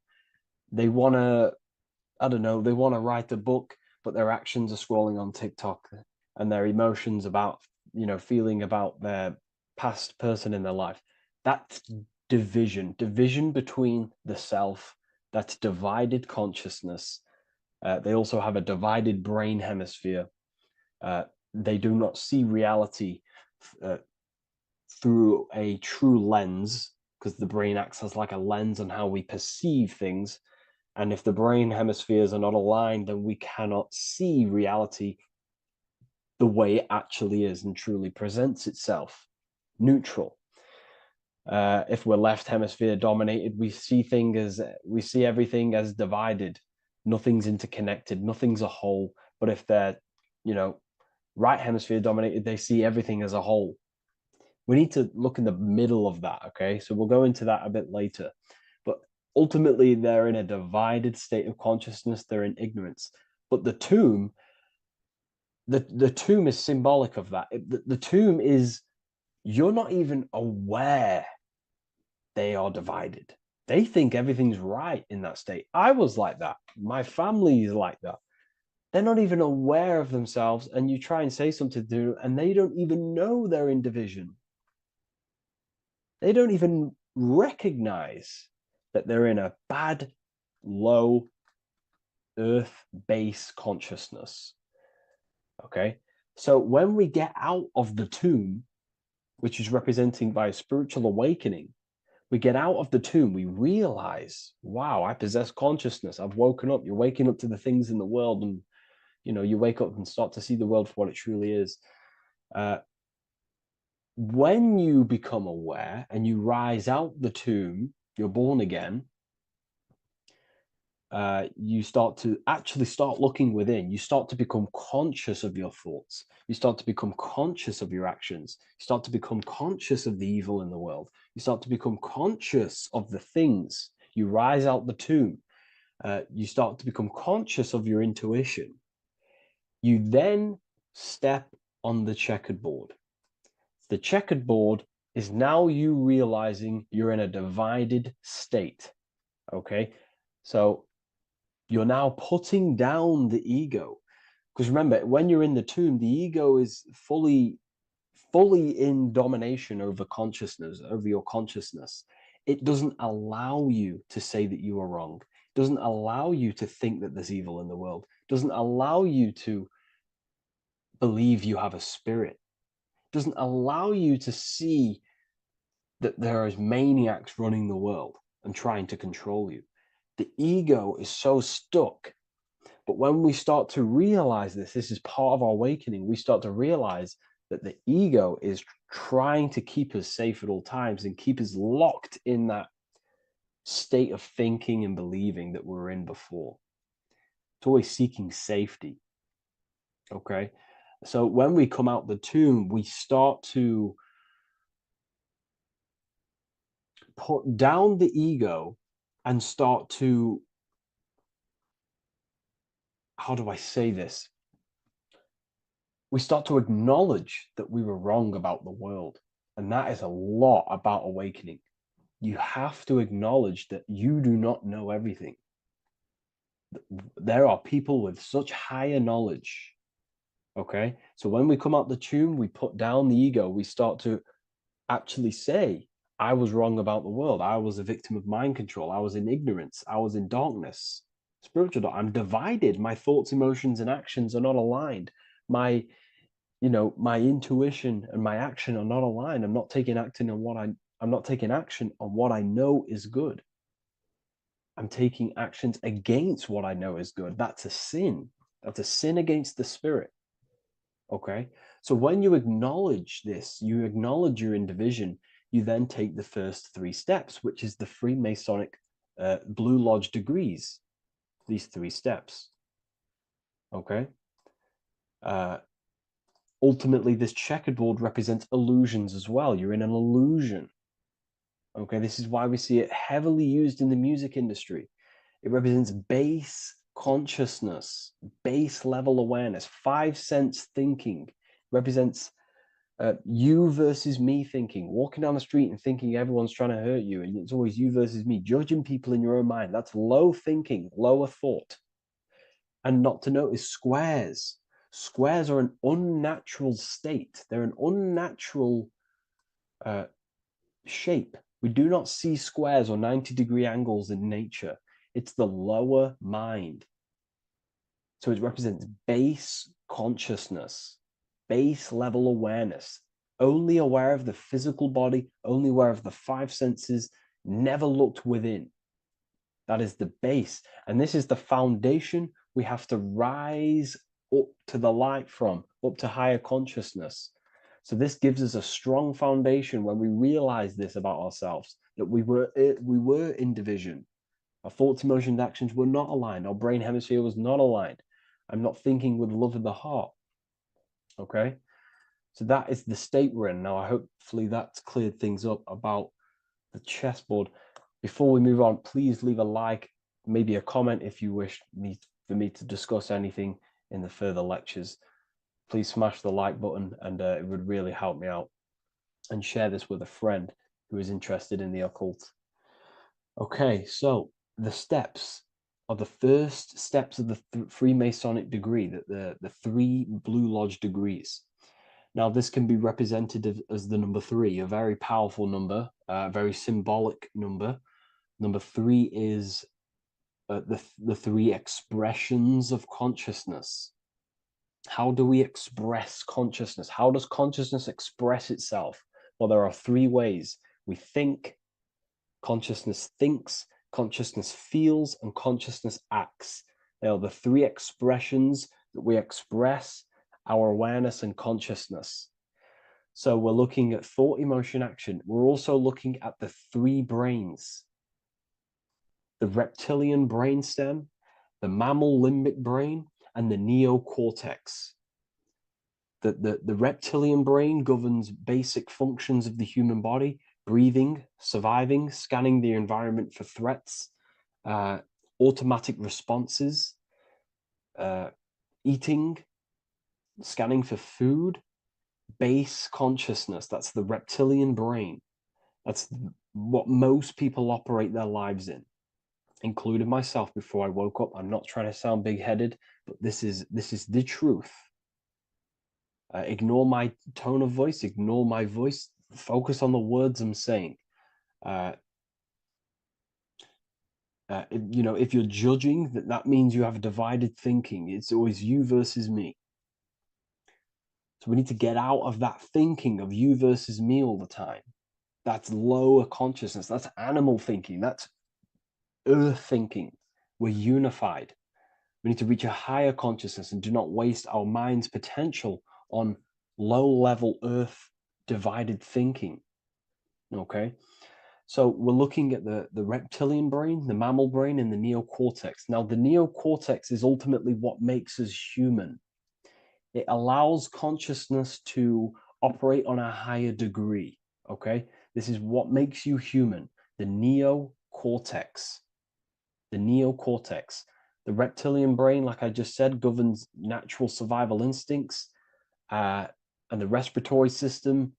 They want to, they want to write a book, but their actions are scrolling on TikTok, and their emotions about, feeling about their past person in their life. That's division between the self. That's divided consciousness. They also have a divided brain hemisphere. They do not see reality through a true lens, because the brain acts as like a lens on how we perceive things. And if the brain hemispheres are not aligned, then we cannot see reality the way it actually is and truly presents itself, neutral. If we're left hemisphere dominated, we see everything as divided. Nothing's interconnected, nothing's a whole. But if they're, right hemisphere dominated, they see everything as a whole. We need to look in the middle of that, okay? So we'll go into that a bit later. But ultimately, they're in a divided state of consciousness. They're in ignorance. But the tomb, the tomb is symbolic of that. The tomb is, you're not even aware they are divided. They think everything's right in that state. I was like that. My family is like that. They're not even aware of themselves, and you try and say something to them, and they don't even know they're in division. They don't even recognize that they're in a bad, low, earth base consciousness. Okay? So when we get out of the tomb, which is representing by a spiritual awakening, we get out of the tomb, we realize, wow, I possess consciousness. I've woken up. You're waking up to the things in the world, and you wake up and start to see the world for what it truly is. When you become aware and you rise out the tomb, you're born again, you start looking within. You start to become conscious of your thoughts. You start to become conscious of your actions. You start to become conscious of the evil in the world. You start to become conscious of the things. You rise out the tomb. You start to become conscious of your intuition. You then step on the checkered board. The checkered board is now you realizing you're in a divided state. Okay, so you're now putting down the ego, because remember, when you're in the tomb, the ego is fully in domination over consciousness, over your consciousness. It doesn't allow you to say that you are wrong. It doesn't allow you to think that there's evil in the world. It doesn't allow you to believe you have a spirit. It doesn't allow you to see that there is maniacs running the world and trying to control you. The ego is so stuck. But when we start to realize this is part of our awakening, we start to realize that the ego is trying to keep us safe at all times and keep us locked in that state of thinking and believing that we were in before. It's always seeking safety. Okay? So when we come out the tomb, we start to put down the ego and start to, how do I say this? We start to acknowledge that we were wrong about the world. And that is a lot about awakening. You have to acknowledge that you do not know everything. There are people with such higher knowledge. Okay? So when we come out the tomb, we put down the ego. We start to actually say, I was wrong about the world. I was a victim of mind control. I was in ignorance. I was in darkness. Spiritual dark. I'm divided. My thoughts, emotions, and actions are not aligned. My intuition and my action are not aligned. I'm not taking action on what I know is good. I'm taking actions against what I know is good. That's a sin. That's a sin against the spirit. Okay? So when you acknowledge this, you acknowledge you're in division, you then take the first 3 steps, which is the Freemasonic Blue Lodge degrees. These 3 steps. Okay? Ultimately, this checkerboard represents illusions as well. You're in an illusion. Okay, this is why we see it heavily used in the music industry. It represents base consciousness, base level awareness, 5 sense thinking. It represents you versus me thinking, walking down the street and thinking everyone's trying to hurt you, and it's always you versus me, judging people in your own mind. That's low thinking, lower thought. And not to notice squares. Squares are an unnatural state. They're an unnatural shape. We do not see squares or 90-degree angles in nature. It's the lower mind. So it represents base consciousness, base level awareness, only aware of the physical body, only aware of the 5 senses, never looked within. That is the base. And this is the foundation we have to rise up to the light from, up to higher consciousness. So this gives us a strong foundation when we realize this about ourselves, that we were in division. Our thoughts, emotions, actions were not aligned. Our brain hemisphere was not aligned. I'm not thinking with love of the heart. Okay? So that is the state we're in. Now, hopefully that's cleared things up about the chessboard. Before we move on, please leave a like, maybe a comment if you wish for me to discuss anything in the further lectures. Please smash the like button, and it would really help me out. And share this with a friend who is interested in the occult. Okay, so the steps are the first steps of the Freemasonic degree, the 3 Blue Lodge degrees. Now, this can be represented as the number 3, a very powerful number, a very symbolic number. Number 3 is the 3 expressions of consciousness. How do we express consciousness? How does consciousness express itself? Well, there are 3 ways. We think, consciousness thinks, consciousness feels, and consciousness acts. They are the 3 expressions that we express our awareness and consciousness. So we're looking at thought, emotion, action. We're also looking at the 3 brains. The reptilian brainstem, the mammal limbic brain, and the neocortex. The reptilian brain governs basic functions of the human body: breathing, surviving, scanning the environment for threats, automatic responses, eating, scanning for food, base consciousness. That's the reptilian brain. That's what most people operate their lives in, including myself before I woke up. I'm not trying to sound big-headed, but this is the truth. Ignore my tone of voice, ignore my voice, focus on the words I'm saying. You know, if you're judging, that means you have divided thinking. It's always you versus me. So we need to get out of that thinking of you versus me all the time. That's lower consciousness. That's animal thinking. That's earth thinking. We're unified. We need to reach a higher consciousness and do not waste our mind's potential on low-level earth divided thinking. Okay? So we're looking at the reptilian brain, the mammal brain, and the neocortex. Now, the neocortex is ultimately what makes us human. It allows consciousness to operate on a higher degree, okay? This is what makes you human, the neocortex. The neocortex. The reptilian brain, like I just said, governs natural survival instincts and the respiratory system,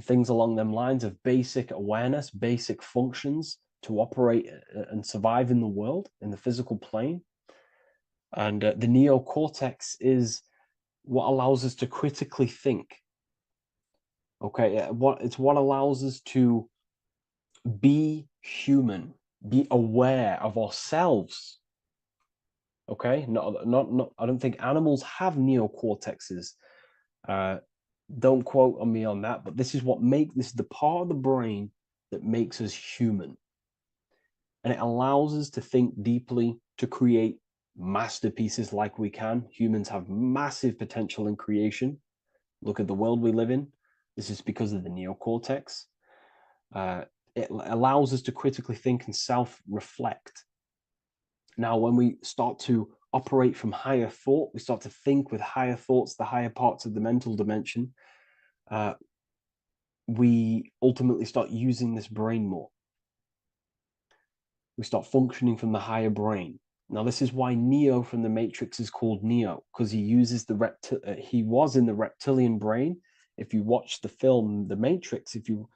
things along them lines of basic awareness, basic functions to operate and survive in the world, in the physical plane. And the neocortex is what allows us to critically think. Okay, it's what allows us to be human, be aware of ourselves. Okay, not. I don't think animals have neocortexes. Don't quote on me on that, but this is the part of the brain that makes us human. And it allows us to think deeply, to create masterpieces like we can. Humans have massive potential in creation. Look at the world we live in. This is because of the neocortex. It allows us to critically think and self-reflect. Now, when we start to operate from higher thought, we start to think with higher thoughts, the higher parts of the mental dimension, we ultimately start using this brain more. We start functioning from the higher brain. Now, this is why Neo from the Matrix is called Neo, because he uses he was in the reptilian brain. If you watch the film The Matrix, if you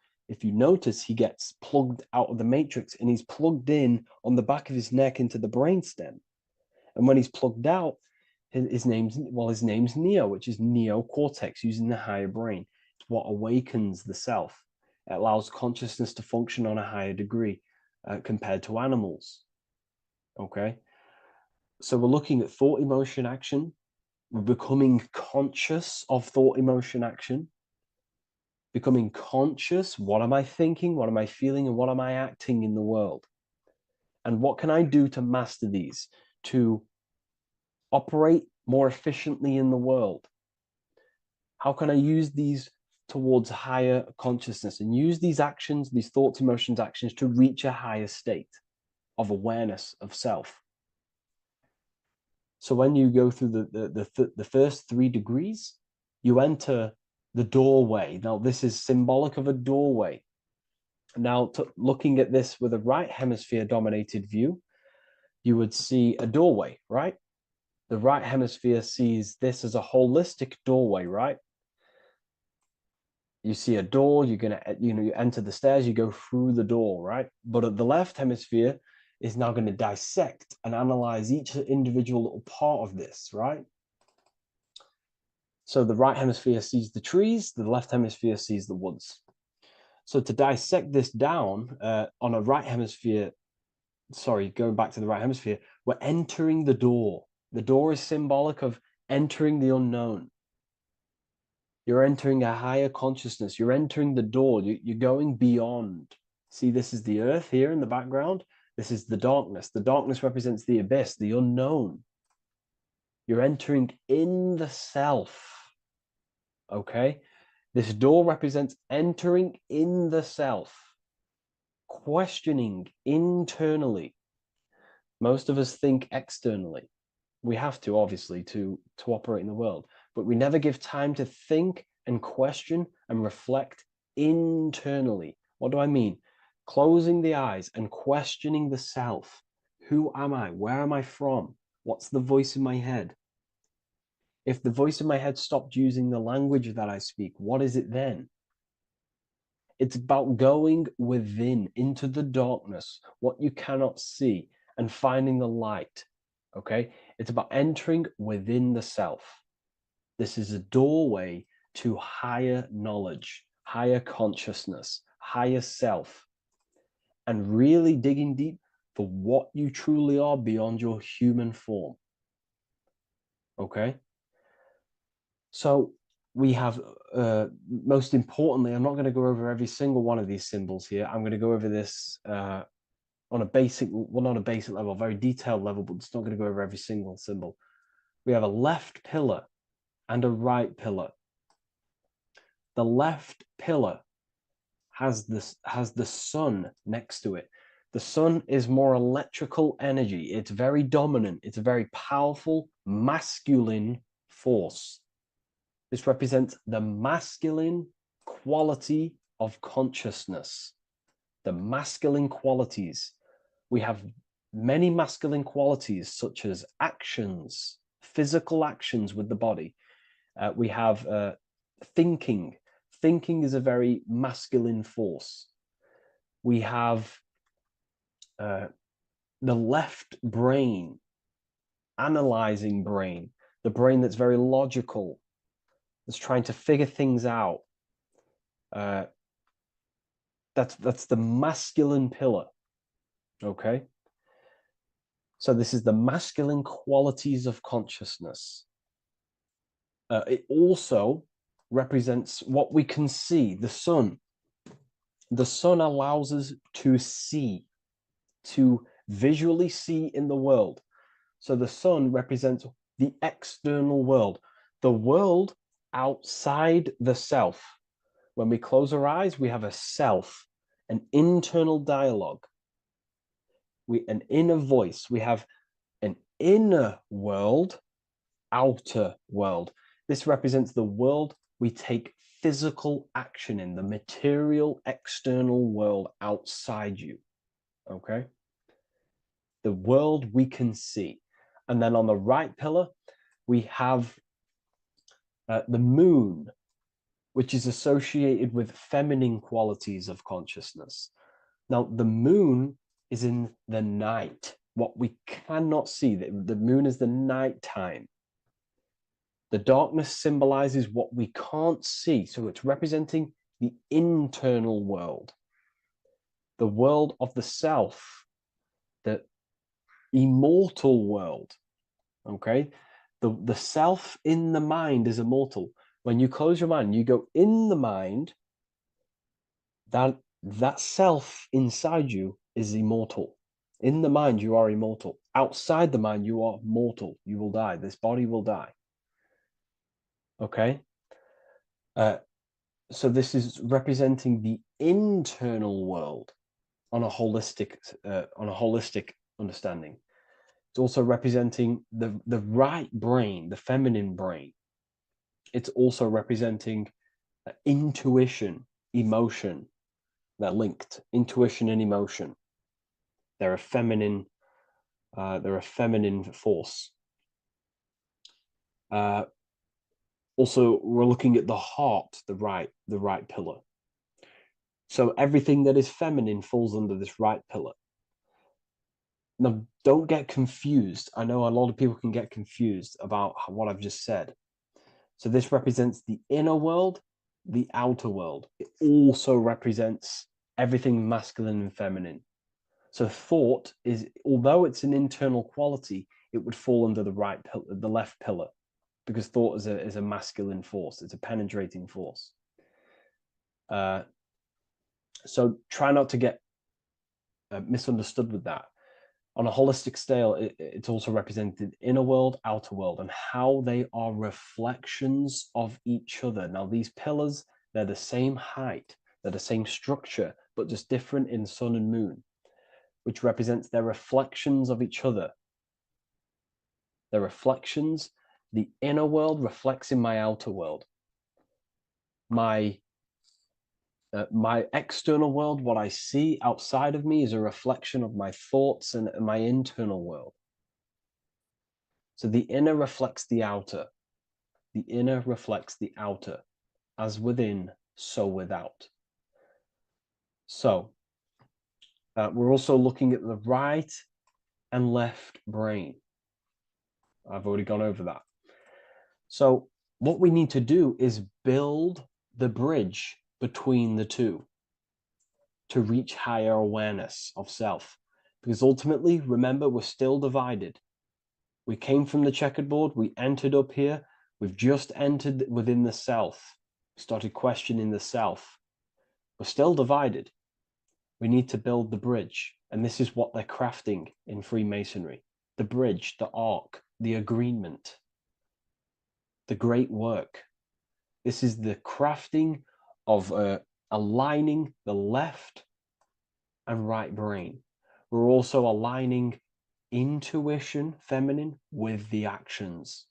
notice, he gets plugged out of the Matrix and he's plugged in on the back of his neck into the brainstem. And when he's plugged out, his name's Neo, which is neocortex, using the higher brain. It's what awakens the self. It allows consciousness to function on a higher degree compared to animals. Okay, so we're looking at thought, emotion, action. We're becoming conscious of thought, emotion, action. Becoming conscious, what am I thinking, what am I feeling, and what am I acting in the world? And what can I do to master these, to operate more efficiently in the world? How can I use these towards higher consciousness and use these actions, these thoughts, emotions, actions to reach a higher state of awareness of self? So when you go through the first 3 degrees, you enter the doorway. Now, this is symbolic of a doorway. Now, looking at this with a right hemisphere dominated view, you would see a doorway, right? The right hemisphere sees this as a holistic doorway, right? You see a door, you're gonna, you enter the stairs, you go through the door, right? But at the left hemisphere is now going to dissect and analyze each individual little part of this, right? So the right hemisphere sees the trees, the left hemisphere sees the woods. So to dissect this down on a right hemisphere, sorry, going back to the right hemisphere, we're entering the door. The door is symbolic of entering the unknown. You're entering a higher consciousness. You're entering the door. You're going beyond. See, this is the earth here in the background. This is the darkness. The darkness represents the abyss, the unknown. You're entering in the self. Okay? This door represents entering in the self, questioning internally. Most of us think externally. We have to, obviously, to operate in the world, but we never give time to think and question and reflect internally. What do I mean? Closing the eyes and questioning the self. Who am I? Where am I from? What's the voice in my head? If the voice in my head stopped using the language that I speak, what is it then? It's about going within, into the darkness, what you cannot see, and finding the light. Okay? It's about entering within the self. This is a doorway to higher knowledge, higher consciousness, higher self. And really digging deep, for what you truly are beyond your human form. Okay? So we have, most importantly, I'm not going to go over every single one of these symbols here. I'm going to go over this on a basic, well, not a basic level, a very detailed level, but it's not going to go over every single symbol. We have a left pillar and a right pillar. The left pillar has the sun next to it. The sun is more electrical energy. It's very dominant. It's a very powerful masculine force. This represents the masculine quality of consciousness. The masculine qualities. We have many masculine qualities, such as actions, physical actions with the body. We have thinking. Thinking is a very masculine force. We have the left brain, analyzing brain, the brain that's very logical, that's trying to figure things out. That's the masculine pillar. Okay. So this is the masculine qualities of consciousness. It also represents what we can see, the sun. The sun allows us to see, to visually see in the world. So the sun represents the external world, the world outside the self. When we close our eyes, we have a self, an internal dialogue, an inner voice. We have an inner world, outer world. This represents the world we take physical action in, the material external world outside you. Okay? The world we can see. And then on the right pillar, we have the moon, which is associated with feminine qualities of consciousness. Now, the moon is in the night, what we cannot see. The moon is the nighttime. The darkness symbolizes what we can't see. So it's representing the internal world, the world of the self, the immortal world. Okay? The self in the mind is immortal. When you close your mind, you go in the mind, that self inside you is immortal. In the mind, you are immortal. Outside the mind, you are mortal. You will die. This body will die. Okay? So this is representing the internal world on a holistic understanding. It's also representing the right brain, the feminine brain. It's also representing intuition, emotion. They're linked. Intuition and emotion. They're a feminine force. Also, we're looking at the heart, the right pillar. So everything that is feminine falls under this right pillar. Now, don't get confused. I know a lot of people can get confused about what I've just said. So this represents the inner world, the outer world. It also represents everything masculine and feminine. So thought is, although it's an internal quality, it would fall under the left pillar, because thought is a masculine force. It's a penetrating force. So try not to get misunderstood with that. On a holistic scale, it's also represented inner world, outer world, and how they are reflections of each other. Now, these pillars, they're the same height, they're the same structure, but just different in sun and moon, which represents their reflections of each other. Their reflections, the inner world reflects in my outer world. My external world, what I see outside of me, is a reflection of my thoughts and my internal world. So the inner reflects the outer. The inner reflects the outer. As within, so without. So we're also looking at the right and left brain. I've already gone over that. So what we need to do is build the bridge between the two to reach higher awareness of self, Because ultimately, remember, we're still divided. We came from the checkerboard, we entered up here, we've just entered within the self, started questioning the self. We're still divided. We need to build the bridge. And this is what they're crafting in Freemasonry. The bridge, the arc, the agreement, the great work. This is the crafting of aligning the left and right brain. We're also aligning intuition, feminine, with the actions.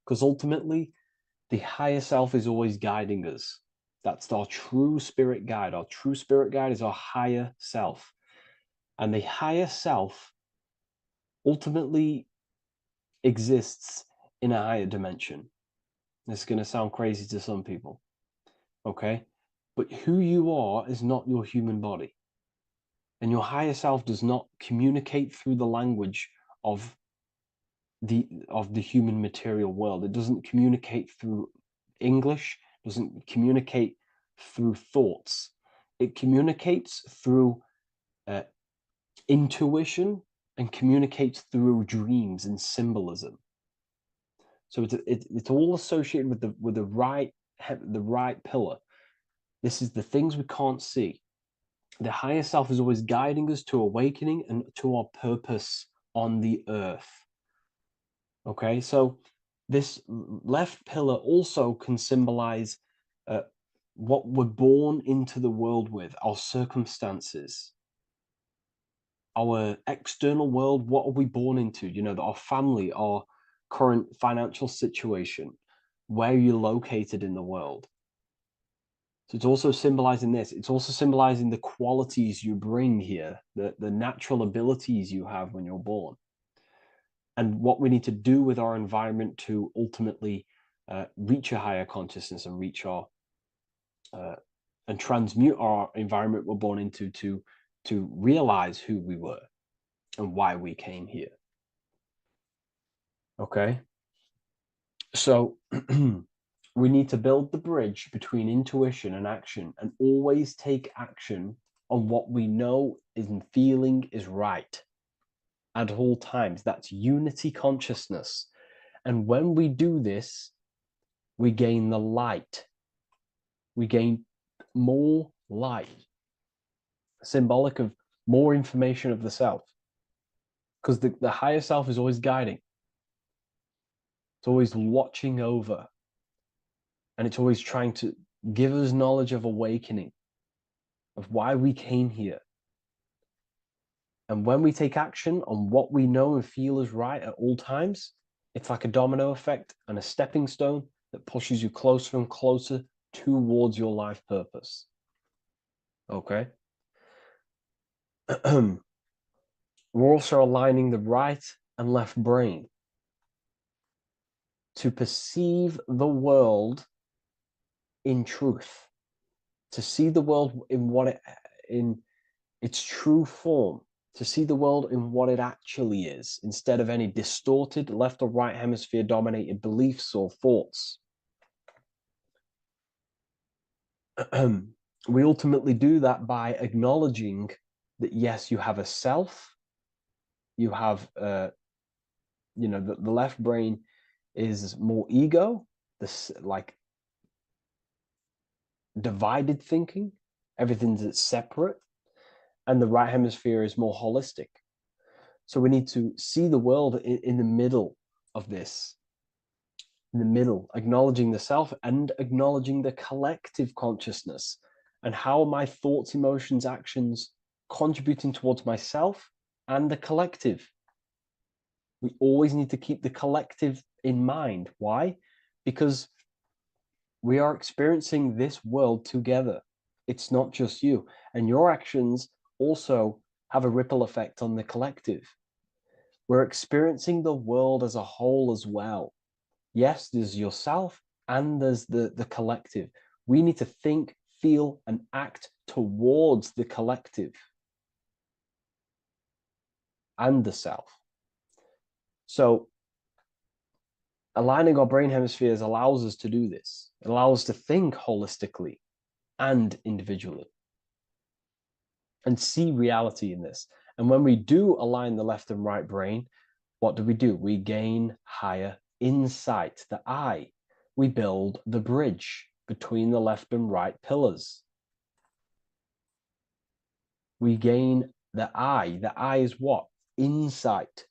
Because ultimately, the higher self is always guiding us. That's our true spirit guide. Our true spirit guide is our higher self. And the higher self ultimately exists in a higher dimension. This is going to sound crazy to some people, okay? But who you are is not your human body. And your higher self does not communicate through the language of the human material world. It doesn't communicate through English, doesn't communicate through thoughts. It communicates through intuition and communicates through dreams and symbolism. So it's all associated with the right pillar. This is the things we can't see. The higher self is always guiding us to awakening and to our purpose on the earth. Okay, so this left pillar also can symbolize what we're born into the world with, our circumstances, our external world. What are we born into? You know, our family, our current financial situation, where you're located in the world. So it's also symbolizing this. It's also symbolizing the qualities you bring here, the natural abilities you have when you're born, and what we need to do with our environment to ultimately reach a higher consciousness and reach our and transmute our environment we're born into to realize who we were and why we came here. Okay, so we need to build the bridge between intuition and action, and always take action on what we know and feeling is right at all times. That's unity consciousness. And when we do this, we gain the light. We gain more light, symbolic of more information of the self. Because the higher self is always guiding. It's always watching over. And it's always trying to give us knowledge of awakening, of why we came here. And when we take action on what we know and feel is right at all times, it's like a domino effect and a stepping stone that pushes you closer and closer towards your life purpose. Okay? We're also aligning the right and left brain to perceive the world in truth, to see the world in its true form, to see the world in what it actually is, instead of any distorted left or right hemisphere dominated beliefs or thoughts. We ultimately do that by acknowledging that, yes, you have a self, you have, the left brain is more ego, this like divided thinking, everything's separate, and the right hemisphere is more holistic. So we need to see the world in the middle of this, in the middle, acknowledging the self and acknowledging the collective consciousness, and how my thoughts, emotions, actions contributing towards myself and the collective. We always need to keep the collective in mind. Why? Because we are experiencing this world together. It's not just you. And your actions also have a ripple effect on the collective. We're experiencing the world as a whole as well. Yes, there's yourself and there's the collective. We need to think, feel, and act towards the collective and the self. So aligning our brain hemispheres allows us to do this. It allows us to think holistically and individually. and see reality in this. And when we do align the left and right brain, what do? We gain higher insight, the eye. We build the bridge between the left and right pillars. We gain the eye. The eye is what? Insight.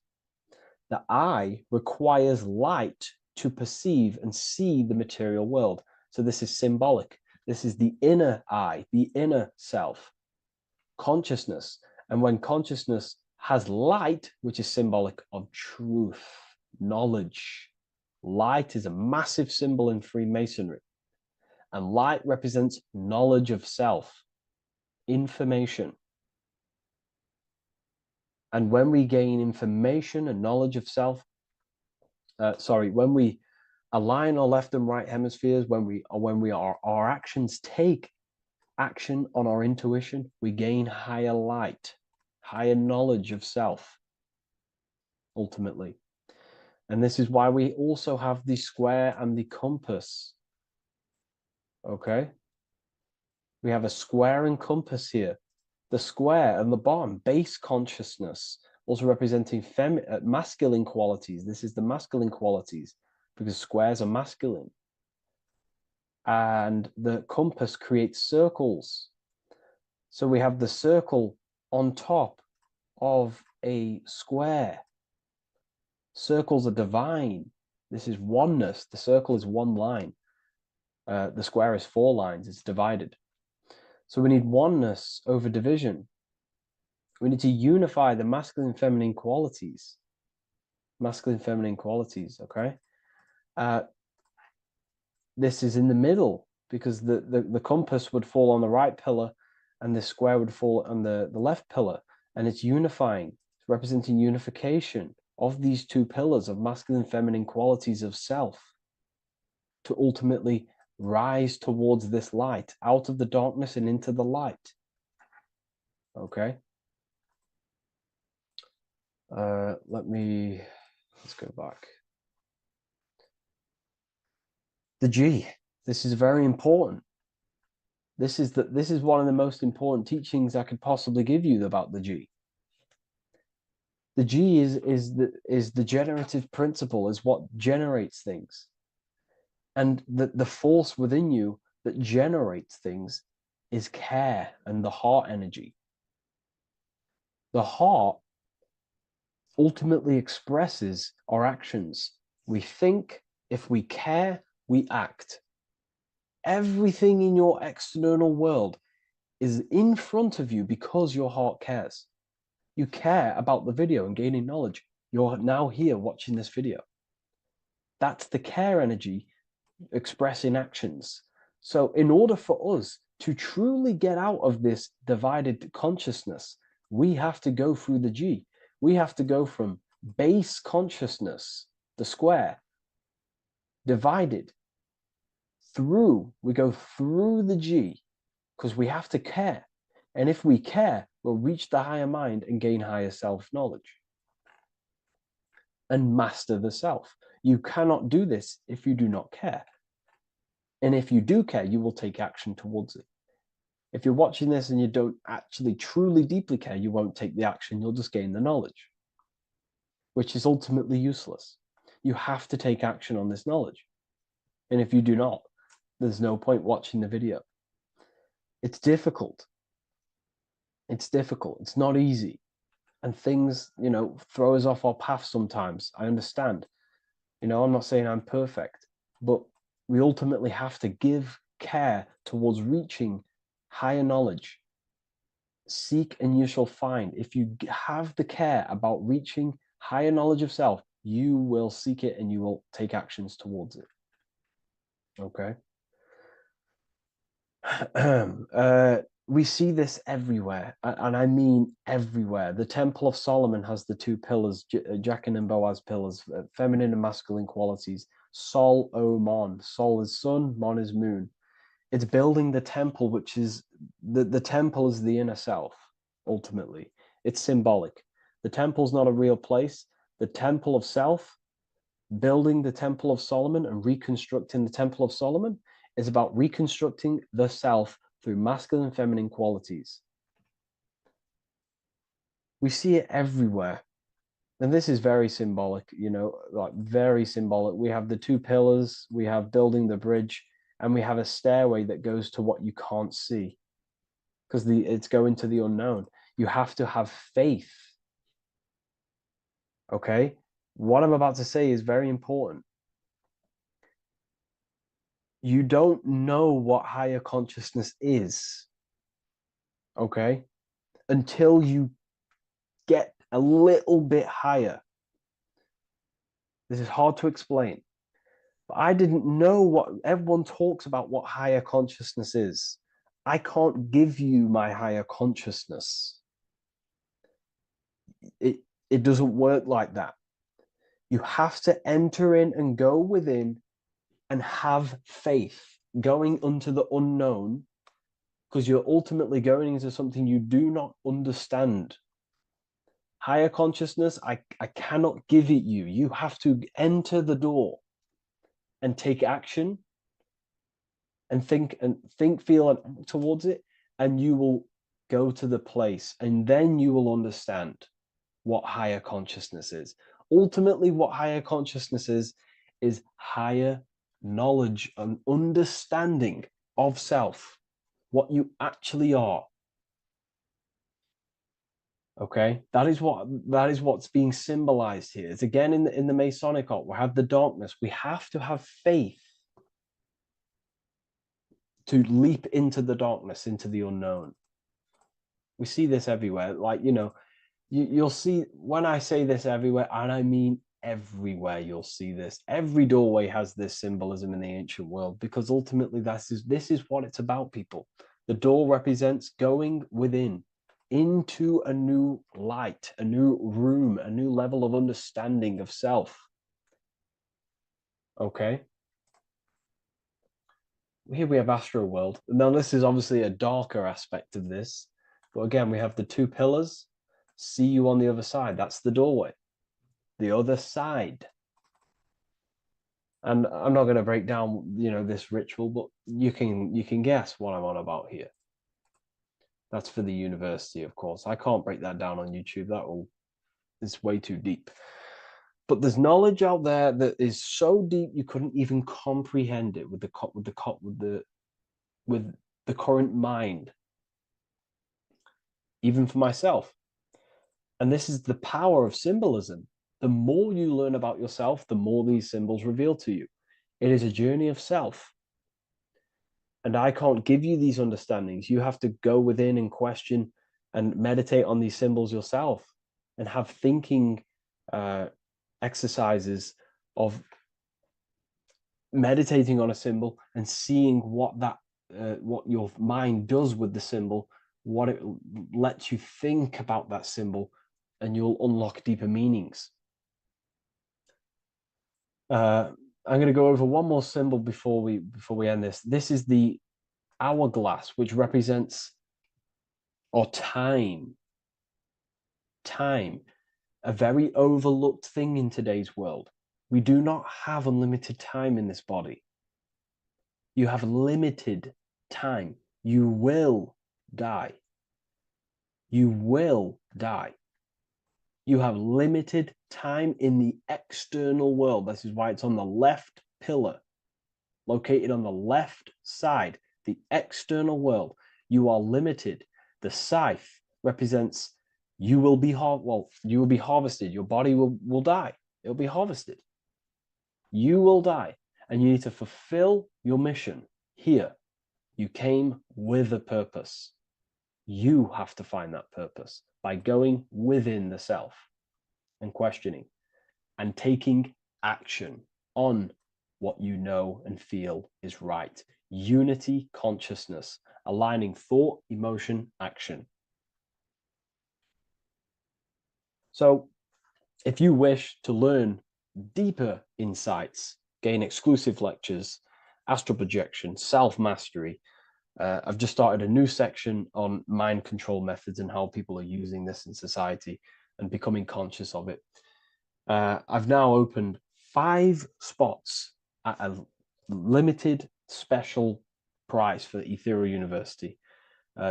The eye requires light to perceive and see the material world. So this is symbolic. This is the inner eye, the inner self, consciousness. And when consciousness has light, which is symbolic of truth, knowledge, light is a massive symbol in Freemasonry. And light represents knowledge of self, information. And when we gain information and knowledge of self, when we align our left and right hemispheres, our actions take action on our intuition, we gain higher light, higher knowledge of self, ultimately. And this is why we also have the square and the compass. Okay? We have a square and compass here. The square and the bottom, base consciousness, also representing masculine qualities. This is the masculine qualities because squares are masculine. And the compass creates circles. So we have the circle on top of a square. Circles are divine. This is oneness. The circle is one line. The square is 4 lines. It's divided. So we need oneness over division. We need to unify the masculine and feminine qualities. Masculine and feminine qualities, okay? This is in the middle because the compass would fall on the right pillar and the square would fall on the left pillar. And it's unifying. It's representing unification of these 2 pillars of masculine and feminine qualities of self to ultimately rise towards this light, out of the darkness and into the light. Okay. Let's go back. The G. This is very important. This is one of the most important teachings I could possibly give you about the G. The G is the generative principle, is what generates things. And the force within you that generates things is care and the heart energy. The heart ultimately expresses our actions. We think, if we care, we act. Everything in your external world is in front of you because your heart cares. You care about the video and gaining knowledge. You're now here watching this video. That's the care energy expressing actions. So in order for us to truly get out of this divided consciousness, we have to go through the G. We have to go from base consciousness, the square, divided, we go through the G, because we have to care. And if we care, we'll reach the higher mind and gain higher self-knowledge and master the self. You cannot do this if you do not care. And if you do care, you will take action towards it. If you're watching this and you don't actually truly deeply care, you won't take the action. You'll just gain the knowledge, which is ultimately useless. You have to take action on this knowledge. And if you do not, there's no point watching the video. It's difficult. It's difficult. It's not easy. And things, throw us off our path sometimes. I understand. I'm not saying I'm perfect, but we ultimately have to give care towards reaching higher knowledge. Seek and you shall find. If you have the care about reaching higher knowledge of self, you will seek it and you will take actions towards it. Okay. We see this everywhere, and I mean everywhere. The Temple of Solomon has the 2 pillars, Jachin and Boaz pillars, feminine and masculine qualities. Sol, O, Mon. Sol is sun, Mon is moon. It's building the temple, which is the temple is the inner self, ultimately. It's symbolic. The temple's not a real place. The temple of self, building the Temple of Solomon and reconstructing the Temple of Solomon, is about reconstructing the self through masculine and feminine qualities. We see it everywhere. And this is very symbolic, you know, like very symbolic. We have the two pillars, we have building the bridge, and we have a stairway that goes to what you can't see because it's going to the unknown. You have to have faith. Okay? What I'm about to say is very important. You don't know what higher consciousness is, okay, until you get a little bit higher. This is hard to explain. But I didn't know what everyone talks about what higher consciousness is. I can't give you my higher consciousness. It doesn't work like that. You have to enter in and go within and have faith, going into the unknown, because you're ultimately going into something you do not understand. Higher consciousness, I cannot give it you. You have to enter the door and take action and think, feel, and act towards it, and you will go to the place, and then you will understand what higher consciousness is. Ultimately, what higher consciousness is higher knowledge and understanding of self, what you actually are. Okay, that is what's being symbolized here. It's again in the Masonic art. We have the darkness. We have to have faith to leap into the darkness, into the unknown. We see this everywhere. Like, you know, you'll see, when I say this everywhere, and I mean everywhere, you'll see this. Every doorway has this symbolism in the ancient world, because ultimately this is what it's about, people. The door represents going within into a new light, a new room, a new level of understanding of self. Okay. Here we have Astro World. Now, this is obviously a darker aspect of this. But again, we have the two pillars. See you on the other side. That's the doorway. The other side. And I'm not going to break down, you know, this ritual, but you can guess what I'm on about here. That's for the university, of course. I can't break that down on YouTube. It's way too deep. But there's knowledge out there that is so deep you couldn't even comprehend it with the current mind, even for myself. And this is the power of symbolism. The more you learn about yourself, the more these symbols reveal to you. It is a journey of self. And I can't give you these understandings. You have to go within and question and meditate on these symbols yourself, and have thinking exercises of meditating on a symbol and seeing what your mind does with the symbol, what it lets you think about that symbol, and you'll unlock deeper meanings. I'm going to go over one more symbol before we end this. This is the hourglass, which represents time, a very overlooked thing in today's world. We do not have unlimited time in this body. You have limited time. You will die. You will die. You have limited time in the external world. This is why it's on the left pillar, located on the left side, the external world. You are limited. The scythe represents you will be harvested. Your body will die. It'll be harvested. You will die, and you need to fulfill your mission here. You came with a purpose. You have to find that purpose by going within the self and questioning and taking action on what you know and feel is right. Unity consciousness, aligning thought, emotion, action. So if you wish to learn deeper insights, gain exclusive lectures, astral projection, self-mastery, I've just started a new section on mind control methods and how people are using this in society and becoming conscious of it. I've now opened 5 spots at a limited special price for Ethereal University.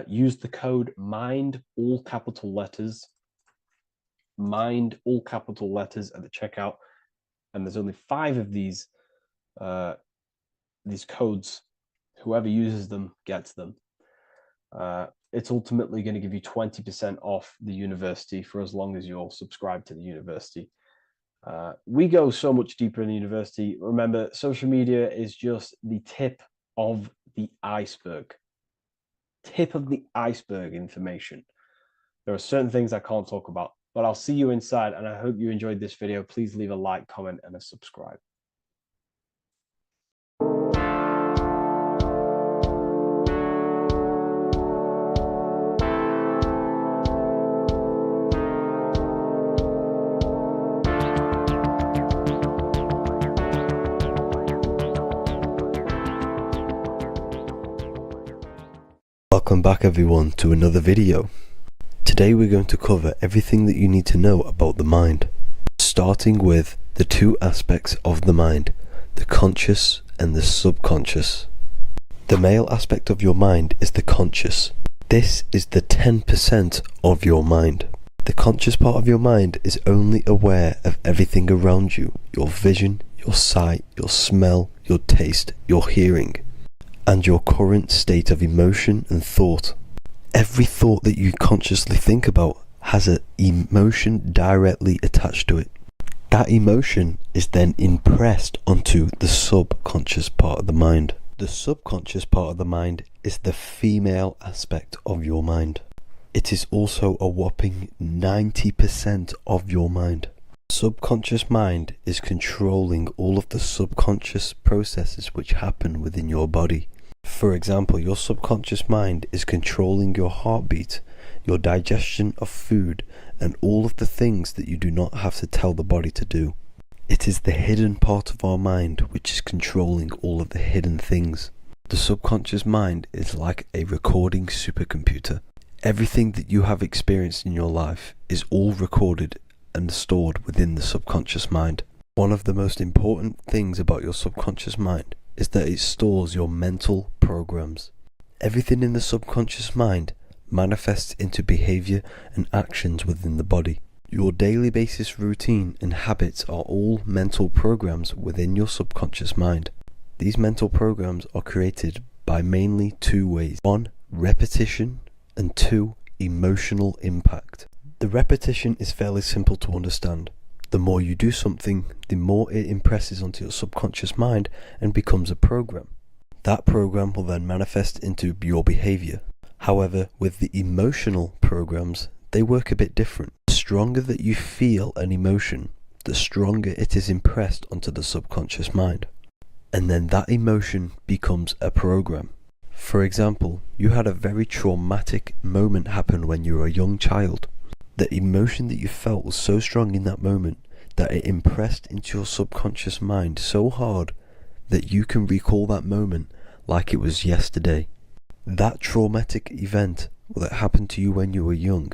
Use the code MIND, all capital letters, mind, all capital letters at the checkout. And there's only 5 of these codes. Whoever uses them gets them. It's ultimately going to give you 20% off the university for as long as you're subscribed to the university. We go so much deeper in the university. Remember, social media is just the tip of the iceberg. Tip of the iceberg information. There are certain things I can't talk about, but I'll see you inside, and I hope you enjoyed this video. Please leave a like, comment, and a subscribe. Welcome back everyone to another video. Today we're going to cover everything that you need to know about the mind, starting with the 2 aspects of the mind, the conscious and the subconscious. The male aspect of your mind is the conscious. This is the 10% of your mind. The conscious part of your mind is only aware of everything around you, your vision, your sight, your smell, your taste, your hearing, and your current state of emotion and thought. Every thought that you consciously think about has an emotion directly attached to it. That emotion is then impressed onto the subconscious part of the mind. The subconscious part of the mind is the female aspect of your mind. It is also a whopping 90% of your mind. Subconscious mind is controlling all of the subconscious processes which happen within your body. For example, your subconscious mind is controlling your heartbeat, your digestion of food, and all of the things that you do not have to tell the body to do. It is the hidden part of our mind which is controlling all of the hidden things. The subconscious mind is like a recording supercomputer. Everything that you have experienced in your life is all recorded and stored within the subconscious mind. One of the most important things about your subconscious mind is that it stores your mental programs. Everything in the subconscious mind manifests into behavior and actions within the body. Your daily basis routine and habits are all mental programs within your subconscious mind. These mental programs are created by mainly 2 ways. 1, repetition, and 2, emotional impact. The repetition is fairly simple to understand. The more you do something, the more it impresses onto your subconscious mind and becomes a program. That program will then manifest into your behavior. However, with the emotional programs, they work a bit different. The stronger that you feel an emotion, the stronger it is impressed onto the subconscious mind. And then that emotion becomes a program. For example, you had a very traumatic moment happen when you were a young child. The emotion that you felt was so strong in that moment that it impressed into your subconscious mind so hard that you can recall that moment like it was yesterday. That traumatic event that happened to you when you were young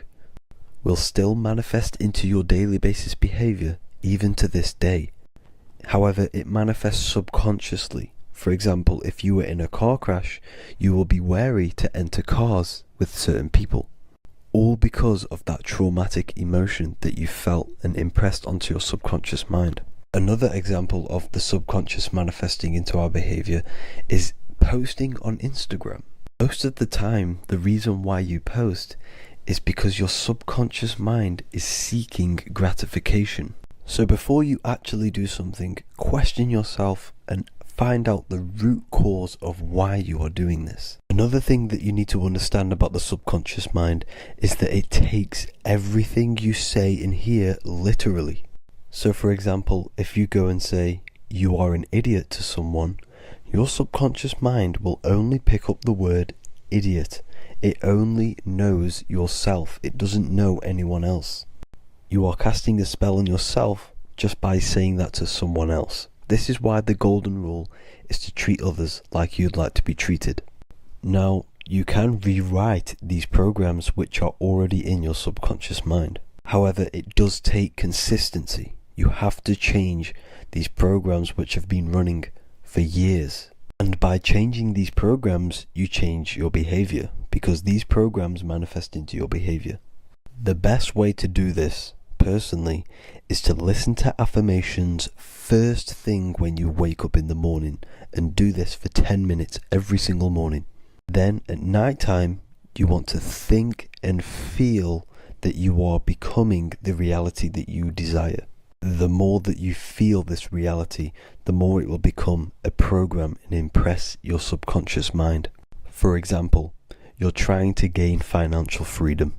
will still manifest into your daily basis behavior even to this day. However, it manifests subconsciously. For example, if you were in a car crash, you will be wary to enter cars with certain people. All because of that traumatic emotion that you felt and impressed onto your subconscious mind. Another example of the subconscious manifesting into our behavior is posting on Instagram. Most of the time, the reason why you post is because your subconscious mind is seeking gratification. So before you actually do something, question yourself and find out the root cause of why you are doing this. Another thing that you need to understand about the subconscious mind is that it takes everything you say and hear literally. So for example, if you go and say, "You are an idiot" to someone, your subconscious mind will only pick up the word idiot. It only knows yourself. It doesn't know anyone else. You are casting a spell on yourself just by saying that to someone else. This is why the golden rule is to treat others like you'd like to be treated. Now, you can rewrite these programs which are already in your subconscious mind. However, it does take consistency. You have to change these programs which have been running for years. And by changing these programs, you change your behavior, because these programs manifest into your behavior. The best way to do this, personally is to listen to affirmations first thing when you wake up in the morning, and do this for 10 minutes every single morning. Then at night time, you want to think and feel that you are becoming the reality that you desire. The more that you feel this reality, the more it will become a program and impress your subconscious mind. For example, you're trying to gain financial freedom.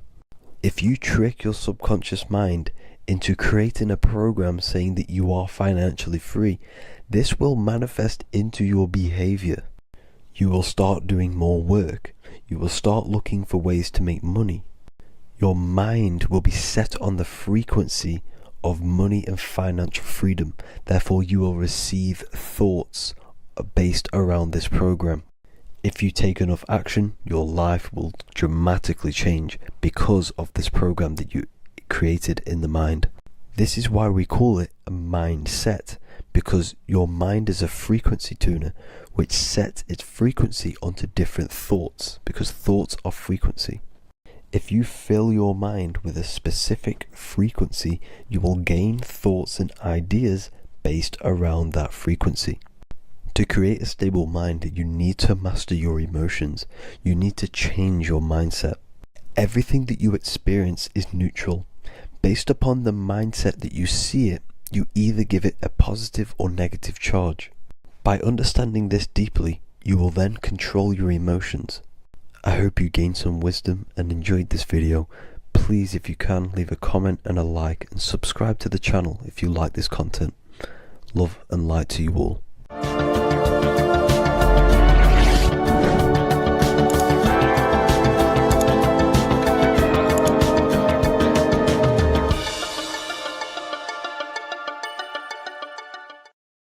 If you trick your subconscious mind into creating a program saying that you are financially free, this will manifest into your behavior. You will start doing more work. You will start looking for ways to make money. Your mind will be set on the frequency of money and financial freedom. Therefore, you will receive thoughts based around this program. If you take enough action, your life will dramatically change because of this program that you created in the mind. This is why we call it a mindset, because your mind is a frequency tuner which sets its frequency onto different thoughts, because thoughts are frequency. If you fill your mind with a specific frequency, you will gain thoughts and ideas based around that frequency. To create a stable mind, you need to master your emotions. You need to change your mindset. Everything that you experience is neutral. Based upon the mindset that you see it, you either give it a positive or negative charge. By understanding this deeply, you will then control your emotions. I hope you gained some wisdom and enjoyed this video. Please, if you can, leave a comment and a like, and subscribe to the channel if you like this content. Love and light to you all.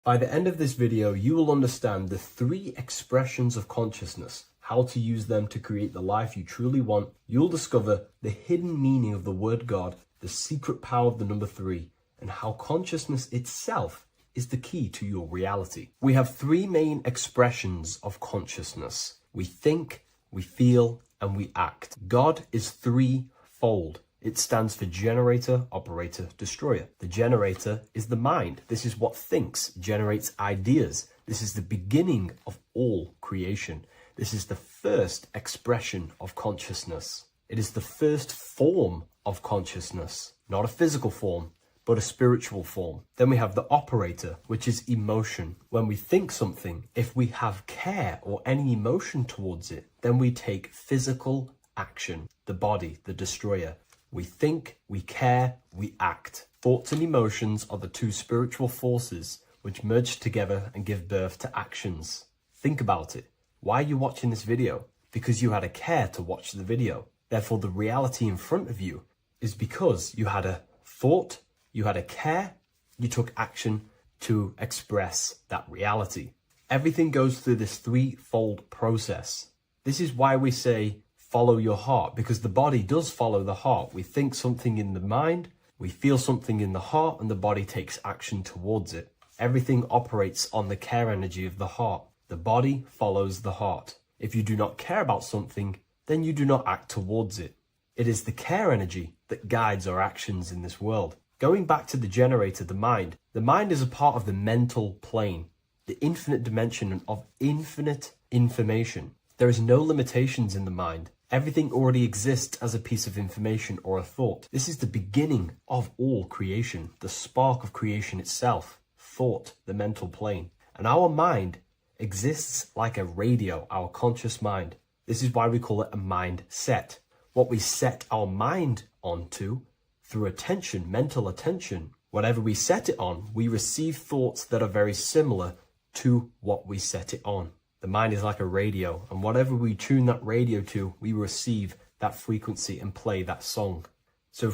By the end of this video, you will understand the 3 expressions of consciousness, how to use them to create the life you truly want. You'll discover the hidden meaning of the word God, the secret power of the number 3, and how consciousness itself is the key to your reality. We have 3 main expressions of consciousness. We think, we feel, and we act. God is 3-fold. It stands for generator, operator, destroyer. The generator is the mind. This is what thinks, generates ideas. This is the beginning of all creation. This is the first expression of consciousness. It is the first form of consciousness, not a physical form, but a spiritual form. Then we have the operator, which is emotion. When we think something, if we have care or any emotion towards it, then we take physical action. The body, the destroyer. We think, we care, we act. Thoughts and emotions are the 2 spiritual forces which merge together and give birth to actions. Think about it. Why are you watching this video? Because you had a care to watch the video. Therefore, the reality in front of you is because you had a thought, you had a care, you took action to express that reality. Everything goes through this 3-fold process. This is why we say, follow your heart, because the body does follow the heart. We think something in the mind, we feel something in the heart, and the body takes action towards it. Everything operates on the care energy of the heart. The body follows the heart. If you do not care about something, then you do not act towards it. It is the care energy that guides our actions in this world. Going back to the generator, the mind is a part of the mental plane, the infinite dimension of infinite information. There is no limitations in the mind. Everything already exists as a piece of information or a thought. This is the beginning of all creation, the spark of creation itself, thought, the mental plane. And our mind exists like a radio, our conscious mind. This is why we call it a mindset. What we set our mind onto through attention, mental attention, whatever we set it on, we receive thoughts that are very similar to what we set it on. The mind is like a radio, and whatever we tune that radio to, we receive that frequency and play that song. So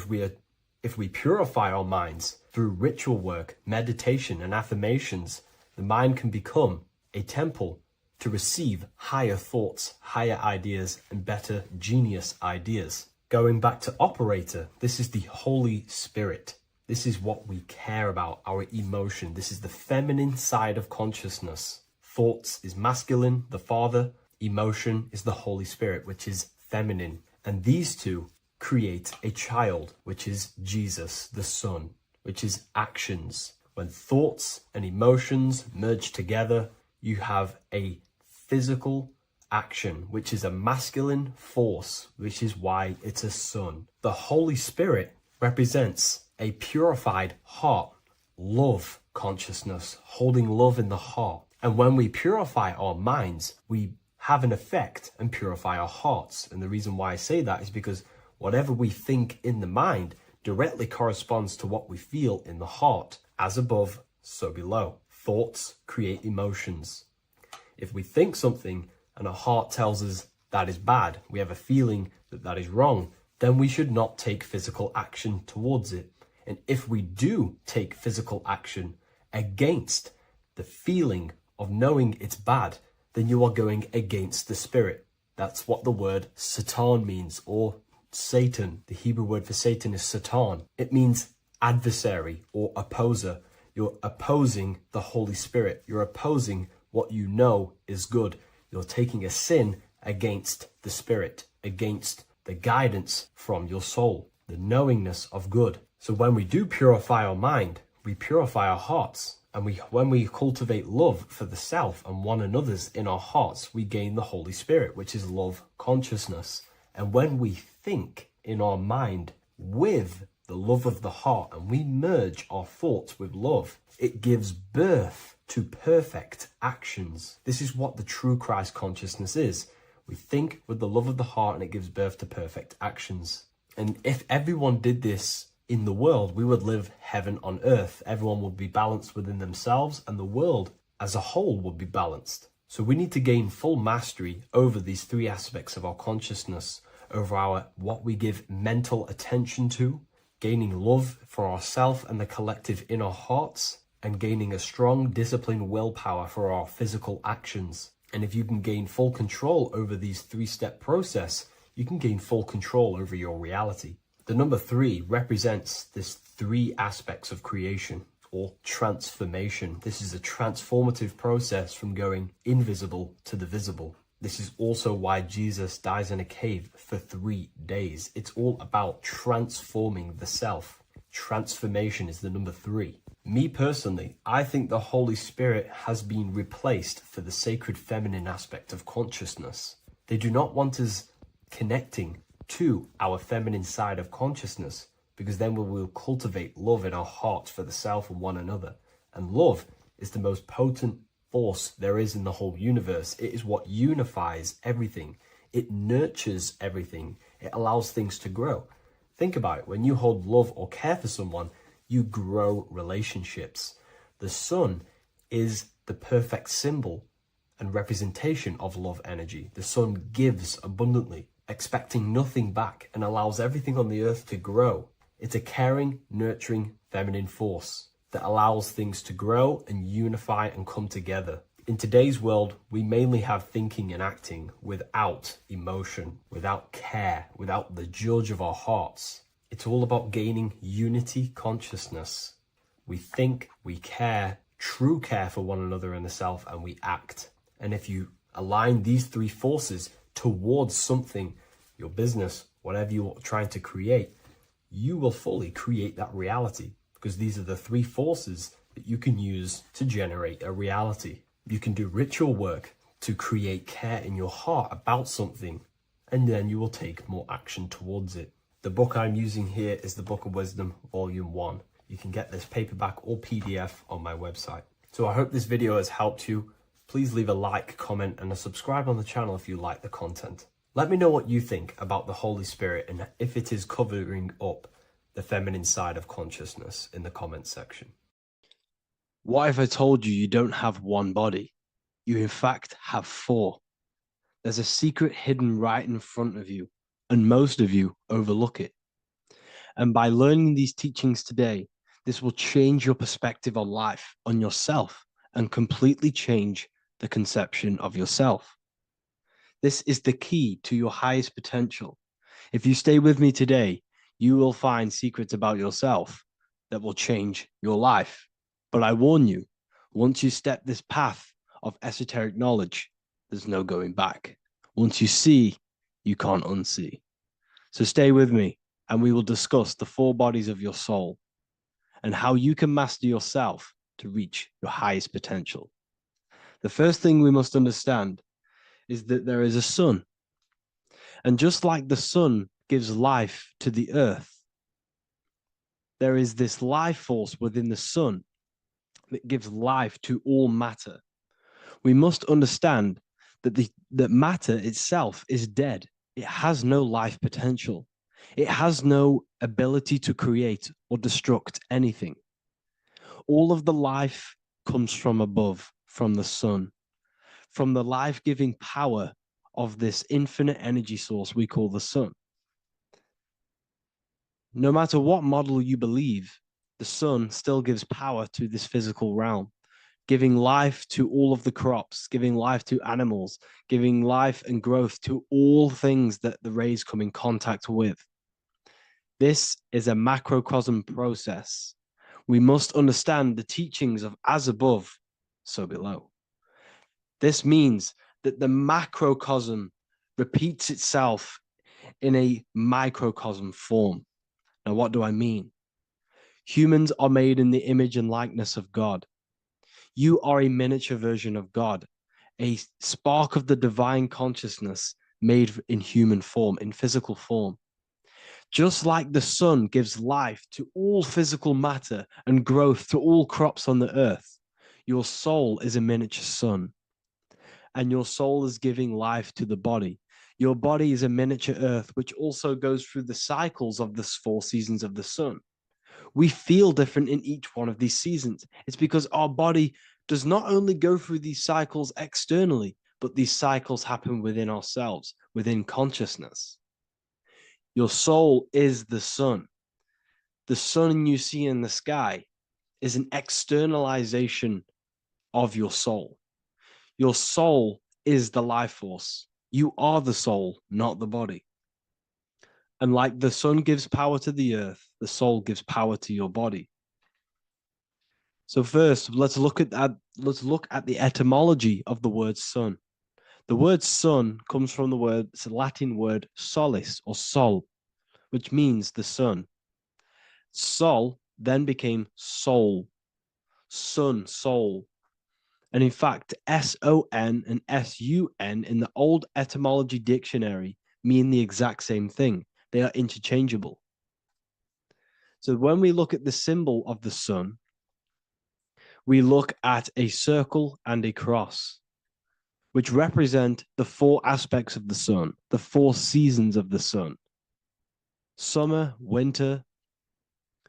if we purify our minds through ritual work, meditation, and affirmations, the mind can become a temple to receive higher thoughts, higher ideas, and better genius ideas. Going back to operator, this is the Holy Spirit. This is what we care about, our emotion. This is the feminine side of consciousness. Thoughts is masculine, the Father. Emotion is the Holy Spirit, which is feminine. And these 2 create a child, which is Jesus, the Son, which is actions. When thoughts and emotions merge together, you have a physical action, which is a masculine force, which is why it's a son. The Holy Spirit represents a purified heart, love consciousness, holding love in the heart. And when we purify our minds, we have an effect and purify our hearts. And the reason why I say that is because whatever we think in the mind directly corresponds to what we feel in the heart. As above, so below. Thoughts create emotions. If we think something and our heart tells us that is bad, we have a feeling that that is wrong, then we should not take physical action towards it. And if we do take physical action against the feeling of knowing it's bad, then you are going against the spirit. That's what the word Satan means, or Satan. The Hebrew word for Satan is Satan. It means adversary or opposer. You're opposing the Holy Spirit. You're opposing what you know is good. You're taking a sin against the Spirit, against the guidance from your soul, the knowingness of good. So when we do purify our mind, we purify our hearts. And when we cultivate love for the self and one another's in our hearts, we gain the Holy Spirit, which is love consciousness. And when we think in our mind with the love of the heart, and we merge our thoughts with love, it gives birth to perfect actions. This is what the true Christ consciousness is. We think with the love of the heart, and it gives birth to perfect actions. And if everyone did this in the world, we would live heaven on earth. Everyone would be balanced within themselves, and the world as a whole would be balanced. So we need to gain full mastery over these three aspects of our consciousness, over our what we give mental attention to, gaining love for ourselves and the collective in our hearts, and gaining a strong disciplined willpower for our physical actions. And if you can gain full control over these three-step process, you can gain full control over your reality. The number 3 represents this 3 aspects of creation or transformation. This is a transformative process from going invisible to the visible. This is also why Jesus dies in a cave for 3 days. It's all about transforming the self. Transformation is the number 3. Me personally, I think the Holy Spirit has been replaced for the sacred feminine aspect of consciousness. They do not want us connecting to our feminine side of consciousness, because then we will cultivate love in our hearts for the self and one another. And love is the most potent force there is in the whole universe. It is what unifies everything. It nurtures everything. It allows things to grow. Think about it. When you hold love or care for someone, you grow relationships. The sun is the perfect symbol and representation of love energy. The sun gives abundantly, expecting nothing back, and allows everything on the earth to grow. It's a caring, nurturing, feminine force that allows things to grow and unify and come together. In today's world, we mainly have thinking and acting without emotion, without care, without the judge of our hearts. It's all about gaining unity consciousness. We think, we care, true care for one another and the self, and we act. And if you align these 3 forces towards something, your business, whatever you're trying to create, you will fully create that reality, because these are the 3 forces that you can use to generate a reality. You can do ritual work to create care in your heart about something, and then you will take more action towards it. The book I'm using here is the Book of Wisdom, Volume 1. You can get this paperback or PDF on my website. So I hope this video has helped you. Please leave a like, comment, and a subscribe on the channel if you like the content. Let me know what you think about the Holy Spirit and if it is covering up the feminine side of consciousness in the comments section. What if I told you you don't have one body? You in fact have 4. There's a secret hidden right in front of you, and most of you overlook it. And by learning these teachings today, this will change your perspective on life, on yourself, and completely change the conception of yourself. This is the key to your highest potential. If you stay with me today, you will find secrets about yourself that will change your life. But I warn you, once you step this path of esoteric knowledge, there's no going back. Once you see, you can't unsee. So stay with me and we will discuss the four bodies of your soul and how you can master yourself to reach your highest potential. The first thing we must understand is that there is a sun. And just like the sun gives life to the earth, there is this life force within the sun that gives life to all matter. We must understand that matter itself is dead. It has no life potential. It has no ability to create or destruct anything. All of the life comes from above, from the sun, from the life-giving power of this infinite energy source we call the sun. No matter what model you believe, the sun still gives power to this physical realm, giving life to all of the crops, giving life to animals, giving life and growth to all things that the rays come in contact with. This is a macrocosm process. We must understand the teachings of as above, so below. This means that the macrocosm repeats itself in a microcosm form. Now, what do I mean? Humans are made in the image and likeness of God. You are a miniature version of God, a spark of the divine consciousness made in human form, in physical form. Just like the sun gives life to all physical matter and growth to all crops on the earth, your soul is a miniature sun. And your soul is giving life to the body. Your body is a miniature earth, which also goes through the cycles of the 4 seasons of the sun. We feel different in each one of these seasons. It's because our body does not only go through these cycles externally, but these cycles happen within ourselves, within consciousness. Your soul is the sun. The sun you see in the sky is an externalization of your soul. Your soul is the life force. You are the soul, not the body. And like the sun gives power to the earth, the soul gives power to your body. So first, let's look at the etymology of the word sun. The word sun comes from it's a Latin word solis or sol, which means the sun. Sol then became soul, sun, soul. And in fact, S-O-N and S-U-N in the old etymology dictionary mean the exact same thing. They are interchangeable. So when we look at the symbol of the sun, we look at a circle and a cross, which represent the 4 aspects of the sun, the 4 seasons of the sun: summer, winter,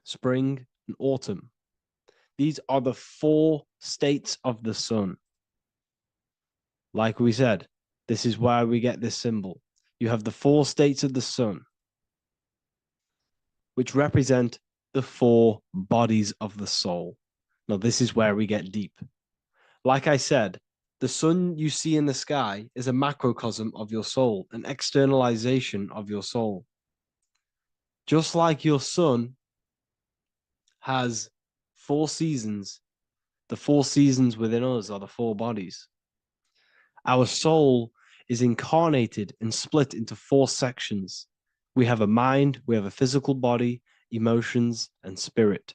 spring, and autumn. These are the 4 states of the sun. Like we said, this is why we get this symbol. You have the 4 states of the sun, which represent the 4 bodies of the soul. Now, this is where we get deep. Like I said, the sun you see in the sky is a macrocosm of your soul, an externalization of your soul. Just like your sun has 4 seasons, the 4 seasons within us are the 4 bodies. Our soul is incarnated and split into 4 sections. We have a mind, we have a physical body, emotions, and spirit.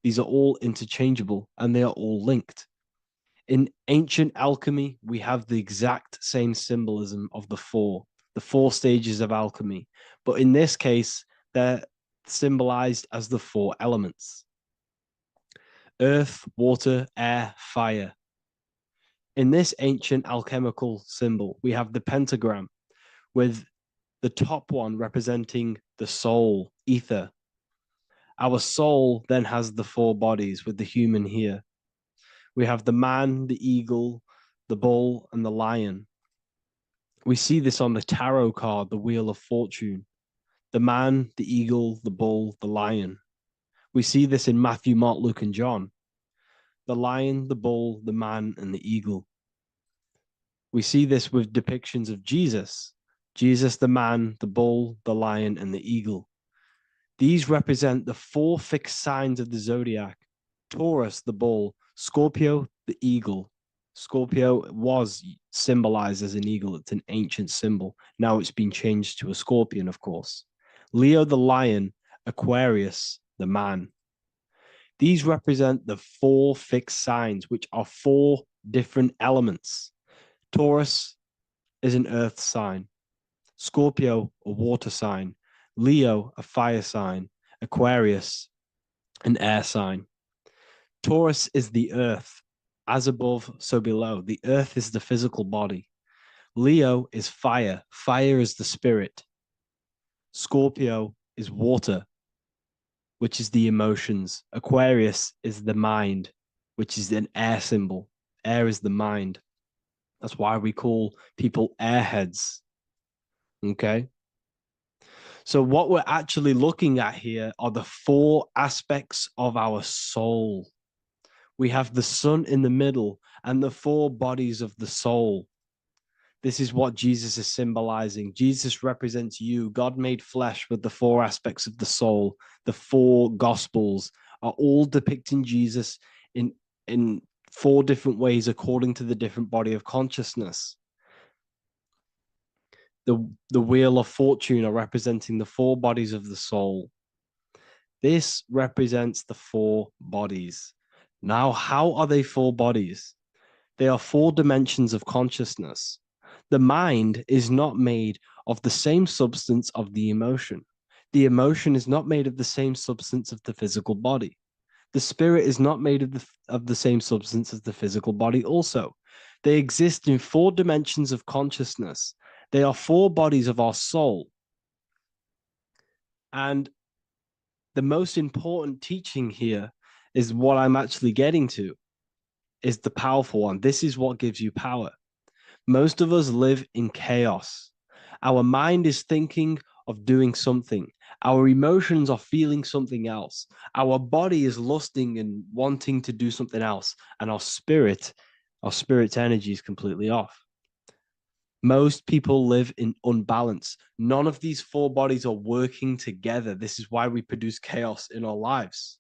These are all interchangeable and they are all linked. In ancient alchemy, we have the exact same symbolism of the 4 stages of alchemy. But in this case, they're symbolized as the 4 elements: earth, water, air, fire. In this ancient alchemical symbol, we have the pentagram, with the top one representing the soul, ether. Our soul then has the 4 bodies, with the human here. We have the man, the eagle, the bull, and the lion. We see this on the tarot card, the Wheel of Fortune. The man, the eagle, the bull, the lion. We see this in Matthew, Mark, Luke, and John. The lion, the bull, the man, and the eagle. We see this with depictions of Jesus. Jesus, the man, the bull, the lion, and the eagle. These represent the 4 fixed signs of the zodiac: Taurus, the bull; Scorpio, the eagle. Scorpio was symbolized as an eagle. It's an ancient symbol. Now it's been changed to a scorpion, of course. Leo the lion, Aquarius the man. These represent the 4 fixed signs, which are 4 different elements. Taurus is an earth sign, Scorpio a water sign, Leo a fire sign, Aquarius an air sign. Taurus is the earth, as above, so below. The earth is the physical body. Leo is fire. Fire is the spirit. Scorpio is water, which is the emotions. Aquarius is the mind, which is an air symbol. Air is the mind. That's why we call people airheads. Okay? So what we're actually looking at here are the 4 aspects of our soul. We have the sun in the middle and the 4 bodies of the soul. This is what Jesus is symbolizing. Jesus represents you. God made flesh with the 4 aspects of the soul. The 4 gospels are all depicting Jesus in 4 different ways according to the different body of consciousness. The wheel of fortune are representing the 4 bodies of the soul. This represents the 4 bodies. Now, how are they 4 bodies? They are 4 dimensions of consciousness. The mind is not made of the same substance of the emotion. The emotion is not made of the same substance of the physical body. The spirit is not made of the same substance as the physical body also. They exist in 4 dimensions of consciousness. They are 4 bodies of our soul. And the most important teaching here is what I'm actually getting to, is the powerful one. This is what gives you power. Most of us live in chaos. Our mind is thinking of doing something. Our emotions are feeling something else. Our body is lusting and wanting to do something else. And our spirit's energy is completely off. Most people live in unbalance. None of these 4 bodies are working together. This is why we produce chaos in our lives.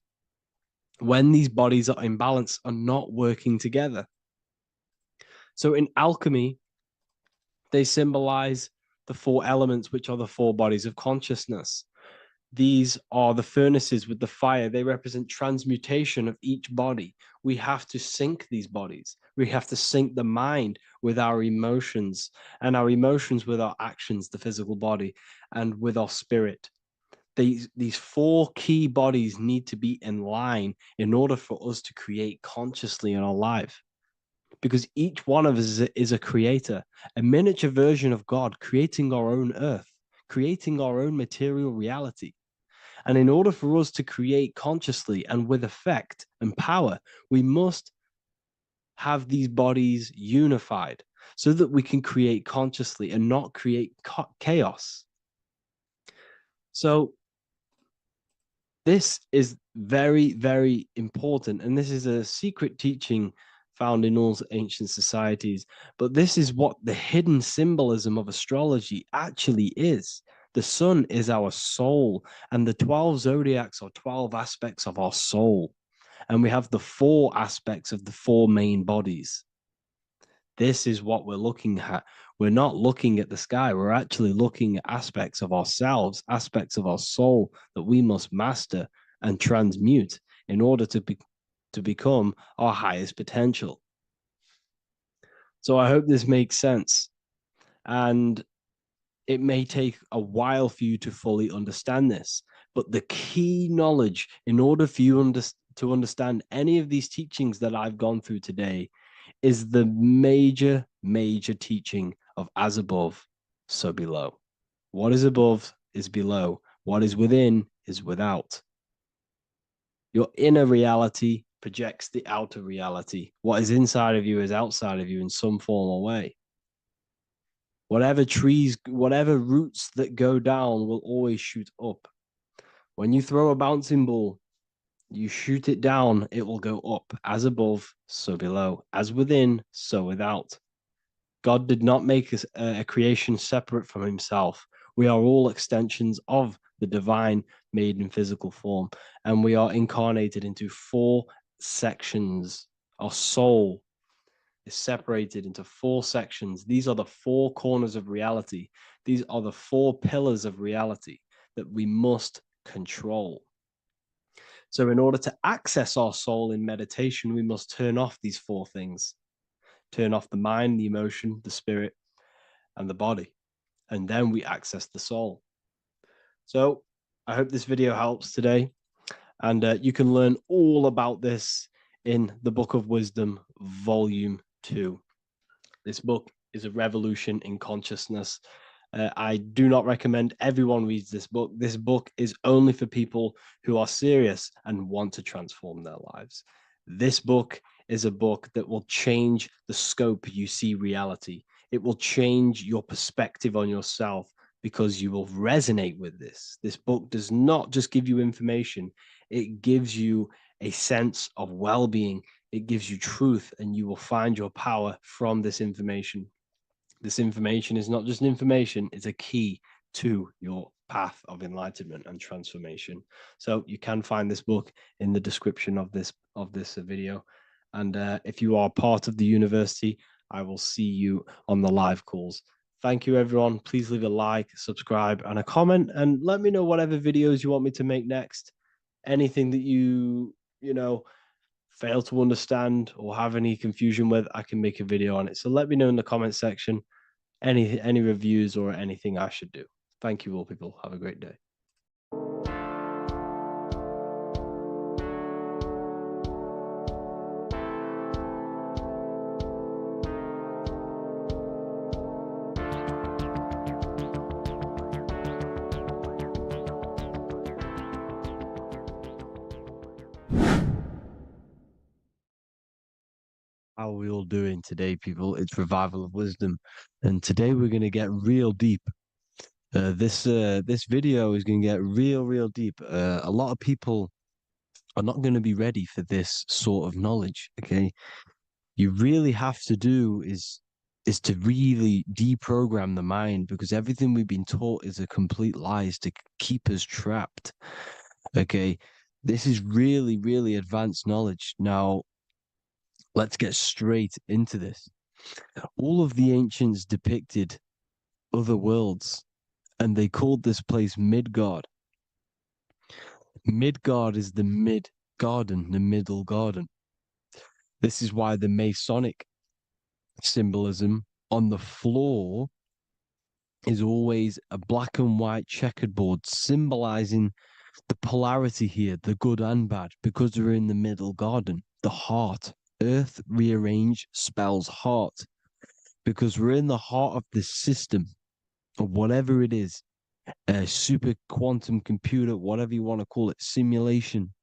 When these bodies are in balance, are not working together. So in alchemy, they symbolize the 4 elements, which are the 4 bodies of consciousness. These are the furnaces with the fire. They represent transmutation of each body. We have to sync these bodies. We have to sync the mind with our emotions, and our emotions with our actions, the physical body, and with our spirit. These 4 key bodies need to be in line in order for us to create consciously in our life. Because each one of us is a creator, a miniature version of God, creating our own earth, creating our own material reality. And in order for us to create consciously and with effect and power, we must have these bodies unified so that we can create consciously and not create chaos. So this is very, very important. And this is a secret teaching found in all ancient societies. But this is what the hidden symbolism of astrology actually is. The sun is our soul, and the 12 zodiacs are 12 aspects of our soul. And we have the 4 aspects of the 4 main bodies. This is what we're looking at. We're not looking at the sky. We're actually looking at aspects of ourselves, aspects of our soul that we must master and transmute in order to become our highest potential. So I hope this makes sense. And it may take a while for you to fully understand this, but the key knowledge in order for you to understand any of these teachings that I've gone through today is the major, major teaching of as above, so below. What is above is below. What is within is without. Your inner reality projects the outer reality. What is inside of you is outside of you in some form or way. Whatever trees, whatever roots that go down will always shoot up. When you throw a bouncing ball, you shoot it down, it will go up. As above, so below. As within, so without. God did not make a creation separate from himself. We are all extensions of the divine made in physical form. And we are incarnated into 4 sections. Our soul is separated into 4 sections. These are the 4 corners of reality. These are the 4 pillars of reality. that we must control. So in order to access our soul in meditation, we must turn off these four things. Turn off the mind, the emotion, the spirit, and the body. And then we access the soul. So I hope this video helps today. And you can learn all about this in the Book of Wisdom, Volume 2. This book is a revolution in consciousness. I do not recommend everyone reads this book. This book is only for people who are serious and want to transform their lives. This book is a book that will change the scope you see reality. It will change your perspective on yourself because you will resonate with this. This book does not just give you information, it gives you a sense of well-being. It gives you truth, and you will find your power from this information. This information is not just information, it's a key to your path of enlightenment and transformation. So you can find this book in the description of this video. And if you are part of the university, I will see you on the live calls. Thank you, everyone. Please leave a like, subscribe, and a comment, and let me know whatever videos you want me to make next. Anything that you fail to understand or have any confusion with, I can make a video on it. So let me know in the comment section any reviews or anything I should do. Thank you all, people. Have a great day. How are we all doing today, people? It's Revival of Wisdom, and today we're going to get real deep. This video is going to get real deep. A lot of people are not going to be ready for this sort of knowledge. Okay, you really have to do is to really deprogram the mind, because everything we've been taught is a complete lies to keep us trapped. Okay, this is really advanced knowledge. Now, let's get straight into this. All of the ancients depicted other worlds, and they called this place Midgard. Midgard is the mid-garden, the middle garden. This is why the Masonic symbolism on the floor is always a black and white checkered board, symbolizing the polarity here, the good and bad, because we're in the middle garden, the heart. Earth rearranged spells heart, because we're in the heart of this system, or whatever it is, a super quantum computer, whatever you want to call it, simulation.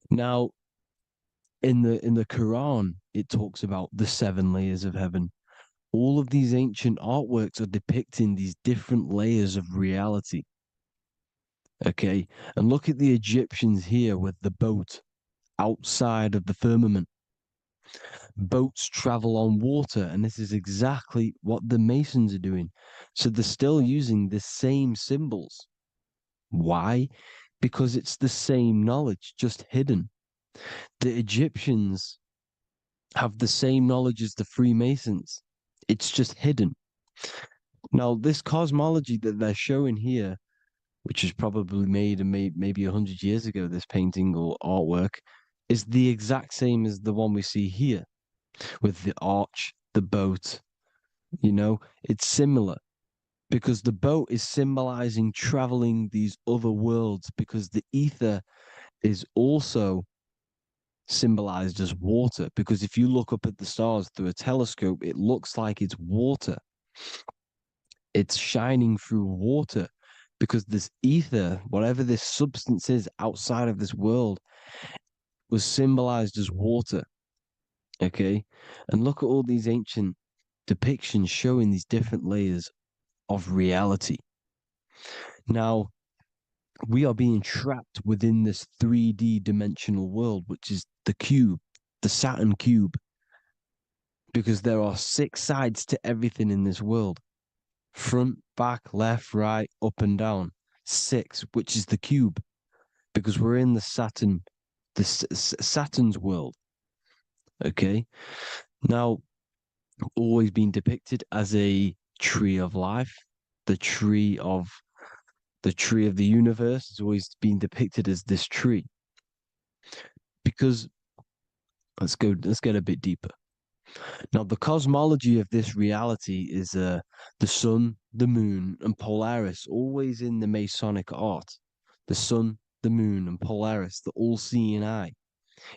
Now, in the Quran, it talks about the 7 layers of heaven. All of these ancient artworks are depicting these different layers of reality. Okay, and look at the Egyptians here with the boat outside of the firmament. Boats travel on water, and this is exactly what the Masons are doing. So they're still using the same symbols. Why? Because it's the same knowledge, just hidden. The Egyptians have the same knowledge as the Freemasons. It's just hidden. Now, this cosmology that they're showing here, which is probably made maybe 100 years ago, this painting or artwork, is the exact same as the one we see here, with the arch, the boat. It's similar, because the boat is symbolizing traveling these other worlds, because the ether is also symbolized as water, because if you look up at the stars through a telescope, it looks like it's water. It's shining through water, because this ether, whatever this substance is outside of this world, was symbolized as water. Okay, and look at all these ancient depictions showing these different layers of reality. Now, we are being trapped within this 3D dimensional world, which is the cube, the Saturn cube, because there are 6 sides to everything in this world: front, back, left, right, up and down. 6, which is the cube, because we're in the Saturn's world. Okay, now, always been depicted as a tree of life, the tree of The tree of the universe has always been depicted as this tree. Because let's get a bit deeper. Now, the cosmology of this reality is the sun, the moon, and Polaris, always in the Masonic art. The sun, the moon, and Polaris, the all-seeing eye.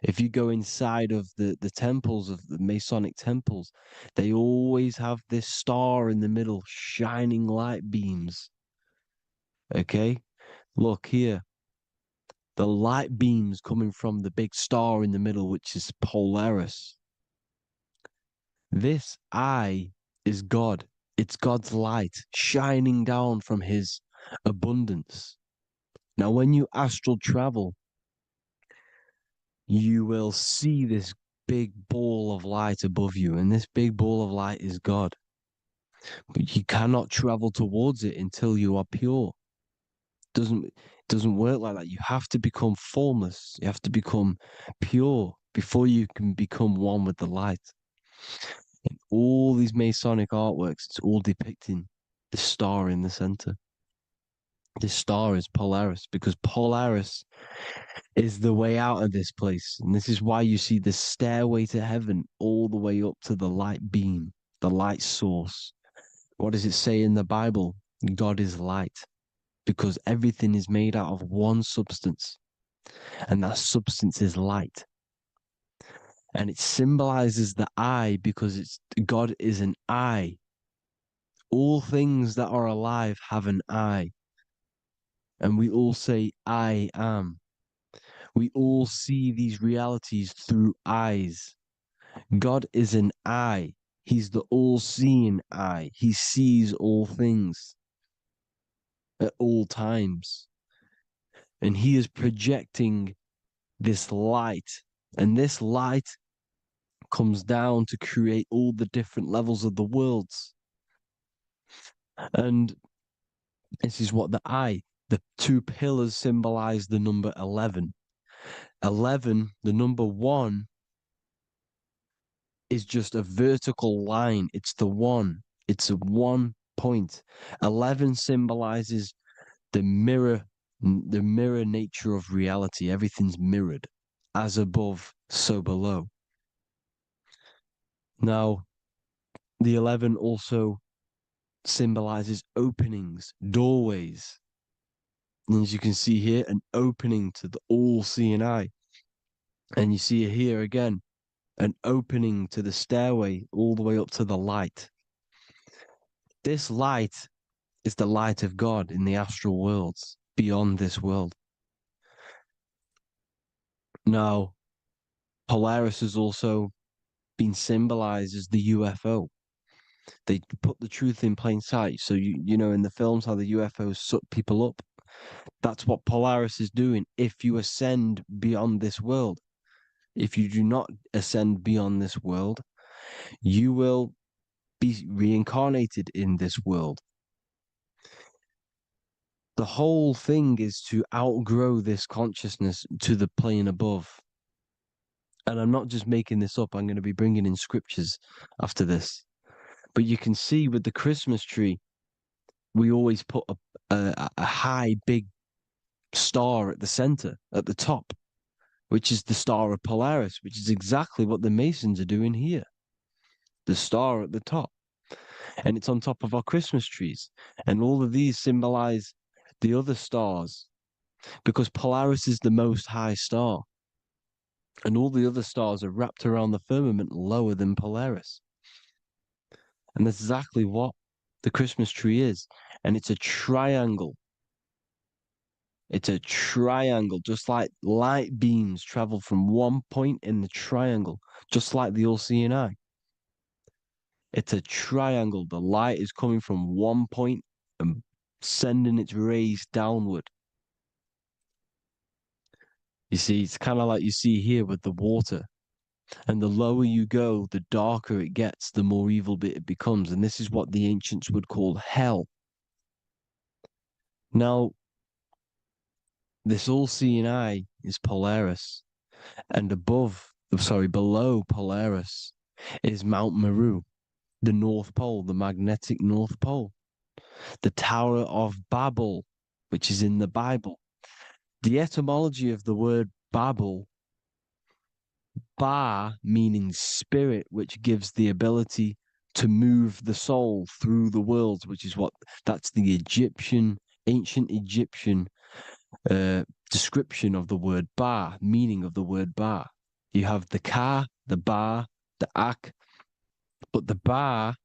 If you go inside of the temples of the Masonic temples, they always have this star in the middle, shining light beams. Okay? Look here. The light beams coming from the big star in the middle, which is Polaris. This eye is God. It's God's light shining down from his abundance. Now, when you astral travel, you will see this big ball of light above you, and this big ball of light is God. But you cannot travel towards it until you are pure. It doesn't work like that. You have to become formless. You have to become pure before you can become one with the light. In all these Masonic artworks, it's all depicting the star in the center. This star is Polaris, because Polaris is the way out of this place. And this is why you see the stairway to heaven all the way up to the light beam, the light source. What does it say in the Bible? God is light, because everything is made out of one substance, and that substance is light. And it symbolizes the eye because God is an eye. All things that are alive have an eye. And we all say, I am. We all see these realities through eyes. God is an eye. He's the all-seeing eye. He sees all things at all times. And he is projecting this light. And this light comes down to create all the different levels of the worlds. And this is what the two pillars symbolize the number 11. 11, the number 1, is just a vertical line. It's the one. It's a 1 point. 11 symbolizes the mirror nature of reality. Everything's mirrored, as above, so below. Now, the 11 also symbolizes openings, doorways. And as you can see here, an opening to the all-seeing eye. And you see here again, an opening to the stairway all the way up to the light. This light is the light of God in the astral worlds, beyond this world. Now, Polaris has also been symbolized as the UFO. They put the truth in plain sight. So you know in the films how the UFOs suck people up. That's what Polaris is doing. If you ascend beyond this world, if you do not ascend beyond this world, you will be reincarnated in this world. The whole thing is to outgrow this consciousness to the plane above. And I'm not just making this up. I'm going to be bringing in scriptures after this. But you can see with the Christmas tree, we always put a high, big star at the center, at the top, which is the star of Polaris, which is exactly what the Masons are doing here. The star at the top. And it's on top of our Christmas trees. And all of these symbolize the other stars, because Polaris is the most high star. And all the other stars are wrapped around the firmament lower than Polaris. And that's exactly what the Christmas tree is. And it's a triangle. It's a triangle, just like light beams travel from one point in the triangle, just like the all-seeing eye. It's a triangle. The light is coming from one point and sending its rays downward. You see, it's kind of like you see here with the water. And the lower you go, the darker it gets, the more evil it becomes. And this is what the ancients would call hell. Now, this all-seeing eye is Polaris. And below Polaris is Mount Meru, the North Pole, the magnetic North Pole. The Tower of Babel which is in the Bible. The etymology of the word Babel, Ba meaning spirit, which gives the ability to move the soul through the world, which is that's the ancient Egyptian description of the word Ba, meaning of the word Ba. You have the Ka, the Ba, the Ak, but the Ba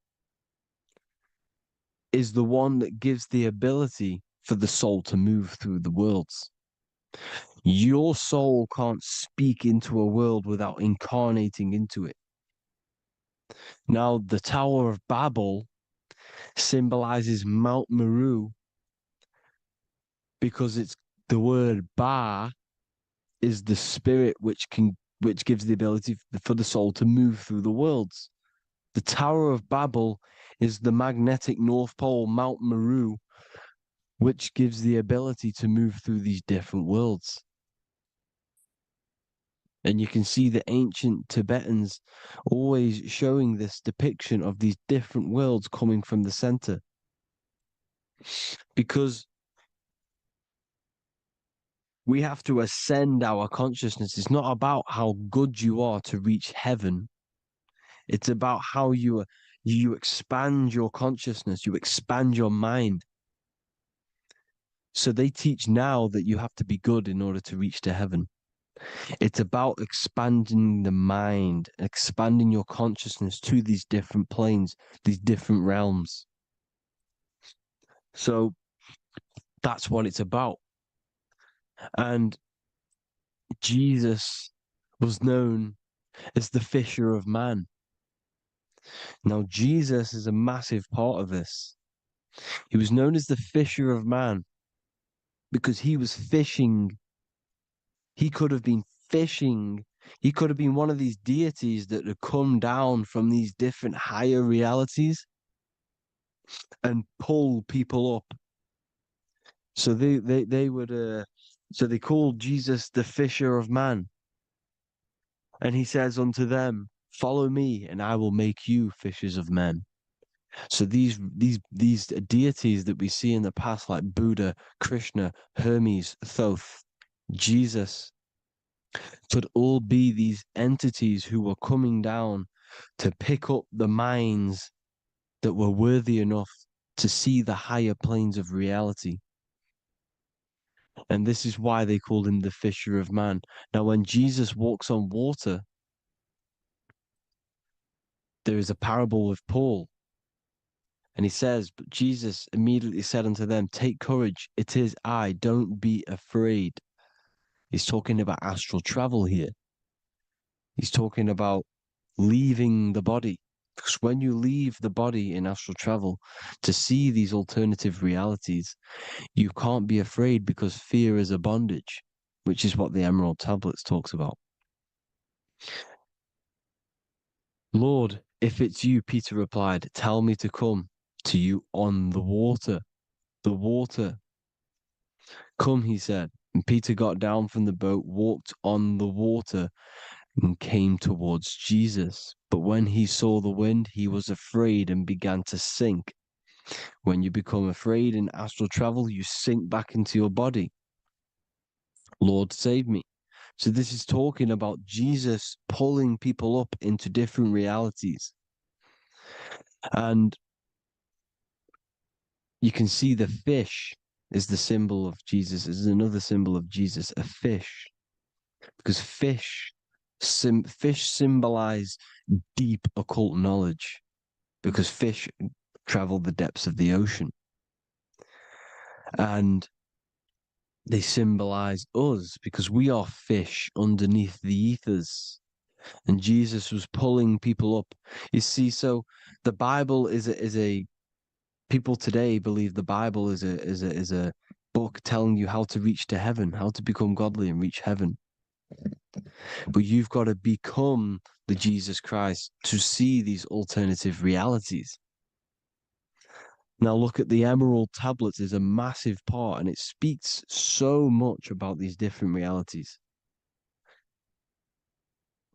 is the one that gives the ability for the soul to move through the worlds. Your soul can't speak into a world without incarnating into it. Now, the Tower of Babel symbolizes Mount Meru because it's the word Ba is the spirit which gives the ability for the soul to move through the worlds. The Tower of Babel is the magnetic North Pole, Mount Meru, which gives the ability to move through these different worlds. And you can see the ancient Tibetans always showing this depiction of these different worlds coming from the center. Because we have to ascend our consciousness. It's not about how good you are to reach heaven. It's about how you expand your consciousness, you expand your mind. So they teach now that you have to be good in order to reach to heaven. It's about expanding the mind, expanding your consciousness to these different planes, these different realms. So that's what it's about. And Jesus was known as the fisher of man. Now, Jesus is a massive part of this. He was known as the fisher of man because he was fishing. He could have been fishing. He could have been one of these deities that had come down from these different higher realities and pull people up. So they would so they called Jesus the fisher of man. And he says unto them, follow me and I will make you fishers of men. So these deities that we see in the past, like Buddha, Krishna, Hermes, Thoth, Jesus, could all be these entities who were coming down to pick up the minds that were worthy enough to see the higher planes of reality. And this is why they called him the fisher of man. Now, when Jesus walks on water, there is a parable with Paul. And he says, but Jesus immediately said unto them, take courage, it is I, don't be afraid. He's talking about astral travel here. He's talking about leaving the body. Because when you leave the body in astral travel to see these alternative realities, you can't be afraid because fear is a bondage, which is what the Emerald Tablets talks about. Lord, if it's you, Peter replied, tell me to come to you on the water. The water. Come, he said. And Peter got down from the boat, walked on the water, and came towards Jesus. But when he saw the wind, he was afraid and began to sink. When you become afraid in astral travel, you sink back into your body. Lord, save me. So this is talking about Jesus pulling people up into different realities. And you can see the fish is the symbol of Jesus, is another symbol of Jesus, a fish. Because fish symbolize deep occult knowledge, because fish travel the depths of the ocean. And they symbolize us because we are fish underneath the ethers. And Jesus was pulling people up. You see, so the Bible is a people today believe the Bible is a book telling you how to reach to heaven, how to become godly and reach heaven. But you've got to become the Jesus Christ to see these alternative realities. Now look at the Emerald Tablets is a massive part, and it speaks so much about these different realities.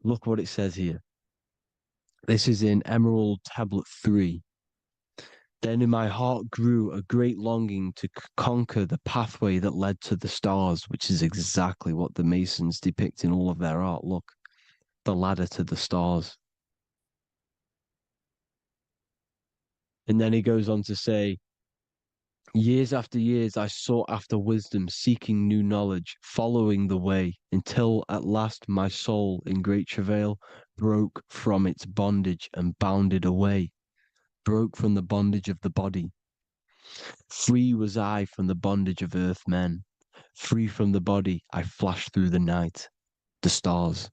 Look what it says here. This is in Emerald Tablet 3. Then in my heart grew a great longing to conquer the pathway that led to the stars, which is exactly what the Masons depict in all of their art. Look, the ladder to the stars. And then he goes on to say, years after years, I sought after wisdom, seeking new knowledge, following the way, until at last my soul, in great travail, broke from its bondage and bounded away, broke from the bondage of the body. Free was I from the bondage of earth men. Free from the body, I flashed through the night. The stars.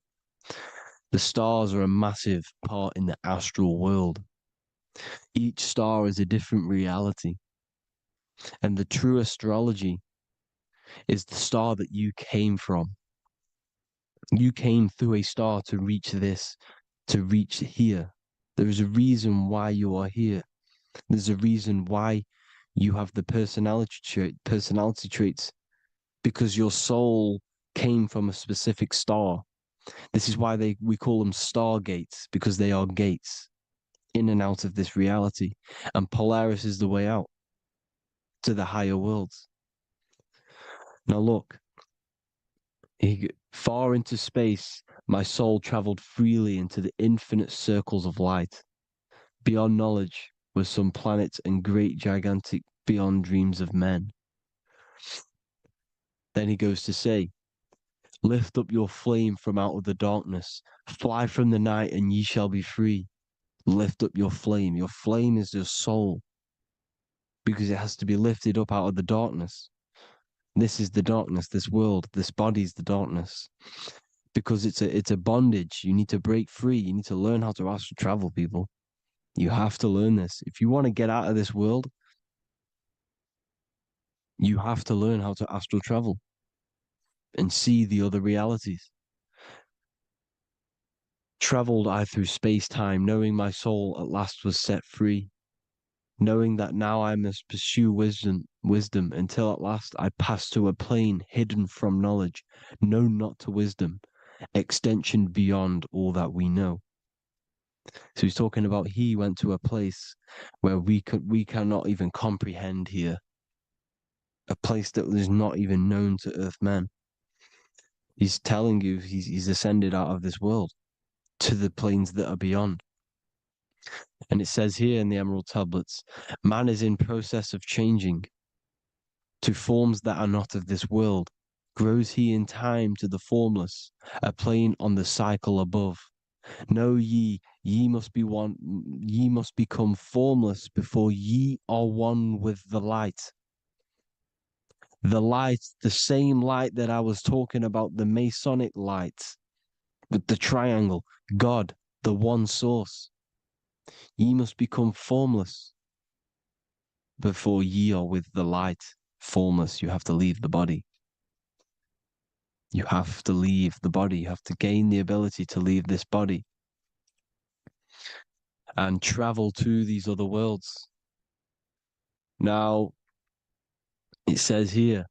The stars are a massive part in the astral world. Each star is a different reality. And the true astrology is the star that you came from. You came through a star to reach this, to reach here. There is a reason why you are here. There's a reason why you have the personality traits, because your soul came from a specific star. This is why we call them stargates, because they are gates in and out of this reality. And Polaris is the way out to the higher worlds. Now look, far into space, my soul traveled freely into the infinite circles of light. Beyond knowledge were some planets and great gigantic beyond dreams of men. Then he goes to say, lift up your flame from out of the darkness, fly from the night and ye shall be free. Lift up your flame. Your flame is your soul, because it has to be lifted up out of the darkness. This is the darkness, this world, this body is the darkness. Because it's a bondage. You need to break free. You need to learn how to astral travel, people. You have to learn this. If you want to get out of this world, you have to learn how to astral travel and see the other realities. Traveled I through space-time, knowing my soul at last was set free, knowing that now I must pursue wisdom until at last I pass to a plane hidden from knowledge, known not to wisdom, extension beyond all that we know. So he's talking about he went to a place where we cannot even comprehend here, a place that is not even known to Earthmen. He's telling you he's ascended out of this world to the planes that are beyond. And it says here in the Emerald Tablets, man is in process of changing to forms that are not of this world. Grows he in time to the formless, a plane on the cycle above. Know ye must be one, ye must become formless before ye are one with the light. The light, the same light that I was talking about, the Masonic light, with the triangle, God, the one source. Ye must become formless before ye are with the light. Formless, you have to leave the body. You have to leave the body. You have to gain the ability to leave this body and travel to these other worlds. Now, it says here,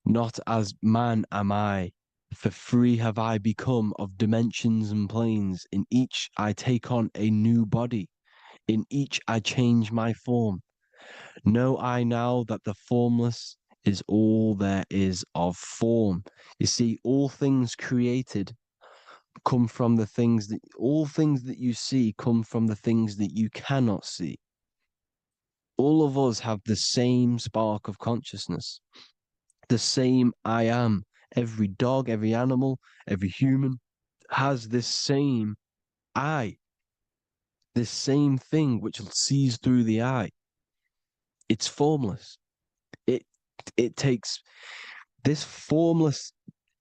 not as man am I, for free have I become of dimensions and planes. In each I take on a new body. In each I change my form. Know I now that the formless is all there is of form. You see, all things created come from the things that, all things that you see come from the things that you cannot see. All of us have the same spark of consciousness, the same I am. Every dog, every animal, every human has this same I, this same thing which sees through the eye. It's formless. It takes this formless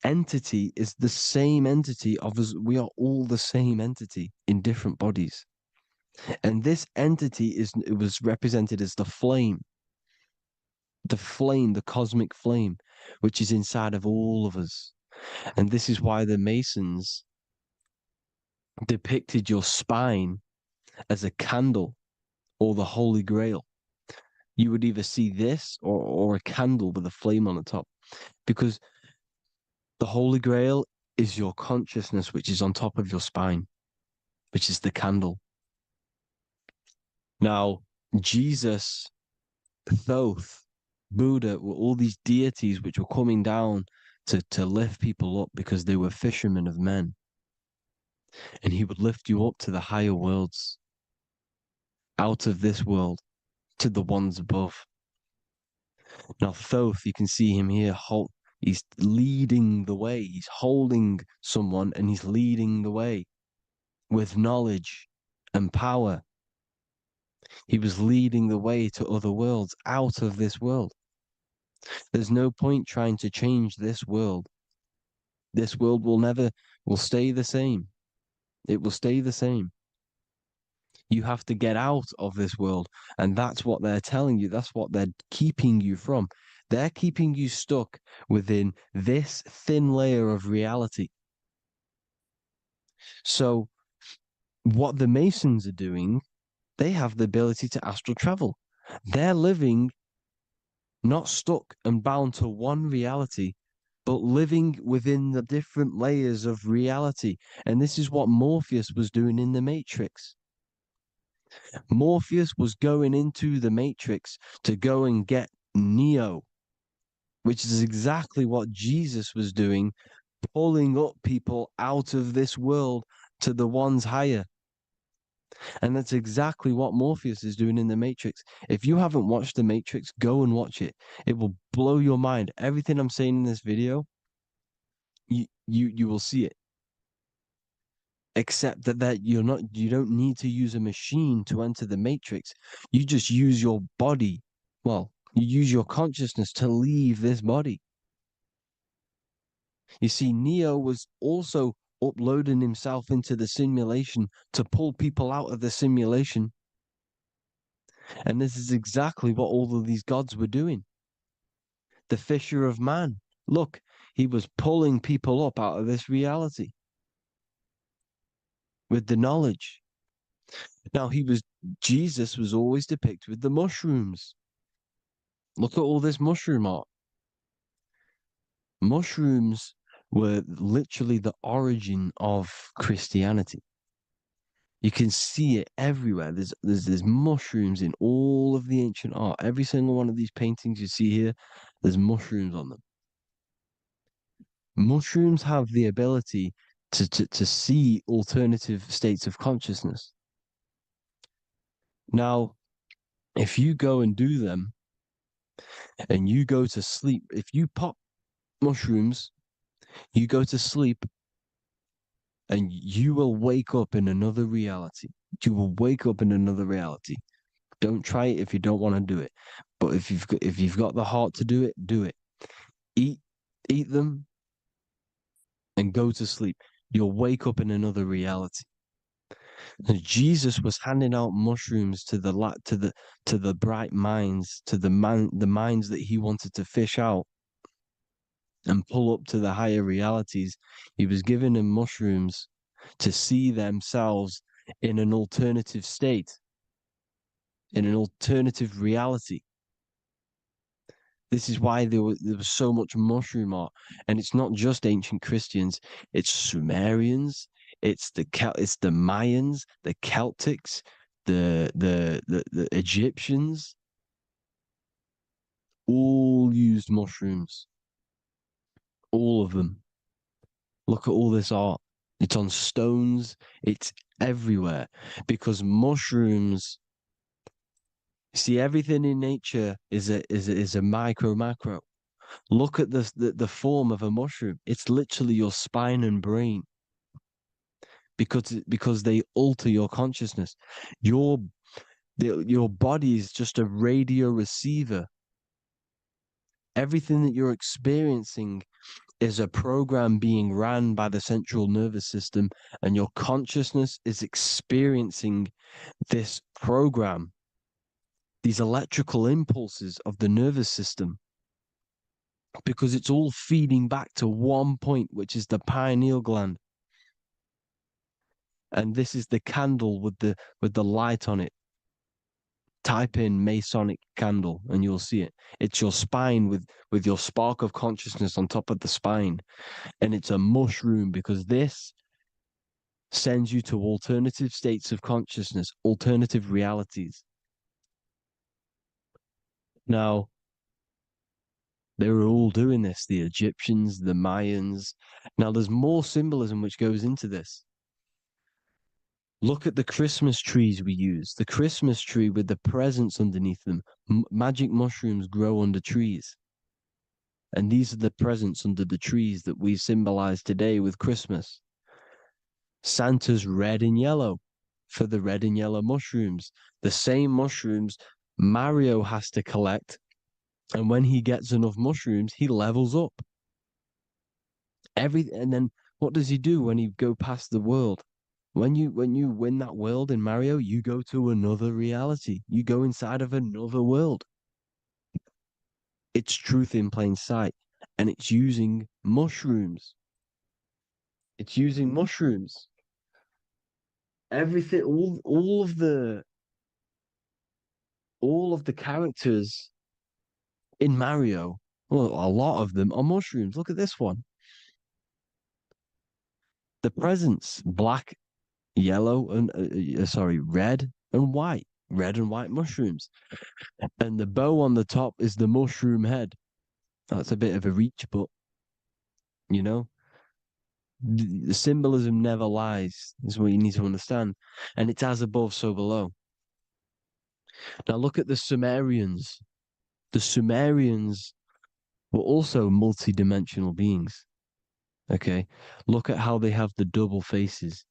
entity is the same entity of us. We are all the same entity in different bodies. And this entity it was represented as the flame, the cosmic flame, which is inside of all of us. And this is why the Masons depicted your spine as a candle or the Holy Grail. You would either see this or a candle with a flame on the top, because the Holy Grail is your consciousness, which is on top of your spine, which is the candle. Now, Jesus, Thoth, Buddha were all these deities which were coming down to lift people up because they were fishermen of men. And he would lift you up to the higher worlds, out of this world, to the ones above. Now, Thoth, you can see him here, he's leading the way. He's holding someone and he's leading the way with knowledge and power. He was leading the way to other worlds, out of this world. There's no point trying to change this world. This world will stay the same. It will stay the same. You have to get out of this world. And that's what they're telling you. That's what they're keeping you from. They're keeping you stuck within this thin layer of reality. So what the Masons are doing, they have the ability to astral travel. They're living not stuck and bound to one reality, but living within the different layers of reality. And this is what Morpheus was doing in the Matrix. Morpheus was going into the Matrix to go and get Neo, which is exactly what Jesus was doing, pulling up people out of this world to the ones higher. And that's exactly what Morpheus is doing in the Matrix. If you haven't watched the Matrix, go and watch it. It will blow your mind. Everything I'm saying in this video, you will see it. Except that you don't need to use a machine to enter the Matrix. You just use your body. Well, you use your consciousness to leave this body. You see, Neo was also uploading himself into the simulation to pull people out of the simulation. And this is exactly what all of these gods were doing. The fisher of man. Look, he was pulling people up out of this reality with the knowledge. Now, Jesus was always depicted with the mushrooms. Look at all this mushroom art. Mushrooms were literally the origin of Christianity. You can see it everywhere. There's mushrooms in all of the ancient art. Every single one of these paintings you see here, there's mushrooms on them. Mushrooms have the ability to see alternative states of consciousness. Now, if you go and do them and you go to sleep, if you pop mushrooms, you go to sleep and you will wake up in another reality. You will wake up in another reality. Don't try it if you don't want to do it. But if you've got the heart to do it, do it. Eat them and go to sleep. You'll wake up in another reality. And Jesus was handing out mushrooms to the bright minds, to the minds that he wanted to fish out and pull up to the higher realities. He was giving them mushrooms to see themselves in an alternative state, in an alternative reality. This is why there was so much mushroom art. And it's not just ancient Christians, it's Sumerians, it's the Mayans, the Celtics, the Egyptians, all used mushrooms. All of them. Look at all this art. It's on stones. It's everywhere. Because mushrooms, see, everything in nature is a macro. Look at the form of a mushroom. It's literally your spine and brain. Because they alter your consciousness. Your body is just a radio receiver. Everything that you're experiencing is a program being ran by the central nervous system, and your consciousness is experiencing this program, these electrical impulses of the nervous system, because it's all feeding back to one point, which is the pineal gland. And this is the candle with the light on it. Type in Masonic candle and you'll see it. It's your spine with your spark of consciousness on top of the spine. And it's a mushroom because this sends you to alternative states of consciousness, alternative realities. Now, they were all doing this, the Egyptians, the Mayans. Now, there's more symbolism which goes into this. Look at the Christmas trees we use. The Christmas tree with the presents underneath them. Magic mushrooms grow under trees. And these are the presents under the trees that we symbolize today with Christmas. Santa's red and yellow for the red and yellow mushrooms. The same mushrooms Mario has to collect. And when he gets enough mushrooms, he levels up. And then what does he do when he go past the world? When you win that world in Mario, you go to another reality. You go inside of another world. It's truth in plain sight. And it's using mushrooms. It's using mushrooms. Everything, all of the characters in Mario, well, a lot of them are mushrooms. Look at this one. The presents, black, yellow, and red and white. Red and white mushrooms. And the bow on the top is the mushroom head. That's a bit of a reach, but you know, the symbolism never lies, is what you need to understand. And it's as above, so below. Now look at the Sumerians. The Sumerians were also multi-dimensional beings. Okay, look at how they have the double faces.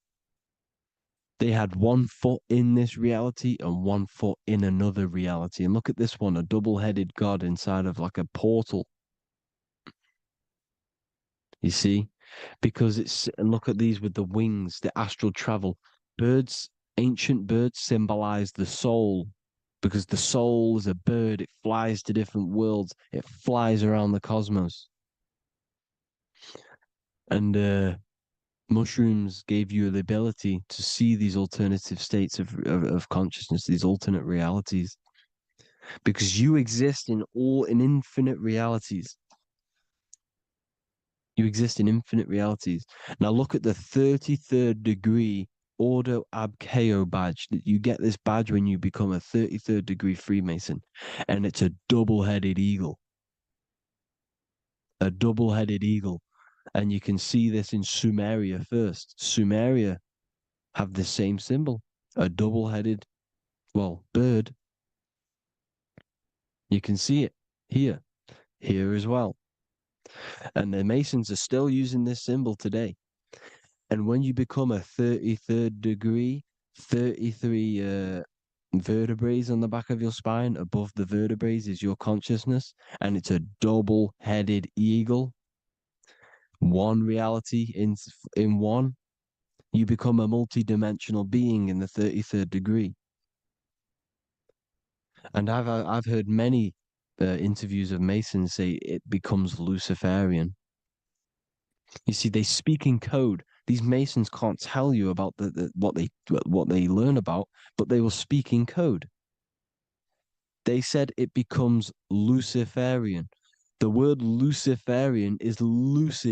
They had 1 foot in this reality and 1 foot in another reality. And look at this one, a double-headed god inside of like a portal. You see? Because and look at these with the wings, the astral travel. Birds, ancient birds symbolize the soul. Because the soul is a bird, it flies to different worlds, it flies around the cosmos. And mushrooms gave you the ability to see these alternative states of consciousness, these alternate realities. Because you exist in infinite realities. You exist in infinite realities. Now look at the 33rd degree Ordo Ab Chao badge. You get this badge when you become a 33rd degree Freemason. And it's a double-headed eagle. A double-headed eagle. And you can see this in Sumeria first. Sumeria have the same symbol. A double-headed, bird. You can see it here as well. And the Masons are still using this symbol today. And when you become a 33rd degree, 33 vertebrae on the back of your spine, above the vertebrae is your consciousness, and it's a double-headed eagle. One reality in one, you become a multi-dimensional being in the 33rd degree. And I've heard many interviews of Masons say it becomes Luciferian. You see, they speak in code. These Masons can't tell you about what they learn about, but they will speak in code. They said it becomes Luciferian. The word Luciferian is lucid.